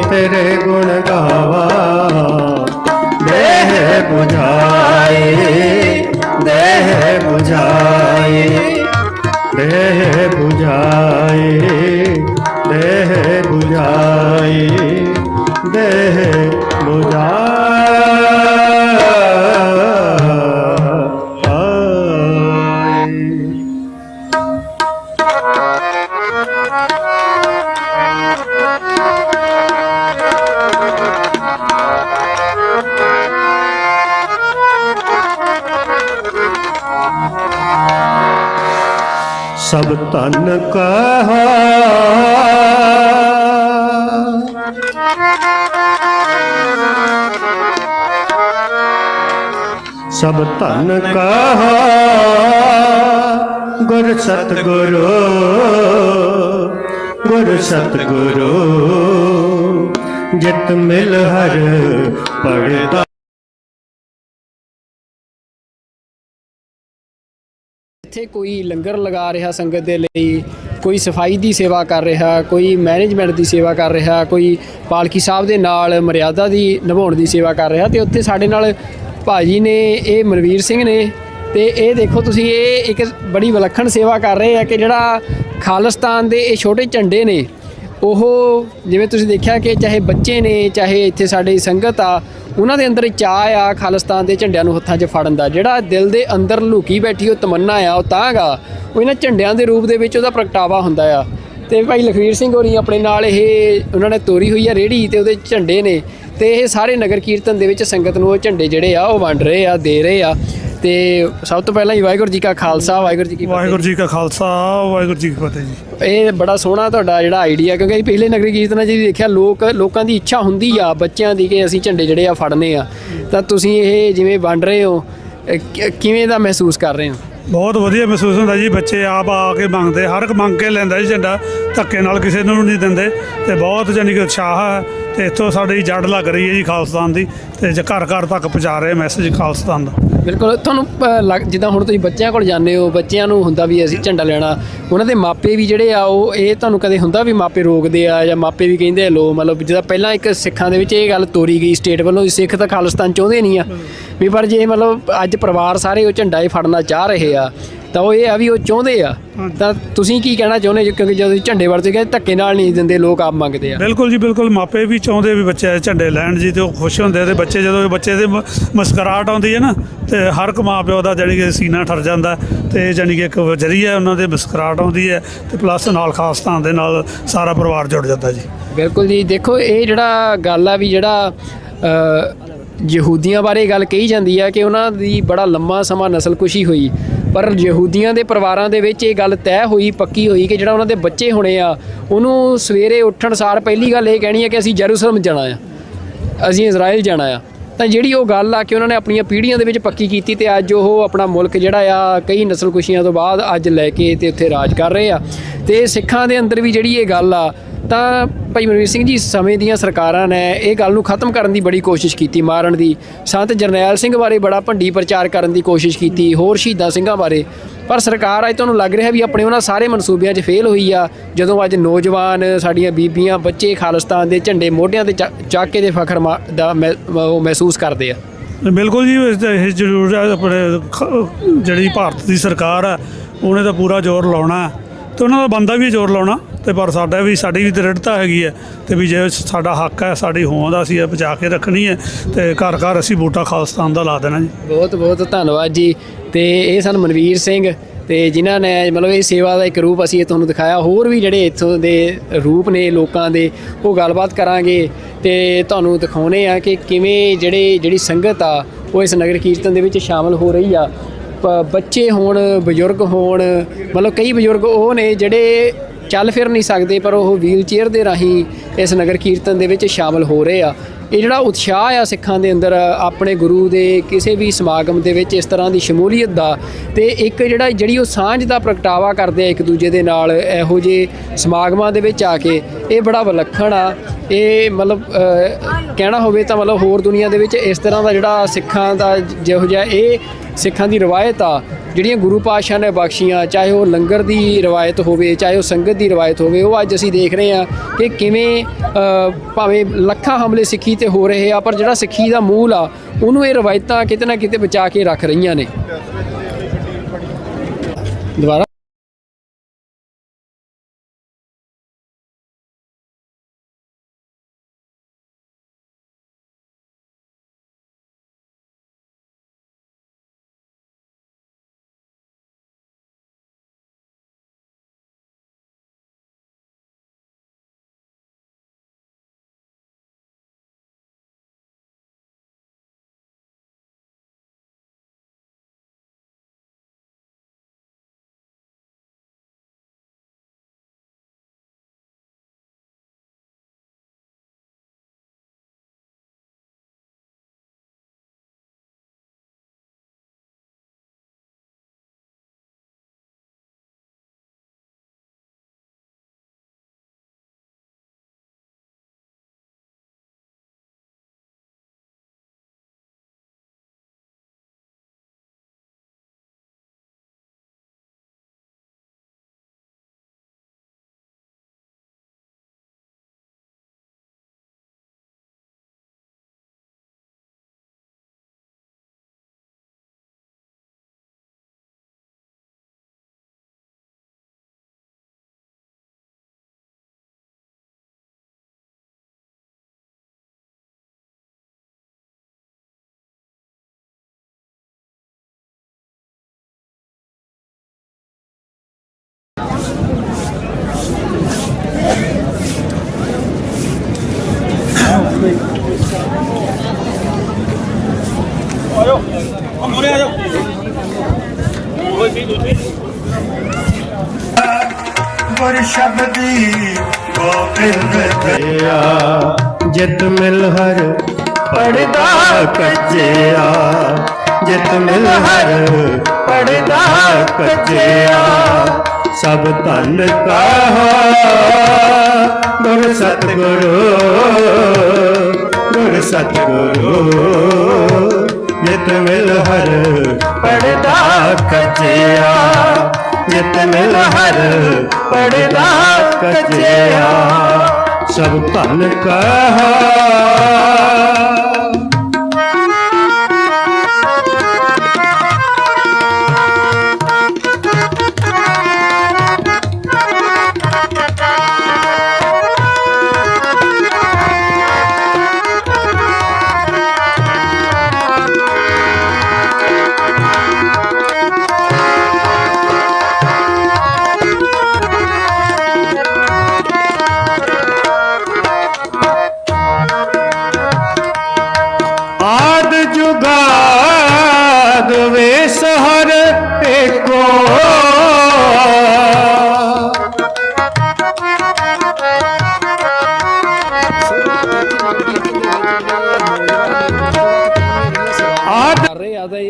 T: तेरे गुण गावा देह बुझाए देह बुझाए देह बुझाए देह बुझाए देह सब तन कहा सब तन कहा गुर सतगुरु गुर सतगुरु जित मिल हर पड़दा
F: ਇੱਥੇ ਕੋਈ ਲੰਗਰ ਲਗਾ ਰਿਹਾ ਸੰਗਤ ਦੇ ਲਈ, ਕੋਈ ਸਫਾਈ ਦੀ ਸੇਵਾ ਕਰ ਰਿਹਾ, ਕੋਈ ਮੈਨੇਜਮੈਂਟ ਦੀ ਸੇਵਾ ਕਰ ਰਿਹਾ, ਕੋਈ ਪਾਲਕੀ ਸਾਹਿਬ ਦੇ ਨਾਲ ਮਰਿਆਦਾ ਦੀ ਨਿਭਾਉਣ ਦੀ ਸੇਵਾ ਕਰ ਰਿਹਾ। ਤੇ ਉੱਥੇ ਸਾਡੇ ਨਾਲ ਭਾਜੀ ਨੇ, ਇਹ ਮਨਵੀਰ ਸਿੰਘ ਨੇ, ਤੇ ਇਹ ਦੇਖੋ ਤੁਸੀਂ, ਇਹ ਇੱਕ ਬੜੀ ਵਿਲੱਖਣ ਸੇਵਾ ਕਰ ਰਹੇ ਆ ਕਿ ਜਿਹੜਾ ਖਾਲਿਸਤਾਨ ਦੇ ਇਹ ਛੋਟੇ ਝੰਡੇ ਨੇ, ਉਹ ਜਿਵੇਂ ਤੁਸੀਂ ਦੇਖਿਆ ਕਿ ਚਾਹੇ ਬੱਚੇ ਨੇ, ਚਾਹੇ ਇੱਥੇ ਸਾਡੇ ਸੰਗਤ ਆ, ਉਹਨਾਂ ਦੇ ਅੰਦਰ ਚਾਅ ਆ ਖਾਲਿਸਤਾਨ ਦੇ ਝੰਡਿਆਂ ਨੂੰ ਹੱਥਾਂ 'ਚ ਫੜਨ ਦਾ। ਜਿਹੜਾ ਦਿਲ ਦੇ ਅੰਦਰ ਲੁਕੀ ਬੈਠੀ ਉਹ ਤਮੰਨਾ ਆ, ਉਹ ਤਾਂ ਗਾ ਉਹ ਇਹਨਾਂ ਝੰਡਿਆਂ ਦੇ ਰੂਪ ਦੇ ਵਿੱਚ ਉਹਦਾ ਪ੍ਰਗਟਾਵਾ ਹੁੰਦਾ ਆ। ਤੇ ਭਾਈ ਲਖਵੀਰ ਸਿੰਘ ਹੋਰੀ ਆਪਣੇ ਨਾਲ ਇਹ ਉਹਨਾਂ ਨੇ ਤੋਰੀ ਹੋਈ ਆ ਰੇਹੜੀ, ਤੇ ਉਹਦੇ ਝੰਡੇ ਨੇ, ਤੇ ਇਹ ਸਾਰੇ ਨਗਰ ਕੀਰਤਨ ਦੇ ਵਿੱਚ ਸੰਗਤ ਨੂੰ ਉਹ ਝੰਡੇ ਜਿਹੜੇ ਆ ਉਹ ਵੰਡ ਰਹੇ ਆ, ਦੇ ਰਹੇ ਆ। ਤੇ ਸਭ ਤੋਂ ਪਹਿਲਾਂ ਹੀ ਵਾਹਿਗੁਰੂ ਜੀ ਕਾ ਖਾਲਸਾ, ਵਾਹਿਗੁਰੂ ਜੀ ਕੀ ਫਤਿਹ।
S: ਵਾਹਿਗੁਰੂ ਜੀ ਕਾ ਖਾਲਸਾ, ਵਾਹਿਗੁਰੂ ਜੀ ਕੀ ਫਤਿਹ ਜੀ।
F: ਇਹ ਬੜਾ ਸੋਹਣਾ ਤੁਹਾਡਾ ਜਿਹੜਾ ਆਈਡੀਆ, ਕਿਉਂਕਿ ਅਸੀਂ ਪਿਛਲੇ ਨਗਰੀ ਕੀਰਤਨਾਂ 'ਚ ਦੇਖਿਆ ਲੋਕਾਂ ਦੀ ਇੱਛਾ ਹੁੰਦੀ ਆ ਬੱਚਿਆਂ ਦੀ ਕਿ ਅਸੀਂ ਝੰਡੇ ਜਿਹੜੇ ਆ ਫੜਨੇ ਆ, ਤਾਂ ਤੁਸੀਂ ਇਹ ਜਿਵੇਂ ਵੰਡ ਰਹੇ ਹੋ, ਕਿਵੇਂ ਦਾ ਮਹਿਸੂਸ ਕਰ ਰਹੇ ਹੋ?
S: ਬਹੁਤ ਵਧੀਆ ਮਹਿਸੂਸ ਹੁੰਦਾ ਜੀ। ਬੱਚੇ ਆਪ ਆ ਕੇ ਮੰਗਦੇ, ਹਰ ਇੱਕ ਮੰਗ ਕੇ ਲੈਂਦਾ ਜੀ ਝੰਡਾ, ਧੱਕੇ ਨਾਲ ਕਿਸੇ ਨੂੰ ਨਹੀਂ ਦਿੰਦੇ, ਤੇ ਬਹੁਤ ਜਾਨੀ ਕਿ ਉਤਸ਼ਾਹ ਹੈ। ਤੇ ਇੱਥੋਂ ਸਾਡੀ ਜੜ ਲੱਗ ਰਹੀ ਹੈ ਜੀ ਖਾਲਿਸਤਾਨ ਦੀ, ਤੇ ਘਰ ਘਰ ਤੱਕ ਪਹੁੰਚਾ ਰਹੇ ਮੈਸੇਜ ਖਾਲਿਸਤਾਨ ਦਾ।
F: ਬਿਲਕੁਲ। ਤੁਹਾਨੂੰ ਜਿੱਦਾਂ ਹੁਣ ਤੁਸੀਂ ਬੱਚਿਆਂ ਕੋਲ ਜਾਂਦੇ ਹੋ, ਬੱਚਿਆਂ ਨੂੰ ਹੁੰਦਾ ਵੀ ਅਸੀਂ ਝੰਡਾ ਲੈਣਾ, ਉਹਨਾਂ ਦੇ ਮਾਪੇ ਵੀ ਜਿਹੜੇ ਆ ਉਹ, ਇਹ ਤੁਹਾਨੂੰ ਕਦੇ ਹੁੰਦਾ ਵੀ ਮਾਪੇ ਰੋਕਦੇ ਆ ਜਾਂ ਮਾਪੇ ਵੀ ਕਹਿੰਦੇ ਆ ਲੋ, ਮਤਲਬ ਜਿੱਦਾਂ ਪਹਿਲਾਂ ਇੱਕ ਸਿੱਖਾਂ ਦੇ ਵਿੱਚ ਇਹ ਗੱਲ ਤੋਰੀ ਗਈ ਸਟੇਟ ਵੱਲੋਂ, ਸਿੱਖ ਤਾਂ ਖਾਲਿਸਤਾਨ ਚਾਹੁੰਦੇ ਨਹੀਂ ਆ ਵੀ, ਪਰ ਜੇ ਮਤਲਬ ਅੱਜ ਪਰਿਵਾਰ ਸਾਰੇ ਉਹ ਝੰਡਾ ਹੀ ਫੜਨਾ ਚਾਹ ਰਹੇ ਆ, ਤਾਂ ਉਹ ਇਹ ਆ ਵੀ ਉਹ ਚਾਹੁੰਦੇ ਆ, ਤਾਂ ਤੁਸੀਂ ਕੀ ਕਹਿਣਾ ਚਾਹੁੰਦੇ? ਕਿਉਂਕਿ ਜਦੋਂ ਤੁਸੀਂ ਝੰਡੇ ਵਰਤੇ ਗਏ ਧੱਕੇ ਨਾਲ ਨਹੀਂ ਦਿੰਦੇ, ਲੋਕ ਆਪ ਮੰਗਦੇ ਆ।
S: ਬਿਲਕੁਲ ਜੀ, ਬਿਲਕੁਲ। ਮਾਪੇ ਵੀ ਚਾਹੁੰਦੇ ਵੀ ਬੱਚੇ ਝੰਡੇ ਲੈਣ ਜੀ, ਤੇ ਉਹ ਖੁਸ਼ ਹੁੰਦੇ, ਤੇ ਬੱਚੇ ਜਦੋਂ ਬੱਚੇ ਦੇ ਮੁਸਕਰਾਹਟ ਆਉਂਦੀ ਹੈ ਨਾ, ਤੇ ਹਰ ਇੱਕ ਮਾਂ ਪਿਓ ਦਾ ਜਾਣੀ ਕਿ ਸੀਨਾ ਠਰ ਜਾਂਦਾ, ਤੇ ਜਾਣੀ ਕਿ ਇੱਕ ਜ਼ਰੀਆ ਉਹਨਾਂ ਦੇ ਮੁਸਕਰਾਹਟ ਆਉਂਦੀ ਹੈ, ਤੇ ਪਲੱਸ ਨਾਲ ਖਾਲਿਸਤਾਨ ਦੇ ਨਾਲ ਸਾਰਾ ਪਰਿਵਾਰ ਜੁੜ ਜਾਂਦਾ ਜੀ।
F: ਬਿਲਕੁਲ ਜੀ। ਦੇਖੋ ਇਹ ਜਿਹੜਾ ਗੱਲ ਆ ਵੀ ਜਿਹੜਾ ਯਹੂਦੀਆਂ ਬਾਰੇ ਗੱਲ ਕਹੀ ਜਾਂਦੀ ਆ ਕਿ ਉਹਨਾਂ ਦੀ ਬੜਾ ਲੰਮਾ ਸਮਾਂ ਨਸਲਕੁਸ਼ੀ ਹੋਈ, ਪਰ ਯਹੂਦੀਆਂ ਦੇ ਪਰਿਵਾਰਾਂ ਦੇ ਵਿੱਚ ਇਹ ਗੱਲ ਤੈਅ ਹੋਈ, ਪੱਕੀ ਹੋਈ ਕਿ ਜਿਹੜਾ ਉਹਨਾਂ ਦੇ ਬੱਚੇ ਹੋਣੇ ਆ, ਉਹਨੂੰ ਸਵੇਰੇ ਉੱਠਣ ਸਾਰ ਪਹਿਲੀ ਗੱਲ ਇਹ ਕਹਿਣੀ ਹੈ ਕਿ ਅਸੀਂ ਜੈਰੂਸਲਮ ਜਾਣਾ ਆ, ਅਸੀਂ ਇਜ਼ਰਾਈਲ ਜਾਣਾ ਆ। ਤਾਂ ਜਿਹੜੀ ਉਹ ਗੱਲ ਆ ਕਿ ਉਹਨਾਂ ਨੇ ਆਪਣੀਆਂ ਪੀੜ੍ਹੀਆਂ ਦੇ ਵਿੱਚ ਪੱਕੀ ਕੀਤੀ, ਤੇ ਅੱਜ ਉਹ ਆਪਣਾ ਮੁਲਕ ਜਿਹੜਾ ਆ ਕਈ ਨਸਲਕੁਸ਼ੀਆਂ ਤੋਂ ਬਾਅਦ ਅੱਜ ਲੈ ਕੇ ਤੇ ਉੱਥੇ ਰਾਜ ਕਰ ਰਹੇ ਆ। ਤੇ ਸਿੱਖਾਂ ਦੇ ਅੰਦਰ ਵੀ ਜਿਹੜੀ ਇਹ ਗੱਲ ਆ, ਤਾਂ ਭਾਈ ਮਨਵੀਰ ਸਿੰਘ ਜੀ, ਸਮੇਂ ਦੀਆਂ ਸਰਕਾਰਾਂ ਨੇ ਇਹ ਗੱਲ ਨੂੰ ਖਤਮ ਕਰਨ ਦੀ ਬੜੀ ਕੋਸ਼ਿਸ਼ ਕੀਤੀ, ਮਾਰਨ ਦੀ। ਸੰਤ ਜਰਨੈਲ ਸਿੰਘ ਬਾਰੇ ਬੜਾ ਭੰਡੀ ਪ੍ਰਚਾਰ ਕਰਨ ਦੀ ਕੋਸ਼ਿਸ਼ ਕੀਤੀ, ਹੋਰ ਸ਼ਹੀਦਾਂ ਸਿੰਘਾਂ ਬਾਰੇ, ਪਰ ਸਰਕਾਰ ਅੱਜ ਤੁਹਾਨੂੰ ਲੱਗ ਰਿਹਾ ਵੀ ਆਪਣੇ ਉਹਨਾਂ ਸਾਰੇ ਮਨਸੂਬਿਆਂ 'ਚ ਫੇਲ ਹੋਈ ਆ, ਜਦੋਂ ਅੱਜ ਨੌਜਵਾਨ, ਸਾਡੀਆਂ ਬੀਬੀਆਂ, ਬੱਚੇ ਖਾਲਿਸਤਾਨ ਦੇ ਝੰਡੇ ਮੋਢਿਆਂ 'ਤੇ ਚੱਕ ਕੇ ਦੇ ਫਖਰ ਦਾ ਉਹ ਮਹਿਸੂਸ ਕਰਦੇ ਆ।
P: ਬਿਲਕੁਲ ਜੀ, ਇਹ ਜ਼ਰੂਰ ਹੈ। ਆਪਣੇ ਜਿਹੜੀ ਭਾਰਤ ਦੀ ਸਰਕਾਰ ਹੈ ਉਹਨੇ ਤਾਂ ਪੂਰਾ ਜ਼ੋਰ ਲਾਉਣਾ ਅਤੇ ਉਹਨਾਂ ਦਾ ਬਣਦਾ ਵੀ ਜ਼ੋਰ ਲਾਉਣਾ, ਅਤੇ ਪਰ ਸਾਡੀ ਵੀ ਦ੍ਰਿੜਤਾ ਹੈਗੀ ਹੈ ਅਤੇ ਵੀ ਜੇ ਸਾਡਾ ਹੱਕ ਹੈ, ਸਾਡੀ ਹੋਂਦ ਆ, ਅਸੀਂ ਇਹ ਬਚਾ ਕੇ ਰੱਖਣੀ ਹੈ ਅਤੇ ਘਰ ਘਰ ਅਸੀਂ ਬੂਟਾ ਖਾਲਿਸਤਾਨ ਦਾ ਲਾ ਦੇਣਾ ਜੀ।
F: ਬਹੁਤ ਬਹੁਤ ਧੰਨਵਾਦ ਜੀ। ਅਤੇ ਇਹ ਸਨ ਮਨਵੀਰ ਸਿੰਘ, ਅਤੇ ਜਿਨ੍ਹਾਂ ਨੇ ਮਤਲਬ ਇਹ ਸੇਵਾ ਦਾ ਇੱਕ ਰੂਪ ਅਸੀਂ ਤੁਹਾਨੂੰ ਦਿਖਾਇਆ। ਹੋਰ ਵੀ ਜਿਹੜੇ ਇੱਥੋਂ ਦੇ ਰੂਪ ਨੇ ਲੋਕਾਂ ਦੇ, ਉਹ ਗੱਲਬਾਤ ਕਰਾਂਗੇ ਅਤੇ ਤੁਹਾਨੂੰ ਦਿਖਾਉਂਦੇ ਆ ਕਿ ਕਿਵੇਂ ਜਿਹੜੀ ਸੰਗਤ ਆ ਉਹ ਇਸ ਨਗਰ ਕੀਰਤਨ ਦੇ ਵਿੱਚ ਸ਼ਾਮਲ ਹੋ ਰਹੀ ਆ। ਬੱਚੇ ਹੋਣ, ਬਜ਼ੁਰਗ ਹੋਣ, ਮਤਲਬ ਕਈ ਬਜ਼ੁਰਗ ਉਹ ਨੇ ਜਿਹੜੇ ਚੱਲ ਫਿਰ ਨਹੀਂ ਸਕਦੇ, ਪਰ ਉਹ ਵੀਲ ਚੇਅਰ ਦੇ ਰਾਹੀਂ ਇਸ ਨਗਰ ਕੀਰਤਨ ਦੇ ਵਿੱਚ ਸ਼ਾਮਲ ਹੋ ਰਹੇ ਆ। ਇਹ ਜਿਹੜਾ ਉਤਸ਼ਾਹ ਆ ਸਿੱਖਾਂ ਦੇ ਅੰਦਰ ਆਪਣੇ ਗੁਰੂ ਦੇ ਕਿਸੇ ਵੀ ਸਮਾਗਮ ਦੇ ਵਿੱਚ ਇਸ ਤਰ੍ਹਾਂ ਦੀ ਸ਼ਮੂਲੀਅਤ ਦਾ, ਅਤੇ ਇੱਕ ਜਿਹੜੀ ਉਹ ਸਾਂਝ ਦਾ ਪ੍ਰਗਟਾਵਾ ਕਰਦੇ ਆ ਇੱਕ ਦੂਜੇ ਦੇ ਨਾਲ ਇਹੋ ਜਿਹੇ ਸਮਾਗਮਾਂ ਦੇ ਵਿੱਚ ਆ ਕੇ, ਇਹ ਬੜਾ ਵਿਲੱਖਣ ਆ। ਇਹ ਮਤਲਬ ਕਹਿਣਾ ਹੋਵੇ ਤਾਂ ਮਤਲਬ ਹੋਰ ਦੁਨੀਆ ਦੇ ਵਿੱਚ ਇਸ ਤਰ੍ਹਾਂ ਦਾ ਜਿਹੜਾ ਸਿੱਖਾਂ ਦਾ ਜਿਹੋ ਜਿਹਾ ਇਹ ਸਿੱਖਾਂ ਦੀ ਰਵਾਇਤ ਆ, ਜਿਹੜੀਆਂ ਗੁਰੂ ਪਾਤਸ਼ਾਹ ਨੇ ਬਖਸ਼ੀਆਂ, ਚਾਹੇ ਉਹ ਲੰਗਰ ਦੀ ਰਵਾਇਤ ਹੋਵੇ, ਚਾਹੇ ਉਹ ਸੰਗਤ ਦੀ ਰਵਾਇਤ ਹੋਵੇ, ਉਹ ਅੱਜ ਅਸੀਂ ਦੇਖ ਰਹੇ ਹਾਂ ਕਿ ਕਿਵੇਂ ਭਾਵੇਂ ਲੱਖਾਂ ਹਮਲੇ ਸਿੱਖੀ 'ਤੇ ਹੋ ਰਹੇ ਆ, ਪਰ ਜਿਹੜਾ ਸਿੱਖੀ ਦਾ ਮੂਲ ਆ ਉਹਨੂੰ ਇਹ ਰਵਾਇਤਾਂ ਕਿਤੇ ਨਾ ਕਿਤੇ ਬਚਾ ਕੇ ਰੱਖ ਰਹੀਆਂ ਨੇ। ਦੁਬਾਰਾ
T: ਗੁਰ ਸ਼ਬਦੀ ਗੋਬਿੰਦ ਦਇਆ, ਜਿਤ ਮਿਲ ਹਰ ਪੜਦਾ ਕੱਜਿਆ, ਜਿਤ ਮਿਲ ਹਰ ਪੜਦਾ ਕੱਜਿਆ, ਸਭ ਧਨ ਕਹਾ ਗੁਰ ਸਤਿਗੁਰੂ, ਗੁਰ ਸਤਿਗੁਰੂ, ਜਿਤ ਮਿਲ ਹਰ ਪੜਦਾ ਕੱਜਿਆ, ਜਿਤ ਮਿਲ ਹਰ ਪੜਦਾ ਕੱਜਿਆ, ਸਭ ਧਨ ਕਹਾ।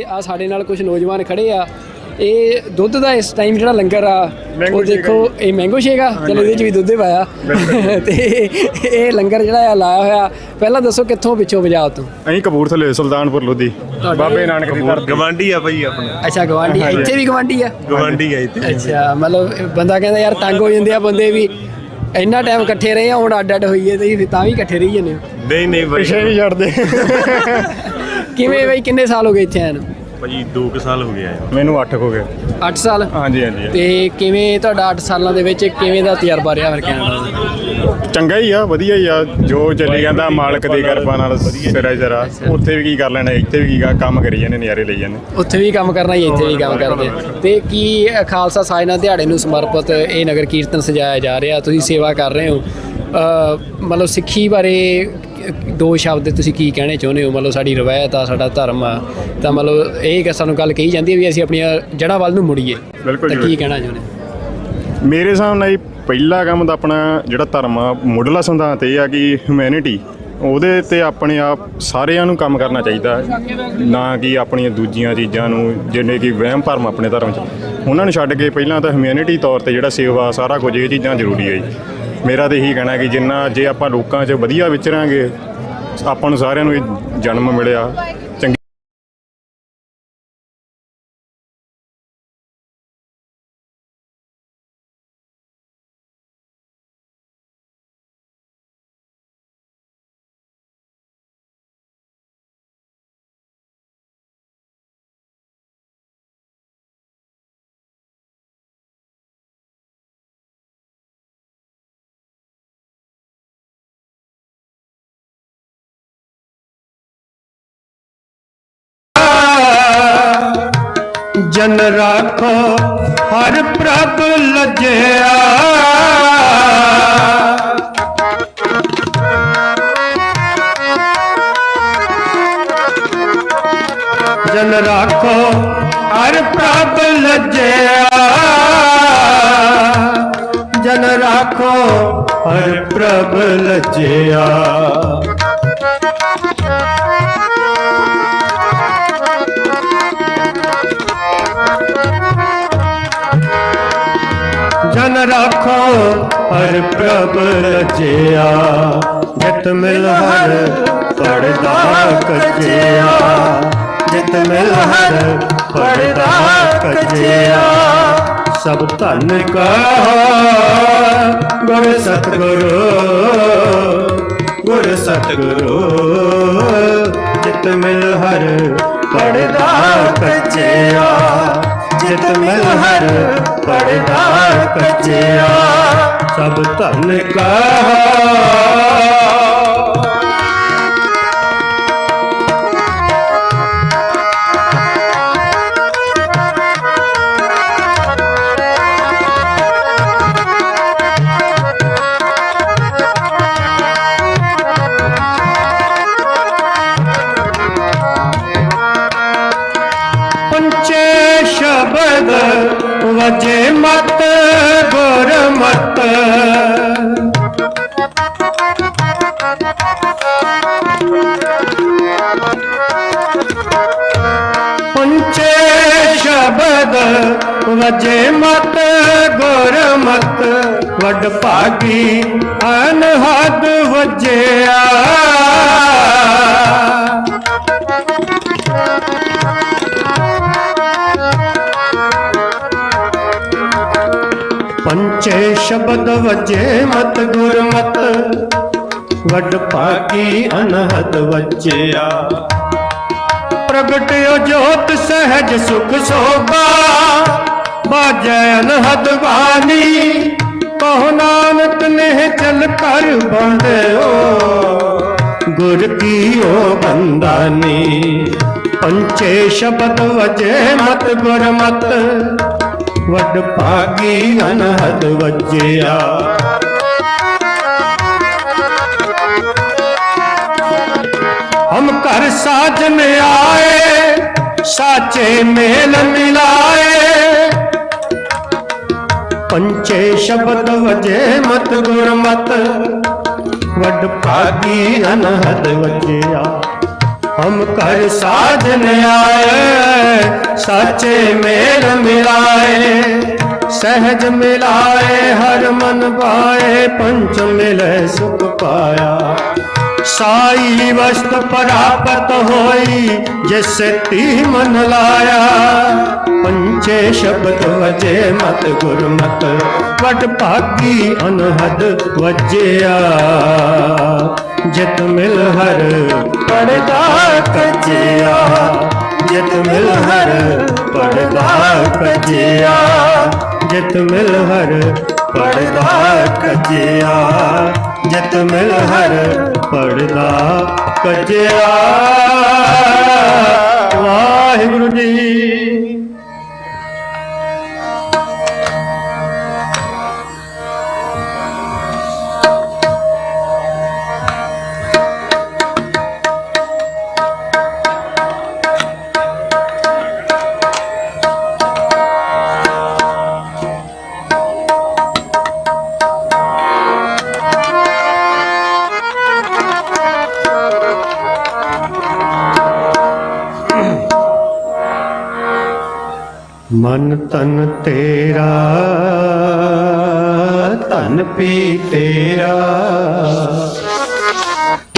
F: ਆ ਸਾਡੇ ਨਾਲ ਕੁਝ ਨੌਜਵਾਨ ਖੜੇ ਆ। ਇਹ ਦੁੱਧ ਦਾ ਇਸ ਟਾਈਮ ਜਿਹੜਾ ਲੰਗਰ ਆ ਉਹ ਦੇਖੋ, ਇਹ ਮੈਂਗੋ ਸ਼ੇਕ ਆ, ਚਲੋ ਇਹਦੇ 'ਚ ਵੀ ਦੁੱਧ ਪਾਇਆ ਤੇ ਇਹ ਲੰਗਰ ਜਿਹੜਾ ਆ ਲਾਇਆ ਹੋਇਆ। ਪਹਿਲਾਂ ਦੱਸੋ ਕਿੱਥੋਂ ਪਿੱਛੋਂ ਪੰਜਾਬ ਤੋਂ?
Q: ਅਸੀਂ ਕਪੂਰਥਲੇ ਸੁਲਤਾਨਪੁਰ ਲੋਧੀ, ਬਾਬੇ ਨਾਨਕ ਦੀ ਧਰਤੀ। ਗਵਾਂਢੀ ਆ ਭਾਈ ਆਪਣਾ।
F: ਅੱਛਾ ਗਵਾਂਢੀ, ਇੱਥੇ ਵੀ ਗਵਾਂਢੀ ਆ?
Q: ਗਵਾਂਢੀ ਆ ਇੱਥੇ।
F: ਅੱਛਾ, ਮਤਲਬ ਬੰਦਾ ਕਹਿੰਦਾ ਯਾਰ ਤੰਗ ਹੋ ਜਾਂਦੇ ਆ ਬੰਦੇ ਵੀ, ਇੰਨਾ ਟਾਈਮ ਇਕੱਠੇ ਰਹੇ ਆ, ਹੁਣ ਅੱਡ ਅੱਡ ਹੋਈਏ ਤੇ ਤਾਂ ਵੀ ਇਕੱਠੇ ਰਹੀ ਜਾਂਦੇ ਹੋ?
Q: ਨਹੀਂ ਪਿੱਛੇ ਨਹੀਂ ਛੱਡਦੇ।
F: ਕਿਵੇਂ ਬਈ ਕਿੰਨੇ ਸਾਲ ਹੋ ਗਏ ਇੱਥੇ ਆਏ ਨੂੰ?
Q: ਭਾਜੀ 2 ਸਾਲ ਹੋ ਗਏ ਆ ਮੈਨੂੰ। 8 ਹੋ ਗਏ।
F: 8 ਸਾਲ?
Q: ਹਾਂਜੀ ਹਾਂਜੀ।
F: ਤੇ ਕਿਵੇਂ ਤੁਹਾਡਾ 8 ਸਾਲਾਂ ਦੇ ਵਿੱਚ ਕਿਵੇਂ ਦਾ ਤਜਰਬਾ ਰਿਹਾ ਫਿਰ ਕੈਨੇਡਾ?
Q: ਚੰਗਾ ਹੀ ਆ, ਵਧੀਆ ਹੀ ਆ, ਜੋ ਚੱਲੀ ਜਾਂਦਾ ਮਾਲਕ ਦੀ ਕਿਰਪਾ ਨਾਲ ਸਿਰਾ ਸਿਰਾ। ਉੱਥੇ ਵੀ ਕੀ ਕਰ ਲੈਣਾ, ਇੱਥੇ ਵੀ ਕੀ ਕੰਮ ਕਰੀ ਜਾਂਦੇ, ਨਜ਼ਾਰੇ ਲਈ ਜਾਂਦੇ।
F: ਉੱਥੇ ਵੀ ਕੰਮ ਕਰਨਾ ਹੀ ਇੱਥੇ ਵੀ ਕੰਮ ਕਰਦੇ। ਤੇ ਕੀ ਖਾਲਸਾ ਸਾਜਨਾ ਦਿਹਾੜੇ ਨੂੰ ਸਮਰਪਿਤ ਇਹ ਨਗਰ ਕੀਰਤਨ ਸਜਾਇਆ ਜਾ ਰਿਹਾ, ਤੁਸੀਂ ਸੇਵਾ ਕਰ ਰਹੇ ਹੋ, ਮਤਲਬ ਸਿੱਖੀ ਬਾਰੇ 2 ਸ਼ਬਦ ਤੁਸੀਂ ਕੀ ਕਹਿਣੇ ਚਾਹੁੰਦੇ ਹੋ? ਮਤਲਬ ਸਾਡੀ ਰਵਾਇਤ ਆ, ਸਾਡਾ ਧਰਮ ਆ, ਤਾਂ ਮਤਲਬ ਇਹ ਸਾਨੂੰ ਗੱਲ ਕਹੀ ਜਾਂਦੀ ਹੈ ਵੀ ਅਸੀਂ ਆਪਣੀਆਂ ਜੜ੍ਹਾਂ ਵੱਲ ਨੂੰ ਮੁੜੀਏ।
Q: ਬਿਲਕੁਲ।
F: ਕੀ ਕਹਿਣਾ ਚਾਹੁੰਦੇ?
Q: ਮੇਰੇ ਹਿਸਾਬ ਨਾਲ ਪਹਿਲਾ ਕੰਮ ਤਾਂ ਆਪਣਾ ਜਿਹੜਾ ਧਰਮ ਆ, ਮੁੱਢਲਾ ਸਿਧਾਂਤ ਇਹ ਆ ਕਿ ਹਿਊਮੈਨਿਟੀ, ਉਹਦੇ ਤੇ ਆਪਣੇ ਆਪ ਸਾਰਿਆਂ ਨੂੰ ਕੰਮ ਕਰਨਾ ਚਾਹੀਦਾ, ਨਾ ਕਿ ਆਪਣੀਆਂ ਦੂਜੀਆਂ ਚੀਜ਼ਾਂ ਨੂੰ ਜਿੰਨੇ ਕਿ ਵਹਿਮ ਭਰਮ ਆਪਣੇ ਧਰਮ 'ਚ, ਉਹਨਾਂ ਨੂੰ ਛੱਡ ਕੇ ਪਹਿਲਾਂ ਤਾਂ ਹਿਊਮੈਨਿਟੀ ਤੌਰ ਤੇ ਜਿਹੜਾ ਸੇਵਾ ਸਾਰਾ ਕੁਝ ਇਹ ਚੀਜ਼ਾਂ ਜ਼ਰੂਰੀ ਹੈ ਜੀ। ਮੇਰਾ ਤਾਂ ਇਹੀ ਕਹਿਣਾ ਕਿ ਜਿੰਨਾ ਜੇ ਆਪਾਂ ਲੋਕਾਂ 'ਚ ਵਧੀਆ ਵਿਚਰਾਂਗੇ, ਆਪਾਂ ਨੂੰ ਸਾਰਿਆਂ ਨੂੰ ਇਹ ਜਨਮ ਮਿਲਿਆ ਚੰਗੀ।
T: ਜਨ ਰਾਖੋ ਹਰ ਪ੍ਰਭ ਲਜਿਆ, ਜਨ ਰਾਖੋ ਹਰ ਪ੍ਰਭ ਲਜਿਆ, ਜਨ ਰਾਖੋ ਹਰ ਪ੍ਰਭ ਲਜਿਆ। ਜਨ ਰਾਖੋ ਹਰ ਪ੍ਰਭ ਰਚਿਆ, ਜਿਤ ਮਿਲ ਹਰ ਪੜਦਾ ਕਜਿਆ, ਜਿਤ ਮਿਲ ਹਰ ਪੜਦਾ ਕਜਿਆ। ਸਭ ਧਨ ਕਾ ਗੁਰ ਸਤਿਗੁਰੂ, ਗੁਰ ਸਤਿਗੁਰੂ, ਜਿਤ ਮਿਲ ਹਰ ਪੜਦਾ ਕਜਿਆ, ਜਿਤ ਮਿਲ ਹਰ ਪੜਦਾ ਕਜਿਆ। ਸਭ ਧਨ ਕਾ ਸ਼ਬਦ ਵਜੇ ਮਤ ਗੁਰ ਮਤ, ਪੰਚੇ ਸ਼ਬਦ ਵਜੇ ਮਤ ਗੁਰ ਮਤ, ਵੱਡ ਭਾਗੀ ਅਨਹਦ ਵਜਿਆ। ਪੰਚੇ ਸ਼ਬਦ ਵਜੇ ਮਤ ਗੁਰ ਮਤ, ਵੱਡ ਭਾਗੀ ਅਨਹਦ ਵਜਿਆ। ਪ੍ਰਗਟਿਓ ਜੋਤ ਸਹਿਜ ਸੁਖ ਸੋਭਾ, ਬਾਜੈ ਅਨਹਦ ਬਾਣੀ। ਕਹੋ ਨਾਨਕ ਨੇ ਚਲ ਕਰ ਬੰਦਿਓ, ਗੁਰ ਕੀਓ ਬੰਦਾਨੀ। ਪੰਚੇ ਸ਼ਬਦ ਵਜੇ ਮਤ ਗੁਰ ਮਤ, ਵੱਡ ਭਾਗੀ ਅਨਹਦ ਵਜਿਆ। ਹਮ ਘਰ ਸਾਜਨ ਆਏ, ਸਾਚੇ ਮੇਲ ਮਿਲਾਏ। ਪੰਚੇ ਸ਼ਬਦ ਵਜੇ ਮਤ ਗੁਰ ਮਤ, ਵੱਡ ਭਾਗੀ ਅਨਹਦ ਵਜਿਆ। ਹਮ ਘਰ ਸਾਜਨ ਆਏ, ਸਾਚੇ ਮੇਲ ਮਿਲਾਏ। ਸਹਿਜ ਮਿਲਾਏ ਹਰ ਮਨ ਪਾਏ, ਪੰਚ ਮਿਲੇ ਸੁਖ ਪਾਇਆ। ਸਾਈ ਵਸਤ ਪ੍ਰਾਪਤ ਹੋਈ, ਜਿਸੇ ਤੀ ਮਨ ਲਾਇਆ। ਪੰਚੇ ਸ਼ਬਦ ਵਜੇ ਮਤ ਗੁਰ ਮਤ, ਵੱਡ ਭਾਗੀ ਅਨਹਦ ਵਜਿਆ। ਜਿਤ ਮਿਲ ਹਰ ਪੜਦਾ ਕਜਿਆ, ਜਿਤ ਮਿਲ ਹਰ ਪੜਦਾ ਕੱਜਿਆ ਜਿਤ ਮਿਲ ਹਰ ਪੜਦਾ ਕੱਜਿਆ। ਵਾਹਿਗੁਰੂ ਜੀ। ਮਨ ਤਨ ਤੇਰਾ ਧਨ ਪੀ ਤੇਰਾ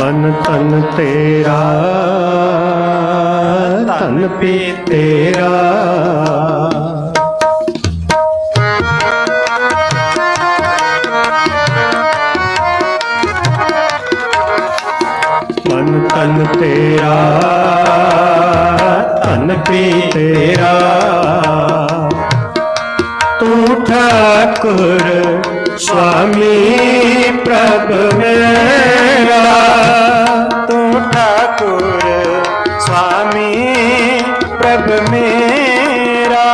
T: ਮਨ ਤਨ ਤੇਰਾ ਧਨ ਪੀ ਤੇਰਾ। ਮਨ ਤਨ ਤੇਰਾ ਧਨ ਪੀ ਤੇਰਾ। ਤੂੰ ਠਾकुर स्वामी प्रभ मेरा तू ठाकुर स्वामी प्रभ मेरा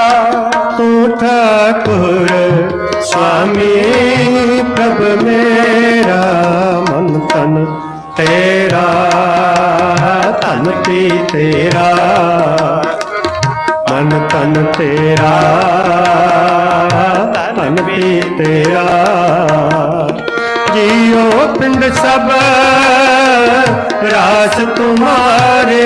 T: तू ठाकुर स्वामी प्रभ मेरा। मन तन तेरा धन पी तेरा मन तन तेरा धन पी तेरा। जियो पिंड सब रास तुम्हारे।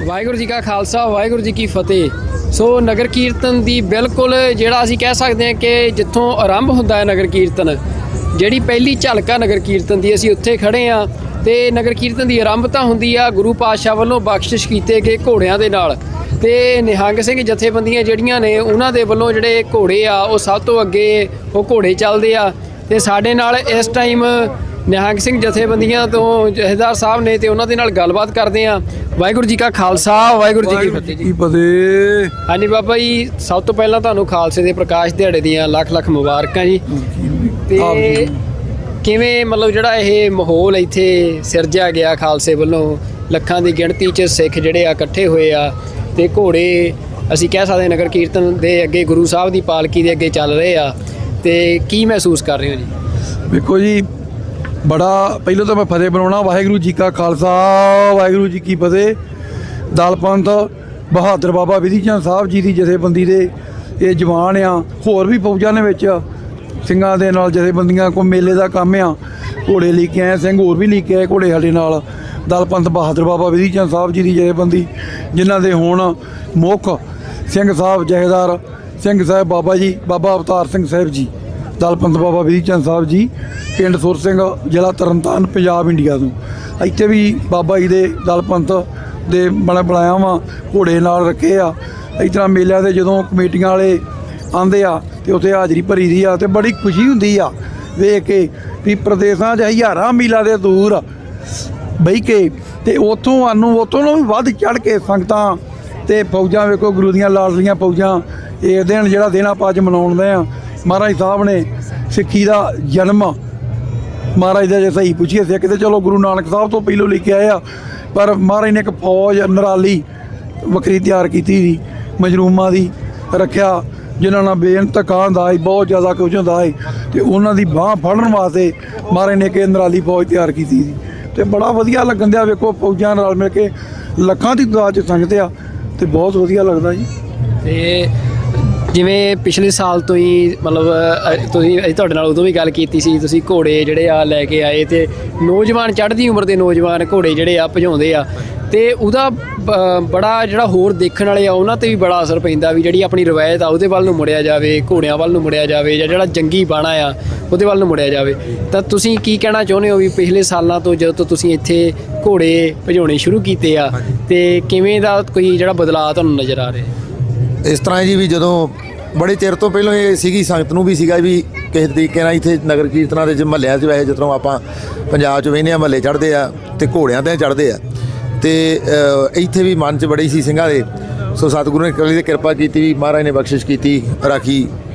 F: ਵਾਹਿਗੁਰੂ ਜੀ ਕਾ ਖਾਲਸਾ ਵਾਹਿਗੁਰੂ ਜੀ ਕੀ ਫਤਿਹ। ਸੋ ਨਗਰ ਕੀਰਤਨ ਦੀ ਬਿਲਕੁਲ ਜਿਹੜਾ ਅਸੀਂ ਕਹਿ ਸਕਦੇ ਹਾਂ ਕਿ ਜਿੱਥੋਂ ਆਰੰਭ ਹੁੰਦਾ ਹੈ ਨਗਰ ਕੀਰਤਨ, ਜਿਹੜੀ ਪਹਿਲੀ ਝਲਕ ਆ ਨਗਰ ਕੀਰਤਨ ਦੀ, ਅਸੀਂ ਉੱਥੇ ਖੜੇ ਆ। ਤੇ ਨਗਰ ਕੀਰਤਨ ਦੀ ਆਰੰਭਤਾ ਹੁੰਦੀ ਆ ਗੁਰੂ ਪਾਤਸ਼ਾਹ ਵੱਲੋਂ ਬਖਸ਼ਿਸ਼ ਕੀਤੇ ਗਏ ਘੋੜਿਆਂ ਦੇ ਨਾਲ। ਤੇ ਨਿਹੰਗ ਸਿੰਘ ਜਥੇਬੰਦੀਆਂ ਜਿਹੜੀਆਂ ਨੇ ਉਹਨਾਂ ਦੇ ਵੱਲੋਂ ਜਿਹੜੇ ਘੋੜੇ ਆ ਉਹ ਸਭ ਤੋਂ ਅੱਗੇ ਉਹ ਘੋੜੇ ਚੱਲਦੇ ਆ। ਤੇ ਸਾਡੇ ਨਾਲ ਇਸ ਟਾਈਮ ਨਿਹੰਗ ਸਿੰਘ ਜਥੇਬੰਦੀਆਂ ਤੋਂ ਜਥੇਦਾਰ ਸਾਹਿਬ ਨੇ ਤੇ ਉਹਨਾਂ ਦੇ ਨਾਲ ਗੱਲਬਾਤ ਕਰਦੇ ਆ। ਵਾਹਿਗੁਰੂ ਜੀ ਕਾ ਖਾਲਸਾ ਵਾਹਿਗੁਰੂ ਜੀ ਕੀ ਫਤਿਹ। ਹਾਂਜੀ ਬਾਬਾ ਜੀ, ਸਭ ਤੋਂ ਪਹਿਲਾਂ ਤੁਹਾਨੂੰ ਖਾਲਸੇ ਦੇ ਪ੍ਰਕਾਸ਼ ਦਿਹਾੜੇ ਦੀਆਂ ਲੱਖ ਲੱਖ ਮੁਬਾਰਕਾਂ ਜੀ। ਤੇ ਕਿਵੇਂ ਮਤਲਬ ਜਿਹੜਾ ਇਹ ਮਾਹੌਲ ਇੱਥੇ ਸਿਰਜਿਆ ਗਿਆ ਖਾਲਸੇ ਵੱਲੋਂ, ਲੱਖਾਂ ਦੀ ਗਿਣਤੀ 'ਚ ਸਿੱਖ ਜਿਹੜੇ ਆ ਇਕੱਠੇ ਹੋਏ ਆ ਤੇ ਘੋੜੇ ਅਸੀਂ ਕਹਿ ਸਕਦੇ ਨਗਰ ਕੀਰਤਨ ਦੇ ਅੱਗੇ ਗੁਰੂ ਸਾਹਿਬ ਦੀ ਪਾਲਕੀ ਦੇ ਅੱਗੇ ਚੱਲ ਰਹੇ ਆ, ਤੇ ਕੀ ਮਹਿਸੂਸ ਕਰ ਰਹੇ ਹੋ ਜੀ?
B: ਵੇਖੋ ਜੀ, ਬੜਾ ਪਹਿਲਾਂ ਤਾਂ ਮੈਂ ਫਤਿਹ ਬਣਾਉਣਾ। ਵਾਹਿਗੁਰੂ ਜੀ ਕਾ ਖਾਲਸਾ ਵਾਹਿਗੁਰੂ ਜੀ ਕੀ ਫਤਿਹ। ਦਲ ਪੰਥ ਬਹਾਦਰ ਬਾਬਾ ਵਿਧੀ ਚੰਦ ਸਾਹਿਬ ਜੀ ਦੀ ਜਥੇਬੰਦੀ ਦੇ ਇਹ ਜਵਾਨ ਆ, ਹੋਰ ਵੀ ਫੌਜਾਂ ਦੇ ਵਿੱਚ ਸਿੰਘਾਂ ਦੇ ਨਾਲ ਜਥੇਬੰਦੀਆਂ ਕੋ ਮੇਲੇ ਦਾ ਕੰਮ ਆ। ਘੋੜੇ ਲੈ ਕੇ ਆਏ ਸਿੰਘ, ਹੋਰ ਵੀ ਲੈ ਕੇ ਆਏ ਘੋੜੇ ਸਾਡੇ ਨਾਲ। ਦਲ ਪੰਥ ਬਹਾਦਰ ਬਾਬਾ ਵਿਧੀ ਚੰਦ ਸਾਹਿਬ ਜੀ ਦੀ ਜਥੇਬੰਦੀ, ਜਿਨ੍ਹਾਂ ਦੇ ਹੁਣ ਮੁੱਖ ਸਿੰਘ ਸਾਹਿਬ ਜਥੇਦਾਰ ਸਿੰਘ ਸਾਹਿਬ ਬਾਬਾ ਜੀ ਬਾਬਾ ਅਵਤਾਰ ਸਿੰਘ ਸਾਹਿਬ ਜੀ, ਦਲ ਪੰਥ ਬਾਬਾ ਵਿਧੀ ਚੰਦ ਸਾਹਿਬ ਜੀ, ਪਿੰਡ ਸੁਰ ਸਿੰਘ, ਜ਼ਿਲ੍ਹਾ ਤਰਨਤਾਰਨ, ਪੰਜਾਬ, ਇੰਡੀਆ ਤੋਂ। ਇੱਥੇ ਵੀ ਬਾਬਾ ਜੀ ਦੇ ਦਲ ਪੰਥ ਦੇ ਬਣਾਇਆ ਵਾ ਘੋੜੇ ਨਾਲ ਰੱਖੇ ਆ। ਇਸ ਤਰ੍ਹਾਂ ਮੇਲਿਆਂ ਦੇ ਜਦੋਂ ਕਮੇਟੀਆਂ ਵਾਲੇ ਆਉਂਦੇ ਆ ਤੇ ਉੱਥੇ ਹਾਜ਼ਰੀ ਭਰੀ ਦੀ ਆ ਤੇ ਬੜੀ ਖੁਸ਼ੀ ਹੁੰਦੀ ਆ ਵੇਖ ਕੇ ਵੀ ਪ੍ਰਦੇਸ਼ਾਂ 'ਚ ਹਜ਼ਾਰਾਂ ਮੀਲਾਂ ਦੇ ਦੂਰ ਬਹਿ ਕੇ ਤੇ ਉੱਥੋਂ ਨੂੰ ਵੀ ਵੱਧ ਚੜ੍ਹ ਕੇ ਸੰਗਤਾਂ ਤੇ ਫੌਜਾਂ ਵੇਖੋ ਗੁਰੂ ਦੀਆਂ ਲਾਡਲੀਆਂ ਫੌਜਾਂ ਇਹ ਦਿਨ ਜਿਹੜਾ ਦਿਨ ਆਪਾਂ ਅੱਜ ਮਨਾਉਂਦੇ ਆ। ਮਹਾਰਾਜ ਸਾਹਿਬ ਨੇ ਸਿੱਖੀ ਦਾ ਜਨਮ ਮਹਾਰਾਜ ਦਾ ਜੇ ਸਹੀ ਪੁੱਛੀਏ ਸਿੱਖ ਤੇ ਚਲੋ ਗੁਰੂ ਨਾਨਕ ਸਾਹਿਬ ਤੋਂ ਪਹਿਲੋਂ ਲੈ ਕੇ ਆਏ ਆ, ਪਰ ਮਹਾਰਾਜ ਨੇ ਇੱਕ ਫੌਜ ਨਰਾਲੀ ਵੱਖਰੀ ਤਿਆਰ ਕੀਤੀ ਸੀ ਮਜਰੂਮਾਂ ਦੀ ਰੱਖਿਆ, ਜਿਨ੍ਹਾਂ ਨਾਲ ਬੇਅੰਤ ਕਾਂ ਹੁੰਦਾ ਸੀ, ਬਹੁਤ ਜ਼ਿਆਦਾ ਕੁਝ ਹੁੰਦਾ ਸੀ ਤੇ ਉਹਨਾਂ ਦੀ ਬਾਂਹ ਫੜਨ ਵਾਸਤੇ ਮਹਾਰਾਜ ਨੇ ਇੱਕ ਨਰਾਲੀ ਫੌਜ ਤਿਆਰ ਕੀਤੀ ਸੀ ਤੇ ਬੜਾ ਵਧੀਆ ਲੱਗਣ ਦਿਆ। ਵੇਖੋ ਫੌਜਾਂ ਨਾਲ ਮਿਲ ਕੇ ਲੱਖਾਂ ਦੀ ਤਾਦਾਦ 'ਚ ਸੰਗਤ ਆ ਤੇ ਬਹੁਤ ਵਧੀਆ ਲੱਗਦਾ ਜੀ।
F: ਤੇ ਜਿਵੇਂ ਪਿਛਲੇ ਸਾਲ ਤੋਂ ਹੀ ਮਤਲਬ ਅਸੀਂ ਤੁਹਾਡੇ ਨਾਲ ਉਦੋਂ ਵੀ ਗੱਲ ਕੀਤੀ ਸੀ, ਤੁਸੀਂ ਘੋੜੇ ਜਿਹੜੇ ਆ ਲੈ ਕੇ ਆਏ ਤੇ ਨੌਜਵਾਨ ਚੜ੍ਹਦੀ ਉਮਰ ਦੇ ਨੌਜਵਾਨ ਘੋੜੇ ਜਿਹੜੇ ਆ ਭਜਾਉਂਦੇ ਆ ਤੇ ਉਹਦਾ ਬੜਾ ਜਿਹੜਾ ਹੋਰ ਦੇਖਣ ਵਾਲੇ ਆ ਉਹਨਾਂ ਤੇ ਵੀ ਬੜਾ ਅਸਰ ਪੈਂਦਾ ਵੀ ਜਿਹੜੀ ਆਪਣੀ ਰਵਾਇਤ ਆ ਉਹਦੇ ਵੱਲ ਨੂੰ ਮੁੜਿਆ ਜਾਵੇ, ਘੋੜਿਆਂ ਵੱਲ ਨੂੰ ਮੁੜਿਆ ਜਾਵੇ, ਜਾਂ ਜਿਹੜਾ ਜੰਗੀ ਬਾਣਾ ਆ ਉਹਦੇ ਵੱਲ ਨੂੰ ਮੁੜਿਆ ਜਾਵੇ। ਤਾਂ ਤੁਸੀਂ ਕੀ ਕਹਿਣਾ ਚਾਹੁੰਦੇ ਹੋ ਵੀ ਪਿਛਲੇ ਸਾਲਾਂ ਤੋਂ ਜਦੋਂ ਤੋਂ ਤੁਸੀਂ ਇੱਥੇ ਘੋੜੇ ਭਜਾਉਣੇ ਸ਼ੁਰੂ ਕੀਤੇ ਆ ਤੇ ਕਿਵੇਂ ਦਾ ਕੋਈ ਜਿਹੜਾ ਬਦਲਾਅ ਤੁਹਾਨੂੰ ਨਜ਼ਰ ਆ ਰਿਹਾ?
C: ਇਸ ਤਰ੍ਹਾਂ ਜੀ ਵੀ ਜਦੋਂ ਬੜੇ ਚਿਰ ਤੋਂ ਪਹਿਲਾਂ ਇਹ ਸੀਗੀ, ਸੰਗਤ ਨੂੰ ਵੀ ਸੀਗਾ ਵੀ ਕਿਸੇ ਤਰੀਕੇ ਨਾਲ ਇੱਥੇ ਨਗਰ ਕੀਰਤਨਾਂ ਦੇ ਮਹੱਲਿਆਂ 'ਚ ਵੈਸੇ ਜਦੋਂ ਆਪਾਂ ਪੰਜਾਬ 'ਚ ਵੇਖਦੇ ਹਾਂ ਮਹੱਲੇ ਚੜ੍ਹਦੇ ਆ ਤੇ ਘੋੜਿਆਂ 'ਤੇ ਚੜ੍ਹਦੇ ਆ ਤੇ ਇੱਥੇ ਵੀ ਮਨ 'ਚ ਬੜੀ ਸੀ ਸਿੰਘਾਂ ਦੇ ਸੋ ਸਤਿਗੁਰੂ ਨੇ ਕਲੀ ਦੀ ਕਿਰਪਾ ਕੀਤੀ ਵੀ ਮਹਾਰਾਜ ਨੇ ਬਖਸ਼ਿਸ਼ ਕੀਤੀ ਰਾਖੀ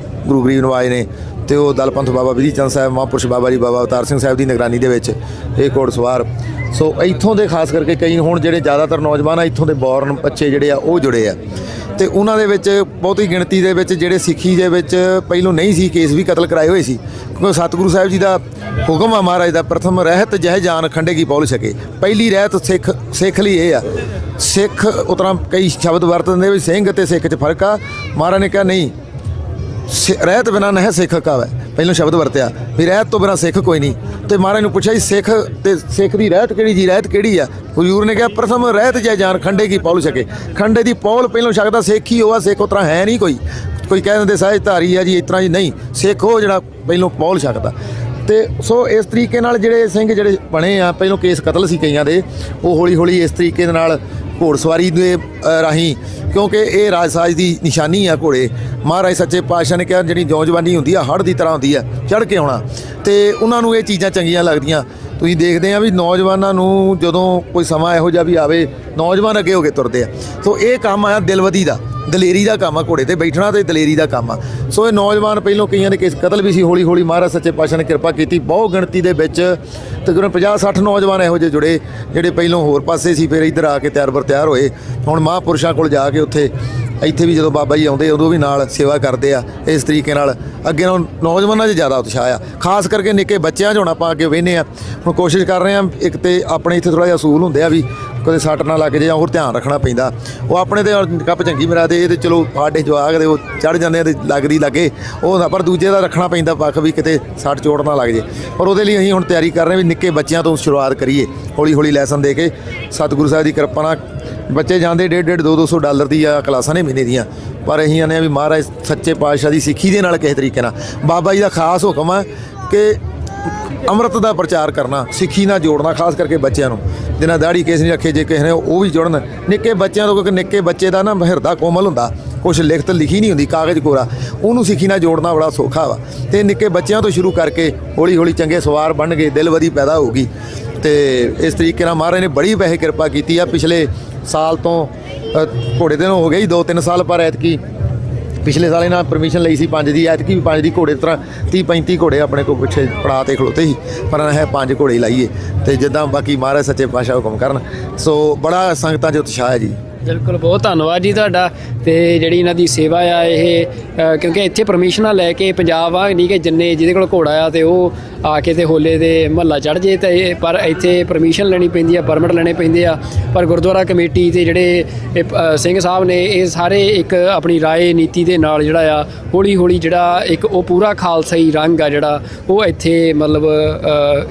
C: ਗੁਰੂ ਗਰੀਬ ਨਵਾਜ ਨੇ ਤੇ ਉਹ ਦਲ ਪੰਥ ਬਾਬਾ ਵਿਧੀ ਚੰਦ ਸਾਹਿਬ ਮਹਾਂਪੁਰਸ਼ ਬਾਬਾ ਜੀ ਬਾਬਾ ਅਵਤਾਰ ਸਿੰਘ ਸਾਹਿਬ ਦੀ ਨਿਗਰਾਨੀ ਦੇ ਵਿੱਚ ਇਹ ਘੋੜਸਵਾਰ ਸੋ ਇੱਥੋਂ ਦੇ ਖਾਸ ਕਰਕੇ ਕਈ ਹੁਣ ਜਿਹੜੇ ਜ਼ਿਆਦਾਤਰ ਨੌਜਵਾਨ ਆ ਇੱਥੋਂ ਦੇ ਬੌਰਨ ਬੱਚੇ ਜਿਹੜੇ ਆ ਉਹ ਜੁੜੇ ਆ ਤੇ ਉਹਨਾਂ ਦੇ ਵਿੱਚ ਬਹੁਤੀ ਗਿਣਤੀ ਦੇ ਵਿੱਚ ਜਿਹੜੇ ਸਿੱਖੀ ਦੇ ਵਿੱਚ ਪਹਿਲੋਂ ਨਹੀਂ ਸੀ ਕੇਸ ਵੀ ਕਤਲ ਕਰਾਏ ਹੋਏ ਸੀ ਕਿਉਂਕਿ ਸਤਿਗੁਰੂ ਸਾਹਿਬ ਜੀ ਦਾ ਹੁਕਮ ਆ ਮਹਾਰਾਜ ਦਾ ਪ੍ਰਥਮ ਰਹਿਤ ਜਹ ਜਾਨ ਖੰਡੇਗੀ ਪੌਲ ਸਕੇ ਪਹਿਲੀ ਰਹਿਤ ਸਿੱਖ ਲਈ ਇਹ ਆ ਸਿੱਖ ਉਤਰਾ ਕਈ ਸ਼ਬਦ ਵਰਤਦੇ ਵੀ ਸਿੰਘ ਅਤੇ ਸਿੱਖ 'ਚ ਫਰਕ ਆ ਮਹਾਰਾਜ ਨੇ ਕਿਹਾ ਨਹੀਂ ਰਹਿਤ ਬਿਨਾਂ ਨਹੀਂ ਸਿੱਖ ਕਾਵੇ ਪਹਿਲਾਂ ਸ਼ਬਦ ਵਰਤਿਆ ਵੀ ਰਹਿਤ ਤੋਂ ਬਿਨਾਂ ਸਿੱਖ ਕੋਈ ਨਹੀਂ ਤੇ ਮਹਾਰਾਜ ਨੂੰ ਪੁੱਛਿਆ ਜੀ ਸਿੱਖ ਤੇ ਸਿੱਖ ਦੀ ਰਹਿਤ ਕਿਹੜੀ ਜੀ ਰਹਿਤ ਕਿਹੜੀ ਆ ਹਜ਼ੂਰ ਨੇ ਕਿਹਾ ਪ੍ਰਥਮ ਰਹਿਤ ਜੈ ਜਾਨ ਖੰਡੇ ਕੀ ਪੌਲ ਸਕੇ ਖੰਡੇ ਦੀ ਪੌਲ ਪਹਿਲਾਂ ਸਕਦਾ ਸਿੱਖ ਹੀ ਹੋਆ ਸਿੱਖ ਉਤਰਾ ਹੈ ਨਹੀਂ ਕੋਈ ਕਹਿ ਦਿੰਦੇ ਸਾਹਿਜ ਧਾਰੀ ਆ ਜੀ ਇਸ ਤਰ੍ਹਾਂ ਜੀ ਨਹੀਂ ਸਿੱਖ ਉਹ ਜਿਹੜਾ ਪਹਿਲਾਂ ਪੌਲ ਸਕਦਾ ਤੇ ਸੋ ਇਸ ਤਰੀਕੇ ਨਾਲ ਜਿਹੜੇ ਸਿੰਘ ਜਿਹੜੇ ਬਣੇ ਆ ਪਹਿਲਾਂ ਕੇਸ ਕਤਲ ਸੀ ਕਈਆਂ ਦੇ ਉਹ ਹੌਲੀ ਹੌਲੀ ਇਸ ਤਰੀਕੇ ਦੇ ਨਾਲ ਘੋੜਸਵਾਰੀ ਦੇ ਰਾਹੀਂ ਕਿਉਂਕਿ ਇਹ ਰਾਜਸਾਜ ਦੀ ਨਿਸ਼ਾਨੀ ਆ ਘੋੜੇ ਮਹਾਰਾਜ ਸੱਚੇ ਪਾਤਸ਼ਾਹ ਨੇ ਕਿਹਾ ਜਿਹੜੀ ਨੌਜਵਾਨੀ ਹੁੰਦੀ ਆ ਹੜ੍ਹ ਦੀ ਤਰ੍ਹਾਂ ਹੁੰਦੀ ਆ ਚੜ੍ਹ ਕੇ ਆਉਣਾ ਤੇ ਉਹਨਾਂ ਨੂੰ ਇਹ ਚੀਜ਼ਾਂ ਚੰਗੀਆਂ ਲੱਗਦੀਆਂ ਤੁਸੀਂ ਦੇਖਦੇ ਆ ਵੀ ਨੌਜਵਾਨਾਂ ਨੂੰ ਜਦੋਂ ਕੋਈ ਸਮਾਂ ਇਹੋ ਜਿਹਾ ਵੀ ਆਵੇ ਨੌਜਵਾਨ ਅੱਗੇ ਹੋ ਕੇ ਤੁਰਦੇ ਆ ਸੋ ਇਹ ਕੰਮ ਆ ਦਿਲਵਦੀ ਦਾ ਦਲੇਰੀ ਦਾ ਕੰਮ ਆ ਘੋੜੇ ਤੇ ਬੈਠਣਾ ਤੇ ਦਲੇਰੀ ਦਾ ਕੰਮ ਆ ਸੋ ਇਹ ਨੌਜਵਾਨ ਪਹਿਲੋਂ ਕਈਆਂ ਦੇ ਕੇਸ ਕਤਲ ਵੀ ਸੀ ਹੌਲੀ ਹੌਲੀ ਮਹਾਰਾਜ ਸੱਚੇ ਪਾਤਸ਼ਾਹ ਨੇ ਕਿਰਪਾ ਕੀਤੀ ਬਹੁਤ ਗਿਣਤੀ ਦੇ ਵਿੱਚ ਤਕਰੀਬਨ 50-60 ਨੌਜਵਾਨ ਇਹੋ ਜਿਹੇ ਜੁੜੇ ਜਿਹੜੇ ਪਹਿਲੋਂ ਹੋਰ ਪਾਸੇ ਸੀ ਫਿਰ ਇੱਧਰ ਆ ਕੇ ਤਿਆਰ ਹੋਏ ਹੁਣ ਮਹਾਂਪੁਰਸ਼ਾਂ ਕੋਲ ਜਾ ਕੇ ਉੱਥੇ ਇੱਥੇ ਵੀ ਜਦੋਂ ਬਾਬਾ ਜੀ ਆਉਂਦੇ ਉਦੋਂ ਵੀ ਨਾਲ ਸੇਵਾ ਕਰਦੇ ਆ ਇਸ ਤਰੀਕੇ ਨਾਲ ਅੱਗੇ ਨਾਲੋਂ ਨੌਜਵਾਨਾਂ 'ਚ ਜ਼ਿਆਦਾ ਉਤਸ਼ਾਹ ਆ ਖਾਸ ਕਰਕੇ ਨਿੱਕੇ ਬੱਚਿਆਂ 'ਚ ਹੁਣ ਆਪਾਂ ਅੱਗੇ ਵਹਿੰਦੇ ਆ ਹੁਣ ਕੋਸ਼ਿਸ਼ ਕਰ ਰਹੇ ਆ ਇੱਕ ਤੇ ਆਪਣੇ ਇੱਥੇ ਥੋੜ੍ਹਾ ਜਿਹਾ ਅਸੂਲ ਹੁੰਦੇ ਆ ਵੀ ਕਦੇ ਸੱਟ ਨਾ ਲੱਗ ਜੇ ਹੋਰ ਧਿਆਨ ਰੱਖਣਾ ਪੈਂਦਾ ਉਹ ਆਪਣੇ ਤੇ ਕੱਪ ਚੰਗੀ ਮੇਰਾ ਤੇ ਇਹ ਤੇ ਚਲੋ ਸਾਡੇ ਜਵਾਕ ਦੇ ਉਹ ਚੜ੍ਹ ਜਾਂਦੇ ਆ ਤੇ ਲੱਗਦੀ ਲੱਗੇ ਉਹ ਪਰ ਦੂਜੇ ਦਾ ਰੱਖਣਾ ਪੈਂਦਾ ਪੱਖ ਵੀ ਕਿਤੇ ਸੱਟ ਚੋਟ ਨਾ ਲੱਗ ਜੇ ਪਰ ਉਹਦੇ ਲਈ ਅਸੀਂ ਹੁਣ ਤਿਆਰੀ ਕਰ ਰਹੇ ਵੀ ਨਿੱਕੇ ਬੱਚਿਆਂ ਤੋਂ ਸ਼ੁਰੂਆਤ ਕਰੀਏ ਹੌਲੀ ਹੌਲੀ ਲੈਸਨ ਦੇ ਕੇ ਸਤਿਗੁਰੂ ਸਾਹਿਬ ਦੀ ਕਿਰਪਾ ਨਾਲ ਬੱਚੇ ਜਾਂਦੇ $150-200 ਦੀ ਆ ਕਲਾਸਾਂ ਨੇ ਮਹੀਨੇ ਦੀਆਂ ਪਰ ਅਸੀਂ ਆਨੇ ਆ ਵੀ ਮਹਾਰਾਜ ਸੱਚੇ ਪਾਤਸ਼ਾਹ ਦੀ ਸਿੱਖੀ ਦੇ ਨਾਲ ਕਿਸੇ ਤਰੀਕੇ ਨਾਲ ਬਾਬਾ ਜੀ ਦਾ ਖਾਸ ਹੁਕਮ ਹੈ ਕਿ ਅੰਮ੍ਰਿਤ ਦਾ ਪ੍ਰਚਾਰ ਕਰਨਾ ਸਿੱਖੀ ਨਾਲ ਜੋੜਨਾ ਖਾਸ ਕਰਕੇ ਬੱਚਿਆਂ ਨੂੰ ਜਿਨ੍ਹਾਂ ਦਾੜੀ ਕੇਸ ਨਹੀਂ ਰੱਖੇ ਜੇ ਕਿਸੇ ਨੇ ਉਹ ਵੀ ਜੁੜਨ ਨਿੱਕੇ ਬੱਚਿਆਂ ਤੋਂ ਕਿਉਂਕਿ ਨਿੱਕੇ ਬੱਚੇ ਦਾ ਨਾ ਹਿਰਦਾ ਕੋਮਲ ਹੁੰਦਾ ਕੁਛ ਲਿਖਤ ਲਿਖੀ ਨਹੀਂ ਹੁੰਦੀ ਕਾਗਜ਼ ਕੋਰਾ ਉਹਨੂੰ ਸਿੱਖੀ ਨਾਲ ਜੋੜਨਾ ਬੜਾ ਸੌਖਾ ਵਾ ਤੇ ਨਿੱਕੇ ਬੱਚਿਆਂ ਤੋਂ ਸ਼ੁਰੂ ਕਰਕੇ ਹੌਲੀ ਹੌਲੀ ਚੰਗੇ ਸਵਾਰ ਬਣਨਗੇ ਦਿਲਵਦੀ ਪੈਦਾ ਹੋਊਗੀ ਤੇ ਇਸ ਤਰੀਕੇ ਨਾਲ ਮਹਾਰਾਜ ਨੇ ਬੜੀ ਵੈਸੇ ਕਿਰਪਾ ਕੀਤੀ ਆ ਪਿਛਲੇ ਸਾਲ ਤੋਂ ਘੋੜੇ ਦੇ ਨੂੰ ਹੋ ਗਏ 2-3 ਸਾਲ ਪਰ ਐਤਕੀ ਪਿਛਲੇ ਸਾਲ ਇਹਨਾਂ ਪਰਮਿਸ਼ਨ ਲਈ ਸੀ 5 ਦੀ ਐਤਕੀ ਵੀ 5 ਦੀ ਘੋੜੇ ਤਰ੍ਹਾਂ 30-35 ਘੋੜੇ ਆਪਣੇ ਕੋਲ ਪਿੱਛੇ ਪੜਾ ਤੇ ਖਲੋਤੇ ਸੀ ਪਰ ਇਹ 5 ਘੋੜੇ ਲਾਈਏ ਤੇ ਜਿੱਦਾਂ ਬਾਕੀ ਮਹਾਰਾਜ ਸੱਚੇ ਪਾਤਸ਼ਾਹ ਹੁਕਮ ਕਰਨ ਸੋ ਬੜਾ ਸੰਗਤਾਂ 'ਚ ਉਤਸ਼ਾਹ ਹੈ ਜੀ
F: ਬਿਲਕੁਲ ਬਹੁਤ ਧੰਨਵਾਦ ਜੀ ਤੁਹਾਡਾ ਤੇ ਜਿਹੜੀ ਇਹਨਾਂ ਦੀ ਸੇਵਾ ਆ ਇਹ ਕਿਉਂਕਿ ਇੱਥੇ ਪਰਮਿਸ਼ਨਾਂ ਲੈ ਕੇ ਪੰਜਾਬ ਆ ਨਹੀਂ ਕਿ ਜਿੰਨੇ ਜਿਹਦੇ ਕੋਲ ਘੋੜਾ ਆ ਤੇ ਉਹ ਆ ਕੇ ਤੇ ਹੋਲੇ ਦੇ ਮਹੱਲਾ ਚੜ੍ਹ ਜੇ ਤੇ ਪਰ ਇੱਥੇ ਪਰਮਿਸ਼ਨ ਲੈਣੀ ਪੈਂਦੀ ਆ ਪਰਮਿਟ ਲੈਣੇ ਪੈਂਦੇ ਆ ਪਰ ਗੁਰਦੁਆਰਾ ਕਮੇਟੀ ਤੇ ਜਿਹੜੇ ਸਿੰਘ ਸਾਹਿਬ ਨੇ ਇਹ ਸਾਰੇ ਇੱਕ ਆਪਣੀ ਰਾਏ ਨੀਤੀ ਦੇ ਨਾਲ ਜਿਹੜਾ ਆ ਹੌਲੀ ਹੌਲੀ ਜਿਹੜਾ ਇੱਕ ਉਹ ਪੂਰਾ ਖਾਲਸਾਈ ਰੰਗ ਆ ਜਿਹੜਾ ਉਹ ਇੱਥੇ ਮਤਲਬ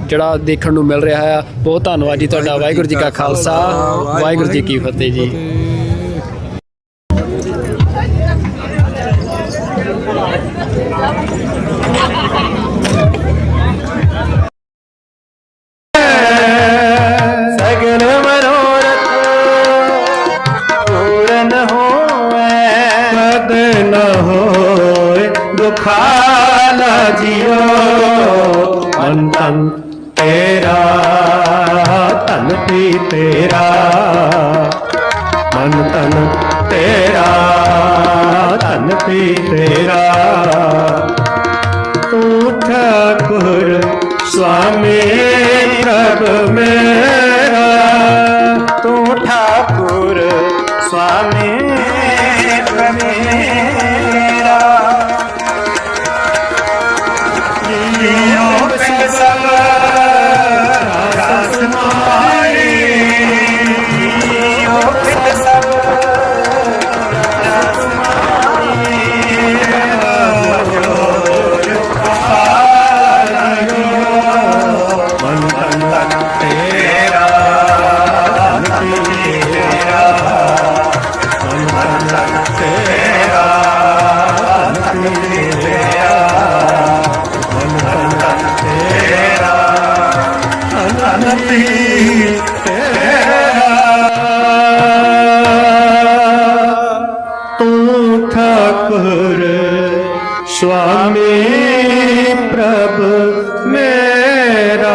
F: ਜਿਹੜਾ ਦੇਖਣ ਨੂੰ ਮਿਲ ਰਿਹਾ ਆ ਬਹੁਤ ਧੰਨਵਾਦ ਜੀ ਤੁਹਾਡਾ ਵਾਹਿਗੁਰੂ ਜੀ ਕਾ ਖਾਲਸਾ ਵਾਹਿਗੁਰੂ ਜੀ ਕੀ ਫਤਿਹ ਜੀ
T: सगल मनोरथ पूरन होए पद न होए दुखाला जियो मन तन तेरा तन भी तेरा मन तन तेरा तन भी तेरा तू ठाकुर स्वामी प्रभ मेरा तू ठाकुर स्वामी प्रभ मेरा योग सब रस मारे योग सब रस मारे स्वामी प्रभ मेरा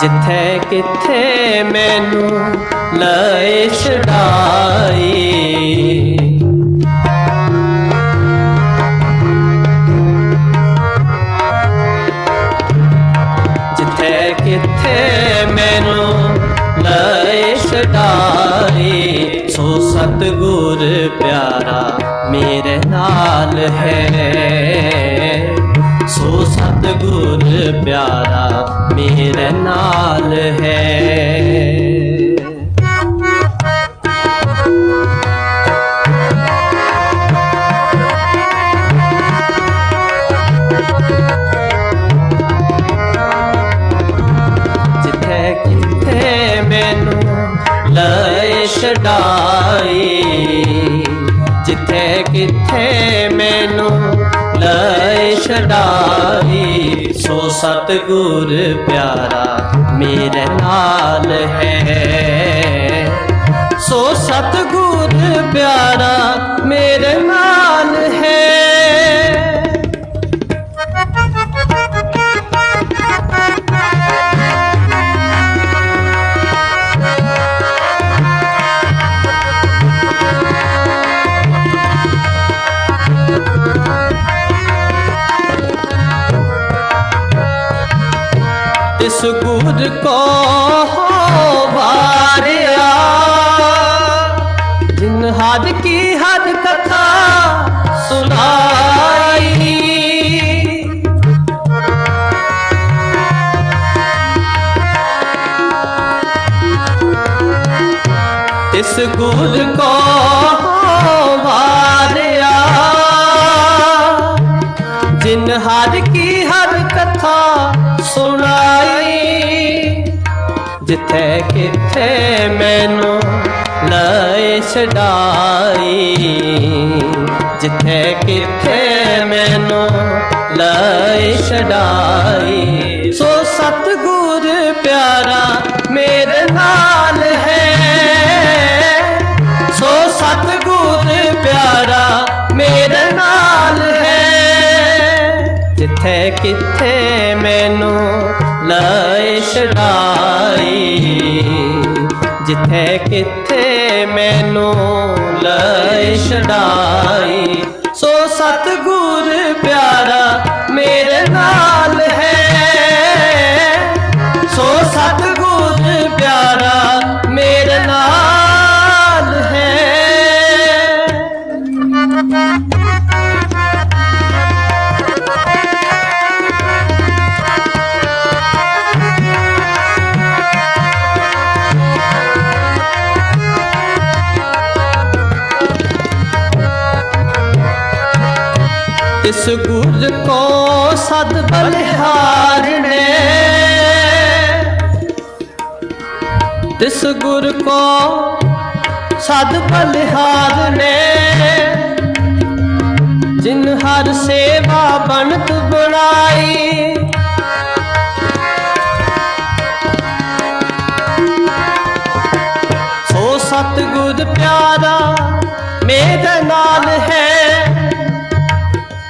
U: ਜਿੱਥੇ ਕਿੱਥੇ ਮੈਨੂੰ ਲਏ ਛਡਾਈ। ਜਿੱਥੇ ਕਿੱਥੇ ਮੈਨੂੰ ਲਏ ਛਡਾਈ। ਸੋ ਸਤਿਗੁਰ ਪਿਆਰਾ ਮੇਰੇ ਨਾਲ ਹੈ। ਸੋ ਸਤਿਗੁਰ ਪਿਆਰਾ ਮੇਰੇ ਨਾਲ ਹੈ। ਜਿੱਥੇ ਕਿੱਥੇ ਮੈਨੂੰ ਲਏ ਛਡਾਈ। ਜਿੱਥੇ ਕਿੱਥੇ ਮੈਨੂੰ ਲਏ ਛਡਾਈ। ਸੋ ਸਤਿਗੁਰ ਪਿਆਰਾ ਮੇਰੇ ਨਾਲ ਹੈ। ਸੋ ਸਤਿਗੁਰ ਪਿਆਰਾ ਮੇਰੇ ਨਾਲ ਹੈ। तिस गुर को वारिया जिन हद की हद कथा सुनाई। तिस गुर को वारिया जिन हद की हद कथा सुनाई। जिथे किथे मैनू लए छडाई। जिथे किथे मैनू लए छडाई। सो सतगुर प्यारा मेरे नाल है। सो सतगुर प्यारा मेरे नाल है। जिथे किथे मैनू लए छडाई। जिथे किथे मैनू लए छडाई। सो सतगुर प्यारा मेरे नाल है। सो सतगुर प्यारा मेरे नाल है। इस गुर को सद बलिहार ने। इस गुर को सद बलिहार ने। जिन हर सेवा बनत बनाई। सो सतगुर प्यारा मेरे नाल है।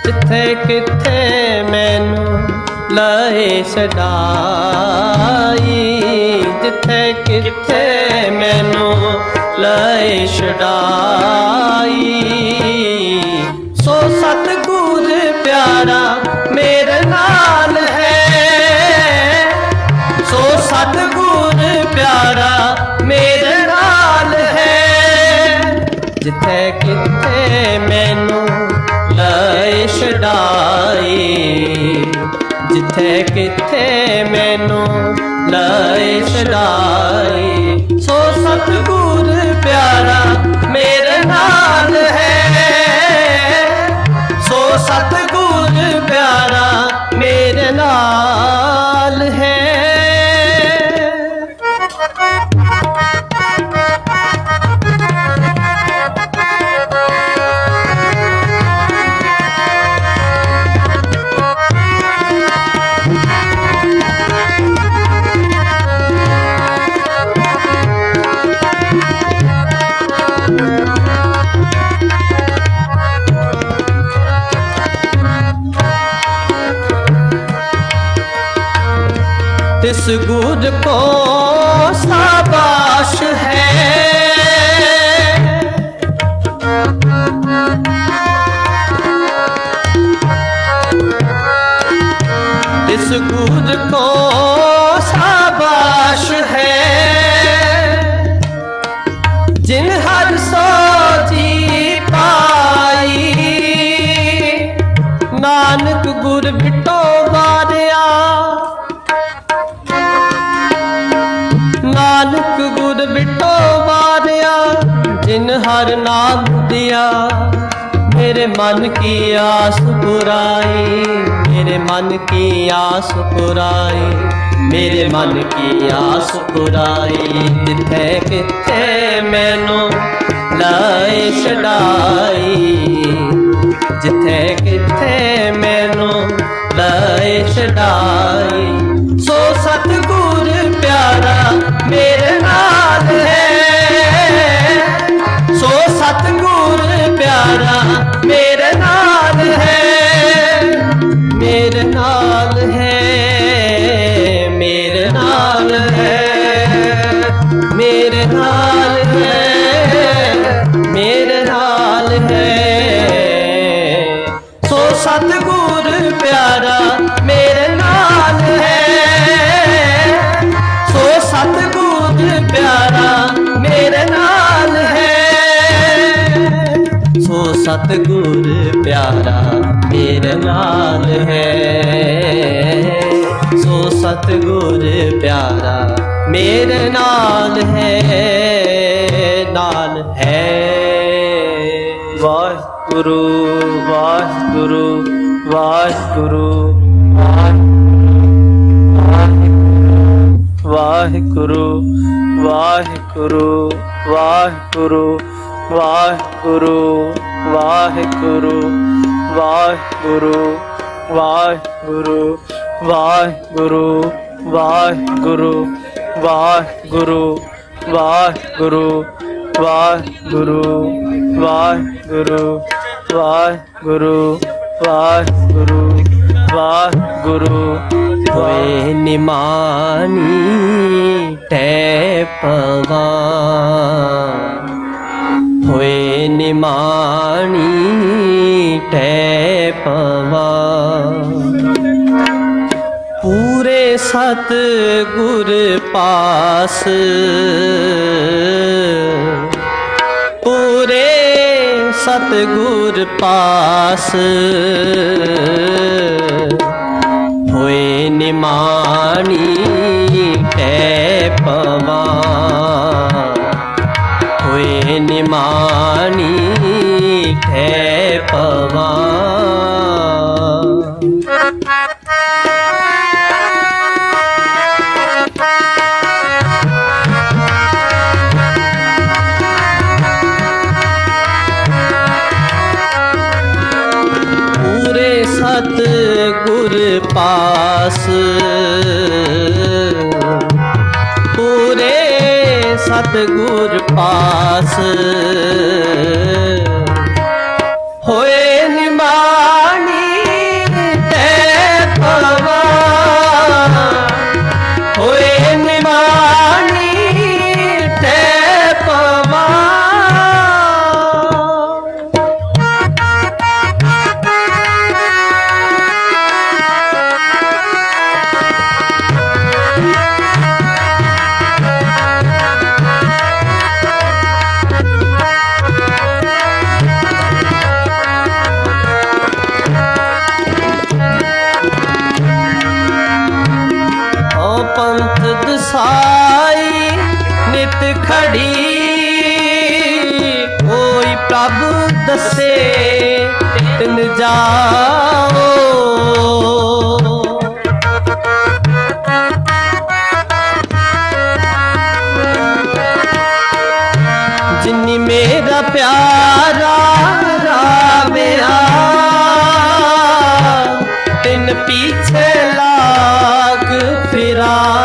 U: जिथे किथे मैनू लए छडाई। जिथे किथे मैनू लए छडाई। सो सतगुर प्यारा मेरे नाल है। सो सतगुर प्यारा मेरे नाल है। जिथे किथे मैनू लए छडाई। जिथे किथे मैनू लए छडाई। सो सतगुर प्यारा मेरे नाल है। सो सतगुर प्यारा मेरे नाल है। जिस गुर को शाबाश है, जिस गुर को शाबाश है, जिन हर सोची पाई, नानक गुर बिटो वारिया, नानक गुर बिटो वारिया, जिन हर नाम दिया, मेरे मन की आस पुराई, मेरे मन की आस पुराई, मेरे मन की आस पुराई। जिथे किथे मैनू लाए छड़ाई, जिथे किथे मैनू लाए छड़ाई। सो सतगुर प्यारा मेरे नाल है, सो सतगुर प्यारा मेरे नाल है, मेरे नाल है, मेरे नाल है, मेरे नाल है, मेरे नाल है। सो सतगुर प्यारा मेरे नाल है, सो सतगुर प्यारा मेरे नाल है, सो सतगुर प्यारा मेरे नाल है, सो सतगुर प्यारा मेरे नाल है, नाल है। वाहिगुरु वाहिगुरु वाहिगुरु वाहिगुरु वाहिगुरु वाहिगुरु वाहिगुरु वाहिगुरु वाहिगुरु वाहिगुरु वाहिगुरु वाहिगुरु वाहिगुरु वाहिगुरु वाहिगुरु वाहिगुरु वाहिगुरु वाहिगुरु वाहिगुरु। होए निमानी टैपवा, होए निमानी टैपवा, पूरे सतगुर पास, पूरे सतगुर पास, होए निमानी टैपवा, होए निमानी टैपवा। पूरे सतगुर पास, पूरे सतगुर पास, होए निमानी टैपवा, होए निमानी टैपवा। पंथ दसाई नित खड़ी, कोई प्रभु दसे तिन जाओ। जिन्नी मेरा प्यारा रामिया, तिन पीछे लाग फिराओ।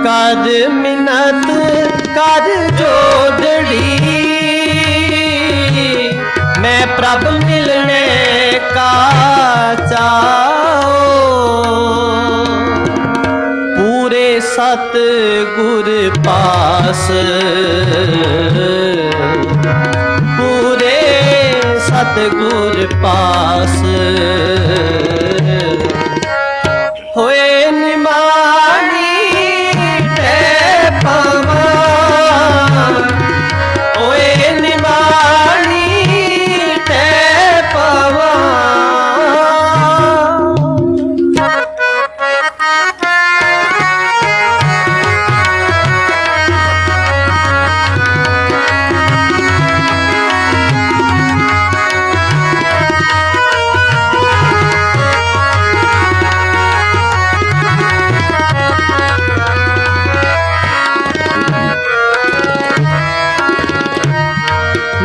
U: कर मिन्नत कर जोड़ड़ी, मैं प्रभु मिलने का चाओ। सतगुर पास, पूरे सतगुर पास होए निमानी ते पवा, होए निमानी ते पवा।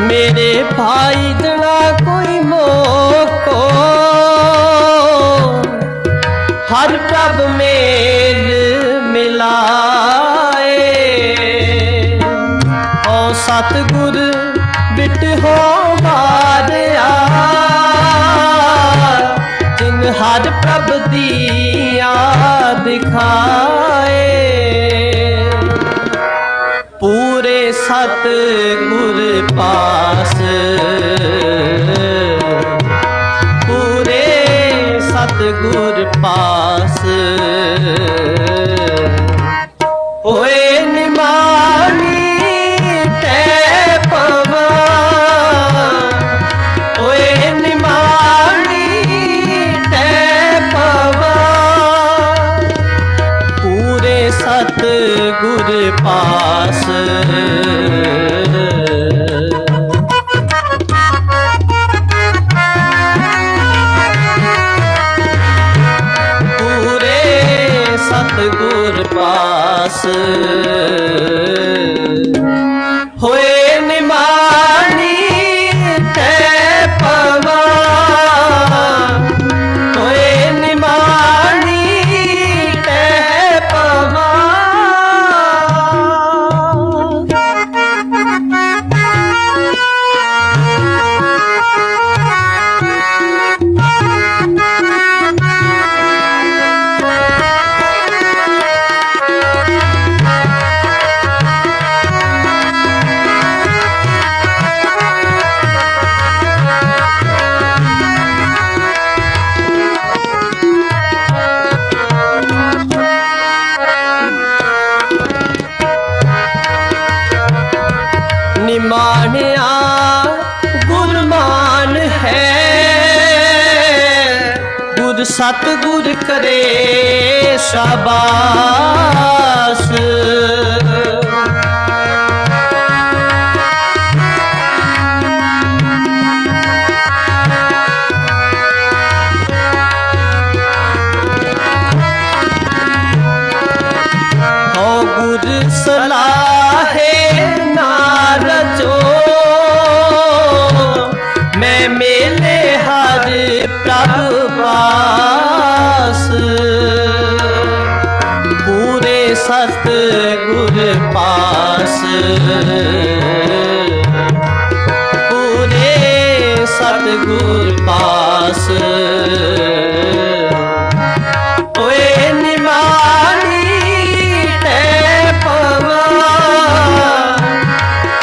U: मेरे भाई जना कोई मोको, हर प्रभ मेल मिलाए। ओ सतगुर बिट हो मारिया, जिन हर प्रभ दिया दिखाए। पूरे सतगुर पास, पूरे सतगुर पास होए निमानी ते पवा, होए निमानी ते पवा। पूरे सतगुर पास, पूरे सतगुर पास होए निमानी ते पवा, होए निमानी ते पवा। निमानिया गुरमान है, गुर सतगुर करे शाबाश। हो गुर सलाहे नारजो, मैं मेले हर प्रभ पास। पूरे सतगुर पास, पूरे सतगुर पास होए निमानी ते पवा,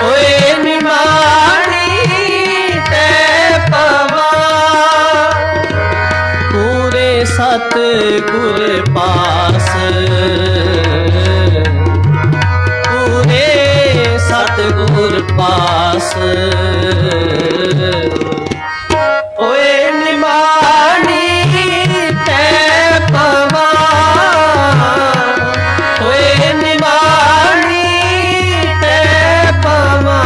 U: होए निमानी ते पवा। पूरे सतगुर पास, पूरे सतगुर पास होए निमानी ते पवा, होए निमानी ते पवा।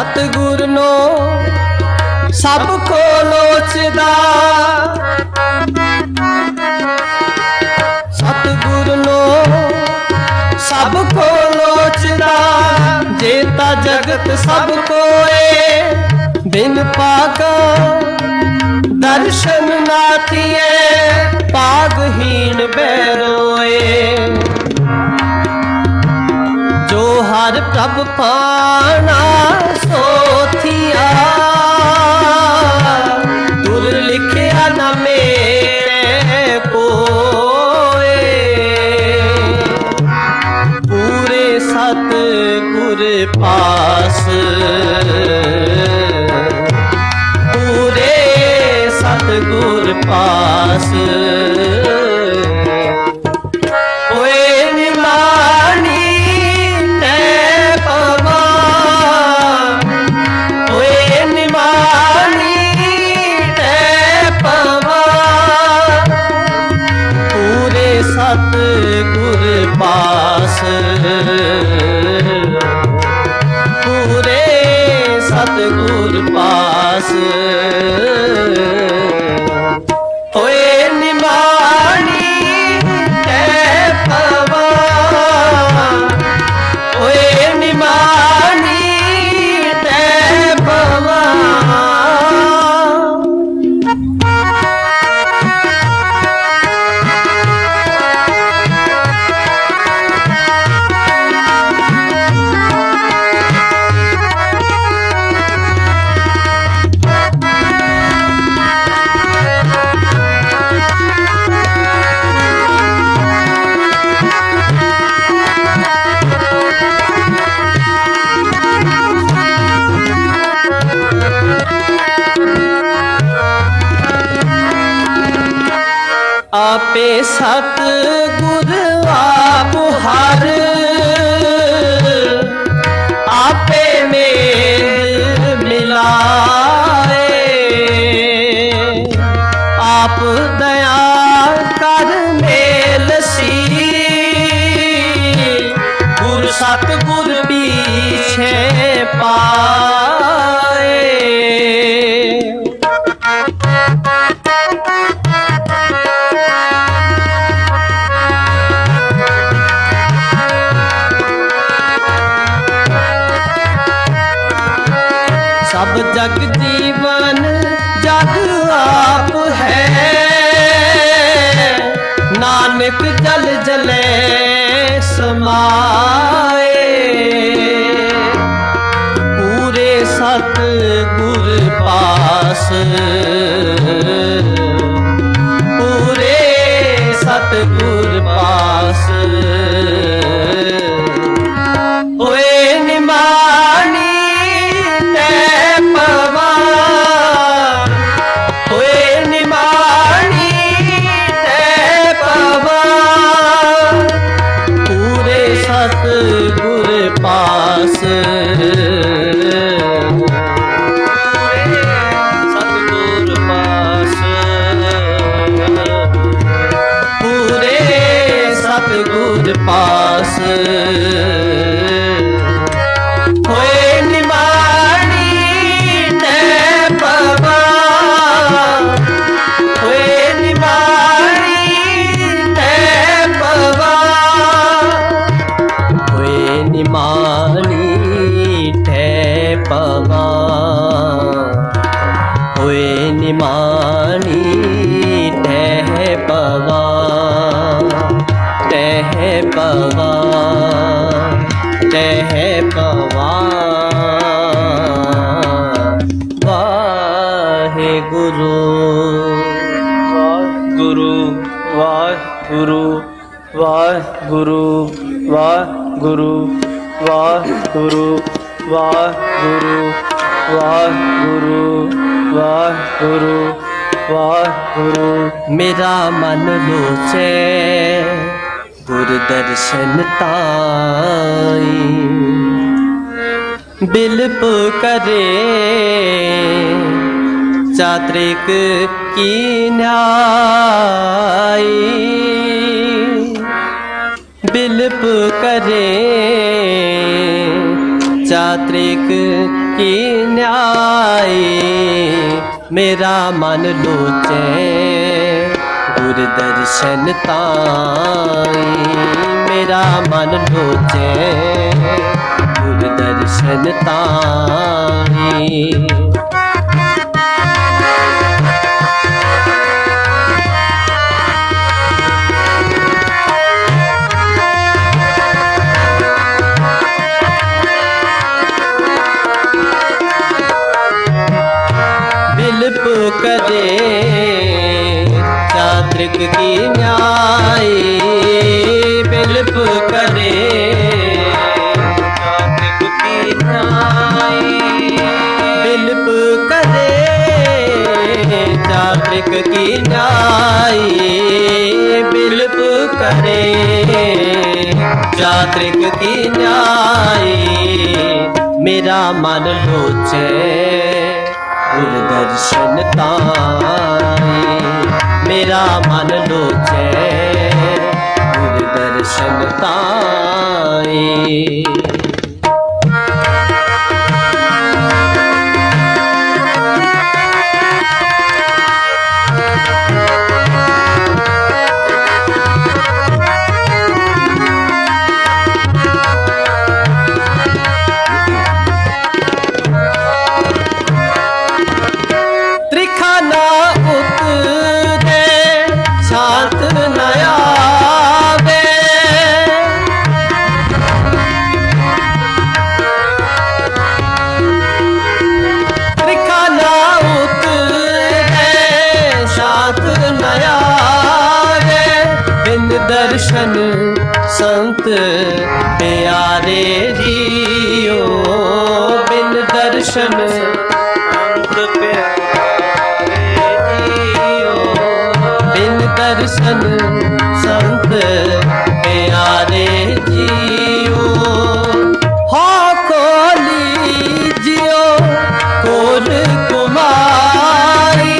U: ਸਤਿਗੁਰ ਨੂੰ ਸਭ ਕੋ ਲੋਚਦਾ, ਸਤਿਗੁਰ ਨੂੰ ਸਭ ਕੋ ਲੋਚਦਾ, ਜੇਤਾ ਜਗਤ ਸਭ ਕੋਏ ਬਿਨ ਪਾਗਾ ਦਰਸ਼ਨ ਨਾਥੀਏ ਪਾਗਹੀਣ ਬੈਰੋਏ। ਜੋ ਹਰ ਪ੍ਰਭ ਪਾਣਾ ਸੋਥੀਆ, ਦੁਰ ਲਿਖਿਆ ਨਾ ਮੇਰੇ ਕੋਏ। ਪੂਰੇ ਸਤਿਗੁਰ ਪਾਸ, ਪੂਰੇ ਸਤਿਗੁਰ ਪਾਸ, ਹੋਏ ਨਿਮਾਣੀ ਤੈ ਪਵਾ, ਹੋਏ ਨਿਮਾਣੀ ਤੈ ਪਵਾ। ਪੂਰੇ ਸਤਿਗੁਰ ਪਾਸ, ਪੂਰੇ ਸਤਿਗੁਰ ਪਾਸ, ਹੋਏ ਨਿਮਾਣੀ ਤੈ ਪਵਾ, ਹੋਏ ਨਿਮਾਣੀ ਤੈ ਪਵਾ। ਆਪੇ ਸਤਿਗੁਰ ਆਪ ਹਰ, ਆਪੇ ਮੇਲ ਮਿਲਾਏ। ਆਪ ਦਇਆ ਕਰ ਮੇਲ ਸੀ, ਗੁਰ ਸਤਿਗੁਰ ਪੀਛੇ ਪਾਏ। ਸਭ ਜਗ ਜੀਵਨ ਜਗ ਆਪ ਹੈ, ਨਾਨਕ ਜਲ ਜਲੇ ਸਮਾਏ। ਪੂਰੇ ਸਤਿਗੁਰ ਪਾਸ, ਪੂਰੇ ਸਤਿਗੁਰ ਪਾਸ, ਹੋਏ ਨਿਮਾਣੀ ਤੈ ਪਵਾ, ਹੋਏ ਨਿਮਾਣੀ ਤੈ ਪਵਾ। ਪੂਰੇ ਸਤਿਗੁਰ ਪਾਸ, ਸਤਿਗੁਰ ਪਾਸ, ਪੂਰੇ ਸਤਿਗੁਰ ਪਾਸ, ਹੋਏ ਨਿਮਾਣੀ ਤੈ ਪਵਾ, ਹੋਏ ਨਿਮਾਣੀ ਤੈ ਪਵਾ। ਹੋਏ ਨਿਮਾਣੀ ਤੈ ਪਵਾ, ਹੋਏ ਨਿਮਾਣੀ ਤੈ ਪਵਾ, ਤੈ ਪਵਾ, ਤੈ ਪਵਾ। ਵਾਹਿਗੁਰੂ ਵਾਹਿਗੁਰੂ ਵਾਹਿਗੁਰੂ ਵਾਹਿਗੁਰੂ ਵਾਹਿਗੁਰੂ ਵਾਹਿਗੁਰੂ ਵਾਹਿਗੁਰੂ ਵਾਹਿਗੁਰੂ ਵਾਹਿਗੁਰੂ ਵਾਹਿਗੁਰੂ। ਮੇਰਾ ਮਨ ਲੋਚੇ ਗੁਰ ਦਰਸ਼ਨ ਤਾਈ, ਬਿਲਪ ਕਰੇ ਚਾਤ੍ਰਿਕ ਕੀ ਨਿਆਈ। ਬਿਲਪ ਕਰੇ ਚਾਤ੍ਰਿਕ की न्याय मेरा मन लोचे गुर दर्शन ताई मेरा मन लोचे गुर दर्शन ताई बिलप करे चात्रिक की न्याय बिलप करे चात्रिक की न्याय बिलप करे चात्रिक की न्याय बिलप करे चात्रिक की न्याय मेरा मन लोचे गुर दर्शन ताई मेरा मन लोचे गुर दर्शन ताई दर्शन संत प्यारे जियो बिन दर्शन संत प्यारे जियो बिन दर्शन संत प्यारे जियो हाँ कोली जियो कोल कुमारी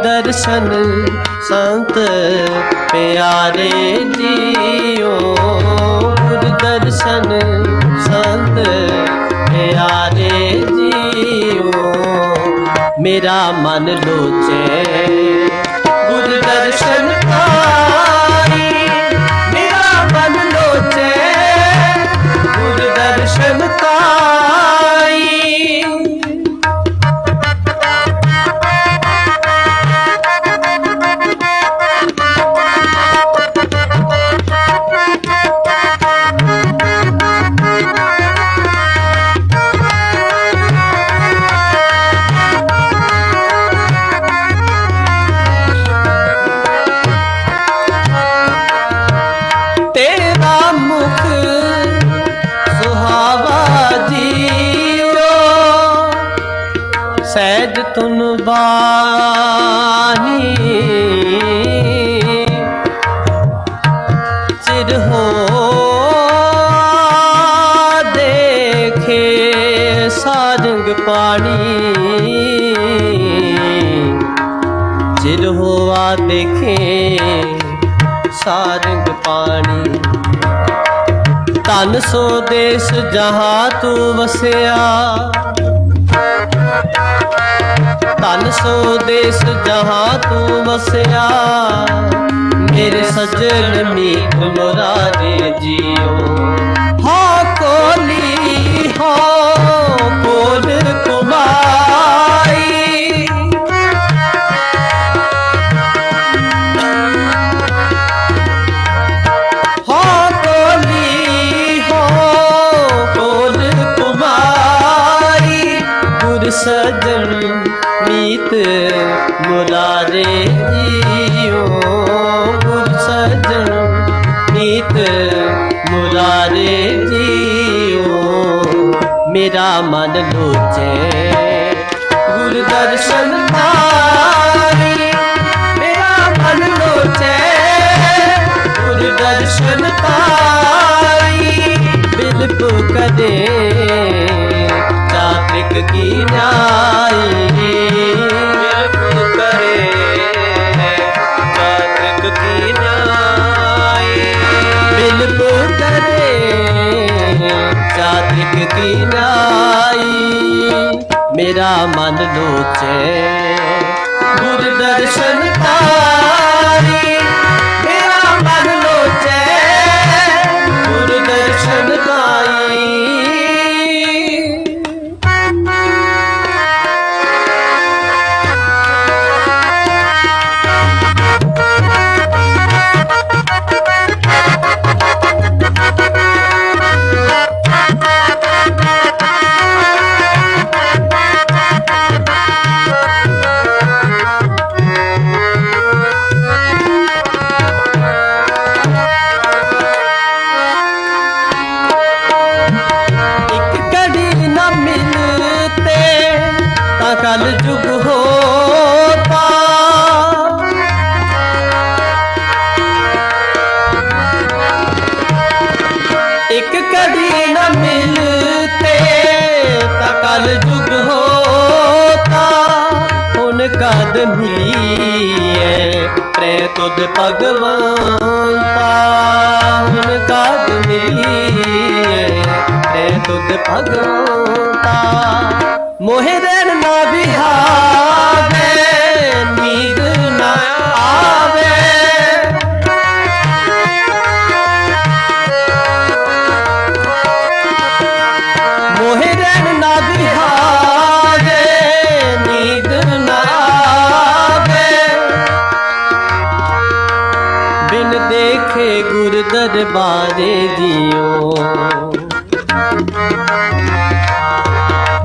U: दर्शन संत प्यारे जियो गुर दर्शन संत प्यारे जियो मेरा मन लोचे गुर दर्शन ताई मेरा मन लोचे गुर दर्शन ताई सहज तुन बानी चिर हो देखे सारंग पानी चिर हुआ देखे सारंग पानी तन सो देश जहाँ तू वसिया तन सो देश जहाँ तू वसिया मेरे सजन मीत मुरारे जियो हाँ कोली हाँ कोल कुमाई हाँ कोली हाँ कोल कुमाई गुर सजन मीत मुरारे जियो गुर सजन मीत मुरारे जियो मेरा मन लोचे गुर दर्शन ताई मेरा मन लोचे गुर दर्शन ताई बिलप करे चात्रिक की न्याय मेरा मन लोचे गुर दर्शन तारी मेरा मन लोचे गुर दर्शन ताई कल जुग होता एक कड़ी न मिलते कल जुग होता उन कद मिलिए प्रे तुद भगवंता उन कद मिलिए प्रे तुद भगवंता मोहे देन ना बिहावे नींद ना आवे मोहे देन ना बिहावे नींद ना आवे बिन देखे गुर दरबारे जियो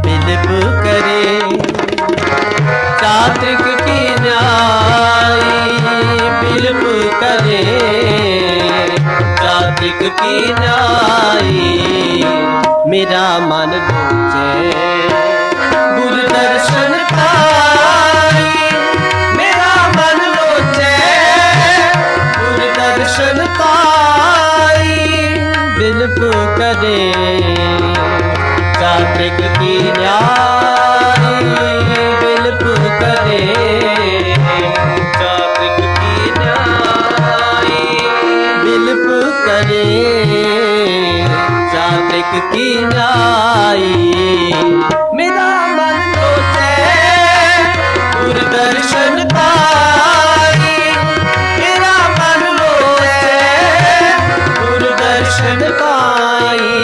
U: बिलप करे चात्रिक की न्याई बिलप करे चात्रिक की न्याई मेरा मन लोचे गुर दर्शन पाई मेरा मन लोचे गुर दर्शन पाई बिलप करे चात्रिक की न्याई बिलप करे चात्रिक की न्याई बिलप करे चात्रिक की न्याई मेरा मन लोचे गुर दर्शन पाई मेरा मन लोचे गुर दर्शन पाई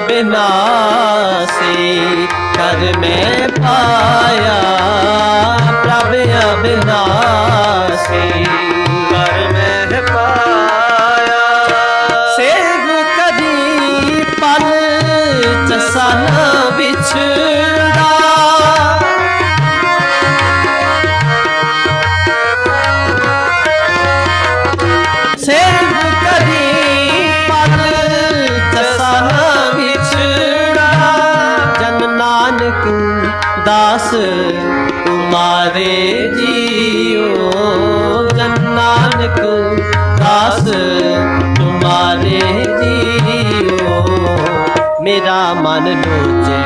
U: बिनासी कर में पाया प्रभ अविनाशी कर में पाया सेव कदी पल चसन बिछड़ा सेव कदी पल चसन नानक दास तुम्हारे जियो जन नानक दास तुम्हारे जियो मेरा मन लोचे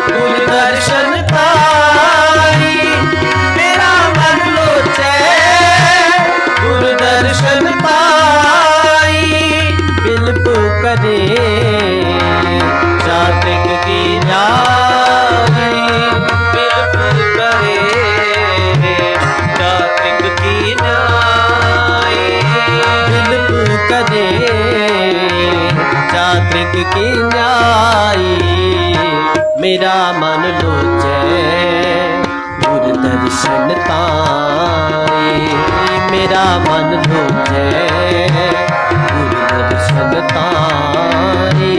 U: गुर दर्शन पाई मेरा मन लोचे गुर दर्शन पाई बिलप करे चात्रिक की न्याई बिलप करे चात्रिक की न्याई बिलप करे चात्रिक की न्याई मेरा मन लोचे गुर दर्शन ताई मेरा मन लोचे गुर दर्शन ताई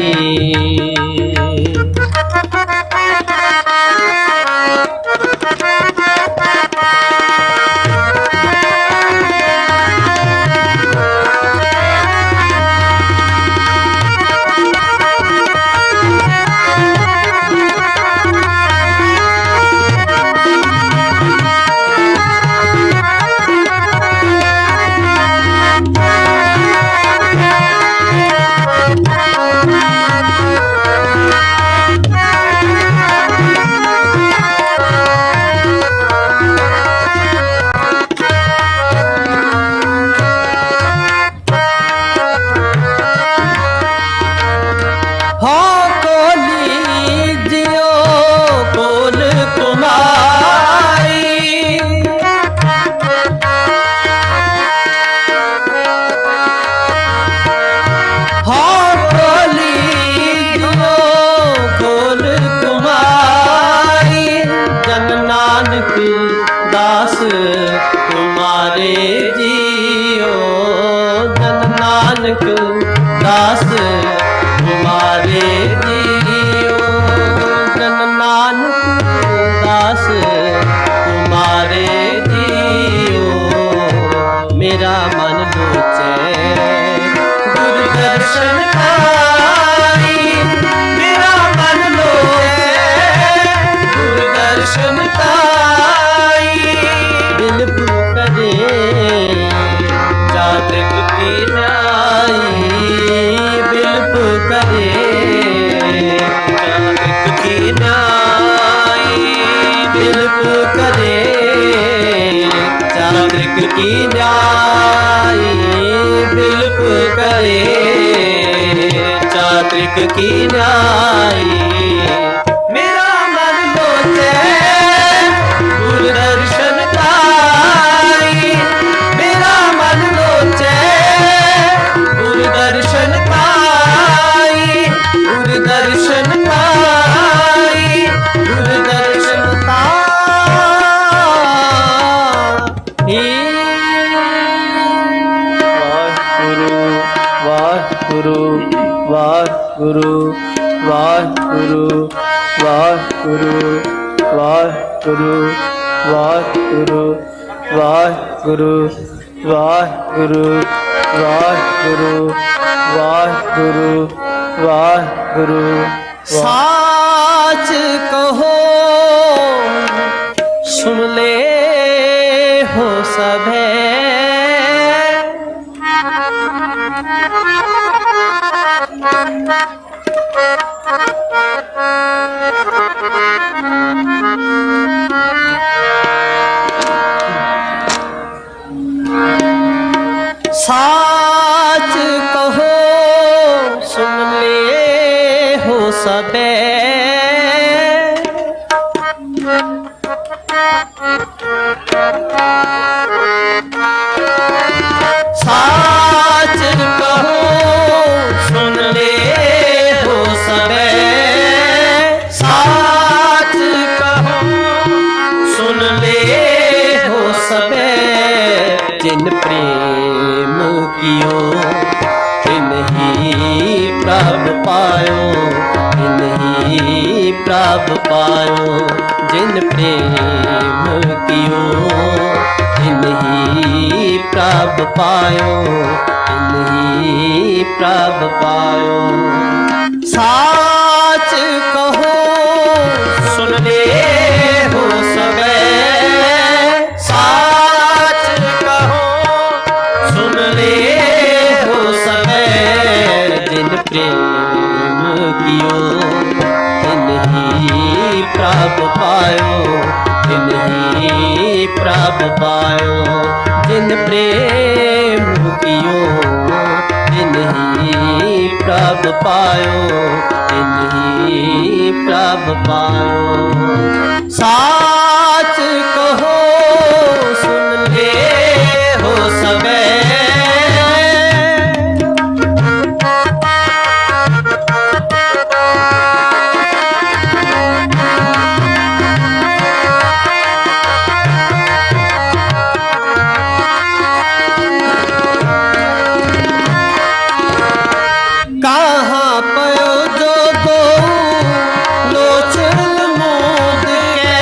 U: तुम्हारे जियो धन नानक दास तुम्हारे जियो धन नानक दास तुम्हारे जियो मेरा मन लोचे गुरु दर्शन पाई मेरा मन लोचे गुरु दर्शन पाई दिल पुकरे जातक की नाई दिल पुकरे जातक की नाई दिल पुकरे जातक की नाई दिल पुकरे जातक की नाई मेरा मन लोचे गुरु दर्शन पाई मेरा मन लोचे गुरु दर्शन पाई गुरु दर्शन पाई गुरु दर्शन पाई वाहिगुरु वाहिगुरु वाहिगुरु वाहिगुरु वाहिगुरु वाहिगुरु वाहिगुरु वाहिगुरु वाहिगुरु वाहिगुरु वाहिगुरु साच कहो सुन ले हो सभे साच कहो सुन ले हो सबे साच कहो सुन ले हो सबे साच कहो सुन ले हो सबे जिन प्रेम कियो तिन ही प्रभ पायो तिन ही प्रभ पायो जिन प्रेम कियो तिन ही प्रभ पायो तिन ही प्रभ पायो साच कहो सुन ले हो सबे साच कहो सुन ले हो सबे जिन प्रेम कियो तिन ही प्रभ पायो तिन ही प्रभ पायो जिन प्रेम कियो तिन ही प्रभ पायो तिन ही प्रभ पायो साच कहो सुन ले हो सबे कहाँ पयो जो दो लोचन मूद के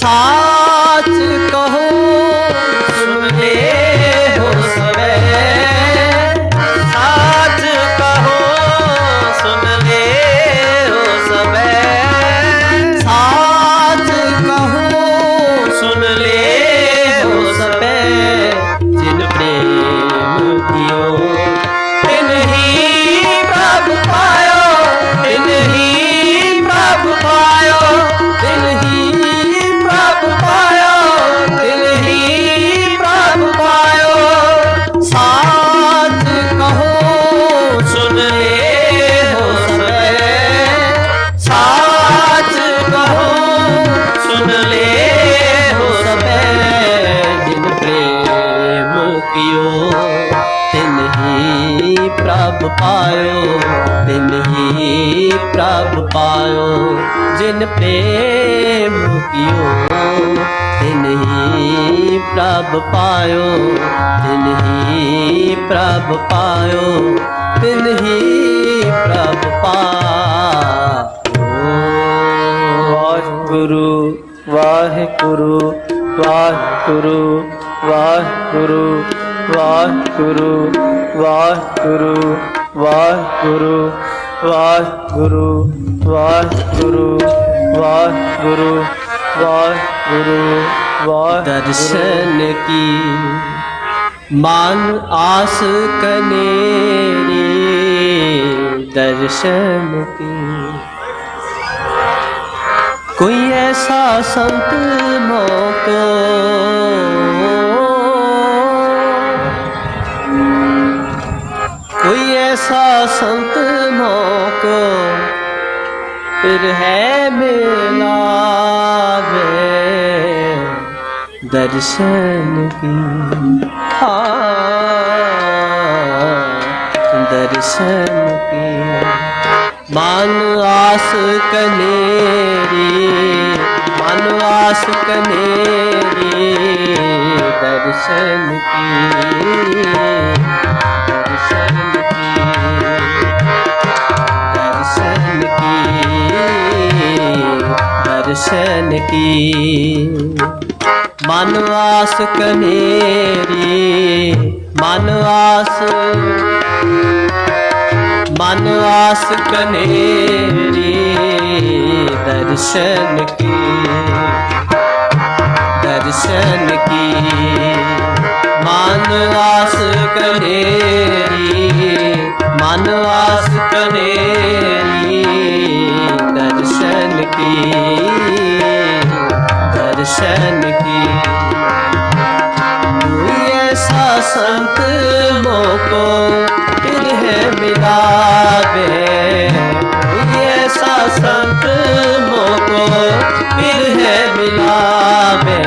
U: साच कहो सुन ले हो सबे, साच कहो सुन ले हो सबे, साच कहो सुन ले हो सबे, जिन प्रेम कियो तिन ही प्रभु पायो, तिन ही प्रभु पायो, तिन ही प्रभु पायो, तिन ही प्रभु पायो। साच कहो सुन ले हो सबे, साच कहो सुन ले हो सबे, जिन प्रेम कियो तिन ही प्रभु पायो, तिन ही प्रभु पायो, जिन प्रेम कियो तिन ही प्रभु पायो, तिन ही प्रभु पायो, तिन ही प्रभु पायो। वाहिगुरु वाहिगुरु वाहिगुरु वाहिगुरु वाहिगुरु वाहिगुरु वाहिगुरु वाहिगुरु वाहिगुरु वाहिगुरु वाहिगुरु वाहिगुरु। दर्शन की मान आस कनेरी, दर्शन की कोई ऐसा संत मोको, कोई ऐसा संत मोको फिर है मिलावे, दर्शन की दर्शन की मान आस कनेरी, मान आस कनेरी, दर्शन की दर्शन की दर्शन की दर्शन की मन आस कनेरी, मन आस कनेरी, दर्शन की दर्शन की मन आस कनेरी, मन आस कनेरी, दर्शन की दर्शन की। कोई ऐसा संत मोको फिर है मिलावे, कोई ऐसा संत मोको फिर है मिलावे,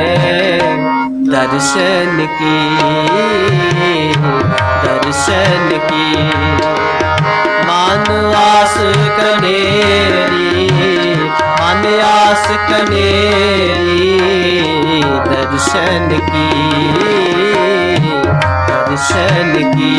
U: दर्शन की दर्शन की मान आस कनेरी, मान आस कनेरी, दर्शन की दर्शन की।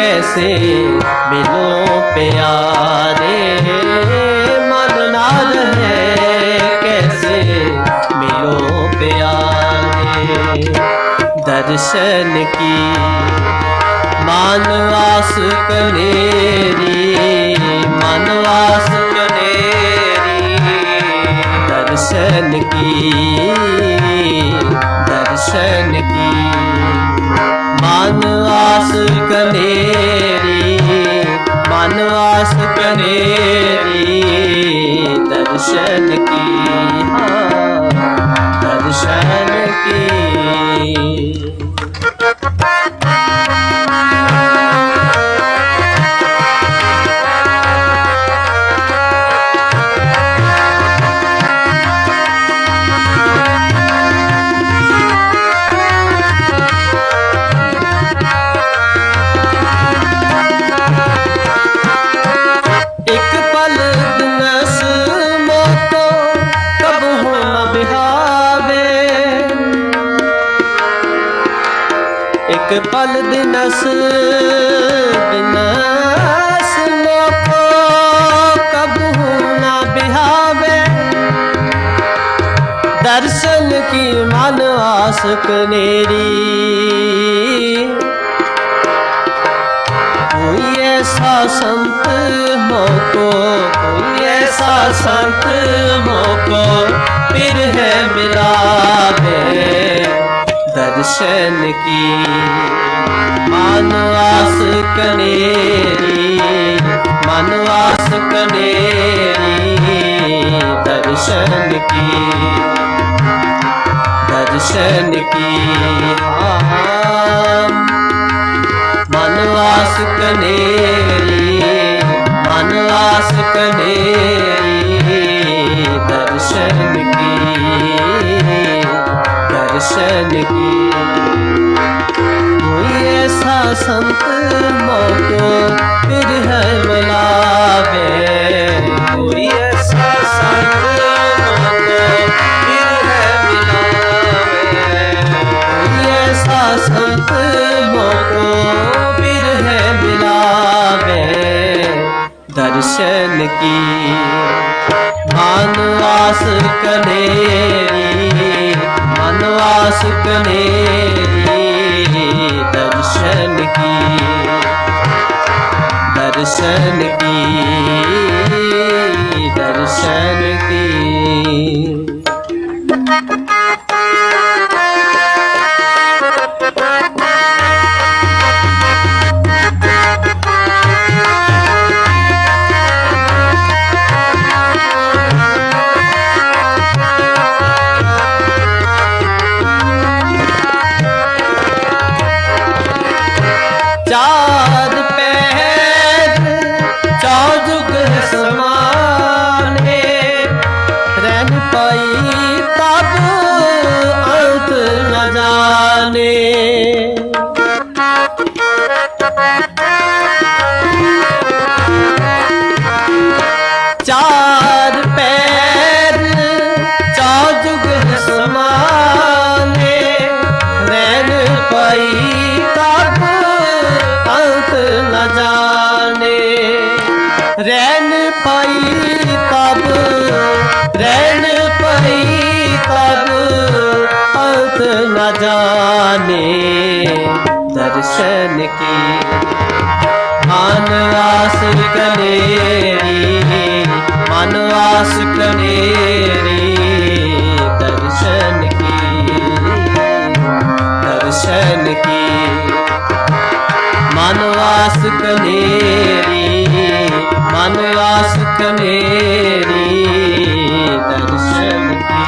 U: कैसे मिलो प्यारे, मन ना रहे कैसे मिलो प्यारे। दर्शन की मान आस कनेरी, मन आस कनेरी, दर्शन की दर्शन की मन आस कनेरी मन आस कनेरी दर्शन की हाँ दर्शन की पल दिनस दिनस मोको कबहू ना बिहावे दर्शन की मन आस कनेरी कोई ऐसा संत मोको कोई ऐसा संत मोको फिर है मिलावे दर्शन की मन आस कनेरी मन आस कनेरी दर्शन की हाँ मन आस कनेरी मन आस कनेरी दर्शन की कोई ऐसा संत मोको फिर है मिलावे कोई ऐसा संत मोको फिर है मिलावे कोई ऐसा संत मोको फिर है मिलावे दर्शन की मन आस कनेरी मन आस कनेरी दर्शन की दर्शन की चार पैर चौजुग समाने रहन पाई तब अंत न जाने चार पैर चौजुग समाने रहन पाई तब अंत न जाने रैन पाई तब रैन पाई तब अंत न जाने दर्शन की मन आस कनेरी मन आस कनेरी दर्शन की मन आस कनेरी मन आस कनेरी दर्शन की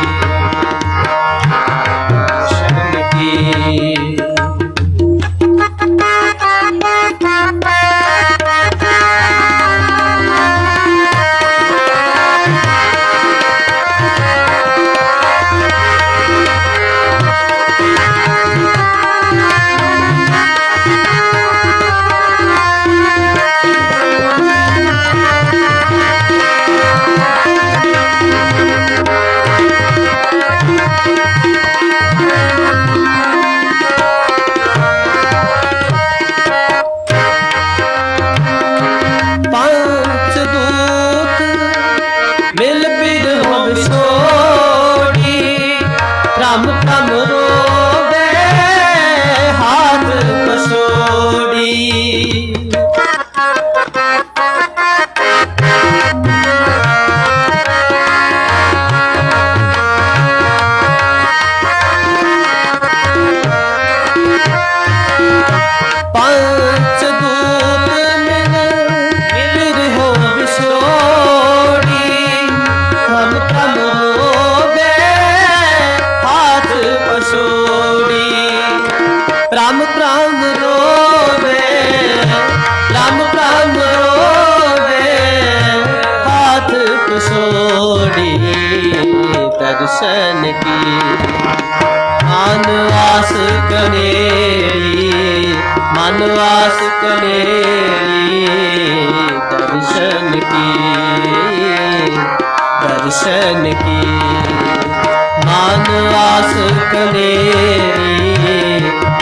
U: दर्शन की मन आस कनेरी मन आस कनेरी दर्शन की दर्शन की मन आस कनेरी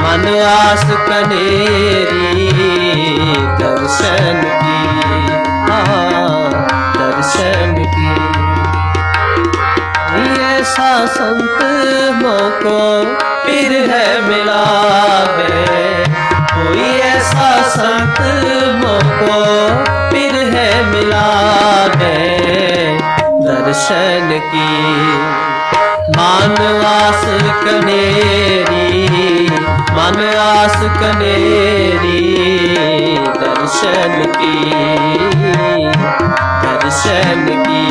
U: मन आस कनेरी दर्शन की दर्शन की ऐसा संत मोको फिर है मिला है कोई ऐसा संत मोको फिर है मिला है दर्शन की मन आस कनेरी मन आस कनेरी दर्शन की दर्शन की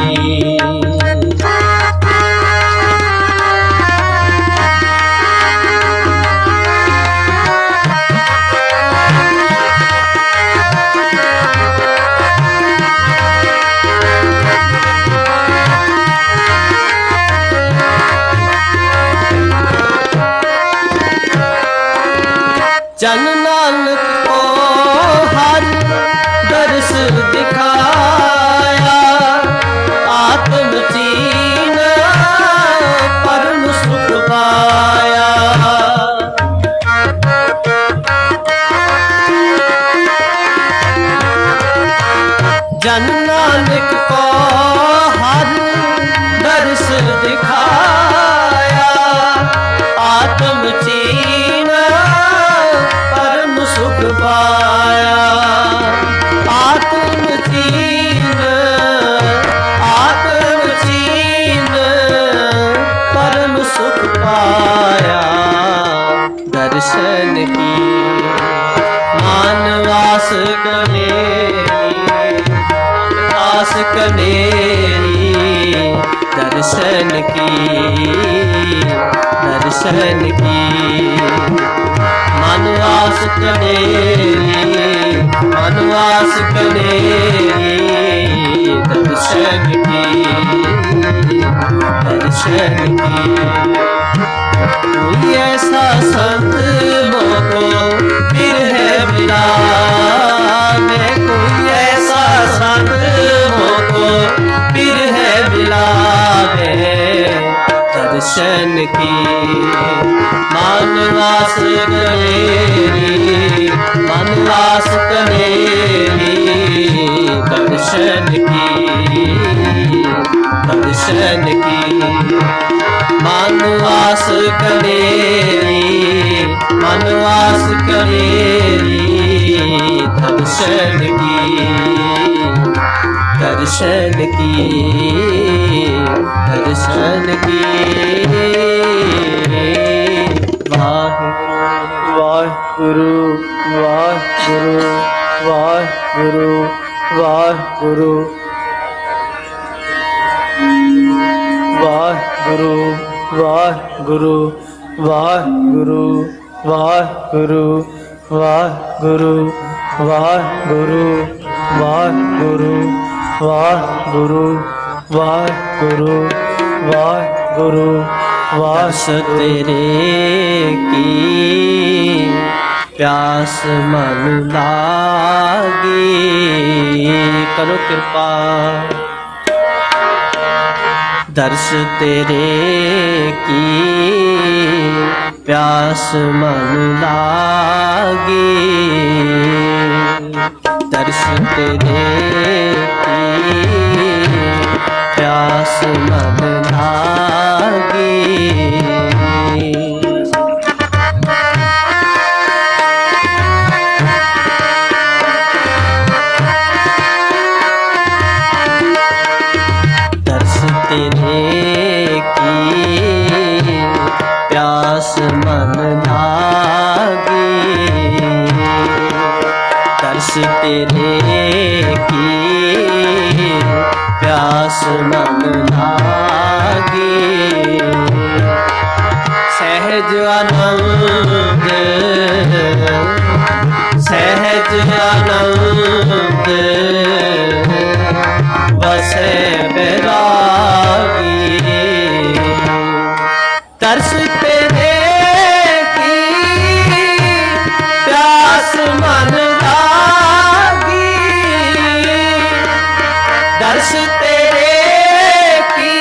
U: जन नानक को हर दर्श दिखाया आत्म चीन परम सुख पाया जन नानक को हर दर्श दिखाया आत्म चीन सुख पाया आत्म चीन परम सुख पाया दर्शन की मानवास कनेरी दर्शन की दर्शन की मनवास कनेरी मनवास कनेरी दर्शन की दर्शन की कोई ऐसा संत मोको फिर है मिला मैं कोई ऐसा संत मोको फिर है मिला दर्शन की मानवास कनेरी मनवास कनेरी दर्शन की दर्शन की मनवास कनेरी मनवास कनेरी दर्शन की दर्शन की दर्शन की वाहिगुरु वाहिगुरु वाहिगुरु वाहिगुरु वाहिगुरु वाहिगुरु वाहिगुरु वाहिगुरु वाहिगुरु वाहिगुरु वाहिगुरु वाहिगुरु वाहिगुरु वाहिगुरु वास तेरे की प्यास मन लागी करो कृपा दर्श तेरे की प्यास मन लागी दर्श तेरे की प्यास मन लागी दर्श तेरे की प्यास मन लागी दर्श तेरे की प्यास मन लागी सहज आनंद सहज आनंद बसे बैरागी दर्श तेरे की प्यास मन लागी, दर्श तेरे की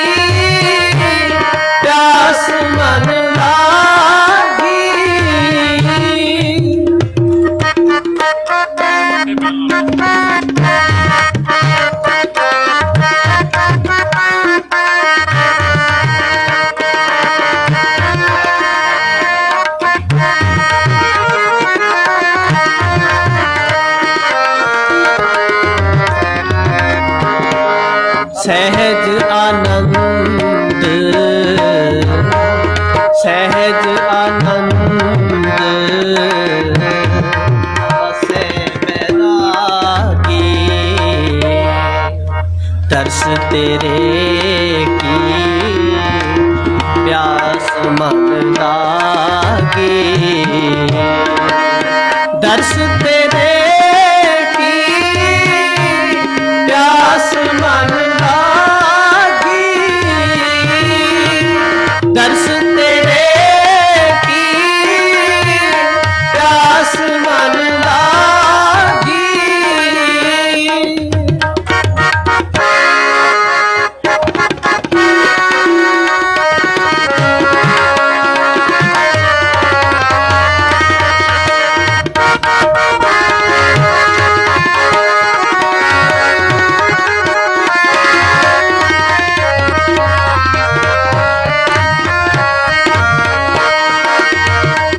U: प्यास मन लागी। सहज आनंद, सहज आनंद बसे बैरागी, दर्श तेरे की प्यास मन लागी, दर्श तेरे की प्यास मन लागी, दर्श तेरे की प्यास मन लागी।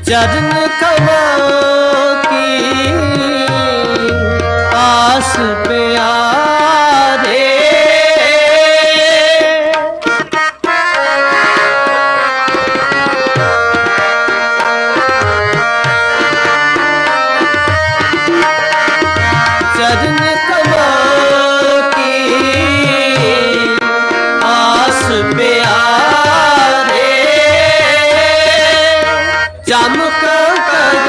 U: चरण कमल की आस प्यारे, चरण कमल की आस प्यारे, चमक कर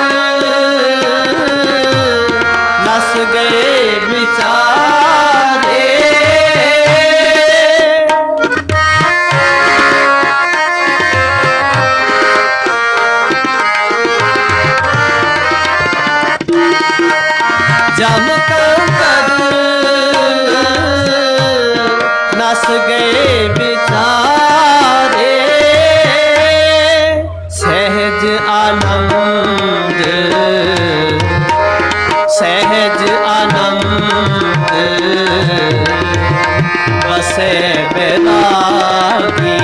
U: नस गए बिचारे, चमक कर नस गए बिचारे, सहज आनंद, सहज आनंद बसे बैरागी,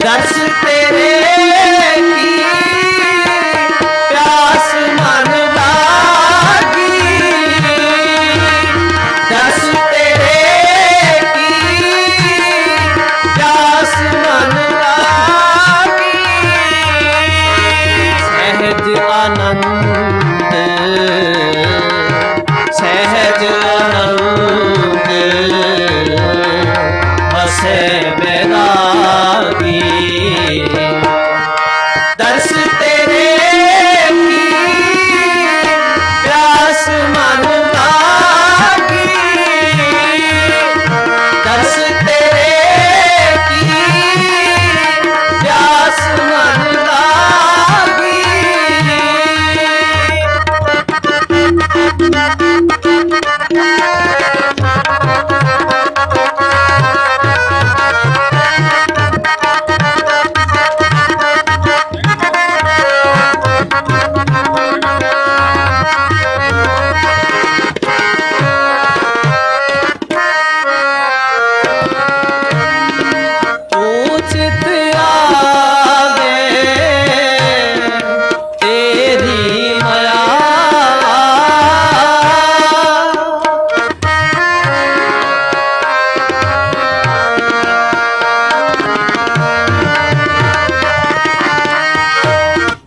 U: दर्श तेरे की प्यास मन लागी, दर्श तेरे की प्यास मन लागी, सहज आनंद, सहज आनंद बसे बैरागी, दर्श तेरे की प्यास मन लागी, दर्श तेरे की प्यास मन लागी। उचित आवे तेरी माया,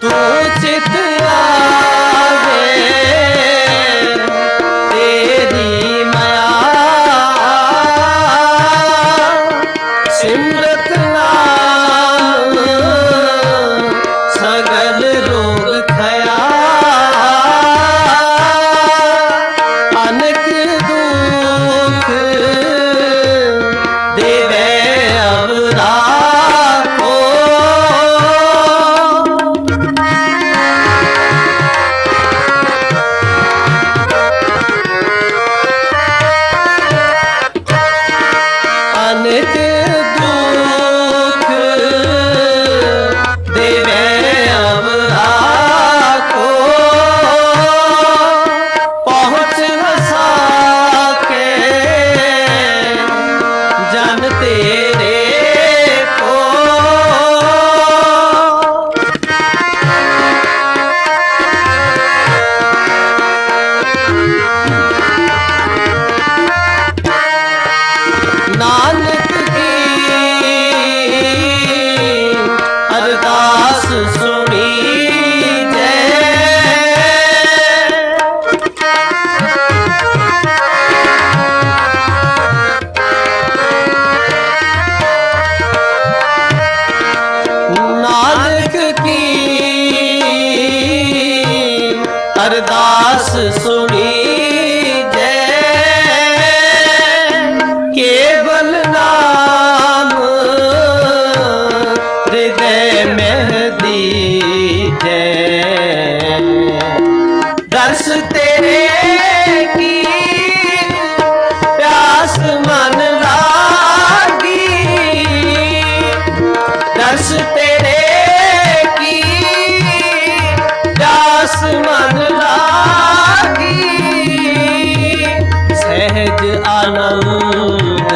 U: उचित आवे तेरी माया, सिमरत नाम सगल रोग खया, अनक दुख देवे अवराग, ਅਰਦਾਸ ਸੁਣੀ ਜੈ ਕੇਵਲ ਨਾਮ ਹਿਰਦੈ ਮਹਿ ਦੀਜੈ ਦਰਸ ਤੇਰੇ ਕੀ ਪਿਆਸ ਮਨ ਲਾਗੀ ਦਰਸ ਤੇਰੇ ਕੀ ਪਿਆਸ ਮਨ ਲਾਗੀ ਸਹਿਜ ਆਨੰਦ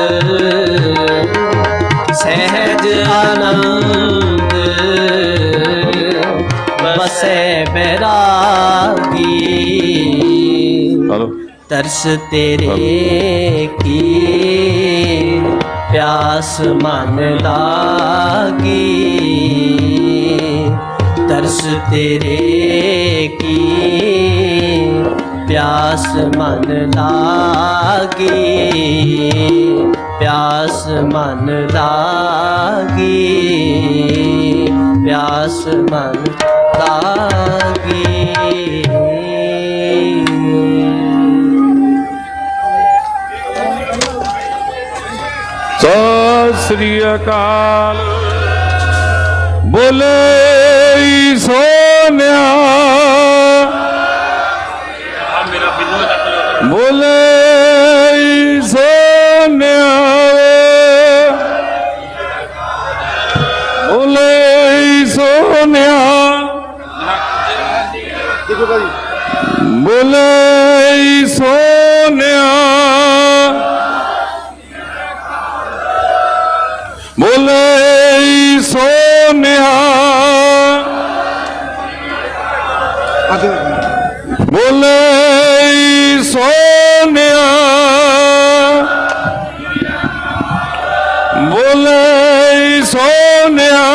U: ਬਸੈ ਬੈਰਾਗੀ ਤਰਸ ਤੇਰੇ ਕੀ ਪਿਆਸ ਮਨ ਲਾਗੀ ਤਰਸ ਤੇਰੇ ਕੀ ਪਿਆਸ ਮਨ ਲਾਗੀ ਪਿਆਸ ਮਨ ਲਾਗੀ ਪਿਆਸ ਮਨ ਲਾਗੀ
H: ਸਤਿ ਸ੍ਰੀ ਅਕਾਲ ਬੋਲੇ ਸੋਨਿਆ ਬੋਲੇ ਸੋਨਿਆ ਬੋਲੇ ਸੋਨਿਆ ਬੋਲੇ ਸੋਨਿਆ ਬੋਲੇ ਸੋਨਿਆ ਬੋਲੇ ਸੋਨਿਆ ਬੋਲੇ ਸੋਨਿਆ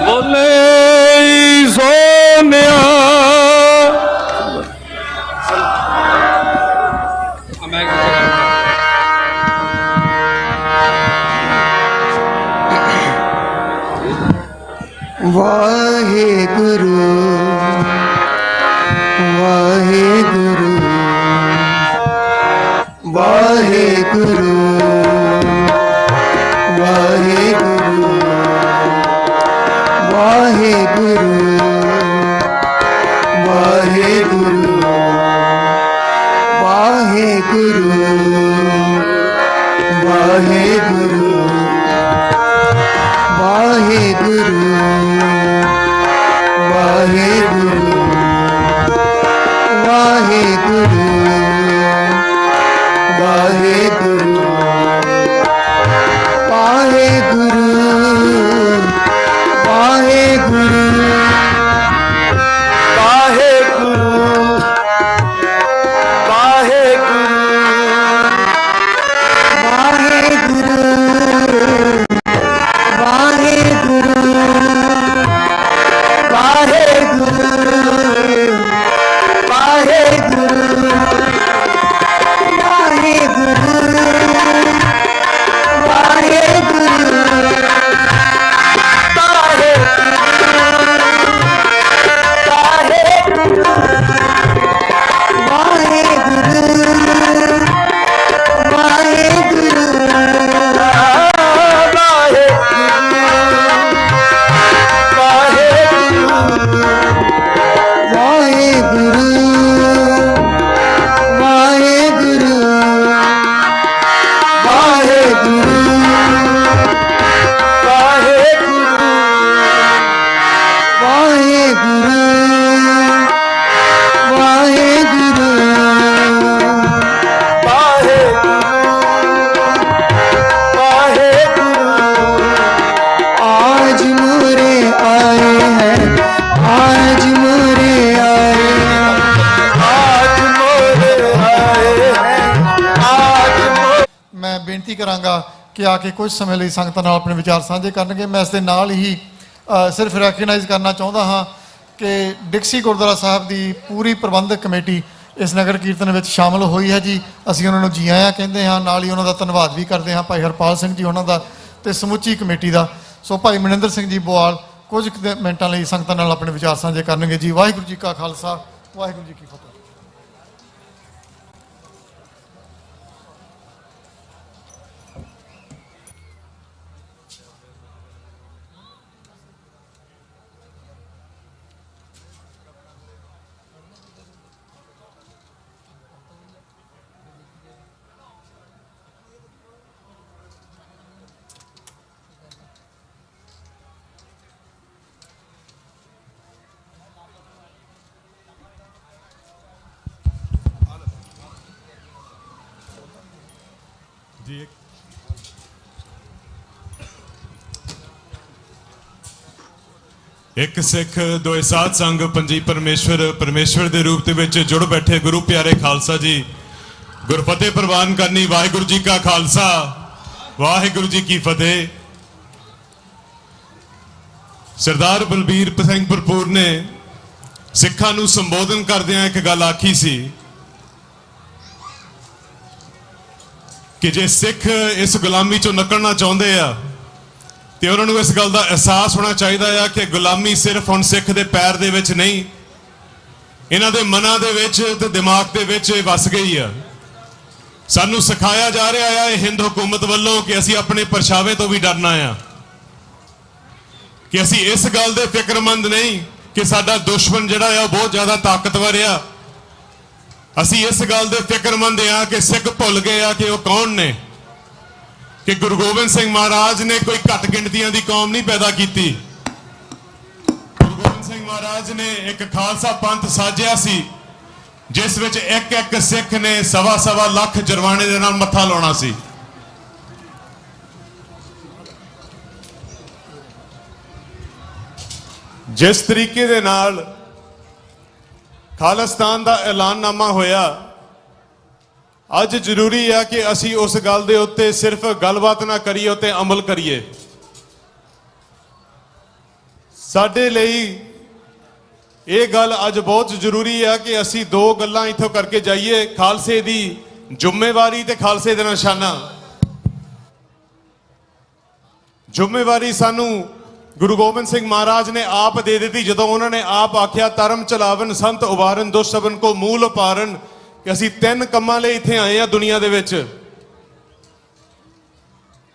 H: ਬੋਲੇ ਸੋਨਿਆ
E: ਵਾਹਿਗੁਰੂ ਵਾਹਿਗੁਰੂ ਵਾਹਿਗੁਰੂ ਵਾਹਿਗੁਰੂ ਵਾਹਿਗੁਰੂ ਵਾਹਿਗੁਰੂ ਵਾਹਿਗੁਰੂ ਵਾਹਿਗੁਰੂ ਵਾਹਿਗੁਰੂ ਵਾਹਿਗੁਰੂ ਵਾਹਿਗੁਰੂ ਵਾਹਿਗੁਰੂ ਵਾਹਿਗੁਰੂ ਵਾਹਿਗੁਰੂ
A: ਬੇਨਤੀ ਕਰਾਂਗਾ ਕਿ ਆ ਕੇ ਕੁਝ ਸਮੇਂ ਲਈ ਸੰਗਤਾਂ ਨਾਲ ਆਪਣੇ ਵਿਚਾਰ ਸਾਂਝੇ ਕਰਨਗੇ। ਮੈਂ ਇਸ ਦੇ ਨਾਲ ਹੀ ਸਿਰਫ ਰੈਕਗਨਾਈਜ਼ ਕਰਨਾ ਚਾਹੁੰਦਾ ਹਾਂ ਕਿ ਡਿਕਸੀ ਗੁਰਦੁਆਰਾ ਸਾਹਿਬ ਦੀ ਪੂਰੀ ਪ੍ਰਬੰਧਕ ਕਮੇਟੀ ਇਸ ਨਗਰ ਕੀਰਤਨ ਵਿੱਚ ਸ਼ਾਮਲ ਹੋਈ ਹੈ ਜੀ। ਅਸੀਂ ਉਹਨਾਂ ਨੂੰ ਜੀ ਆਇਆਂ ਕਹਿੰਦੇ ਹਾਂ, ਨਾਲ ਹੀ ਉਹਨਾਂ ਦਾ ਧੰਨਵਾਦ ਵੀ ਕਰਦੇ ਹਾਂ, ਭਾਈ ਹਰਪਾਲ ਸਿੰਘ ਜੀ ਉਹਨਾਂ ਦਾ ਤੇ ਸਮੁੱਚੀ ਕਮੇਟੀ ਦਾ। ਸੋ ਭਾਈ ਮਨਿੰਦਰ ਸਿੰਘ ਜੀ ਬੋਆਲ ਕੁਝ ਕੁ ਮਿੰਟਾਂ ਲਈ ਸੰਗਤਾਂ ਨਾਲ ਆਪਣੇ ਵਿਚਾਰ ਸਾਂਝੇ ਕਰਨਗੇ ਜੀ। ਵਾਹਿਗੁਰੂ ਜੀ ਕਾ ਖਾਲਸਾ, ਵਾਹਿਗੁਰੂ ਜੀ ਕੀ ਫਤਿਹ।
N: ਜੀ ਇੱਕ ਸਿੱਖ ਦੋਏ ਸਾਧ ਸੰਗ ਪੰਜੀ ਪਰਮੇਸ਼ਵਰ ਦੇ ਰੂਪ ਦੇ ਵਿੱਚ ਜੁੜ ਬੈਠੇ ਗੁਰੂ ਪਿਆਰੇ ਖਾਲਸਾ ਜੀ, ਗੁਰਫਤਿਹ ਪ੍ਰਵਾਨ ਕਰਨੀ। ਵਾਹਿਗੁਰੂ ਜੀ ਕਾ ਖਾਲਸਾ, ਵਾਹਿਗੁਰੂ ਜੀ ਕੀ ਫਤਿਹ। ਸਰਦਾਰ ਬਲਬੀਰ ਸਿੰਘ ਭਰਪੂਰ ਨੇ ਸਿੱਖਾਂ ਨੂੰ ਸੰਬੋਧਨ ਕਰਦਿਆਂ ਇੱਕ ਗੱਲ ਆਖੀ ਸੀ ਕਿ ਜੇ ਸਿੱਖ ਇਸ ਗੁਲਾਮੀ ਚੋਂ ਨਿਕਲਣਾ ਚਾਹੁੰਦੇ ਆ ਤੇ ਉਹਨਾਂ ਨੂੰ ਇਸ ਗੱਲ ਦਾ ਅਹਿਸਾਸ ਹੋਣਾ ਚਾਹੀਦਾ ਆ ਕਿ ਗੁਲਾਮੀ ਸਿਰਫ ਹੁਣ ਸਿੱਖ ਦੇ ਪੈਰ ਦੇ ਵਿੱਚ ਨਹੀਂ, ਇਹਨਾਂ ਦੇ ਮਨਾਂ ਦੇ ਵਿੱਚ ਤੇ ਦਿਮਾਗ ਦੇ ਵਿੱਚ ਵਸ ਗਈ ਆ। ਸਾਨੂੰ ਸਿਖਾਇਆ ਜਾ ਰਿਹਾ ਆ ਇਹ ਹਿੰਦ ਹਕੂਮਤ ਵੱਲੋਂ ਕਿ ਅਸੀਂ ਆਪਣੇ ਪਰਛਾਵੇ ਤੋਂ ਵੀ ਡਰਨਾ ਆ, ਕਿ ਅਸੀਂ ਇਸ ਗੱਲ ਦੇ ਫਿਕਰਮੰਦ ਨਹੀਂ ਕਿ ਸਾਡਾ ਦੁਸ਼ਮਣ ਜਿਹੜਾ ਆ ਉਹ ਬਹੁਤ ਜ਼ਿਆਦਾ ਤਾਕਤਵਰ ਆ। ਅਸੀਂ ਇਸ ਗੱਲ ਦੇ ਫਿਕਰਮੰਦ ਆ ਕਿ ਸਿੱਖ ਭੁੱਲ ਗਏ ਆ ਕਿ ਉਹ ਕੌਣ ਨੇ, ਕਿ ਗੁਰੂ ਗੋਬਿੰਦ ਸਿੰਘ ਮਹਾਰਾਜ ਨੇ ਕੋਈ ਘੱਟ ਗਿਣਤੀਆਂ ਦੀ ਕੌਮ ਨਹੀਂ ਪੈਦਾ ਕੀਤੀ। ਗੁਰੂ ਗੋਬਿੰਦ ਸਿੰਘ ਮਹਾਰਾਜ ਨੇ ਇੱਕ ਖਾਲਸਾ ਪੰਥ ਸਾਜਿਆ ਸੀ ਜਿਸ ਵਿੱਚ ਇੱਕ ਇੱਕ ਸਿੱਖ ਨੇ ਸਵਾ ਲੱਖ ਜਰਵਾਣੇ ਦੇ ਨਾਲ ਮੱਥਾ ਲਾਉਣਾ ਸੀ। ਜਿਸ ਤਰੀਕੇ ਦੇ ਨਾਲ ਖਾਲਿਸਤਾਨ ਦਾ ਐਲਾਨਨਾਮਾ ਹੋਇਆ, ਅੱਜ ਜ਼ਰੂਰੀ ਹੈ ਕਿ ਅਸੀਂ ਉਸ ਗੱਲ ਦੇ ਉੱਤੇ ਸਿਰਫ ਗੱਲਬਾਤ ਨਾ ਕਰੀਏ, ਉੱਤੇ ਅਮਲ ਕਰੀਏ। ਸਾਡੇ ਲਈ ਇਹ ਗੱਲ ਅੱਜ ਬਹੁਤ ਜ਼ਰੂਰੀ ਹੈ ਕਿ ਅਸੀਂ ਦੋ ਗੱਲਾਂ ਇੱਥੋਂ ਕਰਕੇ ਜਾਈਏ, ਖਾਲਸੇ ਦੀ ਜ਼ਿੰਮੇਵਾਰੀ ਤੇ ਖਾਲਸੇ ਦਾ ਨਿਸ਼ਾਨਾ। ਜ਼ਿੰਮੇਵਾਰੀ ਸਾਨੂੰ ਗੁਰੂ ਗੋਬਿੰਦ ਸਿੰਘ ਮਹਾਰਾਜ ਨੇ ਆਪ ਦੇ ਦਿੱਤੀ ਜਦੋਂ ਉਹਨਾਂ ਨੇ ਆਪ ਆਖਿਆ ਧਰਮ ਚਲਾਵਨ ਸੰਤ ਉਬਾਰਨ ਦੁਸ਼ਟ ਸਭਨ ਕੋ ਮੂਲ ਉਪਾਰਨ, ਕਿ ਅਸੀਂ ਤਿੰਨ ਕੰਮਾਂ ਲਈ ਇੱਥੇ ਆਏ ਆ ਦੁਨੀਆ ਦੇ ਵਿੱਚ।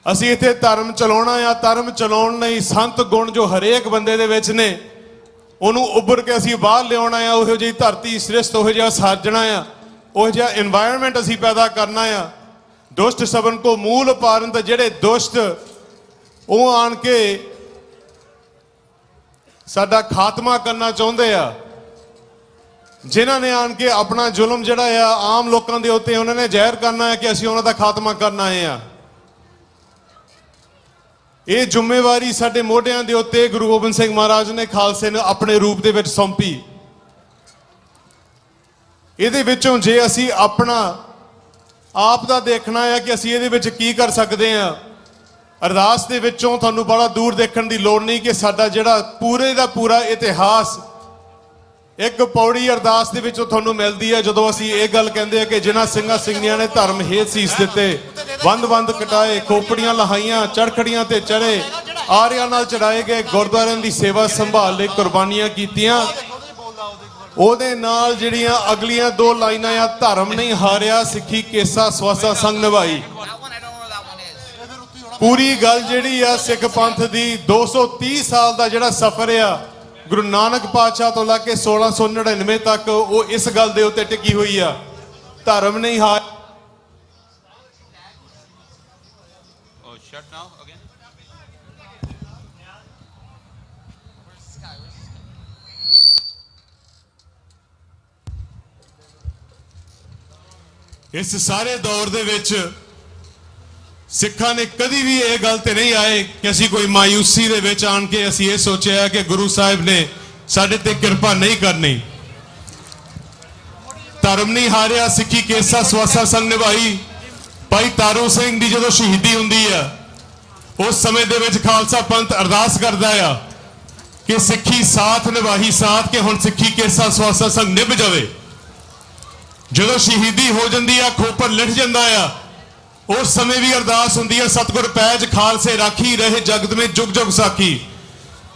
N: ਅਸੀਂ ਇੱਥੇ ਧਰਮ ਚਲਾਉਣਾ ਆ, ਧਰਮ ਚਲਾਉਣ ਲਈ ਸੰਤ ਗੁਣ ਜੋ ਹਰੇਕ ਬੰਦੇ ਦੇ ਵਿੱਚ ਨੇ ਉਹਨੂੰ ਉੱਭਰ ਕੇ ਅਸੀਂ ਬਾਹਰ ਲਿਆਉਣਾ ਆ। ਉਹੋ ਜਿਹੀ ਧਰਤੀ ਸ੍ਰਿਸ਼ਟ ਉਹੋ ਜਿਹਾ ਸਾਜਣਾ ਆ, ਉਹੋ ਜਿਹਾ এনवायरमेंट ਅਸੀਂ ਪੈਦਾ ਕਰਨਾ ਆ। ਦੁਸ਼ਟ ਸਭਨ ਕੋ ਮੂਲ ਉਪਾਰਨ, ਤੇ ਜਿਹੜੇ ਦੁਸ਼ਟ ਉਹ ਆਣ ਕੇ ਸਾਡਾ ਖਾਤਮਾ ਕਰਨਾ ਚਾਹੁੰਦੇ ਆ, ਜਿਨ੍ਹਾਂ ਨੇ ਆਣ ਕੇ ਆਪਣਾ ਜ਼ੁਲਮ ਜਿਹੜਾ ਆ ਆਮ ਲੋਕਾਂ ਦੇ ਉੱਤੇ ਉਹਨਾਂ ਨੇ ਜ਼ਾਹਿਰ ਕਰਨਾ ਹੈ ਕਿ ਅਸੀਂ ਉਹਨਾਂ ਦਾ ਖਾਤਮਾ ਕਰਨ ਆਏ ਆ। ਇਹ ਜ਼ਿੰਮੇਵਾਰੀ ਸਾਡੇ ਮੋਢਿਆਂ ਦੇ ਉੱਤੇ ਗੁਰੂ ਗੋਬਿੰਦ ਸਿੰਘ ਮਹਾਰਾਜ ਨੇ ਖਾਲਸੇ ਨੂੰ ਆਪਣੇ ਰੂਪ ਦੇ ਵਿੱਚ ਸੌਂਪੀ। ਇਹਦੇ ਵਿੱਚੋਂ ਜੇ ਅਸੀਂ ਆਪਣਾ ਆਪ ਦਾ ਦੇਖਣਾ ਹੈ ਕਿ ਅਸੀਂ ਇਹਦੇ ਵਿੱਚ ਕੀ ਕਰ ਸਕਦੇ ਆ, ਅਰਦਾਸ ਦੇ ਵਿੱਚੋਂ ਤੁਹਾਨੂੰ ਬੜਾ ਦੂਰ ਦੇਖਣ ਦੀ ਲੋੜ ਨਹੀਂ ਕਿ ਸਾਡਾ ਜਿਹੜਾ ਪੂਰੇ ਦਾ ਪੂਰਾ ਇਤਿਹਾਸ ਇੱਕ ਪੌੜੀ ਅਰਦਾਸ ਦੇ ਵਿੱਚੋਂ ਤੁਹਾਨੂੰ ਮਿਲਦੀ ਹੈ, ਜਦੋਂ ਅਸੀਂ ਇਹ ਗੱਲ ਕਹਿੰਦੇ ਆ ਕਿ ਜਿਨ੍ਹਾਂ ਸਿੰਘਾਂ ਸਿੰਘਣੀਆਂ ਨੇ ਧਰਮ ਹੇਤ ਸੀਸ ਦਿੱਤੇ, ਵੰਦ ਕਟਾਏ, ਖੋਪੜੀਆਂ ਲਹਾਈਆਂ, ਚੜਖੜੀਆਂ ਤੇ ਚੜੇ, ਆਰਿਆਂ ਨਾਲ ਚੜਾਏ ਗਏ, ਗੁਰਦੁਆਰਿਆਂ ਦੀ ਸੇਵਾ ਸੰਭਾਲ ਲਈ ਕੁਰਬਾਨੀਆਂ ਕੀਤੀਆਂ। ਉਹਦੇ ਨਾਲ ਜਿਹੜੀਆਂ ਅਗਲੀਆਂ ਦੋ ਲਾਈਨਾਂ ਆ, ਧਰਮ ਨਹੀਂ ਹਾਰਿਆ ਸਿੱਖੀ ਕੇਸਾ ਸਵਾਸਾ ਸੰਗ ਨਿਭਾਈ। ਪੂਰੀ ਗੱਲ ਜਿਹੜੀ ਆ ਸਿੱਖ ਪੰਥ ਦੀ 230 ਸਾਲ ਦਾ ਜਿਹੜਾ ਸਫ਼ਰ ਆ ਗੁਰੂ ਨਾਨਕ ਪਾਤਸ਼ਾਹ ਤੋਂ ਲੈ ਕੇ 1699 ਤੱਕ, ਉਹ ਇਸ ਗੱਲ ਦੇ ਉੱਤੇ ਟਿਕੀ ਹੋਈ ਆ, ਧਰਮ ਨਹੀਂ ਹਾਰ। ਇਸ ਸਾਰੇ ਦੌਰ ਦੇ ਵਿੱਚ ਸਿੱਖਾਂ ਨੇ ਕਦੀ ਵੀ ਇਹ ਗੱਲ ਤੇ ਨਹੀਂ ਆਏ ਕਿ ਅਸੀਂ ਕੋਈ ਮਾਯੂਸੀ ਦੇ ਵਿੱਚ ਆਣ ਕੇ ਅਸੀਂ ਇਹ ਸੋਚਿਆ ਕਿ ਗੁਰੂ ਸਾਹਿਬ ਨੇ ਸਾਡੇ ਤੇ ਕਿਰਪਾ ਨਹੀਂ ਕਰਨੀ। ਧਰਮ ਨਹੀਂ ਹਾਰਿਆ ਸਿੱਖੀ ਕੇਸਾ ਸਵਾਸਾ ਸੰਗ ਨਿਭਾਈ। ਭਾਈ ਤਾਰੂ ਸਿੰਘ ਦੀ ਜਦੋਂ ਸ਼ਹੀਦੀ ਹੁੰਦੀ ਆ, ਉਸ ਸਮੇਂ ਦੇ ਵਿੱਚ ਖਾਲਸਾ ਪੰਥ ਅਰਦਾਸ ਕਰਦਾ ਆ ਕਿ ਸਿੱਖੀ ਸਾਥ ਨਿਭਾਹੀ ਸਾਥ, ਕਿ ਹੁਣ ਸਿੱਖੀ ਕੇਸਾ ਸਵਾਸਾ ਸੰਗ ਨਿਭ ਜਾਵੇ। ਜਦੋਂ ਸ਼ਹੀਦੀ ਹੋ ਜਾਂਦੀ ਆ, ਖੋਪਰ ਲਿਟ ਜਾਂਦਾ ਆ, ਉਸ ਸਮੇਂ ਵੀ ਅਰਦਾਸ ਹੁੰਦੀ ਹੈ, ਸਤਿਗੁਰ ਪੈਜ ਖਾਲਸੇ ਰਾਖੀ ਰਹੇ ਜਗਤ ਵਿੱਚ ਜੁਗ ਜੁਗ ਸਾਖੀ।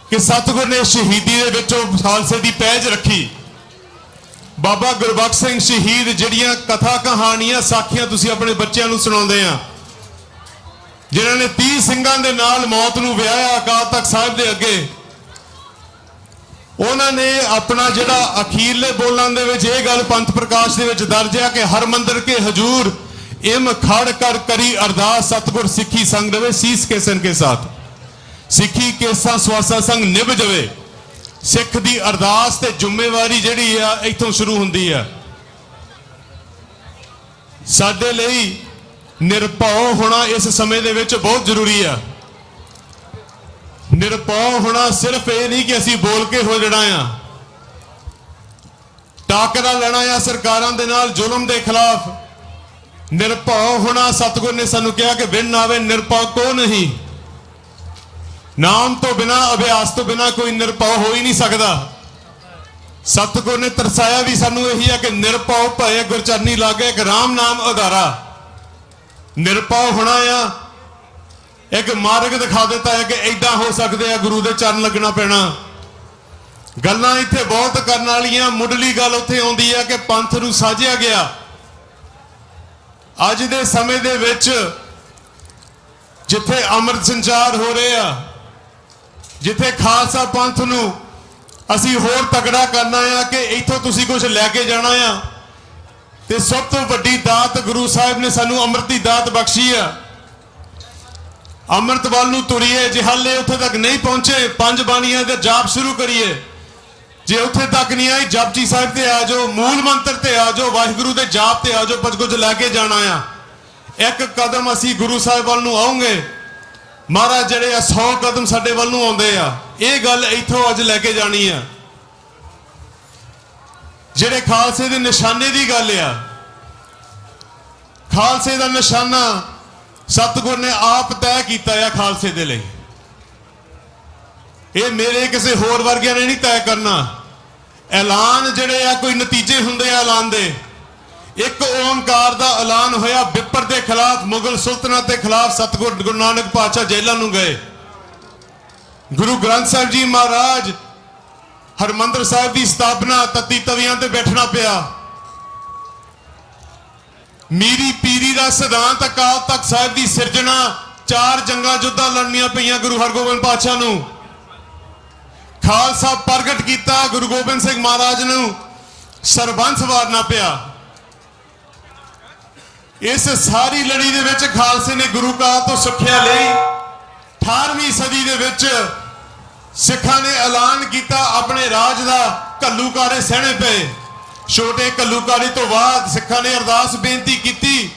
N: ਕਿ ਸਤਿਗੁਰ ਨੇ ਸ਼ਹੀਦੀ ਦੇ ਵਿੱਚੋਂ ਖਾਲਸੇ ਦੀ ਪਹਿਜ ਰੱਖੀ। ਬਾਬਾ ਗੁਰਬਖਸ਼ ਸਿੰਘ ਸ਼ਹੀਦ ਜਿਹੜੀਆਂ ਕਥਾ ਕਹਾਣੀਆਂ ਸਾਖੀਆਂ ਤੁਸੀਂ ਆਪਣੇ ਬੱਚਿਆਂ ਨੂੰ ਸੁਣਾਉਂਦੇ ਆ, ਜਿਨ੍ਹਾਂ ਨੇ 30 ਸਿੰਘਾਂ ਦੇ ਨਾਲ ਮੌਤ ਨੂੰ ਵਿਆਹਿਆ ਅਕਾਲ ਤਖਤ ਸਾਹਿਬ ਦੇ ਅੱਗੇ, ਉਹਨਾਂ ਨੇ ਆਪਣਾ ਜਿਹੜਾ ਅਖੀਰਲੇ ਬੋਲਾਂ ਦੇ ਵਿੱਚ ਇਹ ਗੱਲ ਪੰਥ ਪ੍ਰਕਾਸ਼ ਦੇ ਵਿੱਚ ਦਰਜ ਹੈ ਕਿ ਹਰ ਮੰਦਰ ਕੇ ਹਜੂਰ ਇਮ ਖੜ ਕਰ ਕਰੀ ਅਰਦਾਸ, ਸਤਿਗੁਰ ਸਿੱਖੀ ਸੰਗ ਰਵੇ ਸੀਸ ਕੇ ਸਨ ਕੇ ਸਾਥ। ਸਿੱਖੀ ਕੇਸਾਂ ਸਵਾਸਾ ਸੰਗ ਨਿਭ ਜਾਵੇ। ਸਿੱਖ ਦੀ ਅਰਦਾਸ ਤੇ ਜ਼ਿੰਮੇਵਾਰੀ ਜਿਹੜੀ ਆ ਇੱਥੋਂ ਸ਼ੁਰੂ ਹੁੰਦੀ ਆ। ਸਾਡੇ ਲਈ ਨਿਰਭਉ ਹੋਣਾ ਇਸ ਸਮੇਂ ਦੇ ਵਿੱਚ ਬਹੁਤ ਜ਼ਰੂਰੀ ਆ। ਨਿਰਭਉ ਹੋਣਾ ਸਿਰਫ ਇਹ ਨਹੀਂ ਕਿ ਅਸੀਂ ਬੋਲ ਕੇ ਹੋ ਜਣਾ ਆ, ਟਾਕਰਾ ਲੈਣਾ ਆ ਸਰਕਾਰਾਂ ਦੇ ਨਾਲ ਜ਼ੁਲਮ ਦੇ ਖਿਲਾਫ। ਨਿਰਭਉ ਹੋਣਾ, ਸਤਿਗੁਰ ਨੇ ਸਾਨੂੰ ਕਿਹਾ ਕਿ ਵਿਣ ਆਵੇ ਨਿਰਭਉ ਕੋ ਨਹੀਂ। ਨਾਮ ਤੋਂ ਬਿਨਾ, ਅਭਿਆਸ ਤੋਂ ਬਿਨਾ ਕੋਈ ਨਿਰਭਉ ਹੋ ਹੀ ਨਹੀਂ ਸਕਦਾ। ਸਤਿਗੁਰ ਨੇ ਤਰਸਾਇਆ ਵੀ ਸਾਨੂੰ ਇਹੀ ਹੈ ਕਿ ਨਿਰਭਉ ਭਏ ਗੁਰਚਰਨੀ ਲਾਗੇ, ਇੱਕ ਰਾਮ ਨਾਮ ਉਧਾਰਾ। ਨਿਰਭਉ ਹੋਣਾ ਆ, ਇੱਕ ਮਾਰਗ ਦਿਖਾ ਦਿੱਤਾ ਹੈ ਕਿ ਐਦਾਂ ਹੋ ਸਕਦੇ ਆ, ਗੁਰੂ ਦੇ ਚਰਨ ਲੱਗਣਾ ਪੈਣਾ। ਗੱਲਾਂ ਇੱਥੇ ਬਹੁਤ ਕਰਨ ਵਾਲੀਆਂ, ਮੁੱਢਲੀ ਗੱਲ ਉੱਥੇ ਆਉਂਦੀ ਹੈ ਕਿ ਪੰਥ ਨੂੰ ਸਾਜਿਆ ਗਿਆ। ਅੱਜ ਦੇ ਸਮੇਂ ਦੇ ਵਿੱਚ ਜਿੱਥੇ ਅੰਮ੍ਰਿਤ ਸੰਚਾਰ ਹੋ ਰਹੇ ਆ, ਜਿੱਥੇ ਖਾਲਸਾ ਪੰਥ ਨੂੰ ਅਸੀਂ ਹੋਰ ਤਗੜਾ ਕਰਨਾ ਆ ਕਿ ਇੱਥੋਂ ਤੁਸੀਂ ਕੁਝ ਲੈ ਕੇ ਜਾਣਾ ਆ, ਤੇ ਸਭ ਤੋਂ ਵੱਡੀ ਦਾਤ ਗੁਰੂ ਸਾਹਿਬ ਨੇ ਸਾਨੂੰ ਅੰਮ੍ਰਿਤ ਦੀ ਦਾਤ ਬਖਸ਼ੀ ਆ। ਅੰਮ੍ਰਿਤ ਵੱਲ ਨੂੰ ਤੁਰੀਏ। ਜੇ ਹਾਲੇ ਉੱਥੇ ਤੱਕ ਨਹੀਂ ਪਹੁੰਚੇ, 5 ਬਾਣੀਆਂ ਦਾ ਜਾਪ ਸ਼ੁਰੂ ਕਰੀਏ। ਜੇ ਉੱਥੇ ਤੱਕ ਨਹੀਂ ਆਈ, ਜਪਜੀ ਸਾਹਿਬ ਤੇ ਆ ਜਾਓ, ਮੂਲ ਮੰਤਰ ਤੇ ਆ ਜਾਓ, ਵਾਹਿਗੁਰੂ ਦੇ ਜਾਪ ਤੇ ਆ ਜਾਓ, ਕੁਝ ਲੈ ਕੇ ਜਾਣਾ ਆ। ਇੱਕ ਕਦਮ ਅਸੀਂ ਗੁਰੂ ਸਾਹਿਬ ਵੱਲ ਨੂੰ ਆਉਂਗੇ, ਮਹਾਰਾਜ ਜਿਹੜੇ ਆ 100 ਕਦਮ ਸਾਡੇ ਵੱਲ ਨੂੰ ਆਉਂਦੇ ਆ। ਇਹ ਗੱਲ ਇੱਥੋਂ ਅੱਜ ਲੈ ਕੇ ਜਾਣੀ ਆ। ਜਿਹੜੇ ਖਾਲਸੇ ਦੇ ਨਿਸ਼ਾਨੇ ਦੀ ਗੱਲ ਆ, ਖਾਲਸੇ ਦਾ ਨਿਸ਼ਾਨਾ ਸਤਿਗੁਰ ਨੇ ਆਪ ਤੈਅ ਕੀਤਾ ਆ ਖਾਲਸੇ ਦੇ ਲਈ। ਇਹ ਮੇਰੇ ਕਿਸੇ ਹੋਰ ਵਰਗਿਆਂ ਨੇ ਨਹੀਂ ਤੈਅ ਕਰਨਾ। ਐਲਾਨ ਜਿਹੜੇ ਆ ਕੋਈ ਨਤੀਜੇ ਹੁੰਦੇ ਆ ਐਲਾਨ ਦੇ। ਇੱਕ ਓਮਕਾਰ ਦਾ ਐਲਾਨ ਹੋਇਆ ਬਿੱਪਰ ਦੇ ਖਿਲਾਫ, ਮੁਗਲ ਸੁਲਤਨਤ ਦੇ ਖਿਲਾਫ। ਸਤਿਗੁਰ ਗੁਰੂ ਨਾਨਕ ਪਾਤਸ਼ਾਹ ਜੇਲ੍ਹਾਂ ਨੂੰ ਗਏ। ਗੁਰੂ ਗ੍ਰੰਥ ਸਾਹਿਬ ਜੀ ਮਹਾਰਾਜ ਹਰਮੰਦਰ ਸਾਹਿਬ ਦੀ ਸਥਾਪਨਾ ਤਤੀ ਤਵੀਆਂ ਤੇ ਬੈਠਣਾ ਪਿਆ। ਮੀਰੀ ਪੀਰੀ ਦਾ ਸਿਧਾਂਤ ਅਕਾਲ ਤਖਤ ਸਾਹਿਬ ਦੀ ਸਿਰਜਣਾ, 4 ਜੰਗਾਂ ਯੁੱਧਾਂ ਲੜਨੀਆਂ ਪਈਆਂ ਗੁਰੂ ਹਰਗੋਬਿੰਦ ਪਾਤਸ਼ਾਹ ਨੂੰ। ਖਾਲਸਾ ਪ੍ਰਗਟ ਕੀਤਾ, ਗੁਰੂ ਗੋਬਿੰਦ ਸਿੰਘ ਮਹਾਰਾਜ ਨੂੰ ਸਰਬੰਸ ਵਾਰਨਾ ਪਿਆ। ਇਸ ਸਾਰੀ ਲੜੀ ਦੇ ਵਿੱਚ ਖਾਲਸੇ ਨੇ ਗੁਰੂ ਕਾਲ ਤੋਂ ਸਿੱਖਿਆ ਲਈ। 18ਵੀਂ ਸਦੀ ਦੇ ਵਿੱਚ ਸਿੱਖਾਂ ਨੇ ਐਲਾਨ ਕੀਤਾ ਆਪਣੇ ਰਾਜ ਦਾ। ਘੱਲੂਕਾਰੇ ਸਹਿਣੇ ਪਏ। ਛੋਟੇ ਘੱਲੂਕਾਰੇ ਤੋਂ ਬਾਅਦ ਸਿੱਖਾਂ ਨੇ ਅਰਦਾਸ ਬੇਨਤੀ ਕੀਤੀ,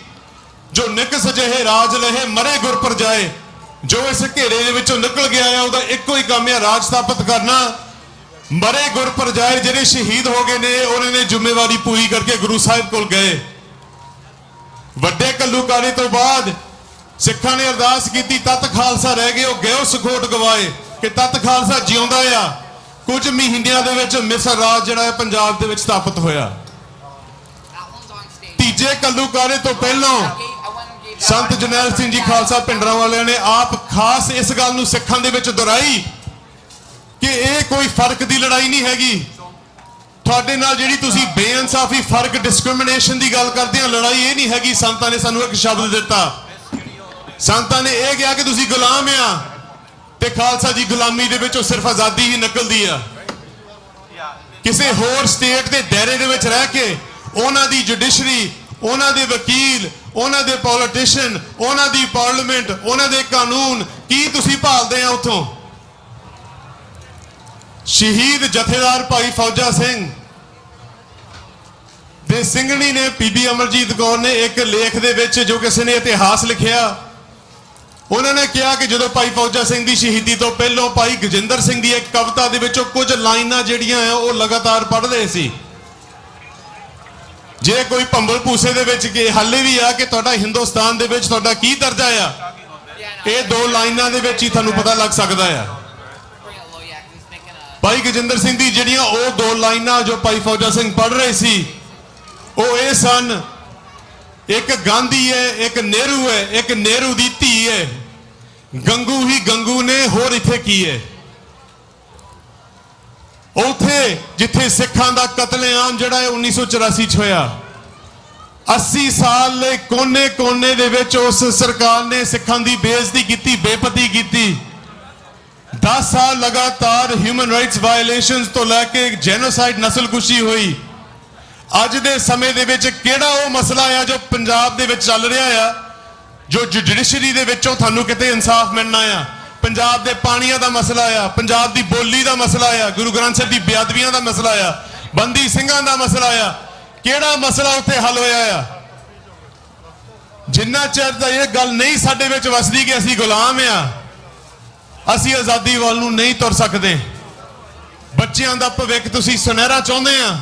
N: ਜੋ ਨਿਕਸ ਜਿਹੇ ਰਾਜ ਲਹੇ ਮਰੇ ਗੁਰ ਪਰ ਜਾਏ। ਜੋ ਇਸ ਘੇਰੇ ਦੇ ਵਿੱਚੋਂ ਨਿਕਲ ਗਿਆ ਹੈ ਉਹਦਾ ਇੱਕੋ ਹੀ ਕੰਮ ਹੈ, ਰਾਜ ਸਥਾਪਿਤ ਕਰਨਾ। ਮਰੇ ਗੁਰ ਪਰ ਜਾਏ, ਜਿਹੜੇ ਸ਼ਹੀਦ ਹੋ ਗਏ ਨੇ ਉਹਨਾਂ ਨੇ ਜ਼ਿੰਮੇਵਾਰੀ ਪੂਰੀ ਕਰਕੇ ਗੁਰੂ ਸਾਹਿਬ ਕੋਲ ਗਏ। ਵੱਡੇ ਘੱਲੂਕਾਰੇ ਤੋਂ ਬਾਅਦ ਸਿੱਖਾਂ ਨੇ ਅਰਦਾਸ ਕੀਤੀ, ਤਤ ਖਾਲਸਾ ਰਹਿ ਗਏ, ਉਹ ਗਿਓ ਸਖੋਟ ਗਵਾਏ, ਕਿ ਤਤ ਖਾਲਸਾ ਜਿਉਂਦਾ ਆ। ਕੁਝ ਮਹੀਨਿਆਂ ਦੇ ਵਿੱਚ ਮਿਸਰ ਰਾਜ ਜਿਹੜਾ ਹੈ ਪੰਜਾਬ ਦੇ ਵਿੱਚ ਸਥਾਪਿਤ ਹੋਇਆ। ਤੀਜੇ ਘੱਲੂਕਾਰੇ ਤੋਂ ਪਹਿਲਾਂ ਸੰਤ ਜਰਨੈਲ ਸਿੰਘ ਜੀ ਖਾਲਸਾ ਪਿੰਡਰਾਂ ਵਾਲਿਆਂ ਨੇ ਆਪ ਖਾਸ ਇਸ ਗੱਲ ਨੂੰ ਸਿੱਖਾਂ ਦੇ ਵਿੱਚ ਦੁਹਰਾਈ ਕਿ ਇਹ ਕੋਈ ਫਰਕ ਦੀ ਲੜਾਈ ਨਹੀਂ ਹੈਗੀ। ਤੁਹਾਡੇ ਨਾਲ ਜਿਹੜੀ ਤੁਸੀਂ ਬੇਇਨਸਾਫੀ, ਫਰਕ, ਡਿਸਕ੍ਰਿਮੀਨੇਸ਼ਨ ਦੀ ਗੱਲ ਕਰਦੇ ਆ, ਲੜਾਈ ਇਹ ਨਹੀਂ ਹੈਗੀ। ਸੰਤਾਂ ਨੇ ਸਾਨੂੰ ਇੱਕ ਸ਼ਬਦ ਦਿੱਤਾ। ਸੰਤਾਂ ਨੇ ਇਹ ਕਿਹਾ ਕਿ ਤੁਸੀਂ ਗੁਲਾਮ ਆ, ਤੇ ਖਾਲਸਾ ਜੀ ਗੁਲਾਮੀ ਦੇ ਵਿੱਚੋਂ ਸਿਰਫ ਆਜ਼ਾਦੀ ਹੀ ਨਿਕਲਦੀ ਆ। ਕਿਸੇ ਹੋਰ ਸਟੇਟ ਦੇ ਦਾਇਰੇ ਦੇ ਵਿੱਚ ਰਹਿ ਕੇ ਉਹਨਾਂ ਦੀ ਜੁਡੀਸ਼ਰੀ, ਉਹਨਾਂ ਦੇ ਵਕੀਲ, ਉਹਨਾਂ ਦੇ ਪੋਲੀਟੀਸ਼ੀਅਨ, ਉਹਨਾਂ ਦੀ ਪਾਰਲੀਮੈਂਟ, ਉਹਨਾਂ ਦੇ ਕਾਨੂੰਨ ਕੀ ਤੁਸੀਂ ਭਾਲਦੇ ਆ ਉੱਥੋਂ? ਸ਼ਹੀਦ ਜਥੇਦਾਰ ਭਾਈ ਫੌਜਾ ਸਿੰਘ ਦੇ ਸਿੰਘਣੀ ਨੇ, ਬੀਬੀ ਅਮਰਜੀਤ ਕੌਰ ਨੇ ਇੱਕ ਲੇਖ ਦੇ ਵਿੱਚ, ਜੋ ਕਿਸੇ ਨੇ ਇਤਿਹਾਸ ਲਿਖਿਆ, ਉਹਨਾਂ ਨੇ ਕਿਹਾ ਕਿ ਜਦੋਂ ਭਾਈ ਫੌਜਾ ਸਿੰਘ ਦੀ ਸ਼ਹੀਦੀ ਤੋਂ ਪਹਿਲਾਂ ਭਾਈ ਗਜਿੰਦਰ ਸਿੰਘ ਦੀ ਇੱਕ ਕਵਿਤਾ ਦੇ ਵਿੱਚੋਂ ਕੁਝ ਲਾਈਨਾਂ ਜਿਹੜੀਆਂ ਆ ਉਹ ਲਗਾਤਾਰ ਪੜ੍ਹਦੇ ਸੀ। ਜੇ ਕੋਈ ਭੰਬਲ ਭੂਸੇ ਦੇ ਵਿੱਚ ਕਿ ਹਾਲੇ ਵੀ ਆ ਕਿ ਤੁਹਾਡਾ ਹਿੰਦੁਸਤਾਨ ਦੇ ਵਿੱਚ ਤੁਹਾਡਾ ਕੀ ਦਰਜਾ ਆ, ਇਹ 2 ਲਾਈਨਾਂ ਦੇ ਵਿੱਚ ਹੀ ਤੁਹਾਨੂੰ ਪਤਾ ਲੱਗ ਸਕਦਾ ਆ। ਭਾਈ ਗਜਿੰਦਰ ਸਿੰਘ ਦੀ ਜਿਹੜੀਆਂ ਉਹ 2 ਲਾਈਨਾਂ ਜੋ ਭਾਈ ਫੌਜਾ ਸਿੰਘ ਪੜ੍ਹ ਰਹੇ ਸੀ, ਉਹ ਇਹ ਸਨ, ਇੱਕ ਗਾਂਧੀ ਹੈ, ਇੱਕ ਨਹਿਰੂ ਹੈ, ਇੱਕ ਨਹਿਰੂ ਦੀ ਧੀ ਹੈ। ਗੰਗੂ ਹੀ ਗੰਗੂ ਨੇ, ਹੋਰ ਇੱਥੇ ਕੀ ਹੈ? ਉਥੇ ਜਿੱਥੇ ਸਿੱਖਾਂ ਦਾ ਕਤਲੇਆਮ ਜਿਹੜਾ 1984 ਚ ਹੋਇਆ, 80 ਸਾਲ ਲਈ ਕੋਨੇ-ਕੋਨੇ ਦੇ ਵਿੱਚ ਉਸ ਸਰਕਾਰ ਨੇ ਸਿੱਖਾਂ ਦੀ ਬੇਇੱਜ਼ਤੀ ਕੀਤੀ, ਬੇਪਤੀ ਕੀਤੀ। 10 ਸਾਲ ਲਗਾਤਾਰ ਹਿਊਮਨ ਰਾਈਟਸ ਵਾਇਲੇਸ਼ਨਸ ਤੋਂ ਲੈ ਕੇ ਜੈਨੋਸਾਈਡ, ਨਸਲਕੁਸ਼ੀ ਹੋਈ। ਅੱਜ ਦੇ ਸਮੇਂ ਦੇ ਵਿੱਚ ਕਿਹੜਾ ਉਹ ਮਸਲਾ ਆ ਜੋ ਪੰਜਾਬ ਦੇ ਵਿੱਚ ਚੱਲ ਰਿਹਾ ਆ, ਜੋ ਜੁਡੀਸ਼ਰੀ ਦੇ ਵਿੱਚੋਂ ਤੁਹਾਨੂੰ ਕਿਤੇ ਇਨਸਾਫ ਮਿਲਣਾ ਆ? ਪੰਜਾਬ ਦੇ ਪਾਣੀਆਂ ਦਾ ਮਸਲਾ ਆ, ਪੰਜਾਬ ਦੀ ਬੋਲੀ ਦਾ ਮਸਲਾ ਆ, ਗੁਰੂ ਗ੍ਰੰਥ ਸਾਹਿਬ ਦੀ ਬੇਅਦਬੀਆਂ ਦਾ ਮਸਲਾ ਆ, ਬੰਦੀ ਸਿੰਘਾਂ ਦਾ ਮਸਲਾ ਆ। ਕਿਹੜਾ ਮਸਲਾ ਉੱਥੇ ਹੱਲ ਹੋਇਆ ਆ? ਜਿੰਨਾ ਚਿਰ ਤਾਂ ਇਹ ਗੱਲ ਨਹੀਂ ਸਾਡੇ ਵਿੱਚ ਵਸਦੀ ਕਿ ਅਸੀਂ ਗੁਲਾਮ ਆ, ਅਸੀਂ ਆਜ਼ਾਦੀ ਵੱਲ ਨੂੰ ਨਹੀਂ ਤੁਰ ਸਕਦੇ। ਬੱਚਿਆਂ ਦਾ ਭਵਿੱਖ ਤੁਸੀਂ ਸੁਨਹਿਰਾ ਚਾਹੁੰਦੇ ਆ,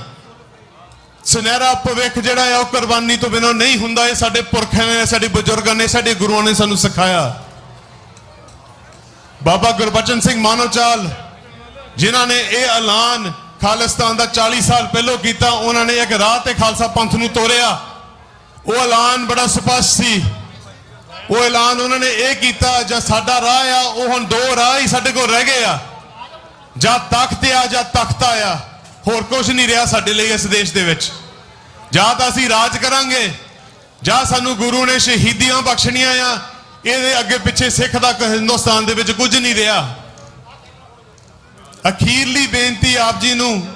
N: ਸੁਨਹਿਰਾ ਭਵਿੱਖ ਜਿਹੜਾ ਆ ਉਹ ਕੁਰਬਾਨੀ ਤੋਂ ਬਿਨਾਂ ਨਹੀਂ ਹੁੰਦਾ। ਇਹ ਸਾਡੇ ਪੁਰਖਾਂ ਨੇ, ਸਾਡੇ ਬਜ਼ੁਰਗਾਂ ਨੇ, ਸਾਡੇ ਗੁਰੂਆਂ ਨੇ ਸਾਨੂੰ ਸਿਖਾਇਆ। ਬਾਬਾ ਗੁਰਬਚਨ ਸਿੰਘ ਮਾਨੋਚਾਲ ਜਿਨ੍ਹਾਂ ਨੇ ਇਹ ਐਲਾਨ ਖਾਲਿਸਤਾਨ ਦਾ 40 ਸਾਲ ਪਹਿਲਾਂ ਕੀਤਾ, ਉਹਨਾਂ ਨੇ ਇੱਕ ਰਾਹ ਤੇ ਖਾਲਸਾ ਪੰਥ ਨੂੰ ਤੋਰਿਆ। ਉਹ ਐਲਾਨ ਬੜਾ ਸਪਸ਼ਟ ਸੀ। ਉਹ ਐਲਾਨ ਉਹਨਾਂ ਨੇ ਇਹ ਕੀਤਾ, ਜਾਂ ਸਾਡਾ ਰਾਹ ਆ ਉਹ ਹੁਣ ਦੋ ਰਾਹ ਹੀ ਸਾਡੇ ਕੋਲ ਰਹਿ ਗਏ ਆ, ਜਾਂ ਤਖਤ ਆ ਜਾਂ ਤਖਤਾ ਆ। ਹੋਰ ਕੁਝ ਨਹੀਂ ਰਿਹਾ ਸਾਡੇ ਲਈ ਇਸ ਦੇਸ਼ ਦੇ ਵਿੱਚ। ਜਾਂ ਤਾਂ ਅਸੀਂ ਰਾਜ ਕਰਾਂਗੇ, ਜਾਂ ਸਾਨੂੰ ਗੁਰੂ ਨੇ ਸ਼ਹੀਦੀਆਂ ਬਖਸ਼ਣੀਆਂ ਆ। ਇਹਦੇ ਅੱਗੇ ਪਿੱਛੇ ਸਿੱਖ ਦਾ ਹਿੰਦੁਸਤਾਨ ਦੇ ਵਿੱਚ ਕੁਝ ਨਹੀਂ ਰਿਹਾ। ਅਖੀਰਲੀ ਬੇਨਤੀ ਆਪ ਜੀ ਨੂੰ,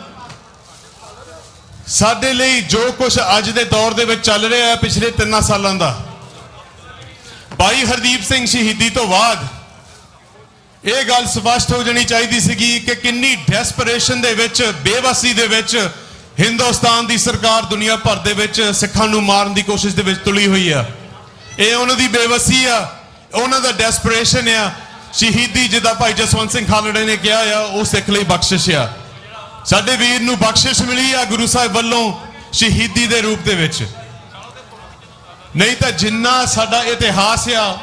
N: ਸਾਡੇ ਲਈ ਜੋ ਕੁਝ ਅੱਜ ਦੇ ਦੌਰ ਦੇ ਵਿੱਚ ਚੱਲ ਰਿਹਾ ਹੈ ਪਿਛਲੇ 3 ਸਾਲਾਂ ਦਾ, ਭਾਈ ਹਰਦੀਪ ਸਿੰਘ ਸ਼ਹੀਦੀ ਤੋਂ ਬਾਅਦ ਇਹ ਗੱਲ ਸਪਸ਼ਟ ਹੋ ਜਾਣੀ ਚਾਹੀਦੀ ਸੀਗੀ ਕਿ ਕਿੰਨੀ ਡੈਸਪਰੇਸ਼ਨ ਦੇ ਵਿੱਚ, ਬੇਵਸੀ ਦੇ ਵਿੱਚ ਹਿੰਦੁਸਤਾਨ ਦੀ ਸਰਕਾਰ ਦੁਨੀਆ ਭਰ ਦੇ ਵਿੱਚ ਸਿੱਖਾਂ ਨੂੰ ਮਾਰਨ ਦੀ ਕੋਸ਼ਿਸ਼ ਦੇ ਵਿੱਚ ਤੁਲੀ ਹੋਈ ਆ। ਇਹ ਉਹਨਾਂ ਦੀ ਬੇਵਸੀ ਆ, ਉਹਨਾਂ ਦਾ ਡੈਸਪਰੇਸ਼ਨ ਆ। ਸ਼ਹੀਦੀ ਜਿੱਦਾਂ ਭਾਈ ਜਸਵੰਤ ਸਿੰਘ ਖਾਲੜੇ ਨੇ ਕਿਹਾ ਆ, ਉਹ ਸਿੱਖ ਲਈ ਬਖਸ਼ਿਸ਼ ਆ। ਸਾਡੇ ਵੀਰ ਨੂੰ ਬਖਸ਼ਿਸ਼ ਮਿਲੀ ਆ ਗੁਰੂ ਸਾਹਿਬ ਵੱਲੋਂ ਸ਼ਹੀਦੀ ਦੇ ਰੂਪ ਦੇ ਵਿੱਚ। ਨਹੀਂ ਤਾਂ ਜਿੰਨਾ ਸਾਡਾ ਇਤਿਹਾਸ ਆ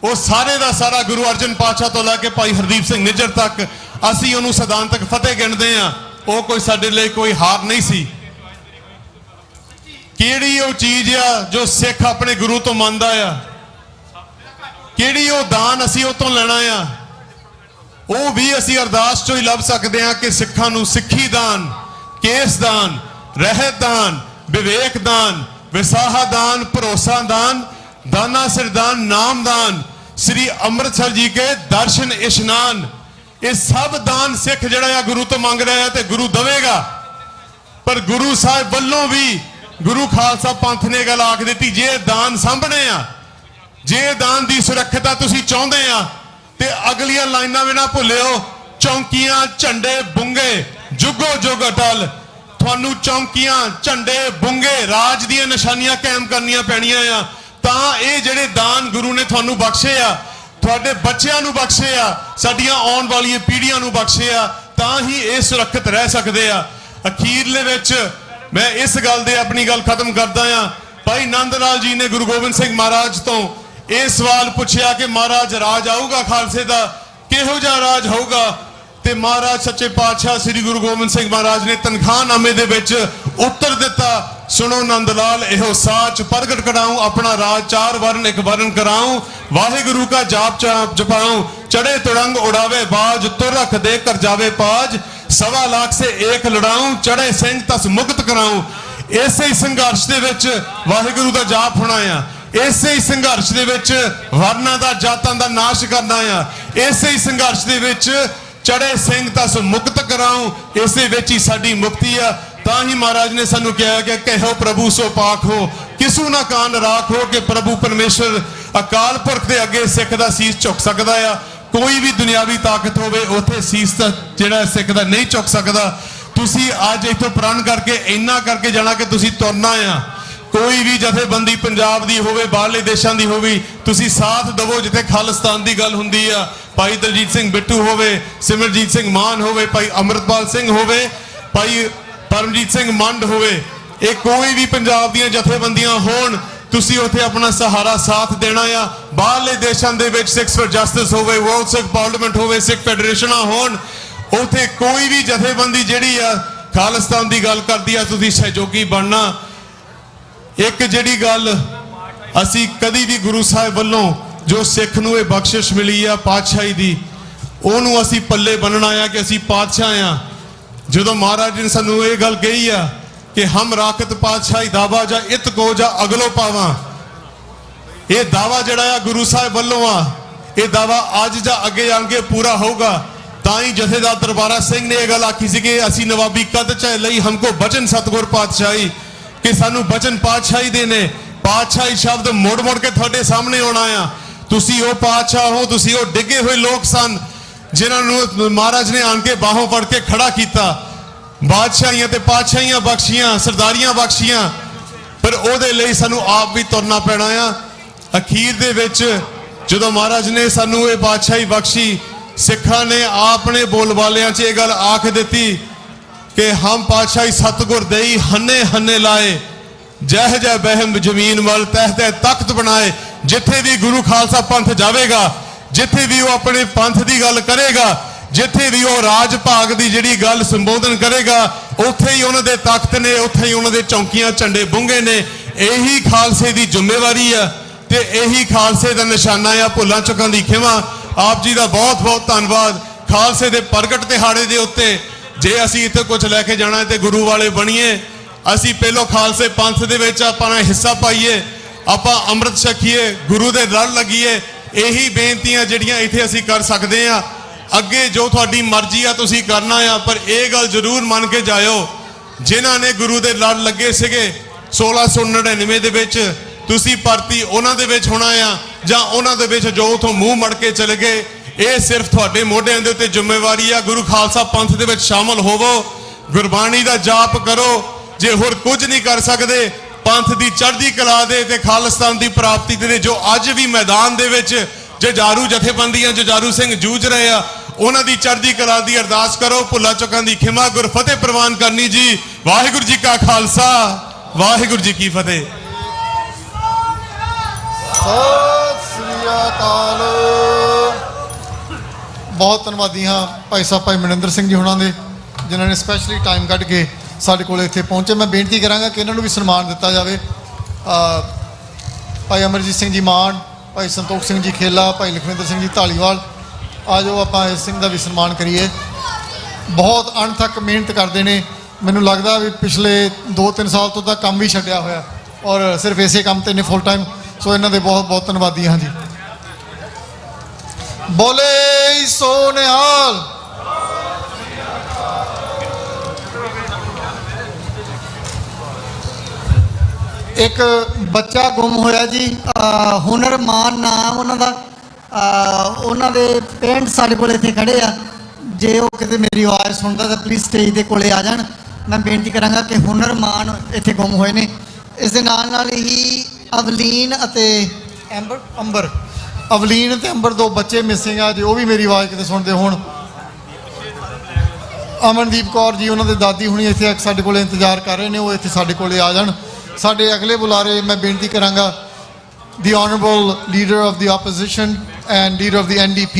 N: ਉਹ ਸਾਰੇ ਦਾ ਸਾਰਾ ਗੁਰੂ ਅਰਜਨ ਪਾਤਸ਼ਾਹ ਤੋਂ ਲੈ ਕੇ ਭਾਈ ਹਰਦੀਪ ਸਿੰਘ ਨਿੱਜਰ ਤੱਕ ਅਸੀਂ ਉਹਨੂੰ ਸਿਧਾਂਤਕ ਫਤਿਹ ਗਿਣਦੇ ਆ। ਉਹ ਕੋਈ ਸਾਡੇ ਲਈ ਕੋਈ ਹਾਰ ਨਹੀਂ ਸੀ। ਕਿਹੜੀ ਉਹ ਚੀਜ਼ ਆ ਜੋ ਸਿੱਖ ਆਪਣੇ ਗੁਰੂ ਤੋਂ ਮੰਨਦਾ ਆ? ਕਿਹੜੀ ਉਹ ਦਾਨ ਅਸੀਂ ਉਹ ਤੋਂ ਲੈਣਾ ਆ? ਉਹ ਵੀ ਅਸੀਂ ਅਰਦਾਸ ਚੋਂ ਹੀ ਲੱਭ ਸਕਦੇ ਆ ਕਿ ਸਿੱਖਾਂ ਨੂੰ ਸਿੱਖੀ ਦਾਨ, ਕੇਸ ਦਾਨ, ਰਹਿਤ ਦਾਨ, ਵਿਵੇਕ ਦਾਨ, ਵਿਸਾਹਾ ਦਾਨ, ਭਰੋਸਾ ਦਾਨ, ਦਾਨਾ ਸਿਰਦਾਨ, ਨਾਮ ਦਾਨ, ਸ੍ਰੀ ਅੰਮ੍ਰਿਤਸਰ ਜੀ ਕੇ ਦਰਸ਼ਨ ਇਸ਼ਨਾਨ, ਇਹ ਸਭ ਦਾਨ ਸਿੱਖ ਜਿਹੜਾ ਆ ਗੁਰੂ ਤੋਂ ਮੰਗ ਰਿਹਾ ਤੇ ਗੁਰੂ ਦੇਵੇਗਾ। ਪਰ ਗੁਰੂ ਸਾਹਿਬ ਵੱਲੋਂ ਵੀ ਗੁਰੂ ਖਾਲਸਾ ਪੰਥ ਨੇ ਗੱਲ ਆਖ ਦਿੱਤੀ, ਜੇ ਦਾਨ ਸਾਂਭਣੇ ਆ, ਜੇ ਦਾਨ ਦੀ ਸੁਰੱਖਿਅਤਾ ਤੁਸੀਂ ਚਾਹੁੰਦੇ ਆ ਤੇ ਅਗਲੀਆਂ ਲਾਈਨਾਂ ਵੀ ਨਾ ਭੁੱਲਿਓ। ਚੌਂਕੀਆਂ, ਝੰਡੇ, ਬੁੰਗੇ ਜੁਗੋ ਜੁਗ ਅਟਲ। ਤੁਹਾਨੂੰ ਚੌਂਕੀਆਂ, ਝੰਡੇ, ਬੁੰਗੇ, ਰਾਜ ਦੀਆਂ ਨਿਸ਼ਾਨੀਆਂ ਕਾਇਮ ਕਰਨੀਆਂ ਪੈਣੀਆਂ ਆ। ਤਾਂ ਇਹ ਜਿਹੜੇ ਦਾਨ ਗੁਰੂ ਨੇ ਤੁਹਾਨੂੰ ਬਖਸ਼ੇ ਆ, ਤੁਹਾਡੇ ਬੱਚਿਆਂ ਨੂੰ ਬਖਸ਼ੇ ਆ, ਸਾਡੀਆਂ ਆਉਣ ਵਾਲੀਆਂ ਪੀੜ੍ਹੀਆਂ ਨੂੰ ਬਖਸ਼ੇ ਆ, ਤਾਂ ਹੀ ਇਹ ਸੁਰੱਖਿਅਤ ਰਹਿ ਸਕਦੇ ਆ। ਅਖੀਰਲੇ ਵਿੱਚ ਮੈਂ ਇਸ ਗੱਲ ਦੇ ਆਪਣੀ ਗੱਲ ਖਤਮ ਕਰਦਾ ਆ। ਭਾਈ ਨੰਦ ਲਾਲ ਜੀ ਨੇ ਗੁਰੂ ਗੋਬਿੰਦ ਸਿੰਘ ਮਹਾਰਾਜ ਤੋਂ ਇਹ ਸਵਾਲ ਪੁੱਛਿਆ ਕਿ ਮਹਾਰਾਜ ਰਾਜ ਆਊਗਾ ਖਾਲਸੇ ਦਾ, ਕਿਹੋ ਜਿਹਾ ਰਾਜ ਹੋਊਗਾ? ਤੇ ਮਹਾਰਾਜ ਸੱਚੇ ਪਾਤਸ਼ਾਹ ਸ੍ਰੀ ਗੁਰੂ ਗੋਬਿੰਦ ਸਿੰਘ ਮਹਾਰਾਜ ਨੇ ਤਨਖਾਹਨਾਮੇ ਦੇ ਵਿੱਚ ਉੱਤਰ ਦਿੱਤਾ, ਸੁਣੋ ਨੰਦ ਲਾਲ ਇਹੋ ਸਾਚ ਪ੍ਰਗਟ ਕਰਾऊं, ਆਪਣਾ ਰਾਜ 4 ਵਰਨ ਇੱਕ ਵਰਨ ਕਰਾऊं, ਵਾਹਿਗੁਰੂ का जाप जपाऊं, चढ़े तुरंग उड़ावे बाज, तुर रख दे कर जावे पाज, 1.25 लाख से एक लड़ाऊं, चढ़े ਸਿੰਘ तस मुक्त कराऊं। ਇਸੇ ਹੀ ਸੰਘਰਸ਼ ਦੇ ਵਿੱਚ ਵਾਹਿਗੁਰੂ ਦਾ ਜਾਪ ਹੋਣਾ ਆ। ਇਸੇ ਹੀ ਸੰਘਰਸ਼ ਦੇ ਵਿੱਚ ਵਰਨਾਂ ਦਾ, ਜਾਤਾਂ ਦਾ ਨਾਸ਼ ਕਰਨਾ ਆ। ਇਸੇ ਹੀ ਸੰਘਰਸ਼ ਦੇ ਵਿੱਚ ਚੜੇ ਸਿੰਘ ਤਸ ਮੁਕਤ ਕਰਾऊं, ਇਸੇ ਵਿੱਚ ਹੀ ਸਾਡੀ ਮੁਕਤੀ ਆ। ਤਾਂ ਹੀ ਮਹਾਰਾਜ ਨੇ ਸਾਨੂੰ ਕਿਹਾ ਕਿ ਕਹਿਓ ਪ੍ਰਭੂ ਸੋ ਪਾਕ ਹੋ, ਕਿਸੂ ਨਾ ਕਾਨ ਰਾਖ ਹੋ, ਕਿ ਪ੍ਰਭੂ ਪਰਮੇਸ਼ਰ ਅਕਾਲ ਪੁਰਖ ਦੇ ਅੱਗੇ ਸਿੱਖ ਦਾ ਸੀਸ ਝੁਕ ਸਕਦਾ ਆ। ਕੋਈ ਵੀ ਦੁਨਿਆਵੀ ਤਾਕਤ ਹੋਵੇ ਉੱਥੇ ਸੀਸ ਤਾਂ ਜਿਹੜਾ ਸਿੱਖ ਦਾ ਨਹੀਂ ਝੁਕ ਸਕਦਾ। ਤੁਸੀਂ ਅੱਜ ਇੱਥੋਂ ਪ੍ਰਣ ਕਰਕੇ ਇੰਨਾ ਕਰਕੇ ਜਾਣਾ ਕਿ ਤੁਸੀਂ ਤੁਰਨਾ ਆ। ਕੋਈ ਵੀ ਜਥੇਬੰਦੀ ਪੰਜਾਬ ਦੀ ਹੋਵੇ, ਬਾਹਰਲੇ ਦੇਸ਼ਾਂ ਦੀ ਹੋਵੇ, ਤੁਸੀਂ ਸਾਥ ਦਵੋ ਜਿੱਥੇ ਖਾਲਿਸਤਾਨ ਦੀ ਗੱਲ ਹੁੰਦੀ ਆ। ਭਾਈ ਦਲਜੀਤ ਸਿੰਘ ਬਿੱਟੂ ਹੋਵੇ, ਸਿਮਰਜੀਤ ਸਿੰਘ ਮਾਨ ਹੋਵੇ, ਭਾਈ ਅੰਮ੍ਰਿਤਪਾਲ ਸਿੰਘ ਹੋਵੇ, ਭਾਈ ਪਰਮਜੀਤ ਸਿੰਘ ਮੰਡ ਹੋਵੇ, ਇਹ ਕੋਈ ਵੀ ਪੰਜਾਬ ਦੀਆਂ ਜਥੇਬੰਦੀਆਂ ਹੋਣ, ਤੁਸੀਂ ਉੱਥੇ ਆਪਣਾ ਸਹਾਰਾ ਸਾਥ ਦੇਣਾ ਆ। ਬਾਹਰਲੇ ਦੇਸ਼ਾਂ ਦੇ ਵਿੱਚ ਸਿੱਖਸ ਫॉर ਜਸਟਿਸ ਹੋਵੇ, ਵਰਲਡ ਸਿੱਖ ਪਾਰਲੀਮੈਂਟ ਹੋਵੇ, ਸਿੱਖ ਫੈਡਰੇਸ਼ਨਾਂ ਹੋਣ, ਉੱਥੇ ਕੋਈ ਵੀ ਜਥੇਬੰਦੀ ਜਿਹੜੀ ਆ ਖਾਲਿਸਤਾਨ ਦੀ ਗੱਲ ਕਰਦੀ ਆ, ਤੁਸੀਂ ਸਹਿਯੋਗੀ ਬਣਨਾ। ਇੱਕ ਜਿਹੜੀ ਗੱਲ ਅਸੀਂ ਕਦੀ ਵੀ ਗੁਰੂ ਸਾਹਿਬ ਵੱਲੋਂ ਜੋ ਸਿੱਖ ਨੂੰ ਇਹ ਬਖਸ਼ਿਸ਼ ਮਿਲੀ ਆ ਪਾਤਸ਼ਾਹੀ ਦੀ, ਉਹਨੂੰ ਅਸੀਂ ਪੱਲੇ ਬੰਨਣਾ ਆ ਕਿ ਅਸੀਂ ਪਾਤਸ਼ਾਹ ਆ। ਜਦੋਂ ਮਹਾਰਾਜ ਨੇ ਸਾਨੂੰ ਇਹ ਗੱਲ ਕਹੀ ਆ ਕਿ ਹਮ ਰਾਖਤ ਪਾਤਸ਼ਾਹੀ ਦਾਵਾ ਜਾਂ ਇਤ ਕੋ ਜਾਂ ਅਗਲੋ ਪਾਵਾਂ, ਇਹ ਦਾਵਾ ਜਿਹੜਾ ਆ ਗੁਰੂ ਸਾਹਿਬ ਵੱਲੋਂ ਆ, ਇਹ ਦਾਵਾ ਅੱਜ ਜਾਂ ਅੱਗੇ ਜਾਣ ਕੇ ਪੂਰਾ ਹੋਊਗਾ। ਤਾਂ ਹੀ ਜਥੇਦਾਰ ਦਰਬਾਰਾ ਸਿੰਘ ਨੇ ਇਹ ਗੱਲ ਆਖੀ ਸੀ ਕਿ ਅਸੀਂ ਨਵਾਬੀ ਕਦ ਚਾਹੇ ਲਈ ਹਮਕੋ ਬਚਨ ਸਤਿਗੁਰ ਪਾਤਸ਼ਾਹੀ, ਕਿ ਸਾਨੂੰ ਬਚਨ ਪਾਤਸ਼ਾਹੀ ਦੇ ਨੇ। ਪਾਤਸ਼ਾਹੀ ਸ਼ਬਦ ਮੁੜ ਮੁੜ ਕੇ ਤੁਹਾਡੇ ਸਾਹਮਣੇ ਆਉਣਾ ਆ। ਤੁਸੀਂ ਉਹ ਪਾਤਸ਼ਾਹ ਹੋ, ਤੁਸੀਂ ਉਹ ਡਿੱਗੇ ਹੋਏ ਲੋਕ ਸਨ ਜਿਨ੍ਹਾਂ ਨੂੰ ਮਹਾਰਾਜ ਨੇ ਆਣ ਕੇ ਬਾਹੋਂ ਫੜ ਕੇ ਖੜਾ ਕੀਤਾ। ਬਾਦਸ਼ਾਹੀਆਂ ਤੇ ਪਾਤਸ਼ਾਹੀਆਂ ਬਖਸ਼ੀਆਂ, ਸਰਦਾਰੀਆਂ ਬਖਸ਼ੀਆਂ, ਪਰ ਉਹਦੇ ਲਈ ਸਾਨੂੰ ਆਪ ਵੀ ਤੁਰਨਾ ਪੈਣਾ ਆ। ਅਖੀਰ ਦੇ ਵਿੱਚ ਜਦੋਂ ਮਹਾਰਾਜ ਨੇ ਸਾਨੂੰ ਇਹ ਬਾਦਸ਼ਾਹੀ ਬਖਸ਼ੀ, ਸਿੱਖਾਂ ਨੇ ਆਪਣੇ ਬੋਲ ਬਾਲਿਆਂ 'ਚ ਇਹ ਗੱਲ ਆਖ ਦਿੱਤੀ ਕਿ ਹਮ ਪਾਤਸ਼ਾਹੀ ਸਤਿਗੁਰ ਦੇਈ ਹੰਨੇ ਹੰਨੇ ਲਾਏ, ਜਹ ਜਹ ਬਹਿਮ ਜ਼ਮੀਨ ਵੱਲ ਤਹਿ ਤਹਿ ਤਖਤ ਬਣਾਏ। ਜਿੱਥੇ ਵੀ ਗੁਰੂ ਖਾਲਸਾ ਪੰਥ ਜਾਵੇਗਾ, ਜਿੱਥੇ ਵੀ ਉਹ ਆਪਣੇ ਪੰਥ ਦੀ ਗੱਲ ਕਰੇਗਾ, ਜਿੱਥੇ ਵੀ ਉਹ ਰਾਜ ਭਾਗ ਦੀ ਜਿਹੜੀ ਗੱਲ ਸੰਬੋਧਨ ਕਰੇਗਾ, ਉੱਥੇ ਹੀ ਉਹਨਾਂ ਦੇ ਤਖਤ ਨੇ, ਉੱਥੇ ਹੀ ਉਹਨਾਂ ਦੇ ਚੌਂਕੀਆਂ ਝੰਡੇ ਬੁੰਗੇ ਨੇ। ਇਹੀ ਖਾਲਸੇ ਦੀ ਜ਼ਿੰਮੇਵਾਰੀ ਆ ਤੇ ਇਹੀ ਖਾਲਸੇ ਦਾ ਨਿਸ਼ਾਨਾ ਆ। ਭੁੱਲਾਂ ਚੁੱਕਾਂ ਦੀ ਖਿਮਾ। ਆਪ ਜੀ ਦਾ ਬਹੁਤ ਬਹੁਤ ਧੰਨਵਾਦ। ਖਾਲਸੇ ਦੇ ਪ੍ਰਗਟ ਦਿਹਾੜੇ ਦੇ ਉੱਤੇ ਜੇ ਅਸੀਂ ਇੱਥੇ ਕੁਝ ਲੈ ਕੇ ਜਾਣਾ ਤੇ ਗੁਰੂ ਵਾਲੇ ਬਣੀਏ। ਅਸੀਂ ਪਹਿਲੋਂ ਖਾਲਸੇ ਪੰਥ ਦੇ ਵਿੱਚ ਆਪਾਂ ਹਿੱਸਾ ਪਾਈਏ, ਆਪਾਂ ਅੰਮ੍ਰਿਤ ਛਕੀਏ, ਗੁਰੂ ਦੇ ਲੜ ਲੱਗੀਏ। ਇਹੀ ਬੇਨਤੀਆਂ ਜਿਹੜੀਆਂ ਇੱਥੇ ਅਸੀਂ ਕਰ ਸਕਦੇ ਆ। ਅੱਗੇ ਜੋ ਤੁਹਾਡੀ ਮਰਜ਼ੀ ਆ ਤੁਸੀਂ ਕਰਨਾ ਆ, ਪਰ ਇਹ ਗੱਲ ਜ਼ਰੂਰ ਮੰਨ ਕੇ ਜਾਇਓ, ਜਿਨ੍ਹਾਂ ਨੇ ਗੁਰੂ ਦੇ ਲੜ ਲੱਗੇ ਸੀਗੇ 1699 ਦੇ ਵਿੱਚ, ਤੁਸੀਂ ਭਰਤੀ ਉਹਨਾਂ ਦੇ ਵਿੱਚ ਹੋਣਾ ਆ ਜਾਂ ਉਹਨਾਂ ਦੇ ਵਿੱਚ ਜੋ ਉਥੋਂ ਮੂੰਹ ਮੜ ਕੇ ਚਲੇ ਗਏ। ਇਹ ਸਿਰਫ ਤੁਹਾਡੇ ਮੋਢਿਆਂ ਦੇ ਉੱਤੇ ਜ਼ਿੰਮੇਵਾਰੀ ਆ। ਗੁਰੂ ਖਾਲਸਾ ਪੰਥ ਦੇ ਵਿੱਚ ਸ਼ਾਮਲ ਹੋਵੋ, ਗੁਰਬਾਣੀ ਦਾ ਜਾਪ ਕਰੋ। ਜੇ ਹੋਰ ਕੁਝ ਨਹੀਂ ਕਰ ਸਕਦੇ, ਪੰਥ ਦੀ ਚੜ੍ਹਦੀ ਕਲਾ ਦੇ ਤੇ ਖਾਲਿਸਤਾਨ ਦੀ ਪ੍ਰਾਪਤੀ ਦੇ ਜੋ ਅੱਜ ਵੀ ਮੈਦਾਨ ਦੇ ਵਿੱਚ ਜੁਝਾਰੂ ਜਥੇਬੰਦੀਆਂ, ਜੁਝਾਰੂ ਸਿੰਘ ਜੂਝ ਰਹੇ ਆ, ਉਹਨਾਂ ਦੀ ਚੜ੍ਹਦੀ ਕਲਾ ਦੀ ਅਰਦਾਸ ਕਰੋ। ਭੁੱਲਾਂ ਚੁੱਕਾਂ ਦੀ ਖਿਮਾ, ਗੁਰਫਤਿਹ ਪ੍ਰਵਾਨ ਕਰਨੀ ਜੀ। ਵਾਹਿਗੁਰੂ ਜੀ ਕਾ ਖਾਲਸਾ, ਵਾਹਿਗੁਰੂ ਜੀ ਕੀ ਫਤਿਹ।
A: ਸਤਿ ਸ੍ਰੀ ਅਕਾਲ। ਬਹੁਤ ਧੰਨਵਾਦੀ ਹਾਂ ਭਾਈ ਸਾਹਿਬ ਭਾਈ ਮਨਿੰਦਰ ਸਿੰਘ ਜੀ ਹੁਣਾਂ ਦੇ, ਜਿਨ੍ਹਾਂ ਨੇ ਸਪੈਸ਼ਲੀ ਟਾਈਮ ਕੱਢ ਕੇ ਸਾਡੇ ਕੋਲ ਇੱਥੇ ਪਹੁੰਚੇ। ਮੈਂ ਬੇਨਤੀ ਕਰਾਂਗਾ ਕਿ ਇਹਨਾਂ ਨੂੰ ਵੀ ਸਨਮਾਨ ਦਿੱਤਾ ਜਾਵੇ। ਭਾਈ ਅਮਰਜੀਤ ਸਿੰਘ ਜੀ ਮਾਨ, ਭਾਈ ਸੰਤੋਖ ਸਿੰਘ ਜੀ ਖੇਲਾ, ਭਾਈ ਲਖਵਿੰਦਰ ਸਿੰਘ ਜੀ ਢਾਲੀਵਾਲ, ਆ ਜਾਓ ਆਪਾਂ ਇਸ ਸਿੰਘ ਦਾ ਵੀ ਸਨਮਾਨ ਕਰੀਏ। ਬਹੁਤ ਅਣਥੱਕ ਮਿਹਨਤ ਕਰਦੇ ਨੇ। ਮੈਨੂੰ ਲੱਗਦਾ ਵੀ ਪਿਛਲੇ 2-3 ਸਾਲ ਤੋਂ ਤਾਂ ਕੰਮ ਵੀ ਛੱਡਿਆ ਹੋਇਆ ਔਰ ਸਿਰਫ ਇਸੇ ਕੰਮ ਤੇ ਨੇ ਫੁੱਲ ਟਾਈਮ। ਸੋ ਇਹਨਾਂ ਦੇ ਬਹੁਤ ਬਹੁਤ ਧੰਨਵਾਦੀ ਹਾਂ ਜੀ। ਬੋਲੇ ਸੋ ਨਿਹਾਲ।
O: ਇੱਕ ਬੱਚਾ ਗੁੰਮ ਹੋਇਆ ਜੀ, ਹੁਨਰਮਾਨ ਨਾਮ ਉਹਨਾਂ ਦਾ। ਉਹਨਾਂ ਦੇ ਪੇਰੈਂਟਸ ਸਾਡੇ ਕੋਲ ਇੱਥੇ ਖੜੇ ਆ। ਜੇ ਉਹ ਕਿਤੇ ਮੇਰੀ ਆਵਾਜ਼ ਸੁਣਦਾ ਤਾਂ ਪਲੀਜ਼ ਸਟੇਜ ਦੇ ਕੋਲੇ ਆ ਜਾਣ। ਮੈਂ ਬੇਨਤੀ ਕਰਾਂਗਾ ਕਿ ਹੁਨਰਮਾਨ ਇੱਥੇ ਗੁੰਮ ਹੋਏ ਨੇ। ਇਸ ਦੇ ਨਾਲ ਨਾਲ ਹੀ ਅਵਲੀਨ ਅਤੇ ਅੰਬਰ, ਅਵਲੀਨ ਅਤੇ ਅੰਬਰ ਦੋ ਬੱਚੇ ਮਿਸਿੰਗ ਆ। ਜੇ ਉਹ ਵੀ ਮੇਰੀ ਆਵਾਜ਼ ਕਿਤੇ ਸੁਣਦੇ ਹੋਣ। ਅਮਨਦੀਪ ਕੌਰ ਜੀ, ਉਹਨਾਂ ਦੇ ਦਾਦੀ ਹੁਣੀ ਇੱਥੇ ਸਾਡੇ ਕੋਲ ਇੰਤਜ਼ਾਰ ਕਰ ਰਹੇ ਨੇ, ਉਹ ਇੱਥੇ ਸਾਡੇ ਕੋਲੇ ਆ ਜਾਣ। ਸਾਡੇ ਅਗਲੇ ਬੁਲਾਰੇ ਮੈਂ ਬੇਨਤੀ ਕਰਾਂਗਾ the honorable leader of the opposition and leader of the NDP,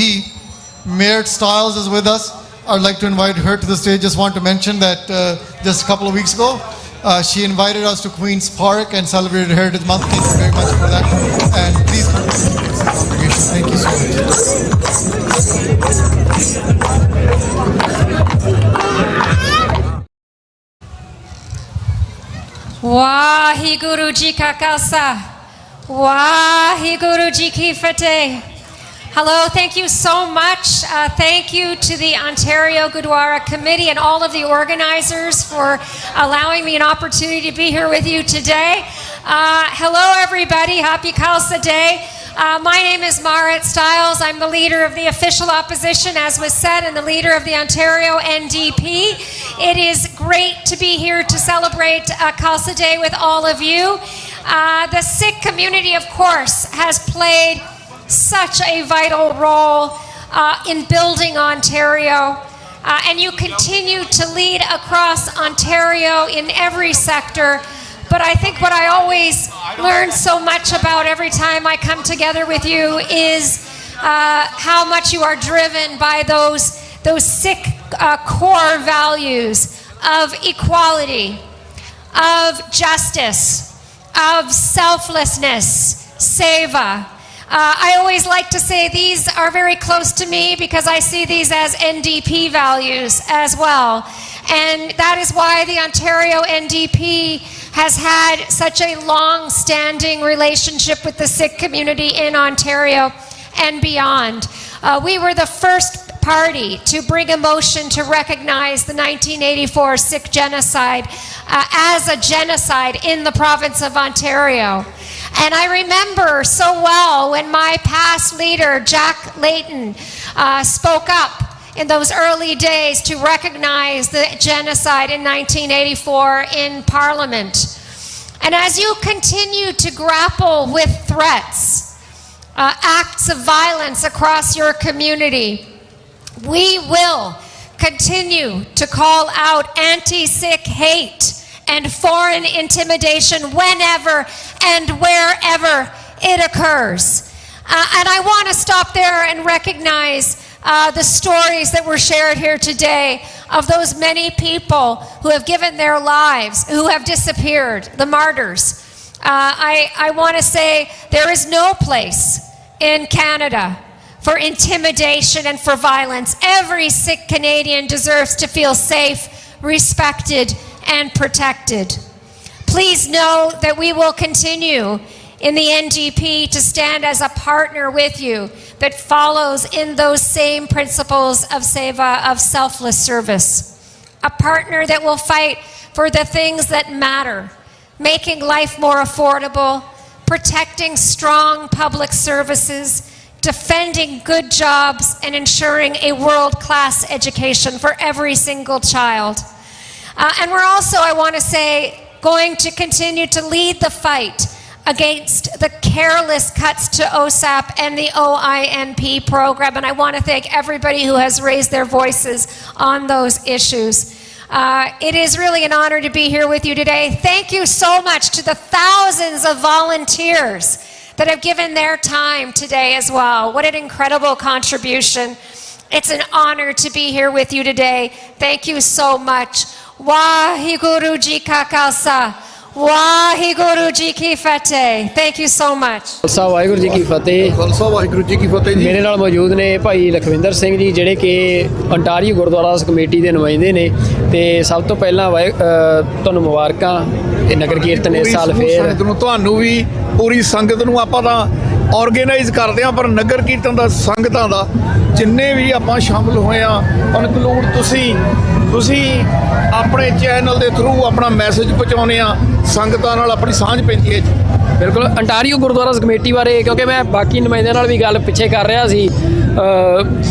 O: Mayor Stiles is with us. I'd like to invite her to the stage. Just want to mention that just a couple of weeks ago she invited us to Queen's Park and celebrated Heritage Month. Thank you very much for that, and please come to the congregation. Thank you so
R: much. Waheguru Ji Ka Khalsa, Waheguru Ji Ki Fateh. Hello, thank you so much. Thank you to the Ontario Gurdwara Committee and all of the organizers for allowing me an opportunity to be here with you today. Hello everybody, happy Khalsa Day. My name is Marit Stiles. I'm the leader of the official opposition, as was said, and the leader of the Ontario NDP. It is great to be here to celebrate Khalsa Day with all of you. The Sikh community, of course, has played such a vital role in building Ontario. And you continue to lead across Ontario in every sector. But I think what I always learn so much about every time I come together with you is how much you are driven by those Sikh core values of equality, of justice, of selflessness, seva. I always like to say these are very close to me because I see these as NDP values as well. And that is why the Ontario NDP has had such a long-standing relationship with the Sikh community in Ontario and beyond. We were the first party to bring a motion to recognize the 1984 Sikh genocide as a genocide in the province of Ontario. And I remember so well when my past leader, Jack Layton, spoke up in those early days to recognize the genocide in 1984 in Parliament. And as you continue to grapple with threats, acts of violence across your community, we will continue to call out anti-Sikh hate and foreign intimidation whenever and wherever it occurs. And I want to stop there and recognize the stories that were shared here today of those many people who have given their lives, who have disappeared, the martyrs. I want to say there is no place in Canada for intimidation and for violence. Every Sikh Canadian deserves to feel safe, respected, and protected. Please know that we will continue in the NDP to stand as a partner with you that follows in those same principles of seva, of selfless service. A partner that will fight for the things that matter, making life more affordable, protecting strong public services, defending good jobs, and ensuring a world-class education for every single child. And we're also, I want to say, going to continue to lead the fight against the careless cuts to OSAP and the OINP program. And I want to thank everybody who has raised their voices on those issues. It is really an honor to be here with you today. Thank you so much to the thousands of volunteers that have given their time today as well. What an incredible contribution. It's an honor to be here with you today. Thank you so much. Waheguru Ji Ka Khalsa, Waheguru Ji Ki Fateh. Thank you so much.
F: Khalsa Waheguru ji ਕੀ ਫਤਿਹ।
B: ਖਾਲਸਾ ਵਾਹਿਗੁਰੂ ਜੀ ਕੀ ਫਤਿਹ ਜੀ।
F: ਮੇਰੇ ਨਾਲ ਮੌਜੂਦ ਨੇ ਭਾਈ ਲਖਵਿੰਦਰ ਸਿੰਘ ਜੀ, ਜਿਹੜੇ ਕਿ Ontario Gurdwara committee ਦੇ ਨੁਮਾਇੰਦੇ ਨੇ। ਤੇ ਸਭ ਤੋਂ ਪਹਿਲਾਂ ਤੁਹਾਨੂੰ ਮੁਬਾਰਕਾਂ, ਇਹ ਨਗਰ ਕੀਰਤਨ ਇਸ ਸਾਲ ਫੇਰ
B: ਤੁਹਾਨੂੰ ਵੀ ਪੂਰੀ ਸੰਗਤ ਨੂੰ ਆਪਾਂ ਤਾਂ ਆਰਗੇਨਾਈਜ਼ ਕਰਦੇ ਆ, ਪਰ ਨਗਰ ਕੀਰਤਨ ਦਾ ਸੰਗਤਾਂ ਦਾ ਜਿੰਨੇ ਵੀ ਆਪਾਂ ਸ਼ਾਮਲ ਹੋਏ ਆ, ਇਨਕਲੂਡ ਤੁਸੀਂ ਆਪਣੇ ਚੈਨਲ ਦੇ ਥਰੂ ਆਪਣਾ ਮੈਸੇਜ ਪਹੁੰਚਾਉਂਦੇ ਆ, ਸੰਗਤਾਂ ਨਾਲ ਆਪਣੀ ਸਾਂਝ ਪੈਂਦੀ ਹੈ ਜੀ।
F: ਬਿਲਕੁਲ ਅੰਟਾਰੀਓ ਗੁਰਦੁਆਰਾ ਕਮੇਟੀ ਬਾਰੇ, ਕਿਉਂਕਿ ਮੈਂ ਬਾਕੀ ਨੁਮਾਇੰਦਿਆਂ ਨਾਲ ਵੀ ਗੱਲ ਪਿੱਛੇ ਕਰ ਰਿਹਾ ਸੀ,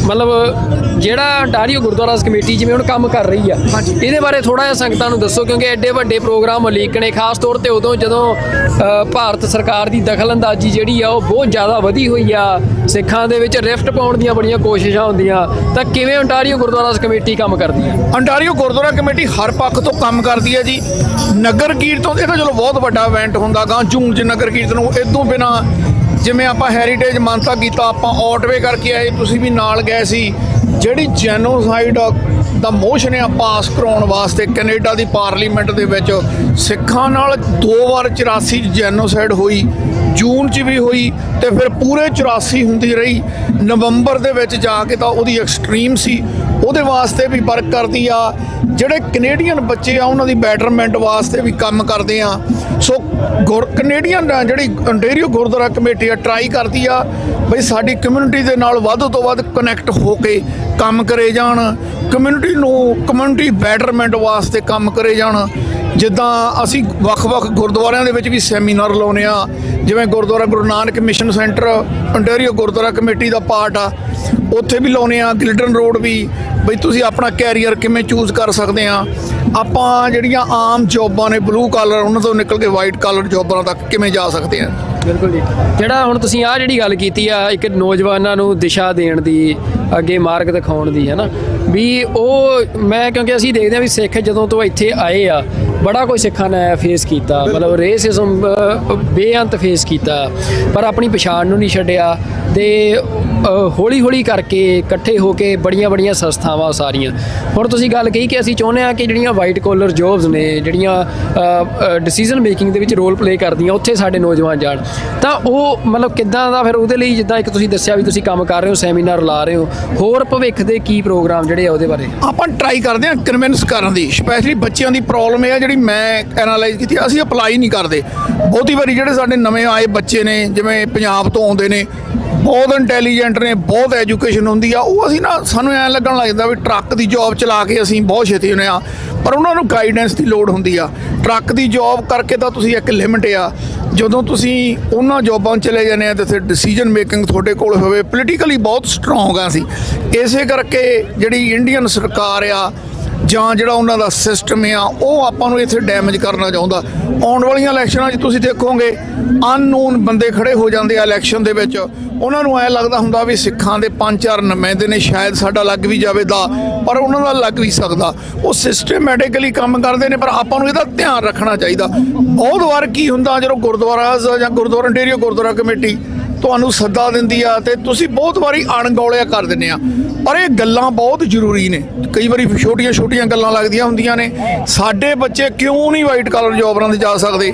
F: ਮਤਲਬ ਜਿਹੜਾ ਅੰਟਾਰੀਓ ਗੁਰਦੁਆਰਾ ਕਮੇਟੀ ਜਿਵੇਂ ਹੁਣ ਕੰਮ ਕਰ ਰਹੀ ਆ, ਇਹਦੇ ਬਾਰੇ ਥੋੜ੍ਹਾ ਜਿਹਾ ਸੰਗਤਾਂ ਨੂੰ ਦੱਸੋ, ਕਿਉਂਕਿ ਐਡੇ ਵੱਡੇ ਪ੍ਰੋਗਰਾਮ ਉਲੀਕਣੇ, ਖਾਸ ਤੌਰ 'ਤੇ ਉਦੋਂ ਜਦੋਂ ਭਾਰਤ ਸਰਕਾਰ ਦੀ ਦਖਲਅੰਦਾਜ਼ੀ ਜਿਹੜੀ ਆ ਉਹ ਬਹੁਤ ਜ਼ਿਆਦਾ ਵਧੀ ਹੋਈ ਆ, ਸਿੱਖਾਂ ਦੇ ਵਿੱਚ ਰਿਫਟ ਪਾਉਣ ਦੀਆਂ ਬੜੀਆਂ ਕੋਸ਼ਿਸ਼ਾਂ ਹੁੰਦੀਆਂ, ਤਾਂ ਕਿਵੇਂ ਅੰਟਾਰੀਓ ਗੁਰਦੁਆਰਾ ਕਮੇਟੀ ਕੰਮ ਕਰਦੀ ਹੈ?
B: ਅੰਟਾਰੀਓ ਗੁਰਦੁਆਰਾ ਕਮੇਟੀ ਹਰ ਪੱਖ ਤੋਂ ਕੰਮ ਕਰਦੀ ਹੈ ਜੀ। ਨਗਰ ਕੀਰਤਨ ਇਹ ਤਾਂ ਚਲੋ ਬਹੁਤ ਵੱਡਾ ਇਵੈਂਟ ਹੁੰਦਾ ਗਾ ਜੂਨ 'ਚ ਨਗਰ ਕੀਰਤਨ ਨੂੰ, ਇਹ ਤੋਂ ਬਿਨਾਂ ਜਿਵੇਂ ਆਪਾਂ ਹੈਰੀਟੇਜ ਮਾਨਤਾ ਕੀਤਾ, ਆਪਾਂ ਆਟਵੇ ਕਰਕੇ ਆਏ, ਤੁਸੀਂ ਵੀ ਨਾਲ ਗਏ ਸੀ। ਜਿਹੜੀ ਜੈਨੋਸਾਈਡ ਦਾ ਮੋਸ਼ਨ ਆ ਪਾਸ ਕਰਾਉਣ ਵਾਸਤੇ ਕੈਨੇਡਾ ਦੀ ਪਾਰਲੀਮੈਂਟ ਦੇ ਵਿੱਚ ਸਿੱਖਾਂ ਨਾਲ 2 ਵਾਰ 84 ਜੈਨੋਸਾਈਡ ਹੋਈ, ਜੂਨ 'ਚ ਵੀ ਹੋਈ ਤੇ ਫਿਰ ਪੂਰੇ 84 ਹੁੰਦੀ ਰਹੀ। ਨਵੰਬਰ ਦੇ ਵਿੱਚ ਜਾ ਕੇ ਤਾਂ ਉਹਦੀ ਐਕਸਟ੍ਰੀਮ ਸੀ, ਉਹਦੇ ਵਾਸਤੇ ਵੀ ਵਰਕ ਕਰਦੀ ਆ। ਜਿਹੜੇ ਕੈਨੇਡੀਅਨ ਬੱਚੇ ਆ ਉਹਨਾਂ ਦੀ ਬੈਟਰਮੈਂਟ ਵਾਸਤੇ ਵੀ ਕੰਮ ਕਰਦੇ ਆ। ਸੋ ਕੈਨੇਡੀਅਨ ਜਿਹੜੀ ਅੰਟਾਰੀਓ ਗੁਰਦੁਆਰਾ ਕਮੇਟੀ ਆ ਟਰਾਈ ਕਰਦੀ ਆ ਬਈ ਸਾਡੀ ਕਮਿਊਨਿਟੀ ਦੇ ਨਾਲ ਵੱਧ ਤੋਂ ਵੱਧ ਕਨੈਕਟ ਹੋ ਕੇ ਕੰਮ ਕਰੇ ਜਾਣ, ਕਮਿਊਨਿਟੀ ਬੈਟਰਮੈਂਟ ਵਾਸਤੇ ਕੰਮ ਕਰੇ ਜਾਣ। ਜਿੱਦਾਂ ਅਸੀਂ ਵੱਖ-ਵੱਖ ਗੁਰਦੁਆਰਿਆਂ ਦੇ ਵਿੱਚ ਵੀ ਸੈਮੀਨਾਰ ਲਾਉਂਦੇ ਆ, ਜਿਵੇਂ Gurdwara Guru Nanak mission centre Ontario Gurdwara committee ਦਾ ਪਾਰਟ ਆ, ਉੱਥੇ ਵੀ ਲਾਉਂਦੇ ਆ। ਗਿਲਡਨ ਰੋਡ ਵੀ ਬਈ ਤੁਸੀਂ ਆਪਣਾ ਕੈਰੀਅਰ ਕਿਵੇਂ ਚੂਜ਼ ਕਰ ਸਕਦੇ ਆ। ਆਪਾਂ ਜਿਹੜੀਆਂ ਆਮ ਜੋਬਾਂ ਨੇ ਬਲੂ ਕਾਲਰ, ਉਹਨਾਂ ਤੋਂ ਨਿਕਲ ਕੇ ਵਾਈਟ ਕਾਲਰ ਜੋਬਾਂ ਤੱਕ ਕਿਵੇਂ ਜਾ ਸਕਦੇ ਆ।
F: ਬਿਲਕੁਲ ਜੀ। ਜਿਹੜਾ ਹੁਣ ਤੁਸੀਂ ਆਹ ਜਿਹੜੀ ਗੱਲ ਕੀਤੀ ਆ, ਇੱਕ ਨੌਜਵਾਨਾਂ ਨੂੰ ਦਿਸ਼ਾ ਦੇਣ ਦੀ, ਅੱਗੇ ਮਾਰਗ ਦਿਖਾਉਣ ਦੀ, ਹੈ ਨਾ, ਵੀ ਉਹ ਮੈਂ ਕਿਉਂਕਿ ਅਸੀਂ ਦੇਖਦੇ ਹਾਂ ਵੀ ਸਿੱਖ ਜਦੋਂ ਤੋਂ ਇੱਥੇ ਆਏ ਆ ਬੜਾ ਕੁਝ ਸਿੱਖਾਂ ਨੇ ਫੇਸ ਕੀਤਾ, ਮਤਲਬ ਰੇਸਿਜ਼ਮ ਬੇਅੰਤ ਫੇਸ ਕੀਤਾ, ਪਰ ਆਪਣੀ ਪਛਾਣ ਨੂੰ ਨਹੀਂ ਛੱਡਿਆ। ਤੇ ਹੌਲੀ ਹੌਲੀ ਕਰਕੇ ਇਕੱਠੇ ਹੋ ਕੇ ਬੜੀਆਂ ਸੰਸਥਾਵਾਂ ਸਾਰੀਆਂ। ਹੁਣ ਤੁਸੀਂ ਗੱਲ ਕਹੀ ਕਿ ਅਸੀਂ ਚਾਹੁੰਦੇ ਹਾਂ ਕਿ ਜਿਹੜੀਆਂ ਵਾਈਟ ਕੋਲਰ ਜੋਬਸ ਨੇ, ਜਿਹੜੀਆਂ ਡਿਸੀਜਨ ਮੇਕਿੰਗ ਦੇ ਵਿੱਚ ਰੋਲ ਪਲੇ ਕਰਦੀਆਂ, ਉੱਥੇ ਸਾਡੇ ਨੌਜਵਾਨ ਜਾਣ। ਤਾਂ ਉਹ ਮਤਲਬ ਕਿੱਦਾਂ ਦਾ ਫਿਰ ਉਹਦੇ ਲਈ, ਜਿੱਦਾਂ ਇੱਕ ਤੁਸੀਂ ਦੱਸਿਆ ਵੀ ਤੁਸੀਂ ਕੰਮ ਕਰ ਰਹੇ ਹੋ, ਸੈਮੀਨਾਰ ਲਾ ਰਹੇ ਹੋ, ਹੋਰ ਭਵਿੱਖ ਦੇ ਕੀ ਪ੍ਰੋਗਰਾਮ ਜਿਹੜੇ ਜਿਹੜੇ ਆ ਉਹਦੇ ਬਾਰੇ?
G: ਆਪਾਂ ਟਰਾਈ ਕਰਦੇ ਹਾਂ ਕਨਵਿੰਸ ਕਰਨ ਦੀ। ਸਪੈਸ਼ਲੀ ਬੱਚਿਆਂ ਦੀ ਪ੍ਰੋਬਲਮ ਇਹ ਆ ਜਿਹੜੀ ਮੈਂ ਐਨਾਲਾਈਜ਼ ਕੀਤੀ, ਅਸੀਂ ਅਪਲਾਈ ਨਹੀਂ ਕਰਦੇ। ਬਹੁਤੀ ਵਾਰੀ ਜਿਹੜੇ ਸਾਡੇ ਨਵੇਂ ਆਏ ਬੱਚੇ ਨੇ, ਜਿਵੇਂ ਪੰਜਾਬ ਤੋਂ ਆਉਂਦੇ ਨੇ, ਬਹੁਤ ਇੰਟੈਲੀਜੈਂਟ ਨੇ, ਬਹੁਤ ਐਜੂਕੇਸ਼ਨ ਹੁੰਦੀ ਆ, ਉਹ ਅਸੀਂ ਨਾ ਸਾਨੂੰ ਐਂ ਲੱਗਣ ਲੱਗ ਜਾਂਦਾ ਵੀ ਟਰੱਕ ਦੀ ਜੌਬ ਚਲਾ ਕੇ ਅਸੀਂ ਬਹੁਤ ਛੇਤੀ ਹੁੰਦੇ ਆ, ਪਰ ਉਹਨਾਂ ਨੂੰ ਗਾਈਡੈਂਸ ਦੀ ਲੋੜ ਹੁੰਦੀ ਆ। ਟਰੱਕ ਦੀ ਜੌਬ ਕਰਕੇ ਤਾਂ ਤੁਸੀਂ ਇੱਕ ਲਿਮਿਟ ਆ, ਜਦੋਂ ਤੁਸੀਂ ਉਹਨਾਂ ਜੌਬਾਂ 'ਚ ਚਲੇ ਜਾਂਦੇ ਆ ਤਾਂ ਫਿਰ ਡਿਸੀਜਨ ਮੇਕਿੰਗ ਤੁਹਾਡੇ ਕੋਲ ਹੋਵੇ। ਪੋਲੀਟੀਕਲੀ ਬਹੁਤ ਸਟਰੋਂਗ ਆ ਅਸੀਂ, ਇਸੇ ਕਰਕੇ ਜਿਹੜੀ ਇੰਡੀਅਨ ਸਰਕਾਰ ਆ ਜਾਂ ਜਿਹੜਾ ਉਹਨਾਂ ਦਾ ਸਿਸਟਮ ਆ, ਉਹ ਆਪਾਂ ਨੂੰ ਇੱਥੇ ਡੈਮੇਜ ਕਰਨਾ ਚਾਹੁੰਦਾ। ਆਉਣ ਵਾਲੀਆਂ ਇਲੈਕਸ਼ਨਾਂ 'ਚ ਤੁਸੀਂ ਦੇਖੋਗੇ ਅਨਨੋਨ ਬੰਦੇ ਖੜੇ ਹੋ ਜਾਂਦੇ ਆ ਇਲੈਕਸ਼ਨ ਦੇ ਵਿੱਚ, ਉਹਨਾਂ ਨੂੰ ਐਂ ਲੱਗਦਾ ਹੁੰਦਾ ਵੀ ਸਿੱਖਾਂ ਦੇ 5-4 ਨੁਮਾਇੰਦੇ ਨੇ, ਸ਼ਾਇਦ ਸਾਡਾ ਲੱਗ ਵੀ ਜਾਵੇ ਦਾ, ਪਰ ਉਹਨਾਂ ਦਾ ਲੱਗ ਵੀ ਸਕਦਾ। ਉਹ ਸਿਸਟਮੈਟਿਕਲੀ ਕੰਮ ਕਰਦੇ ਨੇ, ਪਰ ਆਪਾਂ ਨੂੰ ਇਹਦਾ ਧਿਆਨ ਰੱਖਣਾ ਚਾਹੀਦਾ। ਬਹੁਤ ਵਾਰ ਕੀ ਹੁੰਦਾ, ਜਦੋਂ ਗੁਰਦੁਆਰਾ ਜਾਂ ਗੁਰਦੁਆਰਾ ਇੰਟੀਰੀਅਰ ਗੁਰਦੁਆਰਾ ਕਮੇਟੀ ਤੁਹਾਨੂੰ ਸੱਦਾ ਦਿੰਦੀ ਆ ਤੇ ਤੁਸੀਂ ਬਹੁਤ ਵਾਰੀ ਅਣਗੌਲਿਆ ਕਰ ਦਿੰਦੇ ਆ, ਪਰ ਇਹ ਗੱਲਾਂ ਬਹੁਤ ਜ਼ਰੂਰੀ ਨੇ। ਕਈ ਵਾਰੀ ਛੋਟੀਆਂ ਗੱਲਾਂ ਲੱਗਦੀਆਂ ਹੁੰਦੀਆਂ ਨੇ। ਸਾਡੇ ਬੱਚੇ ਕਿਉਂ ਨਹੀਂ ਵਾਈਟ ਕਾਲਰ ਜੌਬਾਂ 'ਤੇ ਜਾ ਸਕਦੇ?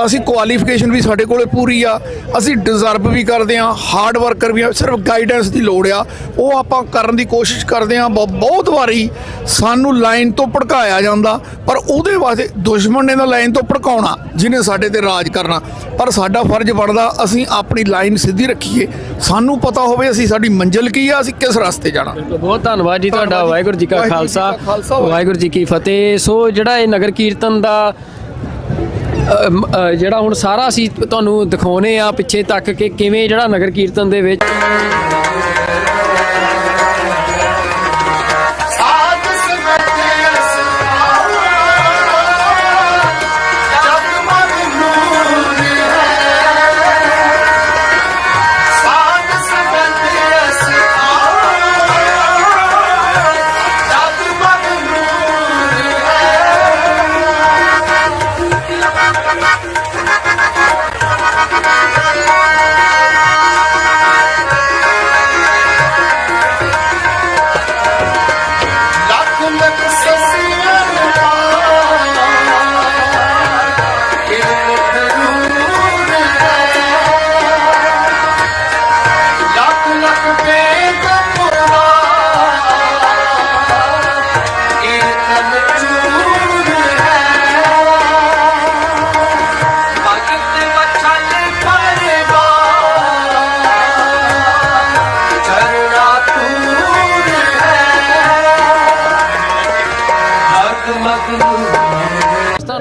G: ਅਸੀਂ ਕੁਆਲੀਫਿਕੇਸ਼ਨ ਵੀ ਸਾਡੇ ਕੋਲੇ ਪੂਰੀ ਆ, ਅਸੀਂ ਡਿਜ਼ਰਵ ਵੀ ਕਰਦੇ ਆ, ਹਾਰਡ ਵਰਕਰ ਵੀ ਆ, ਸਿਰਫ ਗਾਈਡੈਂਸ ਦੀ ਲੋੜ ਆ, ਉਹ ਆਪਾਂ ਕਰਨ ਦੀ ਕੋਸ਼ਿਸ਼ ਕਰਦੇ ਆ। ਬਹੁਤ ਵਾਰੀ ਸਾਨੂੰ ਲਾਈਨ ਤੋਂ ਭੜਕਾਇਆ ਜਾਂਦਾ, ਪਰ ਉਹਦੇ ਵਾਸਤੇ ਦੁਸ਼ਮਣ ਨੇ ਤਾਂ ਲਾਈਨ ਤੋਂ ਭੜਕਾਉਣਾ ਜਿਹਨੇ ਸਾਡੇ ਤੇ ਰਾਜ ਕਰਨਾ, ਪਰ ਸਾਡਾ ਫਰਜ਼ ਬਣਦਾ ਅਸੀਂ ਆਪਣੀ ਲਾਈਨ ਸਿੱਧੀ ਰੱਖੀਏ, ਸਾਨੂੰ ਪਤਾ ਹੋਵੇ ਅਸੀਂ ਸਾਡੀ ਮੰਜ਼ਿਲ ਕੀ ਆ, ਅਸੀਂ ਕਿਸ ਰਸਤੇ ਜਾਣਾ।
F: ਬਹੁਤ ਧੰਨਵਾਦ ਜੀ ਤੁਹਾਡਾ। ਵਾਹਿਗੁਰੂ ਜੀ ਕਾ ਖਾਲਸਾ, ਵਾਹਿਗੁਰੂ ਜੀ ਕੀ ਫਤਿਹ। ਸੋ ਜਿਹੜਾ ਇਹ ਨਗਰ ਕੀਰਤਨ ਦਾ ਜਿਹੜਾ ਹੁਣ ਸਾਰਾ ਅਸੀਂ ਤੁਹਾਨੂੰ ਦਿਖਾਉਨੇ ਆ ਪਿੱਛੇ ਤੱਕ ਕਿ ਕਿਵੇਂ ਜਿਹੜਾ ਨਗਰ ਕੀਰਤਨ ਦੇ ਵਿੱਚ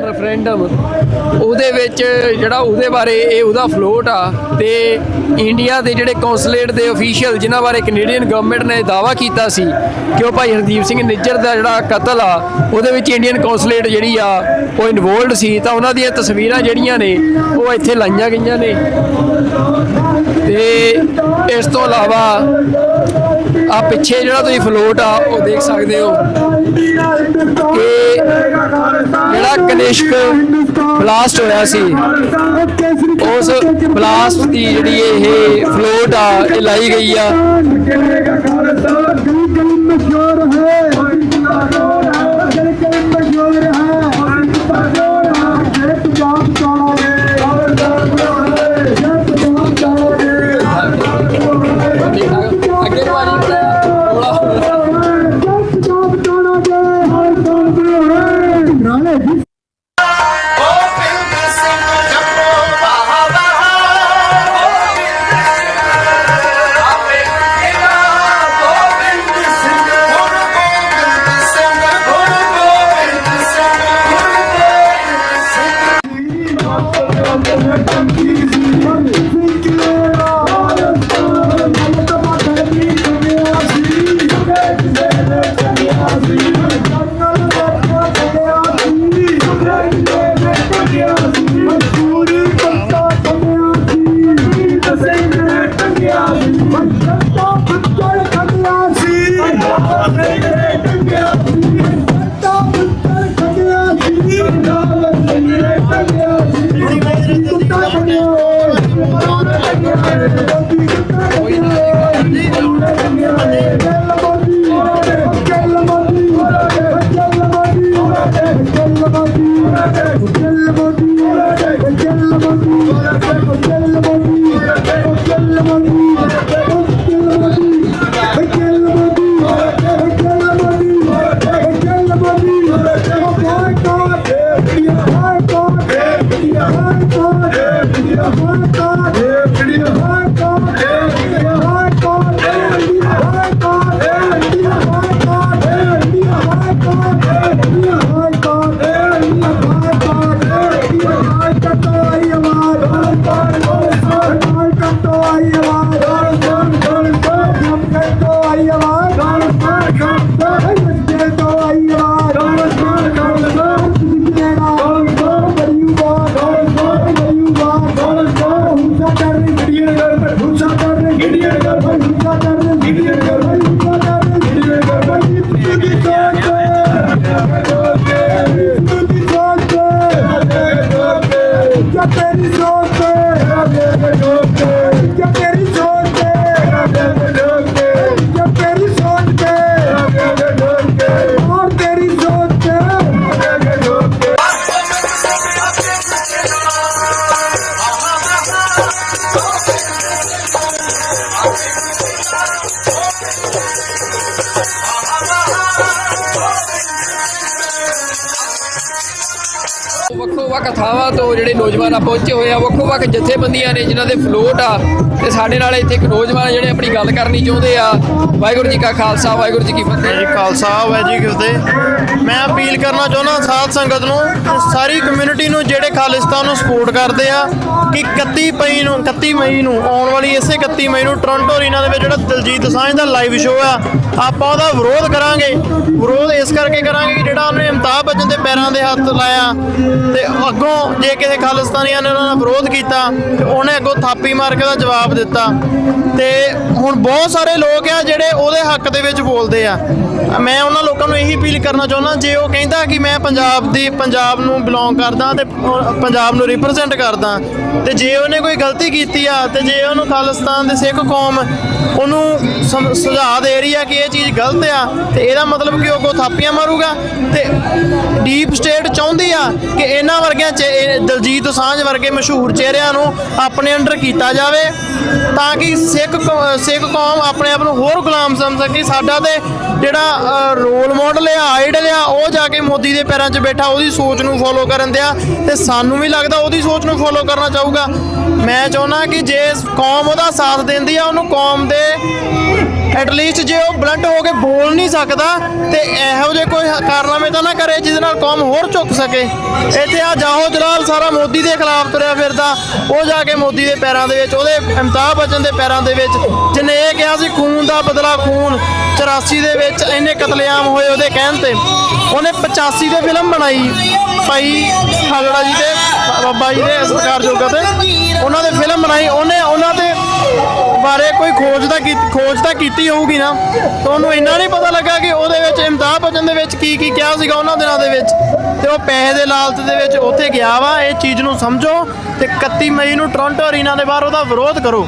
F: ਰੈਫਰੈਂਡਮ ਉਹਦੇ ਵਿੱਚ ਜਿਹੜਾ ਉਹਦੇ ਬਾਰੇ ਇਹ ਉਹਦਾ ਫਲੋਟ ਆ, ਤੇ ਇੰਡੀਆ ਦੇ ਜਿਹੜੇ ਕੌਂਸਲੇਟ ਦੇ ਅਫੀਸ਼ੀਅਲ ਜਿਨ੍ਹਾਂ ਬਾਰੇ ਕੈਨੇਡੀਅਨ ਗਵਰਨਮੈਂਟ ਨੇ ਦਾਅਵਾ ਕੀਤਾ ਸੀ ਕਿ ਉਹ ਭਾਈ ਹਰਦੀਪ ਸਿੰਘ ਨਿੱਜਰ ਦਾ ਜਿਹੜਾ ਕਤਲ ਆ ਉਹਦੇ ਵਿੱਚ ਇੰਡੀਅਨ ਕੌਂਸਲੇਟ ਜਿਹੜੀ ਆ ਉਹ ਇਨਵੋਲਡ ਸੀ, ਤਾਂ ਉਹਨਾਂ ਦੀਆਂ ਤਸਵੀਰਾਂ ਜਿਹੜੀਆਂ ਨੇ ਉਹ ਇੱਥੇ ਲਾਈਆਂ ਗਈਆਂ ਨੇ। ਤੇ ਇਸ ਤੋਂ ਇਲਾਵਾ ਆ ਪਿੱਛੇ ਜਿਹੜਾ ਤੁਸੀਂ ਫਲੋਟ ਆ ਉਹ ਦੇਖ ਸਕਦੇ ਹੋ ਕਿ ਜਿਹੜਾ ਕਨਿਸ਼ਕ ਬਲਾਸਟ ਹੋਇਆ ਸੀ, ਉਸ ਬਲਾਸਟ ਦੀ ਜਿਹੜੀ ਇਹ ਫਲੋਟ ਆ ਇਹ ਲਾਈ ਗਈ ਆ। ਵੱਖ ਥਾਵਾਂ ਤੋਂ ਜਿਹੜੇ ਨੌਜਵਾਨ ਆ ਪਹੁੰਚੇ ਹੋਏ ਆ, ਵੱਖ ਜਥੇਬੰਦੀਆਂ ਨੇ ਜਿਨ੍ਹਾਂ ਦੇ ਫਲੋਟ ਆ, ਤੇ ਸਾਡੇ ਨਾਲ ਇੱਥੇ ਇੱਕ ਨੌਜਵਾਨ ਜਿਹੜੇ ਆਪਣੀ ਗੱਲ ਕਰਨੀ ਚਾਹੁੰਦੇ ਆ। ਵਾਹਿਗੁਰੂ ਜੀ ਕਾ ਖਾਲਸਾ, ਵਾਹਿਗੁਰੂ ਜੀ ਕੀ ਫਤਿਹ।
M: ਜੀ ਖਾਲਸਾ, ਵਾਹਿਗੁਰੂ ਜੀ ਕੀ ਫਤਿਹ। ਮੈਂ ਅਪੀਲ ਕਰਨਾ ਚਾਹੁੰਦਾ ਸਾਧ ਸੰਗਤ ਨੂੰ, ਸਾਰੀ ਕਮਿਊਨਿਟੀ ਨੂੰ ਜਿਹੜੇ ਖਾਲਿਸਤਾਨ ਨੂੰ ਸਪੋਰਟ ਕਰਦੇ ਆ, ਕਿ 31 ਮਈ ਨੂੰ ਆਉਣ ਵਾਲੀ ਇਸੇ 31 ਮਈ ਨੂੰ ਟੋਰਾਂਟੋ ਅਰੀਨਾ ਦੇ ਵਿੱਚ ਜਿਹੜਾ ਦਿਲਜੀਤ ਦੋਸਾਂਝ ਦਾ ਲਾਈਵ ਸ਼ੋਅ ਆ, ਆਪਾਂ ਉਹਦਾ ਵਿਰੋਧ ਕਰਾਂਗੇ। ਵਿਰੋਧ ਇਸ ਕਰਕੇ ਕਰਾਂਗੇ ਕਿ ਜਿਹੜਾ ਉਹਨੇ ਅਮਿਤਾਭ ਬੱਚਨ ਦੇ ਪੈਰਾਂ ਦੇ ਹੱਥ ਲਾਇਆ, ਤੇ ਅੱਗੋਂ ਜੇ ਕਿਸੇ ਖਾਲਿਸਤਾਨੀਆਂ ਨੇ ਉਹਨਾਂ ਦਾ ਵਿਰੋਧ ਕੀਤਾ ਤੇ ਉਹਨੇ ਅੱਗੋਂ ਥਾਪੀ ਮਾਰ ਕੇ ਉਹਦਾ ਜਵਾਬ ਦਿੱਤਾ। ਤੇ ਹੁਣ ਬਹੁਤ ਸਾਰੇ ਲੋਕ ਆ ਜਿਹੜੇ ਉਹਦੇ ਹੱਕ ਦੇ ਵਿੱਚ ਬੋਲਦੇ ਆ। ਮੈਂ ਉਹਨਾਂ ਲੋਕਾਂ ਨੂੰ ਇਹੀ ਅਪੀਲ ਕਰਨਾ ਚਾਹੁੰਦਾ, ਜੇ ਉਹ ਕਹਿੰਦਾ ਕਿ ਮੈਂ ਪੰਜਾਬ ਨੂੰ ਬਿਲੋਂਗ ਕਰਦਾ ਤੇ ਪੰਜਾਬ ਨੂੰ ਰਿਪਰੈਜ਼ੈਂਟ ਕਰਦਾ, ਤੇ ਜੇ ਉਹਨੇ ਕੋਈ ਗਲਤੀ ਕੀਤੀ ਆ, ਤੇ ਜੇ ਉਹਨੂੰ ਖਾਲਿਸਤਾਨ ਦੇ ਸਿੱਖ ਕੌਮ ਉਹਨੂੰ ਸੁਝਾਅ ਦੇ ਰਹੀ ਆ ਕਿ ਇਹ ਚੀਜ਼ ਗਲਤ ਆ, ਤੇ ਇਹਦਾ ਮਤਲਬ ਕਿ ਉਹ ਅੱਗੋਂ ਥਾਪੀਆਂ ਮਾਰੂਗਾ। ਤੇ ਡੀਪ ਸਟੇਟ ਚਾਹੁੰਦੀ ਆ ਕਿ ਇਹਨਾਂ ਵਰਗਿਆਂ ਦਿਲਜੀਤ ਦੋਸਾਂਝ ਵਰਗੇ ਮਸ਼ਹੂਰ ਚਿਹਰਿਆਂ ਨੂੰ ਆਪਣੇ ਅੰਡਰ ਕੀਤਾ ਜਾਵੇ, ਤਾਂ ਕਿ ਸਿੱਖ ਕੌਮ ਆਪਣੇ ਆਪ ਨੂੰ ਹੋਰ ਗੁਲਾਮ ਸਮਝ ਸਕੇ। ਸਾਡਾ ਤੇ ਜਿਹੜਾ ਰੋਲ ਮਾਡਲ ਆ, ਆਈਡਲ ਆ, ਉਹ ਜਾ ਕੇ ਮੋਦੀ ਦੇ ਪੈਰਾਂ 'ਚ ਬੈਠਾ, ਉਹਦੀ ਸੋਚ ਨੂੰ ਫੋਲੋ ਕਰਨ ਦਿਆ, ਤੇ ਸਾਨੂੰ ਵੀ ਲੱਗਦਾ ਉਹਦੀ ਸੋਚ ਨੂੰ ਫੋਲੋ ਕਰਨਾ ਚਾਹੂਗਾ। ਮੈਂ ਚਾਹੁੰਦਾ ਕਿ ਜੇ ਕੌਮ ਉਹਦਾ ਸਾਥ ਦਿੰਦੀ ਆ, ਉਹਨੂੰ ਕੌਮ ਦੇ ਐਟਲੀਸਟ ਜੇ ਉਹ ਬਲੰਟ ਹੋ ਕੇ ਬੋਲ ਨਹੀਂ ਸਕਦਾ, ਤੇ ਇਹੋ ਜਿਹੇ ਕੋਈ ਕਾਰਨਾਮੇ ਤਾਂ ਨਾ ਕਰੇ ਜਿਹਦੇ ਨਾਲ ਕੌਮ ਹੋਰ ਝੁਕ ਸਕੇ। ਇੱਥੇ ਆ ਜਾਹੋ ਜਲਾਲ ਸਾਰਾ ਮੋਦੀ ਦੇ ਖਿਲਾਫ ਤੁਰਿਆ ਫਿਰਦਾ, ਉਹ ਜਾ ਕੇ ਮੋਦੀ ਦੇ ਪੈਰਾਂ ਦੇ ਵਿੱਚ, ਉਹਦੇ ਅਮਿਤਾਭ ਬੱਚਨ ਦੇ ਪੈਰਾਂ ਦੇ ਵਿੱਚ, ਜਿਹਨੇ ਇਹ ਕਿਹਾ ਸੀ ਖੂਨ ਦਾ ਬਦਲਾ ਖੂਨ, 84 ਦੇ ਵਿੱਚ ਇੰਨੇ ਕਤਲੇਆਮ ਹੋਏ ਉਹਦੇ ਕਹਿਣ ਤੇ, ਉਹਨੇ 85 ਦੇ ਫਿਲਮ ਬਣਾਈ ਭਾਈ ਖਾਲੜਾ ਜੀ ਦੇ ਬਾਬਾ ਜੀ ਦੇ ਸਤਿਕਾਰਯੋਗ ਤੇ, ਉਹਨਾਂ ਦੇ ਫਿਲਮ ਬਣਾਈ, ਉਹਨੇ ਉਹਨਾਂ ਦੇ ਬਾਰੇ ਕੋਈ ਖੋਜ ਤਾਂ ਕੀਤੀ ਹੋਊਗੀ ਨਾ, ਤਾਂ ਉਹਨੂੰ ਇੰਨਾ ਨਹੀਂ ਪਤਾ ਲੱਗਾ ਕਿ ਉਹਦੇ ਵਿੱਚ ਅਮਿਤਾਭ ਬੱਚਨ ਦੇ ਵਿੱਚ ਕੀ ਕਿਹਾ ਸੀਗਾ ਉਹਨਾਂ ਦਿਨਾਂ ਦੇ ਵਿੱਚ, ਤੇ ਉਹ ਪੈਸੇ ਦੇ ਲਾਲਚ ਦੇ ਵਿੱਚ ਉੱਥੇ ਗਿਆ ਵਾ। ਇਹ ਚੀਜ਼ ਨੂੰ ਸਮਝੋ, ਤੇ 31 ਮਈ ਨੂੰ ਟੋਰਾਂਟੋ ਅਰੀਨਾ ਦੇ ਬਾਹਰ ਉਹਦਾ ਵਿਰੋਧ ਕਰੋ।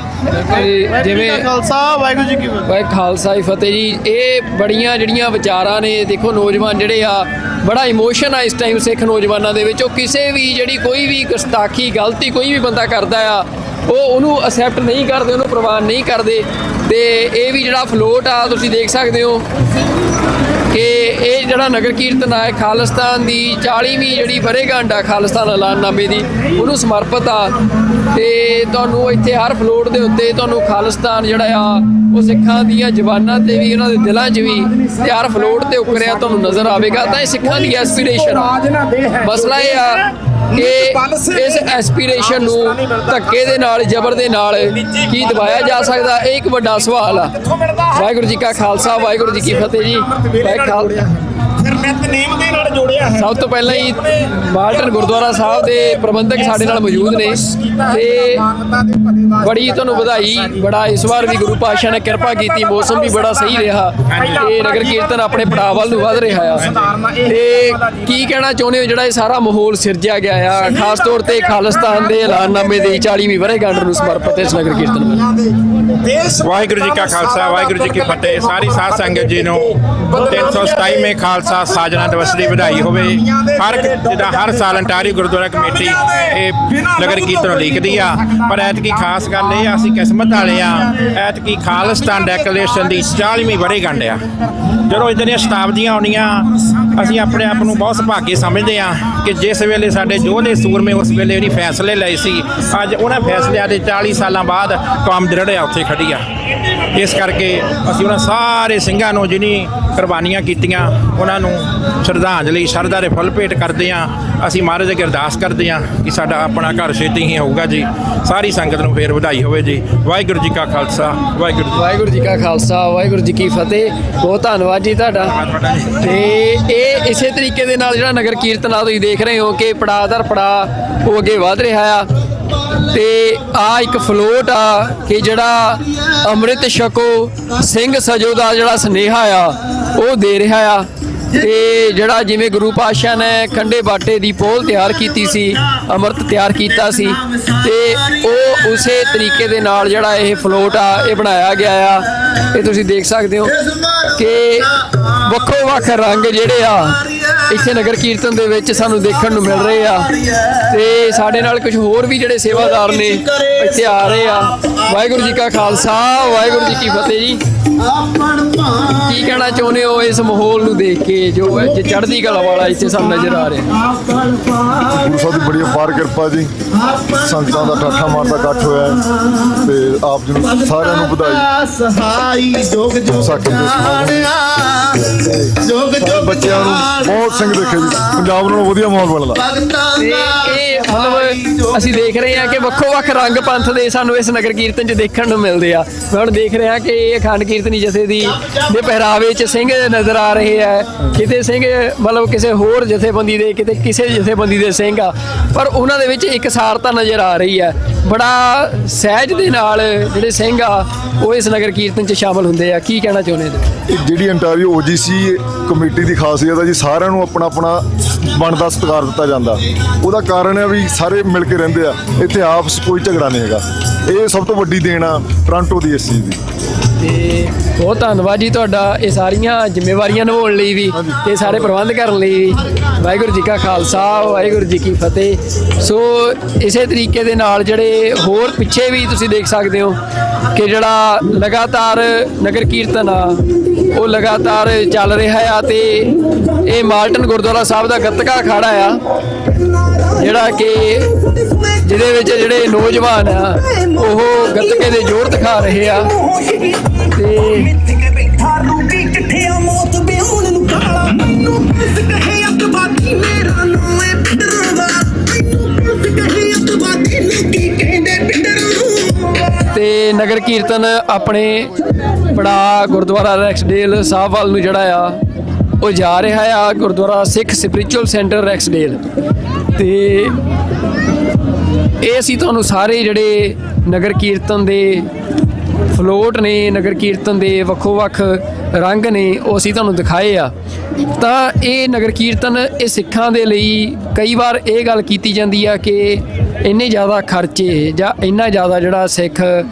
F: ਜਿਵੇਂ
M: ਖਾਲਸਾ, ਵਾਹਿਗੁਰੂ ਜੀ ਕੀ ਫਤਿਹ।
F: ਖਾਲਸਾ ਜੀ ਫਤਿਹ ਜੀ। ਇਹ ਬੜੀਆਂ ਜਿਹੜੀਆਂ ਵਿਚਾਰਾਂ ਨੇ, ਦੇਖੋ ਨੌਜਵਾਨ ਜਿਹੜੇ ਆ, ਬੜਾ ਇਮੋਸ਼ਨ ਆ ਇਸ ਟਾਈਮ ਸਿੱਖ ਨੌਜਵਾਨਾਂ ਦੇ ਵਿੱਚ। ਉਹ ਕਿਸੇ ਵੀ ਜਿਹੜੀ ਕੋਈ ਵੀ ਗੁਸਤਾਖੀ ਗਲਤੀ ਕੋਈ ਵੀ ਬੰਦਾ ਕਰਦਾ ਆ, ਉਹਨੂੰ ਅਸੈਪਟ ਨਹੀਂ ਕਰਦੇ, ਉਹਨੂੰ ਪ੍ਰਵਾਨ ਨਹੀਂ ਕਰਦੇ। ਤੇ ਇਹ ਵੀ ਜਿਹੜਾ ਫਲੋਟ ਆ, ਤੁਸੀਂ ਦੇਖ ਸਕਦੇ ਹੋ ਕਿ ਇਹ ਜਿਹੜਾ ਨਗਰ ਕੀਰਤਨ ਆ, ਖਾਲਿਸਤਾਨ ਦੀ 40ਵੀਂ ਜਿਹੜੀ ਵਰ੍ਹੇਗੰਢ ਆ ਖਾਲਿਸਤਾਨ ਐਲਾਨਨਾਮੇ ਦੀ, ਉਹਨੂੰ ਸਮਰਪਿਤ ਆ। ਤੇ ਤੁਹਾਨੂੰ ਇੱਥੇ ਹਰ ਫਲੋਟ ਦੇ ਉੱਤੇ ਤੁਹਾਨੂੰ ਖਾਲਿਸਤਾਨ ਜਿਹੜਾ ਆ, ਉਹ ਸਿੱਖਾਂ ਦੀਆਂ ਜ਼ਬਾਨਾਂ ਤੇ ਵੀ, ਉਹਨਾਂ ਦੇ ਦਿਲਾਂ 'ਚ ਵੀ, ਤੇ ਹਰ ਫਲੋਟ ਤੇ ਉਕਰਿਆ ਤੁਹਾਨੂੰ ਨਜ਼ਰ ਆਵੇਗਾ। ਤਾਂ ਇਹ ਸਿੱਖਾਂ ਦੀ ਐਸਪੀਰੇਸ਼ਨ ਆ। ਮਸਲਾ ਇਹ ਆ ਕਿ ਇਸ ਐਸਪੀਰੇਸ਼ਨ ਨੂੰ ਧੱਕੇ ਦੇ ਨਾਲ, ਜ਼ਬਰ ਦੇ ਨਾਲ ਕੀ ਦਬਾਇਆ ਜਾ ਸਕਦਾ, ਇਹ ਇੱਕ ਵੱਡਾ ਸਵਾਲ ਆ। ਵਾਹਿਗੁਰੂ ਜੀ ਕਾ ਖਾਲਸਾ, ਵਾਹਿਗੁਰੂ ਜੀ ਕੀ ਫਤਿਹ ਜੀ। ਸਭ ਤੋਂ ਪਹਿਲਾਂ ਹੀ ਮਾਲਟਨ ਗੁਰਦੁਆਰਾ ਸਾਹਿਬ ਦੇ ਪ੍ਰਬੰਧਕ ਸਾਡੇ ਨਾਲ ਮੌਜੂਦ ਨੇ, ਤੇ ਬੜੀ ਤੁਹਾਨੂੰ ਵਧਾਈ। ਬੜਾ ਇਸ ਵਾਰ ਵੀ ਗੁਰੂ ਪਾਤਸ਼ਾਹ ਨੇ ਕਿਰਪਾ ਕੀਤੀ, ਮੌਸਮ ਵੀ ਬੜਾ ਸਹੀ ਰਿਹਾ, ਤੇ ਨਗਰ ਕੀਰਤਨ ਆਪਣੇ ਪੜਾਅ ਵੱਲ ਨੂੰ ਵਧ ਰਿਹਾ ਆ। ਤੇ ਕੀ ਕਹਿਣਾ ਚਾਹੁੰਦੇ ਹੋ, ਜਿਹੜਾ ਇਹ ਸਾਰਾ ਮਾਹੌਲ ਸਿਰਜਿਆ ਗਿਆ ਆ, ਖਾਸ ਤੌਰ ਤੇ ਖਾਲਿਸਤਾਨ ਦੇ ਐਲਾਨਨਾਮੇ ਦੀ 40ਵੀਂ ਵਰ੍ਹੇਗੰਢ ਨੂੰ ਸਮਰਪਿਤ ਇਸ ਨਗਰ ਕੀਰਤਨ ਵਿੱਚ?
V: ਵਾਹਿਗੁਰੂ ਜੀ ਕਾ ਖਾਲਸਾ, ਵਾਹਿਗੁਰੂ ਜੀ ਕੀ ਫਤਿਹ। ਸਾਰੀ ਸਾਧ ਸੰਗਤ ਜੀ ਨੂੰ 327ਵੇਂ ਖਾਲਸਾ ਸਾਜਨਾ ਦਿਵਸ ਦੀ ਵਧਾਈ ਹੋਵੇ। ਹਰ ਸਾਲ ਅੰਟਾਰੀਓ ਗੁਰਦੁਆਰਾ ਕਮੇਟੀ ਇਹ ਨਗਰ ਕੀਰਤਨ ਲਿਖਦੀ ਆ, ਪਰ ਐਤਕੀ ਖਾਸ ਗੱਲ ਇਹ ਆ, ਅਸੀਂ ਕਿਸਮਤ ਵਾਲੇ ਆ, ਐਤਕੀ ਖਾਲਿਸਤਾਨ ਡੈਕਲੇਰੇਸ਼ਨ ਦੀ 40ਵੀਂ ਵਰ੍ਹੇਗੰਢ ਆ। ਜਦੋਂ ਇੱਦਾਂ ਦੀਆਂ ਸ਼ਤਾਬਦੀਆਂ ਆਉਣੀਆਂ, ਅਸੀਂ ਆਪਣੇ ਆਪ ਨੂੰ ਬਹੁਤ ਸੁਭਾਗੇ ਸਮਝਦੇ ਆ ਕਿ ਜਿਸ ਵੇਲੇ ਸਾਡੇ ਯੋਧੇ ਸੂਰਮੇ ਉਸ ਵੇਲੇ ਉਹਨੇ ਫੈਸਲੇ ਲਏ ਸੀ, ਅੱਜ ਉਹਨਾਂ ਫੈਸਲਿਆਂ ਦੇ 40 ਸਾਲਾਂ ਬਾਅਦ ਕੌਮ ਦ੍ਰਿੜ ਆ, ਉੱਥੇ ਖੜੀ ਆ। ਇਸ ਕਰਕੇ ਅਸੀਂ ਉਹਨਾਂ ਸਾਰੇ ਸਿੰਘਾਂ ਨੂੰ ਜਿਨੀ ਕੁਰਬਾਨੀਆਂ ਕੀਤੀਆਂ, ਉਹਨਾਂ ਨੂੰ ਸ਼ਰਧਾਂਜਲੀ ਸ਼ਰਧਾ ਦੇ ਫੁੱਲ ਭੇਟ ਕਰਦੇ ਹਾਂ। ਅਸੀਂ ਮਹਾਰਾਜ ਅੱਗੇ ਅਰਦਾਸ ਕਰਦੇ ਹਾਂ ਕਿ ਸਾਡਾ ਆਪਣਾ ਘਰ ਛੇਤੀ ਹੀ ਹੋਊਗਾ ਜੀ। ਸਾਰੀ ਸੰਗਤ ਨੂੰ ਫੇਰ ਵਧਾਈ ਹੋਵੇ ਜੀ। ਵਾਹਿਗੁਰੂ ਜੀ ਕਾ ਖਾਲਸਾ,
F: ਵਾਹਿਗੁਰੂ ਜੀ ਕਾ ਖਾਲਸਾ, ਵਾਹਿਗੁਰੂ ਜੀ ਕੀ ਫਤਿਹ। ਬਹੁਤ ਧੰਨਵਾਦ ਜੀ ਤੁਹਾਡਾ। ਤੇ ਇਹ ਇਸੇ ਤਰੀਕੇ ਦੇ ਨਾਲ ਜਿਹੜਾ ਨਗਰ ਕੀਰਤਨ ਆ, ਤੁਸੀਂ ਦੇਖ ਰਹੇ ਹੋ ਕਿ ਪੜਾਅ ਦਰ ਪੜਾਅ ਉਹ ਅੱਗੇ ਵਧ ਰਿਹਾ ਆ। ਤੇ ਆ ਇੱਕ ਫਲੋਟ ਆ ਕਿ ਜਿਹੜਾ ਅੰਮ੍ਰਿਤ ਛਕੋ ਸਿੰਘ ਸਜੋ ਦਾ ਜਿਹੜਾ ਸੁਨੇਹਾ ਆ ਉਹ ਦੇ ਰਿਹਾ ਆ। ਤੇ ਜਿਹੜਾ ਜਿਵੇਂ ਗੁਰੂ ਪਾਤਸ਼ਾਹ ਨੇ ਖੰਡੇ ਬਾਟੇ ਦੀ ਪੋਲ ਤਿਆਰ ਕੀਤੀ ਸੀ, ਅੰਮ੍ਰਿਤ ਤਿਆਰ ਕੀਤਾ ਸੀ, ਤੇ ਉਹ ਉਸੇ ਤਰੀਕੇ ਦੇ ਨਾਲ ਜਿਹੜਾ ਇਹ ਫਲੋਟ ਆ ਇਹ ਬਣਾਇਆ ਗਿਆ ਆ। ਇਹ ਤੁਸੀਂ ਦੇਖ ਸਕਦੇ ਹੋ ਕਿ ਵੱਖੋ ਵੱਖ ਰੰਗ ਜਿਹੜੇ ਆ ਇੱਥੇ ਨਗਰ ਕੀਰਤਨ ਦੇ ਵਿੱਚ ਸਾਨੂੰ ਦੇਖਣ ਨੂੰ ਮਿਲ ਰਹੇ ਆ। ਤੇ ਸਾਡੇ ਨਾਲ ਕੁਝ ਹੋਰ ਵੀ ਜਿਹੜੇ ਸੇਵਾਦਾਰ ਨੇ ਇੱਥੇ ਆ ਰਹੇ ਆ। ਵਾਹਿਗੁਰੂ ਜੀ ਕਾ ਖਾਲਸਾ, ਵਾਹਿਗੁਰੂ ਜੀ ਕੀ ਫਤਿਹ ਜੀ। ਕੀ ਕਹਿਣਾ ਚਾਹੁੰਦੇ ਹੋ ਇਸ ਮਾਹੌਲ ਨੂੰ ਦੇਖ ਕੇ ਜੋ ਚੜ੍ਹਦੀ ਕਲਾ ਵਾਲਾ ਇੱਥੇ ਸਾਨੂੰ ਨਜ਼ਰ ਆ ਰਿਹਾ?
I: ਗੁਰੂ ਸਾਹਿਬ ਦੀ ਬੜੀ ਅਪਾਰ ਕਿਰਪਾ ਜੀ, ਸੰਗਤਾਂ ਦਾ ਠਾਠਾ ਮਾਰਦਾ ਇਕੱਠ ਹੋਇਆ ਹੈ ਤੇ ਆਪ ਜੀ ਨੂੰ ਸਾਰਿਆਂ ਨੂੰ ਵਧਾਈ। ਵਿਸਾਖੀ ਦੇ ਸਮਾਗਮ ਬੱਚਿਆਂ ਨੂੰ ਬਹੁਤ ਸਿੰਘ ਦੇਖੇ ਜੀ, ਪੰਜਾਬ ਨਾਲੋਂ ਵਧੀਆ ਮਾਹੌਲ ਬਣਦਾ।
F: ਇਹ ਮਤਲਬ ਅਸੀਂ ਦੇਖ ਰਹੇ ਹਾਂ ਕਿ ਵੱਖੋ ਵੱਖ ਰੰਗ ਪੰਥ ਦੇ ਸਾਨੂੰ ਇਸ ਨਗਰ ਕੀਰਤਨ 'ਚ ਦੇਖਣ ਨੂੰ ਮਿਲਦੇ ਆ। ਮੈਂ ਹੁਣ ਦੇਖ ਰਿਹਾ ਕਿ ਇਹ ਅਖੰਡ ਕੀਰਤਨੀ ਜਥੇ ਦੇ ਪਹਿਰਾਵੇ 'ਚ ਸਿੰਘ ਨਜ਼ਰ ਆ ਰਹੇ ਆ। ਕਿਤੇ ਸਿੰਘ ਮਤਲਬ ਕਿਸੇ ਹੋਰ ਜਥੇਬੰਦੀ ਦੇ, ਕਿਤੇ ਕਿਸੇ ਜਥੇਬੰਦੀ ਦੇ ਸਿੰਘ ਆ, ਪਰ ਉਹਨਾਂ ਦੇ ਵਿੱਚ ਇੱਕ ਸਾਰਤਾ ਨਜ਼ਰ ਆ ਰਹੀ ਹੈ। ਬੜਾ ਸਹਿਜ ਦੇ ਨਾਲ ਜਿਹੜੇ ਸਿੰਘ ਆ ਉਹ ਇਸ ਨਗਰ ਕੀਰਤਨ 'ਚ ਸ਼ਾਮਲ ਹੁੰਦੇ ਆ। ਕੀ ਕਹਿਣਾ ਚਾਹੁੰਦੇ ਨੇ?
I: ਜਿਹੜੀ ਇੰਟਰਵਿਊ OGC ਕਮੇਟੀ ਦੀ ਖਾਸੀਅਤ ਹੈ ਜੀ, ਸਾਰਿਆਂ ਨੂੰ ਆਪਣਾ ਆਪਣਾ ਬਣਦਾ ਸਤਿਕਾਰ ਦਿੱਤਾ ਜਾਂਦਾ। ਉਹਦਾ ਕਾਰਨ ਹੈ ਵੀ ਸਾਰੇ ਮਿਲ ਕੇ ਰਹਿੰਦੇ ਆ, ਇੱਥੇ ਆਪਸ ਕੋਈ ਝਗੜਾ ਨਹੀਂ ਹੈਗਾ। ਇਹ ਸਭ ਤੋਂ ਵੱਡੀ ਦੇਣ ਆ ਟੋਰਾਂਟੋ ਦੀ ਇਸ ਚੀਜ਼ ਦੀ।
F: ਤੇ ਬਹੁਤ ਧੰਨਵਾਦ ਜੀ ਤੁਹਾਡਾ ਇਹ ਸਾਰੀਆਂ ਜ਼ਿੰਮੇਵਾਰੀਆਂ ਨਿਭਾਉਣ ਲਈ ਵੀ ਤੇ ਸਾਰੇ ਪ੍ਰਬੰਧ ਕਰਨ ਲਈ ਵੀ। ਵਾਹਿਗੁਰੂ ਜੀ ਕਾ ਖਾਲਸਾ, ਵਾਹਿਗੁਰੂ ਜੀ ਕੀ ਫਤਿਹ। ਸੋ ਇਸੇ ਤਰੀਕੇ ਦੇ ਨਾਲ ਜਿਹੜੇ ਹੋਰ ਪਿੱਛੇ ਵੀ ਤੁਸੀਂ ਦੇਖ ਸਕਦੇ ਹੋ ਕਿ ਜਿਹੜਾ ਲਗਾਤਾਰ ਨਗਰ ਕੀਰਤਨ ਆ ਉਹ ਲਗਾਤਾਰ ਚੱਲ ਰਿਹਾ ਆ। ਤੇ ਇਹ ਮਾਲਟਨ ਗੁਰਦੁਆਰਾ ਸਾਹਿਬ ਦਾ ਗੱਤਕਾ ਅਖਾੜਾ ਆ ਜਿਹੜਾ ਕਿ ਜਿਹਦੇ ਵਿੱਚ ਜਿਹੜੇ ਨੌਜਵਾਨ ਆ ਉਹ ਗੱਤਕੇ ਦੇ ਜ਼ੋਰ ਦਿਖਾ ਰਹੇ ਆ। ਤੇ ਤੇ ਨਗਰ ਕੀਰਤਨ ਆਪਣੇ ਬੜਾ ਗੁਰਦੁਆਰਾ ਰੈਕਸਡੇਲ ਸਾਹਿਬ ਵੱਲ ਨੂੰ ਜਿਹੜਾ ਆ ਉਹ ਜਾ ਰਿਹਾ ਆ, ਗੁਰਦੁਆਰਾ ਸਿੱਖ ਸਪਿਰਿਚੁਅਲ ਸੈਂਟਰ ਰੈਕਸਡੇਲ। ਤੇ ਇਹ ਅਸੀਂ ਤੁਹਾਨੂੰ ਸਾਰੇ ਜਿਹੜੇ ਨਗਰ ਕੀਰਤਨ ਦੇ ਫਲੋਟ ਨੇ, ਨਗਰ ਕੀਰਤਨ ਦੇ ਵੱਖੋ ਵੱਖ ਰੰਗ ਨੇ, ਉਹ ਅਸੀਂ ਤੁਹਾਨੂੰ ਦਿਖਾਏ ਆ। ਤਾਂ ਇਹ ਨਗਰ ਕੀਰਤਨ ਇਹ ਸਿੱਖਾਂ ਦੇ ਲਈ ਕਈ ਵਾਰ ਇਹ ਗੱਲ ਕੀਤੀ ਜਾਂਦੀ ਆ ਕਿ ਇੰਨੇ ਜ਼ਿਆਦਾ ਖਰਚੇ ਜਾਂ ਇੰਨਾ ਜ਼ਿਆਦਾ ਜਿਹੜਾ ਸਿੱਖ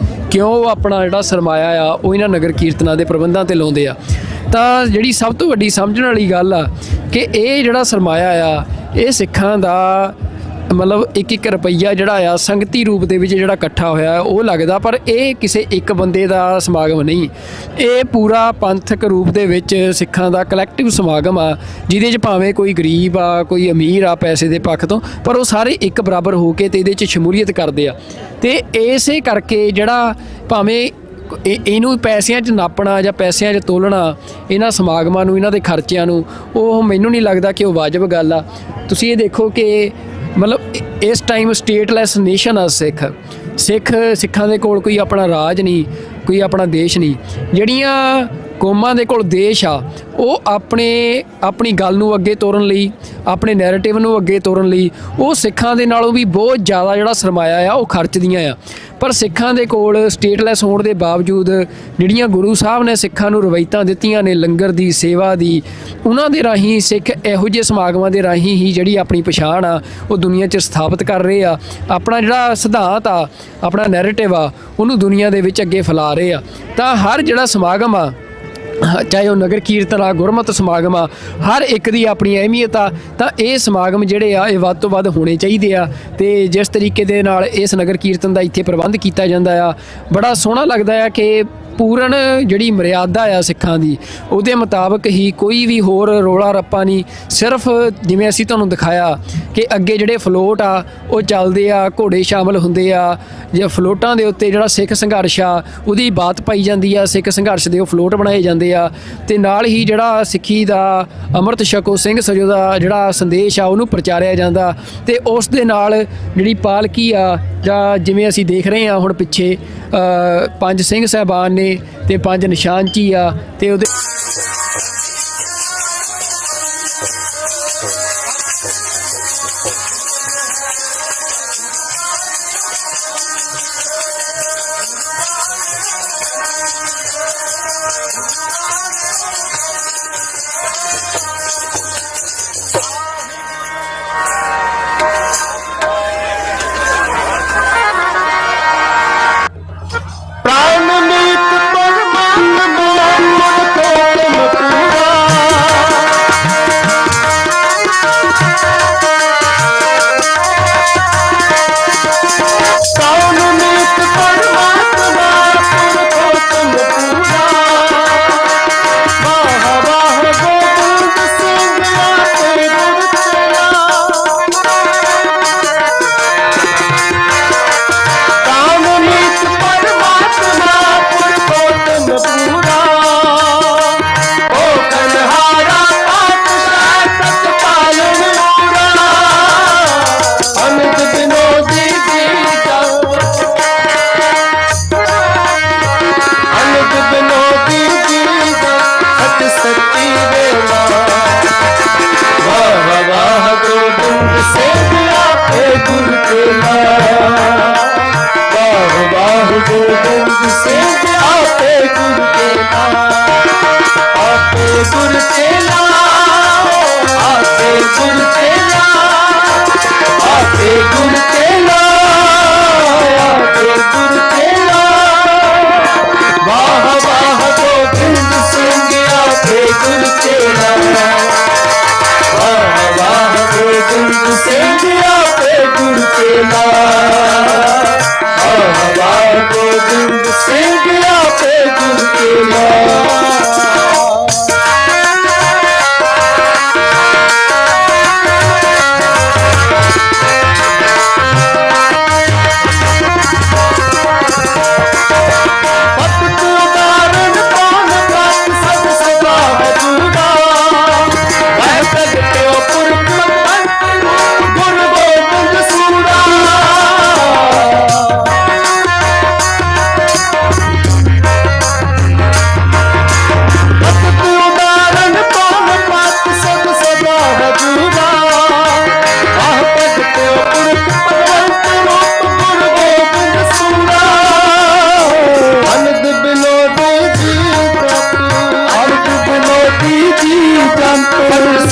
F: ਕਿਉਂ ਆਪਣਾ ਜਿਹੜਾ ਸਰਮਾਇਆ ਆ ਉਹ ਇਹਨਾਂ ਨਗਰ ਕੀਰਤਨਾਂ ਦੇ ਪ੍ਰਬੰਧਾਂ ਤੇ ਲਾਉਂਦੇ ਆ। ਤਾਂ ਜਿਹੜੀ ਸਭ ਤੋਂ ਵੱਡੀ ਸਮਝਣ ਵਾਲੀ ਗੱਲ ਆ ਕਿ ਇਹ ਜਿਹੜਾ ਸਰਮਾਇਆ ਆ ਇਹ ਸਿੱਖਾਂ ਦਾ ਮਤਲਬ ਇੱਕ ਰੁਪਈਆ ਜਿਹੜਾ ਆ ਸੰਗਤੀ ਰੂਪ ਦੇ ਵਿੱਚ ਜਿਹੜਾ ਇਕੱਠਾ ਹੋਇਆ ਉਹ ਲੱਗਦਾ, ਪਰ ਇਹ ਕਿਸੇ ਇੱਕ ਬੰਦੇ ਦਾ ਸਮਾਗਮ ਨਹੀਂ। ਇਹ ਪੂਰਾ ਪੰਥਕ ਰੂਪ ਦੇ ਵਿੱਚ ਸਿੱਖਾਂ ਦਾ ਕਲੈਕਟਿਵ ਸਮਾਗਮ ਆ, ਜਿਹਦੇ 'ਚ ਭਾਵੇਂ ਕੋਈ ਗਰੀਬ ਆ, ਕੋਈ ਅਮੀਰ ਆ ਪੈਸੇ ਦੇ ਪੱਖ ਤੋਂ, ਪਰ ਉਹ ਸਾਰੇ ਇੱਕ ਬਰਾਬਰ ਹੋ ਕੇ ਤੇ ਇਹਦੇ 'ਚ ਸ਼ਮੂਲੀਅਤ ਕਰਦੇ ਆ। ਤੇ ਇਸੇ ਕਰਕੇ ਜਿਹੜਾ ਭਾਵੇਂ ਇਹਨੂੰ ਪੈਸਿਆਂ 'ਚ ਨਾਪਣਾ ਜਾਂ ਪੈਸਿਆਂ 'ਚ ਤੋਲਣਾ ਇਹਨਾਂ ਸਮਾਗਮਾਂ ਨੂੰ, ਇਹਨਾਂ ਦੇ ਖਰਚਿਆਂ ਨੂੰ, ਉਹ ਮੈਨੂੰ ਨਹੀਂ ਲੱਗਦਾ ਕਿ ਉਹ ਵਾਜਬ ਗੱਲ ਆ। ਤੁਸੀਂ ਇਹ ਦੇਖੋ ਕਿ ਮਤਲਬ ਇਸ ਟਾਈਮ ਸਟੇਟਲੈਸ ਨੇਸ਼ਨ ਆ ਸਿੱਖਾਂ ਦੇ ਕੋਲ ਕੋਈ ਆਪਣਾ ਰਾਜ ਨਹੀਂ, ਕੋਈ ਆਪਣਾ ਦੇਸ਼ ਨਹੀਂ। ਜਿਹੜੀਆਂ ਕੌਮਾਂ ਦੇ ਕੋਲ ਦੇਸ਼ ਆ ਉਹ ਆਪਣੀ ਗੱਲ ਨੂੰ ਅੱਗੇ ਤੋਰਨ ਲਈ, ਆਪਣੇ ਨੈਰੇਟਿਵ ਨੂੰ ਅੱਗੇ ਤੋਰਨ ਲਈ ਉਹ ਸਿੱਖਾਂ ਦੇ ਨਾਲੋਂ ਵੀ ਬਹੁਤ ਜ਼ਿਆਦਾ ਜਿਹੜਾ ਸਰਮਾਇਆ ਆ ਉਹ ਖਰਚਦੀਆਂ ਆ। ਪਰ ਸਿੱਖਾਂ ਦੇ ਕੋਲ ਸਟੇਟਲੈਸ ਹੋਣ ਦੇ ਬਾਵਜੂਦ ਜਿਹੜੀਆਂ ਗੁਰੂ ਸਾਹਿਬ ਨੇ ਸਿੱਖਾਂ ਨੂੰ ਰਵਾਇਤਾਂ ਦਿੱਤੀਆਂ ਨੇ ਲੰਗਰ ਦੀ, ਸੇਵਾ ਦੀ, ਉਹਨਾਂ ਦੇ ਰਾਹੀਂ ਸਿੱਖ ਇਹੋ ਜਿਹੇ ਸਮਾਗਮਾਂ ਦੇ ਰਾਹੀਂ ਹੀ ਜਿਹੜੀ ਆਪਣੀ ਪਛਾਣ ਆ ਉਹ ਦੁਨੀਆ 'ਚ ਸਥਾਪਿਤ ਕਰ ਰਹੇ ਆ। ਆਪਣਾ ਜਿਹੜਾ ਸਿਧਾਂਤ ਆ, ਆਪਣਾ ਨੈਰੇਟਿਵ ਆ, ਉਹਨੂੰ ਦੁਨੀਆ ਦੇ ਵਿੱਚ ਅੱਗੇ ਫੈਲਾ ਰਹੇ ਆ। ਤਾਂ ਹਰ ਜਿਹੜਾ ਸਮਾਗਮ ਆ, ਚਾਹੇ ਉਹ ਨਗਰ ਕੀਰਤਨ ਆ, ਗੁਰਮਤਿ ਸਮਾਗਮ ਆ, ਹਰ ਇੱਕ ਦੀ ਆਪਣੀ ਅਹਿਮੀਅਤ ਆ। ਤਾਂ ਇਹ ਸਮਾਗਮ ਜਿਹੜੇ ਆ ਇਹ ਵੱਧ ਤੋਂ ਵੱਧ ਹੋਣੇ ਚਾਹੀਦੇ ਆ। ਤੇ ਜਿਸ ਤਰੀਕੇ ਦੇ ਨਾਲ ਇਸ ਨਗਰ ਕੀਰਤਨ ਦਾ ਇੱਥੇ ਪ੍ਰਬੰਧ ਕੀਤਾ ਜਾਂਦਾ ਆ, ਬੜਾ ਸੋਹਣਾ ਲੱਗਦਾ ਆ ਕਿ ਪੂਰਨ ਜਿਹੜੀ ਮਰਿਆਦਾ ਆ ਸਿੱਖਾਂ ਦੀ ਉਹਦੇ ਮੁਤਾਬਕ ਹੀ, ਕੋਈ ਵੀ ਹੋਰ ਰੋਲਾ ਰੱਪਾ ਨਹੀਂ। ਸਿਰਫ ਜਿਵੇਂ ਅਸੀਂ ਤੁਹਾਨੂੰ ਦਿਖਾਇਆ ਕਿ ਅੱਗੇ ਜਿਹੜੇ ਫਲੋਟ ਆ ਉਹ ਚੱਲਦੇ ਆ, ਘੋੜੇ ਸ਼ਾਮਲ ਹੁੰਦੇ ਆ, ਜੇ ਫਲੋਟਾਂ ਦੇ ਉੱਤੇ ਜਿਹੜਾ ਸਿੱਖ ਸੰਘਰਸ਼ ਆ ਉਹਦੀ ਬਾਤ ਪਾਈ ਜਾਂਦੀ ਆ, ਸਿੱਖ ਸੰਘਰਸ਼ ਦੇ ਉਹ ਫਲੋਟ ਬਣਾਏ ਜਾਂਦੇ ਆ। ਤੇ ਨਾਲ ਹੀ ਜਿਹੜਾ ਸਿੱਖੀ ਦਾ ਅੰਮ੍ਰਿਤ ਛਕੋ ਸਿੰਘ ਸਜੋ ਦਾ ਜਿਹੜਾ ਸੰਦੇਸ਼ ਆ ਉਹਨੂੰ ਪ੍ਰਚਾਰਿਆ ਜਾਂਦਾ। ਤੇ ਉਸ ਦੇ ਨਾਲ ਜਿਹੜੀ ਪਾਲਕੀ ਆ, ਜਾਂ ਜਿਵੇਂ ਅਸੀਂ ਦੇਖ ਰਹੇ ਹਾਂ ਹੁਣ ਪਿੱਛੇ 5 ਸਿੰਘ ਸਾਹਿਬਾਨ ਨੇ ਤੇ 5 ਨਿਸ਼ਾਨਚੀ ਆ ਤੇ ਉਹਦੇ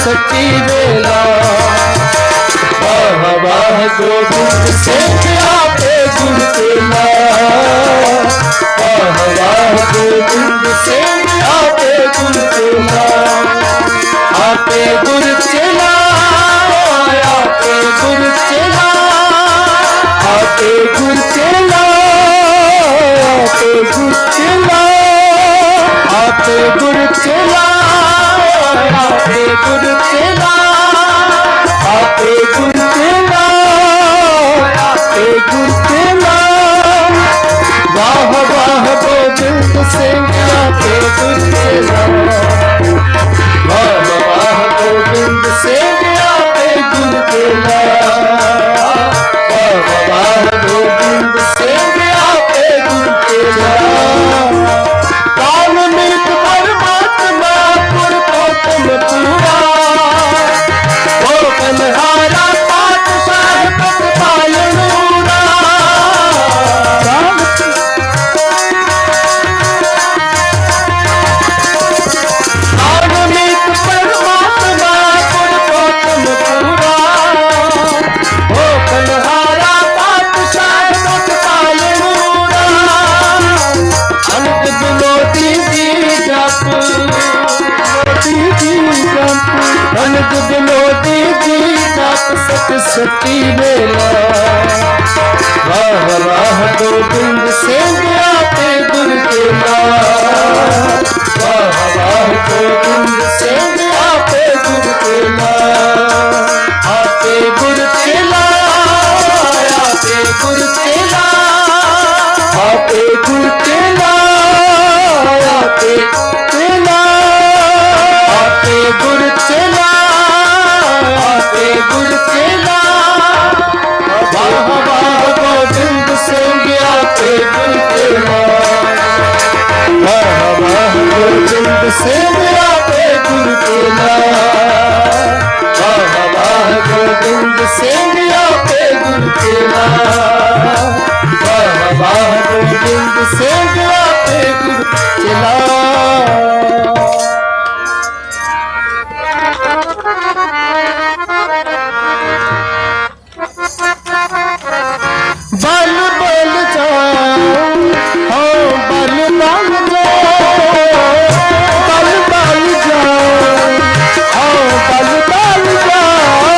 U: सच्ची बेला वाह वाह गोबिंद सिंह आपे गुर चेला वाह वाह गोबिंद सिंह आपे गुर चेला आपे गुर चेला आपे गुर चेला आपे गुर चेला आपे गुर चेला आपे गुर चेला आपे गुर चेला आपे गुर चेला आपे गुर चेला वाह वाह गोबिंद सिंह आपे गुर चेला वाह वाह गोबिंद सिंह आपे गुर चेला वाह वाह गोबिंद सिंह आपे गुर चेला वाल्मीकि परमात्मा पुरुषोत्तम पूरा वो कन्हारा पातशाह प्रतिपालनूरा वाल्मीकि परमात्मा पुरुषोत्तम पूरा वो कन्हारा पातशाह प्रतिपालनूरा अनंत बिनोदी जी जप अनंत बिनोदी जी जप सत सती बेला वाह वाह गोबिंद सिंह आपे गुर चेला वाह वाह गोबिंद सिंह आपे गुर चेला आपे गुर चेला आपे गुर चेला आपे गुर चेला आपे चेला आपे गुर चेला आपे गुर चेला वाह वाह गोबिंद सिंह आपे गुर चेला वाह वाह गोबिंद सिंह आपे गुर चेला वाह वाह गोबिंद सिंह आपे गुर चेला वाह वाह गोबिंद सिंह आपे गुर चेला बल बल जाओ हो बल बल जाओ बल बल जाओ हो बल बल जाओ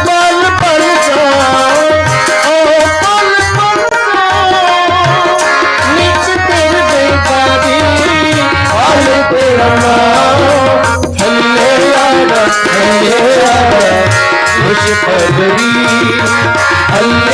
U: बल बल जाओ हो बल बल जाओ निच तेरे बेकारी हाल तेरा नाम हल्ले आड़ा खुश खबरी हल्ले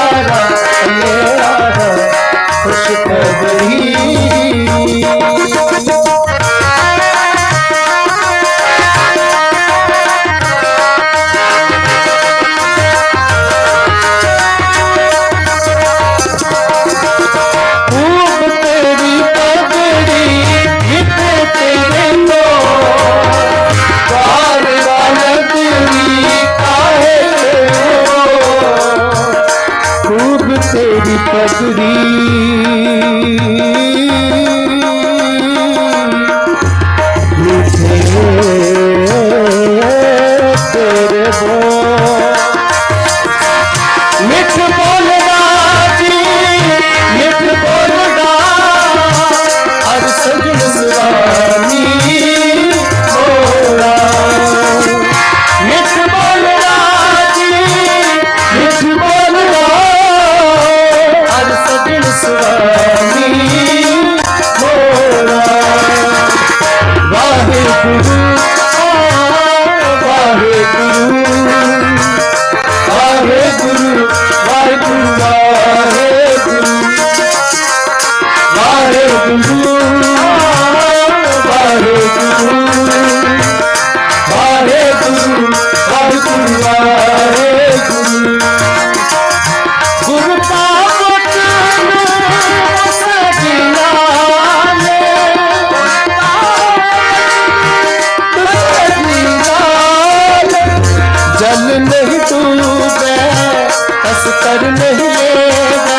U: आड़ा खुश खबरी तेरी पगड़ी
T: कर नहीं लेगा,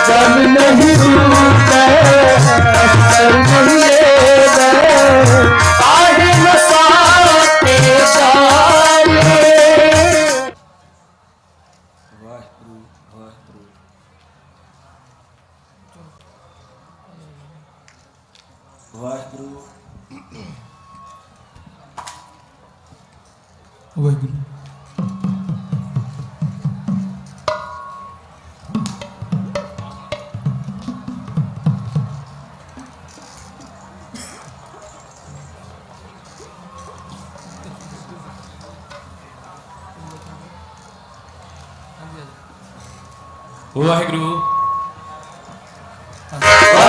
T: जब नहीं रूठे कर नहीं लेगा, काहे न साथे डाले।
J: ਵਾਹਿਗੁਰੂ
T: वाहिगुरु जी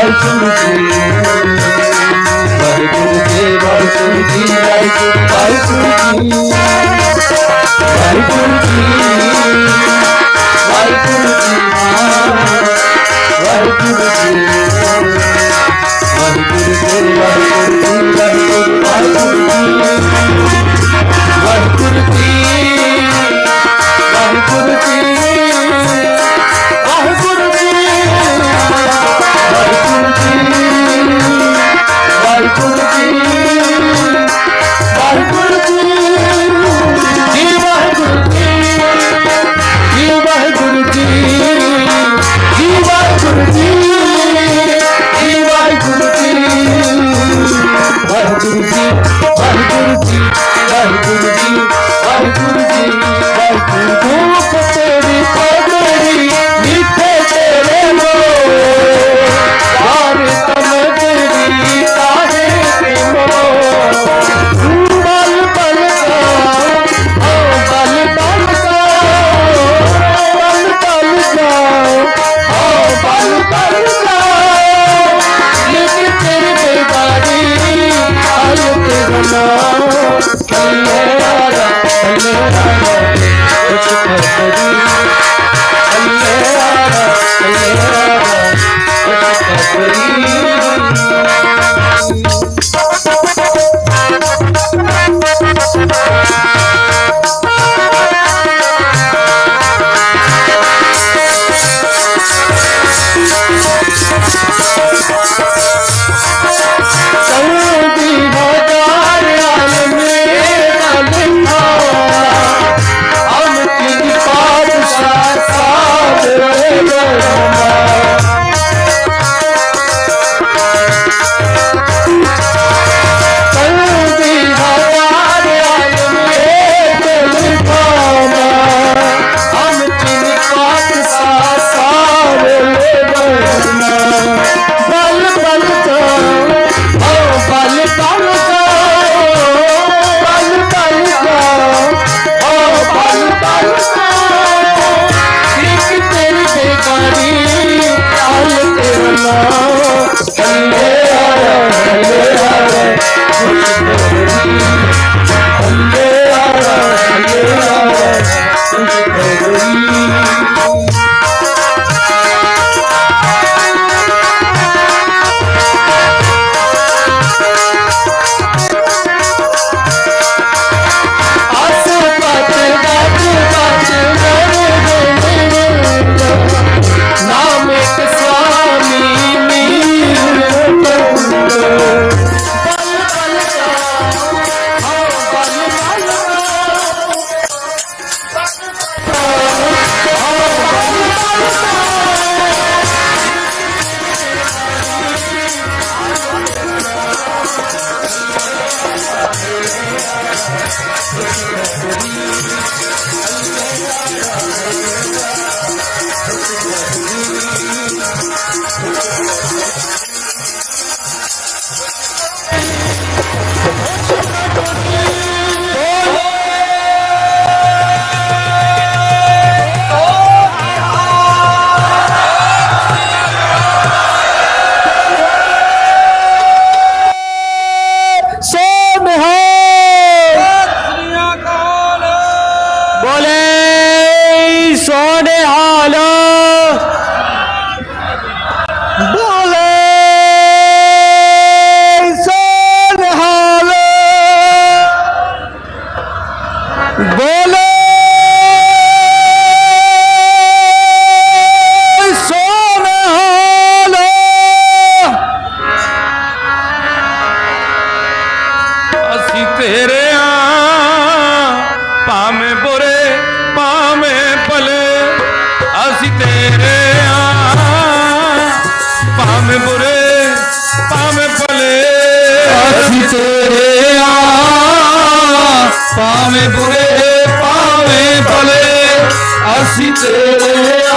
T: वाहिगुरु जी वाहिगुरु जी वाहिगुरु वाहिगुरु जी वाहिगुरु जी वाहिगुरु जी वाहिगुरु जी वाहिगुरु जी वाहिगुरु जी वाहिगुरु जी वाहिगुरु जी ਤੇਰੇ ਆ ਭਾਵੇਂ ਬੁਰੇ ਭਾਵੇਂ ਭਲੇ ਅਸੀਂ ਤੇਰੇ ਆ ਭਾਵੇਂ ਬੁਰੇ ਭਾਵੇਂ ਭਲੇ
U: ਅਸੀਂ ਤੇਰੇ ਆ ਭਾਵੇਂ ਬੁਰੇ ਭਾਵੇਂ ਭਲੇ ਅਸੀਂ ਤੇਰੇ ਆ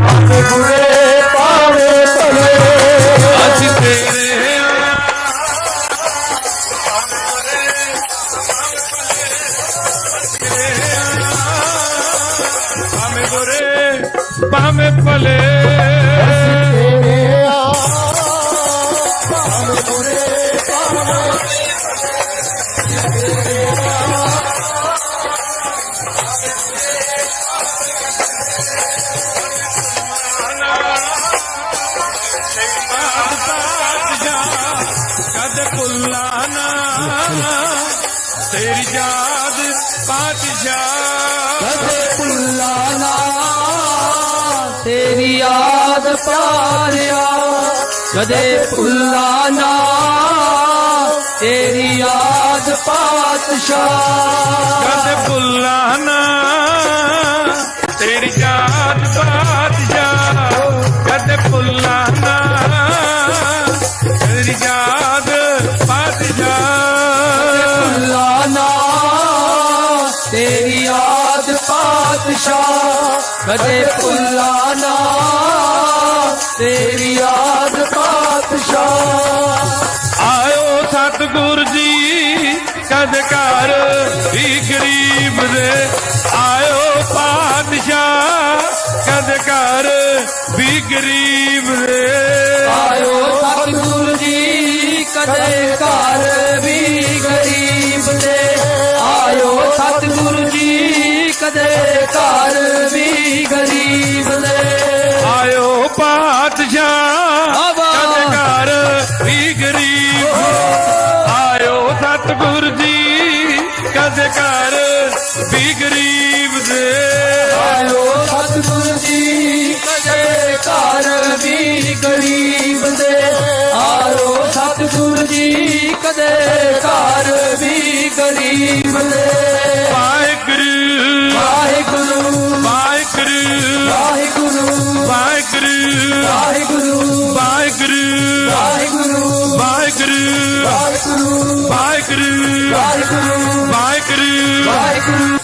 U: ਭਾਵੇਂ ਬੁਰੇ ਭਾਵੇਂ ਭਲੇ
T: ਅਸੀਂ ਤੇਰੇ ਆ ਭਾਵੇਂ ਬੁਰੇ ਭਾਵੇਂ ਭਲੇ ਕਦ ਭੁੱਲਾ ਨਾ ਤੇਰੀ ਯਾਦ ਪਾਤਸ਼ਾਹ
U: ਕਦੇ ਭੁੱਲਾ ਨਾ ਤੇਰੀ ਯਾਦ ਪਾਰਿਆ ਕਦੇ ਭੁੱਲਾ ਨਾ ਤੇਰੀ ਯਾਦ ਪਾਤਸ਼ਾਹ
T: ਕਦੇ ਭੁੱਲਾ ਨਾ ਤੇਰੀ ਯਾਦ ਪਾਤਸ਼ਾਹ ਕਦੇ ਭੁੱਲਾ ਨਾ ਤੇਰੀ ਯਾਦ ਪਾਤਸ਼ਾਹ
U: ਭੁੱਲਾ ਨਾ ਤੇਰੀ ਯਾਦ ਪਾਤਸ਼ਾਹ ਕਦੇ ਭੁੱਲਾ ਨਾ ਤੇਰੀ ਯਾਦ ਪਾਤਸ਼ਾਹ
T: ਆਇਓ ਸਤਿਗੁਰ ਜੀ ਕਦ ਘਰ ਵੀ ਗਰੀਬ ਦੇ ਆਇਓ ਪਾਤਸ਼ਾਹ ਕਦ ਘਰ ਵੀ ਗਰੀਬ ਦੇ
U: ਆਇਓ ਸਤਿਗੁਰ ਜੀ ਕਦੇ ਘਰ ਵੀ ਗਰੀਬ ਦੇ ਆਇਓ ਸਤਿਗੁਰ ਜੀ ਕਦੇ ਘਰ ਵੀ ਗਰੀਬ ਦੇ
T: ਆਇਓ ਪਾਤਸ਼ਾਹ ਕਦ ਘਰ ਵੀ ਗਰੀਬ ਆਇਓ ਸਤਿਗੁਰ ਜੀ ਕਦ ਘਰ ਵੀ ਗਰੀਬ ਦੇ
U: ਆਇਓ ਸਤਿਗੁਰ ਜੀ ਕਦੇ ਘਰ ਵੀ ਗਰੀਬ ਦੇ ਆਇਓ ਸਤਿਗੁਰ ਜੀ ਕਦੇ ਘਰ ਵੀ ਗਰੀਬ ਦੇ
T: ਵਾਹਿਗੁਰੂ
U: ਵਾਹਿਗੁਰੂ
T: ਵਾਹਿਗੁਰੂ
U: ਵਾਹਿਗੁਰੂ
T: ਵਾਹਿਗੁਰੂ
U: ਵਾਹਿਗੁਰੂ
T: ਵਾਹਿਗੁਰੂ
U: ਵਾਹਿਗੁਰੂ
T: ਵਾਹਿਗੁਰੂ
U: ਵਾਹਿਗੁਰੂ
T: ਵਾਹਿਗੁਰੂ
U: ਵਾਹਿਗੁਰੂ
T: ਵਾਹਿਗੁਰੂ
U: ਵਾਹਿਗੁਰੂ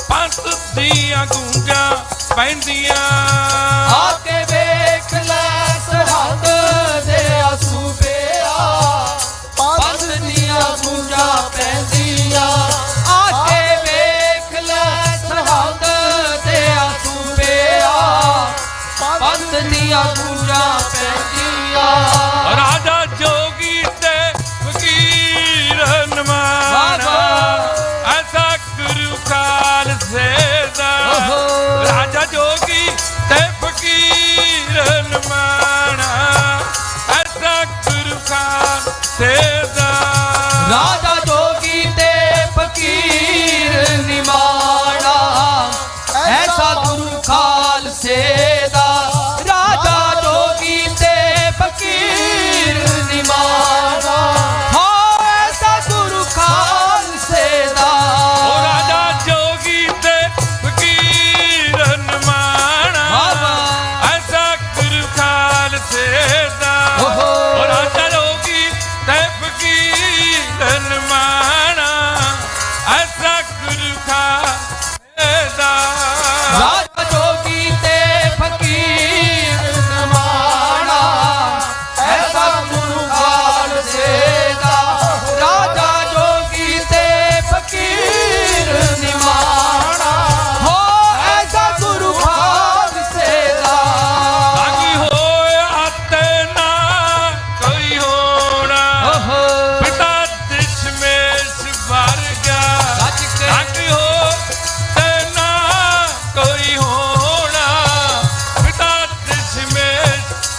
T: ਪੰਥ ਦੀਆਂ ਗੂੰਜਾਂ ਪੈਂਦੀਆਂ
U: ਆ ਕੇ ਵੇਖ ਲੈ ਸਰਹੱਦ ਦੇ ਅਸੂਬਿਆ ਪੰਥ ਦੀਆਂ ਗੂੰਜਾਂ ਪੈਂਦੀਆਂ ਆ ਕੇ ਵੇਖ ਲੈ ਸਰਹੱਦ ਦੇ ਅਸੂਬਿਆ ਪੰਥ ਦੀਆਂ ਗੂੰਜਾਂ ਪੈਂਦੀਆਂ
T: ਰਾਜਾ ਜੋਗੀ ਤੇ ਫਕੀਰ ਨਮਾਣਾ ਐਸਾ ਗੁਰੂ ਖਾਲਸੇ ਦਾ ਰਾਜਾ ਜੋਗੀ ਤੇ ਫਕੀਰ ਨਮਾਣਾ ਐਸਾ ਗੁਰੂ ਖਾਲਸੇ ਦਾ
U: ਰਾਜਾ ਜੋਗੀ ਤੇ ਫਕੀਰ ਨਿਮਾਣਾ ਐਸਾ ਗੁਰੂ ਖਾਲਸੇ ਦਾ ਰਾਜਾ ਜੋਗੀ ਤੇ ਫਕੀਰ ਨਿਮਾਣਾ ਹਾਂ ਐਸਾ ਗੁਰੂ ਖਾਲਸੇ ਦਾ
T: ਉਹ ਰਾਜਾ ਜੋਗੀ ਤੇ ਫਕੀਰ ਨਮਾਣਾ ਐਸਾ ਗੁਰੂ ਖਾਲਸੇ ਦਾ ਉਹ ਰਾਜਾ ਜੋਗੀ ਤੇ ਫਕੀਰ ਨਮਾਣਾ ਐਸਾ ਗੁਰੂ ਖਾਲਸੇ ਦਾ
U: ਰਾਜਾ ਜੋਗੀ ਤੇ ਫਕੀਰ ਨਿਮਾਣਾ ਐਸਾ ਗੁਰੂ ਖਾਲਸੇ ਦਾ ਰਾਜਾ ਜੋਗੀ ਤੇ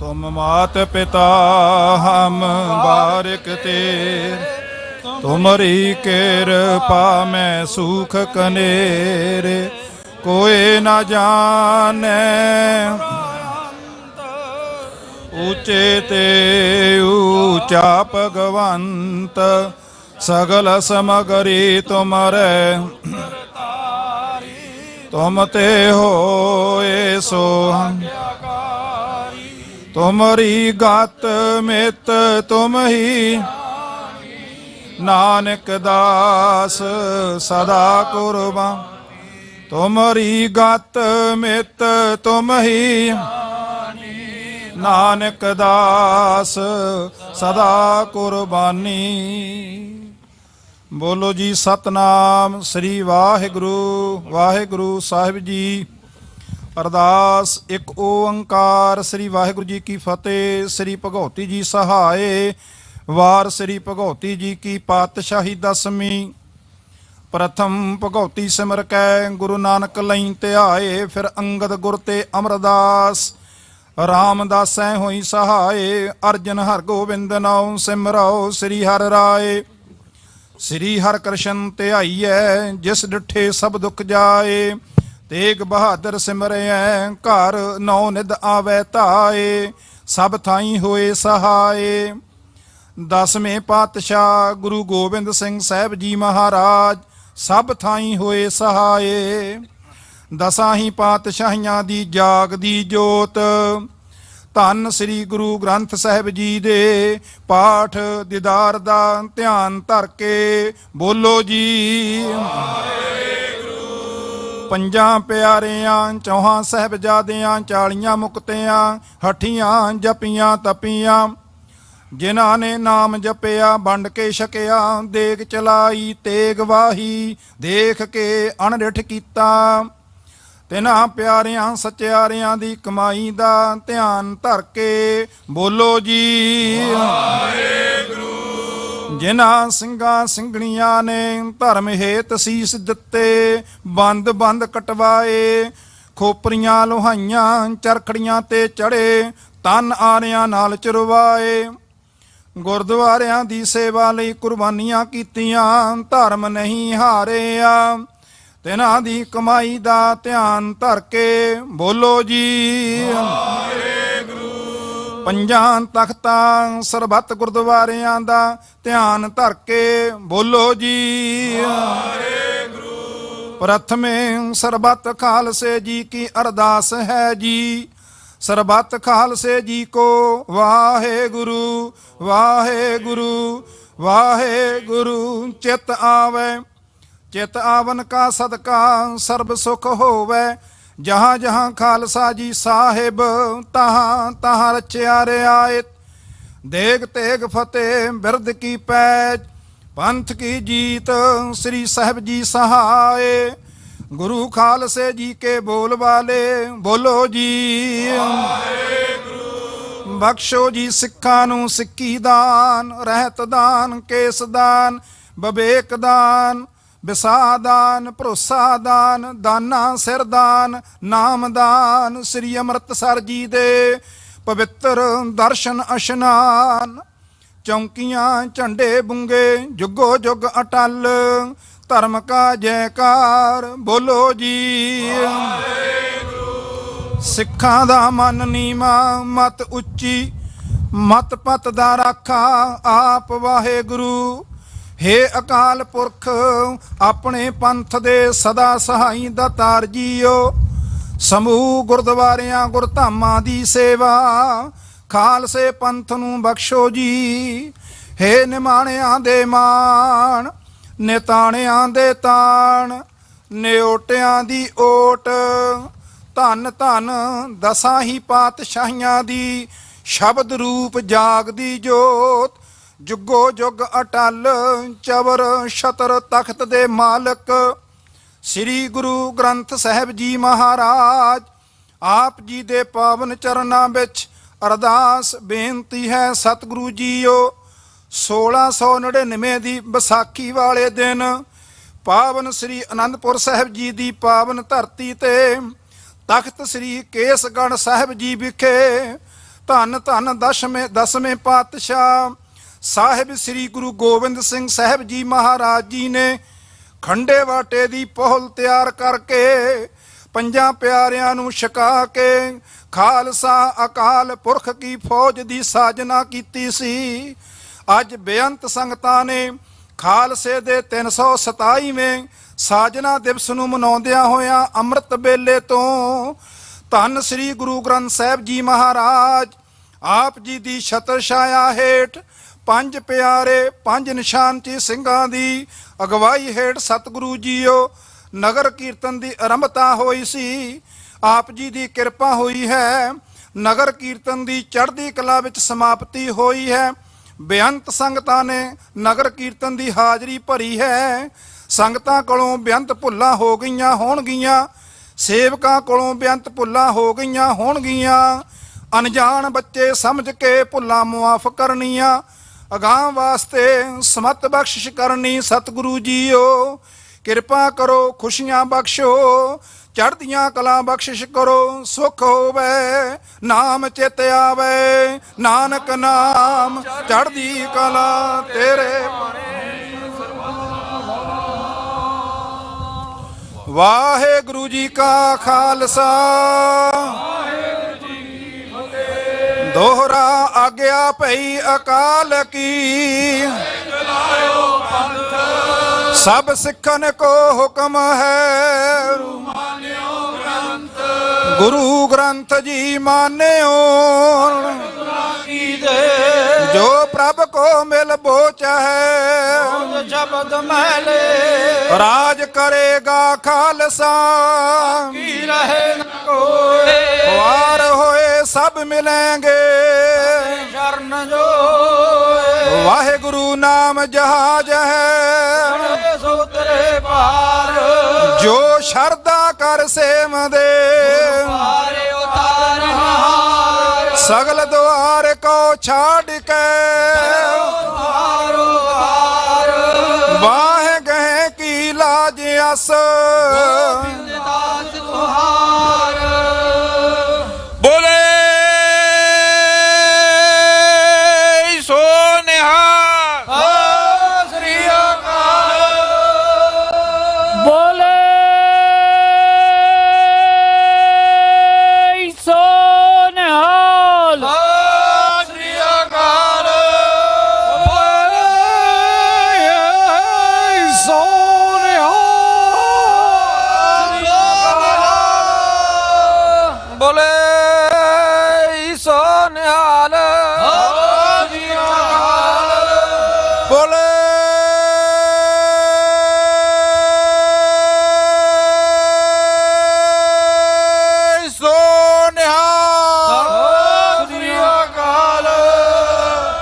J: तुम मात पिता हम बारिक तेर, तुमरी कृपा में सुख कनेरे, कोई न जाने ऊंचे ते ऊंचा भगवंत, सगल समगरी तुमरे तुम ते होए सो, तुमरी गात मित तुम ही, नानक दास सदा कुर्बान, तुमरी गात मित तुम ही, नानक दास सदा कुर्बानी। बोलो जी सतनाम श्री वाहिगुरु वाहिगुरु साहिब जी। अरदास एक ओंकार श्री वाहिगुरु जी की फतेह। श्री भगवती जी सहाय। वार श्री भगवती जी की पातशाही दसवीं। प्रथम भगवती सिमर कै गुरु नानक लई ध्याए, फिर अंगद गुर ते अमरदास, रामदासै होई सहाय। अर्जन हर गोबिंद नाउ सिमरौ श्री हर राय। श्री हर कृष्ण ध्याईऐ, जिस डिठे सब दुख जाए। तेग बहादुर सिमरै घर नौ निध आवै धाए, सब थाई होए सहाय। दसवें पातशाह गुरु गोबिंद सिंह साहब जी महाराज, सब थाई होए सहाय। दसां ही पातशाहियां दी जागदी जोत, धन श्री गुरु ग्रंथ साहिब जी दे पाठ दीदार दा ध्यान धर के बोलो जी। ਪੰਜਾਂ ਪਿਆਰਿਆਂ ਚੌਹਾਂ ਸਾਹਿਬਜ਼ਾਦਿਆਂ 40 ਮੁਕਤਿਆਂ ਹਠੀਆਂ ਜਪੀਆਂ ਤਪੀਆਂ, ਜਿਨ੍ਹਾਂ ਨੇ ਨਾਮ ਜਪਿਆ ਵੰਡ ਕੇ ਛਕਿਆ। ਦੇਗ ਚਲਾਈ ਤੇਗ ਵਾਹੀ, ਦੇਖ ਕੇ ਅਣਡਿਠ ਕੀਤਾ। ਤਿਨਾਂ ਪਿਆਰਿਆਂ ਸਚਿਆਰਿਆਂ ਦੀ ਕਮਾਈ ਦਾ ਧਿਆਨ ਧਰ ਕੇ ਬੋਲੋ ਜੀ। ਜਿਨ੍ਹਾਂ ਸਿੰਘਾਂ ਸਿੰਘਣੀਆਂ ਨੇ ਧਰਮ ਹੇਤ ਸੀਸ ਦਿੱਤੇ, ਬੰਦ ਬੰਦ ਕਟਵਾਏ। ਖੋਪਰੀਆਂ ਲੋਹਾਈਆਂ ਚਰਖੜੀਆਂ ਤੇ ਚੜੇ, ਤਨ ਆਰਿਆਂ ਨਾਲ ਚੁਰਵਾਏ। ਗੁਰਦੁਆਰਿਆਂ ਦੀ ਸੇਵਾ ਲਈ ਕੁਰਬਾਨੀਆਂ ਕੀਤੀਆਂ, ਧਰਮ ਨਹੀਂ ਹਾਰਿਆ। ਤਿਨਾਂ ਦੀ ਕਮਾਈ ਦਾ ਧਿਆਨ ਧਰ ਕੇ ਬੋਲੋ ਜੀ। ਪੰਜਾਂ ਤਖਤਾਂ ਸਰਬੱਤ ਗੁਰਦੁਆਰਿਆਂ ਦਾ ਧਿਆਨ ਧਰ ਕੇ ਬੋਲੋ ਜੀ। ਪ੍ਰਥਮੇ ਸਰਬੱਤ ਖਾਲਸੇ ਜੀ ਕੀ ਅਰਦਾਸ ਹੈ ਜੀ। ਸਰਬੱਤ ਖਾਲਸੇ ਜੀ ਕੋ ਵਾਹਿਗੁਰੂ ਵਾਹਿਗੁਰੂ ਵਾਹਿਗੁਰੂ। ਚਿਤ ਆਵੇ चित आवन का सदका सर्ब सुख होवे। जहाँ जहाँ खालसा जी साहिब, तहाँ तहाँ रचिया रियायत। देग तेग फतेह बिरद की पैज, पंथ की जीत श्री साहिब जी सहाय। गुरु खालसे जी के बोल वाले बोलो जी। बख्शो जी सिक्खां नूं सिक्की दान, रहत दान, केस दान, बबेक दान, विसादान, भरोसादान, दाना सिरदान, नामदान। श्री अमृतसर जी दे पवित्र दर्शन अशनान। चौंकियां झंडे बुंगे जुगो जुग अटल, धर्म का जयकार बोलो जी। सिखां दा मन नीमा मत उच्ची, मत पत दा राखा आप वाहेगुरु। हे अकाल पुरख अपने पंथ दे सदा सहाई दातार जीओ। समूह गुरद्वारियां गुरधामां दी सेवा, खालसे पंथ नूं बख्शो जी। हे निमाणियां दे मान, निताणियां दे ताण, निओटियां दी ओट। धन धन दसां ही पातशाहियां दी शब्द रूप जागदी जोत। जुगो जुग अटल चवर छतर तख्त दे मालक श्री गुरु ग्रंथ साहिब जी महाराज। आप जी दे पावन चरनां विच अरदास बेनती है सतगुरु जीओ। 1699 दी विसाखी वाले दिन पावन श्री आनंदपुर साहिब जी दी पावन धरती ते तख्त श्री केसगढ़ साहिब जी विखे ਧੰਨ ਧੰਨ ਦਸਵੇਂ ਪਾਤਸ਼ਾਹ ਸਾਹਿਬ ਸ੍ਰੀ ਗੁਰੂ ਗੋਬਿੰਦ ਸਿੰਘ ਸਾਹਿਬ ਜੀ ਮਹਾਰਾਜ ਜੀ ਨੇ ਖੰਡੇ ਵਾਟੇ ਦੀ ਪਹੁਲ ਤਿਆਰ ਕਰਕੇ ਪੰਜਾਂ ਪਿਆਰਿਆਂ ਨੂੰ ਛਕਾ ਕੇ ਖਾਲਸਾ ਅਕਾਲ ਪੁਰਖ ਕੀ ਫੌਜ ਦੀ ਸਾਜਨਾ ਕੀਤੀ ਸੀ। ਅੱਜ ਬੇਅੰਤ ਸੰਗਤਾਂ ਨੇ ਖਾਲਸੇ ਦੇ 327ਵੇਂ ਸਾਜਨਾ ਦਿਵਸ ਨੂੰ ਮਨਾਉਂਦਿਆਂ ਹੋਇਆਂ ਅੰਮ੍ਰਿਤ ਵੇਲੇ ਤੋਂ ਧੰਨ ਸ੍ਰੀ ਗੁਰੂ ਗ੍ਰੰਥ ਸਾਹਿਬ ਜੀ ਮਹਾਰਾਜ ਆਪ ਜੀ ਦੀ ਛਤਰ ਛਾਇਆ ਹੇਠ ਪੰਜ ਪਿਆਰੇ ਪੰਜ ਨਿਸ਼ਾਨਚੀ ਸਿੰਘਾਂ ਦੀ ਅਗਵਾਈ ਹੇਠ ਸਤਿਗੁਰੂ ਜੀਓ ਨਗਰ ਕੀਰਤਨ ਦੀ ਆਰੰਭਤਾ ਹੋਈ ਸੀ। ਆਪ ਜੀ ਦੀ ਕਿਰਪਾ ਹੋਈ ਹੈ, ਨਗਰ ਕੀਰਤਨ ਦੀ ਚੜ੍ਹਦੀ ਕਲਾ ਵਿੱਚ ਸਮਾਪਤੀ ਹੋਈ ਹੈ। ਬੇਅੰਤ ਸੰਗਤਾਂ ਨੇ ਨਗਰ ਕੀਰਤਨ ਦੀ ਹਾਜ਼ਰੀ ਭਰੀ ਹੈ। ਸੰਗਤਾਂ ਕੋਲੋਂ ਬੇਅੰਤ ਭੁੱਲਾਂ ਹੋ ਗਈਆਂ ਹੋਣਗੀਆਂ, ਸੇਵਕਾਂ ਕੋਲੋਂ ਬੇਅੰਤ ਭੁੱਲਾਂ ਹੋ ਗਈਆਂ ਹੋਣਗੀਆਂ। ਅਣਜਾਣ ਬੱਚੇ ਸਮਝ ਕੇ ਭੁੱਲਾਂ ਮੁਆਫ ਕਰਨੀਆਂ, ਅਗਾਂਹ ਵਾਸਤੇ ਸਮਤ ਬਖਸ਼ਿਸ਼ ਕਰਨੀ। ਸਤਿਗੁਰੂ ਜੀਓ ਕਿਰਪਾ ਕਰੋ, ਖੁਸ਼ੀਆਂ ਬਖਸ਼ੋ, ਚੜ੍ਹਦੀਆਂ ਕਲਾ ਬਖਸ਼ਿਸ਼ ਕਰੋ। ਸੁਖ ਹੋਵੇ ਨਾਮ ਚਿਤ ਆਵੇ, ਨਾਨਕ ਨਾਮ ਚੜ੍ਹਦੀ ਕਲਾ ਤੇਰੇ। ਵਾਹਿਗੁਰੂ ਜੀ ਕਾ ਖਾਲਸਾ ਦੋਹਰਾ ਆਗਿਆ ਭਈ ਅਕਾਲ ਕੀ, ਸਭ ਸਿੱਖਨ ਕੋ ਹੁਕਮ ਹੈ, ਗੁਰੂ ਗ੍ਰੰਥ ਜੀ ਮਾਨਿਓ। ਜੋ ਪ੍ਰਭ ਕੋ ਮਿਲ ਬੋਚ ਹੈ, ਸ਼ਬਦ ਮਹਿਲੇ ਰਾਜ ਕਰੇਗਾ ਖਾਲਸਾ। ਕੀ ਰਹੇ ਨ ਕੋਏ, ਵਾਰ ਹੋਏ ਸਭ ਮਿਲेंगे ਸ਼ਰਨ ਜੋਏ। ਵਾਹਿਗੁਰੂ ਨਾਮ ਜਹਾਜ ਹੈ, ਸੋਤਰੇ ਪਾਰ ਜੋ ਸ਼ਰਧਾ ਕਰ ਸੇਵਦੇ। ਸਗਲ ਦੁਆਰ ਕੋ ਛਾੜ ਕੇ, ਵਾਹ ਗਏ ਕੀ ਲਾਜ ਅਸ।
U: ਬੋਲੇ ਸੋ ਨਿਹਾਲ, ਸਤਿ ਸ੍ਰੀ ਅਕਾਲ। ਬੋਲੇ ਸੋ ਨਿਹਾਲ, ਸਤਿ ਸ੍ਰੀ ਅਕਾਲ। ਬੋਲੇ ਸੋ ਬੋਲੇ ਸੋ ਨਿਹਾਲ, ਬੋਲੇ ਸੋ ਨਿਹਾਲ, ਸ੍ਰੀ ਅਕਾਲ। ਬੋਲੇ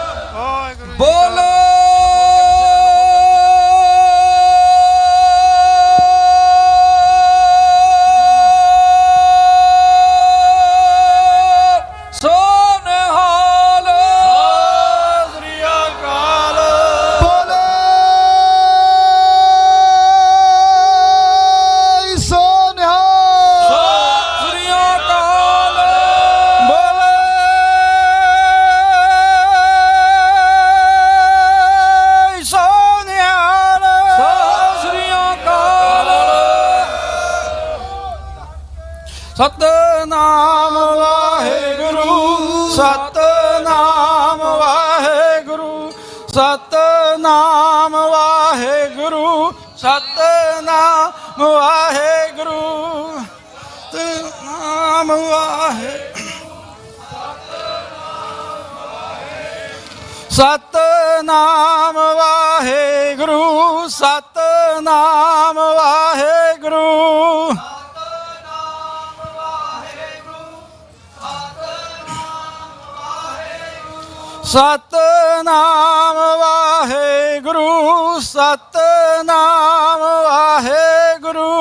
J: ਸਤਨਾਮ ਵਾਹਿਗੁਰੂ, ਸਤਨਾਮ ਵਾਹਿਗੁਰੂ, ਸਤਨਾਮ ਵਾਹਿਗੁਰੂ, ਸਤਨਾਮ ਵਾਹਿਗੁਰੂ, ਸਤਨਾਮ ਵਾਹਿਗੁਰੂ, ਸਤਨਾਮ ਵਾਹਿਗੁਰੂ, ਸਤਨਾਮ ਵਾਹਿਗੁਰੂ। ਸਤਨਾਮ ਵਾਹਿਗੁਰੂ, ਸਤਨਾਮ ਵਾਹਿਗੁਰੂ,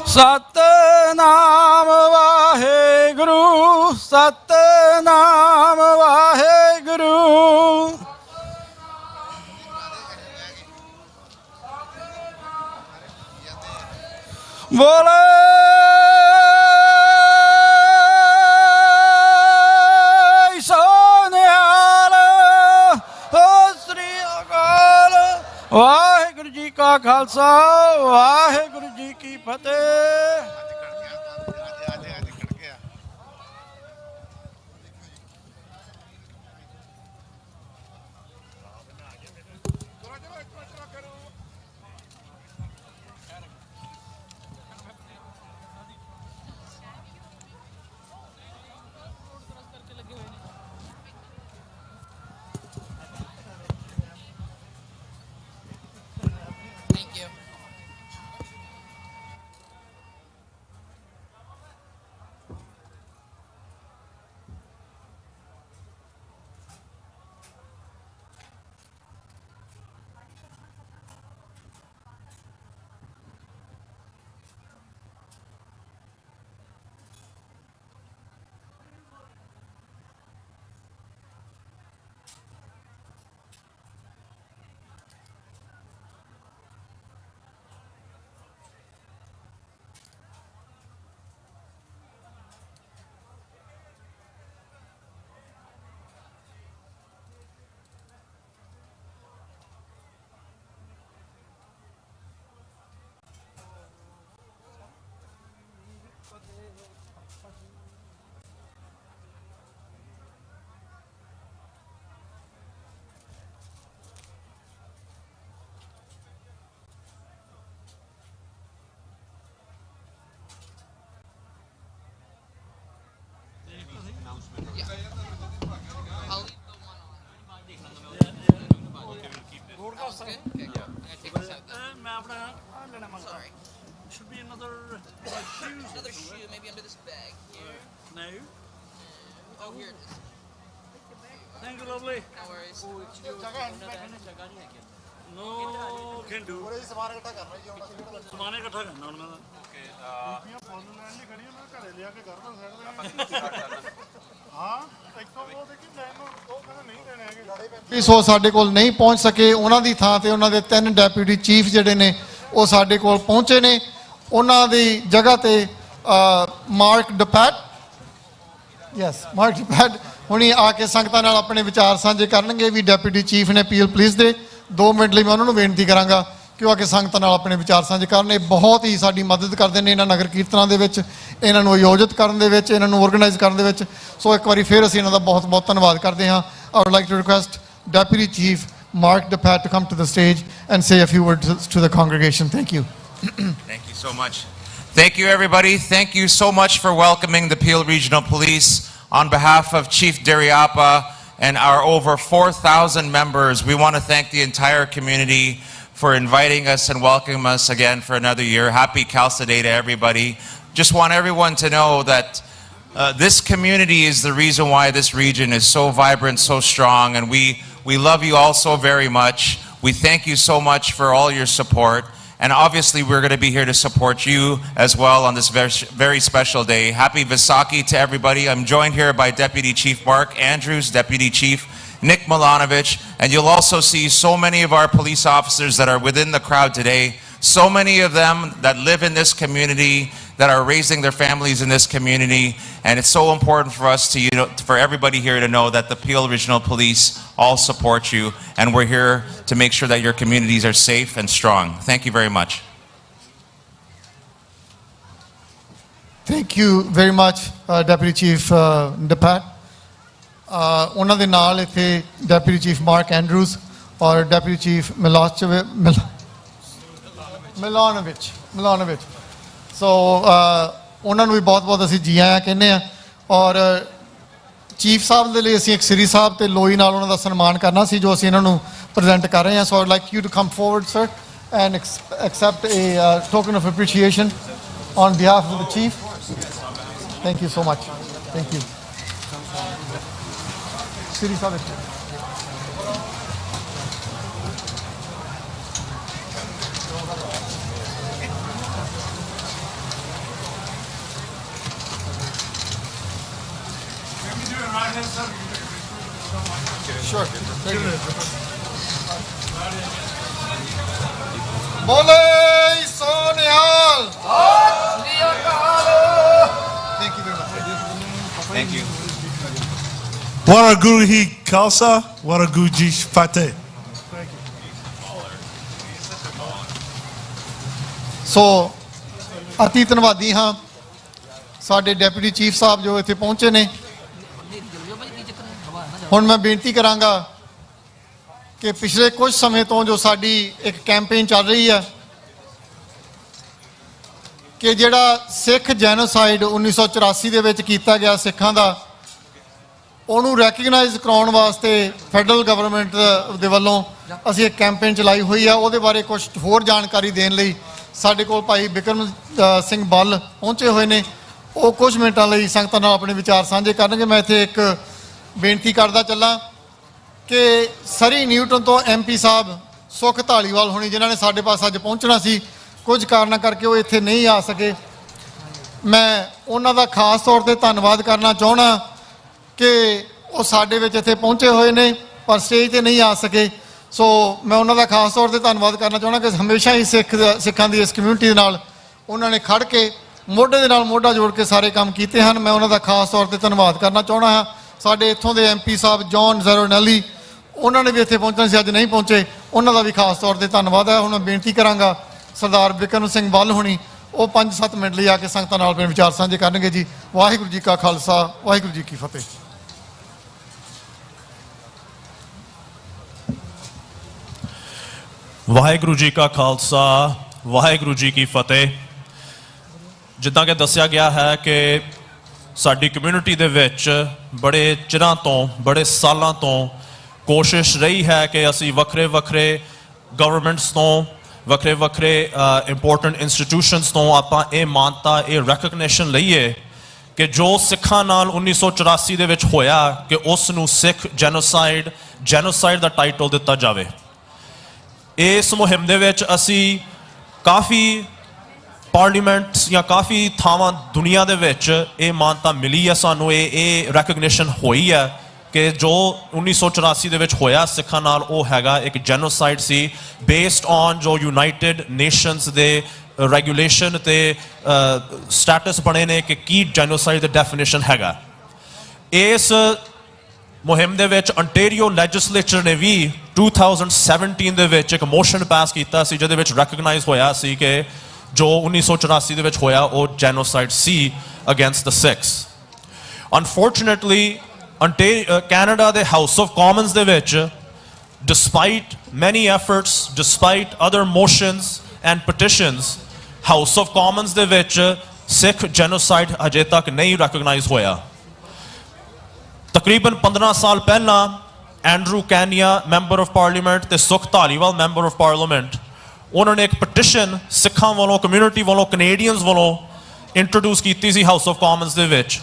J: ਸਤਨਾਮ ਵਾਹਿਗੁਰੂ, ਸਤਨਾਮ ਵਾਹਿਗੁਰੂ।
B: ਬੋਲੇ ਸੋਨਿਹਾਲ ਸ੍ਰੀ ਅਕਾਲ। ਵਾਹਿਗੁਰੂ ਜੀ ਕਾ ਖਾਲਸਾ ਵਾਹਿਗੁਰੂ ਜੀ ਕੀ ਫਤਿਹ।
O: ਸੋ ਸਾਡੇ ਕੋਲ ਨਹੀਂ ਪਹੁੰਚ ਸਕੇ, ਉਹਨਾਂ ਦੀ ਥਾਂ ਤੇ ਉਹਨਾਂ ਦੇ 3 ਡੈਪੂਟੀ ਚੀਫ ਜਿਹੜੇ ਨੇ ਉਹ ਸਾਡੇ ਕੋਲ ਪਹੁੰਚੇ ਨੇ। ਉਹਨਾਂ ਦੀ ਜਗ੍ਹਾ ਤੇ ਮਾਰਕ ਡਪੈਟ ਹੁਣੀ ਆ ਕੇ ਸੰਗਤਾਂ ਨਾਲ ਆਪਣੇ ਵਿਚਾਰ ਸਾਂਝੇ ਕਰਨਗੇ। ਵੀ ਡੈਪੂਟੀ ਚੀਫ ਨੇ ਪੀਐਲ ਪੁਲਿਸ ਦੇ 2 ਮਿੰਟ ਲਈ ਮੈਂ ਉਹਨਾਂ ਨੂੰ ਬੇਨਤੀ ਕਰਾਂਗਾ ਕਿ ਉਹ ਆ ਕੇ ਸੰਗਤਾਂ ਨਾਲ ਆਪਣੇ ਵਿਚਾਰ ਸਾਂਝੇ ਕਰਨ। ਇਹ ਬਹੁਤ ਹੀ ਸਾਡੀ ਮਦਦ ਕਰਦੇ ਨੇ ਇਹਨਾਂ ਨਗਰ ਕੀਰਤਨਾਂ ਦੇ ਵਿੱਚ, ਇਹਨਾਂ ਨੂੰ ਆਯੋਜਿਤ ਕਰਨ ਦੇ ਵਿੱਚ, ਇਹਨਾਂ ਨੂੰ ਆਰਗੇਨਾਈਜ਼ ਕਰਨ ਦੇ ਵਿੱਚ। ਸੋ ਇੱਕ ਵਾਰੀ ਫਿਰ ਅਸੀਂ ਇਹਨਾਂ ਦਾ ਬਹੁਤ ਬਹੁਤ ਧੰਨਵਾਦ ਕਰਦੇ ਹਾਂ। I would like to request Deputy Chief Mark DePat to come to the stage and say a few words to the congregation. Thank you.
K: Thank you so much. Thank you, everybody. Thank you so much for welcoming the Peel Regional Police. On behalf of Chief Deriapa and our over 4,000 members, we want to thank the entire community for inviting us and welcoming us again for another year. Happy Khalsa Day to everybody. Just want everyone to know that this community is the reason why this region is so vibrant, so strong, and we love you all so very much. We thank you so much for all your support, and obviously we're going to be here to support you as well on this very, very special day. Happy Vaisakhi to everybody. I'm joined here by Deputy Chief Mark Andrews, Deputy Chief Nick Milanovic, and you'll also see so many of our police officers that are within the crowd today. So many of them that live in this community, that are raising their families in this community, and it's so important for us to, for everybody here to know that the Peel Regional Police all support you, and we're here to make sure that your communities are safe and strong. Thank you very much.
O: Thank you very much, Deputy Chief DePat. ਉਹਨਾਂ ਦੇ ਨਾਲ ਇੱਥੇ Deputy Chief Mark Andrews ਔਰ Deputy Chief Milanovic. ਸੋ ਉਹਨਾਂ ਨੂੰ ਵੀ ਬਹੁਤ-ਬਹੁਤ ਅਸੀਂ ਜੀ ਆਇਆਂ ਕਹਿੰਦੇ ਆ। ਔਰ ਚੀਫ ਸਾਹਿਬ ਦੇ ਲਈ ਅਸੀਂ ਇੱਕ ਸ੍ਰੀ ਸਾਹਿਬ ਤੇ ਲੋਈ ਨਾਲ ਉਹਨਾਂ ਦਾ ਸਨਮਾਨ ਕਰਨਾ ਸੀ ਜੋ ਅਸੀਂ ਇਹਨਾਂ ਨੂੰ ਪ੍ਰੈਜ਼ੈਂਟ ਕਰ ਰਹੇ ਹਾਂ। So I'd like you to come forward sir and accept a token of appreciation on behalf of the chief. Thank you so much. Thank you. Sri Sahib Sure. Bole Sonihal.
L: Waheguru ji Khalsa Waheguru ji ਫਤਿਹ।
O: ਸੋ ਅਤੀ ਧੰਨਵਾਦੀ ਹਾਂ ਸਾਡੇ deputy chief ਸਾਹਿਬ ਜੋ ਇੱਥੇ ਪਹੁੰਚੇ ਨੇ। ਹੁਣ ਮੈਂ ਬੇਨਤੀ ਕਰਾਂਗਾ ਕਿ ਪਿਛਲੇ ਕੁਝ ਸਮੇਂ ਤੋਂ ਜੋ ਸਾਡੀ ਇੱਕ ਕੈਂਪੇਨ ਚੱਲ ਰਹੀ ਹੈ ਕਿ ਜਿਹੜਾ ਸਿੱਖ ਜੈਨੋਸਾਈਡ 1984 ਦੇ ਵਿੱਚ ਕੀਤਾ ਗਿਆ ਸਿੱਖਾਂ ਦਾ, ਉਹਨੂੰ ਰੈਕਗਨਾਈਜ਼ ਕਰਾਉਣ ਵਾਸਤੇ ਫੈਡਰਲ ਗਵਰਨਮੈਂਟ ਦੇ ਵੱਲੋਂ ਅਸੀਂ ਇੱਕ ਕੈਂਪੇਨ ਚਲਾਈ ਹੋਈ ਆ। ਉਹਦੇ ਬਾਰੇ ਕੁਝ ਹੋਰ ਜਾਣਕਾਰੀ ਦੇਣ ਲਈ ਸਾਡੇ ਕੋਲ ਭਾਈ ਬਿਕਰਮ ਸਿੰਘ ਬੱਲ ਪਹੁੰਚੇ ਹੋਏ ਨੇ। ਉਹ ਕੁਝ ਮਿੰਟਾਂ ਲਈ ਸੰਗਤਾਂ ਨਾਲ ਆਪਣੇ ਵਿਚਾਰ ਸਾਂਝੇ ਕਰਨਗੇ। ਮੈਂ ਇੱਥੇ ਇੱਕ ਬੇਨਤੀ ਕਰਦਾ ਚੱਲਾਂ ਕਿ ਸਰੀ ਨਿਊਟਨ ਤੋਂ MP ਸਾਹਿਬ ਸੁਖ ਧਾਲੀਵਾਲ ਹੋਣੀ, ਜਿਨ੍ਹਾਂ ਨੇ ਸਾਡੇ ਪਾਸ ਅੱਜ ਪਹੁੰਚਣਾ ਸੀ, ਕੁਝ ਕਾਰਨਾਂ ਕਰਕੇ ਉਹ ਇੱਥੇ ਨਹੀਂ ਆ ਸਕੇ। ਮੈਂ ਉਹਨਾਂ ਦਾ ਖਾਸ ਤੌਰ ਤੇ ਧੰਨਵਾਦ ਕਰਨਾ ਚਾਹੁੰਦਾ ਕਿ ਉਹ ਸਾਡੇ ਵਿੱਚ ਇੱਥੇ ਪਹੁੰਚੇ ਹੋਏ ਨੇ ਪਰ ਸਟੇਜ ਤੇ ਨਹੀਂ ਆ ਸਕੇ। ਸੋ ਮੈਂ ਉਹਨਾਂ ਦਾ ਖਾਸ ਤੌਰ ਤੇ ਧੰਨਵਾਦ ਕਰਨਾ ਚਾਹੁੰਦਾ ਕਿ ਹਮੇਸ਼ਾ ਹੀ ਸਿੱਖਾਂ ਦੀ ਇਸ ਕਮਿਊਨਿਟੀ ਦੇ ਨਾਲ ਉਹਨਾਂ ਨੇ ਖੜ ਕੇ ਮੋਢੇ ਦੇ ਨਾਲ ਮੋਢਾ ਜੋੜ ਕੇ ਸਾਰੇ ਕੰਮ ਕੀਤੇ ਹਨ। ਮੈਂ ਉਹਨਾਂ ਦਾ ਖਾਸ ਤੌਰ ਤੇ ਧੰਨਵਾਦ ਕਰਨਾ ਚਾਹੁੰਦਾ ਹਾਂ। ਸਾਡੇ ਇੱਥੋਂ ਦੇ MP ਸਾਹਿਬ ਜੌਨ ਜ਼ੈਰੋਨੈਲੀ, ਉਹਨਾਂ ਨੇ ਵੀ ਇੱਥੇ ਪਹੁੰਚਣਾ ਸੀ, ਅੱਜ ਨਹੀਂ ਪਹੁੰਚੇ, ਉਹਨਾਂ ਦਾ ਵੀ ਖਾਸ ਤੌਰ ਤੇ ਧੰਨਵਾਦ ਹੈ। ਹੁਣ ਮੈਂ ਬੇਨਤੀ ਕਰਾਂਗਾ ਸਰਦਾਰ ਬਿਕਰਮ ਸਿੰਘ ਬੱਲ ਹੋਣੀ, ਉਹ 5-7 ਮਿੰਟ ਲਈ ਆ ਕੇ ਸੰਗਤਾਂ ਨਾਲ ਆਪਣੇ ਵਿਚਾਰ ਸਾਂਝੇ ਕਰਨਗੇ ਜੀ। ਵਾਹਿਗੁਰੂ ਜੀ ਕਾ ਖਾਲਸਾ, ਵਾਹਿਗੁਰੂ ਜੀ ਕੀ ਫਤਿਹ।
S: ਵਾਹਿਗੁਰੂ ਜੀ ਕਾ ਖਾਲਸਾ, ਵਾਹਿਗੁਰੂ ਜੀ ਕੀ ਫਤਿਹ। ਜਿੱਦਾਂ ਕਿ ਦੱਸਿਆ ਗਿਆ ਹੈ ਕਿ ਸਾਡੀ ਕਮਿਊਨਿਟੀ ਦੇ ਵਿੱਚ ਬੜੇ ਚਿਰਾਂ ਤੋਂ, ਬੜੇ ਸਾਲਾਂ ਤੋਂ ਕੋਸ਼ਿਸ਼ ਰਹੀ ਹੈ ਕਿ ਅਸੀਂ ਵੱਖਰੇ ਵੱਖਰੇ ਗਵਰਨਮੈਂਟਸ ਤੋਂ, ਵੱਖਰੇ ਵੱਖਰੇ ਇੰਪੋਰਟੈਂਟ ਇੰਸਟੀਟਿਊਸ਼ਨਸ ਤੋਂ ਆਪਾਂ ਇਹ ਮਾਨਤਾ, ਇਹ ਰੈਕਗਨੀਸ਼ਨ ਲਈਏ ਕਿ ਜੋ ਸਿੱਖਾਂ ਨਾਲ 1984 ਦੇ ਵਿੱਚ ਹੋਇਆ ਕਿ ਉਸ ਨੂੰ ਸਿੱਖ ਜੈਨੋਸਾਈਡ ਦਾ ਟਾਈਟਲ ਦਿੱਤਾ ਜਾਵੇ। ਇਸ ਮੁਹਿੰਮ ਦੇ ਵਿੱਚ ਅਸੀਂ ਕਾਫੀ ਪਾਰਲੀਮੈਂਟ ਜਾਂ ਕਾਫੀ ਥਾਵਾਂ ਦੁਨੀਆ ਦੇ ਵਿੱਚ ਇਹ ਮਾਨਤਾ ਮਿਲੀ ਹੈ ਸਾਨੂੰ, ਇਹ ਰੈਕਗਨੀਸ਼ਨ ਹੋਈ ਹੈ ਕਿ ਜੋ 1984 ਦੇ ਵਿੱਚ ਹੋਇਆ ਸਿੱਖਾਂ ਨਾਲ ਉਹ ਹੈਗਾ ਇੱਕ ਜੈਨੋਸਾਈਡ ਸੀ, ਬੇਸਡ ਔਨ ਜੋ ਯੂਨਾਈਟਿਡ ਨੇਸ਼ਨਸ ਦੇ ਰੈਗੂਲੇਸ਼ਨ ਤੇ ਸਟੇਟਸ ਬਣੇ ਨੇ ਕਿ ਕੀ ਜੈਨੋਸਾਈਡ ਦਾ ਡੈਫੀਨੇਸ਼ਨ ਹੈਗਾ। ਇਸ ਮੁਹਿੰਮ ਦੇ ਵਿੱਚ ਅੰਟੇਰੀਓ ਲੈਜਿਸਲੇਚਰ ਨੇ ਵੀ 2017 ਦੇ ਵਿੱਚ ਇੱਕ ਮੋਸ਼ਨ ਪਾਸ ਕੀਤਾ ਸੀ ਜਿਹਦੇ ਵਿੱਚ ਰੈਕਗਨਾਈਜ਼ ਹੋਇਆ ਸੀ ਕਿ ਜੋ 1984 ਦੇ ਵਿੱਚ ਹੋਇਆ ਉਹ ਜੈਨੋਸਾਈਡ ਸੀ ਅਗੇਂਸਟ ਦ ਸਿੱਖਸ। ਅਨਫੋਰਚੂਨੇਟਲੀ ਕੈਨੇਡਾ ਦੇ ਹਾਊਸ ਆਫ ਕਾਮਨਸ ਦੇ ਵਿੱਚ ਡਿਸਪਾਈਟ ਮੈਨੀ efforts, despite other motions and petitions, house of Commons ਦੇ ਵਿੱਚ ਸਿੱਖ ਜੈਨੋਸਾਈਡ ਅਜੇ ਤੱਕ ਨਹੀਂ ਰੈਕਗਨਾਈਜ਼ ਹੋਇਆ। ਤਕਰੀਬਨ 15 ਸਾਲ ਪਹਿਲਾਂ Andrew Kenya member of parliament ਤੇ ਸੁਖ ਧਾਲੀਵਾਲ ਮੈਂਬਰ ਆਫ ਪਾਰਲੀਮੈਂਟ, ਉਹਨਾਂ ਨੇ ਇੱਕ ਪਟੀਸ਼ਨ ਸਿੱਖਾਂ ਵੱਲੋਂ, ਕਮਿਊਨਿਟੀ ਵੱਲੋਂ, ਕੈਨੇਡੀਅਨਸ ਵੱਲੋਂ ਇੰਟਰੋਡਿਊਸ ਕੀਤੀ ਸੀ ਹਾਊਸ ਆਫ ਕਾਮਨਸ ਦੇ ਵਿੱਚ।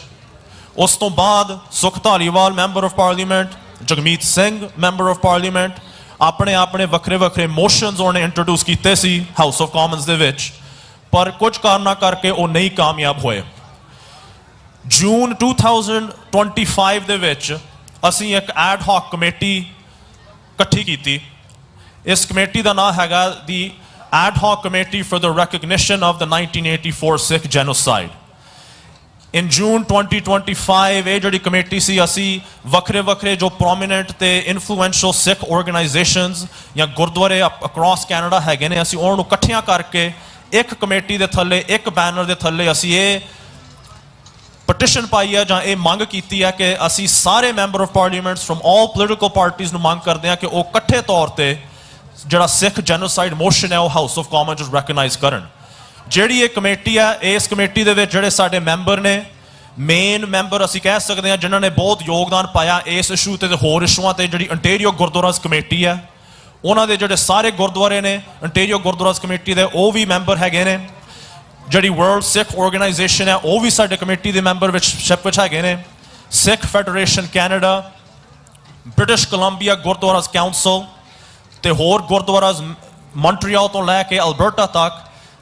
S: ਉਸ ਤੋਂ ਬਾਅਦ ਸੁਖ Dhaliwal member of parliament, Jagmeet Singh member of parliament ਆਪਣੇ ਆਪਣੇ ਵੱਖਰੇ ਵੱਖਰੇ ਮੋਸ਼ਨਸ ਉਹਨੇ ਇੰਟਰੋਡਿਊਸ ਕੀਤੇ ਸੀ ਹਾਊਸ ਆਫ ਕਾਮਨਸ ਦੇ ਵਿੱਚ, ਪਰ ਕੁਝ ਕਾਰਨਾਂ ਕਰਕੇ ਉਹ ਨਹੀਂ ਕਾਮਯਾਬ ਹੋਏ। ਜੂਨ 2025 ਦੇ ਵਿੱਚ ਅਸੀਂ ਇੱਕ ਐਡ ਹਾਕ ਕਮੇਟੀ ਇਕੱਠੀ ਕੀਤੀ। ਇਸ ਕਮੇਟੀ ਦਾ ਨਾਮ ਹੈਗਾ the ad hoc committee for the recognition of the 1984 Sikh genocide. In June 2025 ਇਹ ਜਿਹੜੀ ਕਮੇਟੀ ਸੀ, ਅਸੀਂ ਵੱਖਰੇ ਵੱਖਰੇ ਜੋ ਪ੍ਰੋਮੀਨੈਂਟ ਤੇ ਇਨਫਲੂਐਂਸ਼ੀਅਲ ਸਿੱਖ ਆਰਗੇਨਾਈਜੇਸ਼ਨਸ ਜਾਂ ਗੁਰਦੁਆਰੇ ਅਕ੍ਰੋਸ ਕੈਨੇਡਾ ਹੈਗੇ ਨੇ, ਅਸੀਂ ਉਹਨਾਂ ਨੂੰ ਇਕੱਠਿਆਂ ਕਰਕੇ ਇੱਕ ਕਮੇਟੀ ਦੇ ਥੱਲੇ, ਇੱਕ ਬੈਨਰ ਦੇ ਥੱਲੇ ਅਸੀਂ ਇਹ ਪਟੀਸ਼ਨ ਪਾਈ ਹੈ ਜਾਂ ਇਹ ਮੰਗ ਕੀਤੀ ਹੈ ਕਿ ਅਸੀਂ ਸਾਰੇ member of parliaments firm all political parties ਨੂੰ ਮੰਗ ਕਰਦੇ ਹਾਂ ਕਿ ਉਹ ਇਕੱਠੇ ਤੌਰ ਤੇ ਜਿਹੜਾ ਸਿੱਖ ਜੈਨੋਸਾਈਡ ਮੋਸ਼ਨ ਹੈ ਉਹ ਹਾਊਸ ਆਫ ਕਾਮਨਸ ਵਿੱਚ ਰੈਕਗਨਾਈਜ਼ ਕਰਨ। ਜਿਹੜੀ ਇਹ ਕਮੇਟੀ ਹੈ, ਇਸ ਕਮੇਟੀ ਦੇ ਵਿੱਚ ਜਿਹੜੇ ਸਾਡੇ ਮੈਂਬਰ ਨੇ, ਮੇਨ ਮੈਂਬਰ ਅਸੀਂ ਕਹਿ ਸਕਦੇ ਹਾਂ ਜਿਨ੍ਹਾਂ ਨੇ ਬਹੁਤ ਯੋਗਦਾਨ ਪਾਇਆ ਇਸ ਇਸ਼ੂ ਤੇ ਹੋਰ ਇਸ਼ੂਆਂ ਤੇ, ਜਿਹੜੀ ਅੰਟੇਰੀਓ ਗੁਰਦੁਆਰਾਸ ਕਮੇਟੀ ਹੈ, ਉਹਨਾਂ ਦੇ ਜਿਹੜੇ ਸਾਰੇ ਗੁਰਦੁਆਰੇ ਨੇ ਅੰਟੇਰੀਓ ਗੁਰਦੁਆਰਾਸ ਕਮੇਟੀ ਦੇ ਉਹ ਵੀ ਮੈਂਬਰ ਹੈਗੇ ਨੇ। ਜਿਹੜੀ ਵਰਲਡ ਸਿੱਖ ਆਰਗੇਨਾਈਜੇਸ਼ਨ ਹੈ ਉਹ ਵੀ ਸਾਡੇ ਕਮੇਟੀ ਦੇ ਮੈਂਬਰ ਵਿੱਚ ਹੈਗੇ ਨੇ। Sikh federation Canada, British Columbia Gurdwaras council ਤੇ ਹੋਰ ਗੁਰਦੁਆਰਾਸ ਮੌਂਟਰੀਅਲ ਤੋਂ ਲੈ ਕੇ ਅਲਬਰਟਾ ਤੱਕ,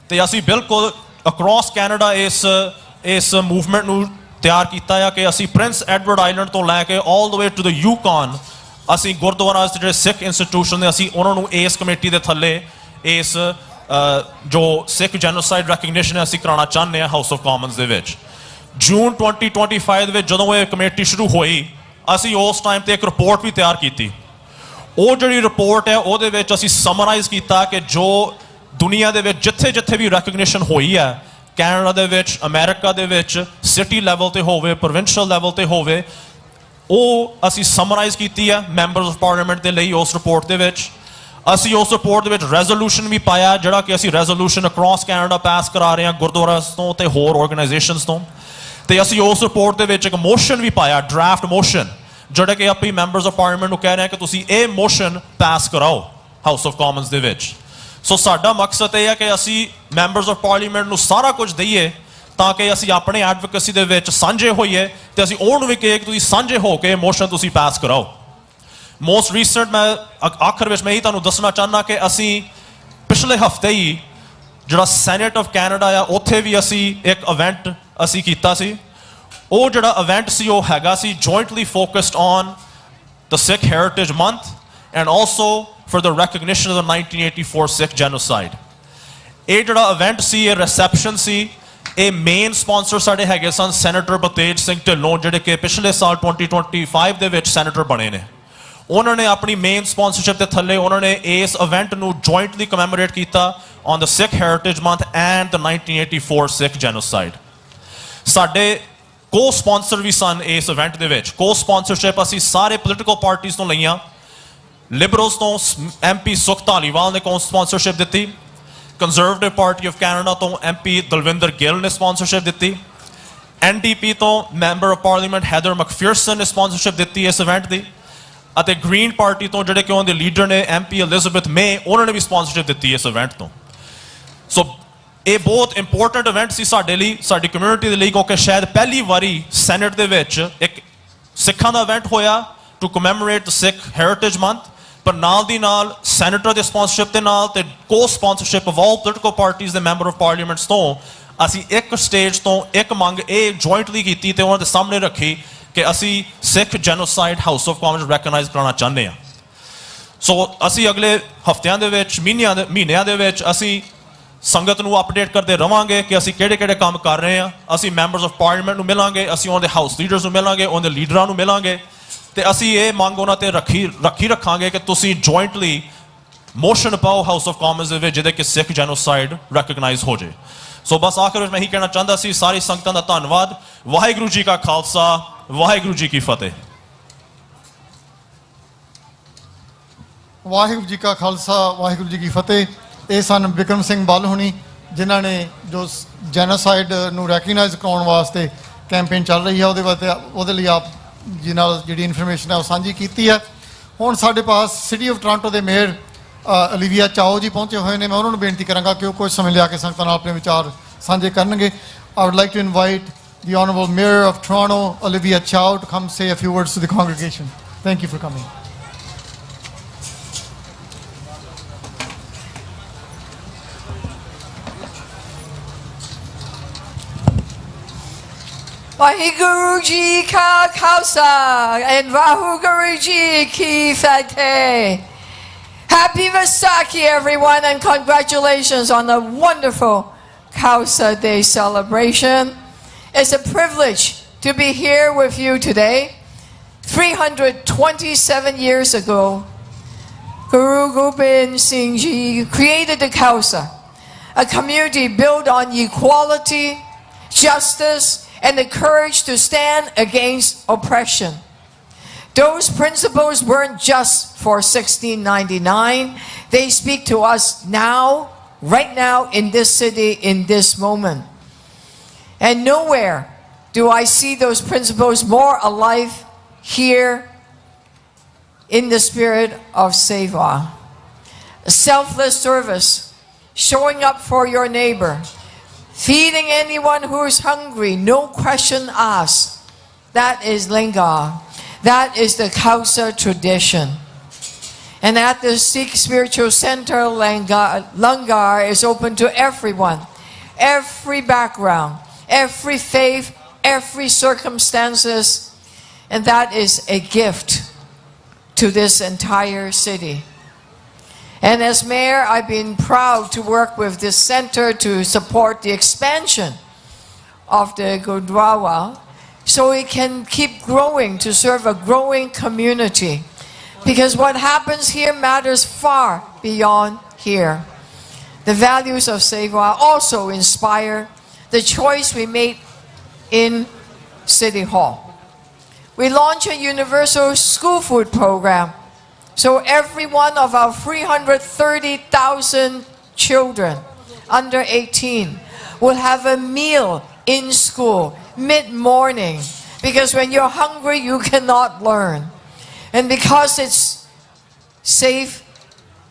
S: ਤੇ ਅਸੀਂ ਬਿਲਕੁਲ ਅਕ੍ਰੋਸ ਕੈਨੇਡਾ ਇਸ ਮੂਵਮੈਂਟ ਨੂੰ ਤਿਆਰ ਕੀਤਾ ਹੈ ਕਿ ਅਸੀਂ ਪ੍ਰਿੰਸ ਐਡਵਰਡ ਆਈਲੈਂਡ ਤੋਂ ਲੈ ਕੇ ਆਲ ਦ ਵੇ ਟੂ ਦ ਯੂਕਾਨ ਅਸੀਂ ਗੁਰਦੁਆਰਾਸ ਜਿਹੜੇ ਸਿੱਖ ਇੰਸਟੀਟਿਊਸ਼ਨ ਨੇ ਅਸੀਂ ਉਹਨਾਂ ਨੂੰ ਇਸ ਕਮੇਟੀ ਦੇ ਥੱਲੇ ਇਸ ਜੋ ਸਿੱਖ ਜੈਨੋਸਾਈਡ ਰੈਕਗਨੀਸ਼ਨ ਹੈ ਅਸੀਂ ਕਰਾਉਣਾ ਚਾਹੁੰਦੇ ਹਾਂ ਹਾਊਸ ਆਫ ਕਾਮਨਸ ਦੇ ਵਿੱਚ। ਜੂਨ 2025 ਦੇ ਵਿੱਚ ਜਦੋਂ ਇਹ ਕਮੇਟੀ ਸ਼ੁਰੂ ਹੋਈ ਅਸੀਂ ਉਸ ਟਾਈਮ ਤੇ ਇੱਕ ਰਿਪੋਰਟ ਵੀ ਤਿਆਰ ਕੀਤੀ। ਉਹ ਜਿਹੜੀ ਰਿਪੋਰਟ ਹੈ ਉਹਦੇ ਵਿੱਚ ਅਸੀਂ ਸਮਰਾਈਜ਼ ਕੀਤਾ ਕਿ ਜੋ ਦੁਨੀਆ ਦੇ ਵਿੱਚ ਜਿੱਥੇ ਜਿੱਥੇ ਵੀ ਰੈਕਗਨੀਸ਼ਨ ਹੋਈ ਹੈ, ਕੈਨੇਡਾ ਦੇ ਵਿੱਚ, ਅਮਰੀਕਾ ਦੇ ਵਿੱਚ, ਸਿਟੀ ਲੈਵਲ ਤੇ ਹੋਵੇ, ਪ੍ਰੋਵਿੰਸ਼ੀਅਲ ਲੈਵਲ ਤੇ ਹੋਵੇ, ਉਹ ਅਸੀਂ ਸਮਰਾਈਜ਼ ਕੀਤੀ ਹੈ ਮੈਂਬਰਸ ਆਫ ਪਾਰਲੀਮੈਂਟ ਦੇ ਲਈ। ਉਸ ਰਿਪੋਰਟ ਦੇ ਵਿੱਚ ਅਸੀਂ ਉਸ ਰਿਪੋਰਟ ਦੇ ਵਿੱਚ ਰੈਜ਼ੋਲੂਸ਼ਨ ਵੀ ਪਾਇਆ, ਜਿਹੜਾ ਕਿ ਅਸੀਂ ਰੈਜ਼ੋਲੂਸ਼ਨ ਅਕ੍ਰੋਸ ਕੈਨੇਡਾ ਪਾਸ ਕਰਾ ਰਹੇ ਹਾਂ ਗੁਰਦੁਆਰਾਸ ਤੋਂ ਤੇ ਹੋਰ ਆਰਗੇਨਾਈਜੇਸ਼ਨਸ ਤੋਂ। ਤੇ ਅਸੀਂ ਉਸ ਰਿਪੋਰਟ ਦੇ ਵਿੱਚ ਇੱਕ ਮੋਸ਼ਨ ਵੀ ਪਾਇਆ, ਡਰਾਫਟ ਮੋਸ਼ਨ, ਜਿਹੜਾ ਕਿ ਆਪਣੀ ਮੈਂਬਰਸ ਆਫ ਪਾਰਲੀਮੈਂਟ ਨੂੰ ਕਹਿ ਰਹੇ ਕਿ ਤੁਸੀਂ ਇਹ ਮੋਸ਼ਨ ਪਾਸ ਕਰਾਓ ਹਾਊਸ ਆਫ ਕਾਮਨਸ ਦੇ ਵਿੱਚ। ਸੋ ਸਾਡਾ ਮਕਸਦ ਇਹ ਹੈ ਕਿ ਅਸੀਂ ਮੈਂਬਰਸ ਆਫ ਪਾਰਲੀਮੈਂਟ ਨੂੰ ਸਾਰਾ ਕੁਝ ਦਈਏ ਤਾਂ ਕਿ ਅਸੀਂ ਆਪਣੇ ਐਡਵੋਕੇਸੀ ਦੇ ਵਿੱਚ ਸਾਂਝੇ ਹੋਈਏ ਤੇ ਅਸੀਂ ਉਹਨੂੰ ਵੀ ਕਹੀਏ ਕਿ ਤੁਸੀਂ ਸਾਂਝੇ ਹੋ ਕੇ ਮੋਸ਼ਨ ਤੁਸੀਂ ਪਾਸ ਕਰਾਓ। ਮੋਸਟ ਰੀਸੈਂਟ ਮੈਂ ਆਖਰ ਵਿੱਚ ਮੈਂ ਇਹ ਤੁਹਾਨੂੰ ਦੱਸਣਾ ਚਾਹੁੰਦਾ ਕਿ ਅਸੀਂ ਪਿਛਲੇ ਹਫਤੇ ਹੀ ਜਿਹੜਾ ਸੈਨੇਟ ਆਫ ਕੈਨੇਡਾ ਆ ਉੱਥੇ ਵੀ ਅਸੀਂ ਇੱਕ ਇਵੈਂਟ ਅਸੀਂ ਕੀਤਾ ਸੀ। ਉਹ ਜਿਹੜਾ ਇਵੈਂਟ ਸੀ ਉਹ ਹੈਗਾ ਸੀ jointly focused on the Sikh heritage month and also for the recognition of the 1984 Sikh genocide. ਇਹ ਜਿਹੜਾ ਇਵੈਂਟ ਸੀ, ਇਹ ਰਿਸੈਪਸ਼ਨ ਸੀ, ਇਹ ਮੇਨ ਸਪਾਂਸਰ ਸਾਡੇ ਹੈਗੇ ਸਨ ਸੈਨੇਟਰ ਬਤੇਜ ਸਿੰਘ ਢਿੱਲੋਂ, ਜਿਹੜੇ ਕਿ ਪਿਛਲੇ ਸਾਲ 2025 ਦੇ ਵਿੱਚ ਸੈਨੇਟਰ ਬਣੇ ਨੇ। ਉਹਨਾਂ ਨੇ ਆਪਣੀ ਮੇਨ ਸਪਾਂਸਰਸ਼ਿਪ ਦੇ ਥੱਲੇ ਉਹਨਾਂ ਨੇ ਇਸ ਇਵੈਂਟ ਨੂੰ ਜੁਆਇੰਟਲੀ ਕਮੈਮੋਰੇਟ ਕੀਤਾ on the Sikh heritage month and the 1984 Sikh genocide. ਸਾਡੇ ਕੋ ਸਪਾਂਸਰ ਵੀ ਸਨ ਇਸ ਇਵੈਂਟ ਦੇ ਵਿੱਚ। ਕੋ ਸਪਾਂਸਰਸ਼ਿਪ ਅਸੀਂ ਸਾਰੇ ਪੋਲੀਟੀਕਲ ਪਾਰਟੀਆਂ ਤੋਂ ਲਈਆਂ। ਲਿਬਰਲਸ ਤੋਂ MP ਸੁਖ ਧਾਲੀਵਾਲ ਨੇ ਕੋ ਸਪਾਂਸਰਸ਼ਿਪ ਦਿੱਤੀ, ਕੰਜ਼ਰਵੇਟਿਵ ਪਾਰਟੀ ਆਫ ਕੈਨੇਡਾ ਤੋਂ MP ਦਲਵਿੰਦਰ ਗਿੱਲ ਨੇ ਸਪਾਂਸਰਸ਼ਿਪ ਦਿੱਤੀ, NDP ਤੋਂ ਮੈਂਬਰ ਆਫ ਪਾਰਲੀਮੈਂਟ ਹੈਦਰ ਮੈਕਫੀਅਰਸਨ ਨੇ ਸਪਾਂਸਰਸ਼ਿਪ ਦਿੱਤੀ ਇਸ ਇਵੈਂਟ ਦੀ, ਅਤੇ ਗ੍ਰੀਨ ਪਾਰਟੀ ਤੋਂ ਜਿਹੜੇ ਕਿ ਉਹਨਾਂ ਦੇ ਲੀਡਰ ਨੇ MP ਐਲਿਜ਼ਾਬeth ਮੇ, ਉਹਨਾਂ ਨੇ ਵੀ ਸਪਾਂਸਰਸ਼ਿਪ ਦਿੱਤੀ ਇਸ ਇਵੈਂਟ ਤੋਂ। ਸੋ ਇਹ ਬਹੁਤ ਇੰਪੋਰਟੈਂਟ ਇਵੈਂਟ ਸੀ ਸਾਡੇ ਲਈ, ਸਾਡੀ ਕਮਿਊਨਿਟੀ ਦੇ ਲਈ, ਕਿਉਂਕਿ ਸ਼ਾਇਦ ਪਹਿਲੀ ਵਾਰੀ ਸੈਨੇਟ ਦੇ ਵਿੱਚ ਇੱਕ ਸਿੱਖਾਂ ਦਾ ਇਵੈਂਟ ਹੋਇਆ to commemorate the Sikh heritage month, ਪਰ ਨਾਲ ਦੀ ਨਾਲ ਸੈਨੇਟਰ ਦੇ ਸਪਾਂਸਰਸ਼ਿਪ ਦੇ ਨਾਲ ਤੇ ਕੋ ਸਪਾਂਸਰਸ਼ਿਪ ਆਫ ਆਲ ਪੋਲੀਟੀਕਲ ਪਾਰਟੀਆਂ ਦੇ ਮੈਂਬਰ ਆਫ ਪਾਰਲੀਮੈਂਟਸ ਤੋਂ ਅਸੀਂ ਇੱਕ ਸਟੇਜ ਤੋਂ ਇੱਕ ਮੰਗ ਇਹ ਜੁਆਇੰਟਲੀ ਕੀਤੀ ਤੇ ਉਹਨਾਂ ਦੇ ਸਾਹਮਣੇ ਰੱਖੀ ਕਿ ਅਸੀਂ Sikh genocide House of Commons recognise ਕਰਾਉਣਾ ਚਾਹੁੰਦੇ ਹਾਂ। ਸੋ ਅਸੀਂ ਅਗਲੇ ਹਫ਼ਤਿਆਂ ਦੇ ਵਿੱਚ, ਮਹੀਨਿਆਂ ਦੇ ਵਿੱਚ ਅਸੀਂ ਸੰਗਤ ਨੂੰ ਅਪਡੇਟ ਕਰਦੇ ਰਵਾਂਗੇ ਕਿ ਅਸੀਂ ਕਿਹੜੇ ਕਿਹੜੇ ਕੰਮ ਕਰ ਰਹੇ ਹਾਂ। ਅਸੀਂ ਮੈਂਬਰਸ ਆਫ ਪਾਰਲੀਮੈਂਟ ਨੂੰ ਮਿਲਾਂਗੇ, ਅਸੀਂ ਉਹਨਾਂ ਦੇ ਹਾਊਸ ਲੀਡਰਸ ਨੂੰ ਮਿਲਾਂਗੇ, ਉਹਨਾਂ ਦੇ ਲੀਡਰਾਂ ਨੂੰ ਮਿਲਾਂਗੇ ਤੇ ਅਸੀਂ ਇਹ ਮੰਗ ਉਹਨਾਂ ਤੇ ਰੱਖਾਂਗੇ ਕਿ ਤੁਸੀਂ ਜੁਆਇੰਟਲੀ ਮੋਸ਼ਨ ਪਾਓ ਹਾਊਸ ਆਫ ਕਾਮਨਸ ਦੇ ਵਿੱਚ ਜਿਹਦੇ ਕਿ ਸਿੱਖ ਜੈਨੋਸਾਈਡ ਰੈਕਗਨਾਈਜ਼ ਹੋ ਜਾਏ। ਸੋ ਬਸ ਆਖਰ ਵਿੱਚ ਮੈਂ ਇਹੀ ਕਹਿਣਾ ਚਾਹੁੰਦਾ ਸੀ, ਸਾਰੀ ਸੰਗਤਾਂ ਦਾ ਧੰਨਵਾਦ। ਵਾਹਿਗੁਰੂ ਜੀ ਕਾ ਖਾਲਸਾ, ਵਾਹਿਗੁਰੂ ਜੀ ਕੀ ਫਤਿਹ।
O: ਵਾਹਿਗੁਰੂ ਜੀ ਕਾ ਖਾਲਸਾ, ਵਾਹਿਗੁਰੂ ਜੀ ਕੀ ਫਤਿਹ। ਇਹ ਸਨ ਬਿਕਰਮ ਸਿੰਘ ਬੱਲ ਹੁਣੀ, ਜਿਨ੍ਹਾਂ ਨੇ ਜੋ ਜੈਨੋਸਾਈਡ ਨੂੰ ਰੈਕਗਨਾਈਜ਼ ਕਰਾਉਣ ਵਾਸਤੇ ਕੈਂਪੇਨ ਚੱਲ ਰਹੀ ਹੈ ਉਹਦੇ ਲਈ ਆਪ ਜੀ ਨਾਲ ਜਿਹੜੀ ਇਨਫੋਰਮੇਸ਼ਨ ਹੈ ਉਹ ਸਾਂਝੀ ਕੀਤੀ ਹੈ। ਹੁਣ ਸਾਡੇ ਪਾਸ ਸਿਟੀ ਆਫ ਟੋਰਾਂਟੋ ਦੇ ਮੇਅਰ ਓਲੀਵੀਆ ਚਾਓ ਜੀ ਪਹੁੰਚੇ ਹੋਏ ਨੇ। ਮੈਂ ਉਹਨਾਂ ਨੂੰ ਬੇਨਤੀ ਕਰਾਂਗਾ ਕਿ ਉਹ ਕੁਝ ਸਮੇਂ ਲਿਆ ਕੇ ਸੰਗਤਾਂ ਨਾਲ ਆਪਣੇ ਵਿਚਾਰ ਸਾਂਝੇ ਕਰਨਗੇ। I would like to invite the Honourable Mayor of Toronto, Olivia Chow, to come say a few words to the congregation. Thank you for coming.
P: Vaheguru Ji Ka Khalsa and Vaheguru Ji Ki Fateh. Happy Vaisakhi, everyone, and congratulations on the wonderful Khalsa Day celebration. It's a privilege to be here with you today. 327 years ago, Guru Gobind Singh Ji created the Khalsa, a community built on equality, justice, and the courage to stand against oppression. Those principles weren't just for 1699. They speak to us now, right now, in this city, in this moment. And nowhere do I see those principles more alive here in the spirit of Seva. Selfless service, showing up for your neighbor, feeding anyone who is hungry, no question asked. That is Lingar. That is the Khalsa tradition. And at the Sikh Spiritual Center, Langar is open to everyone, every background, every faith, every circumstances. And that is a gift to this entire city. And as mayor, I've been proud to work with this center to support the expansion of the Gurdwara so it can keep growing to serve a growing community. Because what happens here matters far beyond here. The values of Sewa also inspire the choice we made in City Hall. We launched a universal school food program, so every one of our 330,000 children under 18 will have a meal in school mid-morning, because when you're hungry you cannot learn. And because it's save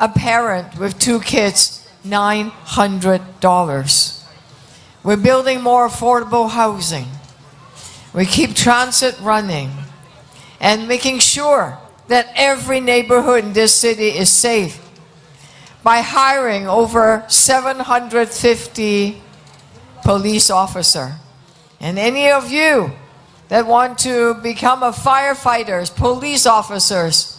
P: a parent with 2 kids $900. We're building more affordable housing. We keep transit running and making sure that every neighborhood in this city is safe by hiring over 750 police officers. And any of you that want to become a firefighters, police officers,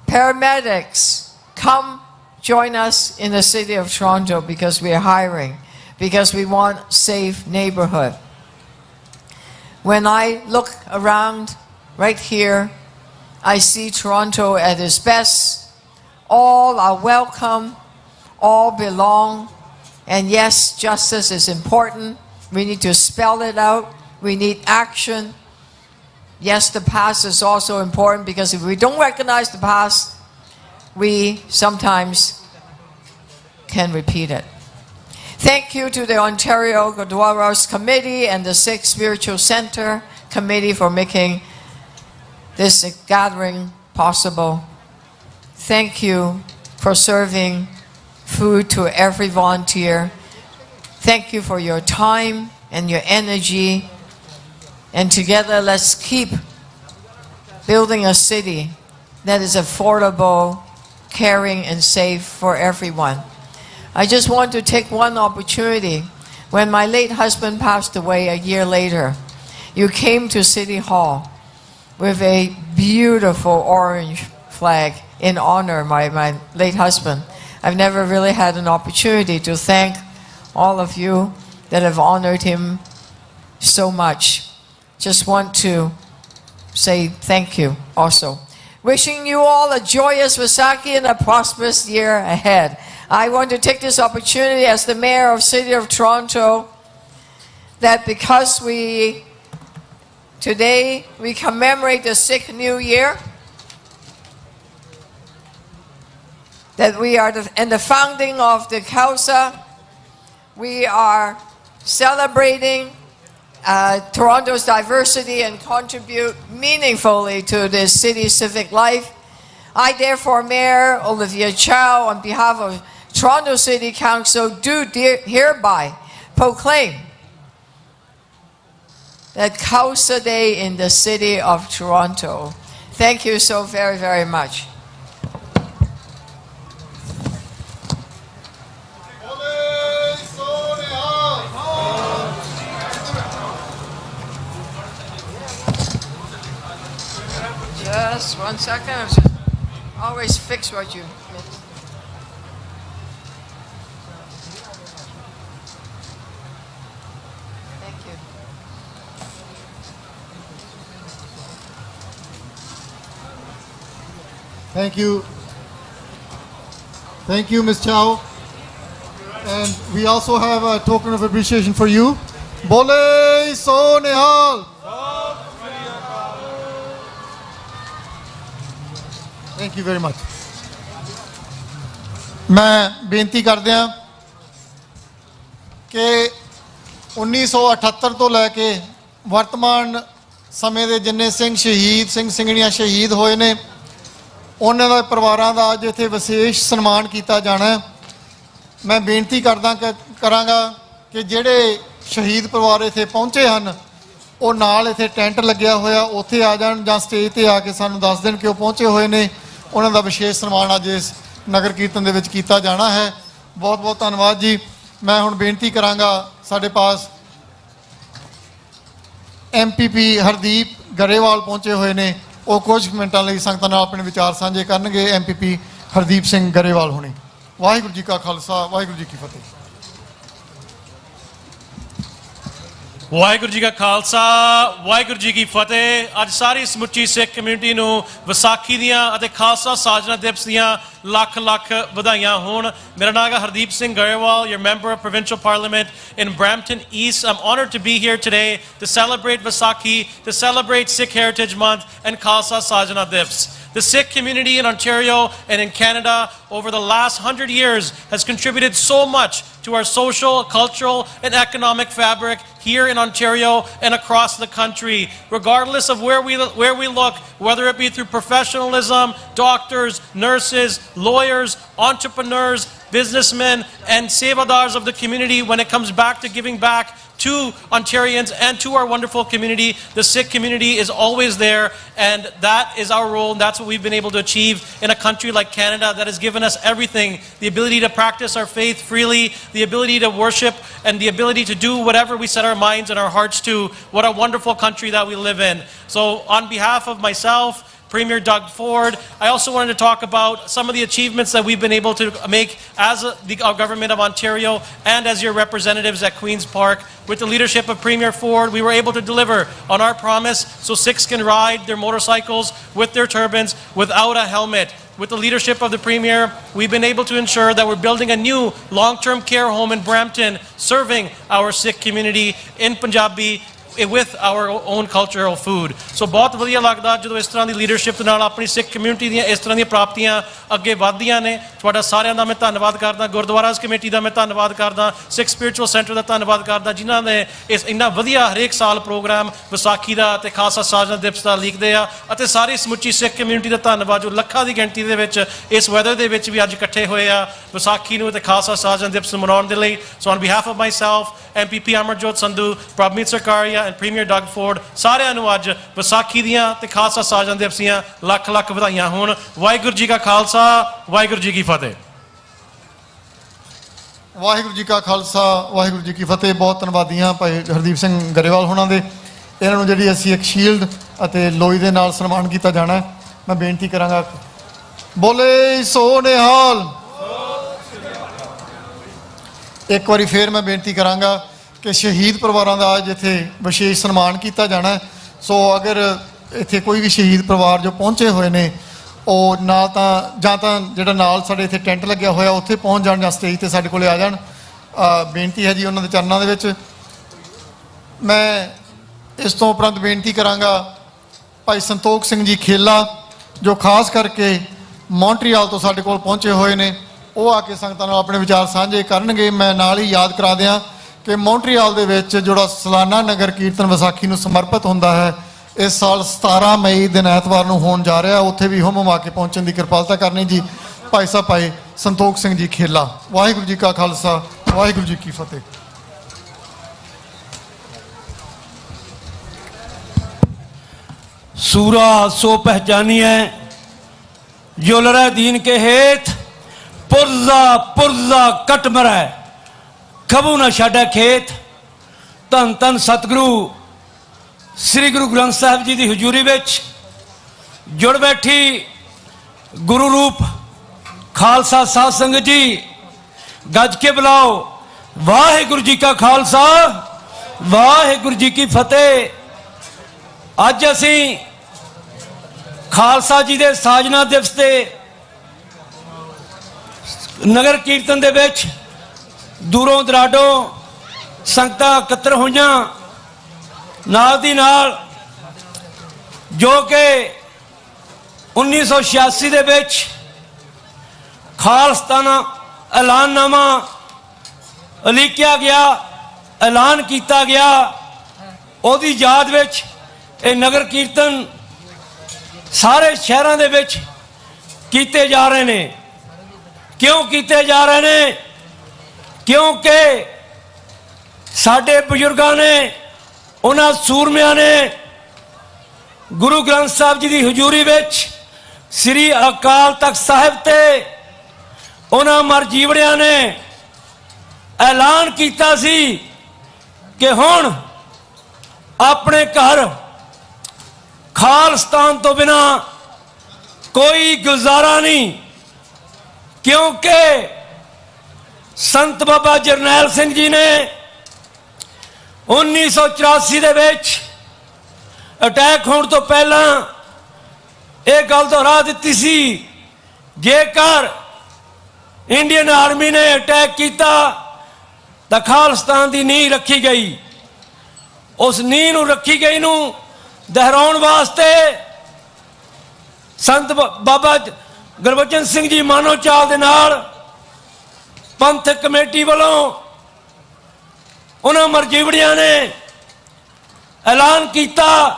P: paramedics, come join us in the city of Toronto, because we are hiring, because we want safe neighborhood. When I look around right here, I see Toronto at its best. All are welcome, all belong, and yes, justice is important. We need to spell it out. We need action. Yes, the past is also important, because if we don't recognize the past, we sometimes can repeat it. Thank you to the Ontario Gurdwaras Committee and the Sikh Spiritual Center Committee for making this gathering possible. Thank you for serving food to every volunteer. Thank you for your time and your energy. And together, let's keep building a city that is affordable, caring, and safe for everyone. I just want to take one opportunity. When my late husband passed away a year later, you came to City Hall with a beautiful orange flag in honor of my late husband. I've never really had an opportunity to thank all of you that have honored him so much. Just want to say thank you also. Wishing you all a joyous Vaisakhi and a prosperous year ahead. I want to take this opportunity as the Mayor of City of Toronto, that because today we commemorate the Sikh New Year, that we are and the founding of the Khalsa, we are celebrating Toronto's diversity and contribute meaningfully to the city's civic life. I therefore, Mayor Olivia Chow, on behalf of Toronto City Council, do hereby proclaim that Khalsa Day in the city of Toronto. Thank you so very, very much. Just 1 second. Just always fix what you missed. Thank you.
O: Thank you. Thank you, Ms. Chow. And we also have a token of appreciation for you. Bole So Nihal. Thank you very much. ਮੈਂ ਬੇਨਤੀ ਕਰਦਿਆਂ ਕਿ 1978 ਤੋਂ ਲੈ ਕੇ ਵਰਤਮਾਨ ਸਮੇਂ ਦੇ ਜਿੰਨੇ ਸਿੰਘ ਸ਼ਹੀਦ ਸਿੰਘ ਸਿੰਘਣੀਆਂ ਸ਼ਹੀਦ ਹੋਏ ਨੇ, ਉਹਨਾਂ ਦੇ ਪਰਿਵਾਰਾਂ ਦਾ ਅੱਜ ਇੱਥੇ ਵਿਸ਼ੇਸ਼ ਸਨਮਾਨ ਕੀਤਾ ਜਾਣਾ ਹੈ। ਮੈਂ ਬੇਨਤੀ ਕਰਾਂਗਾ ਕਿ ਜਿਹੜੇ ਸ਼ਹੀਦ ਪਰਿਵਾਰ ਇੱਥੇ ਪਹੁੰਚੇ ਹਨ, ਉਹ ਨਾਲ ਇੱਥੇ ਟੈਂਟ ਲੱਗਿਆ ਹੋਇਆ ਉੱਥੇ ਆ ਜਾਣ ਜਾਂ ਸਟੇਜ ਤੇ ਆ ਕੇ ਸਾਨੂੰ ਦੱਸ ਦੇਣ ਕਿ ਉਹ ਪਹੁੰਚੇ ਹੋਏ ਨੇ। ਉਹਨਾਂ ਦਾ ਵਿਸ਼ੇਸ਼ ਸਨਮਾਨ ਅੱਜ ਇਸ ਨਗਰ ਕੀਰਤਨ ਦੇ ਵਿੱਚ ਕੀਤਾ ਜਾਣਾ ਹੈ। ਬਹੁਤ ਬਹੁਤ ਧੰਨਵਾਦ ਜੀ। ਮੈਂ ਹੁਣ ਬੇਨਤੀ ਕਰਾਂਗਾ, ਸਾਡੇ ਪਾਸ MPP ਹਰਦੀਪ ਗਰੇਵਾਲ ਪਹੁੰਚੇ ਹੋਏ ਨੇ, ਉਹ ਕੁਝ ਮਿੰਟਾਂ ਲਈ ਸੰਗਤਾਂ ਨਾਲ ਆਪਣੇ ਵਿਚਾਰ ਸਾਂਝੇ ਕਰਨਗੇ। MPP ਹਰਦੀਪ ਸਿੰਘ ਗਰੇਵਾਲ ਹੋਣੀ। ਵਾਹਿਗੁਰੂ ਜੀ ਕਾ ਖਾਲਸਾ, ਵਾਹਿਗੁਰੂ ਜੀ ਕੀ ਫਤਿਹ।
S: ਵਾਹਿਗੁਰੂ ਜੀ ਕਾ ਖਾਲਸਾ ਵਾਹਿਗੁਰੂ ਜੀ ਕੀ ਫਤਿਹ। ਅੱਜ ਸਾਰੀ ਸਮੁੱਚੀ ਸਿੱਖ ਕਮਿਊਨਿਟੀ ਨੂੰ ਵਿਸਾਖੀ ਦੀਆਂ ਅਤੇ ਖਾਲਸਾ ਸਾਜਨਾ ਦਿਵਸ ਦੀਆਂ ਲੱਖ ਲੱਖ ਵਧਾਈਆਂ ਹੋਣ। ਮੇਰਾ ਨਾਮ ਹੈ Hardeep Singh Grewal, your member of provincial parliament in Brampton East. I'm honored to be here today to celebrate Vaisakhi, to celebrate Sikh Heritage Month and Khalsa Sajna Divs. The Sikh community in Ontario and in Canada over the last 100 years has contributed so much to our social, cultural, and economic fabric here in Ontario and across the country. Regardless of where we look, whether it be through professionalism, doctors, nurses, lawyers, entrepreneurs, businessmen, and sevadars of the community, when it comes back to giving back to Ontarians and to our wonderful community, the Sikh community is always there, and that is our role, and that's what we've been able to achieve in a country like Canada that has given us everything: the ability to practice our faith freely, the ability to worship, and the ability to do whatever we set our minds and our hearts to. What a wonderful country that we live in. So on behalf of myself, Premier Doug Ford, I also wanted to talk about some of the achievements that we've been able to make as our government of Ontario and as your representatives at Queen's Park. With the leadership of Premier Ford, we were able to deliver on our promise so Sikhs can ride their motorcycles with their turbans without a helmet. With the leadership of the Premier, we've been able to ensure that we're building a new long-term care home in Brampton, serving our Sikh community in Punjabi with our own cultural food. So ਬਹੁਤ ਵਧੀਆ ਲੱਗਦਾ ਜਦੋਂ ਇਸ ਤਰ੍ਹਾਂ ਦੀ leadership ਨਾਲ ਆਪਣੀ ਸਿੱਖ community ਦੀਆਂ ਇਸ ਤਰ੍ਹਾਂ ਦੀਆਂ ਪ੍ਰਾਪਤੀਆਂ ਅੱਗੇ ਵਧਦੀਆਂ ਨੇ। ਤੁਹਾਡਾ ਸਾਰਿਆਂ ਦਾ ਮੈਂ ਧੰਨਵਾਦ ਕਰਦਾ, ਗੁਰਦੁਆਰਾਸ ਕਮੇਟੀ ਦਾ ਮੈਂ ਧੰਨਵਾਦ ਕਰਦਾ, ਸਿੱਖ ਸਪਿਰਿਚੁਅਲ ਸੈਂਟਰ ਦਾ ਧੰਨਵਾਦ ਕਰਦਾ, ਜਿਨ੍ਹਾਂ ਨੇ ਇਸ ਇੰਨਾ ਵਧੀਆ ਹਰੇਕ ਸਾਲ ਪ੍ਰੋਗਰਾਮ ਵਿਸਾਖੀ ਦਾ ਅਤੇ ਖਾਲਸਾ ਸਾਜਨਾ ਦਿਵਸ ਦਾ ਲਿਖਦੇ ਆ, ਅਤੇ ਸਾਰੀ ਸਮੁੱਚੀ ਸਿੱਖ ਕਮਿਊਨਿਟੀ ਦਾ ਧੰਨਵਾਦ ਜੋ ਲੱਖਾਂ ਦੀ ਗਿਣਤੀ ਦੇ ਵਿੱਚ ਇਸ ਵੈਦਰ ਦੇ ਵਿੱਚ ਵੀ ਅੱਜ ਇਕੱਠੇ ਹੋਏ ਆ ਵਿਸਾਖੀ ਨੂੰ ਅਤੇ ਖਾਲਸਾ ਸਾਜਨਾ ਦਿਵਸ ਨੂੰ ਮਨਾਉਣ ਦੇ ਲਈ। So on behalf of myself, MPP Amarjot Sandhu, Prabhmeet Sarkaria and Premier Doug Ford, ਸਾਰਿਆਂ ਨੂੰ ਅੱਜ ਵਿਸਾਖੀ ਦੀਆਂ ਤੇ ਖਾਲਸਾ ਸਾਜਨਾ ਦਿਵਸ ਦੀਆਂ ਲੱਖ ਲੱਖ ਵਧਾਈਆਂ ਹੋਣ। ਵਾਹਿਗੁਰੂ ਜੀ ਕਾ ਖਾਲਸਾ, ਵਾਹਿਗੁਰੂ ਜੀ ਕੀ ਫਤਿਹ।
O: ਵਾਹਿਗੁਰੂ ਜੀ ਕਾ ਖਾਲਸਾ, ਵਾਹਿਗੁਰੂ ਜੀ ਕੀ ਫਤਿਹ। ਬਹੁਤ ਧੰਨਵਾਦੀਆਂ ਭਾਈ ਹਰਦੀਪ ਸਿੰਘ ਗਰੇਵਾਲ ਹੋਣਾ ਦੇ। ਇਹਨਾਂ ਨੂੰ ਜਿਹੜੀ ਅਸੀਂ ਇੱਕ ਸ਼ੀਲਡ ਅਤੇ ਲੋਈ ਦੇ ਨਾਲ ਸਨਮਾਨ ਕੀਤਾ ਜਾਣਾ ਹੈ। ਮੈਂ ਬੇਨਤੀ ਕਰਾਂਗਾ, ਬੋਲੇ ਸੋ ਨਿਹਾਲ। ਇੱਕ ਵਾਰੀ ਫੇਰ ਮੈਂ ਬੇਨਤੀ ਕਰਾਂਗਾ ਕਿ ਸ਼ਹੀਦ ਪਰਿਵਾਰਾਂ ਦਾ ਅੱਜ ਇੱਥੇ ਵਿਸ਼ੇਸ਼ ਸਨਮਾਨ ਕੀਤਾ ਜਾਣਾ। ਸੋ ਅਗਰ ਇੱਥੇ ਕੋਈ ਵੀ ਸ਼ਹੀਦ ਪਰਿਵਾਰ ਜੋ ਪਹੁੰਚੇ ਹੋਏ ਨੇ, ਉਹ ਨਾਲ ਤਾਂ ਜਾਂ ਤਾਂ ਜਿਹੜਾ ਨਾਲ ਸਾਡੇ ਇੱਥੇ ਟੈਂਟ ਲੱਗਿਆ ਹੋਇਆ ਉੱਥੇ ਪਹੁੰਚ ਜਾਣ ਜਾਂ ਸਟੇਜ 'ਤੇ ਸਾਡੇ ਕੋਲੇ ਆ ਜਾਣ। ਬੇਨਤੀ ਹੈ ਜੀ ਉਹਨਾਂ ਦੇ ਚਰਨਾਂ ਦੇ ਵਿੱਚ। ਮੈਂ ਇਸ ਤੋਂ ਉਪਰੰਤ ਬੇਨਤੀ ਕਰਾਂਗਾ ਭਾਈ ਸੰਤੋਖ ਸਿੰਘ ਜੀ ਖੇਲਾ, ਜੋ ਖਾਸ ਕਰਕੇ ਮੌਂਟਰੀਆਲ ਤੋਂ ਸਾਡੇ ਕੋਲ ਪਹੁੰਚੇ ਹੋਏ ਨੇ, ਉਹ ਆ ਕੇ ਸੰਗਤਾਂ ਨਾਲ ਆਪਣੇ ਵਿਚਾਰ ਸਾਂਝੇ ਕਰਨਗੇ। ਮੈਂ ਨਾਲ ਹੀ ਯਾਦ ਕਰਾ ਦਿਆਂ ਕਿ ਮੌਂਟਰੀਆਲ ਦੇ ਵਿੱਚ ਜਿਹੜਾ ਸਾਲਾਨਾ ਨਗਰ ਕੀਰਤਨ ਵਿਸਾਖੀ ਨੂੰ ਸਮਰਪਿਤ ਹੁੰਦਾ ਹੈ, ਇਸ ਸਾਲ 17 ਮਈ ਦਿਨ ਐਤਵਾਰ ਨੂੰ ਹੋਣ ਜਾ ਰਿਹਾ। ਉੱਥੇ ਵੀ ਹੁਮ ਹੁਮਾ ਕੇ ਪਹੁੰਚਣ ਦੀ ਕਿਰਪਾਲਤਾ ਕਰਨੀ ਜੀ। ਭਾਈ ਸਾਹਿਬ ਭਾਈ ਸੰਤੋਖ ਸਿੰਘ ਜੀ ਖੇਲਾ। ਵਾਹਿਗੁਰੂ ਜੀ ਕਾ ਖਾਲਸਾ, ਵਾਹਿਗੁਰੂ ਜੀ ਕੀ ਫਤਿਹ।
C: सूरा सो पहचानिए जो लड़े दीन के हेत, पुरजा पुरजा कट मरै कबू न छाड़ा खेत। धन धन सतगुरु श्री गुरु ग्रंथ साहिब जी की हजूरी विच जुड़ बैठी गुरु रूप खालसा साध संगत जी, गज के बुलाओ वाहिगुरु जी का खालसा, वाहिगुरु जी की फतेह। अज असी खालसा जी के साजना दिवस के नगर कीर्तन दे विच दूरों दराडों संगतां इकट्ठा होईयां, नाल दी नाल जो कि 1986 दे विच खालस्ताना ऐलाननामा उलीकिया गया, ऐलान किया गया, उहदी याद विच ये नगर कीर्तन सारे शहरों के विच कीते जा रहे हैं। क्यों कीते जा रहे हैं? क्योंकि साडे बजुर्गों ने, उन्होंने सूरमियां ने गुरु ग्रंथ साहिब जी की हजूरी विच श्री अकाल तख्त साहिब ते उन्होंने मर जीवड़िया ने ऐलान किया सी कि हुण अपने घर खालिस्तान तो बिना कोई गुजारा नहीं। क्योंकि संत बाबा जरनैल सिंह जी ने 1984 ਦੇ ਵਿੱਚ ਅਟੈਕ ਹੋਣ ਤੋਂ ਪਹਿਲਾਂ ਇਹ ਗੱਲ ਦੁਹਰਾ ਦਿੱਤੀ ਸੀ, ਜੇਕਰ ਇੰਡੀਅਨ ਆਰਮੀ ਨੇ ਅਟੈਕ ਕੀਤਾ ਤਾਂ ਖਾਲਿਸਤਾਨ ਦੀ ਨੀਂਹ ਰੱਖੀ ਗਈ। ਉਸ ਨੀਂਹ ਨੂੰ ਰੱਖੀ ਗਈ ਨੂੰ ਦੁਹਰਾਉਣ ਵਾਸਤੇ ਸੰਤ ਬਾਬਾ ਗੁਰਬਚਨ ਸਿੰਘ ਜੀ ਮਾਨੋ ਚਾਲ ਦੇ ਨਾਲ ਪੰਥਕ ਕਮੇਟੀ ਵੱਲੋਂ ਉਹਨਾਂ ਮਰਜੀਵੜੀਆਂ ਨੇ ਐਲਾਨ ਕੀਤਾ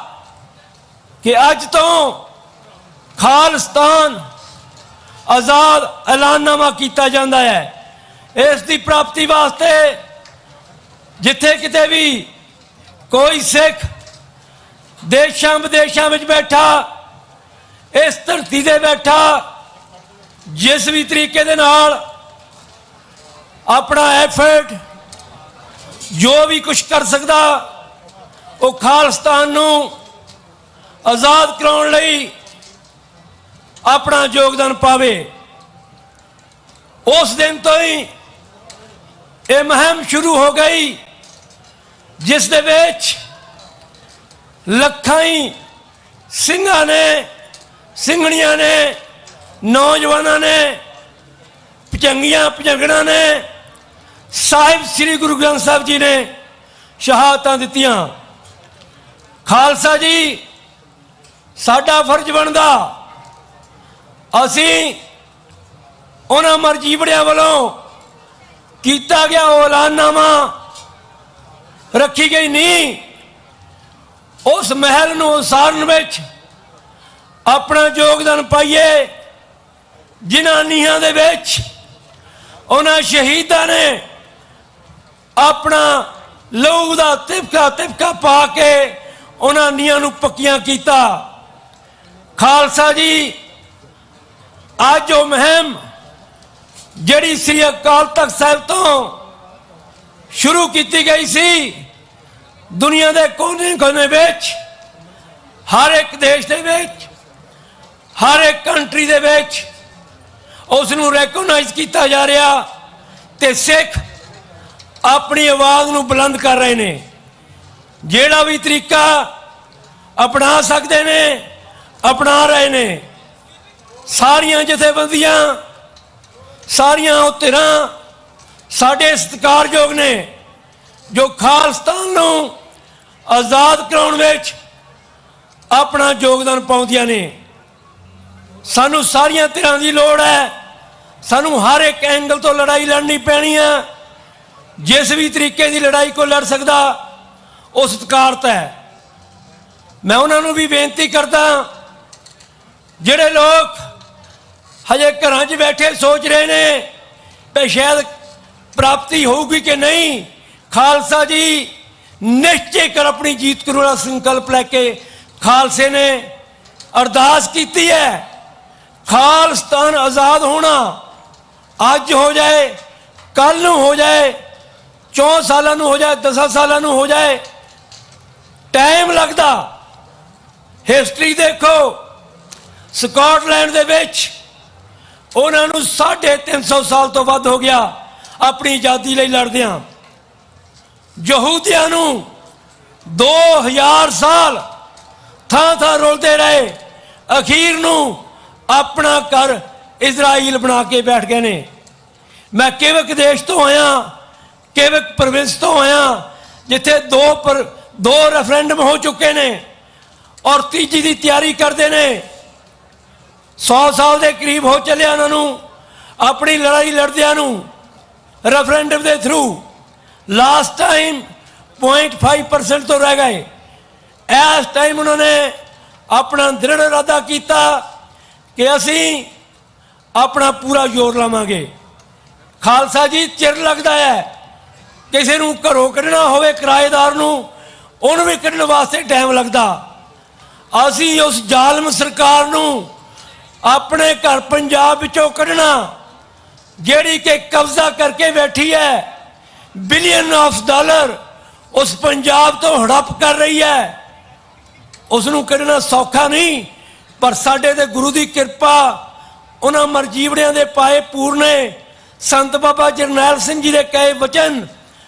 C: ਕਿ ਅੱਜ ਤੋਂ ਖਾਲਿਸਤਾਨ ਆਜ਼ਾਦ ਐਲਾਨਨਾਮਾ ਕੀਤਾ ਜਾਂਦਾ ਹੈ। ਇਸ ਦੀ ਪ੍ਰਾਪਤੀ ਵਾਸਤੇ ਜਿੱਥੇ ਕਿਤੇ ਵੀ ਕੋਈ ਸਿੱਖ ਦੇਸ਼ਾਂ ਵਿਦੇਸ਼ਾਂ ਵਿੱਚ ਬੈਠਾ, ਇਸ ਧਰਤੀ ਤੇ ਬੈਠਾ, ਜਿਸ ਵੀ ਤਰੀਕੇ ਦੇ ਨਾਲ ਆਪਣਾ ਐਫਰਟ ਜੋ ਵੀ ਕੁਝ ਕਰ ਸਕਦਾ ਉਹ ਖਾਲਿਸਤਾਨ ਨੂੰ ਆਜ਼ਾਦ ਕਰਾਉਣ ਲਈ ਆਪਣਾ ਯੋਗਦਾਨ ਪਾਵੇ। ਉਸ ਦਿਨ ਤੋਂ ਹੀ ਇਹ ਮੁਹਿੰਮ ਸ਼ੁਰੂ ਹੋ ਗਈ, ਜਿਸ ਦੇ ਵਿੱਚ ਲੱਖਾਂ ਹੀ ਸਿੰਘਾਂ ਨੇ, ਸਿੰਘਣੀਆਂ ਨੇ, ਨੌਜਵਾਨਾਂ ਨੇ, ਭਜੰਗੀਆਂ ਭਜੰਗੜਾਂ ਨੇ, ਸਾਹਿਬ ਸ੍ਰੀ ਗੁਰੂ ਗ੍ਰੰਥ ਸਾਹਿਬ ਜੀ ਨੇ ਸ਼ਹਾਦਤਾਂ ਦਿੱਤੀਆਂ। ਖਾਲਸਾ ਜੀ, ਸਾਡਾ ਫਰਜ਼ ਬਣਦਾ ਅਸੀਂ ਉਹਨਾਂ ਮਰਜੀਵੜਿਆਂ ਵੱਲੋਂ ਕੀਤਾ ਗਿਆ ਉਹ ਐਲਾਨਨਾਮਾ ਰੱਖੀ ਗਈ ਨਹੀਂ, ਉਸ ਮਹਿਲ ਨੂੰ ਉਸਾਰਨ ਵਿੱਚ ਆਪਣਾ ਯੋਗਦਾਨ ਪਾਈਏ, ਜਿਨ੍ਹਾਂ ਨੀਹਾਂ ਦੇ ਵਿੱਚ ਉਹਨਾਂ ਸ਼ਹੀਦਾਂ ਨੇ ਆਪਣਾ ਲਹੂ ਦਾ ਤਿਪਕਾ ਪਾ ਕੇ ਉਹਨਾਂ ਨੀਹਾਂ ਨੂੰ ਪੱਕੀਆਂ ਕੀਤਾ। ਖਾਲਸਾ ਜੀ, ਅੱਜ ਉਹ ਮੁਹਿੰਮ ਜਿਹੜੀ ਸ੍ਰੀ ਅਕਾਲ ਤਖਤ ਸਾਹਿਬ ਤੋਂ ਸ਼ੁਰੂ ਕੀਤੀ ਗਈ ਸੀ, ਦੁਨੀਆ ਦੇ ਕੋਨੇ-ਕੋਨੇ ਵਿੱਚ, ਹਰ ਇੱਕ ਦੇਸ਼ ਦੇ ਵਿੱਚ, ਹਰ ਇੱਕ ਕੰਟਰੀ ਦੇ ਵਿੱਚ ਉਸ ਨੂੰ ਰੈਕਗਨਾਈਜ਼ ਕੀਤਾ ਜਾ ਰਿਹਾ ਤੇ ਸਿੱਖ ਆਪਣੀ ਆਵਾਜ਼ ਨੂੰ ਬੁਲੰਦ ਕਰ ਰਹੇ ਨੇ। ਜਿਹੜਾ ਵੀ ਤਰੀਕਾ ਅਪਣਾ ਸਕਦੇ ਨੇ ਅਪਣਾ ਰਹੇ ਨੇ। ਸਾਰੀਆਂ ਜਥੇਬੰਦੀਆਂ, ਸਾਰੀਆਂ ਉਹ ਧਿਰਾਂ ਸਾਡੇ ਸਤਿਕਾਰਯੋਗ ਨੇ ਜੋ ਖਾਲਿਸਤਾਨ ਨੂੰ ਆਜ਼ਾਦ ਕਰਾਉਣ ਵਿੱਚ ਆਪਣਾ ਯੋਗਦਾਨ ਪਾਉਂਦੀਆਂ ਨੇ। ਸਾਨੂੰ ਸਾਰੀਆਂ ਧਿਰਾਂ ਦੀ ਲੋੜ ਹੈ। ਸਾਨੂੰ ਹਰ ਇੱਕ ਐਂਗਲ ਤੋਂ ਲੜਾਈ ਲੜਨੀ ਪੈਣੀ ਹੈ। ਜਿਸ ਵੀ ਤਰੀਕੇ ਦੀ ਲੜਾਈ ਕੋਈ ਲੜ ਸਕਦਾ ਉਹ ਸਤਿਕਾਰਤ ਹੈ। ਮੈਂ ਉਹਨਾਂ ਨੂੰ ਵੀ ਬੇਨਤੀ ਕਰਦਾ, ਜਿਹੜੇ ਲੋਕ ਹਜੇ ਘਰਾਂ 'ਚ ਬੈਠੇ ਸੋਚ ਰਹੇ ਨੇ ਕਿ ਸ਼ਾਇਦ ਪ੍ਰਾਪਤੀ ਹੋਊਗੀ ਕਿ ਨਹੀਂ, ਖਾਲਸਾ ਜੀ ਨਿਸ਼ਚੈ ਕਰ ਆਪਣੀ ਜੀਤ ਕਰੂ ਦਾ ਸੰਕਲਪ ਲੈ ਕੇ ਖਾਲਸੇ ਨੇ ਅਰਦਾਸ ਕੀਤੀ ਹੈ। ਖਾਲਿਸਤਾਨ ਆਜ਼ਾਦ ਹੋਣਾ ਅੱਜ ਹੋ ਜਾਏ, ਕੱਲ ਨੂੰ ਹੋ ਜਾਏ, 4 ਸਾਲਾਂ ਨੂੰ ਹੋ ਜਾਏ, 10 ਸਾਲਾਂ ਨੂੰ ਹੋ ਜਾਏ, ਟਾਈਮ ਲੱਗਦਾ। ਹਿਸਟਰੀ ਦੇਖੋ, ਸਕਾਟਲੈਂਡ ਦੇ ਵਿੱਚ ਉਹਨਾਂ ਨੂੰ 350 ਸਾਲ ਤੋਂ ਵੱਧ ਹੋ ਗਿਆ ਆਪਣੀ ਆਜ਼ਾਦੀ ਲਈ ਲੜਦਿਆਂ। ਯਹੂਦੀਆਂ ਨੂੰ 2000 ਸਾਲ ਥਾਂ ਰੋਲਦੇ ਰਹੇ, ਅਖੀਰ ਨੂੰ ਆਪਣਾ ਘਰ ਇਜ਼ਰਾਈਲ ਬਣਾ ਕੇ ਬੈਠ ਗਏ ਨੇ। ਮੈਂ ਕਿਵਕ ਦੇਸ਼ ਤੋਂ ਆਇਆ, ਕਿਵਕ ਪ੍ਰੋਵਿੰਸ ਤੋਂ ਆਇਆ, ਜਿੱਥੇ ਦੋ ਰੈਫਰੈਂਡਮ ਹੋ ਚੁੱਕੇ ਨੇ ਔਰ ਤੀਜੀ ਦੀ ਤਿਆਰੀ ਕਰਦੇ ਨੇ। 100 ਸਾਲ ਦੇ ਕਰੀਬ ਹੋ ਚੱਲਿਆ ਉਹਨਾਂ ਨੂੰ ਆਪਣੀ ਲੜਾਈ ਲੜਦਿਆਂ ਨੂੰ ਰੈਫਰੈਂਡਮ ਦੇ ਥਰੂ। ਲਾਸਟ ਟਾਈਮ 0.5% ਤੋਂ ਰਹਿ ਗਏ। ਇਸ ਟਾਈਮ ਉਹਨਾਂ ਨੇ ਆਪਣਾ ਦ੍ਰਿੜ ਇਰਾਦਾ ਕੀਤਾ ਕਿ ਅਸੀਂ ਆਪਣਾ ਪੂਰਾ ਜ਼ੋਰ ਲਾਵਾਂਗੇ। ਖਾਲਸਾ ਜੀ, ਚਿਰ ਲੱਗਦਾ ਹੈ। ਕਿਸੇ ਨੂੰ ਘਰੋਂ ਕੱਢਣਾ ਹੋਵੇ, ਕਿਰਾਏਦਾਰ ਨੂੰ, ਉਹਨੂੰ ਵੀ ਕੱਢਣ ਵਾਸਤੇ ਟਾਈਮ ਲੱਗਦਾ। ਅਸੀਂ ਉਸ ਜ਼ਾਲਮ ਸਰਕਾਰ ਨੂੰ ਆਪਣੇ ਘਰ ਪੰਜਾਬ ਵਿੱਚੋਂ ਕੱਢਣਾ, ਜਿਹੜੀ ਕਿ ਕਬਜ਼ਾ ਕਰਕੇ ਬੈਠੀ ਹੈ, ਬਿਲੀਅਨ ਆਫ ਡਾਲਰ ਉਸ ਪੰਜਾਬ ਤੋਂ ਹੜਪ ਕਰ ਰਹੀ ਹੈ, ਉਸ ਨੂੰ ਕੱਢਣਾ ਸੌਖਾ ਨਹੀਂ। ਪਰ ਸਾਡੇ ਤੇ ਗੁਰੂ ਦੀ ਕਿਰਪਾ, ਉਹਨਾਂ ਮਰਜੀਵੜਿਆਂ ਦੇ ਪਾਏ ਪੂਰਨੇ, ਸੰਤ ਬਾਬਾ ਜਰਨੈਲ ਸਿੰਘ ਜੀ ਦੇ ਕਹੇ ਵਚਨ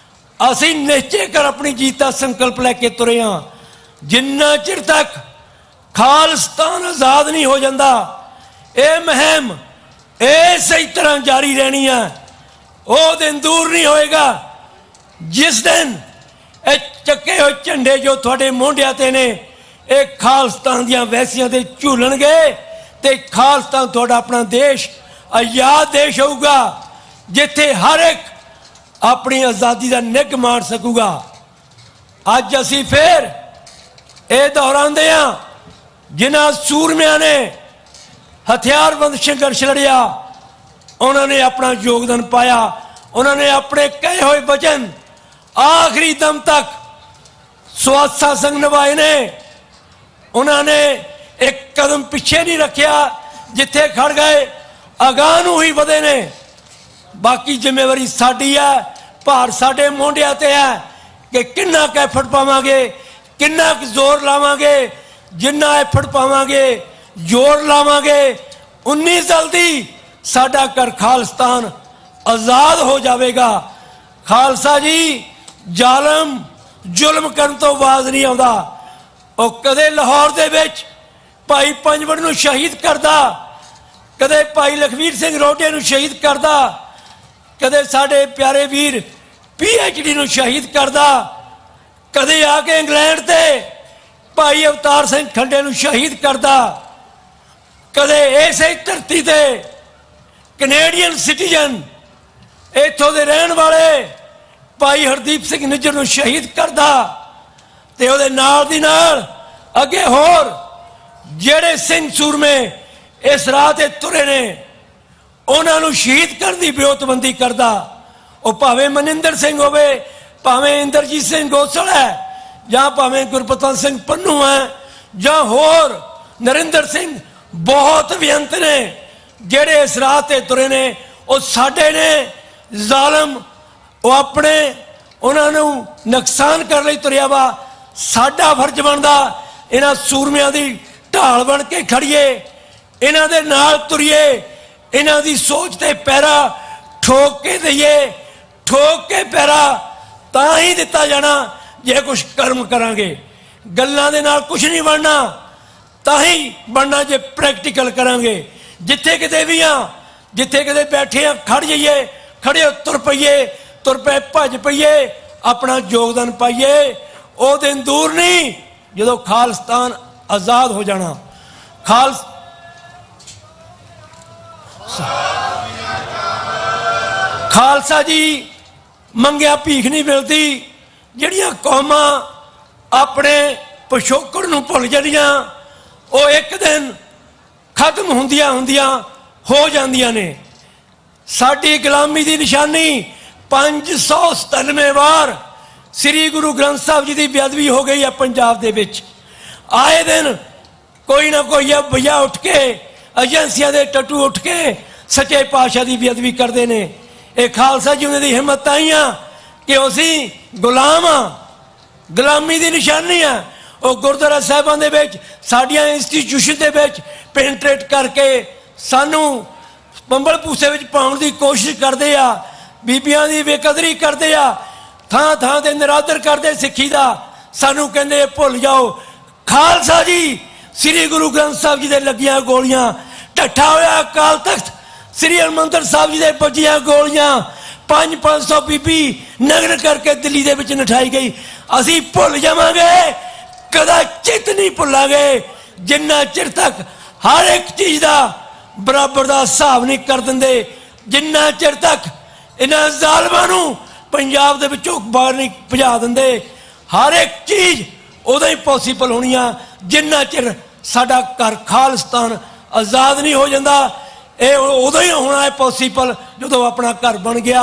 C: ਅਸੀਂ ਨਿਸ਼ਚੇ ਕਰ ਆਪਣੀ ਜੀਤ ਦਾ ਸੰਕਲਪ ਲੈ ਕੇ ਤੁਰੇ ਹਾਂ। ਜਿੰਨਾ ਚਿਰ ਤੱਕ ਖਾਲਿਸਤਾਨ ਆਜ਼ਾਦ ਨਹੀਂ ਹੋ ਜਾਂਦਾ, ਇਹ ਮੁਹਿੰਮ ਇਸੇ ਤਰ੍ਹਾਂ ਜਾਰੀ ਰਹਿਣੀ ਹੈ। ਉਹ ਦਿਨ ਦੂਰ ਨਹੀਂ ਹੋਏਗਾ ਜਿਸ ਦਿਨ ਇਹ ਚੱਕੇ ਹੋਏ ਝੰਡੇ ਜੋ ਤੁਹਾਡੇ ਮੋਢਿਆਂ ਤੇ ਨੇ, ਇਹ ਖਾਲਿਸਤਾਨ ਦੀਆਂ ਵੈਸੀਆਂ ਤੇ ਝੂਲਣਗੇ ਤੇ ਖਾਲਿਸਤਾਨ ਤੁਹਾਡਾ ਆਪਣਾ ਦੇਸ਼ ਆਜ਼ਾਦ ਦੇਸ਼ ਹੋਊਗਾ, ਜਿੱਥੇ ਹਰ ਇੱਕ ਆਪਣੀ ਆਜ਼ਾਦੀ ਦਾ ਨਿੱਘ ਮਾਣ ਸਕੂਗਾ। ਅੱਜ ਅਸੀਂ ਫਿਰ ਇਹ ਦੁਹਰਾਉਂਦੇ ਹਾਂ, ਜਿਨ੍ਹਾਂ ਸੂਰਮਿਆਂ ਨੇ ਹਥਿਆਰਬੰਦ ਸੰਘਰਸ਼ ਲੜਿਆ, ਉਹਨਾਂ ਨੇ ਆਪਣਾ ਯੋਗਦਾਨ ਪਾਇਆ, ਉਹਨਾਂ ਨੇ ਆਪਣੇ ਕਹੇ ਹੋਏ ਵਚਨ ਆਖਰੀ ਦਮ ਤੱਕ ਸਵਾਸਾਂ ਸੰਗ ਨਿਭਾਏ ਨੇ। ਉਹਨਾਂ ਨੇ ਇੱਕ ਕਦਮ ਪਿੱਛੇ ਨਹੀਂ ਰੱਖਿਆ, ਜਿੱਥੇ ਖੜ ਗਏ ਅਗਾਂਹ ਨੂੰ ਹੀ ਵਧੇ ਨੇ। ਬਾਕੀ ਜ਼ਿੰਮੇਵਾਰੀ ਸਾਡੀ ਹੈ, ਭਾਰ ਸਾਡੇ ਮੋਢਿਆਂ ਤੇ ਹੈ ਕਿ ਕਿੰਨਾ ਕੁ ਐਫਰਟ ਪਾਵਾਂਗੇ, ਕਿੰਨਾ ਕੁ ਜ਼ੋਰ ਲਾਵਾਂਗੇ। ਜਿੰਨਾ ਐਫਰਟ ਪਾਵਾਂਗੇ, ਜ਼ੋਰ ਲਾਵਾਂਗੇ, ਉਨੀ ਜਲਦੀ ਸਾਡਾ ਘਰ ਖਾਲਿਸਤਾਨ ਆਜ਼ਾਦ ਹੋ ਜਾਵੇਗਾ। ਖਾਲਸਾ ਜੀ ਜ਼ਾਲਮ ਜ਼ੁਲਮ ਕਰਨ ਤੋਂ ਬਾਜ਼ ਨਹੀਂ ਆਉਂਦਾ। ਉਹ ਕਦੇ ਲਾਹੌਰ ਦੇ ਵਿੱਚ ਭਾਈ ਪੰਜਵੜ ਨੂੰ ਸ਼ਹੀਦ ਕਰਦਾ, ਕਦੇ ਭਾਈ ਲਖਵੀਰ ਸਿੰਘ ਰੋਡੇ ਨੂੰ ਸ਼ਹੀਦ ਕਰਦਾ, ਕਦੇ ਸਾਡੇ ਪਿਆਰੇ ਵੀਰ PhD ਨੂੰ ਸ਼ਹੀਦ ਕਰਦਾ, ਕਦੇ ਆ ਕੇ ਇੰਗਲੈਂਡ ਤੇ ਭਾਈ ਅਵਤਾਰ ਸਿੰਘ ਖੰਡੇ ਨੂੰ ਸ਼ਹੀਦ ਕਰਦਾ, ਕਦੇ ਇਸੇ ਧਰਤੀ ਤੇ ਕੈਨੇਡੀਅਨ ਸਿਟੀਜ਼ਨ ਇੱਥੋਂ ਦੇ ਰਹਿਣ ਵਾਲੇ ਭਾਈ ਹਰਦੀਪ ਸਿੰਘ ਨਿੱਜਰ ਨੂੰ ਸ਼ਹੀਦ ਕਰਦਾ। ਤੇ ਉਹਦੇ ਨਾਲ ਦੀ ਨਾਲ ਅੱਗੇ ਹੋਰ ਜਿਹੜੇ ਸਿੰਘ ਸੂਰਮੇ ਇਸ ਰਾਹ ਤੇ ਤੁਰੇ ਨੇ, ਉਹਨਾਂ ਨੂੰ ਸ਼ਹੀਦ ਕਰਨ ਦੀ ਵਿਉਂਤਬੰਦੀ ਕਰਦਾ। ਉਹ ਭਾਵੇਂ ਮਨਿੰਦਰ ਸਿੰਘ ਹੋਵੇ, ਭਾਵੇਂ ਇੰਦਰਜੀਤ ਸਿੰਘ ਗੋਸਲ ਹੈ, ਜਾਂ ਭਾਵੇਂ ਗੁਰਪਤਨ ਸਿੰਘ ਪੰਨੂ ਹੈ, ਜਾਂ ਹੋਰ ਨਰਿੰਦਰ ਸਿੰਘ, ਬਹੁਤ ਬੇਅੰਤ ਨੇ ਜਿਹੜੇ ਇਸ ਰਾਹ ਤੇ ਤੁਰੇ ਨੇ। ਉਹ ਸਾਡੇ ਨੇ ਜ਼ਾਲਮ, ਉਹ ਆਪਣੇ ਉਹਨਾਂ ਨੂੰ ਨੁਕਸਾਨ ਕਰਨ ਲਈ ਤੁਰਿਆ ਵਾ। ਸਾਡਾ ਫਰਜ਼ ਬਣਦਾ ਇਹਨਾਂ ਸੂਰਮਿਆਂ ਦੀ ਢਾਲ ਬਣ ਕੇ ਖੜੀਏ, ਇਹਨਾਂ ਦੇ ਨਾਲ ਤੁਰੀਏ, ਇਹਨਾਂ ਦੀ ਸੋਚ ਤੇ ਪੈਰਾ ਠੋਕ ਕੇ ਦਈਏ। ਠੋਕ ਕੇ ਪੈਰਾ ਤਾਂ ਹੀ ਦਿੱਤਾ ਜਾਣਾ ਜੇ ਕੁਝ ਕਰਮ ਕਰਾਂਗੇ। ਗੱਲਾਂ ਦੇ ਨਾਲ ਕੁਝ ਨਹੀਂ ਬਣਨਾ, ਤਾਂ ਹੀ ਬਣਨਾ ਜੇ ਪ੍ਰੈਕਟੀਕਲ ਕਰਾਂਗੇ। ਜਿੱਥੇ ਕਿਤੇ ਵੀ ਆ, ਜਿੱਥੇ ਕਿਤੇ ਬੈਠੇ ਆ, ਖੜ ਜਾਈਏ, ਖੜੇ ਤੁਰ ਪਈਏ, ਤੁਰ ਪਏ ਭੱਜ ਪਈਏ, ਆਪਣਾ ਯੋਗਦਾਨ ਪਾਈਏ। ਉਹ ਦਿਨ ਦੂਰ ਨਹੀਂ ਜਦੋਂ ਖਾਲਿਸਤਾਨ ਆਜ਼ਾਦ ਹੋ ਜਾਣਾ। ਖਾਲਸਾ ਜੀ ਮੰਗਿਆ ਭੀਖ ਨਹੀਂ ਮਿਲਦੀ। ਜਿਹੜੀਆਂ ਕੌਮਾਂ ਆਪਣੇ ਪਿਛੋਕੜ ਨੂੰ ਭੁੱਲ ਜਾਂਦੀਆਂ, ਉਹ ਇੱਕ ਦਿਨ ਖਤਮ ਹੁੰਦੀਆਂ ਹੁੰਦੀਆਂ ਹੋ ਜਾਂਦੀਆਂ ਨੇ। ਸਾਡੀ ਗੁਲਾਮੀ ਦੀ ਨਿਸ਼ਾਨੀ 597 ਵਾਰ ਸ੍ਰੀ ਗੁਰੂ ਗ੍ਰੰਥ ਸਾਹਿਬ ਜੀ ਦੀ ਬੇਅਦਬੀ ਹੋ ਗਈ ਹੈ ਪੰਜਾਬ ਦੇ ਵਿੱਚ। ਆਏ ਦਿਨ ਕੋਈ ਨਾ ਕੋਈ ਭਈਆ ਉੱਠ ਕੇ, ਏਜੰਸੀਆਂ ਦੇ ਟੱਟੂ ਉੱਠ ਕੇ ਸੱਚੇ ਪਾਤਸ਼ਾਹ ਦੀ ਬੇਅਦਬੀ ਕਰਦੇ ਨੇ। ਇਹ ਖਾਲਸਾ ਜੀ ਉਹਨਾਂ ਦੀ ਹਿੰਮਤ ਆਈ ਆ ਕਿ ਅਸੀਂ ਗੁਲਾਮ ਆ, ਗੁਲਾਮੀ ਦੀ ਨਿਸ਼ਾਨੀ ਆ। ਉਹ ਗੁਰਦੁਆਰਾ ਸਾਹਿਬਾਂ ਦੇ ਵਿੱਚ, ਸਾਡੀਆਂ ਇੰਸਟੀਟਿਊਸ਼ਨ ਦੇ ਵਿੱਚ ਪੈਨਟਰੇਟ ਕਰਕੇ ਸਾਨੂੰ ਬੰਬਲ ਪੂਸੇ ਵਿੱਚ ਪਾਉਣ ਦੀ ਕੋਸ਼ਿਸ਼ ਕਰਦੇ ਆ। ਬੀਬੀਆਂ ਦੀ ਬੇਕਦਰੀ ਕਰਦੇ ਆ, ਥਾਂ ਥਾਂ ਤੇ ਨਿਰਾਦਰ ਕਰਦੇ ਸਿੱਖੀ ਦਾ। ਸਾਨੂੰ ਕਹਿੰਦੇ ਭੁੱਲ ਜਾਓ। ਖਾਲਸਾ ਜੀ ਸ੍ਰੀ ਗੁਰੂ ਗ੍ਰੰਥ ਸਾਹਿਬ ਜੀ ਦੇ ਲੱਗੀਆਂ ਗੋਲੀਆਂ, ਢੱਠਾ ਹੋਇਆ ਅਕਾਲ ਤਖਤ ਸ੍ਰੀ ਹਰਿਮੰਦਰ ਸਾਹਿਬ ਜੀ ਦੇ ਵੱਜੀਆਂ ਗੋਲੀਆਂ, 500 ਬੀਬੀ ਨਗਰ ਕਰਕੇ ਦਿੱਲੀ ਦੇ ਵਿੱਚ ਨਠਾਈ ਗਈ। ਅਸੀਂ ਭੁੱਲ ਜਾਵਾਂਗੇ, ਕਦਾ ਚਿੱਤ ਨਹੀਂ ਭੁੱਲਾਂਗੇ, ਜਿੰਨਾ ਚਿਰ ਤੱਕ ਹਰ ਇੱਕ ਚੀਜ਼ ਦਾ ਬਰਾਬਰ ਦਾ ਹਿਸਾਬ ਨਹੀਂ ਕਰ ਦਿੰਦੇ, ਜਿੰਨਾ ਚਿਰ ਤੱਕ ਇਹਨਾਂ ਜ਼ਾਲਮਾਂ ਨੂੰ ਪੰਜਾਬ ਦੇ ਵਿੱਚੋਂ ਬਾਹਰ ਨਹੀਂ ਭਜਾ ਦਿੰਦੇ। ਹਰ ਇੱਕ ਚੀਜ਼ ਉਦੋਂ ਹੀ ਪੋਸੀਬਲ ਹੋਣੀ ਆ ਜਿੰਨਾ ਚਿਰ ਸਾਡਾ ਘਰ ਖਾਲਿਸਤਾਨ ਆਜ਼ਾਦ ਨਹੀਂ ਹੋ ਜਾਂਦਾ। ਇਹ ਉਦੋਂ ਹੀ ਹੋਣਾ ਹੈ ਪੋਸੀਬਲ ਜਦੋਂ ਆਪਣਾ ਘਰ ਬਣ ਗਿਆ।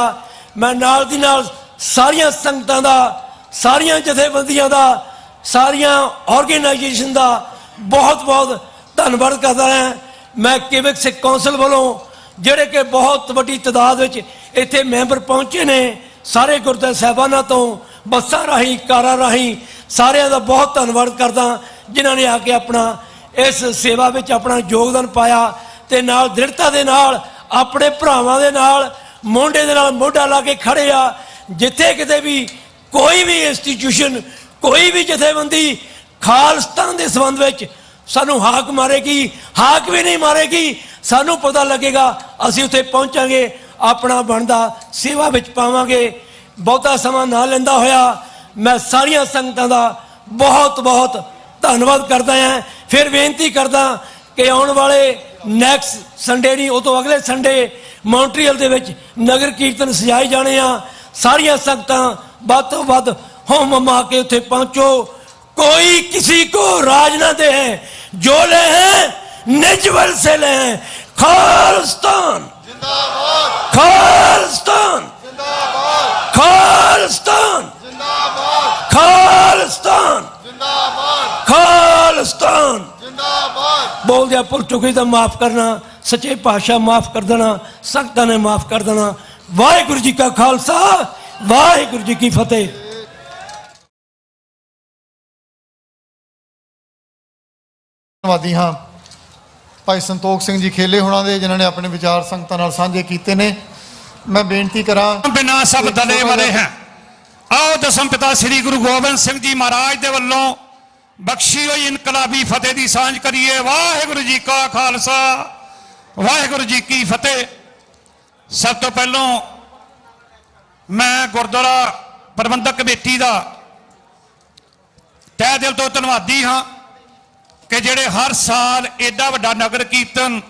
C: ਮੈਂ ਨਾਲ ਦੀ ਨਾਲ ਸਾਰੀਆਂ ਸੰਗਤਾਂ ਦਾ, ਸਾਰੀਆਂ ਜਥੇਬੰਦੀਆਂ ਦਾ, ਸਾਰੀਆਂ ਆਰਗੇਨਾਈਜੇਸ਼ਨ ਦਾ ਬਹੁਤ ਬਹੁਤ ਧੰਨਵਾਦ ਕਰਦਾ ਹਾਂ। ਮੈਂ ਕਿਵਿਕ ਸਿੱਖ ਕੌਂਸਲ ਵੱਲੋਂ, ਜਿਹੜੇ ਕਿ ਬਹੁਤ ਵੱਡੀ ਤਾਦਾਦ ਵਿੱਚ ਇੱਥੇ ਮੈਂਬਰ ਪਹੁੰਚੇ ਨੇ, ਸਾਰੇ ਗੁਰਦੁਆਰਾ ਸਾਹਿਬਾਨਾਂ ਤੋਂ, ਬੱਸਾਂ ਰਾਹੀਂ, ਕਾਰਾਂ ਰਾਹੀਂ, ਸਾਰਿਆਂ ਦਾ ਬਹੁਤ ਧੰਨਵਾਦ ਕਰਦਾ ਜਿਨ੍ਹਾਂ ਨੇ ਆ ਕੇ ਆਪਣਾ ਇਸ ਸੇਵਾ ਵਿੱਚ ਆਪਣਾ ਯੋਗਦਾਨ ਪਾਇਆ ਤੇ ਨਾਲ ਦ੍ਰਿੜਤਾ ਦੇ ਨਾਲ ਆਪਣੇ ਭਰਾਵਾਂ ਦੇ ਨਾਲ, ਮੋਢੇ ਦੇ ਨਾਲ ਮੋਢਾ ਲਾ ਕੇ ਖੜੇ ਆ। ਜਿੱਥੇ ਕਿਤੇ ਵੀ ਕੋਈ ਵੀ ਇੰਸਟੀਟਿਊਸ਼ਨ, ਕੋਈ ਵੀ ਜਥੇਬੰਦੀ ਖਾਲਿਸਤਾਨ ਦੇ ਸੰਬੰਧ ਵਿੱਚ ਸਾਨੂੰ ਹਾਕ ਮਾਰੇਗੀ, ਹਾਕ ਵੀ ਨਹੀਂ ਮਾਰੇਗੀ, ਸਾਨੂੰ ਪਤਾ ਲੱਗੇਗਾ, ਅਸੀਂ ਉੱਥੇ ਪਹੁੰਚਾਂਗੇ, ਆਪਣਾ ਬਣਦਾ ਸੇਵਾ ਵਿੱਚ ਪਾਵਾਂਗੇ। ਬਹੁਤਾ ਸਮਾਂ ਨਾ ਲੈਂਦਾ ਹੋਇਆ ਮੈਂ ਸਾਰੀਆਂ ਸੰਗਤਾਂ ਦਾ ਬਹੁਤ ਬਹੁਤ ਧੰਨਵਾਦ ਕਰਦਾ ਹਾਂ। ਫਿਰ ਬੇਨਤੀ ਕਰਦਾ ਕਿ ਆਉਣ ਵਾਲੇ ਨੈਕਸਟ ਸੰਡੇ ਨਹੀਂ, ਉਹ ਤੋਂ ਅਗਲੇ ਸੰਡੇ ਮੌਂਟਰੀਅਲ ਦੇ ਵਿੱਚ ਨਗਰ ਕੀਰਤਨ ਸਜਾਏ ਜਾਣੇ ਆ। ਸਾਰੀਆਂ ਸੰਗਤਾਂ ਵੱਧ ਤੋਂ ਵੱਧ ਹੋਮ ਮਮਾ ਕੇ ਉੱਥੇ ਪਹੁੰਚੋ। कोई किसी को राज ना दे, जो ले हैं निजवल से ले हैं। खालिस्तान खालिस्तान खालिस्तान खालिस्तान खालिस्तान। बोल दिया भुल चुकी तो माफ करना, सच्चे पातशाह माफ कर देना, संगतां ने माफ कर देना। वाहिगुरू जी का खालसा, वाहिगुरू जी की फतेह।
O: ਧੰਨਵਾਦੀ ਹਾਂ ਭਾਈ ਸੰਤੋਖ ਸਿੰਘ ਜੀ ਖੇਲੇ ਹੋਣਾ ਦੇ, ਜਿਨ੍ਹਾਂ ਨੇ ਆਪਣੇ ਵਿਚਾਰ ਸੰਗਤਾਂ ਨਾਲ ਸਾਂਝੇ ਕੀਤੇ ਨੇ। ਮੈਂ ਬੇਨਤੀ ਕਰਾਂ,
D: ਬਿਨਾਂ ਸਭ ਦਲੇ ਵਾਲੇ ਹੈ। ਆਓ ਦਸਮ ਪਿਤਾ ਸ੍ਰੀ ਗੁਰੂ ਗੋਬਿੰਦ ਸਿੰਘ ਜੀ ਮਹਾਰਾਜ ਦੇ ਵੱਲੋਂ ਬਖਸ਼ੀ ਹੋਈ ਇਨਕਲਾਬੀ ਫਤਿਹ ਦੀ ਸਾਂਝ ਕਰੀਏ। ਵਾਹਿਗੁਰੂ ਜੀ ਕਾ ਖਾਲਸਾ, ਵਾਹਿਗੁਰੂ ਜੀ ਕੀ ਫਤਿਹ। ਸਭ ਤੋਂ ਪਹਿਲਾਂ ਮੈਂ ਗੁਰਦੁਆਰਾ ਪ੍ਰਬੰਧਕ ਕਮੇਟੀ ਦਾ ਤਹਿ ਦਿਲ ਤੋਂ ਧੰਨਵਾਦੀ ਹਾਂ ਕਿ ਜਿਹੜੇ ਹਰ ਸਾਲ ਐਡਾ ਵੱਡਾ ਨਗਰ ਕੀਰਤਨ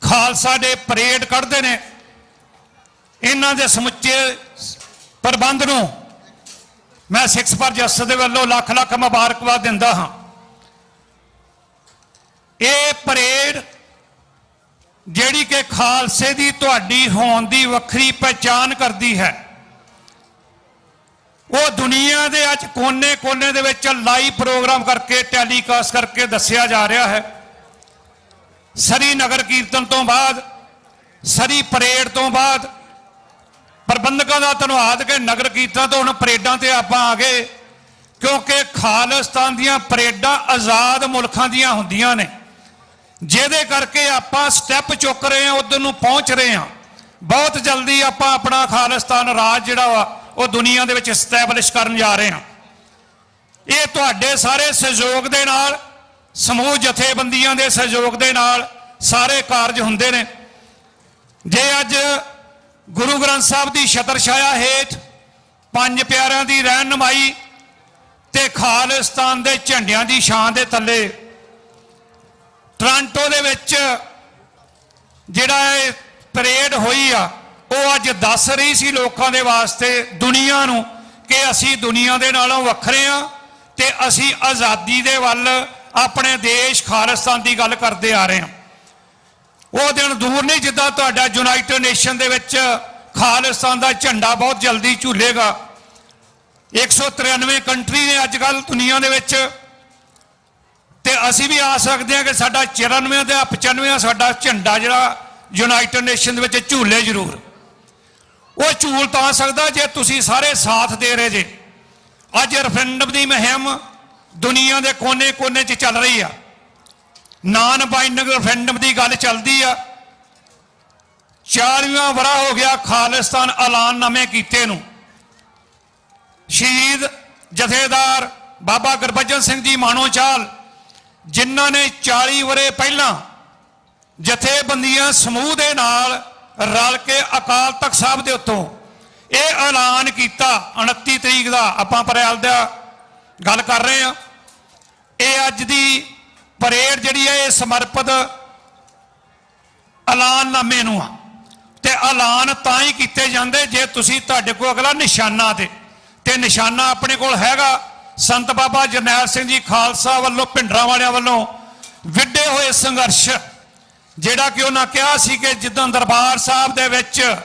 D: ਖਾਲਸਾ ਦੇ ਪਰੇਡ ਕੱਢਦੇ ਨੇ। ਇਹਨਾਂ ਦੇ ਸਮੁੱਚੇ ਪ੍ਰਬੰਧ ਨੂੰ ਮੈਂ ਸਿੱਖ ਪਰ ਜਸਟ ਦੇ ਵੱਲੋਂ ਲੱਖ ਲੱਖ ਮੁਬਾਰਕਬਾਦ ਦਿੰਦਾ ਹਾਂ। ਇਹ ਪਰੇਡ ਜਿਹੜੀ ਕਿ ਖਾਲਸੇ ਦੀ ਤੁਹਾਡੀ ਹੋਣ ਦੀ ਵੱਖਰੀ ਪਹਿਚਾਨ ਕਰਦੀ ਹੈ, ਉਹ ਦੁਨੀਆ ਦੇ ਅੱਜ ਕੋਨੇ-ਕੋਨੇ ਦੇ ਵਿੱਚ ਲਾਈਵ ਪ੍ਰੋਗਰਾਮ ਕਰਕੇ, ਟੈਲੀਕਾਸਟ ਕਰਕੇ ਦੱਸਿਆ ਜਾ ਰਿਹਾ ਹੈ। ਸਰੀ ਨਗਰ ਕੀਰਤਨ ਤੋਂ ਬਾਅਦ, ਸਰੀ ਪਰੇਡ ਤੋਂ ਬਾਅਦ ਪ੍ਰਬੰਧਕਾਂ ਦਾ ਧੰਨਵਾਦ ਕਿ ਨਗਰ ਕੀਰਤਨ ਤੋਂ ਹੁਣ ਪਰੇਡਾਂ ਤੇ ਆਪਾਂ ਆ ਗਏ, ਕਿਉਂਕਿ ਖਾਲਿਸਤਾਨ ਦੀਆਂ ਪਰੇਡਾਂ ਆਜ਼ਾਦ ਮੁਲਕਾਂ ਦੀਆਂ ਹੁੰਦੀਆਂ ਨੇ, ਜਿਹਦੇ ਕਰਕੇ ਆਪਾਂ ਸਟੈਪ ਚੁੱਕ ਰਹੇ ਹਾਂ, ਉਧਰ ਨੂੰ ਪਹੁੰਚ ਰਹੇ ਹਾਂ। ਬਹੁਤ ਜਲਦੀ ਆਪਾਂ ਆਪਣਾ ਖਾਲਿਸਤਾਨ ਰਾਜ ਜਿਹੜਾ ਵਾ ਉਹ ਦੁਨੀਆ ਦੇ ਵਿੱਚ ਸਟੈਬਲਿਸ਼ ਕਰਨ ਜਾ ਰਹੇ ਹਾਂ। ਇਹ ਤੁਹਾਡੇ ਸਾਰੇ ਸਹਿਯੋਗ ਦੇ ਨਾਲ, ਸਮੂਹ ਜਥੇਬੰਦੀਆਂ ਦੇ ਸਹਿਯੋਗ ਦੇ ਨਾਲ ਸਾਰੇ ਕਾਰਜ ਹੁੰਦੇ ਨੇ। ਜੇ ਅੱਜ ਗੁਰੂ ਗ੍ਰੰਥ ਸਾਹਿਬ ਦੀ ਛਤਰ ਛਾਇਆ ਹੇਠ ਪੰਜ ਪਿਆਰਿਆਂ ਦੀ ਰਹਿਨੁਮਾਈ ਤੇ ਖਾਲਿਸਤਾਨ ਦੇ ਝੰਡਿਆਂ ਦੀ ਛਾਂ ਦੇ ਥੱਲੇ ਟੋਰਾਂਟੋ ਦੇ ਵਿੱਚ ਜਿਹੜਾ ਇਹ ਪਰੇਡ ਹੋਈ ਆ, ਉਹ ਅੱਜ ਦੱਸ ਰਹੀ ਸੀ ਲੋਕਾਂ ਦੇ ਵਾਸਤੇ, ਦੁਨੀਆ ਨੂੰ, ਕਿ ਅਸੀਂ ਦੁਨੀਆ ਦੇ ਨਾਲੋਂ ਵੱਖਰੇ ਆ ਤੇ ਅਸੀਂ ਆਜ਼ਾਦੀ ਦੇ ਵੱਲ ਆਪਣੇ ਦੇਸ਼ ਖਾਲਿਸਤਾਨ ਦੀ ਗੱਲ ਕਰਦੇ ਆ ਰਹੇ ਹਾਂ। ਉਹ ਦਿਨ ਦੂਰ ਨਹੀਂ ਜਿੱਦਾਂ ਤੁਹਾਡਾ ਯੂਨਾਈਟਿਡ ਨੇਸ਼ਨ ਦੇ ਵਿੱਚ ਖਾਲਿਸਤਾਨ ਦਾ ਝੰਡਾ ਬਹੁਤ ਜਲਦੀ ਝੂਲੇਗਾ। 193 ਕੰਟਰੀ ਨੇ ਅੱਜ ਕੱਲ੍ਹ ਦੁਨੀਆ ਦੇ ਵਿੱਚ, ਤੇ ਅਸੀਂ ਵੀ ਆ ਸਕਦੇ ਹਾਂ ਕਿ ਸਾਡਾ 94 ਤੇ 95 ਸਾਡਾ ਝੰਡਾ ਜਿਹੜਾ ਯੂਨਾਈਟਿਡ ਨੇਸ਼ਨ ਦੇ ਵਿੱਚ ਝੂਲੇ ਜ਼ਰੂਰ। ਉਹ ਝੂਲ ਤਾਂ ਸਕਦਾ ਜੇ ਤੁਸੀਂ ਸਾਰੇ ਸਾਥ ਦੇ ਰਹੇ ਜੇ। ਅੱਜ ਰੈਫਰੈਂਡਮ ਦੀ ਮੁਹਿੰਮ ਦੁਨੀਆ ਦੇ ਕੋਨੇ-ਕੋਨੇ 'ਚ ਚੱਲ ਰਹੀ ਆ। ਨਾਨ ਬਾਈਂਡਿੰਗ ਰੈਫਰੈਂਡਮ ਦੀ ਗੱਲ ਚੱਲਦੀ ਆ। 40ਵਾਂ ਵਰ੍ਹਾ ਹੋ ਗਿਆ ਖਾਲਿਸਤਾਨ ਐਲਾਨਨਾਮੇ ਕੀਤੇ ਨੂੰ। ਸ਼ਹੀਦ ਜਥੇਦਾਰ ਬਾਬਾ ਗੁਰਬਚਨ ਸਿੰਘ ਜੀ ਮਾਣੋਚਾਲ, ਜਿਨ੍ਹਾਂ ਨੇ 40 ਵਰ੍ਹੇ ਪਹਿਲਾਂ ਜਥੇਬੰਦੀਆਂ ਸਮੂਹ ਦੇ ਨਾਲ ਰਲ ਕੇ ਅਕਾਲ ਤਖਤ ਸਾਹਿਬ ਦੇ ਉੱਤੋਂ ਇਹ ਐਲਾਨ ਕੀਤਾ 29 ਤਰੀਕ ਦਾ, ਆਪਾਂ ਅਪ੍ਰੈਲ ਦਾ ਗੱਲ ਕਰ ਰਹੇ ਹਾਂ। ਇਹ ਅੱਜ ਦੀ ਪਰੇਡ ਜਿਹੜੀ ਹੈ ਇਹ ਸਮਰਪਿਤ ਐਲਾਨਨਾਮੇ ਨੂੰ ਆ, ਤੇ ਐਲਾਨ ਤਾਂ ਹੀ ਕੀਤੇ ਜਾਂਦੇ ਜੇ ਤੁਸੀਂ, ਤੁਹਾਡੇ ਕੋਲ ਅਗਲਾ ਨਿਸ਼ਾਨਾ ਤੇ ਨਿਸ਼ਾਨਾ ਆਪਣੇ ਕੋਲ ਹੈਗਾ। ਸੰਤ ਬਾਬਾ ਜਰਨੈਲ ਸਿੰਘ ਜੀ ਖਾਲਸਾ ਵੱਲੋਂ, ਭਿੰਡਰਾਂ ਵਾਲਿਆਂ ਵੱਲੋਂ ਵਿੱਢੇ ਹੋਏ ਸੰਘਰਸ਼, ਜਿਹੜਾ ਕਿ ਉਹਨਾਂ ਕਿਹਾ ਸੀ ਕਿ ਜਿੱਦਾਂ ਦਰਬਾਰ ਸਾਹਿਬ ਦੇ ਵਿੱਚ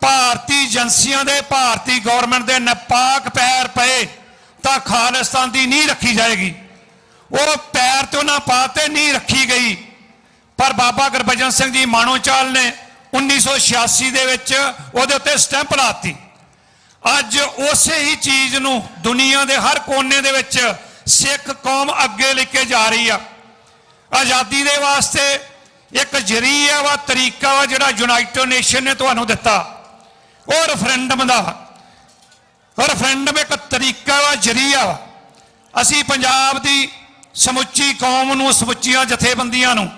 D: ਭਾਰਤੀ ਏਜੰਸੀਆਂ ਦੇ, ਭਾਰਤੀ ਗਵਰਨਮੈਂਟ ਦੇ ਨਾਪਾਕ ਪੈਰ ਪਏ ਤਾਂ ਖਾਲਿਸਤਾਨ ਦੀ ਨੀਂਹ ਰੱਖੀ ਜਾਏਗੀ। ਉਹ ਪੈਰ ਤੇ ਉਹਨਾਂ ਪਾਤੇ, ਨੀਂਹ ਰੱਖੀ ਗਈ। ਪਰ ਬਾਬਾ ਗੁਰਬਚਨ ਸਿੰਘ ਜੀ ਮਾਣੋਚਾਲ ਨੇ 1986 ਦੇ ਵਿੱਚ ਉਹਦੇ ਉੱਤੇ ਸਟੈਂਪ ਲਾਤੀ। ਅੱਜ ਉਸੇ ਹੀ ਚੀਜ਼ ਨੂੰ ਦੁਨੀਆ ਦੇ ਹਰ ਕੋਨੇ ਦੇ ਵਿੱਚ ਸਿੱਖ ਕੌਮ ਅੱਗੇ ਲੈ ਕੇ ਜਾ ਰਹੀ ਆ। ਆਜ਼ਾਦੀ ਦੇ ਵਾਸਤੇ ਇੱਕ ਜਰੀਆ ਵਾ, ਤਰੀਕਾ ਵਾ, ਜਿਹੜਾ ਯੂਨਾਈਟਿਡ ਨੇਸ਼ਨ ਨੇ ਤੁਹਾਨੂੰ ਦਿੱਤਾ, ਉਹ ਰੈਫਰੈਂਡਮ ਦਾ। ਰੈਫਰੈਂਡਮ ਇੱਕ ਤਰੀਕਾ ਵਾ, ਜਰੀਆ ਵਾ। ਅਸੀਂ ਪੰਜਾਬ ਦੀ ਸਮੁੱਚੀ ਕੌਮ ਨੂੰ, ਸਮੁੱਚੀਆਂ ਜਥੇਬੰਦੀਆਂ ਨੂੰ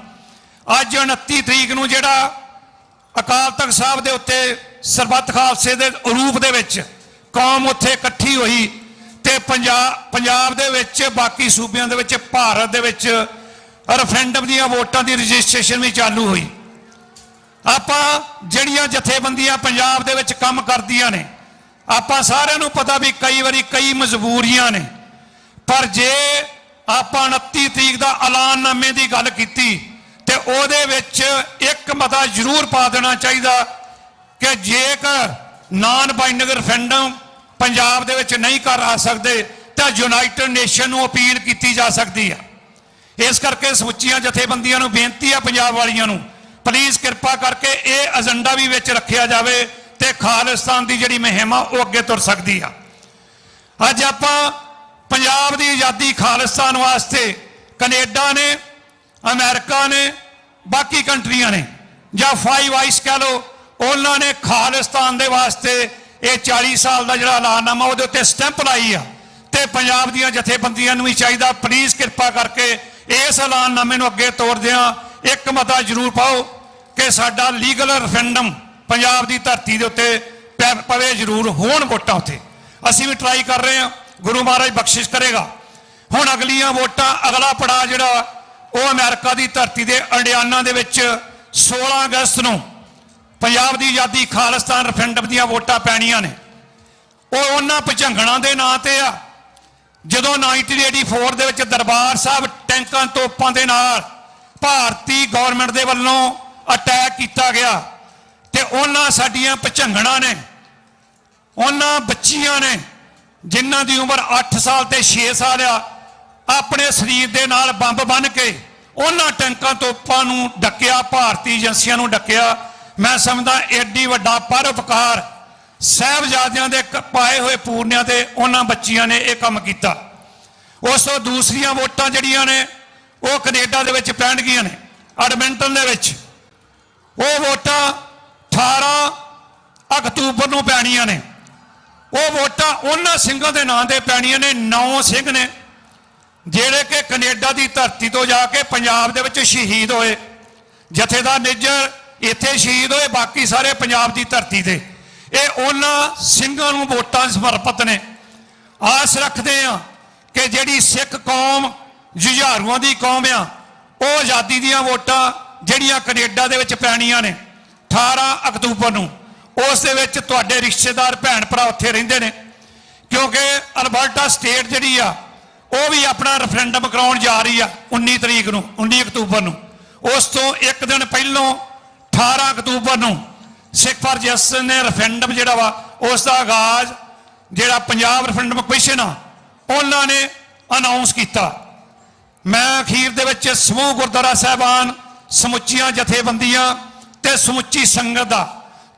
D: ਅੱਜ 29 ਤਰੀਕ ਨੂੰ ਜਿਹੜਾ ਅਕਾਲ ਤਖਤ ਸਾਹਿਬ ਦੇ ਉੱਤੇ ਸਰਬੱਤ ਖਾਲਸੇ ਦੇ ਰੂਪ ਦੇ ਵਿੱਚ ਕੌਮ ਉੱਥੇ ਇਕੱਠੀ ਹੋਈ ਤੇ ਪੰਜਾਬ ਦੇ ਵਿੱਚ, ਬਾਕੀ ਸੂਬਿਆਂ ਦੇ ਵਿੱਚ, ਭਾਰਤ ਦੇ ਵਿੱਚ ਰੈਫਰੈਂਡਮ ਦੀਆਂ ਵੋਟਾਂ ਦੀ ਰਜਿਸਟ੍ਰੇਸ਼ਨ ਵੀ ਚਾਲੂ ਹੋਈ। ਆਪਾਂ ਜਿਹੜੀਆਂ ਜਥੇਬੰਦੀਆਂ ਪੰਜਾਬ ਦੇ ਵਿੱਚ ਕੰਮ ਕਰਦੀਆਂ ਨੇ, ਆਪਾਂ ਸਾਰਿਆਂ ਨੂੰ ਪਤਾ ਵੀ ਕਈ ਵਾਰੀ ਕਈ ਮਜਬੂਰੀਆਂ ਨੇ, ਪਰ ਜੇ ਆਪਾਂ 29 ਤਰੀਕ ਦਾ ਐਲਾਨਨਾਮੇ ਦੀ ਗੱਲ ਕੀਤੀ ਤੇ ਉਹਦੇ ਵਿੱਚ ਇੱਕ ਮਤਾ ਜ਼ਰੂਰ ਪਾ ਦੇਣਾ ਚਾਹੀਦਾ ਕਿ ਜੇਕਰ ਨਾਨ ਬਾਈਂਡਿੰਗ ਰੈਫਰੈਂਡਮ ਪੰਜਾਬ ਦੇ ਵਿੱਚ ਨਹੀਂ ਕਰ ਆ ਸਕਦੇ ਤਾਂ ਯੂਨਾਈਟਿਡ ਨੇਸ਼ਨ ਨੂੰ ਅਪੀਲ ਕੀਤੀ ਜਾ ਸਕਦੀ ਹੈ। ਇਸ ਕਰਕੇ ਸਮੁੱਚੀਆਂ ਜਥੇਬੰਦੀਆਂ ਨੂੰ ਬੇਨਤੀ ਹੈ, ਪੰਜਾਬ ਵਾਲੀਆਂ ਨੂੰ, ਪਲੀਜ਼ ਕਿਰਪਾ ਕਰਕੇ ਇਹ ਏਜੰਡਾ ਵੀ ਵਿੱਚ ਰੱਖਿਆ ਜਾਵੇ ਤੇ ਖਾਲਿਸਤਾਨ ਦੀ ਜਿਹੜੀ ਮੁਹਿੰਮ ਆ ਉਹ ਅੱਗੇ ਤੁਰ ਸਕਦੀ ਆ। ਅੱਜ ਆਪਾਂ ਪੰਜਾਬ ਦੀ ਆਜ਼ਾਦੀ ਖਾਲਿਸਤਾਨ ਵਾਸਤੇ ਕੈਨੇਡਾ ਨੇ, ਅਮਰੀਕਾ ਨੇ, ਬਾਕੀ ਕੰਟਰੀਆਂ ਨੇ ਜਾਂ 5 ਆਈਸ ਕਹਿ ਲਓ, ਉਹਨਾਂ ਨੇ ਖਾਲਿਸਤਾਨ ਦੇ ਵਾਸਤੇ ਇਹ 40 ਸਾਲ ਦਾ ਜਿਹੜਾ ਐਲਾਨਨਾਮਾ ਉਹਦੇ ਉੱਤੇ ਸਟੈਂਪ ਲਾਈ ਆ। ਤੇ ਪੰਜਾਬ ਦੀਆਂ ਜਥੇਬੰਦੀਆਂ ਨੂੰ ਵੀ ਚਾਹੀਦਾ, ਪਲੀਜ਼ ਕਿਰਪਾ ਕਰਕੇ ਇਸ ਐਲਾਨਨਾਮੇ ਨੂੰ ਅੱਗੇ ਤੋਰਦਿਆਂ ਇੱਕ ਮਤਾ ਜ਼ਰੂਰ ਪਾਓ ਕਿ ਸਾਡਾ ਲੀਗਲ ਰੈਫਰੈਂਡਮ ਪੰਜਾਬ ਦੀ ਧਰਤੀ ਦੇ ਉੱਤੇ ਪਵੇ, ਜ਼ਰੂਰ ਹੋਣ ਵੋਟਾਂ ਉੱਤੇ। ਅਸੀਂ ਵੀ ਟਰਾਈ ਕਰ ਰਹੇ ਹਾਂ, ਗੁਰੂ ਮਹਾਰਾਜ ਬਖਸ਼ਿਸ਼ ਕਰੇਗਾ। ਹੁਣ ਅਗਲੀਆਂ ਵੋਟਾਂ, ਅਗਲਾ ਪੜਾਅ ਜਿਹੜਾ ਉਹ ਅਮਰੀਕਾ ਦੀ ਧਰਤੀ ਦੇ ਇੰਡੀਆਨਾ ਦੇ ਵਿੱਚ 16 ਅਗਸਤ ਨੂੰ ਪੰਜਾਬ ਦੀ ਆਜ਼ਾਦੀ ਖਾਲਿਸਤਾਨ ਰੈਫਰੈਂਡਮ ਦੀਆਂ ਵੋਟਾਂ ਪੈਣੀਆਂ ਨੇ। ਉਹ ਉਹਨਾਂ ਭੁਜੰਗਣਾਂ ਦੇ ਨਾਂ ਤੇ ਆ ਜਦੋਂ 1984 ਦੇ ਵਿੱਚ ਦਰਬਾਰ ਸਾਹਿਬ ਟੈਂਕਾਂ ਤੋਪਾਂ ਦੇ ਨਾਲ ਭਾਰਤੀ ਗਵਰਨਮੈਂਟ ਦੇ ਵੱਲੋਂ ਅਟੈਕ ਕੀਤਾ ਗਿਆ ਤੇ ਉਹਨਾਂ ਸਾਡੀਆਂ ਭੁਜੰਗਣਾਂ ਨੇ, ਉਹਨਾਂ ਬੱਚੀਆਂ ਨੇ ਜਿਨ੍ਹਾਂ ਦੀ ਉਮਰ 8 ਸਾਲ ਤੇ 6 ਸਾਲ ਆ, ਆਪਣੇ ਸਰੀਰ ਦੇ ਨਾਲ ਬੰਬ ਬੰਨ੍ਹ ਕੇ ਉਹਨਾਂ ਟੈਂਕਾਂ ਤੋਪਾਂ ਨੂੰ ਡੱਕਿਆ, ਭਾਰਤੀ ਏਜੰਸੀਆਂ ਨੂੰ ਡੱਕਿਆ। ਮੈਂ ਸਮਝਦਾ ਏਡੀ ਵੱਡਾ ਪਰਉਪਕਾਰ ਸਾਹਿਬਜ਼ਾਦਿਆਂ ਦੇ ਪਾਏ ਹੋਏ ਪੂਰਨਿਆਂ ਤੇ ਉਹਨਾਂ ਬੱਚੀਆਂ ਨੇ ਇਹ ਕੰਮ ਕੀਤਾ। ਉਸ ਤੋਂ ਦੂਸਰੀਆਂ ਵੋਟਾਂ ਜਿਹੜੀਆਂ ਨੇ ਉਹ ਕੈਨੇਡਾ ਦੇ ਵਿੱਚ ਪੈਣਗੀਆਂ ਨੇ, ਐਡਮਿੰਟਨ ਦੇ ਵਿੱਚ। ਉਹ ਵੋਟਾਂ 18 ਅਕਤੂਬਰ ਨੂੰ ਪੈਣੀਆਂ ਨੇ। ਉਹ ਵੋਟਾਂ ਉਹਨਾਂ ਸਿੰਘਾਂ ਦੇ ਨਾਂ ਤੇ ਪੈਣੀਆਂ ਨੇ, 9 ਸਿੰਘ ਨੇ ਜਿਹੜੇ ਕਿ ਕੈਨੇਡਾ ਦੀ ਧਰਤੀ ਤੋਂ ਜਾ ਕੇ ਪੰਜਾਬ ਦੇ ਵਿੱਚ ਸ਼ਹੀਦ ਹੋਏ। ਜਥੇਦਾਰ ਨਿੱਜਰ ਇੱਥੇ ਸ਼ਹੀਦ ਹੋਏ, ਬਾਕੀ ਸਾਰੇ ਪੰਜਾਬ ਦੀ ਧਰਤੀ ਤੇ। ਇਹ ਉਹਨਾਂ ਸਿੰਘਾਂ ਨੂੰ ਵੋਟਾਂ ਸਮਰਪਿਤ ਨੇ। ਆਸ ਰੱਖਦੇ ਆ ਕਿ ਜਿਹੜੀ ਸਿੱਖ ਕੌਮ ਜੁਝਾਰੂਆਂ ਦੀ ਕੌਮ ਆ, ਉਹ ਆਜ਼ਾਦੀ ਦੀਆਂ ਵੋਟਾਂ ਜਿਹੜੀਆਂ ਕੈਨੇਡਾ ਦੇ ਵਿੱਚ ਪੈਣੀਆਂ ਨੇ 18 ਅਕਤੂਬਰ ਨੂੰ, ਉਸ ਦੇ ਵਿੱਚ ਤੁਹਾਡੇ ਰਿਸ਼ਤੇਦਾਰ ਭੈਣ ਭਰਾ ਉੱਥੇ ਰਹਿੰਦੇ ਨੇ, ਕਿਉਂਕਿ ਅਲਬਰਟਾ ਸਟੇਟ ਜਿਹੜੀ ਆ ਉਹ ਵੀ ਆਪਣਾ ਰੈਫਰੈਂਡਮ ਕਰਾਉਣ ਜਾ ਰਹੀ ਆ 19 ਤਰੀਕ ਨੂੰ, 19 ਅਕਤੂਬਰ ਨੂੰ। ਉਸ ਤੋਂ ਇੱਕ ਦਿਨ ਪਹਿਲਾਂ 18 ਅਕਤੂਬਰ ਨੂੰ ਸਿੱਖ ਫਾਰ ਜਸਟਿਸ ਨੇ ਰੈਫਰੈਂਡਮ ਜਿਹੜਾ ਵਾ ਉਸ ਦਾ ਆਗਾਜ਼ ਜਿਹੜਾ ਪੰਜਾਬ ਰੈਫਰੈਂਡਮ ਕਮਿਸ਼ਨ ਆ ਉਹਨਾਂ ਨੇ ਅਨਾਉਂਸ ਕੀਤਾ। ਮੈਂ ਅਖੀਰ ਦੇ ਵਿੱਚ ਸਮੂਹ ਗੁਰਦੁਆਰਾ ਸਾਹਿਬਾਨ, ਸਮੁੱਚੀਆਂ ਜਥੇਬੰਦੀਆਂ ਤੇ ਸਮੁੱਚੀ ਸੰਗਤ ਦਾ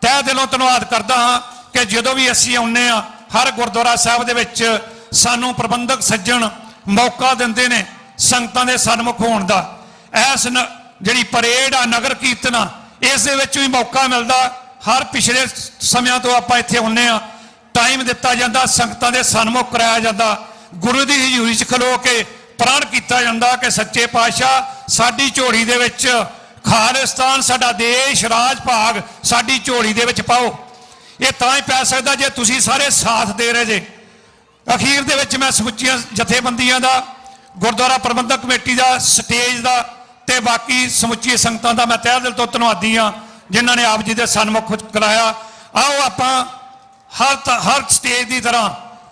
D: ਤਹਿ ਦਿਲੋਂ ਧੰਨਵਾਦ ਕਰਦਾ ਹਾਂ ਕਿ ਜਦੋਂ ਵੀ ਅਸੀਂ ਆਉਂਦੇ ਹਾਂ ਹਰ ਗੁਰਦੁਆਰਾ ਸਾਹਿਬ ਦੇ ਵਿੱਚ ਸਾਨੂੰ ਪ੍ਰਬੰਧਕ ਸੱਜਣ ਮੌਕਾ ਦਿੰਦੇ ਨੇ ਸੰਗਤਾਂ ਦੇ ਸਨਮੁਖ ਹੋਣ ਦਾ। ਇਸ ਜਿਹੜੀ ਪਰੇਡ ਆ, ਨਗਰ ਕੀਰਤਨ ਆ, ਇਸ ਦੇ ਵਿੱਚ ਵੀ ਮੌਕਾ ਮਿਲਦਾ। ਹਰ ਪਿਛਲੇ ਸਮਿਆਂ ਤੋਂ ਆਪਾਂ ਇੱਥੇ ਹੁੰਨੇ ਆ, ਟਾਈਮ ਦਿੱਤਾ ਜਾਂਦਾ, ਸੰਗਤਾਂ ਦੇ ਸਨਮੁਖ ਕਰਾਇਆ ਜਾਂਦਾ, ਗੁਰੂ ਦੀ ਹਜ਼ੂਰੀ 'ਚ ਖਲੋ ਕੇ ਪ੍ਰਣ ਕੀਤਾ ਜਾਂਦਾ ਕਿ ਸੱਚੇ ਪਾਤਸ਼ਾਹ ਸਾਡੀ ਝੋਲੀ ਦੇ ਵਿੱਚ ਖਾਲਿਸਤਾਨ, ਸਾਡਾ ਦੇਸ਼, ਰਾਜ ਭਾਗ ਸਾਡੀ ਝੋਲੀ ਦੇ ਵਿੱਚ ਪਾਓ। ਇਹ ਤਾਂ ਹੀ ਪੈ ਸਕਦਾ ਜੇ ਤੁਸੀਂ ਸਾਰੇ ਸਾਥ ਦੇ ਰਹੇ ਜੇ। ਅਖੀਰ ਦੇ ਵਿੱਚ ਮੈਂ ਸਮੁੱਚੀਆਂ ਜਥੇਬੰਦੀਆਂ ਦਾ, ਗੁਰਦੁਆਰਾ ਪ੍ਰਬੰਧਕ ਕਮੇਟੀ ਦਾ, ਸਟੇਜ ਦਾ ਤੇ ਬਾਕੀ ਸਮੁੱਚੀ ਸੰਗਤਾਂ ਦਾ ਮੈਂ ਤਹਿ ਦਿਲ ਤੋਂ ਧੰਨਵਾਦੀ ਹਾਂ ਜਿਨ੍ਹਾਂ ਨੇ ਆਪ ਜੀ ਦੇ ਸਨਮੁਖ ਕਰਾਇਆ। ਆਓ ਆਪਾਂ ਹਰ ਸਟੇਜ ਦੀ ਤਰ੍ਹਾਂ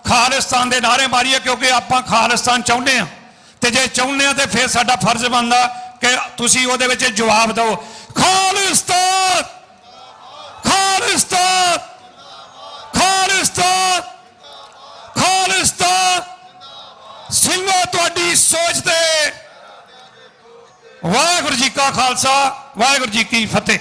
D: ਖਾਲਿਸਤਾਨ ਦੇ ਨਾਅਰੇ ਮਾਰੀਏ, ਕਿਉਂਕਿ ਆਪਾਂ ਖਾਲਿਸਤਾਨ ਚਾਹੁੰਦੇ ਹਾਂ ਤੇ ਜੇ ਚਾਹੁੰਦੇ ਹਾਂ ਤੇ ਫਿਰ ਸਾਡਾ ਫਰਜ਼ ਬਣਦਾ ਕਿ ਤੁਸੀਂ ਉਹਦੇ ਵਿੱਚ ਜਵਾਬ ਦਿਓ। ਖਾਲਿਸਤਾਨ, ਖਾਲਿਸਤਾਨ, ਖਾਲਿਸਤਾਨ, ਖਾਲਿਸਤਾਨ। ਸਿੰਘੋ ਤੁਹਾਡੀ ਸੋਚ ਤੇ ਵਾਹਿਗੁਰੂ ਜੀ ਕਾ ਖਾਲਸਾ, ਵਾਹਿਗੁਰੂ ਜੀ ਕੀ ਫਤਿਹ।